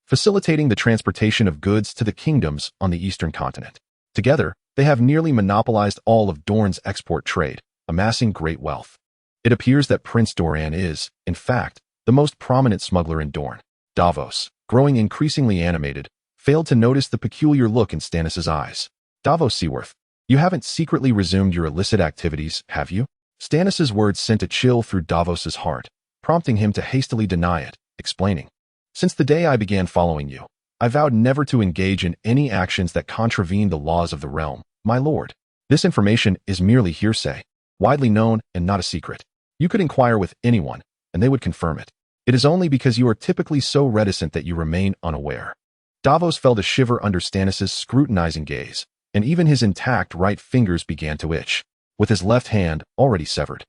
facilitating the transportation of goods to the kingdoms on the eastern continent. Together, they have nearly monopolized all of Dorne's export trade, amassing great wealth. It appears that Prince Doran is, in fact, the most prominent smuggler in Dorne. Davos, growing increasingly animated, failed to notice the peculiar look in Stannis's eyes. Davos Seaworth, you haven't secretly resumed your illicit activities, have you? Stannis's words sent a chill through Davos's heart, prompting him to hastily deny it, explaining. Since the day I began following you, I vowed never to engage in any actions that contravene the laws of the realm, my lord. This information is merely hearsay, widely known and not a secret. You could inquire with anyone, and they would confirm it. It is only because you are typically so reticent that you remain unaware. Davos felt a shiver under Stannis' scrutinizing gaze, and even his intact right fingers began to itch, with his left hand already severed.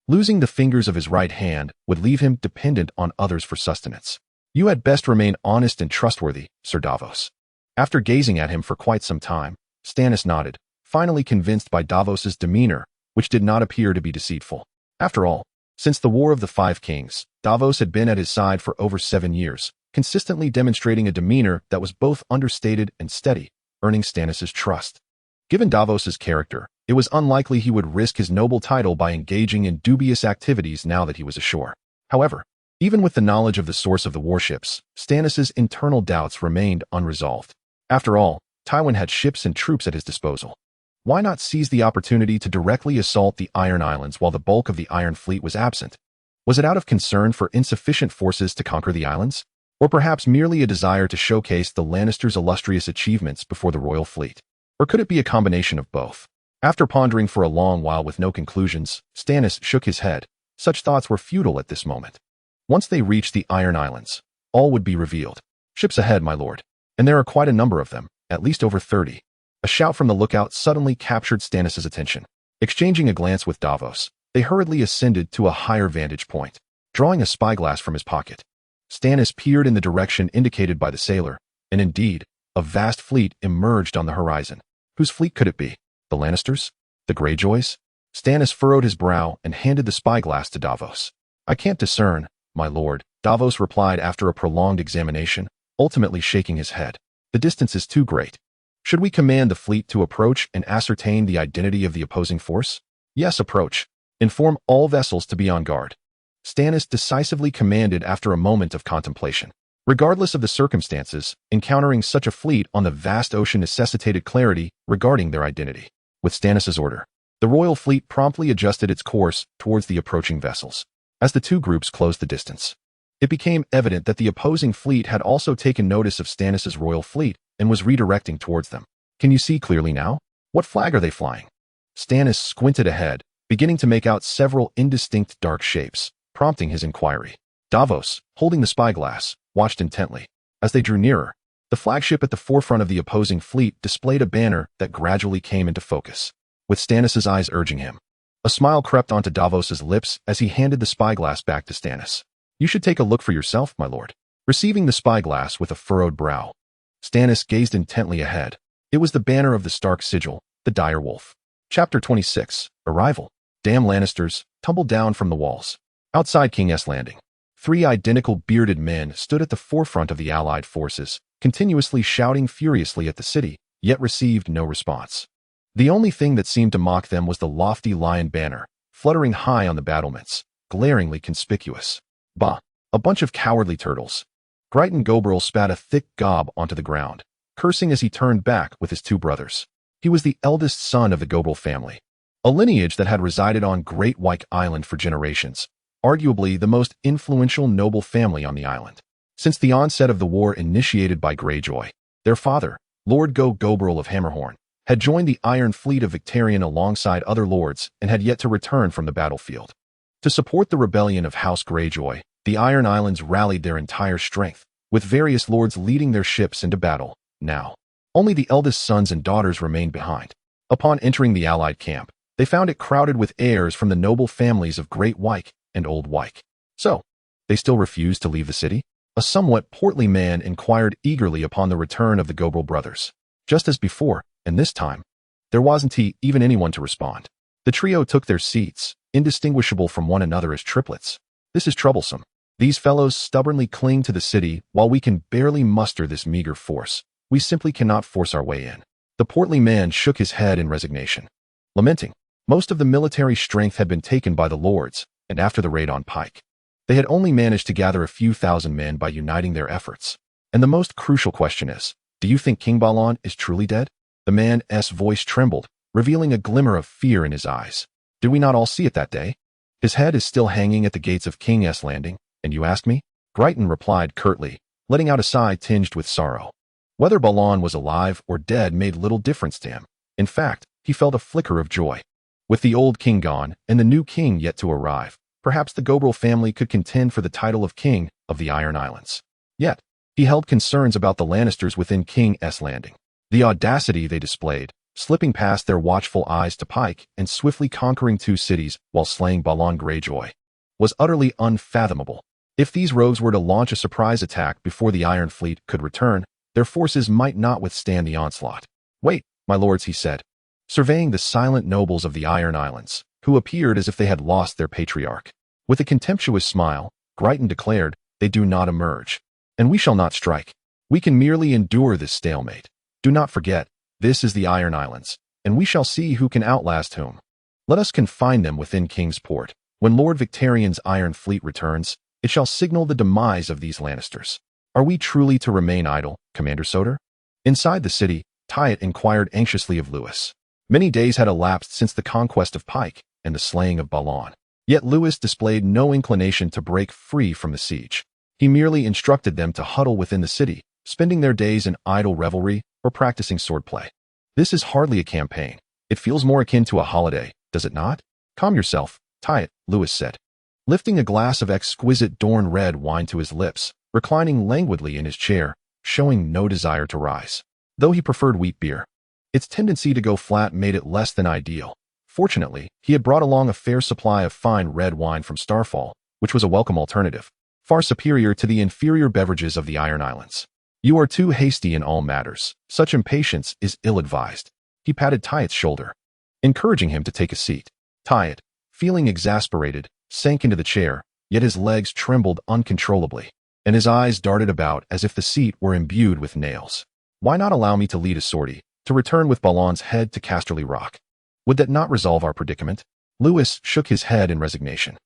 Losing the fingers of his right hand would leave him dependent on others for sustenance. You had best remain honest and trustworthy, Sir Davos. After gazing at him for quite some time, Stannis nodded, finally convinced by Davos's demeanor, which did not appear to be deceitful. After all, since the War of the Five Kings, Davos had been at his side for over 7 years, consistently demonstrating a demeanor that was both understated and steady, earning Stannis' trust. Given Davos's character, it was unlikely he would risk his noble title by engaging in dubious activities now that he was ashore. However, even with the knowledge of the source of the warships, Stannis' internal doubts remained unresolved. After all, Tywin had ships and troops at his disposal. Why not seize the opportunity to directly assault the Iron Islands while the bulk of the Iron Fleet was absent? Was it out of concern for insufficient forces to conquer the islands? Or perhaps merely a desire to showcase the Lannisters' illustrious achievements before the royal fleet? Or could it be a combination of both? After pondering for a long while with no conclusions, Stannis shook his head. Such thoughts were futile at this moment. Once they reached the Iron Islands, all would be revealed. Ships ahead, my lord. And there are quite a number of them, at least over 30. A shout from the lookout suddenly captured Stannis' attention. Exchanging a glance with Davos, they hurriedly ascended to a higher vantage point. Drawing a spyglass from his pocket, Stannis peered in the direction indicated by the sailor, and indeed, a vast fleet emerged on the horizon. Whose fleet could it be? The Lannisters? The Greyjoys? Stannis furrowed his brow and handed the spyglass to Davos. I can't discern, my lord, Davos replied after a prolonged examination, ultimately shaking his head. The distance is too great. Should we command the fleet to approach and ascertain the identity of the opposing force? Yes, approach. Inform all vessels to be on guard. Stannis decisively commanded after a moment of contemplation. Regardless of the circumstances, encountering such a fleet on the vast ocean necessitated clarity regarding their identity. With Stannis' order, the royal fleet promptly adjusted its course towards the approaching vessels. As the two groups closed the distance, it became evident that the opposing fleet had also taken notice of Stannis' royal fleet and was redirecting towards them. Can you see clearly now? What flag are they flying? Stannis squinted ahead, beginning to make out several indistinct dark shapes, prompting his inquiry. Davos, holding the spyglass, watched intently. As they drew nearer, the flagship at the forefront of the opposing fleet displayed a banner that gradually came into focus. With Stannis' eyes urging him, a smile crept onto Davos' lips as he handed the spyglass back to Stannis. You should take a look for yourself, my lord. Receiving the spyglass with a furrowed brow, Stannis gazed intently ahead. It was the banner of the Stark sigil, the Dire Wolf. Chapter 26, Arrival. Damn Lannisters, tumbled down from the walls. Outside King's Landing, 3 identical bearded men stood at the forefront of the allied forces, continuously shouting furiously at the city, yet received no response. The only thing that seemed to mock them was the lofty lion banner, fluttering high on the battlements, glaringly conspicuous. Bah, a bunch of cowardly turtles. Gryton Gobrel spat a thick gob onto the ground, cursing as he turned back with his 2 brothers. He was the eldest son of the Gobrel family, a lineage that had resided on Great White Island for generations, arguably the most influential noble family on the island. Since the onset of the war initiated by Greyjoy, their father, Lord Gobrel of Hammerhorn, had joined the Iron Fleet of Victarion alongside other lords and had yet to return from the battlefield. To support the rebellion of House Greyjoy, the Iron Islands rallied their entire strength, with various lords leading their ships into battle. Now, only the eldest sons and daughters remained behind. Upon entering the Allied camp, they found it crowded with heirs from the noble families of Great White and Old White. So, they still refused to leave the city? A somewhat portly man inquired eagerly upon the return of the Gobrel brothers. Just as before, and this time, there wasn't even anyone to respond. The trio took their seats, indistinguishable from one another as triplets. This is troublesome. These fellows stubbornly cling to the city while we can barely muster this meager force. We simply cannot force our way in. The portly man shook his head in resignation, lamenting. Most of the military strength had been taken by the lords, and after the raid on Pike, they had only managed to gather a few thousand men by uniting their efforts. And the most crucial question is, do you think King Balon is truly dead? The man's voice trembled, revealing a glimmer of fear in his eyes. Did we not all see it that day? His head is still hanging at the gates of King's Landing, and you ask me? Gryton replied curtly, letting out a sigh tinged with sorrow. Whether Balon was alive or dead made little difference to him. In fact, he felt a flicker of joy. With the old king gone and the new king yet to arrive, perhaps the Gobrel family could contend for the title of King of the Iron Islands. Yet, he held concerns about the Lannisters within King's Landing. The audacity they displayed, slipping past their watchful eyes to Pike and swiftly conquering 2 cities while slaying Balon Greyjoy, was utterly unfathomable. If these rogues were to launch a surprise attack before the Iron Fleet could return, their forces might not withstand the onslaught. "Wait, my lords," he said, surveying the silent nobles of the Iron Islands, who appeared as if they had lost their patriarch. With a contemptuous smile, Gryton declared, "They do not emerge, and we shall not strike. We can merely endure this stalemate. Do not forget, this is the Iron Islands, and we shall see who can outlast whom. Let us confine them within King's Port. When Lord Victarion's Iron Fleet returns, it shall signal the demise of these Lannisters. Are we truly to remain idle, Commander Soter?" Inside the city, Tywin inquired anxiously of Lewis. Many days had elapsed since the conquest of Pike and the slaying of Balon. Yet Lewis displayed no inclination to break free from the siege. He merely instructed them to huddle within the city, spending their days in idle revelry or practicing swordplay. "This is hardly a campaign. It feels more akin to a holiday, does it not?" "Calm yourself, Tywin," Lewis said, lifting a glass of exquisite Dorn red wine to his lips, reclining languidly in his chair, showing no desire to rise. Though he preferred wheat beer, its tendency to go flat made it less than ideal. Fortunately, he had brought along a fair supply of fine red wine from Starfall, which was a welcome alternative, far superior to the inferior beverages of the Iron Islands. "You are too hasty in all matters. Such impatience is ill-advised." He patted Tywin's shoulder, encouraging him to take a seat. Tywin, feeling exasperated, sank into the chair, yet his legs trembled uncontrollably, and his eyes darted about as if the seat were imbued with nails. "Why not allow me to lead a sortie, to return with Balon's head to Casterly Rock? Would that not resolve our predicament?" Lewis shook his head in resignation.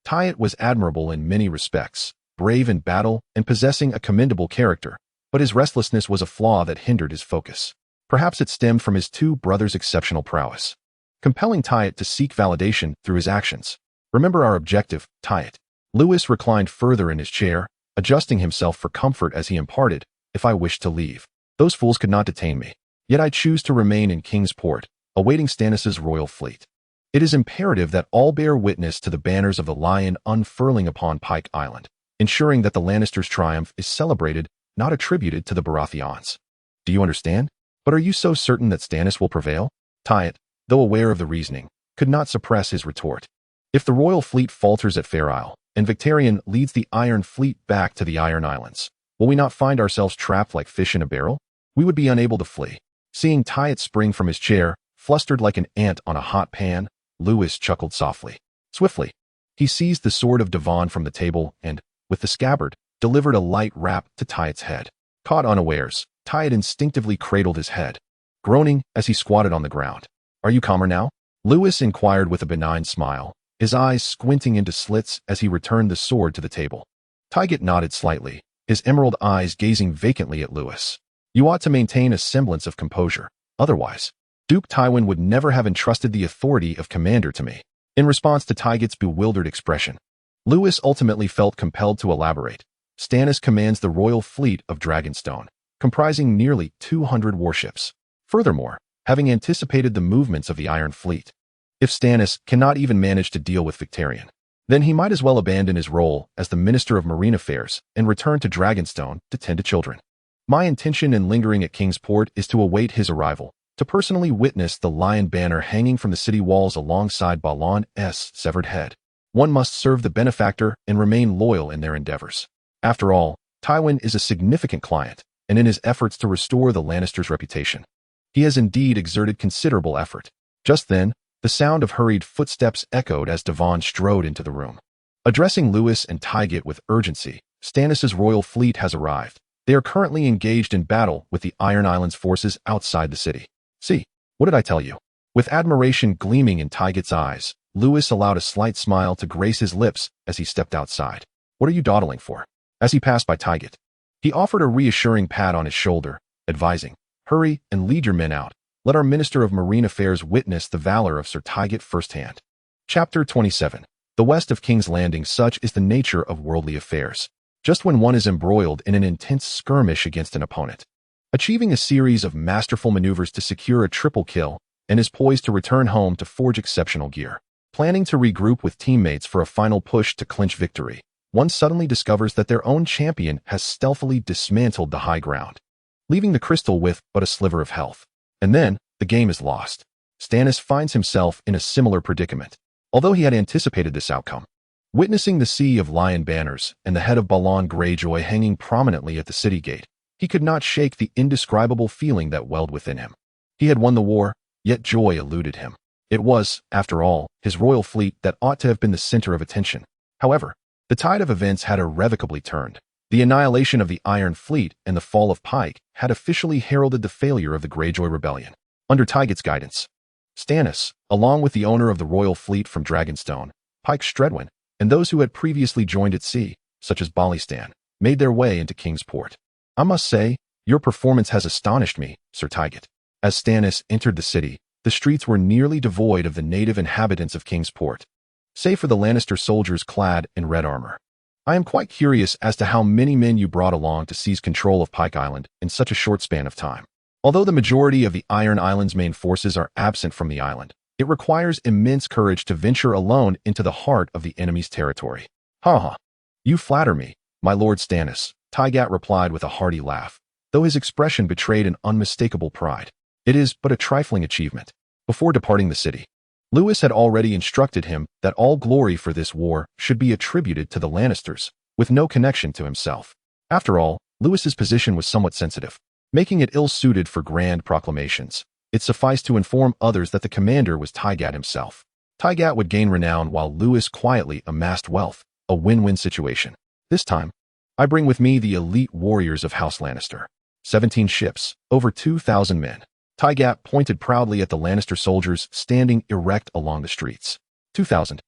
Tywin was admirable in many respects, brave in battle and possessing a commendable character, but his restlessness was a flaw that hindered his focus. Perhaps it stemmed from his 2 brothers' exceptional prowess, compelling Tywin to seek validation through his actions. "Remember our objective, Tywin." Lewis reclined further in his chair, adjusting himself for comfort as he imparted, "If I wished to leave, those fools could not detain me. Yet I choose to remain in King's Port, awaiting Stannis' royal fleet. It is imperative that all bear witness to the banners of the Lion unfurling upon Pike Island, ensuring that the Lannisters' triumph is celebrated, not attributed to the Baratheons. Do you understand? But are you so certain that Stannis will prevail?" Tywin, though aware of the reasoning, could not suppress his retort. "If the royal fleet falters at Fair Isle, and Victarion leads the Iron Fleet back to the Iron Islands, will we not find ourselves trapped like fish in a barrel? We would be unable to flee." Seeing Tywin spring from his chair, flustered like an ant on a hot pan, Lewis chuckled softly. Swiftly, he seized the sword of Devon from the table and, with the scabbard, delivered a light rap to Tywin's head. Caught unawares, Tywin instinctively cradled his head, groaning as he squatted on the ground. "Are you calmer now?" Lewis inquired with a benign smile, his eyes squinting into slits as he returned the sword to the table. Tywin nodded slightly, his emerald eyes gazing vacantly at Lewis. "You ought to maintain a semblance of composure. Otherwise, Duke Tywin would never have entrusted the authority of commander to me." In response to Tywin's bewildered expression, Lewis ultimately felt compelled to elaborate. "Stannis commands the royal fleet of Dragonstone, comprising nearly 200 warships. Furthermore, having anticipated the movements of the Iron Fleet, if Stannis cannot even manage to deal with Victarion, then he might as well abandon his role as the Minister of Marine Affairs and return to Dragonstone to tend to children. My intention in lingering at King's Port is to await his arrival, to personally witness the lion banner hanging from the city walls alongside Balon's severed head. One must serve the benefactor and remain loyal in their endeavors. After all, Tywin is a significant client, and in his efforts to restore the Lannisters' reputation, he has indeed exerted considerable effort." Just then, the sound of hurried footsteps echoed as Devon strode into the room. Addressing Lewis and Tywin with urgency, "Stannis' royal fleet has arrived. They are currently engaged in battle with the Iron Islands forces outside the city. See, what did I tell you?" With admiration gleaming in Tywin's eyes, Lewis allowed a slight smile to grace his lips as he stepped outside. "What are you dawdling for?" As he passed by Tywin, he offered a reassuring pat on his shoulder, advising, "Hurry and lead your men out. Let our Minister of Marine Affairs witness the valor of Sir Tywin firsthand." Chapter 27. The West of King's Landing. Such is the nature of worldly affairs. Just when one is embroiled in an intense skirmish against an opponent, achieving a series of masterful maneuvers to secure a triple kill, and is poised to return home to forge exceptional gear. Planning to regroup with teammates for a final push to clinch victory, one suddenly discovers that their own champion has stealthily dismantled the high ground, leaving the crystal with but a sliver of health. And then, the game is lost. Stannis finds himself in a similar predicament, although he had anticipated this outcome. Witnessing the sea of lion banners and the head of Balon Greyjoy hanging prominently at the city gate, he could not shake the indescribable feeling that welled within him. He had won the war, yet joy eluded him. It was, after all, his royal fleet that ought to have been the center of attention. However, the tide of events had irrevocably turned. The annihilation of the Iron Fleet and the fall of Pike had officially heralded the failure of the Greyjoy Rebellion. Under Tygett's guidance, Stannis, along with the owner of the royal fleet from Dragonstone, Pike Stredwyn, and those who had previously joined at sea, such as Barristan, made their way into Kingsport. I must say, your performance has astonished me, Sir Tygett. As Stannis entered the city, the streets were nearly devoid of the native inhabitants of Kingsport, save for the Lannister soldiers clad in red armor. I am quite curious as to how many men you brought along to seize control of Pike Island in such a short span of time. Although the majority of the Iron Island's main forces are absent from the island, it requires immense courage to venture alone into the heart of the enemy's territory. Ha ha. You flatter me, my Lord Stannis, Tygett replied with a hearty laugh, though his expression betrayed an unmistakable pride. It is but a trifling achievement. Before departing the city, Lewis had already instructed him that all glory for this war should be attributed to the Lannisters, with no connection to himself. After all, Lewis's position was somewhat sensitive, making it ill-suited for grand proclamations. It sufficed to inform others that the commander was Tygett himself. Tygett would gain renown while Lewis quietly amassed wealth, a win-win situation. This time, I bring with me the elite warriors of House Lannister. 17 ships, over 2,000 men. Tygett pointed proudly at the Lannister soldiers standing erect along the streets. 2,000.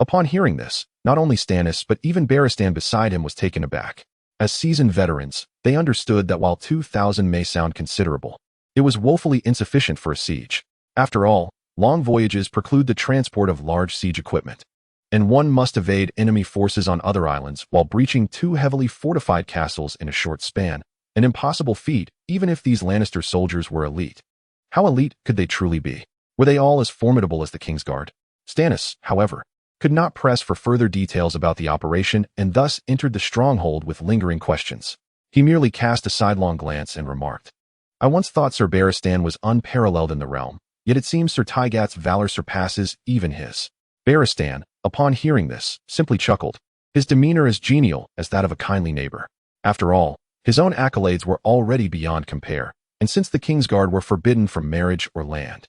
Upon hearing this, not only Stannis but even Barristan beside him was taken aback. As seasoned veterans, they understood that while 2,000 may sound considerable, it was woefully insufficient for a siege. After all, long voyages preclude the transport of large siege equipment, and one must evade enemy forces on other islands while breaching 2 heavily fortified castles in a short span, an impossible feat even if these Lannister soldiers were elite. How elite could they truly be? Were they all as formidable as the Kingsguard? Stannis, however, could not press for further details about the operation and thus entered the stronghold with lingering questions. He merely cast a sidelong glance and remarked, I once thought Sir Barristan was unparalleled in the realm, yet it seems Sir Tygett's valor surpasses even his. Barristan, upon hearing this, simply chuckled, his demeanor as genial as that of a kindly neighbor. After all, his own accolades were already beyond compare, and since the Kingsguard were forbidden from marriage or land,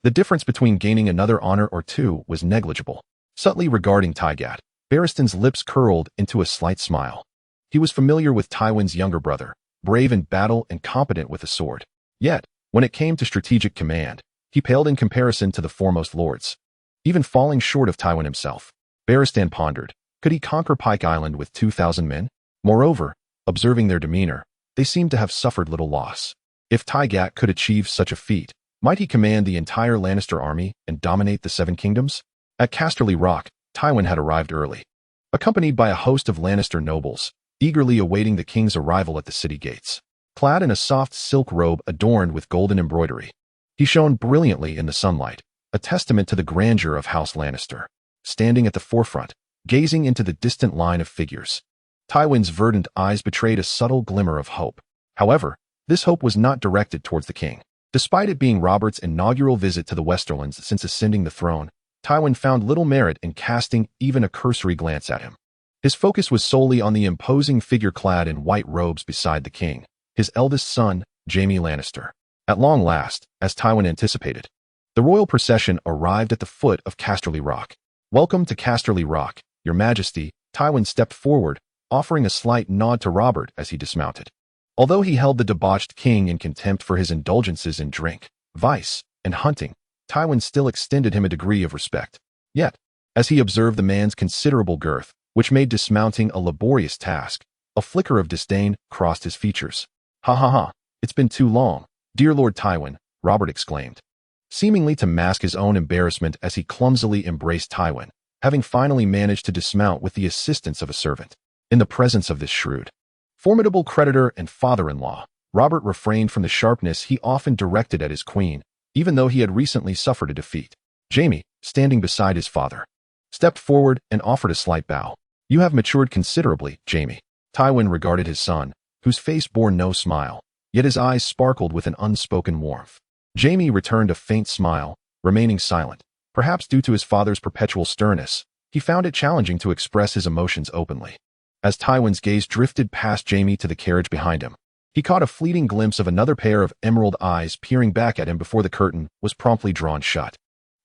the difference between gaining another honor or two was negligible. Subtly regarding Tygett, Barristan's lips curled into a slight smile. He was familiar with Tywin's younger brother, brave in battle and competent with a sword. Yet, when it came to strategic command, he paled in comparison to the foremost lords, even falling short of Tywin himself. Barristan pondered, could he conquer Pike Island with 2,000 men? Moreover, observing their demeanor, they seemed to have suffered little loss. If Tygett could achieve such a feat, might he command the entire Lannister army and dominate the 7 kingdoms? At Casterly Rock, Tywin had arrived early, accompanied by a host of Lannister nobles, eagerly awaiting the king's arrival at the city gates. Clad in a soft silk robe adorned with golden embroidery, he shone brilliantly in the sunlight, a testament to the grandeur of House Lannister. Standing at the forefront, gazing into the distant line of figures, Tywin's verdant eyes betrayed a subtle glimmer of hope. However, this hope was not directed towards the king. Despite it being Robert's inaugural visit to the Westerlands since ascending the throne, Tywin found little merit in casting even a cursory glance at him. His focus was solely on the imposing figure clad in white robes beside the king, his eldest son, Jaime Lannister. At long last, as Tywin anticipated, the royal procession arrived at the foot of Casterly Rock. Welcome to Casterly Rock, Your Majesty. Tywin stepped forward, offering a slight nod to Robert as he dismounted. Although he held the debauched king in contempt for his indulgences in drink, vice, and hunting, Tywin still extended him a degree of respect. Yet, as he observed the man's considerable girth, which made dismounting a laborious task, a flicker of disdain crossed his features. Ha ha ha, it's been too long, dear Lord Tywin, Robert exclaimed, seemingly to mask his own embarrassment as he clumsily embraced Tywin, having finally managed to dismount with the assistance of a servant. In the presence of this shrewd, formidable creditor and father-in-law, Robert refrained from the sharpness he often directed at his queen, even though he had recently suffered a defeat. Jaime, standing beside his father, stepped forward and offered a slight bow. "You have matured considerably, Jaime." Tywin regarded his son, whose face bore no smile, yet his eyes sparkled with an unspoken warmth. Jaime returned a faint smile, remaining silent. Perhaps due to his father's perpetual sternness, he found it challenging to express his emotions openly. As Tywin's gaze drifted past Jaime to the carriage behind him, he caught a fleeting glimpse of another pair of emerald eyes peering back at him before the curtain was promptly drawn shut.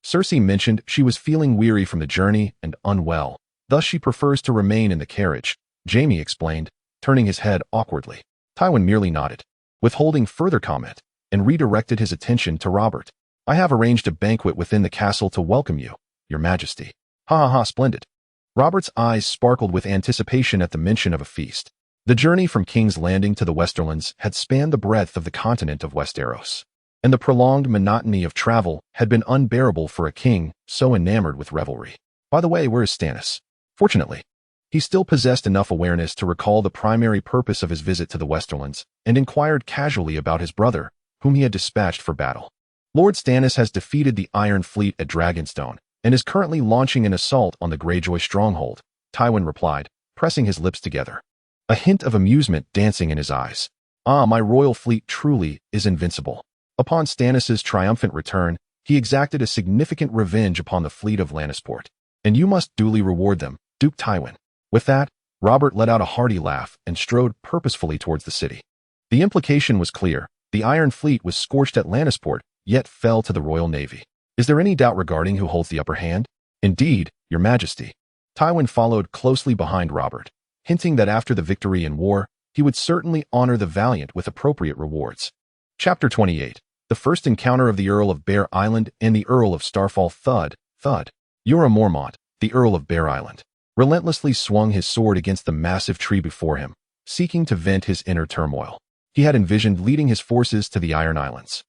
Cersei mentioned she was feeling weary from the journey and unwell, thus she prefers to remain in the carriage, Jaime explained, turning his head awkwardly. Tywin merely nodded, withholding further comment, and redirected his attention to Robert. "I have arranged a banquet within the castle to welcome you, Your Majesty." "Ha ha ha, splendid." Robert's eyes sparkled with anticipation at the mention of a feast. The journey from King's Landing to the Westerlands had spanned the breadth of the continent of Westeros, and the prolonged monotony of travel had been unbearable for a king so enamored with revelry. By the way, where is Stannis? Fortunately, he still possessed enough awareness to recall the primary purpose of his visit to the Westerlands and inquired casually about his brother, whom he had dispatched for battle. "Lord Stannis has defeated the Iron Fleet at Dragonstone and is currently launching an assault on the Greyjoy stronghold," Tywin replied, pressing his lips together, a hint of amusement dancing in his eyes. "Ah, my royal fleet truly is invincible." Upon Stannis's triumphant return, he exacted a significant revenge upon the fleet of Lannisport, "and you must duly reward them, Duke Tywin." With that, Robert let out a hearty laugh and strode purposefully towards the city. The implication was clear. The Iron Fleet was scorched at Lannisport, yet fell to the Royal Navy. Is there any doubt regarding who holds the upper hand? "Indeed, Your Majesty." Tywin followed closely behind Robert, hinting that after the victory in war, he would certainly honor the valiant with appropriate rewards. Chapter 28. The first encounter of the Earl of Bear Island and the Earl of Starfall. Thud. Jorah Mormont, the Earl of Bear Island, relentlessly swung his sword against the massive tree before him, seeking to vent his inner turmoil. He had envisioned leading his forces to the Iron Islands,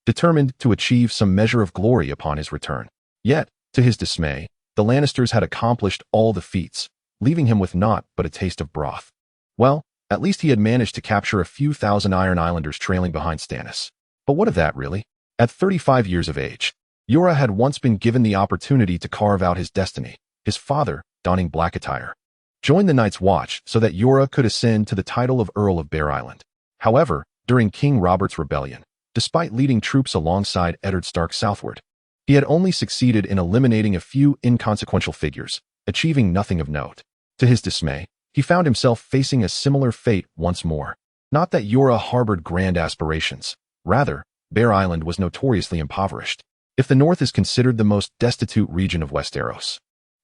determined to achieve some measure of glory upon his return. Yet, to his dismay, the Lannisters had accomplished all the feats, leaving him with naught but a taste of broth. Well, at least he had managed to capture a few thousand Iron Islanders trailing behind Stannis. But what of that, really? At 35 years of age, Jorah had once been given the opportunity to carve out his destiny. His father, donning black attire, joined the Night's Watch so that Jorah could ascend to the title of Earl of Bear Island. However, during King Robert's rebellion, despite leading troops alongside Eddard Stark southward, he had only succeeded in eliminating a few inconsequential figures, achieving nothing of note. To his dismay, he found himself facing a similar fate once more. Not that Jorah harbored grand aspirations. Rather, Bear Island was notoriously impoverished. If the North is considered the most destitute region of Westeros,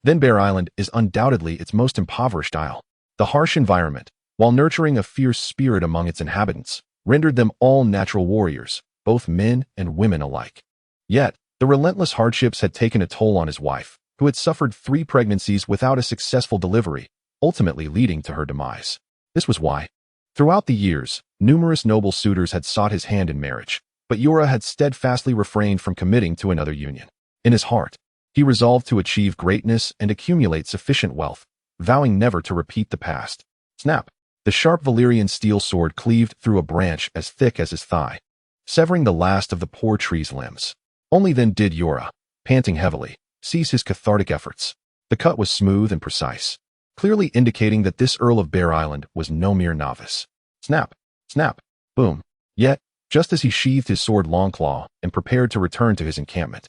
then Bear Island is undoubtedly its most impoverished isle. The harsh environment, while nurturing a fierce spirit among its inhabitants, rendered them all natural warriors, both men and women alike. Yet, the relentless hardships had taken a toll on his wife, who had suffered 3 pregnancies without a successful delivery, ultimately leading to her demise. This was why, throughout the years, numerous noble suitors had sought his hand in marriage, but Jorah had steadfastly refrained from committing to another union. In his heart, he resolved to achieve greatness and accumulate sufficient wealth, vowing never to repeat the past. Snap! The sharp Valyrian steel sword cleaved through a branch as thick as his thigh, severing the last of the poor tree's limbs. Only then did Jorah, panting heavily, cease his cathartic efforts. The cut was smooth and precise, clearly indicating that this Earl of Bear Island was no mere novice. Snap! Snap! Boom! Yet, just as he sheathed his sword Longclaw and prepared to return to his encampment,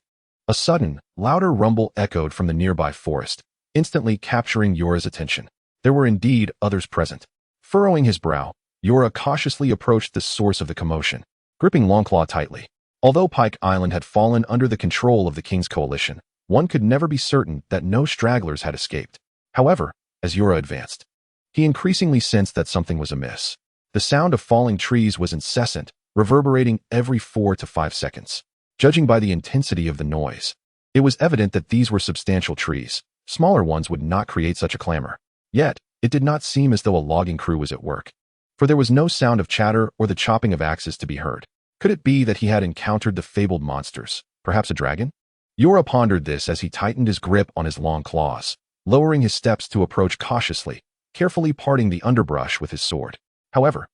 a sudden, louder rumble echoed from the nearby forest, instantly capturing Jorah's attention. There were indeed others present. Furrowing his brow, Jorah cautiously approached the source of the commotion, gripping Longclaw tightly. Although Pike Island had fallen under the control of the King's coalition, one could never be certain that no stragglers had escaped. However, as Jorah advanced, he increasingly sensed that something was amiss. The sound of falling trees was incessant, reverberating every 4 to 5 seconds. Judging by the intensity of the noise, it was evident that these were substantial trees. Smaller ones would not create such a clamor. Yet, it did not seem as though a logging crew was at work, for there was no sound of chatter or the chopping of axes to be heard. Could it be that he had encountered the fabled monsters, perhaps a dragon? Jorah pondered this as he tightened his grip on his long claws, lowering his steps to approach cautiously, carefully parting the underbrush with his sword. However,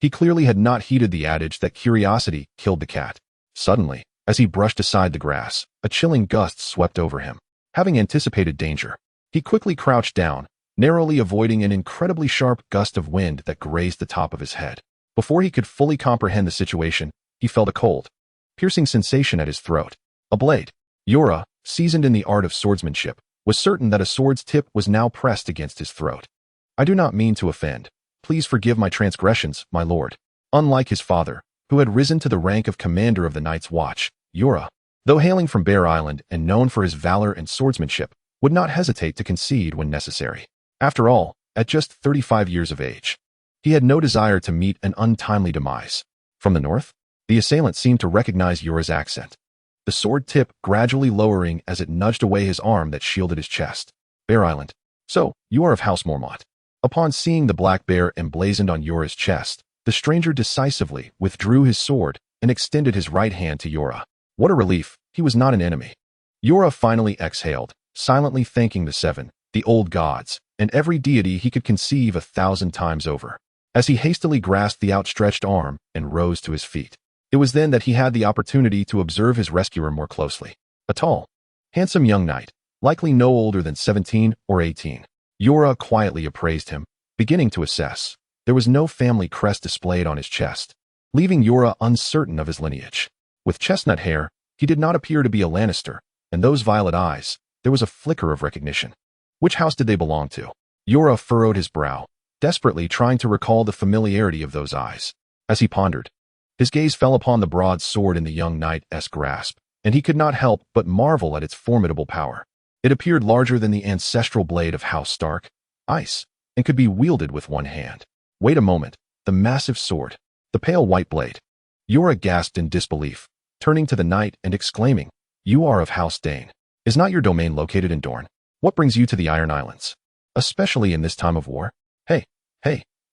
He clearly had not heeded the adage that curiosity killed the cat. Suddenly, as he brushed aside the grass, a chilling gust swept over him. Having anticipated danger, he quickly crouched down, narrowly avoiding an incredibly sharp gust of wind that grazed the top of his head. Before he could fully comprehend the situation, he felt a cold, piercing sensation at his throat. A blade. Yura, seasoned in the art of swordsmanship, was certain that a sword's tip was now pressed against his throat. "I do not mean to offend. Please forgive my transgressions, my lord." Unlike his father, who had risen to the rank of commander of the Night's Watch, Yura, though hailing from Bear Island and known for his valor and swordsmanship, would not hesitate to concede when necessary. After all, at just 35 years of age, he had no desire to meet an untimely demise. From the north, the assailant seemed to recognize Yura's accent, the sword tip gradually lowering as it nudged away his arm that shielded his chest. "Bear Island. So, you are of House Mormont." Upon seeing the black bear emblazoned on Yura's chest, the stranger decisively withdrew his sword and extended his right hand to Yura. What a relief, he was not an enemy. Yura finally exhaled, silently thanking the seven, the old gods, and every deity he could conceive 1,000 times over, as he hastily grasped the outstretched arm and rose to his feet. It was then that he had the opportunity to observe his rescuer more closely. A tall, handsome young knight, likely no older than 17 or 18. Yura quietly appraised him, beginning to assess. There was no family crest displayed on his chest, leaving Yura uncertain of his lineage. With chestnut hair, he did not appear to be a Lannister, and those violet eyes, there was a flicker of recognition. Which house did they belong to? Yura furrowed his brow, desperately trying to recall the familiarity of those eyes. As he pondered, his gaze fell upon the broad sword in the young knight's grasp, and he could not help but marvel at its formidable power. It appeared larger than the ancestral blade of House Stark, ice, and could be wielded with one hand. Wait a moment, the massive sword, the pale white blade. Yura gasped in disbelief, turning to the knight and exclaiming, "You are of House Dayne. Is not your domain located in Dorne? What brings you to the Iron Islands? Especially in this time of war?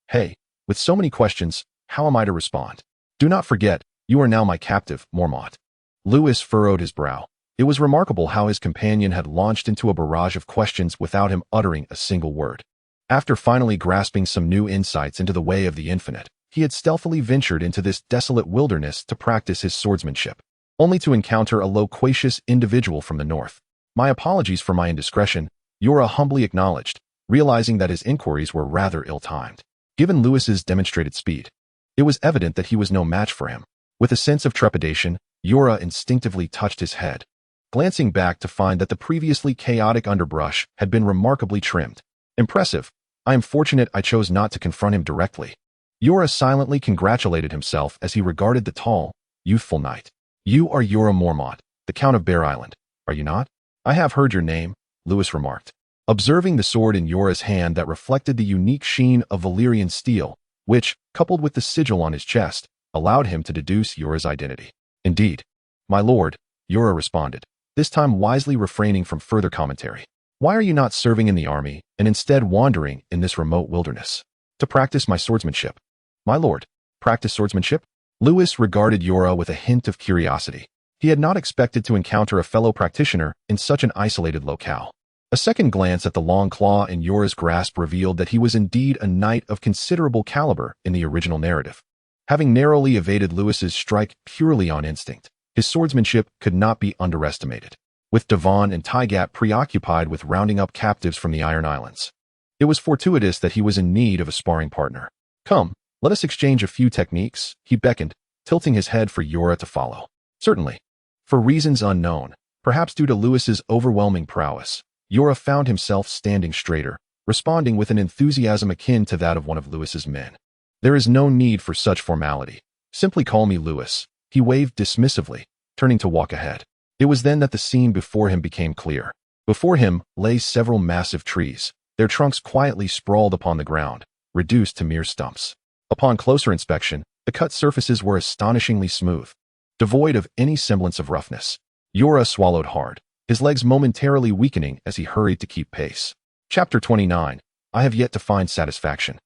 Hey, with so many questions, how am I to respond? Do not forget, you are now my captive, Mormont." Lewis furrowed his brow. It was remarkable how his companion had launched into a barrage of questions without him uttering a single word. After finally grasping some new insights into the way of the infinite, he had stealthily ventured into this desolate wilderness to practice his swordsmanship, only to encounter a loquacious individual from the north. "My apologies for my indiscretion," Yura humbly acknowledged, realizing that his inquiries were rather ill-timed. Given Lewis's demonstrated speed, it was evident that he was no match for him. With a sense of trepidation, Yura instinctively touched his head, glancing back to find that the previously chaotic underbrush had been remarkably trimmed. "Impressive. I am fortunate I chose not to confront him directly." Yura silently congratulated himself as he regarded the tall, youthful knight. "You are Yura Mormont, the Count of Bear Island, are you not?" "I have heard your name," Lewis remarked, observing the sword in Yura's hand that reflected the unique sheen of Valyrian steel, which, coupled with the sigil on his chest, allowed him to deduce Yura's identity. "Indeed, my lord," Yura responded, this time wisely refraining from further commentary. "Why are you not serving in the army and instead wandering in this remote wilderness?" "To practice my swordsmanship." "My lord, practice swordsmanship?" Lewis regarded Yura with a hint of curiosity. He had not expected to encounter a fellow practitioner in such an isolated locale. A second glance at the long claw in Yura's grasp revealed that he was indeed a knight of considerable caliber in the original narrative. Having narrowly evaded Lewis's strike purely on instinct, his swordsmanship could not be underestimated. With Devon and Tygat preoccupied with rounding up captives from the Iron Islands, it was fortuitous that he was in need of a sparring partner. "Come, let us exchange a few techniques," he beckoned, tilting his head for Yura to follow. Certainly. For reasons unknown, perhaps due to Lewis's overwhelming prowess, Yura found himself standing straighter, responding with an enthusiasm akin to that of one of Lewis's men. "There is no need for such formality. Simply call me Lewis," he waved dismissively, turning to walk ahead. It was then that the scene before him became clear. Before him lay several massive trees, their trunks quietly sprawled upon the ground, reduced to mere stumps. Upon closer inspection, the cut surfaces were astonishingly smooth, devoid of any semblance of roughness. Yura swallowed hard, his legs momentarily weakening as he hurried to keep pace. Chapter 29. I have yet to find satisfaction.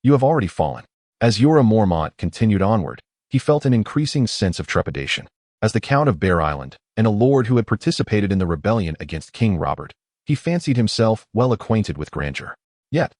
You have already fallen. As Yura Mormont continued onward, he felt an increasing sense of trepidation. As the Count of Bear Island, and a lord who had participated in the rebellion against King Robert, he fancied himself well acquainted with grandeur. Yet,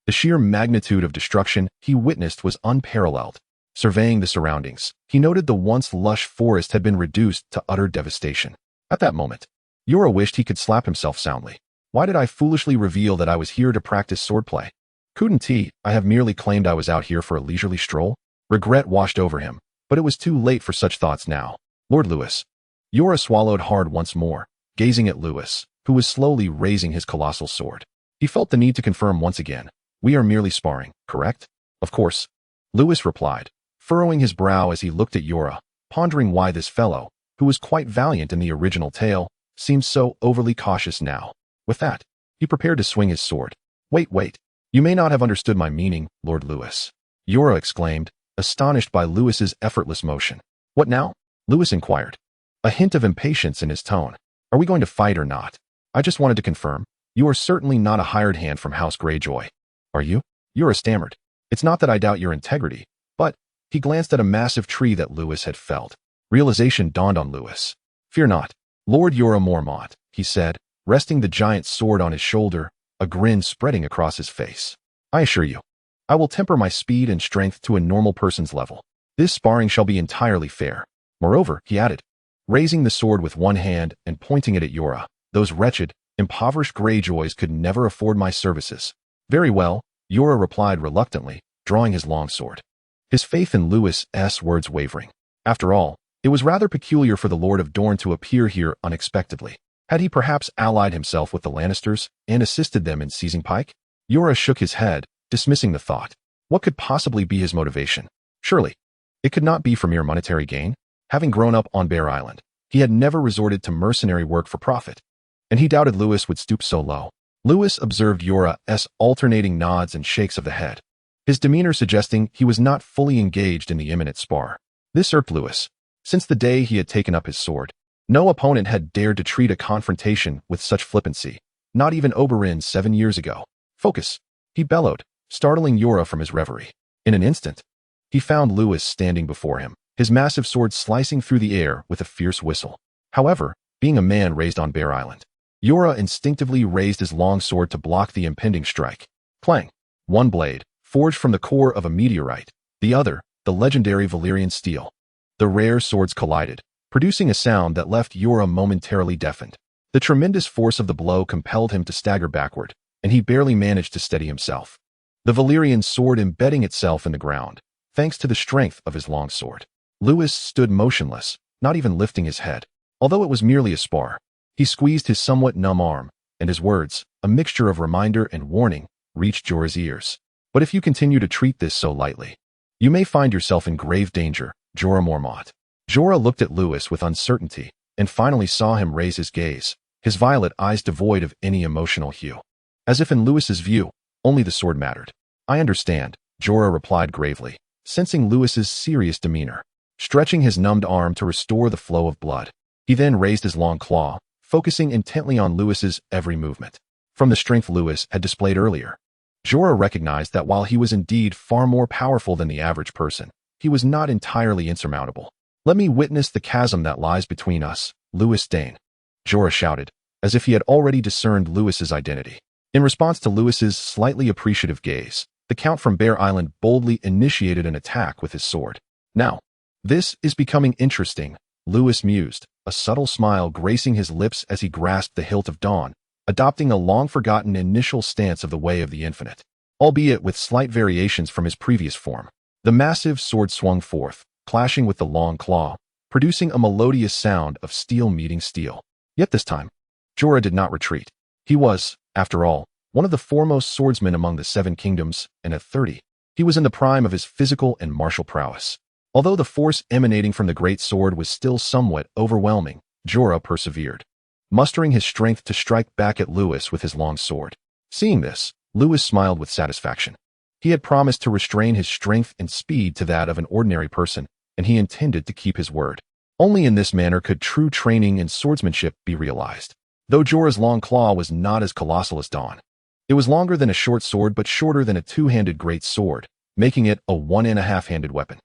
the sheer magnitude of destruction he witnessed was unparalleled. Surveying the surroundings, he noted the once lush forest had been reduced to utter devastation. At that moment, Yura wished he could slap himself soundly. Why did I foolishly reveal that I was here to practice swordplay? Couldn't I have merely claimed I was out here for a leisurely stroll? Regret washed over him, but it was too late for such thoughts now. Lord Lewis. Yura swallowed hard once more, gazing at Lewis, who was slowly raising his colossal sword. He felt the need to confirm once again. We are merely sparring, correct? Of course. Lewis replied, furrowing his brow as he looked at Yura, pondering why this fellow, who was quite valiant in the original tale, seemed so overly cautious now. With that, he prepared to swing his sword. Wait. You may not have understood my meaning, Lord Lewis. Yura exclaimed, astonished by Lewis's effortless motion. What now? Lewis inquired, a hint of impatience in his tone. Are we going to fight or not? I just wanted to confirm. You are certainly not a hired hand from House Greyjoy. Are you? Yura stammered. It's not that I doubt your integrity, but he glanced at a massive tree that Lewis had felled. Realization dawned on Lewis. Fear not, Lord Yura Mormont, he said, resting the giant sword on his shoulder, a grin spreading across his face. I assure you, I will temper my speed and strength to a normal person's level. This sparring shall be entirely fair. Moreover, he added, raising the sword with one hand and pointing it at Yura, those wretched, impoverished Greyjoys could never afford my services. Very well, Yura replied reluctantly, drawing his long sword. His faith in Lewis's words wavering. After all, it was rather peculiar for the Lord of Dorne to appear here unexpectedly. Had he perhaps allied himself with the Lannisters and assisted them in seizing Pike? Yura shook his head, dismissing the thought. What could possibly be his motivation? Surely, it could not be for mere monetary gain. Having grown up on Bear Island, he had never resorted to mercenary work for profit, and he doubted Lewis would stoop so low. Lewis observed Yura's alternating nods and shakes of the head, his demeanor suggesting he was not fully engaged in the imminent spar. This irked Lewis. Since the day he had taken up his sword, no opponent had dared to treat a confrontation with such flippancy, not even Oberyn 7 years ago. Focus, he bellowed, startling Yura from his reverie. In an instant, he found Lewis standing before him, his massive sword slicing through the air with a fierce whistle. However, being a man raised on Bear Island, Yura instinctively raised his long sword to block the impending strike. Clang! One blade, forged from the core of a meteorite, the other, the legendary Valyrian steel. The rare swords collided, producing a sound that left Yura momentarily deafened. The tremendous force of the blow compelled him to stagger backward, and he barely managed to steady himself. The Valyrian sword embedding itself in the ground, thanks to the strength of his long sword. Lewis stood motionless, not even lifting his head. Although it was merely a spar, he squeezed his somewhat numb arm, and his words, a mixture of reminder and warning, reached Jorah's ears. But if you continue to treat this so lightly, you may find yourself in grave danger, Jorah Mormont. Jorah looked at Lewis with uncertainty, and finally saw him raise his gaze, his violet eyes devoid of any emotional hue. As if in Lewis's view, only the sword mattered. I understand, Jorah replied gravely, sensing Lewis's serious demeanor. Stretching his numbed arm to restore the flow of blood, he then raised his long claw, focusing intently on Lewis's every movement. From the strength Lewis had displayed earlier, Jorah recognized that while he was indeed far more powerful than the average person, he was not entirely insurmountable. Let me witness the chasm that lies between us, Lewis Dayne, Jorah shouted, as if he had already discerned Lewis's identity. In response to Lewis's slightly appreciative gaze, the Count from Bear Island boldly initiated an attack with his sword. Now, this is becoming interesting, Lewis mused, a subtle smile gracing his lips as he grasped the hilt of Dawn, adopting a long-forgotten initial stance of the Way of the Infinite. Albeit with slight variations from his previous form, the massive sword swung forth, clashing with the long claw, producing a melodious sound of steel meeting steel. Yet this time, Jorah did not retreat. He was, after all, one of the foremost swordsmen among the Seven Kingdoms, and at 30, he was in the prime of his physical and martial prowess. Although the force emanating from the great sword was still somewhat overwhelming, Jorah persevered, mustering his strength to strike back at Lewis with his long sword. Seeing this, Lewis smiled with satisfaction. He had promised to restrain his strength and speed to that of an ordinary person, and he intended to keep his word. Only in this manner could true training in swordsmanship be realized. Though Jorah's long claw was not as colossal as Dawn, it was longer than a short sword but shorter than a two-handed great sword, making it a 1.5-handed weapon.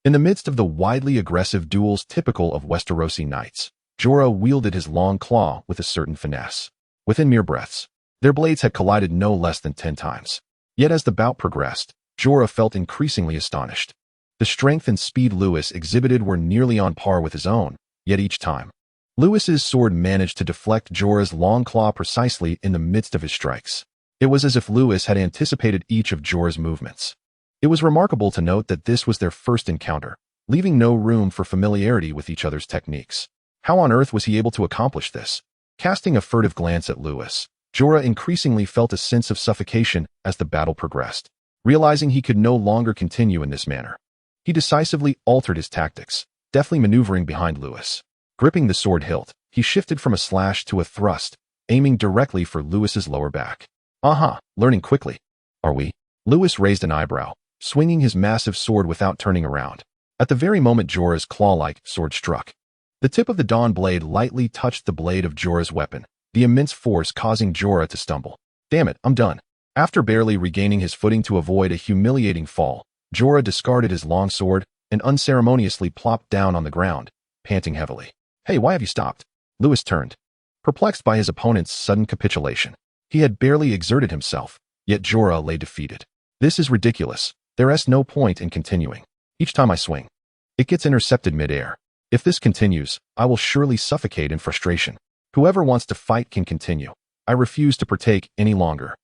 In the midst of the widely aggressive duels typical of Westerosi knights, Jorah wielded his long claw with a certain finesse. Within mere breaths, their blades had collided no less than 10 times. Yet as the bout progressed, Jorah felt increasingly astonished. The strength and speed Lewis exhibited were nearly on par with his own, yet each time, Lewis's sword managed to deflect Jorah's long claw precisely in the midst of his strikes. It was as if Lewis had anticipated each of Jorah's movements. It was remarkable to note that this was their first encounter, leaving no room for familiarity with each other's techniques. How on earth was he able to accomplish this? Casting a furtive glance at Lewis, Jorah increasingly felt a sense of suffocation as the battle progressed. Realizing he could no longer continue in this manner, he decisively altered his tactics, deftly maneuvering behind Lewis. Gripping the sword hilt, he shifted from a slash to a thrust, aiming directly for Lewis's lower back. Learning quickly. Are we? Lewis raised an eyebrow, swinging his massive sword without turning around. At the very moment Jorah's claw-like sword struck, the tip of the Dawn blade lightly touched the blade of Jorah's weapon, the immense force causing Jorah to stumble. Damn it, I'm done. After barely regaining his footing to avoid a humiliating fall, Jorah discarded his long sword and unceremoniously plopped down on the ground, panting heavily. Hey, why have you stopped? Lewis turned, perplexed by his opponent's sudden capitulation. He had barely exerted himself, yet Jorah lay defeated. This is ridiculous. There's no point in continuing. Each time I swing, it gets intercepted mid-air. If this continues, I will surely suffocate in frustration. Whoever wants to fight can continue. I refuse to partake any longer.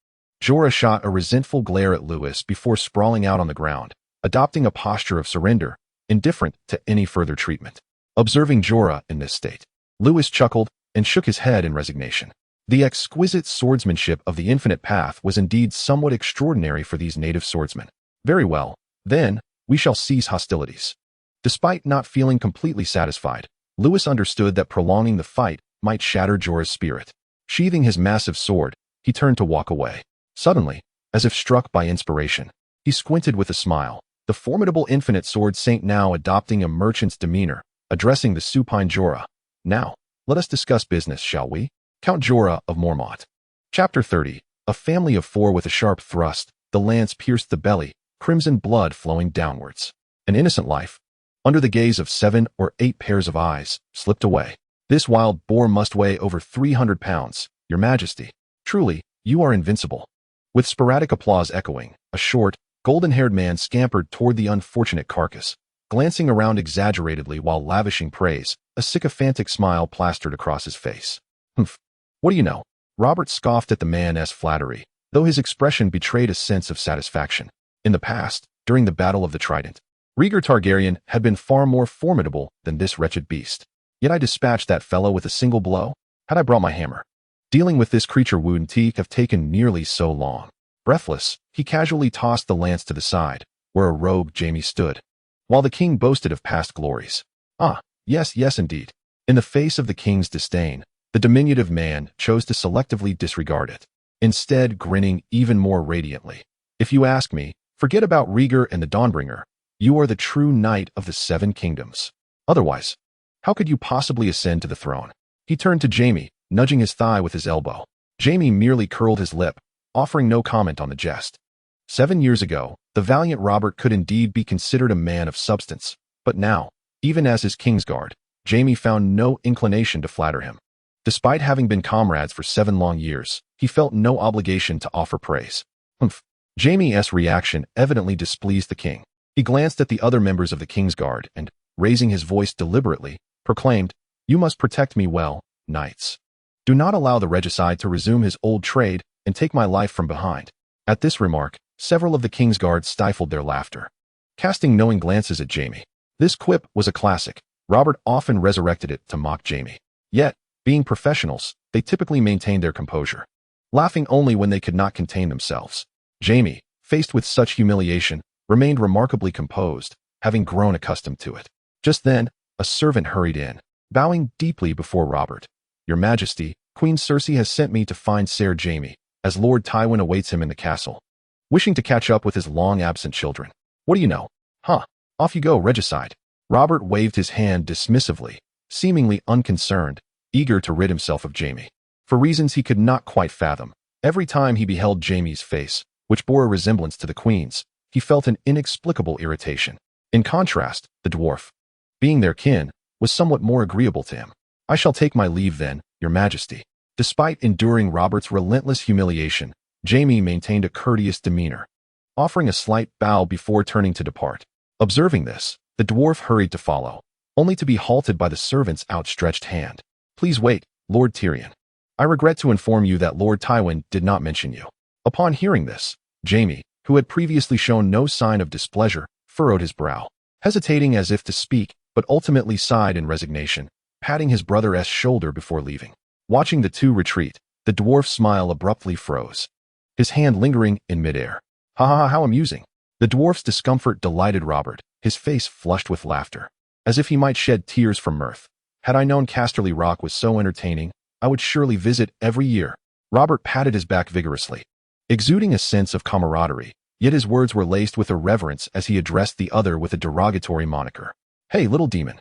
Jorah shot a resentful glare at Lewis before sprawling out on the ground, adopting a posture of surrender, indifferent to any further treatment. Observing Jorah in this state, Lewis chuckled and shook his head in resignation. The exquisite swordsmanship of the Infinite Path was indeed somewhat extraordinary for these native swordsmen. Very well, then, we shall cease hostilities. Despite not feeling completely satisfied, Lewis understood that prolonging the fight might shatter Jorah's spirit. Sheathing his massive sword, he turned to walk away. Suddenly, as if struck by inspiration, he squinted with a smile, the formidable Infinite Sword Saint now adopting a merchant's demeanor, addressing the supine Jorah. Now, let us discuss business, shall we? Count Jorah of Mormont. Chapter 30. A family of four with a sharp thrust, the lance pierced the belly, crimson blood flowing downwards. An innocent life, under the gaze of 7 or 8 pairs of eyes, slipped away. This wild boar must weigh over 300 pounds, Your Majesty. Truly, you are invincible. With sporadic applause echoing, a short, golden-haired man scampered toward the unfortunate carcass, glancing around exaggeratedly while lavishing praise. A sycophantic smile plastered across his face. Humph. What do you know? Robert scoffed at the man's flattery, though his expression betrayed a sense of satisfaction. In the past, during the Battle of the Trident, Rhaegar Targaryen had been far more formidable than this wretched beast. Yet I dispatched that fellow with a single blow. Had I brought my hammer, dealing with this creature wouldn't have taken nearly so long. Breathless, he casually tossed the lance to the side, where a rogue Jaime stood, while the king boasted of past glories. Yes, indeed. In the face of the king's disdain, the diminutive man chose to selectively disregard it, instead grinning even more radiantly. If you ask me, forget about Rhaegar and the Dawnbringer. You are the true knight of the 7 kingdoms. Otherwise, how could you possibly ascend to the throne? He turned to Jaime, nudging his thigh with his elbow. Jaime merely curled his lip, offering no comment on the jest. 7 years ago, the valiant Robert could indeed be considered a man of substance, but now, even as his Kingsguard, Jaime found no inclination to flatter him. Despite having been comrades for 7 long years, he felt no obligation to offer praise. Humph. Jaime's reaction evidently displeased the king. He glanced at the other members of the Kingsguard and, raising his voice deliberately, proclaimed, "You must protect me well, knights. Do not allow the regicide to resume his old trade and take my life from behind." At this remark, several of the Kingsguard stifled their laughter, casting knowing glances at Jaime. This quip was a classic. Robert often resurrected it to mock Jaime. Yet, being professionals, they typically maintained their composure, laughing only when they could not contain themselves. Jaime, faced with such humiliation, remained remarkably composed, having grown accustomed to it. Just then, a servant hurried in, bowing deeply before Robert. "Your Majesty, Queen Cersei has sent me to find Ser Jaime, as Lord Tywin awaits him in the castle, wishing to catch up with his long-absent children." "What do you know?" Off you go, regicide." Robert waved his hand dismissively, seemingly unconcerned, eager to rid himself of Jaime. For reasons he could not quite fathom, every time he beheld Jaime's face, which bore a resemblance to the queen's, he felt an inexplicable irritation. In contrast, the dwarf, being their kin, was somewhat more agreeable to him. "I shall take my leave then, Your Majesty." Despite enduring Robert's relentless humiliation, Jaime maintained a courteous demeanor, offering a slight bow before turning to depart. Observing this, the dwarf hurried to follow, only to be halted by the servant's outstretched hand. Please wait, Lord Tyrion. I regret to inform you that Lord Tywin did not mention you. Upon hearing this, Jaime, who had previously shown no sign of displeasure, furrowed his brow, hesitating as if to speak, but ultimately sighed in resignation, patting his brother's shoulder before leaving. Watching the two retreat, the dwarf's smile abruptly froze, his hand lingering in midair. Ha ha ha, how amusing. The dwarf's discomfort delighted Robert, his face flushed with laughter, as if he might shed tears from mirth. Had I known Casterly Rock was so entertaining, I would surely visit every year. Robert patted his back vigorously, exuding a sense of camaraderie, yet his words were laced with irreverence as he addressed the other with a derogatory moniker. Hey, little demon.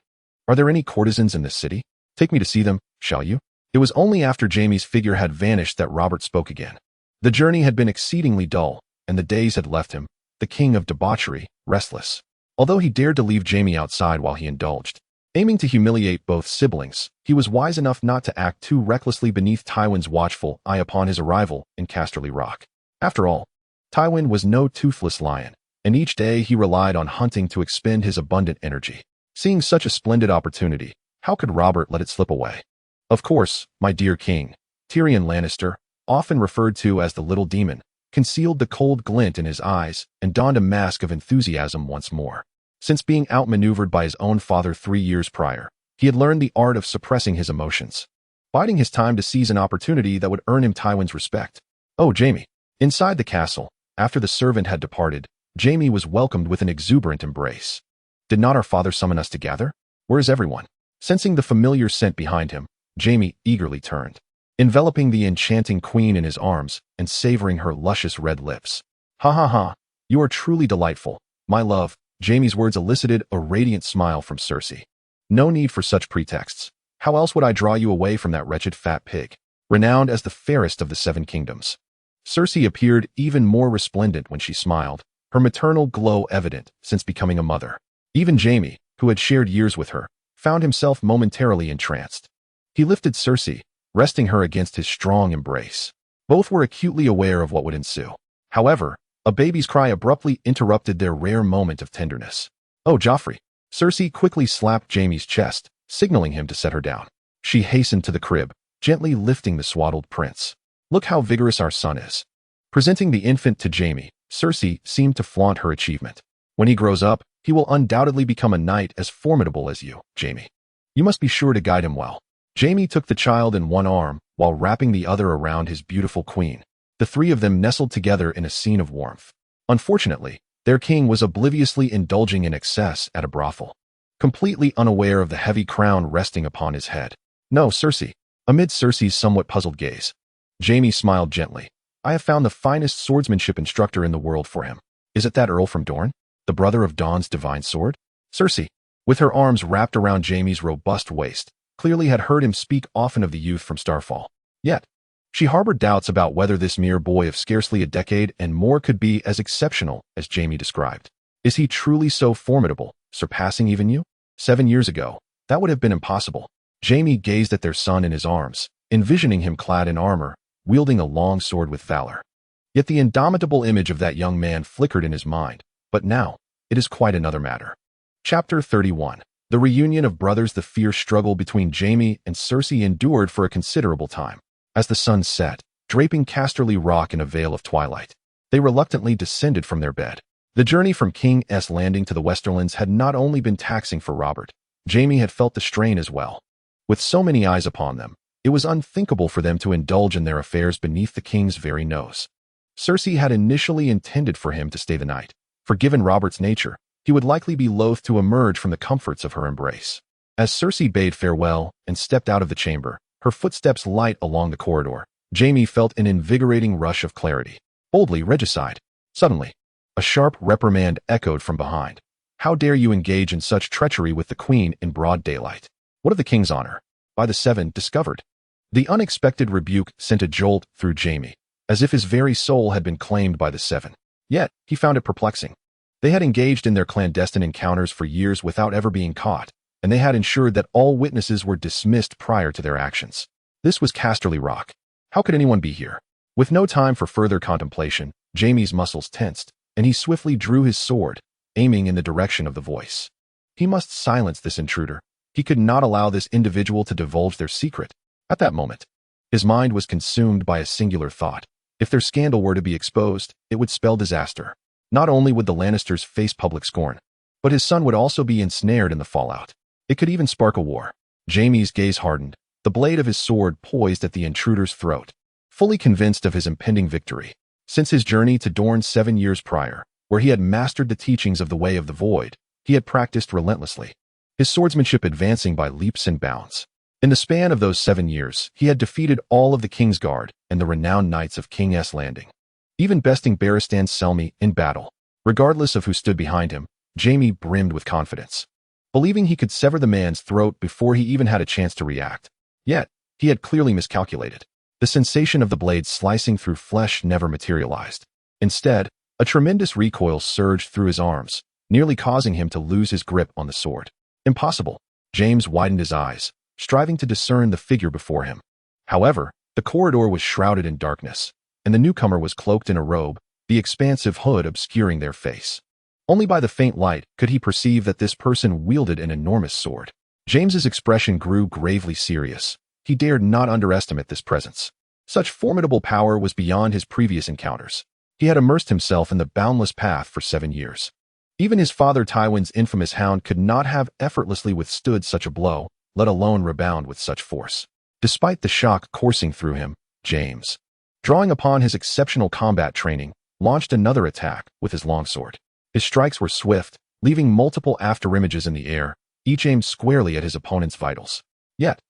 Are there any courtesans in this city? Take me to see them, shall you? It was only after Jaime's figure had vanished that Robert spoke again. The journey had been exceedingly dull, and the days had left him, the king of debauchery, restless. Although he dared to leave Jaime outside while he indulged, aiming to humiliate both siblings, he was wise enough not to act too recklessly beneath Tywin's watchful eye upon his arrival in Casterly Rock. After all, Tywin was no toothless lion, and each day he relied on hunting to expend his abundant energy. Seeing such a splendid opportunity, how could Robert let it slip away? Of course, my dear king, Tyrion Lannister, often referred to as the Little Demon, concealed the cold glint in his eyes and donned a mask of enthusiasm once more. Since being outmaneuvered by his own father 3 years prior, he had learned the art of suppressing his emotions, biding his time to seize an opportunity that would earn him Tywin's respect. Oh, Jaime. Inside the castle, after the servant had departed, Jaime was welcomed with an exuberant embrace. Did not our father summon us to gather? Where is everyone? Sensing the familiar scent behind him, Jaime eagerly turned, enveloping the enchanting queen in his arms and savoring her luscious red lips. Ha ha ha, you are truly delightful, my love. Jaime's words elicited a radiant smile from Cersei. No need for such pretexts. How else would I draw you away from that wretched fat pig, renowned as the fairest of the 7 kingdoms? Cersei appeared even more resplendent when she smiled, her maternal glow evident since becoming a mother. Even Jaime, who had shared years with her, found himself momentarily entranced. He lifted Cersei, resting her against his strong embrace. Both were acutely aware of what would ensue. However, a baby's cry abruptly interrupted their rare moment of tenderness. Oh, Joffrey. Cersei quickly slapped Jaime's chest, signaling him to set her down. She hastened to the crib, gently lifting the swaddled prince. Look how vigorous our son is. Presenting the infant to Jaime, Cersei seemed to flaunt her achievement. When he grows up, he will undoubtedly become a knight as formidable as you, Jaime. You must be sure to guide him well. Jaime took the child in one arm while wrapping the other around his beautiful queen. The 3 of them nestled together in a scene of warmth. Unfortunately, their king was obliviously indulging in excess at a brothel, completely unaware of the heavy crown resting upon his head. No, Cersei. Amid Cersei's somewhat puzzled gaze, Jaime smiled gently. I have found the finest swordsmanship instructor in the world for him. Is it that Earl from Dorne, the brother of Dawn's divine sword? Cersei, with her arms wrapped around Jaime's robust waist, clearly had heard him speak often of the youth from Starfall. Yet, she harbored doubts about whether this mere boy of scarcely a decade and more could be as exceptional as Jaime described. Is he truly so formidable, surpassing even you? 7 years ago, that would have been impossible. Jaime gazed at their son in his arms, envisioning him clad in armor, wielding a long sword with valor. Yet the indomitable image of that young man flickered in his mind. But now, it is quite another matter. Chapter 31. The reunion of brothers. The fierce struggle between Jaime and Cersei endured for a considerable time. As the sun set, draping Casterly Rock in a veil of twilight, they reluctantly descended from their bed. The journey from King's Landing to the Westerlands had not only been taxing for Robert, Jaime had felt the strain as well. With so many eyes upon them, it was unthinkable for them to indulge in their affairs beneath the king's very nose. Cersei had initially intended for him to stay the night, for given Robert's nature, he would likely be loath to emerge from the comforts of her embrace. As Cersei bade farewell and stepped out of the chamber, her footsteps light along the corridor, Jaime felt an invigorating rush of clarity. Boldly, regicide. Suddenly, a sharp reprimand echoed from behind. How dare you engage in such treachery with the queen in broad daylight? What of the king's honor? By the 7 discovered. The unexpected rebuke sent a jolt through Jaime, as if his very soul had been claimed by the 7. Yet, he found it perplexing. They had engaged in their clandestine encounters for years without ever being caught, and they had ensured that all witnesses were dismissed prior to their actions. This was Casterly Rock. How could anyone be here? With no time for further contemplation, Jaime's muscles tensed, and he swiftly drew his sword, aiming in the direction of the voice. He must silence this intruder. He could not allow this individual to divulge their secret. At that moment, his mind was consumed by a singular thought. If their scandal were to be exposed, it would spell disaster. Not only would the Lannisters face public scorn, but his son would also be ensnared in the fallout. It could even spark a war. Jaime's gaze hardened, the blade of his sword poised at the intruder's throat, fully convinced of his impending victory. Since his journey to Dorne 7 years prior, where he had mastered the teachings of the Way of the Void, he had practiced relentlessly, his swordsmanship advancing by leaps and bounds. In the span of those 7 years, he had defeated all of the Kingsguard and the renowned knights of King's Landing, even besting Barristan's Selmy in battle. Regardless of who stood behind him, Jaime brimmed with confidence, believing he could sever the man's throat before he even had a chance to react. Yet, he had clearly miscalculated. The sensation of the blade slicing through flesh never materialized. Instead, a tremendous recoil surged through his arms, nearly causing him to lose his grip on the sword. Impossible. James widened his eyes, striving to discern the figure before him. However, the corridor was shrouded in darkness, and the newcomer was cloaked in a robe, the expansive hood obscuring their face. Only by the faint light could he perceive that this person wielded an enormous sword. James's expression grew gravely serious. He dared not underestimate this presence. Such formidable power was beyond his previous encounters. He had immersed himself in the boundless path for 7 years. Even his father Tywin's infamous hound could not have effortlessly withstood such a blow, let alone rebound with such force. Despite the shock coursing through him, James, drawing upon his exceptional combat training, launched another attack with his longsword. His strikes were swift, leaving multiple afterimages in the air, each aimed squarely at his opponent's vitals. Yet,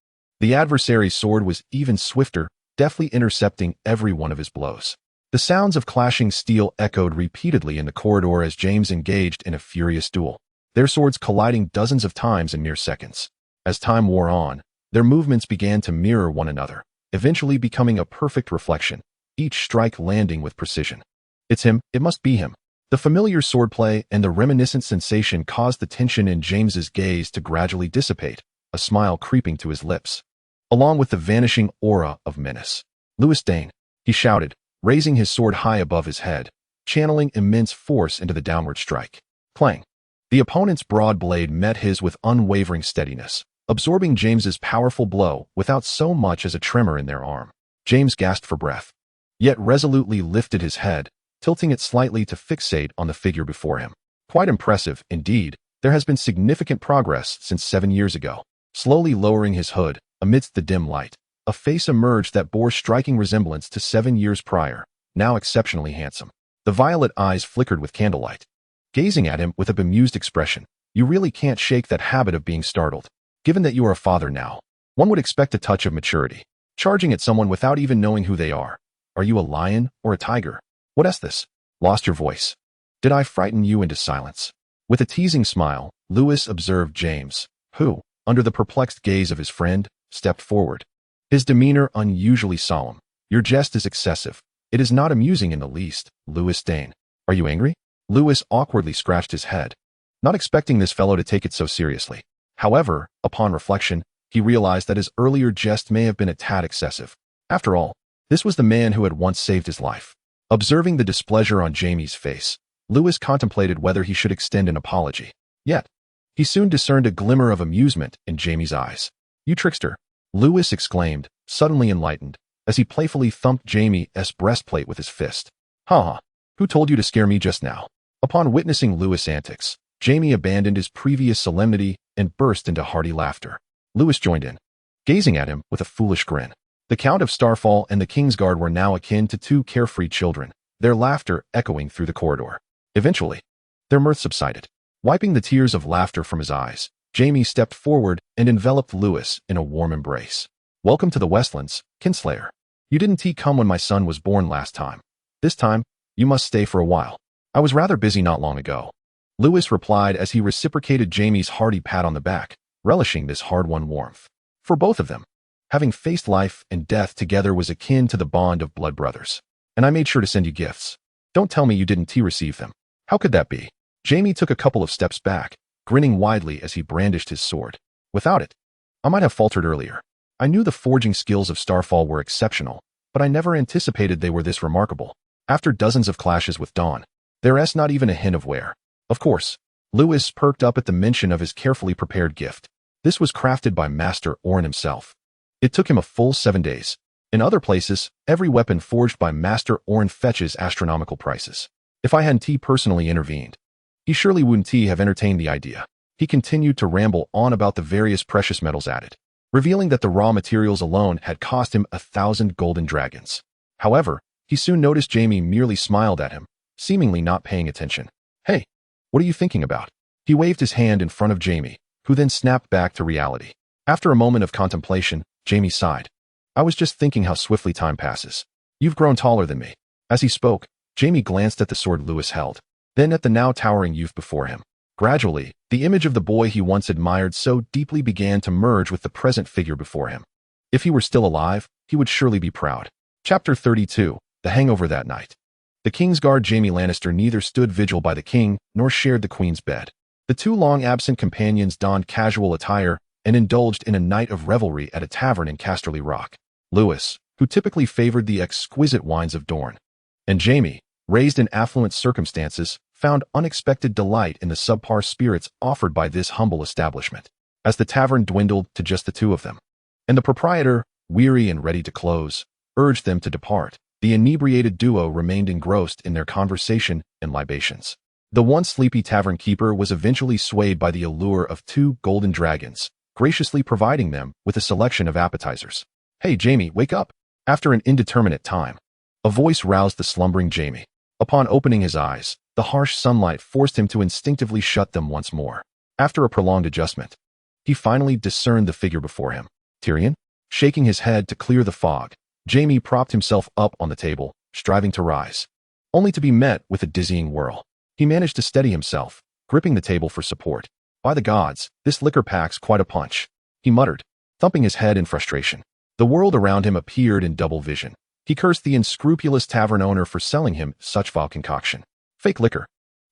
the adversary's sword was even swifter, deftly intercepting every one of his blows. The sounds of clashing steel echoed repeatedly in the corridor as James engaged in a furious duel, their swords colliding dozens of times in mere seconds. As time wore on, their movements began to mirror one another, eventually becoming a perfect reflection, each strike landing with precision. It's him, it must be him. The familiar swordplay and the reminiscent sensation caused the tension in James's gaze to gradually dissipate, a smile creeping to his lips, along with the vanishing aura of menace. Lewis Dane, he shouted, raising his sword high above his head, channeling immense force into the downward strike. Clang! The opponent's broad blade met his with unwavering steadiness, absorbing James's powerful blow without so much as a tremor in their arm. James gasped for breath, yet resolutely lifted his head, tilting it slightly to fixate on the figure before him. Quite impressive, indeed. There has been significant progress since 7 years ago. Slowly lowering his hood, amidst the dim light, a face emerged that bore striking resemblance to 7 years prior, now exceptionally handsome. The violet eyes flickered with candlelight. Gazing at him with a bemused expression, you really can't shake that habit of being startled. Given that you are a father now, one would expect a touch of maturity. Charging at someone without even knowing who they are. Are you a lion or a tiger? What is this? Lost your voice. Did I frighten you into silence? With a teasing smile, Lewis observed James, who, under the perplexed gaze of his friend, stepped forward. His demeanor unusually solemn. Your jest is excessive. It is not amusing in the least, Lewis Dane. Are you angry? Lewis awkwardly scratched his head, not expecting this fellow to take it so seriously. However, upon reflection, he realized that his earlier jest may have been a tad excessive. After all, this was the man who had once saved his life. Observing the displeasure on Jaime's face, Lewis contemplated whether he should extend an apology. Yet, he soon discerned a glimmer of amusement in Jaime's eyes. You trickster! Lewis exclaimed, suddenly enlightened, as he playfully thumped Jaime's breastplate with his fist. Ha ha! Who told you to scare me just now? Upon witnessing Lewis' antics, Jaime abandoned his previous solemnity and burst into hearty laughter. Lewis joined in, gazing at him with a foolish grin. The Count of Starfall and the Kingsguard were now akin to two carefree children, their laughter echoing through the corridor. Eventually, their mirth subsided. Wiping the tears of laughter from his eyes, Jaime stepped forward and enveloped Lewis in a warm embrace. Welcome to the Westlands, Kinslayer. You didn't come when my son was born last time. This time, you must stay for a while. I was rather busy not long ago. Lewis replied as he reciprocated Jaime's hearty pat on the back, relishing this hard-won warmth. For both of them, having faced life and death together was akin to the bond of blood brothers. And I made sure to send you gifts. Don't tell me you didn't receive them. How could that be? Jaime took a couple of steps back, grinning widely as he brandished his sword. Without it, I might have faltered earlier. I knew the forging skills of Starfall were exceptional, but I never anticipated they were this remarkable. After dozens of clashes with Dawn, there's not even a hint of wear. Of course. Lewis perked up at the mention of his carefully prepared gift. This was crafted by Master Oren himself. It took him a full 7 days. In other places, every weapon forged by Master Oren fetches astronomical prices. If I hadn't personally intervened, he surely wouldn't have entertained the idea. He continued to ramble on about the various precious metals added, revealing that the raw materials alone had cost him 1,000 golden dragons. However, he soon noticed Jaime merely smiled at him, seemingly not paying attention. Hey, what are you thinking about? He waved his hand in front of Jaime, who then snapped back to reality. After a moment of contemplation, Jaime sighed. I was just thinking how swiftly time passes. You've grown taller than me. As he spoke, Jaime glanced at the sword Lewis held, then at the now towering youth before him. Gradually, the image of the boy he once admired so deeply began to merge with the present figure before him. If he were still alive, he would surely be proud. Chapter 32, The Hangover That Night. The Kingsguard Jaime Lannister neither stood vigil by the king nor shared the queen's bed. The two long-absent companions donned casual attire and indulged in a night of revelry at a tavern in Casterly Rock. Lewis, who typically favored the exquisite wines of Dorne, and Jaime, raised in affluent circumstances, found unexpected delight in the subpar spirits offered by this humble establishment. As the tavern dwindled to just the two of them, and the proprietor, weary and ready to close, urged them to depart, the inebriated duo remained engrossed in their conversation and libations. The once sleepy tavern keeper was eventually swayed by the allure of 2 golden dragons, graciously providing them with a selection of appetizers. Hey Jaime, wake up! After an indeterminate time, a voice roused the slumbering Jaime. Upon opening his eyes, the harsh sunlight forced him to instinctively shut them once more. After a prolonged adjustment, he finally discerned the figure before him. Tyrion? Shaking his head to clear the fog, Jaime propped himself up on the table, striving to rise, only to be met with a dizzying whirl. He managed to steady himself, gripping the table for support. By the gods, this liquor packs quite a punch, he muttered, thumping his head in frustration. The world around him appeared in double vision. He cursed the unscrupulous tavern owner for selling him such vile concoction. Fake liquor.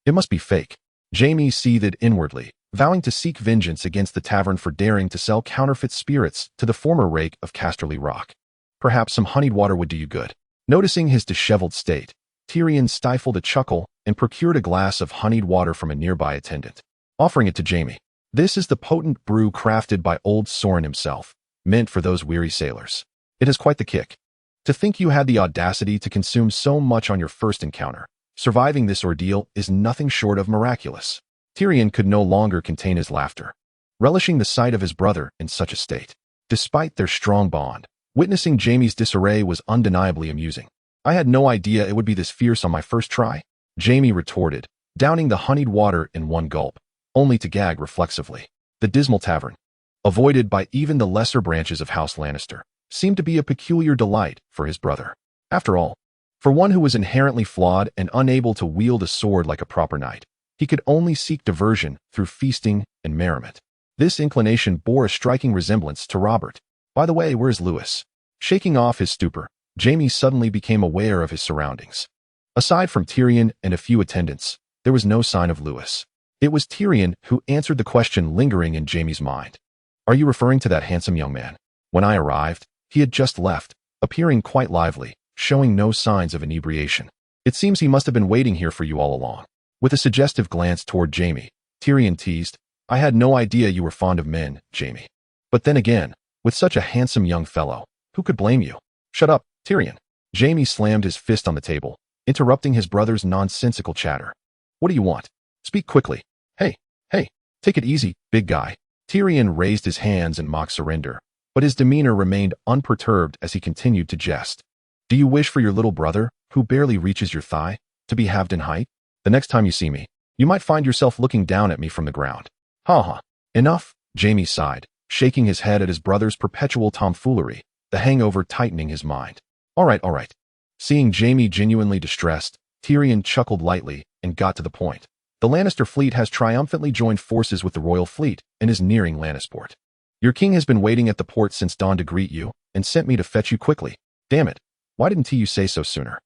It must be fake. Jaime seethed inwardly, vowing to seek vengeance against the tavern for daring to sell counterfeit spirits to the former rake of Casterly Rock. Perhaps some honeyed water would do you good. Noticing his disheveled state, Tyrion stifled a chuckle and procured a glass of honeyed water from a nearby attendant, offering it to Jaime. This is the potent brew crafted by old Soren himself, meant for those weary sailors. It has quite the kick. To think you had the audacity to consume so much on your first encounter. Surviving this ordeal is nothing short of miraculous. Tyrion could no longer contain his laughter, relishing the sight of his brother in such a state. Despite their strong bond, witnessing Jaime's disarray was undeniably amusing. I had no idea it would be this fierce on my first try, Jaime retorted, downing the honeyed water in one gulp, only to gag reflexively. The dismal tavern, avoided by even the lesser branches of House Lannister, seemed to be a peculiar delight for his brother. After all, for one who was inherently flawed and unable to wield a sword like a proper knight, he could only seek diversion through feasting and merriment. This inclination bore a striking resemblance to Robert. By the way, where's Lewis? Shaking off his stupor, Jaime suddenly became aware of his surroundings. Aside from Tyrion and a few attendants, there was no sign of Lewis. It was Tyrion who answered the question lingering in Jaime's mind. Are you referring to that handsome young man? When I arrived, he had just left, appearing quite lively, showing no signs of inebriation. It seems he must have been waiting here for you all along. With a suggestive glance toward Jaime, Tyrion teased, I had no idea you were fond of men, Jaime. But then again, with such a handsome young fellow, who could blame you? Shut up, Tyrion. Jaime slammed his fist on the table, interrupting his brother's nonsensical chatter. What do you want? Speak quickly. Hey, take it easy, big guy. Tyrion raised his hands in mock surrender, but his demeanor remained unperturbed as he continued to jest. Do you wish for your little brother, who barely reaches your thigh, to be halved in height? The next time you see me, you might find yourself looking down at me from the ground. Ha ha. Enough, Jaime sighed, shaking his head at his brother's perpetual tomfoolery, the hangover tightening his mind. All right. Seeing Jaime genuinely distressed, Tyrion chuckled lightly and got to the point. The Lannister fleet has triumphantly joined forces with the royal fleet and is nearing Lannisport. Your king has been waiting at the port since dawn to greet you and sent me to fetch you quickly. Damn it, why didn't you say so sooner?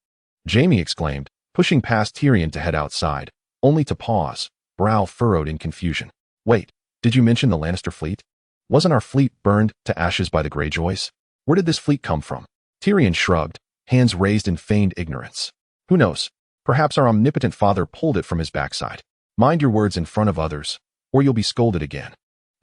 Jaime exclaimed, pushing past Tyrion to head outside, only to pause, brow furrowed in confusion. Wait, did you mention the Lannister fleet? Wasn't our fleet burned to ashes by the Greyjoys? Where did this fleet come from? Tyrion shrugged, hands raised in feigned ignorance. Who knows? Perhaps our omnipotent father pulled it from his backside. Mind your words in front of others, or you'll be scolded again.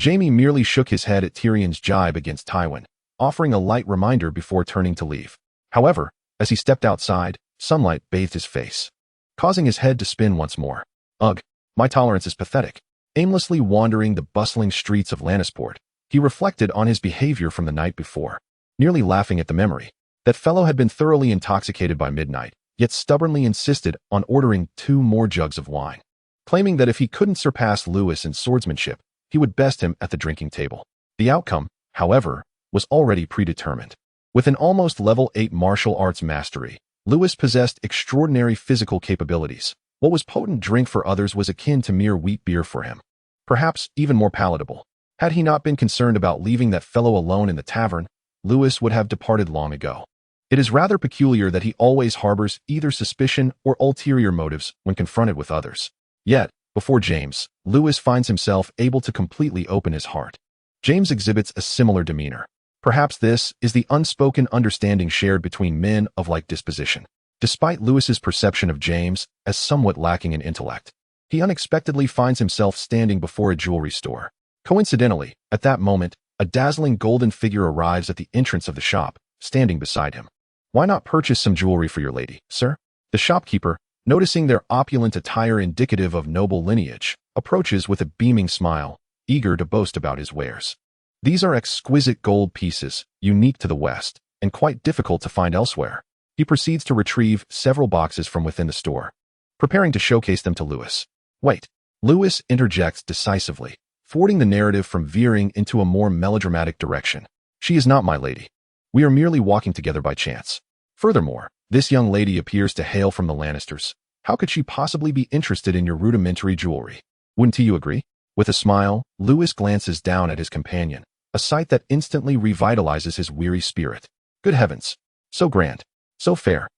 Jaime merely shook his head at Tyrion's jibe against Tywin, offering a light reminder before turning to leave. However, as he stepped outside, sunlight bathed his face, causing his head to spin once more. Ugh, my tolerance is pathetic. Aimlessly wandering the bustling streets of Lannisport, he reflected on his behavior from the night before, nearly laughing at the memory. That fellow had been thoroughly intoxicated by midnight, yet stubbornly insisted on ordering 2 more jugs of wine, claiming that if he couldn't surpass Lewis in swordsmanship, he would best him at the drinking table. The outcome, however, was already predetermined. With an almost level 8 martial arts mastery, Lewis possessed extraordinary physical capabilities. What was potent drink for others was akin to mere wheat beer for him. Perhaps even more palatable. Had he not been concerned about leaving that fellow alone in the tavern, Lewis would have departed long ago. It is rather peculiar that he always harbors either suspicion or ulterior motives when confronted with others. Yet, before James, Lewis finds himself able to completely open his heart. James exhibits a similar demeanor. Perhaps this is the unspoken understanding shared between men of like disposition. Despite Lewis's perception of James as somewhat lacking in intellect, he unexpectedly finds himself standing before a jewelry store. Coincidentally, at that moment, a dazzling golden figure arrives at the entrance of the shop, standing beside him. "Why not purchase some jewelry for your lady, sir?" The shopkeeper, noticing their opulent attire indicative of noble lineage, approaches with a beaming smile, eager to boast about his wares. These are exquisite gold pieces, unique to the West, and quite difficult to find elsewhere. He proceeds to retrieve several boxes from within the store, preparing to showcase them to Lewis. "Wait." Lewis interjects decisively, thwarting the narrative from veering into a more melodramatic direction. "She is not my lady. We are merely walking together by chance. Furthermore, this young lady appears to hail from the Lannisters. How could she possibly be interested in your rudimentary jewelry? Wouldn't you agree?" With a smile, Lewis glances down at his companion, a sight that instantly revitalizes his weary spirit. Good heavens! So grand. So fair.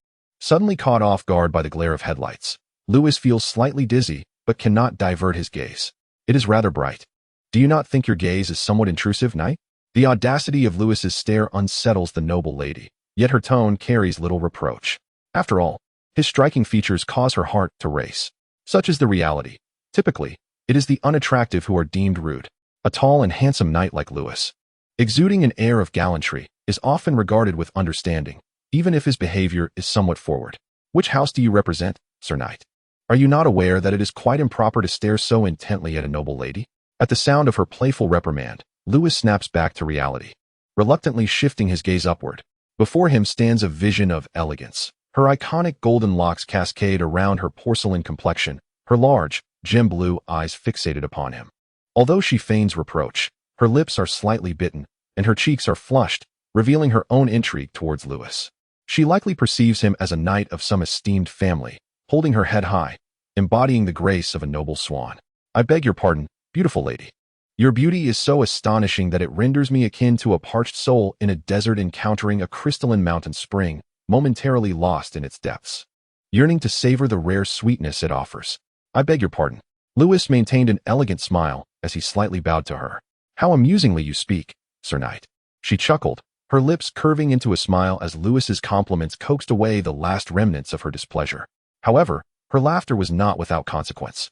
Suddenly caught off guard by the glare of headlights, Lewis feels slightly dizzy, but cannot divert his gaze. It is rather bright. "Do you not think your gaze is somewhat intrusive, knight?" The audacity of Lewis's stare unsettles the noble lady, yet her tone carries little reproach. After all, his striking features cause her heart to race. Such is the reality. Typically, it is the unattractive who are deemed rude. A tall and handsome knight like Lewis, exuding an air of gallantry, is often regarded with understanding, even if his behavior is somewhat forward. "Which house do you represent, Sir Knight? Are you not aware that it is quite improper to stare so intently at a noble lady?" At the sound of her playful reprimand, Lewis snaps back to reality, reluctantly shifting his gaze upward. Before him stands a vision of elegance. Her iconic golden locks cascade around her porcelain complexion, her large, gem blue eyes fixated upon him. Although she feigns reproach, her lips are slightly bitten, and her cheeks are flushed, revealing her own intrigue towards Lewis. She likely perceives him as a knight of some esteemed family, holding her head high, embodying the grace of a noble swan. "I beg your pardon, beautiful lady. Your beauty is so astonishing that it renders me akin to a parched soul in a desert encountering a crystalline mountain spring, momentarily lost in its depths, yearning to savor the rare sweetness it offers. I beg your pardon." Lewis maintained an elegant smile as he slightly bowed to her. "How amusingly you speak, Sir Knight." She chuckled, her lips curving into a smile as Lewis's compliments coaxed away the last remnants of her displeasure. However, her laughter was not without consequence.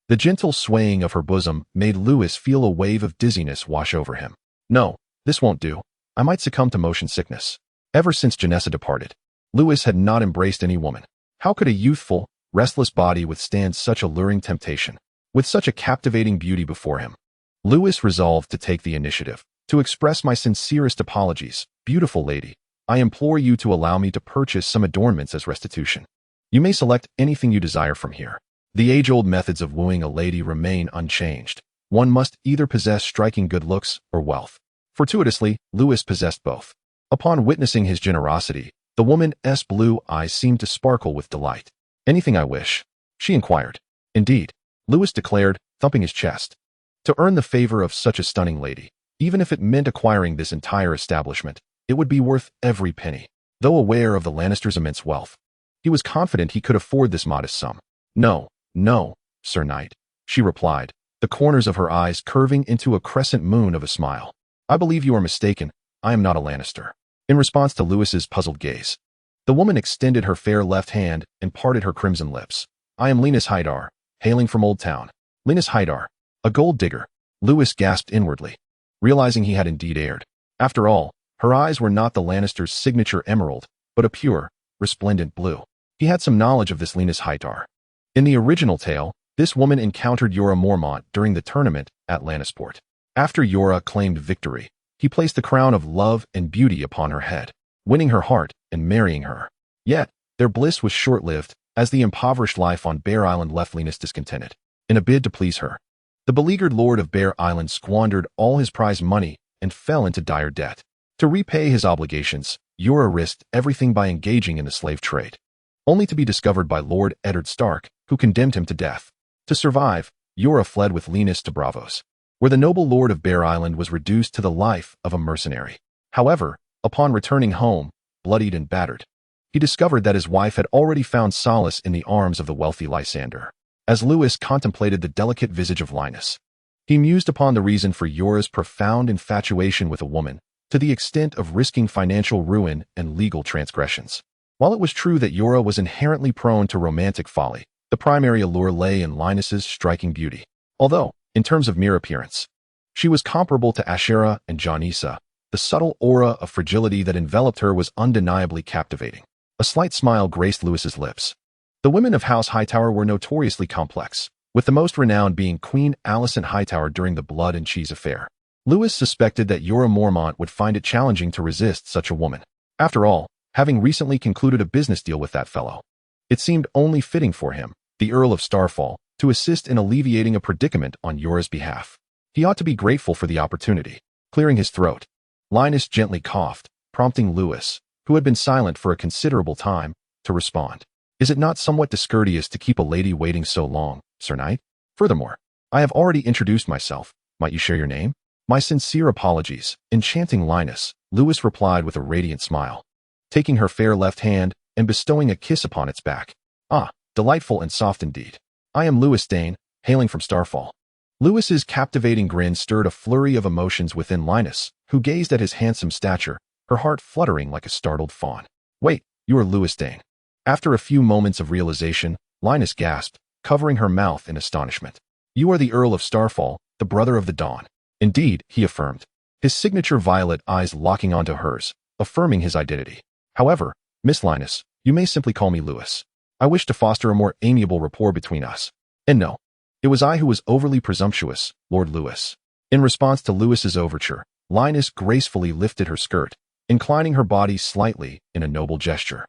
The gentle swaying of her bosom made Lewis feel a wave of dizziness wash over him. "No, this won't do. I might succumb to motion sickness." Ever since Janessa departed, Lewis had not embraced any woman. How could a youthful, restless body withstand such alluring temptation? With such a captivating beauty before him, Lewis resolved to take the initiative. "To express my sincerest apologies, beautiful lady, I implore you to allow me to purchase some adornments as restitution. You may select anything you desire from here." The age-old methods of wooing a lady remain unchanged. One must either possess striking good looks or wealth. Fortuitously, Lewis possessed both. Upon witnessing his generosity, the woman's blue eyes seemed to sparkle with delight. "Anything I wish?" she inquired. "Indeed," Lewis declared, thumping his chest. To earn the favor of such a stunning lady, even if it meant acquiring this entire establishment, it would be worth every penny. Though aware of the Lannisters' immense wealth, he was confident he could afford this modest sum. "No, no, Sir Knight," she replied, the corners of her eyes curving into a crescent moon of a smile. "I believe you are mistaken. I am not a Lannister." In response to Lewis's puzzled gaze, the woman extended her fair left hand and parted her crimson lips. "I am Linus Hydar, hailing from Old Town. Linus Haidar, a gold digger, Lewis gasped inwardly, realizing he had indeed erred. After all, her eyes were not the Lannister's signature emerald, but a pure, resplendent blue. He had some knowledge of this Linus Haidar. In the original tale, this woman encountered Jorah Mormont during the tournament at Lannister Port. After Jorah claimed victory, he placed the crown of love and beauty upon her head, winning her heart and marrying her. Yet, their bliss was short-lived, as the impoverished life on Bear Island left Linus discontented. In a bid to please her, the beleaguered lord of Bear Island squandered all his prize money and fell into dire debt. To repay his obligations, Jorah risked everything by engaging in the slave trade, only to be discovered by Lord Eddard Stark, who condemned him to death. To survive, Jorah fled with Linus to Braavos, where the noble lord of Bear Island was reduced to the life of a mercenary. However, upon returning home, bloodied and battered, he discovered that his wife had already found solace in the arms of the wealthy Lysander. As Lewis contemplated the delicate visage of Linus, he mused upon the reason for Jorah's profound infatuation with a woman, to the extent of risking financial ruin and legal transgressions. While it was true that Jorah was inherently prone to romantic folly, the primary allure lay in Linus's striking beauty. Although, in terms of mere appearance, she was comparable to Asherah and Janissa, the subtle aura of fragility that enveloped her was undeniably captivating. A slight smile graced Lewis's lips. The women of House Hightower were notoriously complex, with the most renowned being Queen Alicent Hightower during the Blood and Cheese affair. Lewis suspected that Jorah Mormont would find it challenging to resist such a woman. After all, having recently concluded a business deal with that fellow, it seemed only fitting for him, the Earl of Starfall, to assist in alleviating a predicament on Jorah's behalf. He ought to be grateful for the opportunity. Clearing his throat, Linus gently coughed, prompting Lewis, who had been silent for a considerable time, to respond. Is it not somewhat discourteous to keep a lady waiting so long, Sir Knight? Furthermore, I have already introduced myself. Might you share your name? My sincere apologies. Enchanting Linus, Lewis replied with a radiant smile, taking her fair left hand and bestowing a kiss upon its back. Ah, delightful and soft indeed. I am Lewis Dayne, hailing from Starfall. Lewis's captivating grin stirred a flurry of emotions within Linus, who gazed at his handsome stature, her heart fluttering like a startled fawn. Wait, you are Lewis Dayne. After a few moments of realization, Linus gasped, covering her mouth in astonishment. You are the Earl of Starfall, the brother of the Dawn. Indeed, he affirmed, his signature violet eyes locking onto hers, affirming his identity. However, Miss Linus, you may simply call me Lewis. I wish to foster a more amiable rapport between us. And no, it was I who was overly presumptuous, Lord Lewis. In response to Lewis's overture, Linus gracefully lifted her skirt, inclining her body slightly in a noble gesture,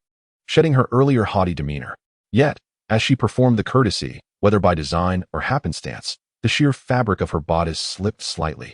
shedding her earlier haughty demeanor. Yet, as she performed the courtesy, whether by design or happenstance, the sheer fabric of her bodice slipped slightly,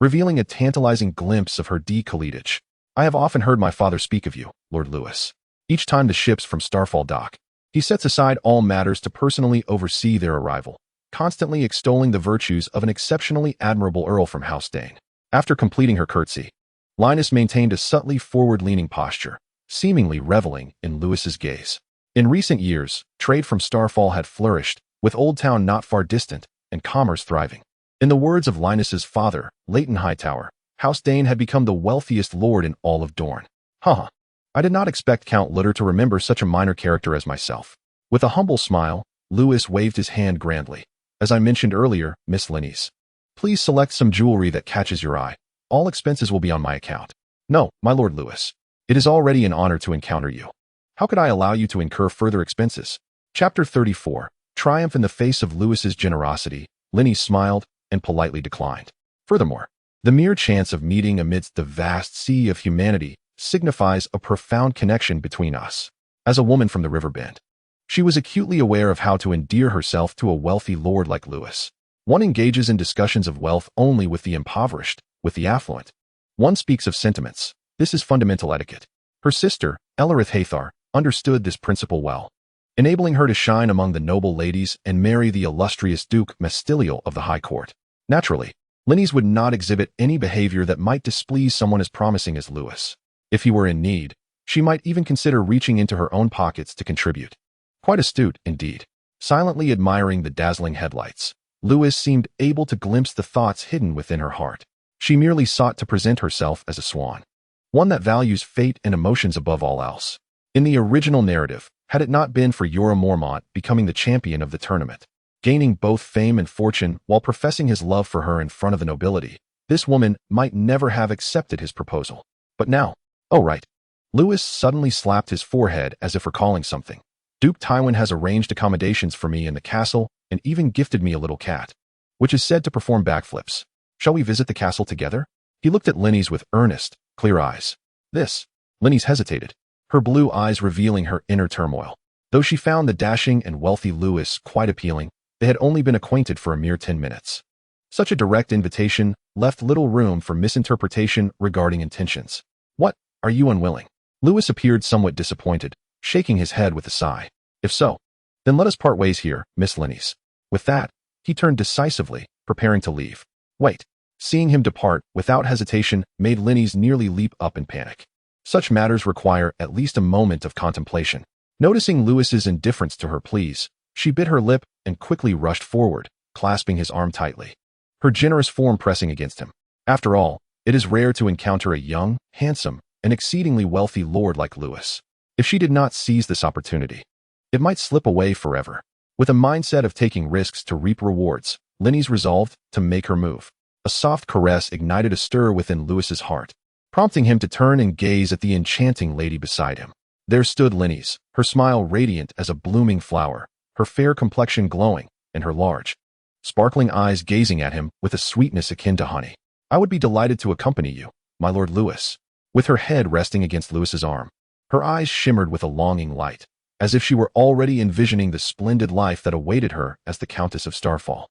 revealing a tantalizing glimpse of her décolletage. I have often heard my father speak of you, Lord Lewis. Each time the ships from Starfall dock, he sets aside all matters to personally oversee their arrival, constantly extolling the virtues of an exceptionally admirable earl from House Dayne. After completing her curtsy, Linus maintained a subtly forward-leaning posture, seemingly reveling in Lewis's gaze. In recent years, trade from Starfall had flourished, with Old Town not far distant, and commerce thriving. In the words of Linus's father, Leighton Hightower, House Dayne had become the wealthiest lord in all of Dorne. Haha. I did not expect Count Lutter to remember such a minor character as myself. With a humble smile, Lewis waved his hand grandly. As I mentioned earlier, Miss Linus, please select some jewelry that catches your eye. All expenses will be on my account. No, my Lord Lewis. It is already an honor to encounter you. How could I allow you to incur further expenses? Chapter 34. Triumph in the face of Lewis's generosity. Linus smiled and politely declined. Furthermore, the mere chance of meeting amidst the vast sea of humanity signifies a profound connection between us. As a woman from the river bend, she was acutely aware of how to endear herself to a wealthy lord like Lewis. One engages in discussions of wealth only with the impoverished, with the affluent. One speaks of sentiments. This is fundamental etiquette. Her sister, Ellerith Hathar, understood this principle well, enabling her to shine among the noble ladies and marry the illustrious Duke Mastiliel of the High Court. Naturally, Linus would not exhibit any behavior that might displease someone as promising as Lewis. If he were in need, she might even consider reaching into her own pockets to contribute. Quite astute, indeed. Silently admiring the dazzling headlights, Lewis seemed able to glimpse the thoughts hidden within her heart. She merely sought to present herself as a swan, one that values fate and emotions above all else. In the original narrative, had it not been for Jorah Mormont becoming the champion of the tournament, gaining both fame and fortune while professing his love for her in front of the nobility. This woman might never have accepted his proposal. But now, oh right. Lewis suddenly slapped his forehead as if recalling something. Duke Tywin has arranged accommodations for me in the castle and even gifted me a little cat, which is said to perform backflips. Shall we visit the castle together? He looked at Lenny's with earnest, clear eyes. This. Lenny's hesitated, her blue eyes revealing her inner turmoil. Though she found the dashing and wealthy Lewis quite appealing, they had only been acquainted for a mere 10 minutes. Such a direct invitation left little room for misinterpretation regarding intentions. What, are you unwilling? Lewis appeared somewhat disappointed, shaking his head with a sigh. If so, then let us part ways here, Miss Lennies. With that, he turned decisively, preparing to leave. Wait. Seeing him depart without hesitation made Lennies nearly leap up in panic. Such matters require at least a moment of contemplation. Noticing Lewis's indifference to her pleas, she bit her lip and quickly rushed forward, clasping his arm tightly, her generous form pressing against him. After all, it is rare to encounter a young, handsome, and exceedingly wealthy lord like Lewis. If she did not seize this opportunity, it might slip away forever. With a mindset of taking risks to reap rewards, Lennies resolved to make her move. A soft caress ignited a stir within Lewis's heart, prompting him to turn and gaze at the enchanting lady beside him. There stood Lennies, her smile radiant as a blooming flower, her fair complexion glowing, and her large, sparkling eyes gazing at him with a sweetness akin to honey. I would be delighted to accompany you, my Lord Lewis. With her head resting against Lewis's arm, her eyes shimmered with a longing light, as if she were already envisioning the splendid life that awaited her as the Countess of Starfall.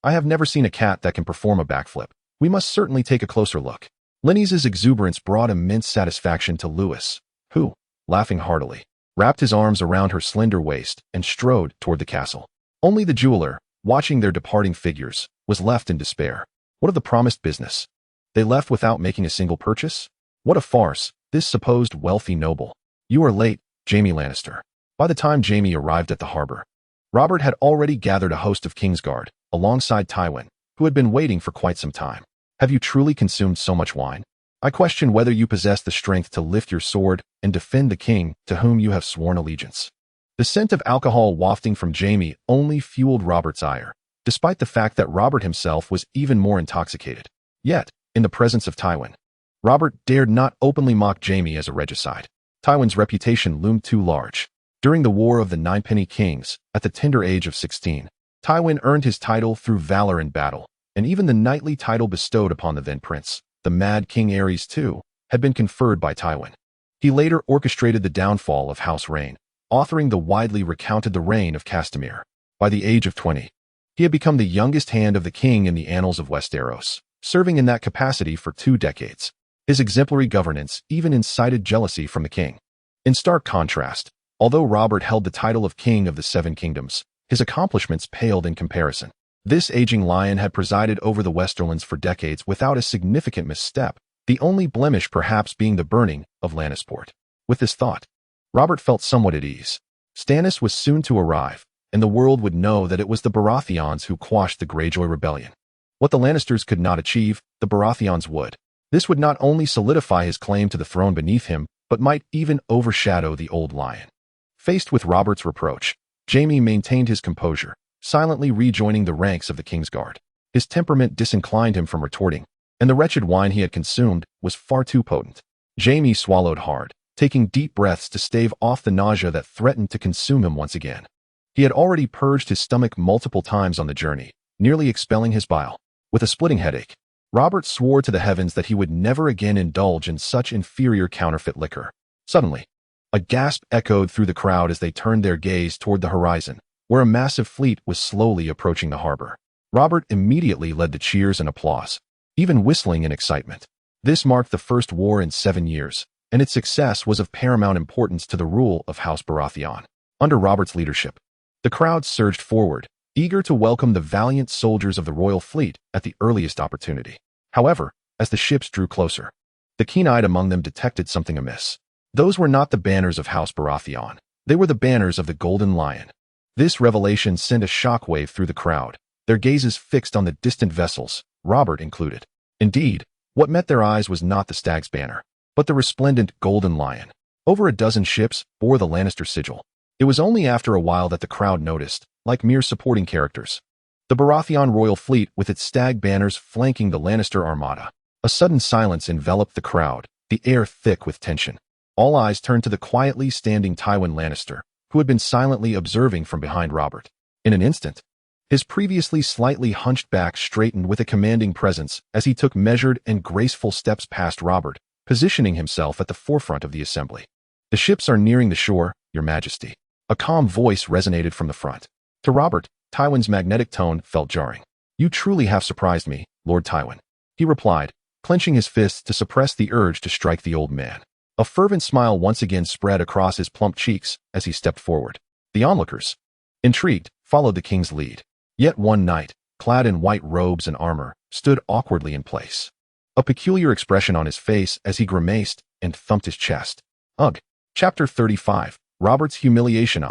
I have never seen a cat that can perform a backflip. We must certainly take a closer look. Lennies' exuberance brought immense satisfaction to Lewis, who, laughing heartily, wrapped his arms around her slender waist and strode toward the castle. Only the jeweler, watching their departing figures, was left in despair. What of the promised business? They left without making a single purchase? What a farce, this supposed wealthy noble. You are late, Jaime Lannister. By the time Jaime arrived at the harbor, Robert had already gathered a host of Kingsguard, alongside Tywin, who had been waiting for quite some time. Have you truly consumed so much wine? I question whether you possess the strength to lift your sword and defend the king to whom you have sworn allegiance. The scent of alcohol wafting from Jaime only fueled Robert's ire, despite the fact that Robert himself was even more intoxicated. Yet, in the presence of Tywin, Robert dared not openly mock Jaime as a regicide. Tywin's reputation loomed too large. During the War of the Ninepenny Kings, at the tender age of 16, Tywin earned his title through valor in battle, and even the knightly title bestowed upon the then prince, the Mad King Aerys II, had been conferred by Tywin. He later orchestrated the downfall of House Rayne, authoring the widely recounted The Reign of Castamere. By the age of 20, he had become the youngest hand of the king in the annals of Westeros, serving in that capacity for 2 decades. His exemplary governance even incited jealousy from the king. In stark contrast, although Robert held the title of King of the Seven Kingdoms, his accomplishments paled in comparison. This aging lion had presided over the Westerlands for decades without a significant misstep, the only blemish perhaps being the burning of Lannisport. With this thought, Robert felt somewhat at ease. Stannis was soon to arrive, and the world would know that it was the Baratheons who quashed the Greyjoy rebellion. What the Lannisters could not achieve, the Baratheons would. This would not only solidify his claim to the throne beneath him, but might even overshadow the old lion. Faced with Robert's reproach, Jaime maintained his composure, silently rejoining the ranks of the Kingsguard. His temperament disinclined him from retorting, and the wretched wine he had consumed was far too potent. Jaime swallowed hard, taking deep breaths to stave off the nausea that threatened to consume him once again. He had already purged his stomach multiple times on the journey, nearly expelling his bile. With a splitting headache, Robert swore to the heavens that he would never again indulge in such inferior counterfeit liquor. Suddenly, a gasp echoed through the crowd as they turned their gaze toward the horizon, where a massive fleet was slowly approaching the harbor. Robert immediately led the cheers and applause, even whistling in excitement. This marked the first war in 7 years, and its success was of paramount importance to the rule of House Baratheon. Under Robert's leadership, the crowd surged forward, eager to welcome the valiant soldiers of the royal fleet at the earliest opportunity. However, as the ships drew closer, the keen-eyed among them detected something amiss. Those were not the banners of House Baratheon. They were the banners of the Golden Lion. This revelation sent a shockwave through the crowd, their gazes fixed on the distant vessels, Robert included. Indeed, what met their eyes was not the stag's banner, but the resplendent Golden Lion. Over a dozen ships bore the Lannister sigil. It was only after a while that the crowd noticed, like mere supporting characters. The Baratheon royal fleet with its stag banners flanking the Lannister armada. A sudden silence enveloped the crowd, the air thick with tension. All eyes turned to the quietly standing Tywin Lannister, who had been silently observing from behind Robert. In an instant, his previously slightly hunched back straightened with a commanding presence as he took measured and graceful steps past Robert, positioning himself at the forefront of the assembly. "The ships are nearing the shore, Your Majesty." A calm voice resonated from the front. To Robert, Tywin's magnetic tone felt jarring. "You truly have surprised me, Lord Tywin," he replied, clenching his fists to suppress the urge to strike the old man. A fervent smile once again spread across his plump cheeks as he stepped forward. The onlookers, intrigued, followed the king's lead. Yet one knight, clad in white robes and armor, stood awkwardly in place. A peculiar expression on his face as he grimaced and thumped his chest. Ugh. Chapter 35. Robert's humiliation.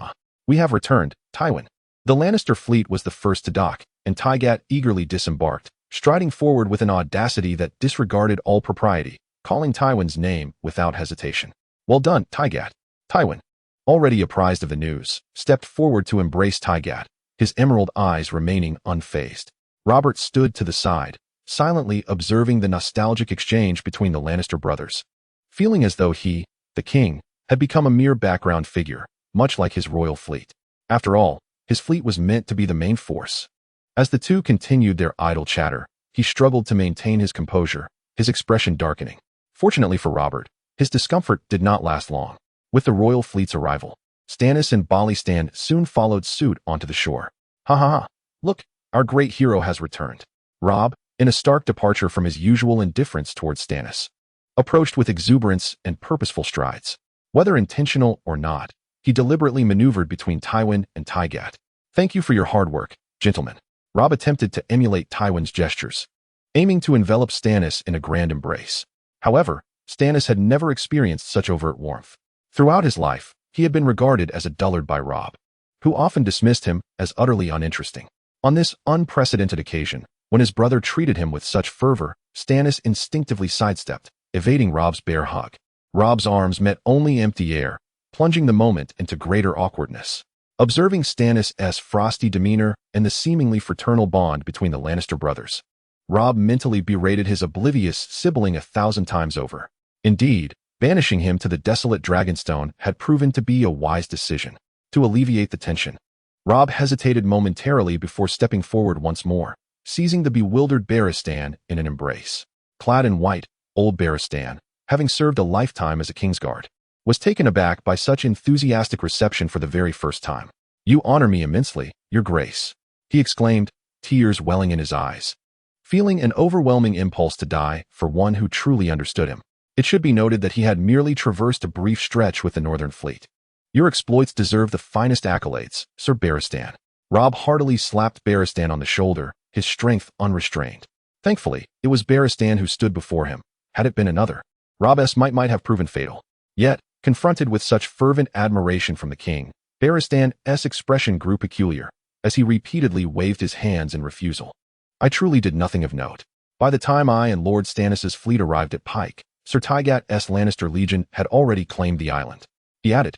We have returned, Tywin. The Lannister fleet was the first to dock, and Tygat eagerly disembarked, striding forward with an audacity that disregarded all propriety, calling Tywin's name without hesitation. "Well done, Tygat." Tywin, already apprised of the news, stepped forward to embrace Tygat, his emerald eyes remaining unfazed. Robert stood to the side, silently observing the nostalgic exchange between the Lannister brothers, feeling as though he, the king, had become a mere background figure, much like his royal fleet. After all, his fleet was meant to be the main force. As the two continued their idle chatter, he struggled to maintain his composure, his expression darkening. Fortunately for Robert, his discomfort did not last long. With the royal fleet's arrival, Stannis and Barristan soon followed suit onto the shore. "Ha ha ha! Look, our great hero has returned." Robb, in a stark departure from his usual indifference towards Stannis, approached with exuberance and purposeful strides. Whether intentional or not, he deliberately maneuvered between Tywin and Tygat. "Thank you for your hard work, gentlemen." Robb attempted to emulate Tywin's gestures, aiming to envelop Stannis in a grand embrace. However, Stannis had never experienced such overt warmth. Throughout his life, he had been regarded as a dullard by Robb, who often dismissed him as utterly uninteresting. On this unprecedented occasion, when his brother treated him with such fervor, Stannis instinctively sidestepped, evading Robb's bare hug. Robb's arms met only empty air, plunging the moment into greater awkwardness. Observing Stannis' frosty demeanor and the seemingly fraternal bond between the Lannister brothers, Robb mentally berated his oblivious sibling 1,000 times over. Indeed, banishing him to the desolate Dragonstone had proven to be a wise decision. To alleviate the tension, Robb hesitated momentarily before stepping forward once more, seizing the bewildered Barristan in an embrace. Clad in white, old Barristan, having served a lifetime as a Kingsguard, was taken aback by such enthusiastic reception for the very first time. "You honor me immensely, Your Grace," he exclaimed, tears welling in his eyes, feeling an overwhelming impulse to die for one who truly understood him. It should be noted that he had merely traversed a brief stretch with the Northern Fleet. "Your exploits deserve the finest accolades, Sir Barristan." Robb heartily slapped Barristan on the shoulder, his strength unrestrained. Thankfully, it was Barristan who stood before him. Had it been another, Robb's might have proven fatal. Yet, confronted with such fervent admiration from the king, Barristan's expression grew peculiar, as he repeatedly waved his hands in refusal. "I truly did nothing of note. By the time I and Lord Stannis' fleet arrived at Pike, Sir Tygat's Lannister Legion had already claimed the island." He added,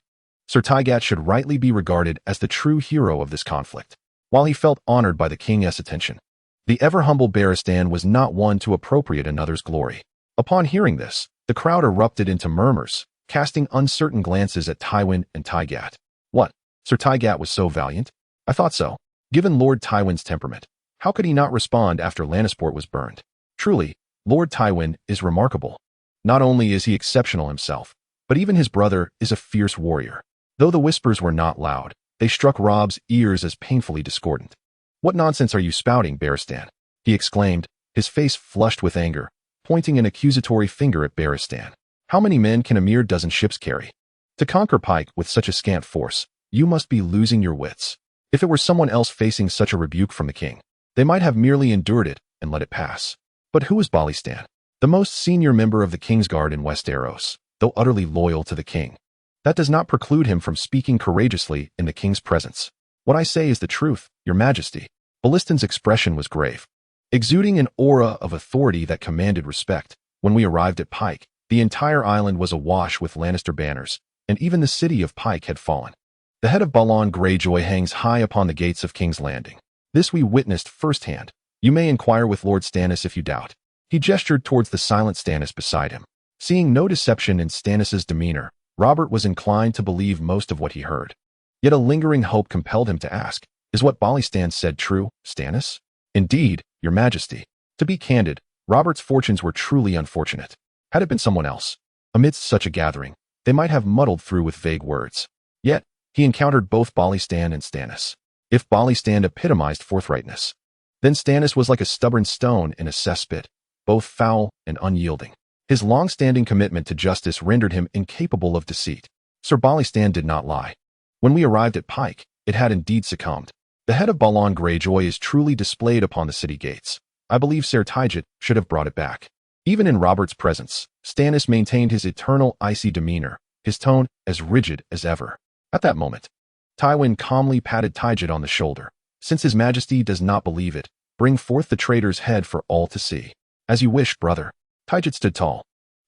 "Sir Tygat should rightly be regarded as the true hero of this conflict." While he felt honored by the king's attention, the ever-humble Barristan was not one to appropriate another's glory. Upon hearing this, the crowd erupted into murmurs, casting uncertain glances at Tywin and Tygat. "What? Sir Tygat was so valiant? I thought so." Given Lord Tywin's temperament, how could he not respond after Lannisport was burned? Truly, Lord Tywin is remarkable. Not only is he exceptional himself, but even his brother is a fierce warrior. Though the whispers were not loud, they struck Robb's ears as painfully discordant. "What nonsense are you spouting, Barristan?" he exclaimed, his face flushed with anger, pointing an accusatory finger at Barristan. "How many men can a mere dozen ships carry? To conquer Pike with such a scant force, you must be losing your wits." If it were someone else facing such a rebuke from the king, they might have merely endured it and let it pass. But who was Barristan? The most senior member of the Kingsguard in Westeros, though utterly loyal to the king. That does not preclude him from speaking courageously in the king's presence. "What I say is the truth, Your Majesty." Barristan's expression was grave, exuding an aura of authority that commanded respect. "When we arrived at Pike, the entire island was awash with Lannister banners, and even the city of Pike had fallen. The head of Balon Greyjoy hangs high upon the gates of King's Landing. This we witnessed firsthand. You may inquire with Lord Stannis if you doubt. He gestured towards the silent Stannis beside him. Seeing no deception in Stannis's demeanor, Robert was inclined to believe most of what he heard. Yet a lingering hope compelled him to ask, "Is what Barristan said true, Stannis?" "Indeed, your majesty." To be candid, Robert's fortunes were truly unfortunate. Had it been someone else, amidst such a gathering, they might have muddled through with vague words. Yet, he encountered both Barristan and Stannis. If Barristan epitomized forthrightness, then Stannis was like a stubborn stone in a cesspit, both foul and unyielding. His long-standing commitment to justice rendered him incapable of deceit. Sir Barristan did not lie. When we arrived at Pike, it had indeed succumbed. The head of Balon Greyjoy is truly displayed upon the city gates. I believe Ser Tygett should have brought it back. Even in Robert's presence, Stannis maintained his eternal icy demeanor, his tone as rigid as ever. At that moment, Tywin calmly patted Tygett on the shoulder. "Since his majesty does not believe it, bring forth the traitor's head for all to see." "As you wish, brother." Tygett stood tall,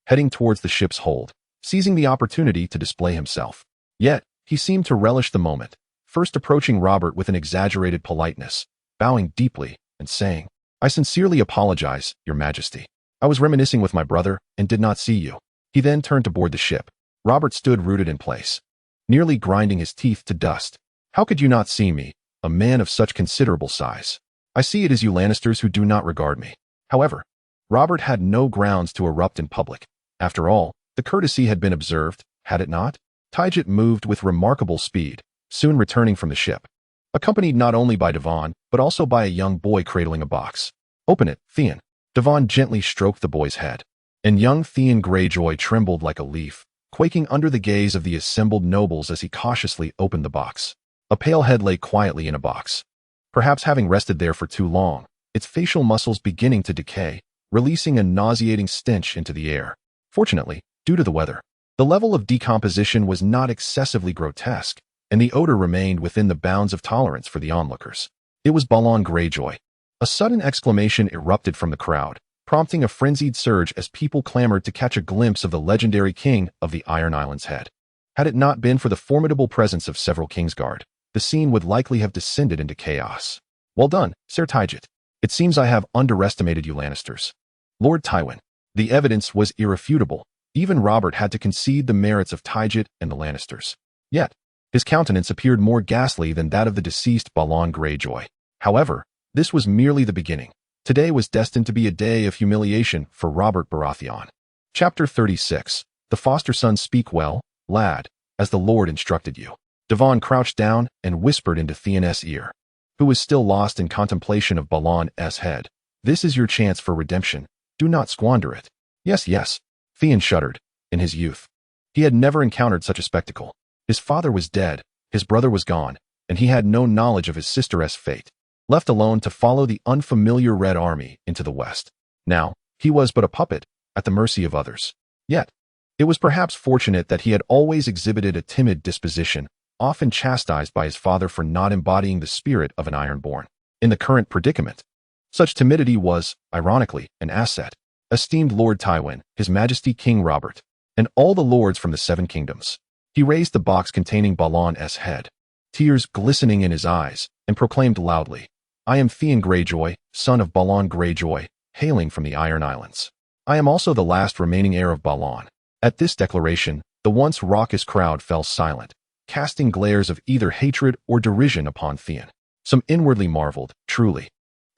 heading towards the ship's hold, seizing the opportunity to display himself. Yet, he seemed to relish the moment, first approaching Robert with an exaggerated politeness, bowing deeply, and saying, "I sincerely apologize, your majesty. I was reminiscing with my brother and did not see you." He then turned to board the ship. Robert stood rooted in place, nearly grinding his teeth to dust. "How could you not see me, a man of such considerable size? I see it is you Lannisters who do not regard me." However, Robert had no grounds to erupt in public. After all, the courtesy had been observed, had it not? Tygett moved with remarkable speed, soon returning from the ship, accompanied not only by Devon, but also by a young boy cradling a box. "Open it, Theon." Devon gently stroked the boy's head, and young Theon Greyjoy trembled like a leaf, quaking under the gaze of the assembled nobles as he cautiously opened the box. A pale head lay quietly in a box, perhaps having rested there for too long, its facial muscles beginning to decay, releasing a nauseating stench into the air. Fortunately, due to the weather, the level of decomposition was not excessively grotesque, and the odor remained within the bounds of tolerance for the onlookers. It was Balon Greyjoy. A sudden exclamation erupted from the crowd, prompting a frenzied surge as people clamored to catch a glimpse of the legendary king of the Iron Islands' head. Had it not been for the formidable presence of several Kingsguard, the scene would likely have descended into chaos. "Well done, Ser Tygett. It seems I have underestimated you Lannisters." Lord Tywin. The evidence was irrefutable. Even Robert had to concede the merits of Tygett and the Lannisters. Yet, his countenance appeared more ghastly than that of the deceased Balon Greyjoy. However, this was merely the beginning. Today was destined to be a day of humiliation for Robert Baratheon. Chapter 36. The foster sons speak well, lad, as the Lord instructed you. Devon crouched down and whispered into Theon's ear, who was still lost in contemplation of Balon's head. "This is your chance for redemption. Do not squander it." "Yes, yes." Theon shuddered. In his youth, he had never encountered such a spectacle. His father was dead, his brother was gone, and he had no knowledge of his sister's fate, left alone to follow the unfamiliar Red Army into the west. Now, he was but a puppet, at the mercy of others. Yet, it was perhaps fortunate that he had always exhibited a timid disposition, often chastised by his father for not embodying the spirit of an Ironborn. In the current predicament, such timidity was, ironically, an asset. Esteemed Lord Tywin, His Majesty King Robert, and all the lords from the Seven Kingdoms. He raised the box containing Balon's head, tears glistening in his eyes, and proclaimed loudly, "I am Theon Greyjoy, son of Balon Greyjoy, hailing from the Iron Islands. I am also the last remaining heir of Balon." At this declaration, the once raucous crowd fell silent, casting glares of either hatred or derision upon Theon. Some inwardly marveled, truly.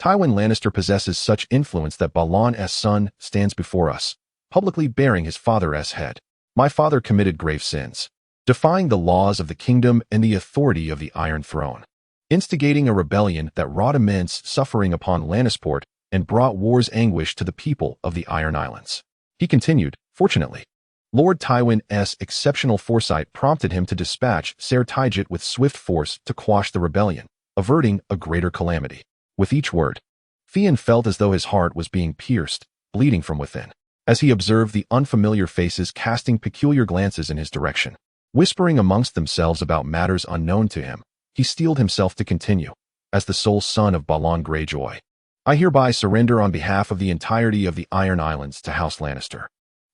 Tywin Lannister possesses such influence that Balon's son stands before us, publicly bearing his father's head. My father committed grave sins, defying the laws of the kingdom and the authority of the Iron Throne, instigating a rebellion that wrought immense suffering upon Lannister Port and brought war's anguish to the people of the Iron Islands. He continued, fortunately, Lord Tywin's exceptional foresight prompted him to dispatch Ser Tygett with swift force to quash the rebellion, averting a greater calamity. With each word, Theon felt as though his heart was being pierced, bleeding from within, as he observed the unfamiliar faces casting peculiar glances in his direction. Whispering amongst themselves about matters unknown to him, he steeled himself to continue, as the sole son of Balon Greyjoy. "I hereby surrender on behalf of the entirety of the Iron Islands to House Lannister,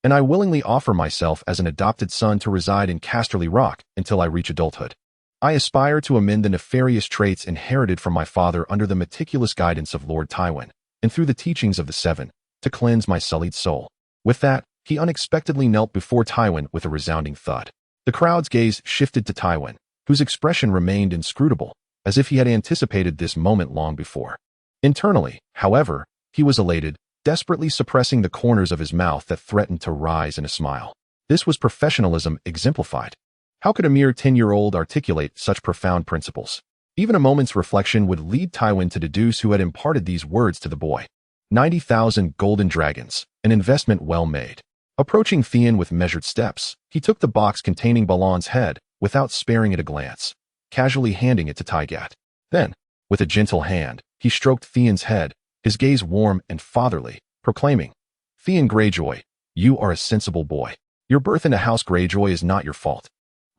and I willingly offer myself as an adopted son to reside in Casterly Rock until I reach adulthood." I aspire to amend the nefarious traits inherited from my father under the meticulous guidance of Lord Tywin, and through the teachings of the Seven, to cleanse my sullied soul. With that, he unexpectedly knelt before Tywin with a resounding thud. The crowd's gaze shifted to Tywin, whose expression remained inscrutable, as if he had anticipated this moment long before. Internally, however, he was elated, desperately suppressing the corners of his mouth that threatened to rise in a smile. This was professionalism exemplified. How could a mere 10-year-old articulate such profound principles? Even a moment's reflection would lead Tywin to deduce who had imparted these words to the boy. 90,000 golden dragons, an investment well made. Approaching Theon with measured steps, he took the box containing Balon's head, without sparing it a glance, casually handing it to Tygat. Then, with a gentle hand, he stroked Theon's head, his gaze warm and fatherly, proclaiming, "Theon Greyjoy, you are a sensible boy. Your birth into House Greyjoy is not your fault.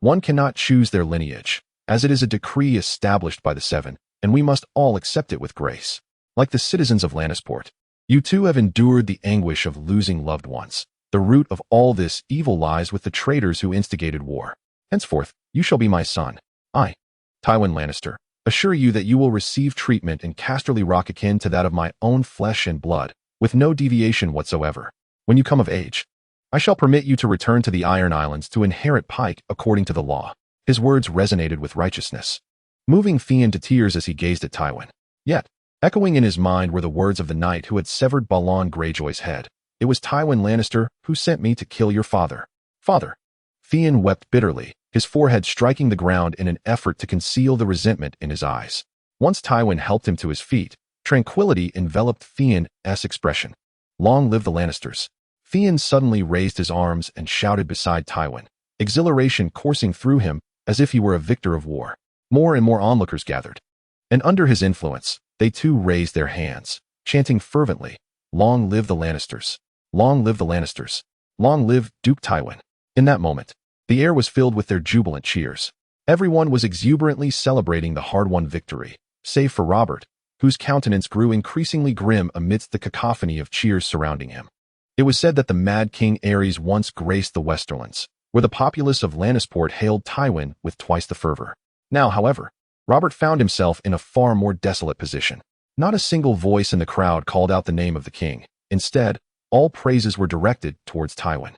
One cannot choose their lineage, as it is a decree established by the Seven, and we must all accept it with grace. Like the citizens of Lannisport, you too have endured the anguish of losing loved ones. The root of all this evil lies with the traitors who instigated war. Henceforth, you shall be my son. I, Tywin Lannister, assure you that you will receive treatment in Casterly Rock akin to that of my own flesh and blood, with no deviation whatsoever. When you come of age, I shall permit you to return to the Iron Islands to inherit Pike according to the law." His words resonated with righteousness, moving Theon to tears as he gazed at Tywin. Yet, echoing in his mind were the words of the knight who had severed Balon Greyjoy's head. "It was Tywin Lannister who sent me to kill your father." "Father." Theon wept bitterly, his forehead striking the ground in an effort to conceal the resentment in his eyes. Once Tywin helped him to his feet, tranquility enveloped Theon's expression. "Long live the Lannisters." Theon suddenly raised his arms and shouted beside Tywin, exhilaration coursing through him as if he were a victor of war. More and more onlookers gathered, and under his influence, they too raised their hands, chanting fervently, "Long live the Lannisters! Long live the Lannisters! Long live Duke Tywin!" In that moment, the air was filled with their jubilant cheers. Everyone was exuberantly celebrating the hard-won victory, save for Robert, whose countenance grew increasingly grim amidst the cacophony of cheers surrounding him. It was said that the Mad King Aerys once graced the Westerlands, where the populace of Lannisport hailed Tywin with twice the fervor. Now, however, Robert found himself in a far more desolate position. Not a single voice in the crowd called out the name of the king. Instead, all praises were directed towards Tywin.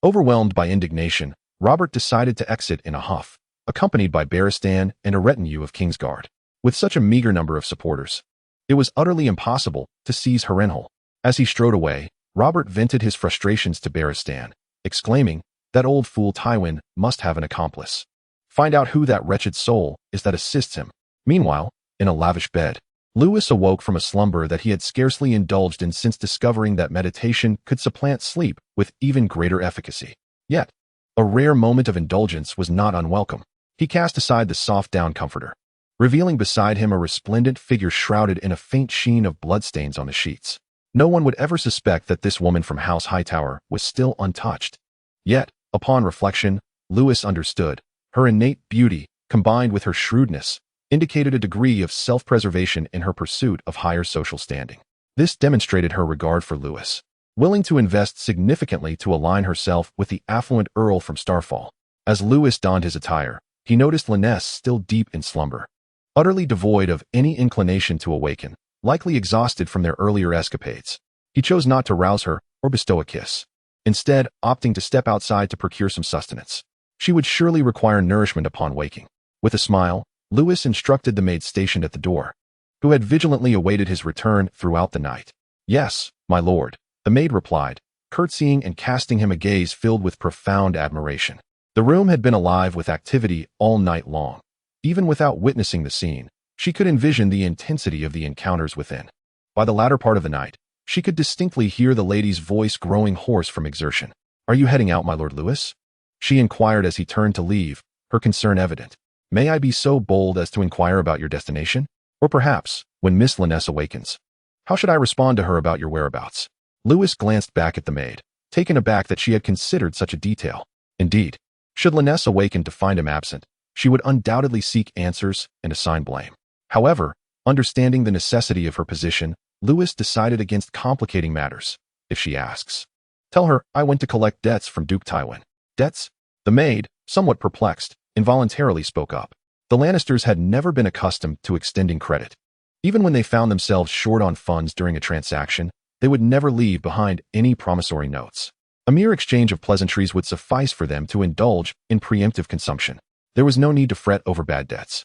Overwhelmed by indignation, Robert decided to exit in a huff, accompanied by Barristan and a retinue of Kingsguard. With such a meager number of supporters, it was utterly impossible to seize Harrenhal. As he strode away, Robert vented his frustrations to Barristan, exclaiming, "That old fool Tywin must have an accomplice. Find out who that wretched soul is that assists him." Meanwhile, in a lavish bed, Lewis awoke from a slumber that he had scarcely indulged in since discovering that meditation could supplant sleep with even greater efficacy. Yet, a rare moment of indulgence was not unwelcome. He cast aside the soft down comforter, revealing beside him a resplendent figure shrouded in a faint sheen of bloodstains on the sheets. No one would ever suspect that this woman from House Hightower was still untouched. Yet, upon reflection, Lewis understood. Her innate beauty, combined with her shrewdness, indicated a degree of self-preservation in her pursuit of higher social standing. This demonstrated her regard for Lewis, willing to invest significantly to align herself with the affluent Earl from Starfall. As Lewis donned his attire, he noticed Lynesse still deep in slumber, utterly devoid of any inclination to awaken, likely exhausted from their earlier escapades. He chose not to rouse her or bestow a kiss, instead opting to step outside to procure some sustenance. She would surely require nourishment upon waking. With a smile, Lewis instructed the maid stationed at the door, who had vigilantly awaited his return throughout the night. "Yes, my lord," the maid replied, curtsying and casting him a gaze filled with profound admiration. The room had been alive with activity all night long. Even without witnessing the scene, she could envision the intensity of the encounters within. By the latter part of the night, she could distinctly hear the lady's voice growing hoarse from exertion. "Are you heading out, my lord Lewis?" she inquired as he turned to leave, her concern evident. "May I be so bold as to inquire about your destination? Or perhaps, when Miss Lynesse awakens, how should I respond to her about your whereabouts?" Lewis glanced back at the maid, taken aback that she had considered such a detail. Indeed, should Lynesse awaken to find him absent, she would undoubtedly seek answers and assign blame. However, understanding the necessity of her position, Lewis decided against complicating matters. "If she asks, tell her I went to collect debts from Duke Tywin." "Debts?" The maid, somewhat perplexed, involuntarily spoke up. The Lannisters had never been accustomed to extending credit. Even when they found themselves short on funds during a transaction, they would never leave behind any promissory notes. A mere exchange of pleasantries would suffice for them to indulge in preemptive consumption. There was no need to fret over bad debts.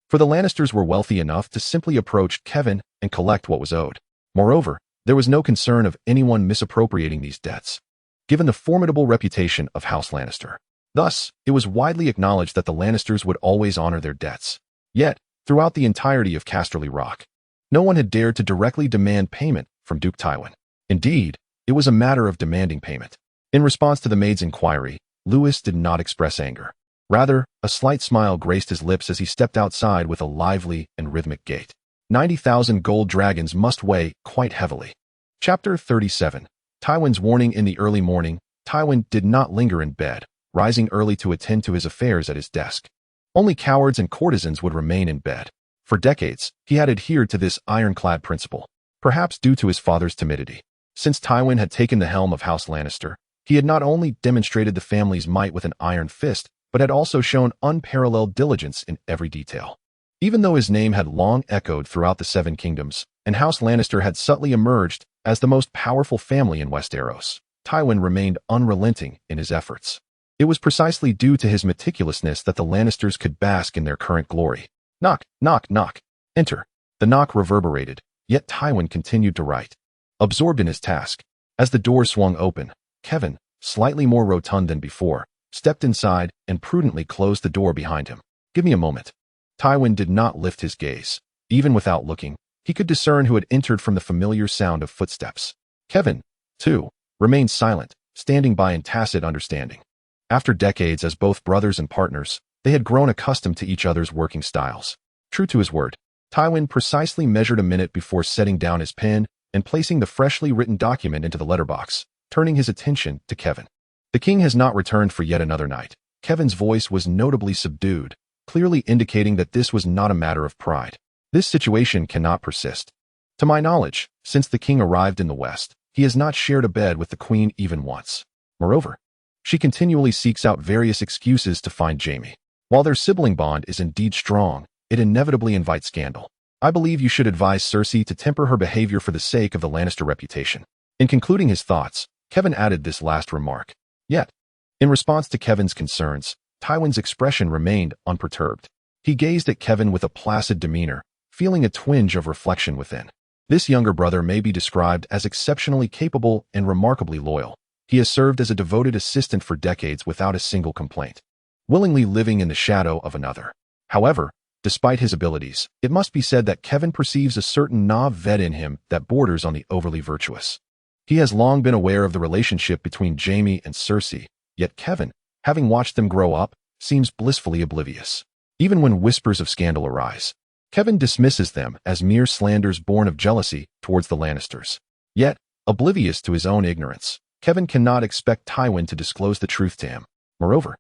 For the Lannisters were wealthy enough to simply approach Kevin and collect what was owed. Moreover, there was no concern of anyone misappropriating these debts, given the formidable reputation of House Lannister. Thus, it was widely acknowledged that the Lannisters would always honor their debts. Yet, throughout the entirety of Casterly Rock, no one had dared to directly demand payment from Duke Tywin. Indeed, it was a matter of demanding payment. In response to the maid's inquiry, Lewis did not express anger. Rather, a slight smile graced his lips as he stepped outside with a lively and rhythmic gait. 90,000 gold dragons must weigh quite heavily. Chapter 37. Tywin's warning. In the early morning, Tywin did not linger in bed, rising early to attend to his affairs at his desk. Only cowards and courtesans would remain in bed. For decades, he had adhered to this ironclad principle, perhaps due to his father's timidity. Since Tywin had taken the helm of House Lannister, he had not only demonstrated the family's might with an iron fist, but had also shown unparalleled diligence in every detail. Even though his name had long echoed throughout the Seven Kingdoms, and House Lannister had subtly emerged as the most powerful family in Westeros, Tywin remained unrelenting in his efforts. It was precisely due to his meticulousness that the Lannisters could bask in their current glory. Knock, knock, knock. Enter. The knock reverberated, yet Tywin continued to write, absorbed in his task. As the door swung open, Kevin, slightly more rotund than before, stepped inside and prudently closed the door behind him. Give me a moment. Tywin did not lift his gaze. Even without looking, he could discern who had entered from the familiar sound of footsteps. Kevin, too, remained silent, standing by in tacit understanding. After decades as both brothers and partners, they had grown accustomed to each other's working styles. True to his word, Tywin precisely measured a minute before setting down his pen and placing the freshly written document into the letterbox, turning his attention to Kevin. The king has not returned for yet another night. Kevin's voice was notably subdued, clearly indicating that this was not a matter of pride. This situation cannot persist. To my knowledge, since the king arrived in the West, he has not shared a bed with the queen even once. Moreover, she continually seeks out various excuses to find Jaime. While their sibling bond is indeed strong, it inevitably invites scandal. I believe you should advise Cersei to temper her behavior for the sake of the Lannister reputation. In concluding his thoughts, Kevin added this last remark. Yet, in response to Kevin's concerns, Tywin's expression remained unperturbed. He gazed at Kevin with a placid demeanor, feeling a twinge of reflection within. This younger brother may be described as exceptionally capable and remarkably loyal. He has served as a devoted assistant for decades without a single complaint, willingly living in the shadow of another. However, despite his abilities, it must be said that Kevin perceives a certain vet in him that borders on the overly virtuous. He has long been aware of the relationship between Jaime and Cersei, yet Kevin, having watched them grow up, seems blissfully oblivious. Even when whispers of scandal arise, Kevin dismisses them as mere slanders born of jealousy towards the Lannisters. Yet, oblivious to his own ignorance, Kevin cannot expect Tywin to disclose the truth to him. Moreover,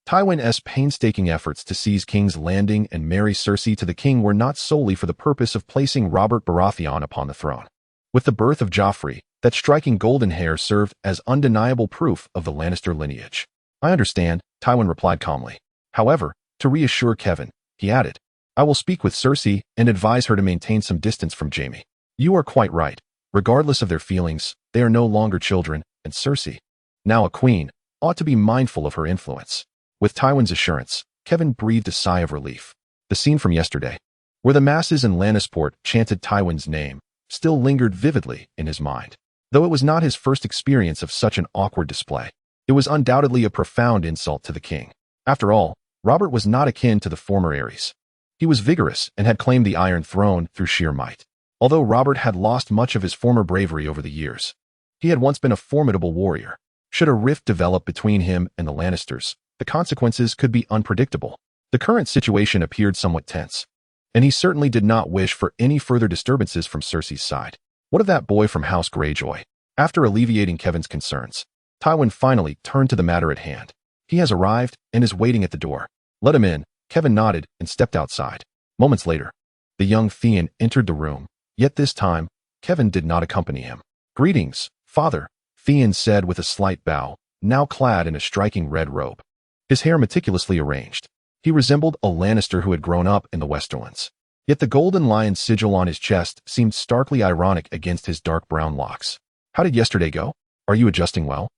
Tywin's painstaking efforts to seize King's Landing and marry Cersei to the king were not solely for the purpose of placing Robert Baratheon upon the throne. With the birth of Joffrey, that striking golden hair served as undeniable proof of the Lannister lineage. I understand, Tywin replied calmly. However, to reassure Kevin, he added, I will speak with Cersei and advise her to maintain some distance from Jaime. You are quite right. Regardless of their feelings, they are no longer children, and Cersei, now a queen, ought to be mindful of her influence. With Tywin's assurance, Kevin breathed a sigh of relief. The scene from yesterday, where the masses in Lannister Port chanted Tywin's name, still lingered vividly in his mind. Though it was not his first experience of such an awkward display, it was undoubtedly a profound insult to the king. After all, Robert was not akin to the former Ares. He was vigorous and had claimed the Iron Throne through sheer might. Although Robert had lost much of his former bravery over the years, he had once been a formidable warrior. Should a rift develop between him and the Lannisters, the consequences could be unpredictable. The current situation appeared somewhat tense, and he certainly did not wish for any further disturbances from Cersei's side. What of that boy from House Greyjoy? After alleviating Kevin's concerns, Tywin finally turned to the matter at hand. He has arrived and is waiting at the door. Let him in. Kevin nodded and stepped outside. Moments later, the young Theon entered the room, yet this time, Kevin did not accompany him. Greetings, father, Theon said with a slight bow, now clad in a striking red robe. His hair meticulously arranged, He resembled a Lannister who had grown up in the Westerlands. Yet the golden lion sigil on his chest seemed starkly ironic against his dark brown locks. How did yesterday go? Are you adjusting well?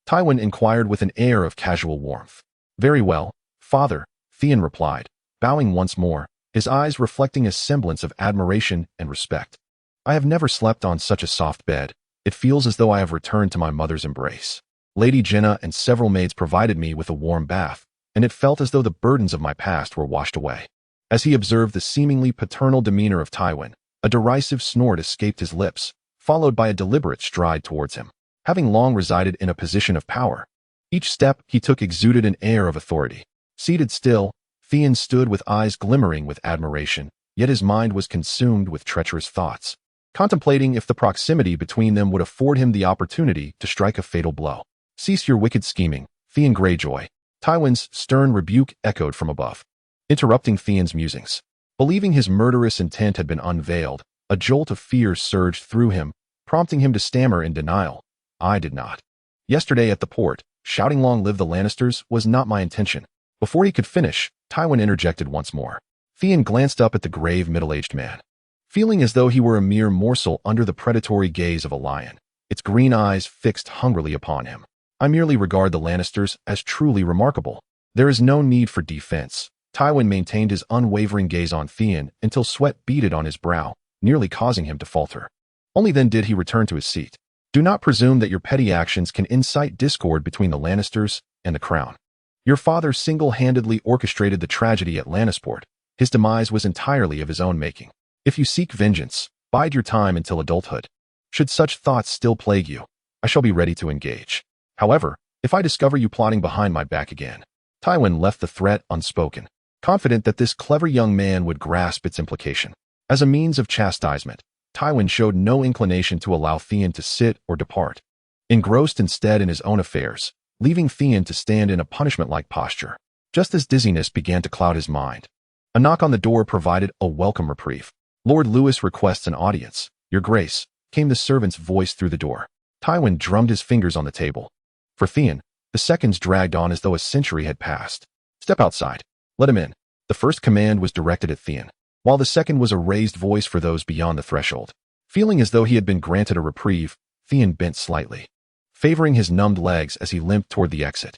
Tywin inquired with an air of casual warmth. Very well, father, Theon replied, bowing once more, his eyes reflecting a semblance of admiration and respect. I have never slept on such a soft bed. It feels as though I have returned to my mother's embrace. Lady Jenna and several maids provided me with a warm bath, and it felt as though the burdens of my past were washed away. As he observed the seemingly paternal demeanor of Tywin, a derisive snort escaped his lips, followed by a deliberate stride towards him. Having long resided in a position of power, each step he took exuded an air of authority. Seated still, Theon stood with eyes glimmering with admiration, yet his mind was consumed with treacherous thoughts, contemplating if the proximity between them would afford him the opportunity to strike a fatal blow. Cease your wicked scheming, Theon Greyjoy. Tywin's stern rebuke echoed from above, interrupting Theon's musings. Believing his murderous intent had been unveiled, a jolt of fear surged through him, prompting him to stammer in denial. I did not. Yesterday at the port, shouting long live the Lannisters was not my intention. Before he could finish, Tywin interjected once more. Theon glanced up at the grave middle-aged man, feeling as though he were a mere morsel under the predatory gaze of a lion, its green eyes fixed hungrily upon him. I merely regard the Lannisters as truly remarkable. There is no need for defense. Tywin maintained his unwavering gaze on Theon until sweat beaded on his brow, nearly causing him to falter. Only then did he return to his seat. Do not presume that your petty actions can incite discord between the Lannisters and the crown. Your father single-handedly orchestrated the tragedy at Lannisport. His demise was entirely of his own making. If you seek vengeance, bide your time until adulthood. Should such thoughts still plague you, I shall be ready to engage. However, if I discover you plotting behind my back again. Tywin left the threat unspoken, confident that this clever young man would grasp its implication. As a means of chastisement, Tywin showed no inclination to allow Theon to sit or depart, engrossed instead in his own affairs, leaving Theon to stand in a punishment-like posture. Just as dizziness began to cloud his mind, a knock on the door provided a welcome reprieve. Lord Lewis requests an audience. Your Grace, came the servant's voice through the door. Tywin drummed his fingers on the table. For Theon, the seconds dragged on as though a century had passed. Step outside. Let him in. The first command was directed at Theon, while the second was a raised voice for those beyond the threshold. Feeling as though he had been granted a reprieve, Theon bent slightly, favoring his numbed legs as he limped toward the exit.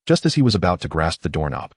Just as he was about to grasp the doorknob,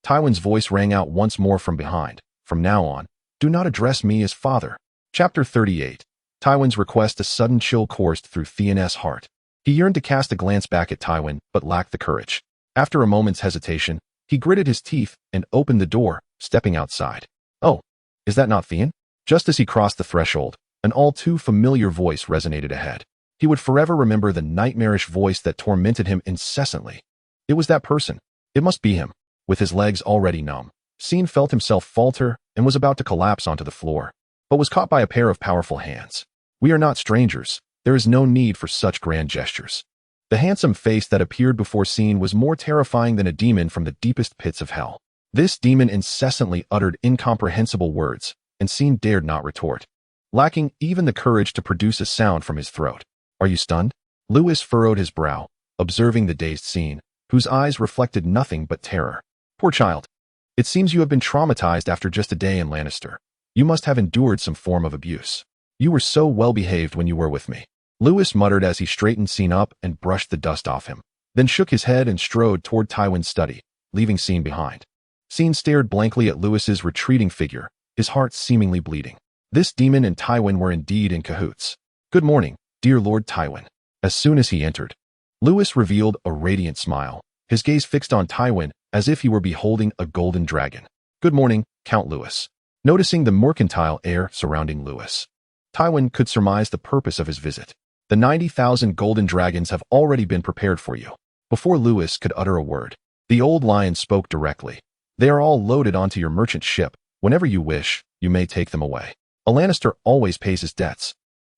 Tywin's voice rang out once more from behind. From now on, do not address me as father. Chapter 38. Tywin's request. A sudden chill coursed through Theon's heart. He yearned to cast a glance back at Tywin, but lacked the courage. After a moment's hesitation, he gritted his teeth and opened the door, stepping outside. Oh, is that not Theon? Just as he crossed the threshold, an all-too-familiar voice resonated ahead. He would forever remember the nightmarish voice that tormented him incessantly. It was that person. It must be him. With his legs already numb, Sean felt himself falter and was about to collapse onto the floor, but was caught by a pair of powerful hands. We are not strangers. There is no need for such grand gestures. The handsome face that appeared before Sean was more terrifying than a demon from the deepest pits of hell. This demon incessantly uttered incomprehensible words, and Sean dared not retort, lacking even the courage to produce a sound from his throat. Are you stunned? Lewis furrowed his brow, observing the dazed Sean, whose eyes reflected nothing but terror. Poor child. It seems you have been traumatized after just a day in Lannister. You must have endured some form of abuse. You were so well behaved when you were with me. Lewis muttered as he straightened Sean up and brushed the dust off him, then shook his head and strode toward Tywin's study, leaving Sean behind. Sean stared blankly at Lewis's retreating figure, his heart seemingly bleeding. This demon and Tywin were indeed in cahoots. Good morning, dear Lord Tywin. As soon as he entered, Lewis revealed a radiant smile, his gaze fixed on Tywin as if he were beholding a golden dragon. Good morning, Count Lewis. Noticing the mercantile air surrounding Lewis, Tywin could surmise the purpose of his visit. The 90,000 golden dragons have already been prepared for you. Before Lewis could utter a word, the old lion spoke directly. They are all loaded onto your merchant ship. Whenever you wish, you may take them away. A Lannister always pays his debts.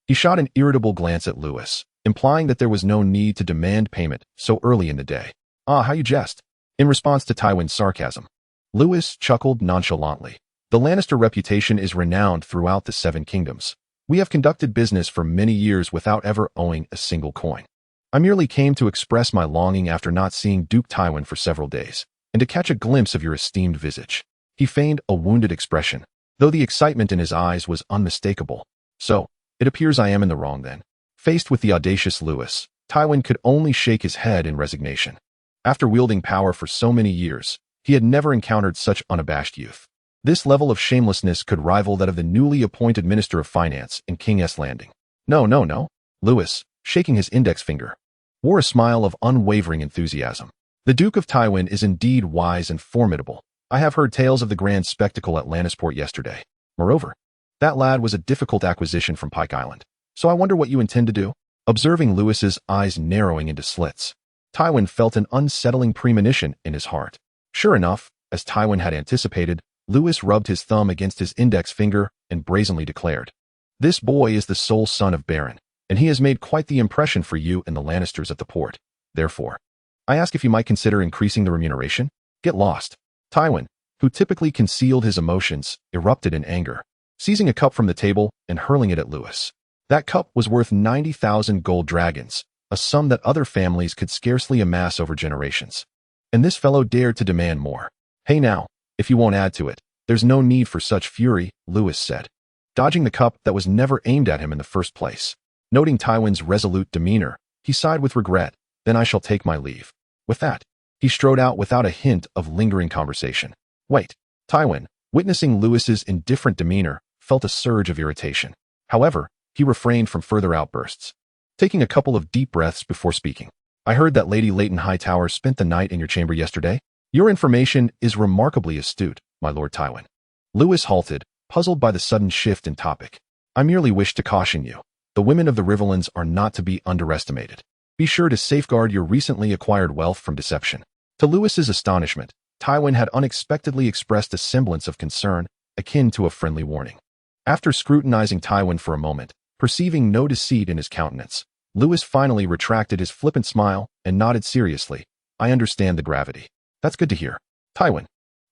He shot an irritable glance at Lewis, implying that there was no need to demand payment so early in the day. Ah, how you jest. In response to Tywin's sarcasm, Lewis chuckled nonchalantly. The Lannister reputation is renowned throughout the Seven Kingdoms. We have conducted business for many years without ever owing a single coin. I merely came to express my longing after not seeing Duke Tywin for several days. and to catch a glimpse of your esteemed visage. He feigned a wounded expression, though the excitement in his eyes was unmistakable. So, it appears I am in the wrong then. Faced with the audacious Lewis, Tywin could only shake his head in resignation. After wielding power for so many years, he had never encountered such unabashed youth. This level of shamelessness could rival that of the newly appointed Minister of Finance in King's Landing. No. Lewis, shaking his index finger, wore a smile of unwavering enthusiasm. The Duke of Tywin is indeed wise and formidable. I have heard tales of the grand spectacle at Lannister Port yesterday. Moreover, that lad was a difficult acquisition from Pike Island. So I wonder what you intend to do? Observing Lewis's eyes narrowing into slits, Tywin felt an unsettling premonition in his heart. Sure enough, as Tywin had anticipated, Lewis rubbed his thumb against his index finger and brazenly declared, "This boy is the sole son of Baron, and he has made quite the impression for you and the Lannisters at the port. Therefore, I ask if you might consider increasing the remuneration? Get lost." Tywin, who typically concealed his emotions, erupted in anger, seizing a cup from the table and hurling it at Lewis. That cup was worth 90,000 gold dragons, a sum that other families could scarcely amass over generations. And this fellow dared to demand more. "Hey now, if you won't add to it, there's no need for such fury," Lewis said, dodging the cup that was never aimed at him in the first place. Noting Tywin's resolute demeanor, he sighed with regret. "Then I shall take my leave." With that, he strode out without a hint of lingering conversation. Wait. Tywin, witnessing Lewis's indifferent demeanor, felt a surge of irritation. However, he refrained from further outbursts, taking a couple of deep breaths before speaking. "I heard that Lady Leighton Hightower spent the night in your chamber yesterday. Your information is remarkably astute, my Lord Tywin." Lewis halted, puzzled by the sudden shift in topic. "I merely wish to caution you. The women of the Riverlands are not to be underestimated. Be sure to safeguard your recently acquired wealth from deception." To Lewis's astonishment, Tywin had unexpectedly expressed a semblance of concern, akin to a friendly warning. After scrutinizing Tywin for a moment, perceiving no deceit in his countenance, Lewis finally retracted his flippant smile and nodded seriously. "I understand the gravity." "That's good to hear." Tywin,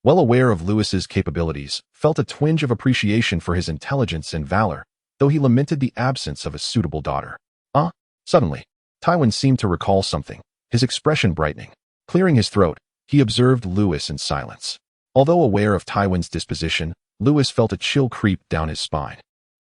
well aware of Lewis's capabilities, felt a twinge of appreciation for his intelligence and valor, though he lamented the absence of a suitable daughter. Suddenly, Tywin seemed to recall something, his expression brightening. Clearing his throat, he observed Lewis in silence. Although aware of Tywin's disposition, Lewis felt a chill creep down his spine.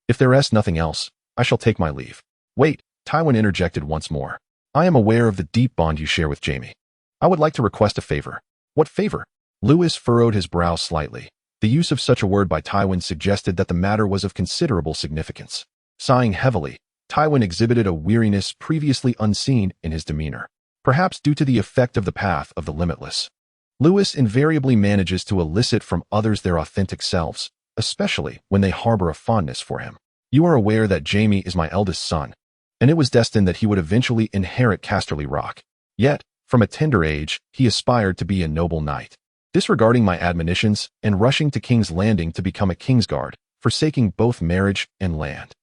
"If there is nothing else, I shall take my leave." "Wait," Tywin interjected once more. "I am aware of the deep bond you share with Jaime. I would like to request a favor." "What favor?" Lewis furrowed his brow slightly. The use of such a word by Tywin suggested that the matter was of considerable significance. Sighing heavily, Tywin exhibited a weariness previously unseen in his demeanor, perhaps due to the effect of the path of the limitless. Lewis invariably manages to elicit from others their authentic selves, especially when they harbor a fondness for him. "You are aware that Jaime is my eldest son, and it was destined that he would eventually inherit Casterly Rock. Yet, from a tender age, he aspired to be a noble knight. Disregarding my admonitions and rushing to King's Landing to become a Kingsguard, forsaking both marriage and land.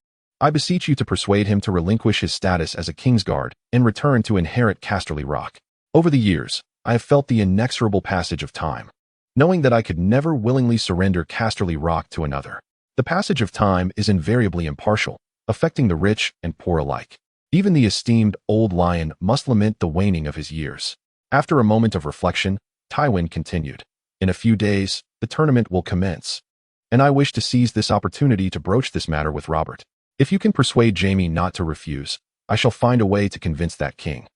I beseech you to persuade him to relinquish his status as a Kingsguard and return to inherit Casterly Rock. Over the years, I have felt the inexorable passage of time, knowing that I could never willingly surrender Casterly Rock to another. The passage of time is invariably impartial, affecting the rich and poor alike. Even the esteemed old lion must lament the waning of his years." After a moment of reflection, Tywin continued, "In a few days, the tournament will commence, and I wish to seize this opportunity to broach this matter with Robert. If you can persuade Jaime not to refuse, I shall find a way to convince that king,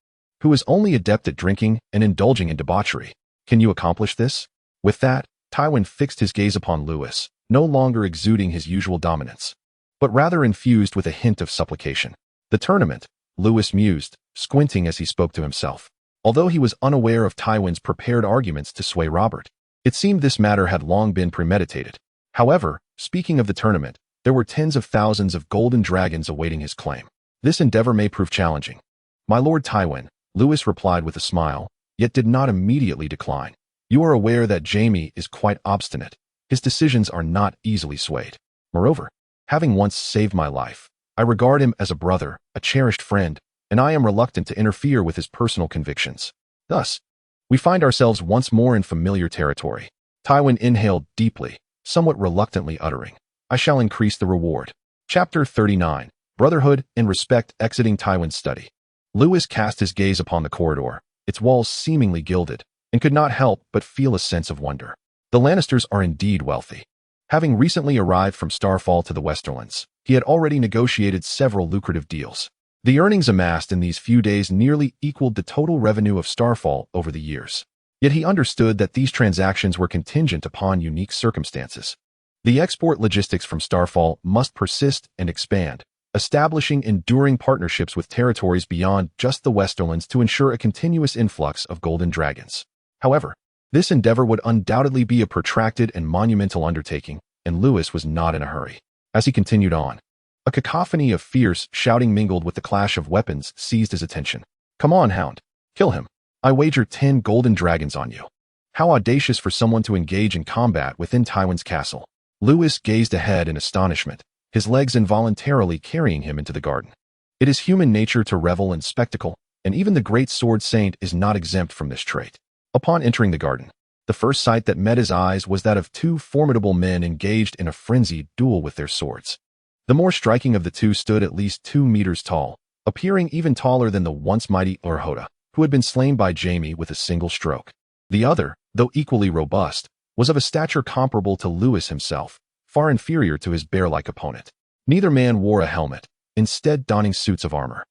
who is only adept at drinking and indulging in debauchery. Can you accomplish this?" With that, Tywin fixed his gaze upon Lewis, no longer exuding his usual dominance, but rather infused with a hint of supplication. "The tournament," Lewis mused, squinting as he spoke to himself. Although he was unaware of Tywin's prepared arguments to sway Robert, it seemed this matter had long been premeditated. However, speaking of the tournament, there were tens of thousands of golden dragons awaiting his claim. This endeavor may prove challenging. "My Lord Tywin," Lewis replied with a smile, yet did not immediately decline. "You are aware that Jaime is quite obstinate. His decisions are not easily swayed. Moreover, having once saved my life, I regard him as a brother, a cherished friend, and I am reluctant to interfere with his personal convictions. Thus, we find ourselves once more in familiar territory." Tywin inhaled deeply, somewhat reluctantly uttering, "I shall increase the reward." Chapter 39. Brotherhood and Respect. Exiting Tywin's study, Lewis cast his gaze upon the corridor, its walls seemingly gilded, and could not help but feel a sense of wonder. The Lannisters are indeed wealthy. Having recently arrived from Starfall to the Westerlands, he had already negotiated several lucrative deals. The earnings amassed in these few days nearly equaled the total revenue of Starfall over the years. Yet he understood that these transactions were contingent upon unique circumstances. The export logistics from Starfall must persist and expand, establishing enduring partnerships with territories beyond just the Westerlands to ensure a continuous influx of golden dragons. However, this endeavor would undoubtedly be a protracted and monumental undertaking, and Lewis was not in a hurry. As he continued on, a cacophony of fierce shouting mingled with the clash of weapons seized his attention. "Come on, Hound. Kill him. I wager 10 golden dragons on you." How audacious for someone to engage in combat within Tywin's castle. Lewis gazed ahead in astonishment, his legs involuntarily carrying him into the garden. It is human nature to revel in spectacle, and even the great sword saint is not exempt from this trait. Upon entering the garden, the first sight that met his eyes was that of two formidable men engaged in a frenzied duel with their swords. The more striking of the two stood at least 2 meters tall, appearing even taller than the once mighty Urhoda, who had been slain by Jaime with a single stroke. The other, though equally robust, was of a stature comparable to Lewis himself, far inferior to his bear-like opponent. Neither man wore a helmet, instead donning suits of armor.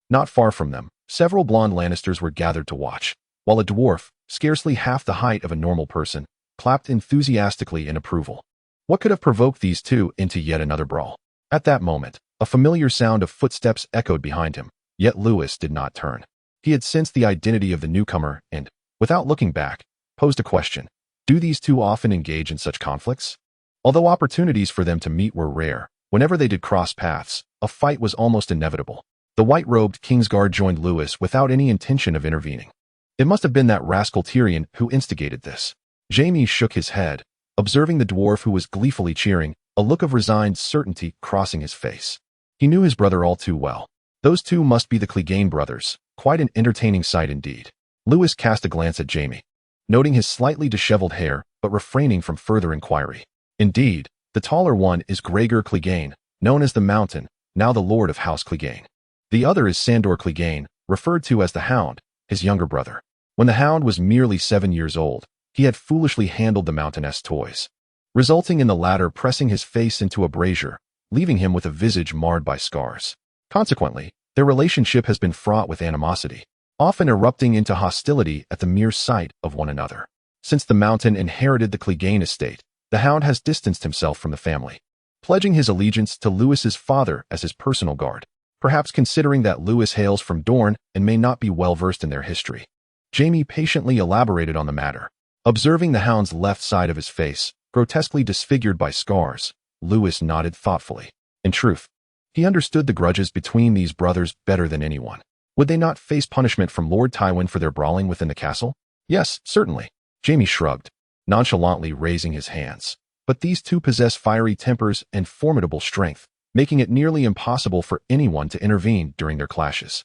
Not far from them, several blonde Lannisters were gathered to watch, while a dwarf, scarcely half the height of a normal person, clapped enthusiastically in approval. What could have provoked these two into yet another brawl? At that moment, a familiar sound of footsteps echoed behind him, yet Lewis did not turn. He had sensed the identity of the newcomer and, without looking back, posed a question. Do these two often engage in such conflicts? Although opportunities for them to meet were rare, whenever they did cross paths, a fight was almost inevitable. The white-robed Kingsguard joined Lewis without any intention of intervening. It must have been that rascal Tyrion who instigated this. Jaime shook his head, observing the dwarf who was gleefully cheering, a look of resigned certainty crossing his face. He knew his brother all too well. Those two must be the Clegane brothers, quite an entertaining sight indeed. Lewis cast a glance at Jaime, noting his slightly disheveled hair, but refraining from further inquiry. Indeed, the taller one is Gregor Clegane, known as the Mountain, now the Lord of House Clegane. The other is Sandor Clegane, referred to as the Hound, his younger brother. When the Hound was merely 7 years old, he had foolishly handled the Mountain's toys, resulting in the latter pressing his face into a brazier, leaving him with a visage marred by scars. Consequently, their relationship has been fraught with animosity, often erupting into hostility at the mere sight of one another. Since the Mountain inherited the Clegane estate, the Hound has distanced himself from the family, pledging his allegiance to Lewis's father as his personal guard, perhaps considering that Lewis hails from Dorne and may not be well versed in their history. Jaime patiently elaborated on the matter. Observing the Hound's left side of his face, grotesquely disfigured by scars, Lewis nodded thoughtfully. In truth, he understood the grudges between these brothers better than anyone. Would they not face punishment from Lord Tywin for their brawling within the castle? Yes, certainly. Jaime shrugged, nonchalantly raising his hands. But these two possess fiery tempers and formidable strength, making it nearly impossible for anyone to intervene during their clashes.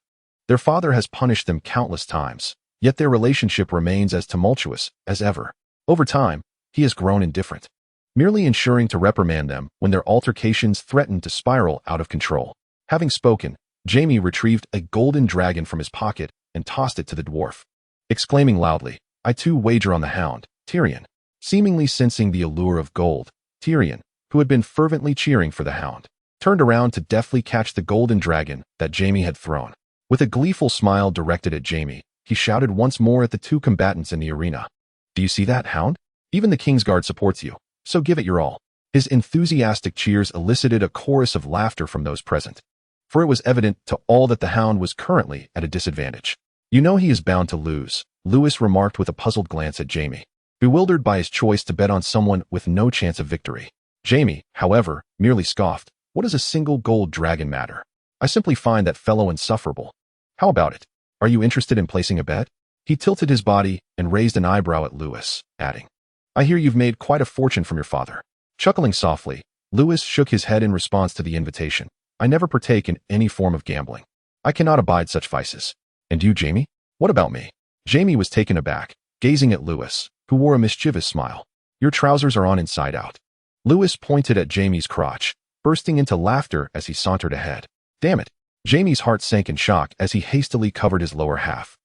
Their father has punished them countless times, yet their relationship remains as tumultuous as ever. Over time, he has grown indifferent, merely ensuring to reprimand them when their altercations threaten to spiral out of control. Having spoken, Jaime retrieved a golden dragon from his pocket and tossed it to the dwarf, exclaiming loudly, "I too wager on the Hound, Tyrion." Seemingly sensing the allure of gold, Tyrion, who had been fervently cheering for the Hound, turned around to deftly catch the golden dragon that Jaime had thrown. With a gleeful smile directed at Jaime, he shouted once more at the two combatants in the arena. "Do you see that, Hound? Even the Kingsguard supports you, so give it your all." His enthusiastic cheers elicited a chorus of laughter from those present, for it was evident to all that the Hound was currently at a disadvantage. "You know he is bound to lose," Lewis remarked with a puzzled glance at Jaime, bewildered by his choice to bet on someone with no chance of victory. Jaime, however, merely scoffed. "What does a single gold dragon matter? I simply find that fellow insufferable. How about it? Are you interested in placing a bet?" He tilted his body and raised an eyebrow at Lewis, adding, "I hear you've made quite a fortune from your father." Chuckling softly, Lewis shook his head in response to the invitation. "I never partake in any form of gambling. I cannot abide such vices." "And you, Jaime? What about me?" Jaime was taken aback, gazing at Lewis, who wore a mischievous smile. "Your trousers are on inside out." Lewis pointed at Jaime's crotch, bursting into laughter as he sauntered ahead. "Damn it." Jaime's heart sank in shock as he hastily covered his lower half.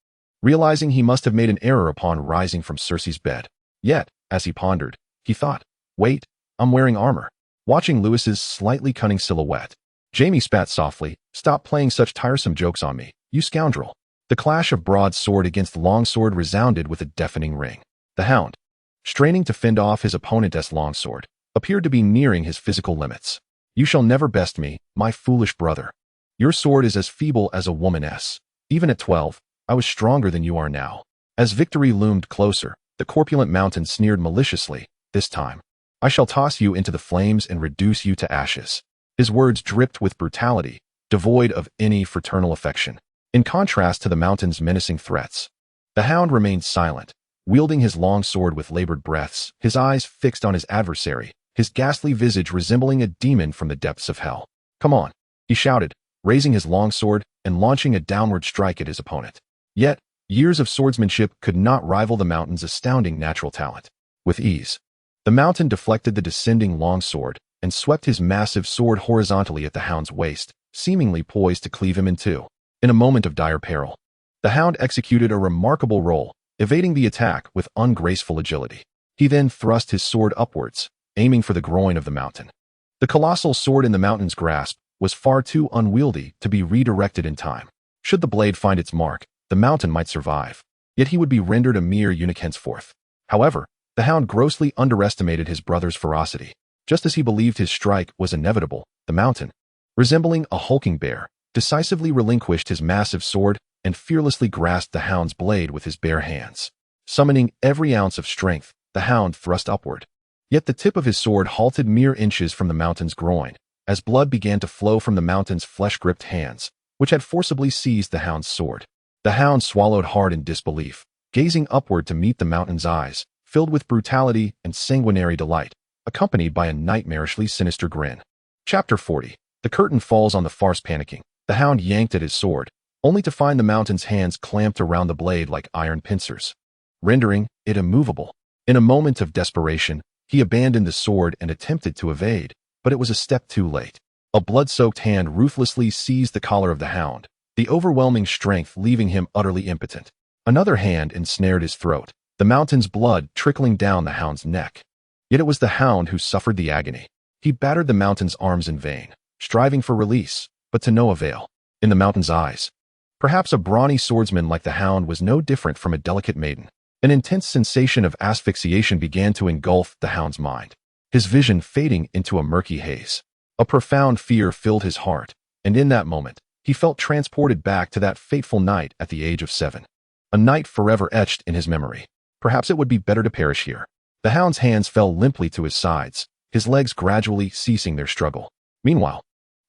realizing he must have made an error upon rising from Cersei's bed. Yet, as he pondered, he thought, wait, I'm wearing armor. Watching Lewis's slightly cunning silhouette, Jaime spat softly, stop playing such tiresome jokes on me, you scoundrel. The clash of broadsword against longsword resounded with a deafening ring. The Hound, straining to fend off his opponent's longsword, appeared to be nearing his physical limits. You shall never best me, my foolish brother. Your sword is as feeble as a woman's. Even at 12, I was stronger than you are now. As victory loomed closer, the corpulent mountain sneered maliciously, this time, I shall toss you into the flames and reduce you to ashes. His words dripped with brutality, devoid of any fraternal affection. In contrast to the mountain's menacing threats, the Hound remained silent, wielding his long sword with labored breaths, his eyes fixed on his adversary, his ghastly visage resembling a demon from the depths of hell. Come on, he shouted, raising his long sword and launching a downward strike at his opponent. Yet, years of swordsmanship could not rival the mountain's astounding natural talent. With ease, the mountain deflected the descending long sword and swept his massive sword horizontally at the Hound's waist, seemingly poised to cleave him in two. In a moment of dire peril, the Hound executed a remarkable roll, evading the attack with ungraceful agility. He then thrust his sword upwards, aiming for the groin of the mountain. The colossal sword in the mountain's grasp was far too unwieldy to be redirected in time. Should the blade find its mark, the mountain might survive, yet he would be rendered a mere eunuch henceforth. However, the Hound grossly underestimated his brother's ferocity. Just as he believed his strike was inevitable, the mountain, resembling a hulking bear, decisively relinquished his massive sword and fearlessly grasped the Hound's blade with his bare hands. Summoning every ounce of strength, the Hound thrust upward. Yet the tip of his sword halted mere inches from the mountain's groin, as blood began to flow from the mountain's flesh-gripped hands, which had forcibly seized the Hound's sword. The Hound swallowed hard in disbelief, gazing upward to meet the mountain's eyes, filled with brutality and sanguinary delight, accompanied by a nightmarishly sinister grin. Chapter 40. The curtain falls on the farce. Panicking, the Hound yanked at his sword, only to find the mountain's hands clamped around the blade like iron pincers, rendering it immovable. In a moment of desperation, he abandoned the sword and attempted to evade, but it was a step too late. A blood-soaked hand ruthlessly seized the collar of the Hound, the overwhelming strength leaving him utterly impotent. Another hand ensnared his throat, the mountain's blood trickling down the Hound's neck. Yet it was the Hound who suffered the agony. He battered the mountain's arms in vain, striving for release, but to no avail. In the mountain's eyes, perhaps a brawny swordsman like the Hound was no different from a delicate maiden. An intense sensation of asphyxiation began to engulf the Hound's mind, his vision fading into a murky haze. A profound fear filled his heart, and in that moment, he felt transported back to that fateful night at the age of 7. A night forever etched in his memory. Perhaps it would be better to perish here. The Hound's hands fell limply to his sides, his legs gradually ceasing their struggle. Meanwhile,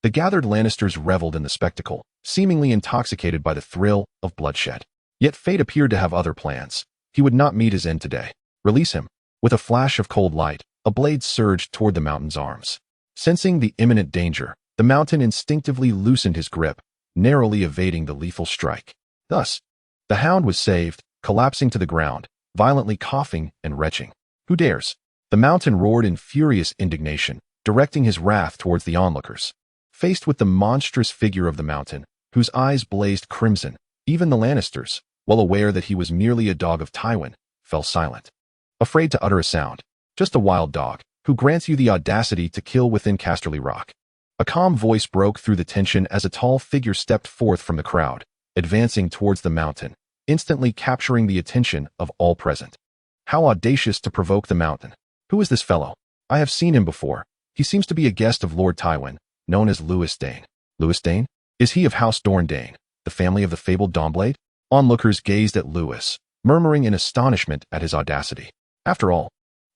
the gathered Lannisters reveled in the spectacle, seemingly intoxicated by the thrill of bloodshed. Yet fate appeared to have other plans. He would not meet his end today. Release him. With a flash of cold light, a blade surged toward the mountain's arms. Sensing the imminent danger, the mountain instinctively loosened his grip, narrowly evading the lethal strike. Thus, the Hound was saved, collapsing to the ground, violently coughing and retching. Who dares? The mountain roared in furious indignation, directing his wrath towards the onlookers. Faced with the monstrous figure of the mountain, whose eyes blazed crimson, even the Lannisters, well aware that he was merely a dog of Tywin, fell silent. Afraid to utter a sound. Just a wild dog, who grants you the audacity to kill within Casterly Rock. A calm voice broke through the tension as a tall figure stepped forth from the crowd, advancing towards the mountain, instantly capturing the attention of all present. How audacious to provoke the mountain. Who is this fellow? I have seen him before. He seems to be a guest of Lord Tywin, known as Lewis Dayne. Lewis Dayne? Is he of House Dayne, the family of the fabled Dawnblade? Onlookers gazed at Lewis, murmuring in astonishment at his audacity. After all,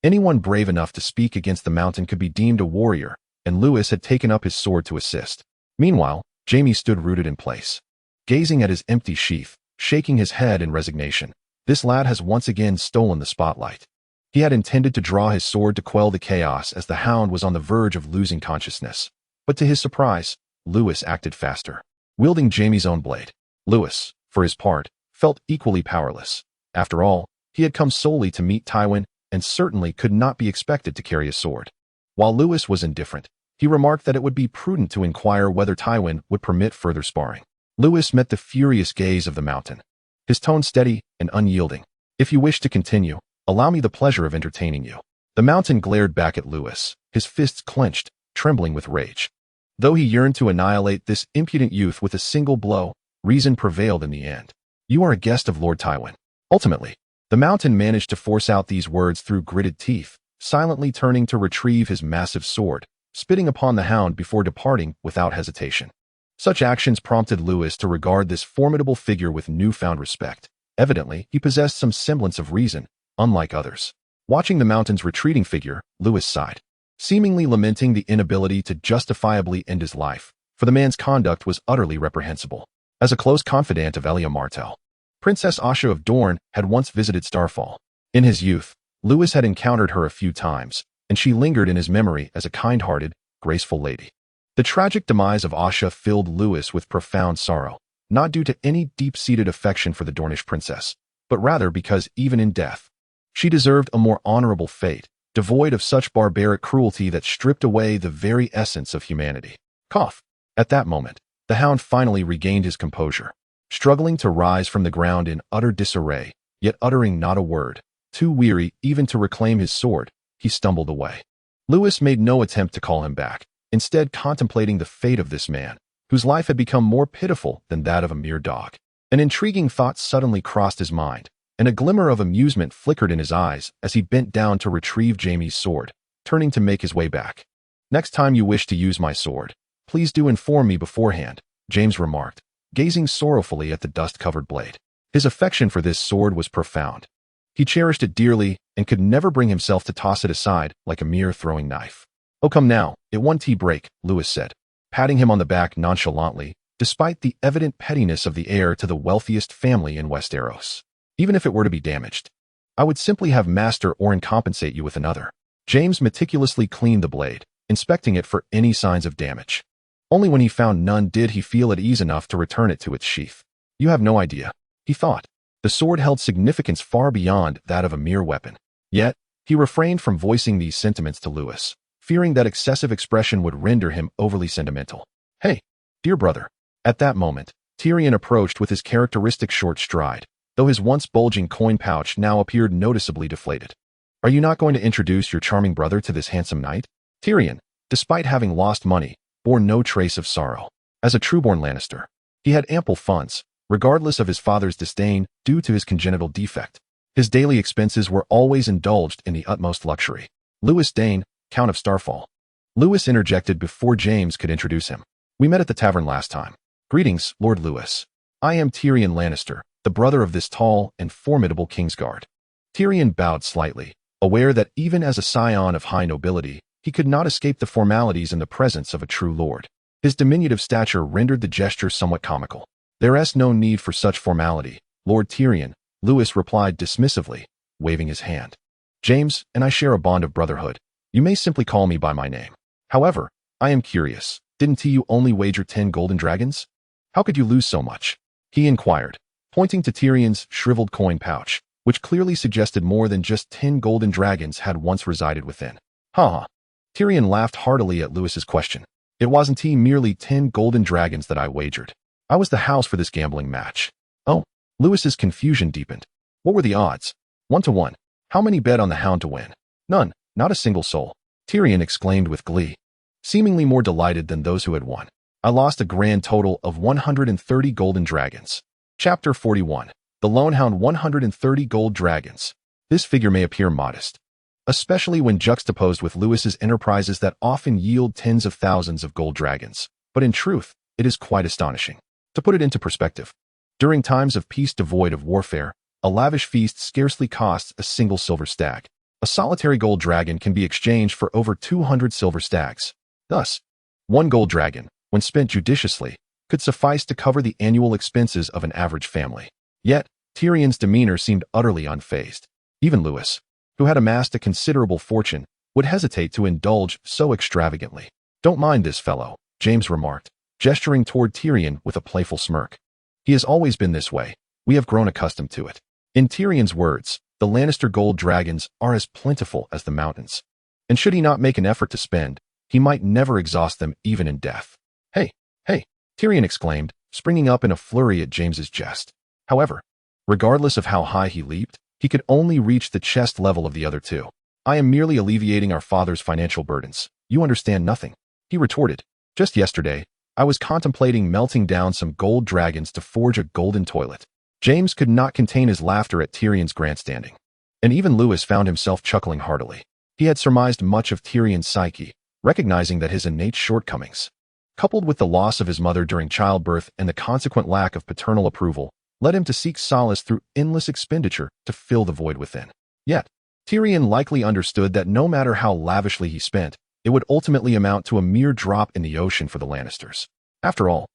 anyone brave enough to speak against the mountain could be deemed a warrior, and Lewis had taken up his sword to assist. Meanwhile, Jaime stood rooted in place, gazing at his empty sheath, shaking his head in resignation. This lad has once again stolen the spotlight. He had intended to draw his sword to quell the chaos as the Hound was on the verge of losing consciousness. But to his surprise, Lewis acted faster. Wielding Jaime's own blade, Lewis, for his part, felt equally powerless. After all, he had come solely to meet Tywin and certainly could not be expected to carry a sword. While Lewis was indifferent, he remarked that it would be prudent to inquire whether Tywin would permit further sparring. Lewis met the furious gaze of the mountain. his tone steady and unyielding. "If you wish to continue, allow me the pleasure of entertaining you." The Mountain glared back at Lewis, his fists clenched, trembling with rage. Though he yearned to annihilate this impudent youth with a single blow, reason prevailed in the end. "You are a guest of Lord Tywin." Ultimately, the Mountain managed to force out these words through gritted teeth, silently turning to retrieve his massive sword, spitting upon the Hound before departing without hesitation. Such actions prompted Lewis to regard this formidable figure with newfound respect. Evidently, he possessed some semblance of reason, unlike others. Watching the Mountain's retreating figure, Lewis sighed, seemingly lamenting the inability to justifiably end his life, for the man's conduct was utterly reprehensible. As a close confidant of Elia Martell, Princess Asha of Dorne had once visited Starfall. In his youth, Lewis had encountered her a few times, and she lingered in his memory as a kind-hearted, graceful lady. The tragic demise of Asha filled Lewis with profound sorrow, not due to any deep-seated affection for the Dornish princess, but rather because even in death, she deserved a more honorable fate, devoid of such barbaric cruelty that stripped away the very essence of humanity. Cough. At that moment, the Hound finally regained his composure. Struggling to rise from the ground in utter disarray, yet uttering not a word, too weary even to reclaim his sword, he stumbled away. Lewis made no attempt to call him back, instead contemplating the fate of this man, whose life had become more pitiful than that of a mere dog. An intriguing thought suddenly crossed his mind, and a glimmer of amusement flickered in his eyes as he bent down to retrieve Jaime's sword, turning to make his way back. "Next time you wish to use my sword, please do inform me beforehand," James remarked, gazing sorrowfully at the dust-covered blade. His affection for this sword was profound. He cherished it dearly and could never bring himself to toss it aside like a mere throwing knife. "Oh, come now, at one tea break," Lewis said, patting him on the back nonchalantly, despite the evident pettiness of the heir to the wealthiest family in Westeros. "Even if it were to be damaged, I would simply have Master Oren compensate you with another." James meticulously cleaned the blade, inspecting it for any signs of damage. Only when he found none did he feel at ease enough to return it to its sheath. "You have no idea," he thought. The sword held significance far beyond that of a mere weapon. Yet, he refrained from voicing these sentiments to Lewis, fearing that excessive expression would render him overly sentimental. "Hey, dear brother." At that moment, Tyrion approached with his characteristic short stride, though his once bulging coin pouch now appeared noticeably deflated. "Are you not going to introduce your charming brother to this handsome knight?" Tyrion, despite having lost money, bore no trace of sorrow. As a true-born Lannister, he had ample funds, regardless of his father's disdain due to his congenital defect. His daily expenses were always indulged in the utmost luxury. "Lewis Dayne, Count of Starfall." Lewis interjected before James could introduce him. "We met at the tavern last time." "Greetings, Lord Lewis. I am Tyrion Lannister, the brother of this tall and formidable Kingsguard." Tyrion bowed slightly, aware that even as a scion of high nobility, he could not escape the formalities in the presence of a true lord. His diminutive stature rendered the gesture somewhat comical. "There is no need for such formality, Lord Tyrion," Lewis replied dismissively, waving his hand. "James and I share a bond of brotherhood. You may simply call me by my name. However, I am curious, didn't you only wager 10 golden dragons? How could you lose so much?" he inquired, pointing to Tyrion's shriveled coin pouch, which clearly suggested more than just 10 golden dragons had once resided within. "Ha ha." Tyrion laughed heartily at Lewis's question. "It wasn't merely 10 golden dragons that I wagered. I was the house for this gambling match." "Oh." Lewis's confusion deepened. "What were the odds?" 1-1. "How many bet on the Hound to win?" "None, not a single soul," Tyrion exclaimed with glee, seemingly more delighted than those who had won. "I lost a grand total of 130 golden dragons." Chapter 41. The Lone Hound. 130 gold dragons. This figure may appear modest, especially when juxtaposed with Lewis's enterprises that often yield tens of thousands of gold dragons, but in truth, it is quite astonishing. To put it into perspective, during times of peace devoid of warfare, a lavish feast scarcely costs a single silver stag. A solitary gold dragon can be exchanged for over 200 silver stags. Thus, one gold dragon, when spent judiciously, could suffice to cover the annual expenses of an average family. Yet, Tyrion's demeanor seemed utterly unfazed. Even Lewis, who had amassed a considerable fortune, would hesitate to indulge so extravagantly. "Don't mind this fellow," James remarked, gesturing toward Tyrion with a playful smirk. "He has always been this way. We have grown accustomed to it." In Tyrion's words, the Lannister gold dragons are as plentiful as the mountains, and should he not make an effort to spend, he might never exhaust them even in death. Hey, Tyrion exclaimed, springing up in a flurry at James's jest. However, Regardless of how high he leaped, he could only reach the chest level of the other two. I am merely alleviating our father's financial burdens. You understand nothing, he retorted. Just yesterday, I was contemplating melting down some gold dragons to forge a golden toilet. James could not contain his laughter at Tyrion's grandstanding. And even Lewis found himself chuckling heartily. He had surmised much of Tyrion's psyche, recognizing that his innate shortcomings, coupled with the loss of his mother during childbirth and the consequent lack of paternal approval, led him to seek solace through endless expenditure to fill the void within. Yet, Tyrion likely understood that no matter how lavishly he spent, it would ultimately amount to a mere drop in the ocean for the Lannisters. After all,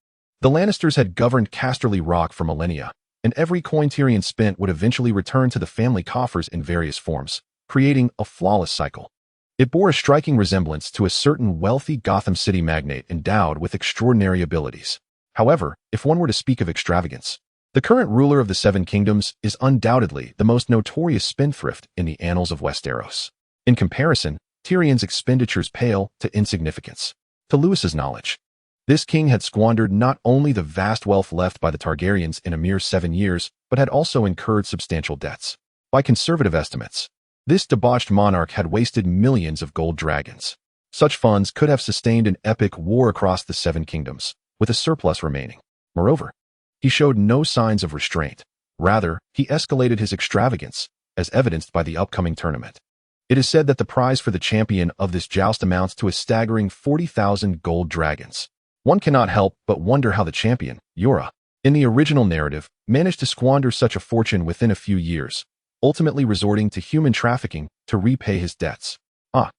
the Lannisters had governed Casterly Rock for millennia, and every coin Tyrion spent would eventually return to the family coffers in various forms, creating a flawless cycle. It bore a striking resemblance to a certain wealthy Gotham City magnate endowed with extraordinary abilities. However, if one were to speak of extravagance, the current ruler of the Seven Kingdoms is undoubtedly the most notorious spendthrift in the annals of Westeros. In comparison, Tyrion's expenditures pale to insignificance. To Lewis's knowledge, this king had squandered not only the vast wealth left by the Targaryens in a mere 7 years, but had also incurred substantial debts. By conservative estimates, this debauched monarch had wasted millions of gold dragons. Such funds could have sustained an epic war across the Seven Kingdoms, with a surplus remaining. Moreover, he showed no signs of restraint. Rather, he escalated his extravagance, as evidenced by the upcoming tournament. It is said that the prize for the champion of this joust amounts to a staggering 40,000 gold dragons. One cannot help but wonder how the champion, Yora, in the original narrative, managed to squander such a fortune within a few years, ultimately resorting to human trafficking to repay his debts.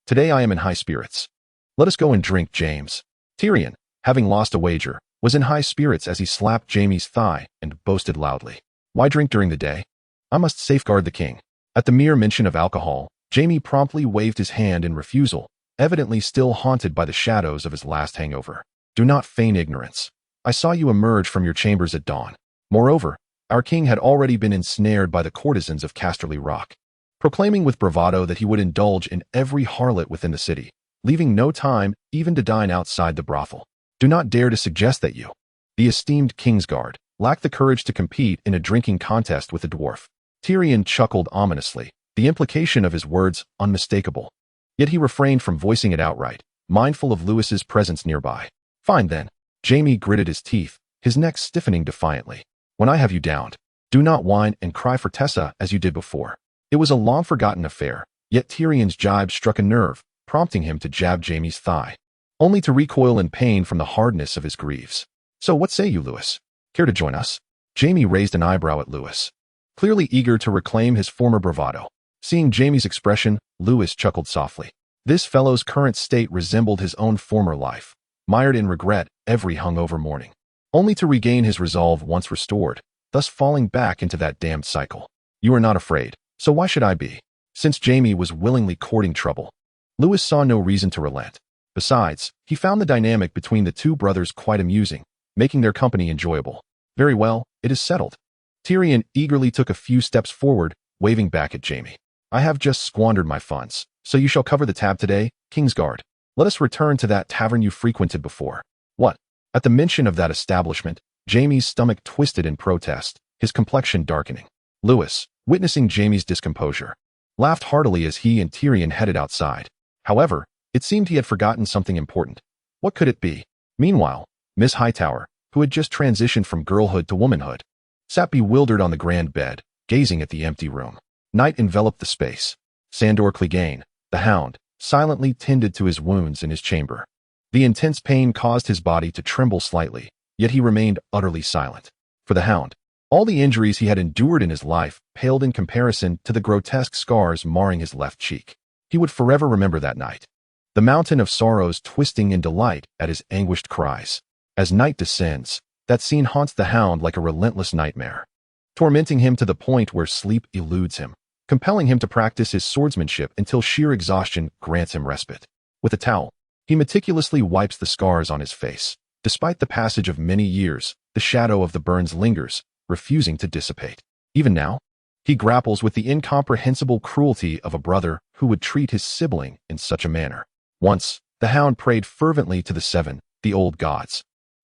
Today I am in high spirits. Let us go and drink, James. Tyrion, having lost a wager, was in high spirits as he slapped Jaime's thigh and boasted loudly. Why drink during the day? I must safeguard the king. At the mere mention of alcohol, Jaime promptly waved his hand in refusal, evidently still haunted by the shadows of his last hangover. Do not feign ignorance. I saw you emerge from your chambers at dawn. Moreover, our king had already been ensnared by the courtesans of Casterly Rock, proclaiming with bravado that he would indulge in every harlot within the city, leaving no time even to dine outside the brothel. Do not dare to suggest that you, the esteemed Kingsguard, lack the courage to compete in a drinking contest with a dwarf. Tyrion chuckled ominously, the implication of his words unmistakable. Yet he refrained from voicing it outright, mindful of Lewis's presence nearby. Fine then. Jaime gritted his teeth, his neck stiffening defiantly. When I have you downed, do not whine and cry for Tessa as you did before. It was a long-forgotten affair, yet Tyrion's jibe struck a nerve, prompting him to jab Jaime's thigh, only to recoil in pain from the hardness of his greaves. So what say you, Lewis? Care to join us? Jaime raised an eyebrow at Lewis, clearly eager to reclaim his former bravado. Seeing Jaime's expression, Lewis chuckled softly. This fellow's current state resembled his own former life, mired in regret every hungover morning, only to regain his resolve once restored, thus falling back into that damned cycle. You are not afraid, so why should I be? Since Jaime was willingly courting trouble, Lewis saw no reason to relent. Besides, he found the dynamic between the two brothers quite amusing, making their company enjoyable. Very well, it is settled. Tyrion eagerly took a few steps forward, waving back at Jaime. I have just squandered my funds, so you shall cover the tab today, Kingsguard. Let us return to that tavern you frequented before. What? At the mention of that establishment, Jaime's stomach twisted in protest, his complexion darkening. Lewis, witnessing Jaime's discomposure, laughed heartily as he and Tyrion headed outside. However, it seemed he had forgotten something important. What could it be? Meanwhile, Miss Hightower, who had just transitioned from girlhood to womanhood, sat bewildered on the grand bed, gazing at the empty room. Night enveloped the space. Sandor Clegane, the hound, silently tended to his wounds in his chamber. The intense pain caused his body to tremble slightly, yet he remained utterly silent. For the hound, all the injuries he had endured in his life paled in comparison to the grotesque scars marring his left cheek. He would forever remember that night, the mountain of sorrows twisting in delight at his anguished cries. As night descends, that scene haunts the hound like a relentless nightmare, tormenting him to the point where sleep eludes him, compelling him to practice his swordsmanship until sheer exhaustion grants him respite. With a towel, he meticulously wipes the scars on his face. Despite the passage of many years, the shadow of the burns lingers, refusing to dissipate. Even now, he grapples with the incomprehensible cruelty of a brother who would treat his sibling in such a manner. Once, the hound prayed fervently to the seven, the old gods,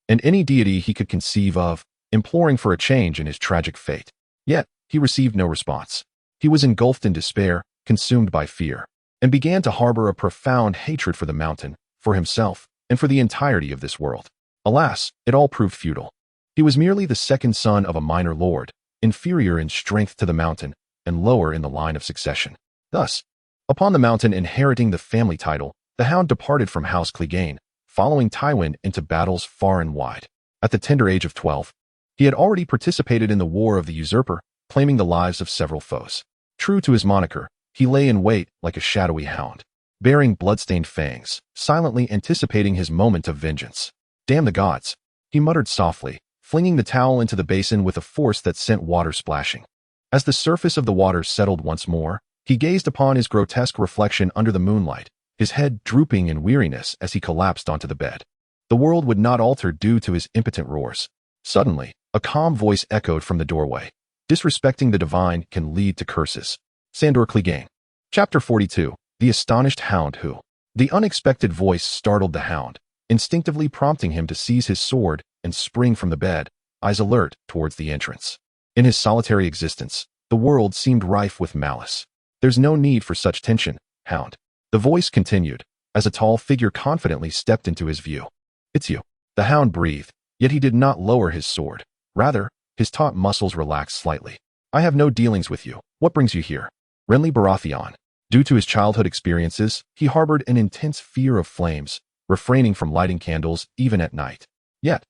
and any deity he could conceive of, imploring for a change in his tragic fate. Yet, He received no response. He was engulfed in despair, consumed by fear, and began to harbor a profound hatred for the mountain, for himself, and for the entirety of this world. Alas, it all proved futile. He was merely the second son of a minor lord, inferior in strength to the mountain, and lower in the line of succession. Thus, upon the mountain inheriting the family title, the Hound departed from House Clegane, following Tywin into battles far and wide. At the tender age of 12, he had already participated in the War of the Usurper, claiming the lives of several foes. True to his moniker, he lay in wait like a shadowy hound, bearing blood-stained fangs, silently anticipating his moment of vengeance. "Damn the gods," he muttered softly, flinging the towel into the basin with a force that sent water splashing. As the surface of the water settled once more, he gazed upon his grotesque reflection under the moonlight, his head drooping in weariness as he collapsed onto the bed. The world would not alter due to his impotent roars. Suddenly, a calm voice echoed from the doorway. "Disrespecting the divine can lead to curses." Sandor Clegane. Chapter 42. The Astonished Hound Who. The unexpected voice startled the Hound, instinctively prompting him to seize his sword and spring from the bed, eyes alert towards the entrance. In his solitary existence, the world seemed rife with malice. "There's no need for such tension, Hound," the voice continued, as a tall figure confidently stepped into his view. "It's you." The Hound breathed, yet he did not lower his sword. Rather, his taut muscles relaxed slightly. "I have no dealings with you. What brings you here?" Renly Baratheon. Due to his childhood experiences, he harbored an intense fear of flames, refraining from lighting candles even at night. Yet,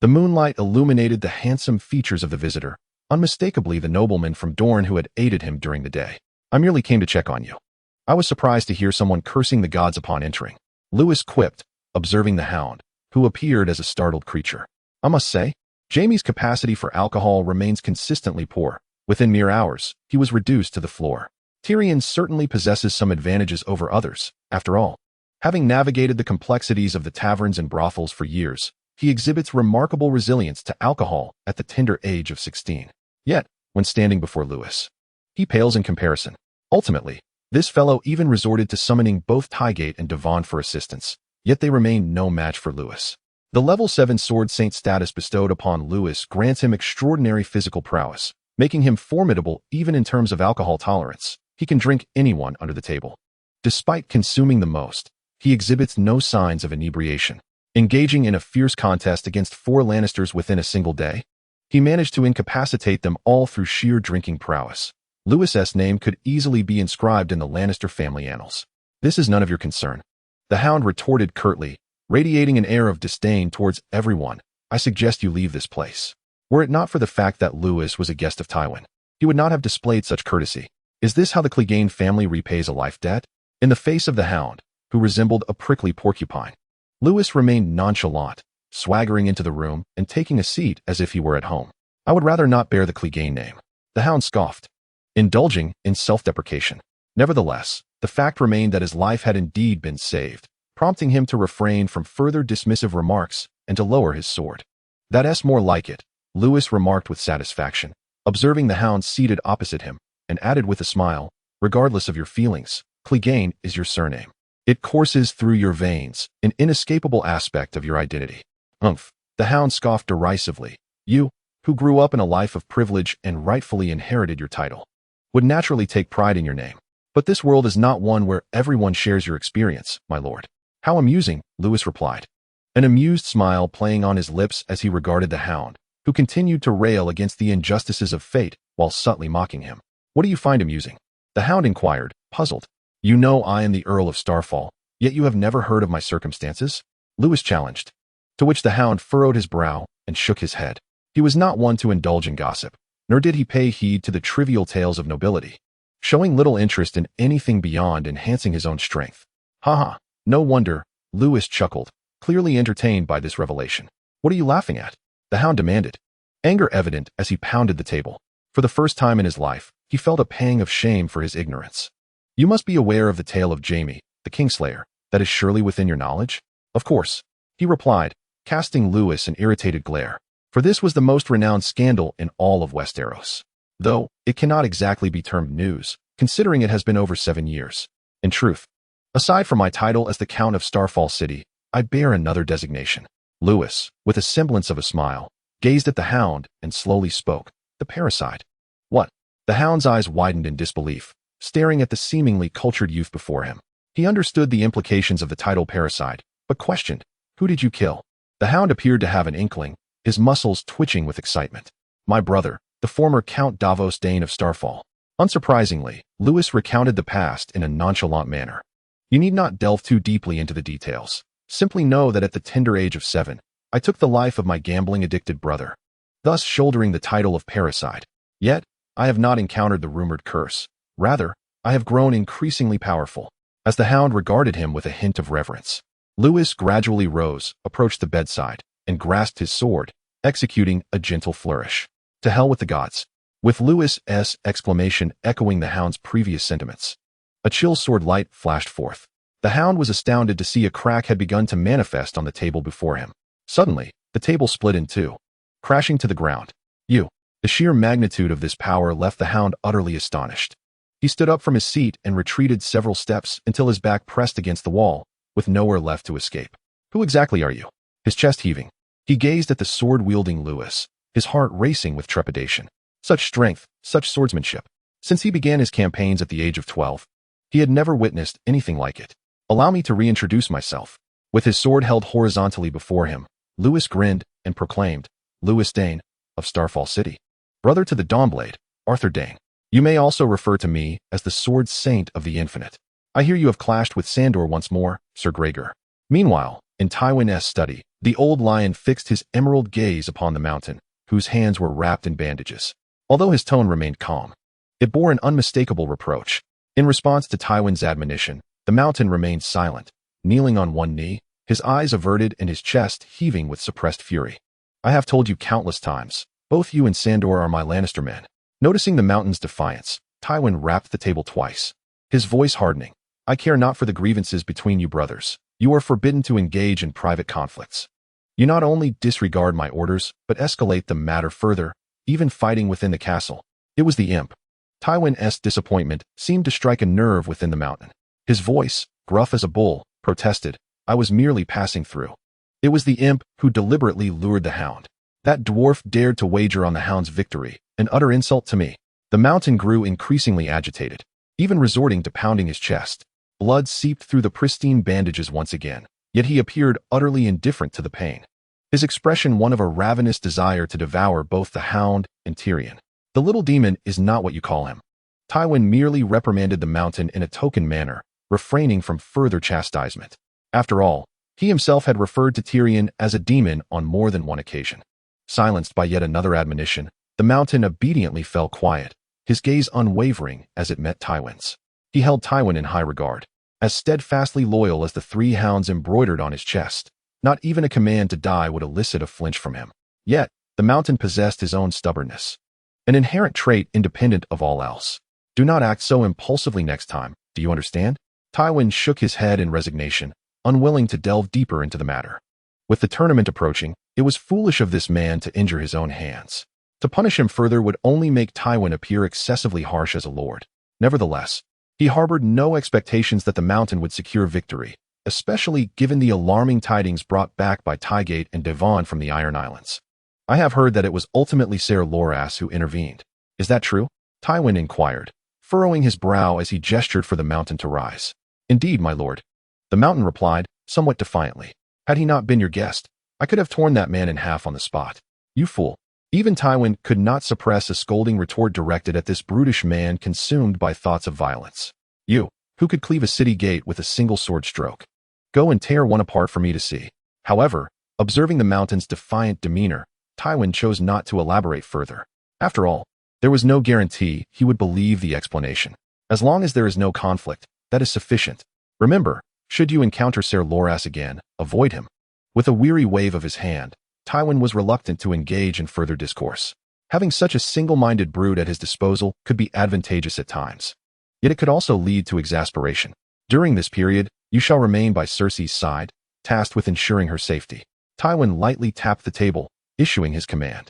the moonlight illuminated the handsome features of the visitor, unmistakably the nobleman from Dorne who had aided him during the day. "I merely came to check on you." "I was surprised to hear someone cursing the gods upon entering," Lewis quipped, observing the Hound, who appeared as a startled creature. "I must say, Jaime's capacity for alcohol remains consistently poor. Within mere hours, he was reduced to the floor. Tyrion certainly possesses some advantages over others. After all, having navigated the complexities of the taverns and brothels for years, he exhibits remarkable resilience to alcohol at the tender age of 16. Yet, when standing before Lewis, he pales in comparison. Ultimately, this fellow even resorted to summoning both Tygate and Devon for assistance, yet they remained no match for Lewis. The level 7 Sword Saint status bestowed upon Lewis grants him extraordinary physical prowess, making him formidable even in terms of alcohol tolerance. He can drink anyone under the table. Despite consuming the most, he exhibits no signs of inebriation. Engaging in a fierce contest against 4 Lannisters within a single day, he managed to incapacitate them all through sheer drinking prowess. Lewis's name could easily be inscribed in the Lannister family annals. "This is none of your concern," the Hound retorted curtly, radiating an air of disdain towards everyone. "I suggest you leave this place." Were it not for the fact that Lewis was a guest of Tywin, he would not have displayed such courtesy. Is this how the Clegane family repays a life debt? In the face of the Hound, who resembled a prickly porcupine, Lewis remained nonchalant, swaggering into the room and taking a seat as if he were at home. "I would rather not bear the Clegane name," the Hound scoffed, indulging in self-deprecation. Nevertheless, the fact remained that his life had indeed been saved, prompting him to refrain from further dismissive remarks and to lower his sword. "That's more like it," Lewis remarked with satisfaction, observing the Hound seated opposite him, and added with a smile, "Regardless of your feelings, Clegane is your surname. It courses through your veins, an inescapable aspect of your identity." "Umph," the Hound scoffed derisively. "You, who grew up in a life of privilege and rightfully inherited your title, would naturally take pride in your name. But this world is not one where everyone shares your experience, my lord." "How amusing," Lewis replied, an amused smile playing on his lips as he regarded the Hound, who continued to rail against the injustices of fate while subtly mocking him. "What do you find amusing?" the Hound inquired, puzzled. "You know I am the Earl of Starfall, yet you have never heard of my circumstances?" Lewis challenged, to which the Hound furrowed his brow and shook his head. He was not one to indulge in gossip, nor did he pay heed to the trivial tales of nobility, showing little interest in anything beyond enhancing his own strength. "Ha! No wonder," Lewis chuckled, clearly entertained by this revelation. "What are you laughing at?" the Hound demanded, anger evident as he pounded the table. For the first time in his life, he felt a pang of shame for his ignorance. "You must be aware of the tale of Jaime, the Kingslayer. That is surely within your knowledge?" "Of course," he replied, casting Lewis an irritated glare. For this was the most renowned scandal in all of Westeros. Though, it cannot exactly be termed news, considering it has been over 7 years. In truth, aside from my title as the Count of Starfall City, I bear another designation. Lewis, with a semblance of a smile, gazed at the Hound and slowly spoke. "The parricide." "What?" The hound's eyes widened in disbelief, staring at the seemingly cultured youth before him. He understood the implications of the title parricide, but questioned, "Who did you kill?" The hound appeared to have an inkling, his muscles twitching with excitement. "My brother, the former Count Davos Dayne of Starfall." Unsurprisingly, Lewis recounted the past in a nonchalant manner. "You need not delve too deeply into the details. Simply know that at the tender age of 7, I took the life of my gambling-addicted brother, thus shouldering the title of parricide. Yet, I have not encountered the rumored curse. Rather, I have grown increasingly powerful." As the hound regarded him with a hint of reverence, Lewis gradually rose, approached the bedside, and grasped his sword, executing a gentle flourish. "To hell with the gods." With Lewis's exclamation echoing the hound's previous sentiments, a chill sword light flashed forth. The hound was astounded to see a crack had begun to manifest on the table before him. Suddenly, the table split in two, crashing to the ground. The sheer magnitude of this power left the hound utterly astonished. He stood up from his seat and retreated several steps until his back pressed against the wall, with nowhere left to escape. "Who exactly are you?" His chest heaving, he gazed at the sword-wielding Lewis, his heart racing with trepidation. Such strength, such swordsmanship. Since he began his campaigns at the age of 12, he had never witnessed anything like it. "Allow me to reintroduce myself." With his sword held horizontally before him, Lewis grinned and proclaimed, "Lewis Dayne, of Starfall City. Brother to the Dawnblade, Arthur Dayne. You may also refer to me as the Sword Saint of the Infinite. I hear you have clashed with Sandor once more, Sir Gregor." Meanwhile, in Tywin's study, the old lion fixed his emerald gaze upon the mountain, whose hands were wrapped in bandages. Although his tone remained calm, it bore an unmistakable reproach. In response to Tywin's admonition, the mountain remained silent, kneeling on one knee, his eyes averted and his chest heaving with suppressed fury. "I have told you countless times, both you and Sandor are my Lannister men." Noticing the mountain's defiance, Tywin rapped the table twice, his voice hardening. "I care not for the grievances between you brothers. You are forbidden to engage in private conflicts. You not only disregard my orders, but escalate the matter further, even fighting within the castle." It was the imp. Tywin's disappointment seemed to strike a nerve within the mountain. His voice, gruff as a bull, protested, "I was merely passing through." It was the imp who deliberately lured the hound. That dwarf dared to wager on the hound's victory, an utter insult to me. The mountain grew increasingly agitated, even resorting to pounding his chest. Blood seeped through the pristine bandages once again, yet he appeared utterly indifferent to the pain. His expression one of a ravenous desire to devour both the hound and Tyrion. "The little demon is not what you call him." Tywin merely reprimanded the mountain in a token manner, refraining from further chastisement. After all, he himself had referred to Tyrion as a demon on more than one occasion. Silenced by yet another admonition, the mountain obediently fell quiet, his gaze unwavering as it met Tywin's. He held Tywin in high regard, as steadfastly loyal as the 3 hounds embroidered on his chest. Not even a command to die would elicit a flinch from him. Yet, the mountain possessed his own stubbornness, an inherent trait independent of all else. "Do not act so impulsively next time, do you understand?" Tywin shook his head in resignation, unwilling to delve deeper into the matter. With the tournament approaching, it was foolish of this man to injure his own hands. To punish him further would only make Tywin appear excessively harsh as a lord. Nevertheless, he harbored no expectations that the mountain would secure victory, especially given the alarming tidings brought back by Tygate and Devon from the Iron Islands. "I have heard that it was ultimately Ser Loras who intervened. Is that true?" Tywin inquired, furrowing his brow as he gestured for the mountain to rise. "Indeed, my lord." The mountain replied, somewhat defiantly. "Had he not been your guest, I could have torn that man in half on the spot." "You fool." Even Tywin could not suppress a scolding retort directed at this brutish man consumed by thoughts of violence. "You, who could cleave a city gate with a single sword stroke. Go and tear one apart for me to see." However, observing the mountain's defiant demeanor, Tywin chose not to elaborate further. After all, there was no guarantee he would believe the explanation. As long as there is no conflict, that is sufficient. Remember, should you encounter Ser Loras again, avoid him. With a weary wave of his hand, Tywin was reluctant to engage in further discourse. Having such a single-minded brood at his disposal could be advantageous at times. Yet it could also lead to exasperation. During this period, you shall remain by Cersei's side, tasked with ensuring her safety. Tywin lightly tapped the table, issuing his command.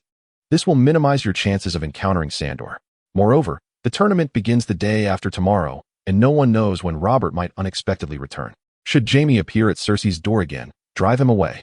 This will minimize your chances of encountering Sandor. Moreover, the tournament begins the day after tomorrow, and no one knows when Robert might unexpectedly return. Should Jaime appear at Cersei's door again, drive him away.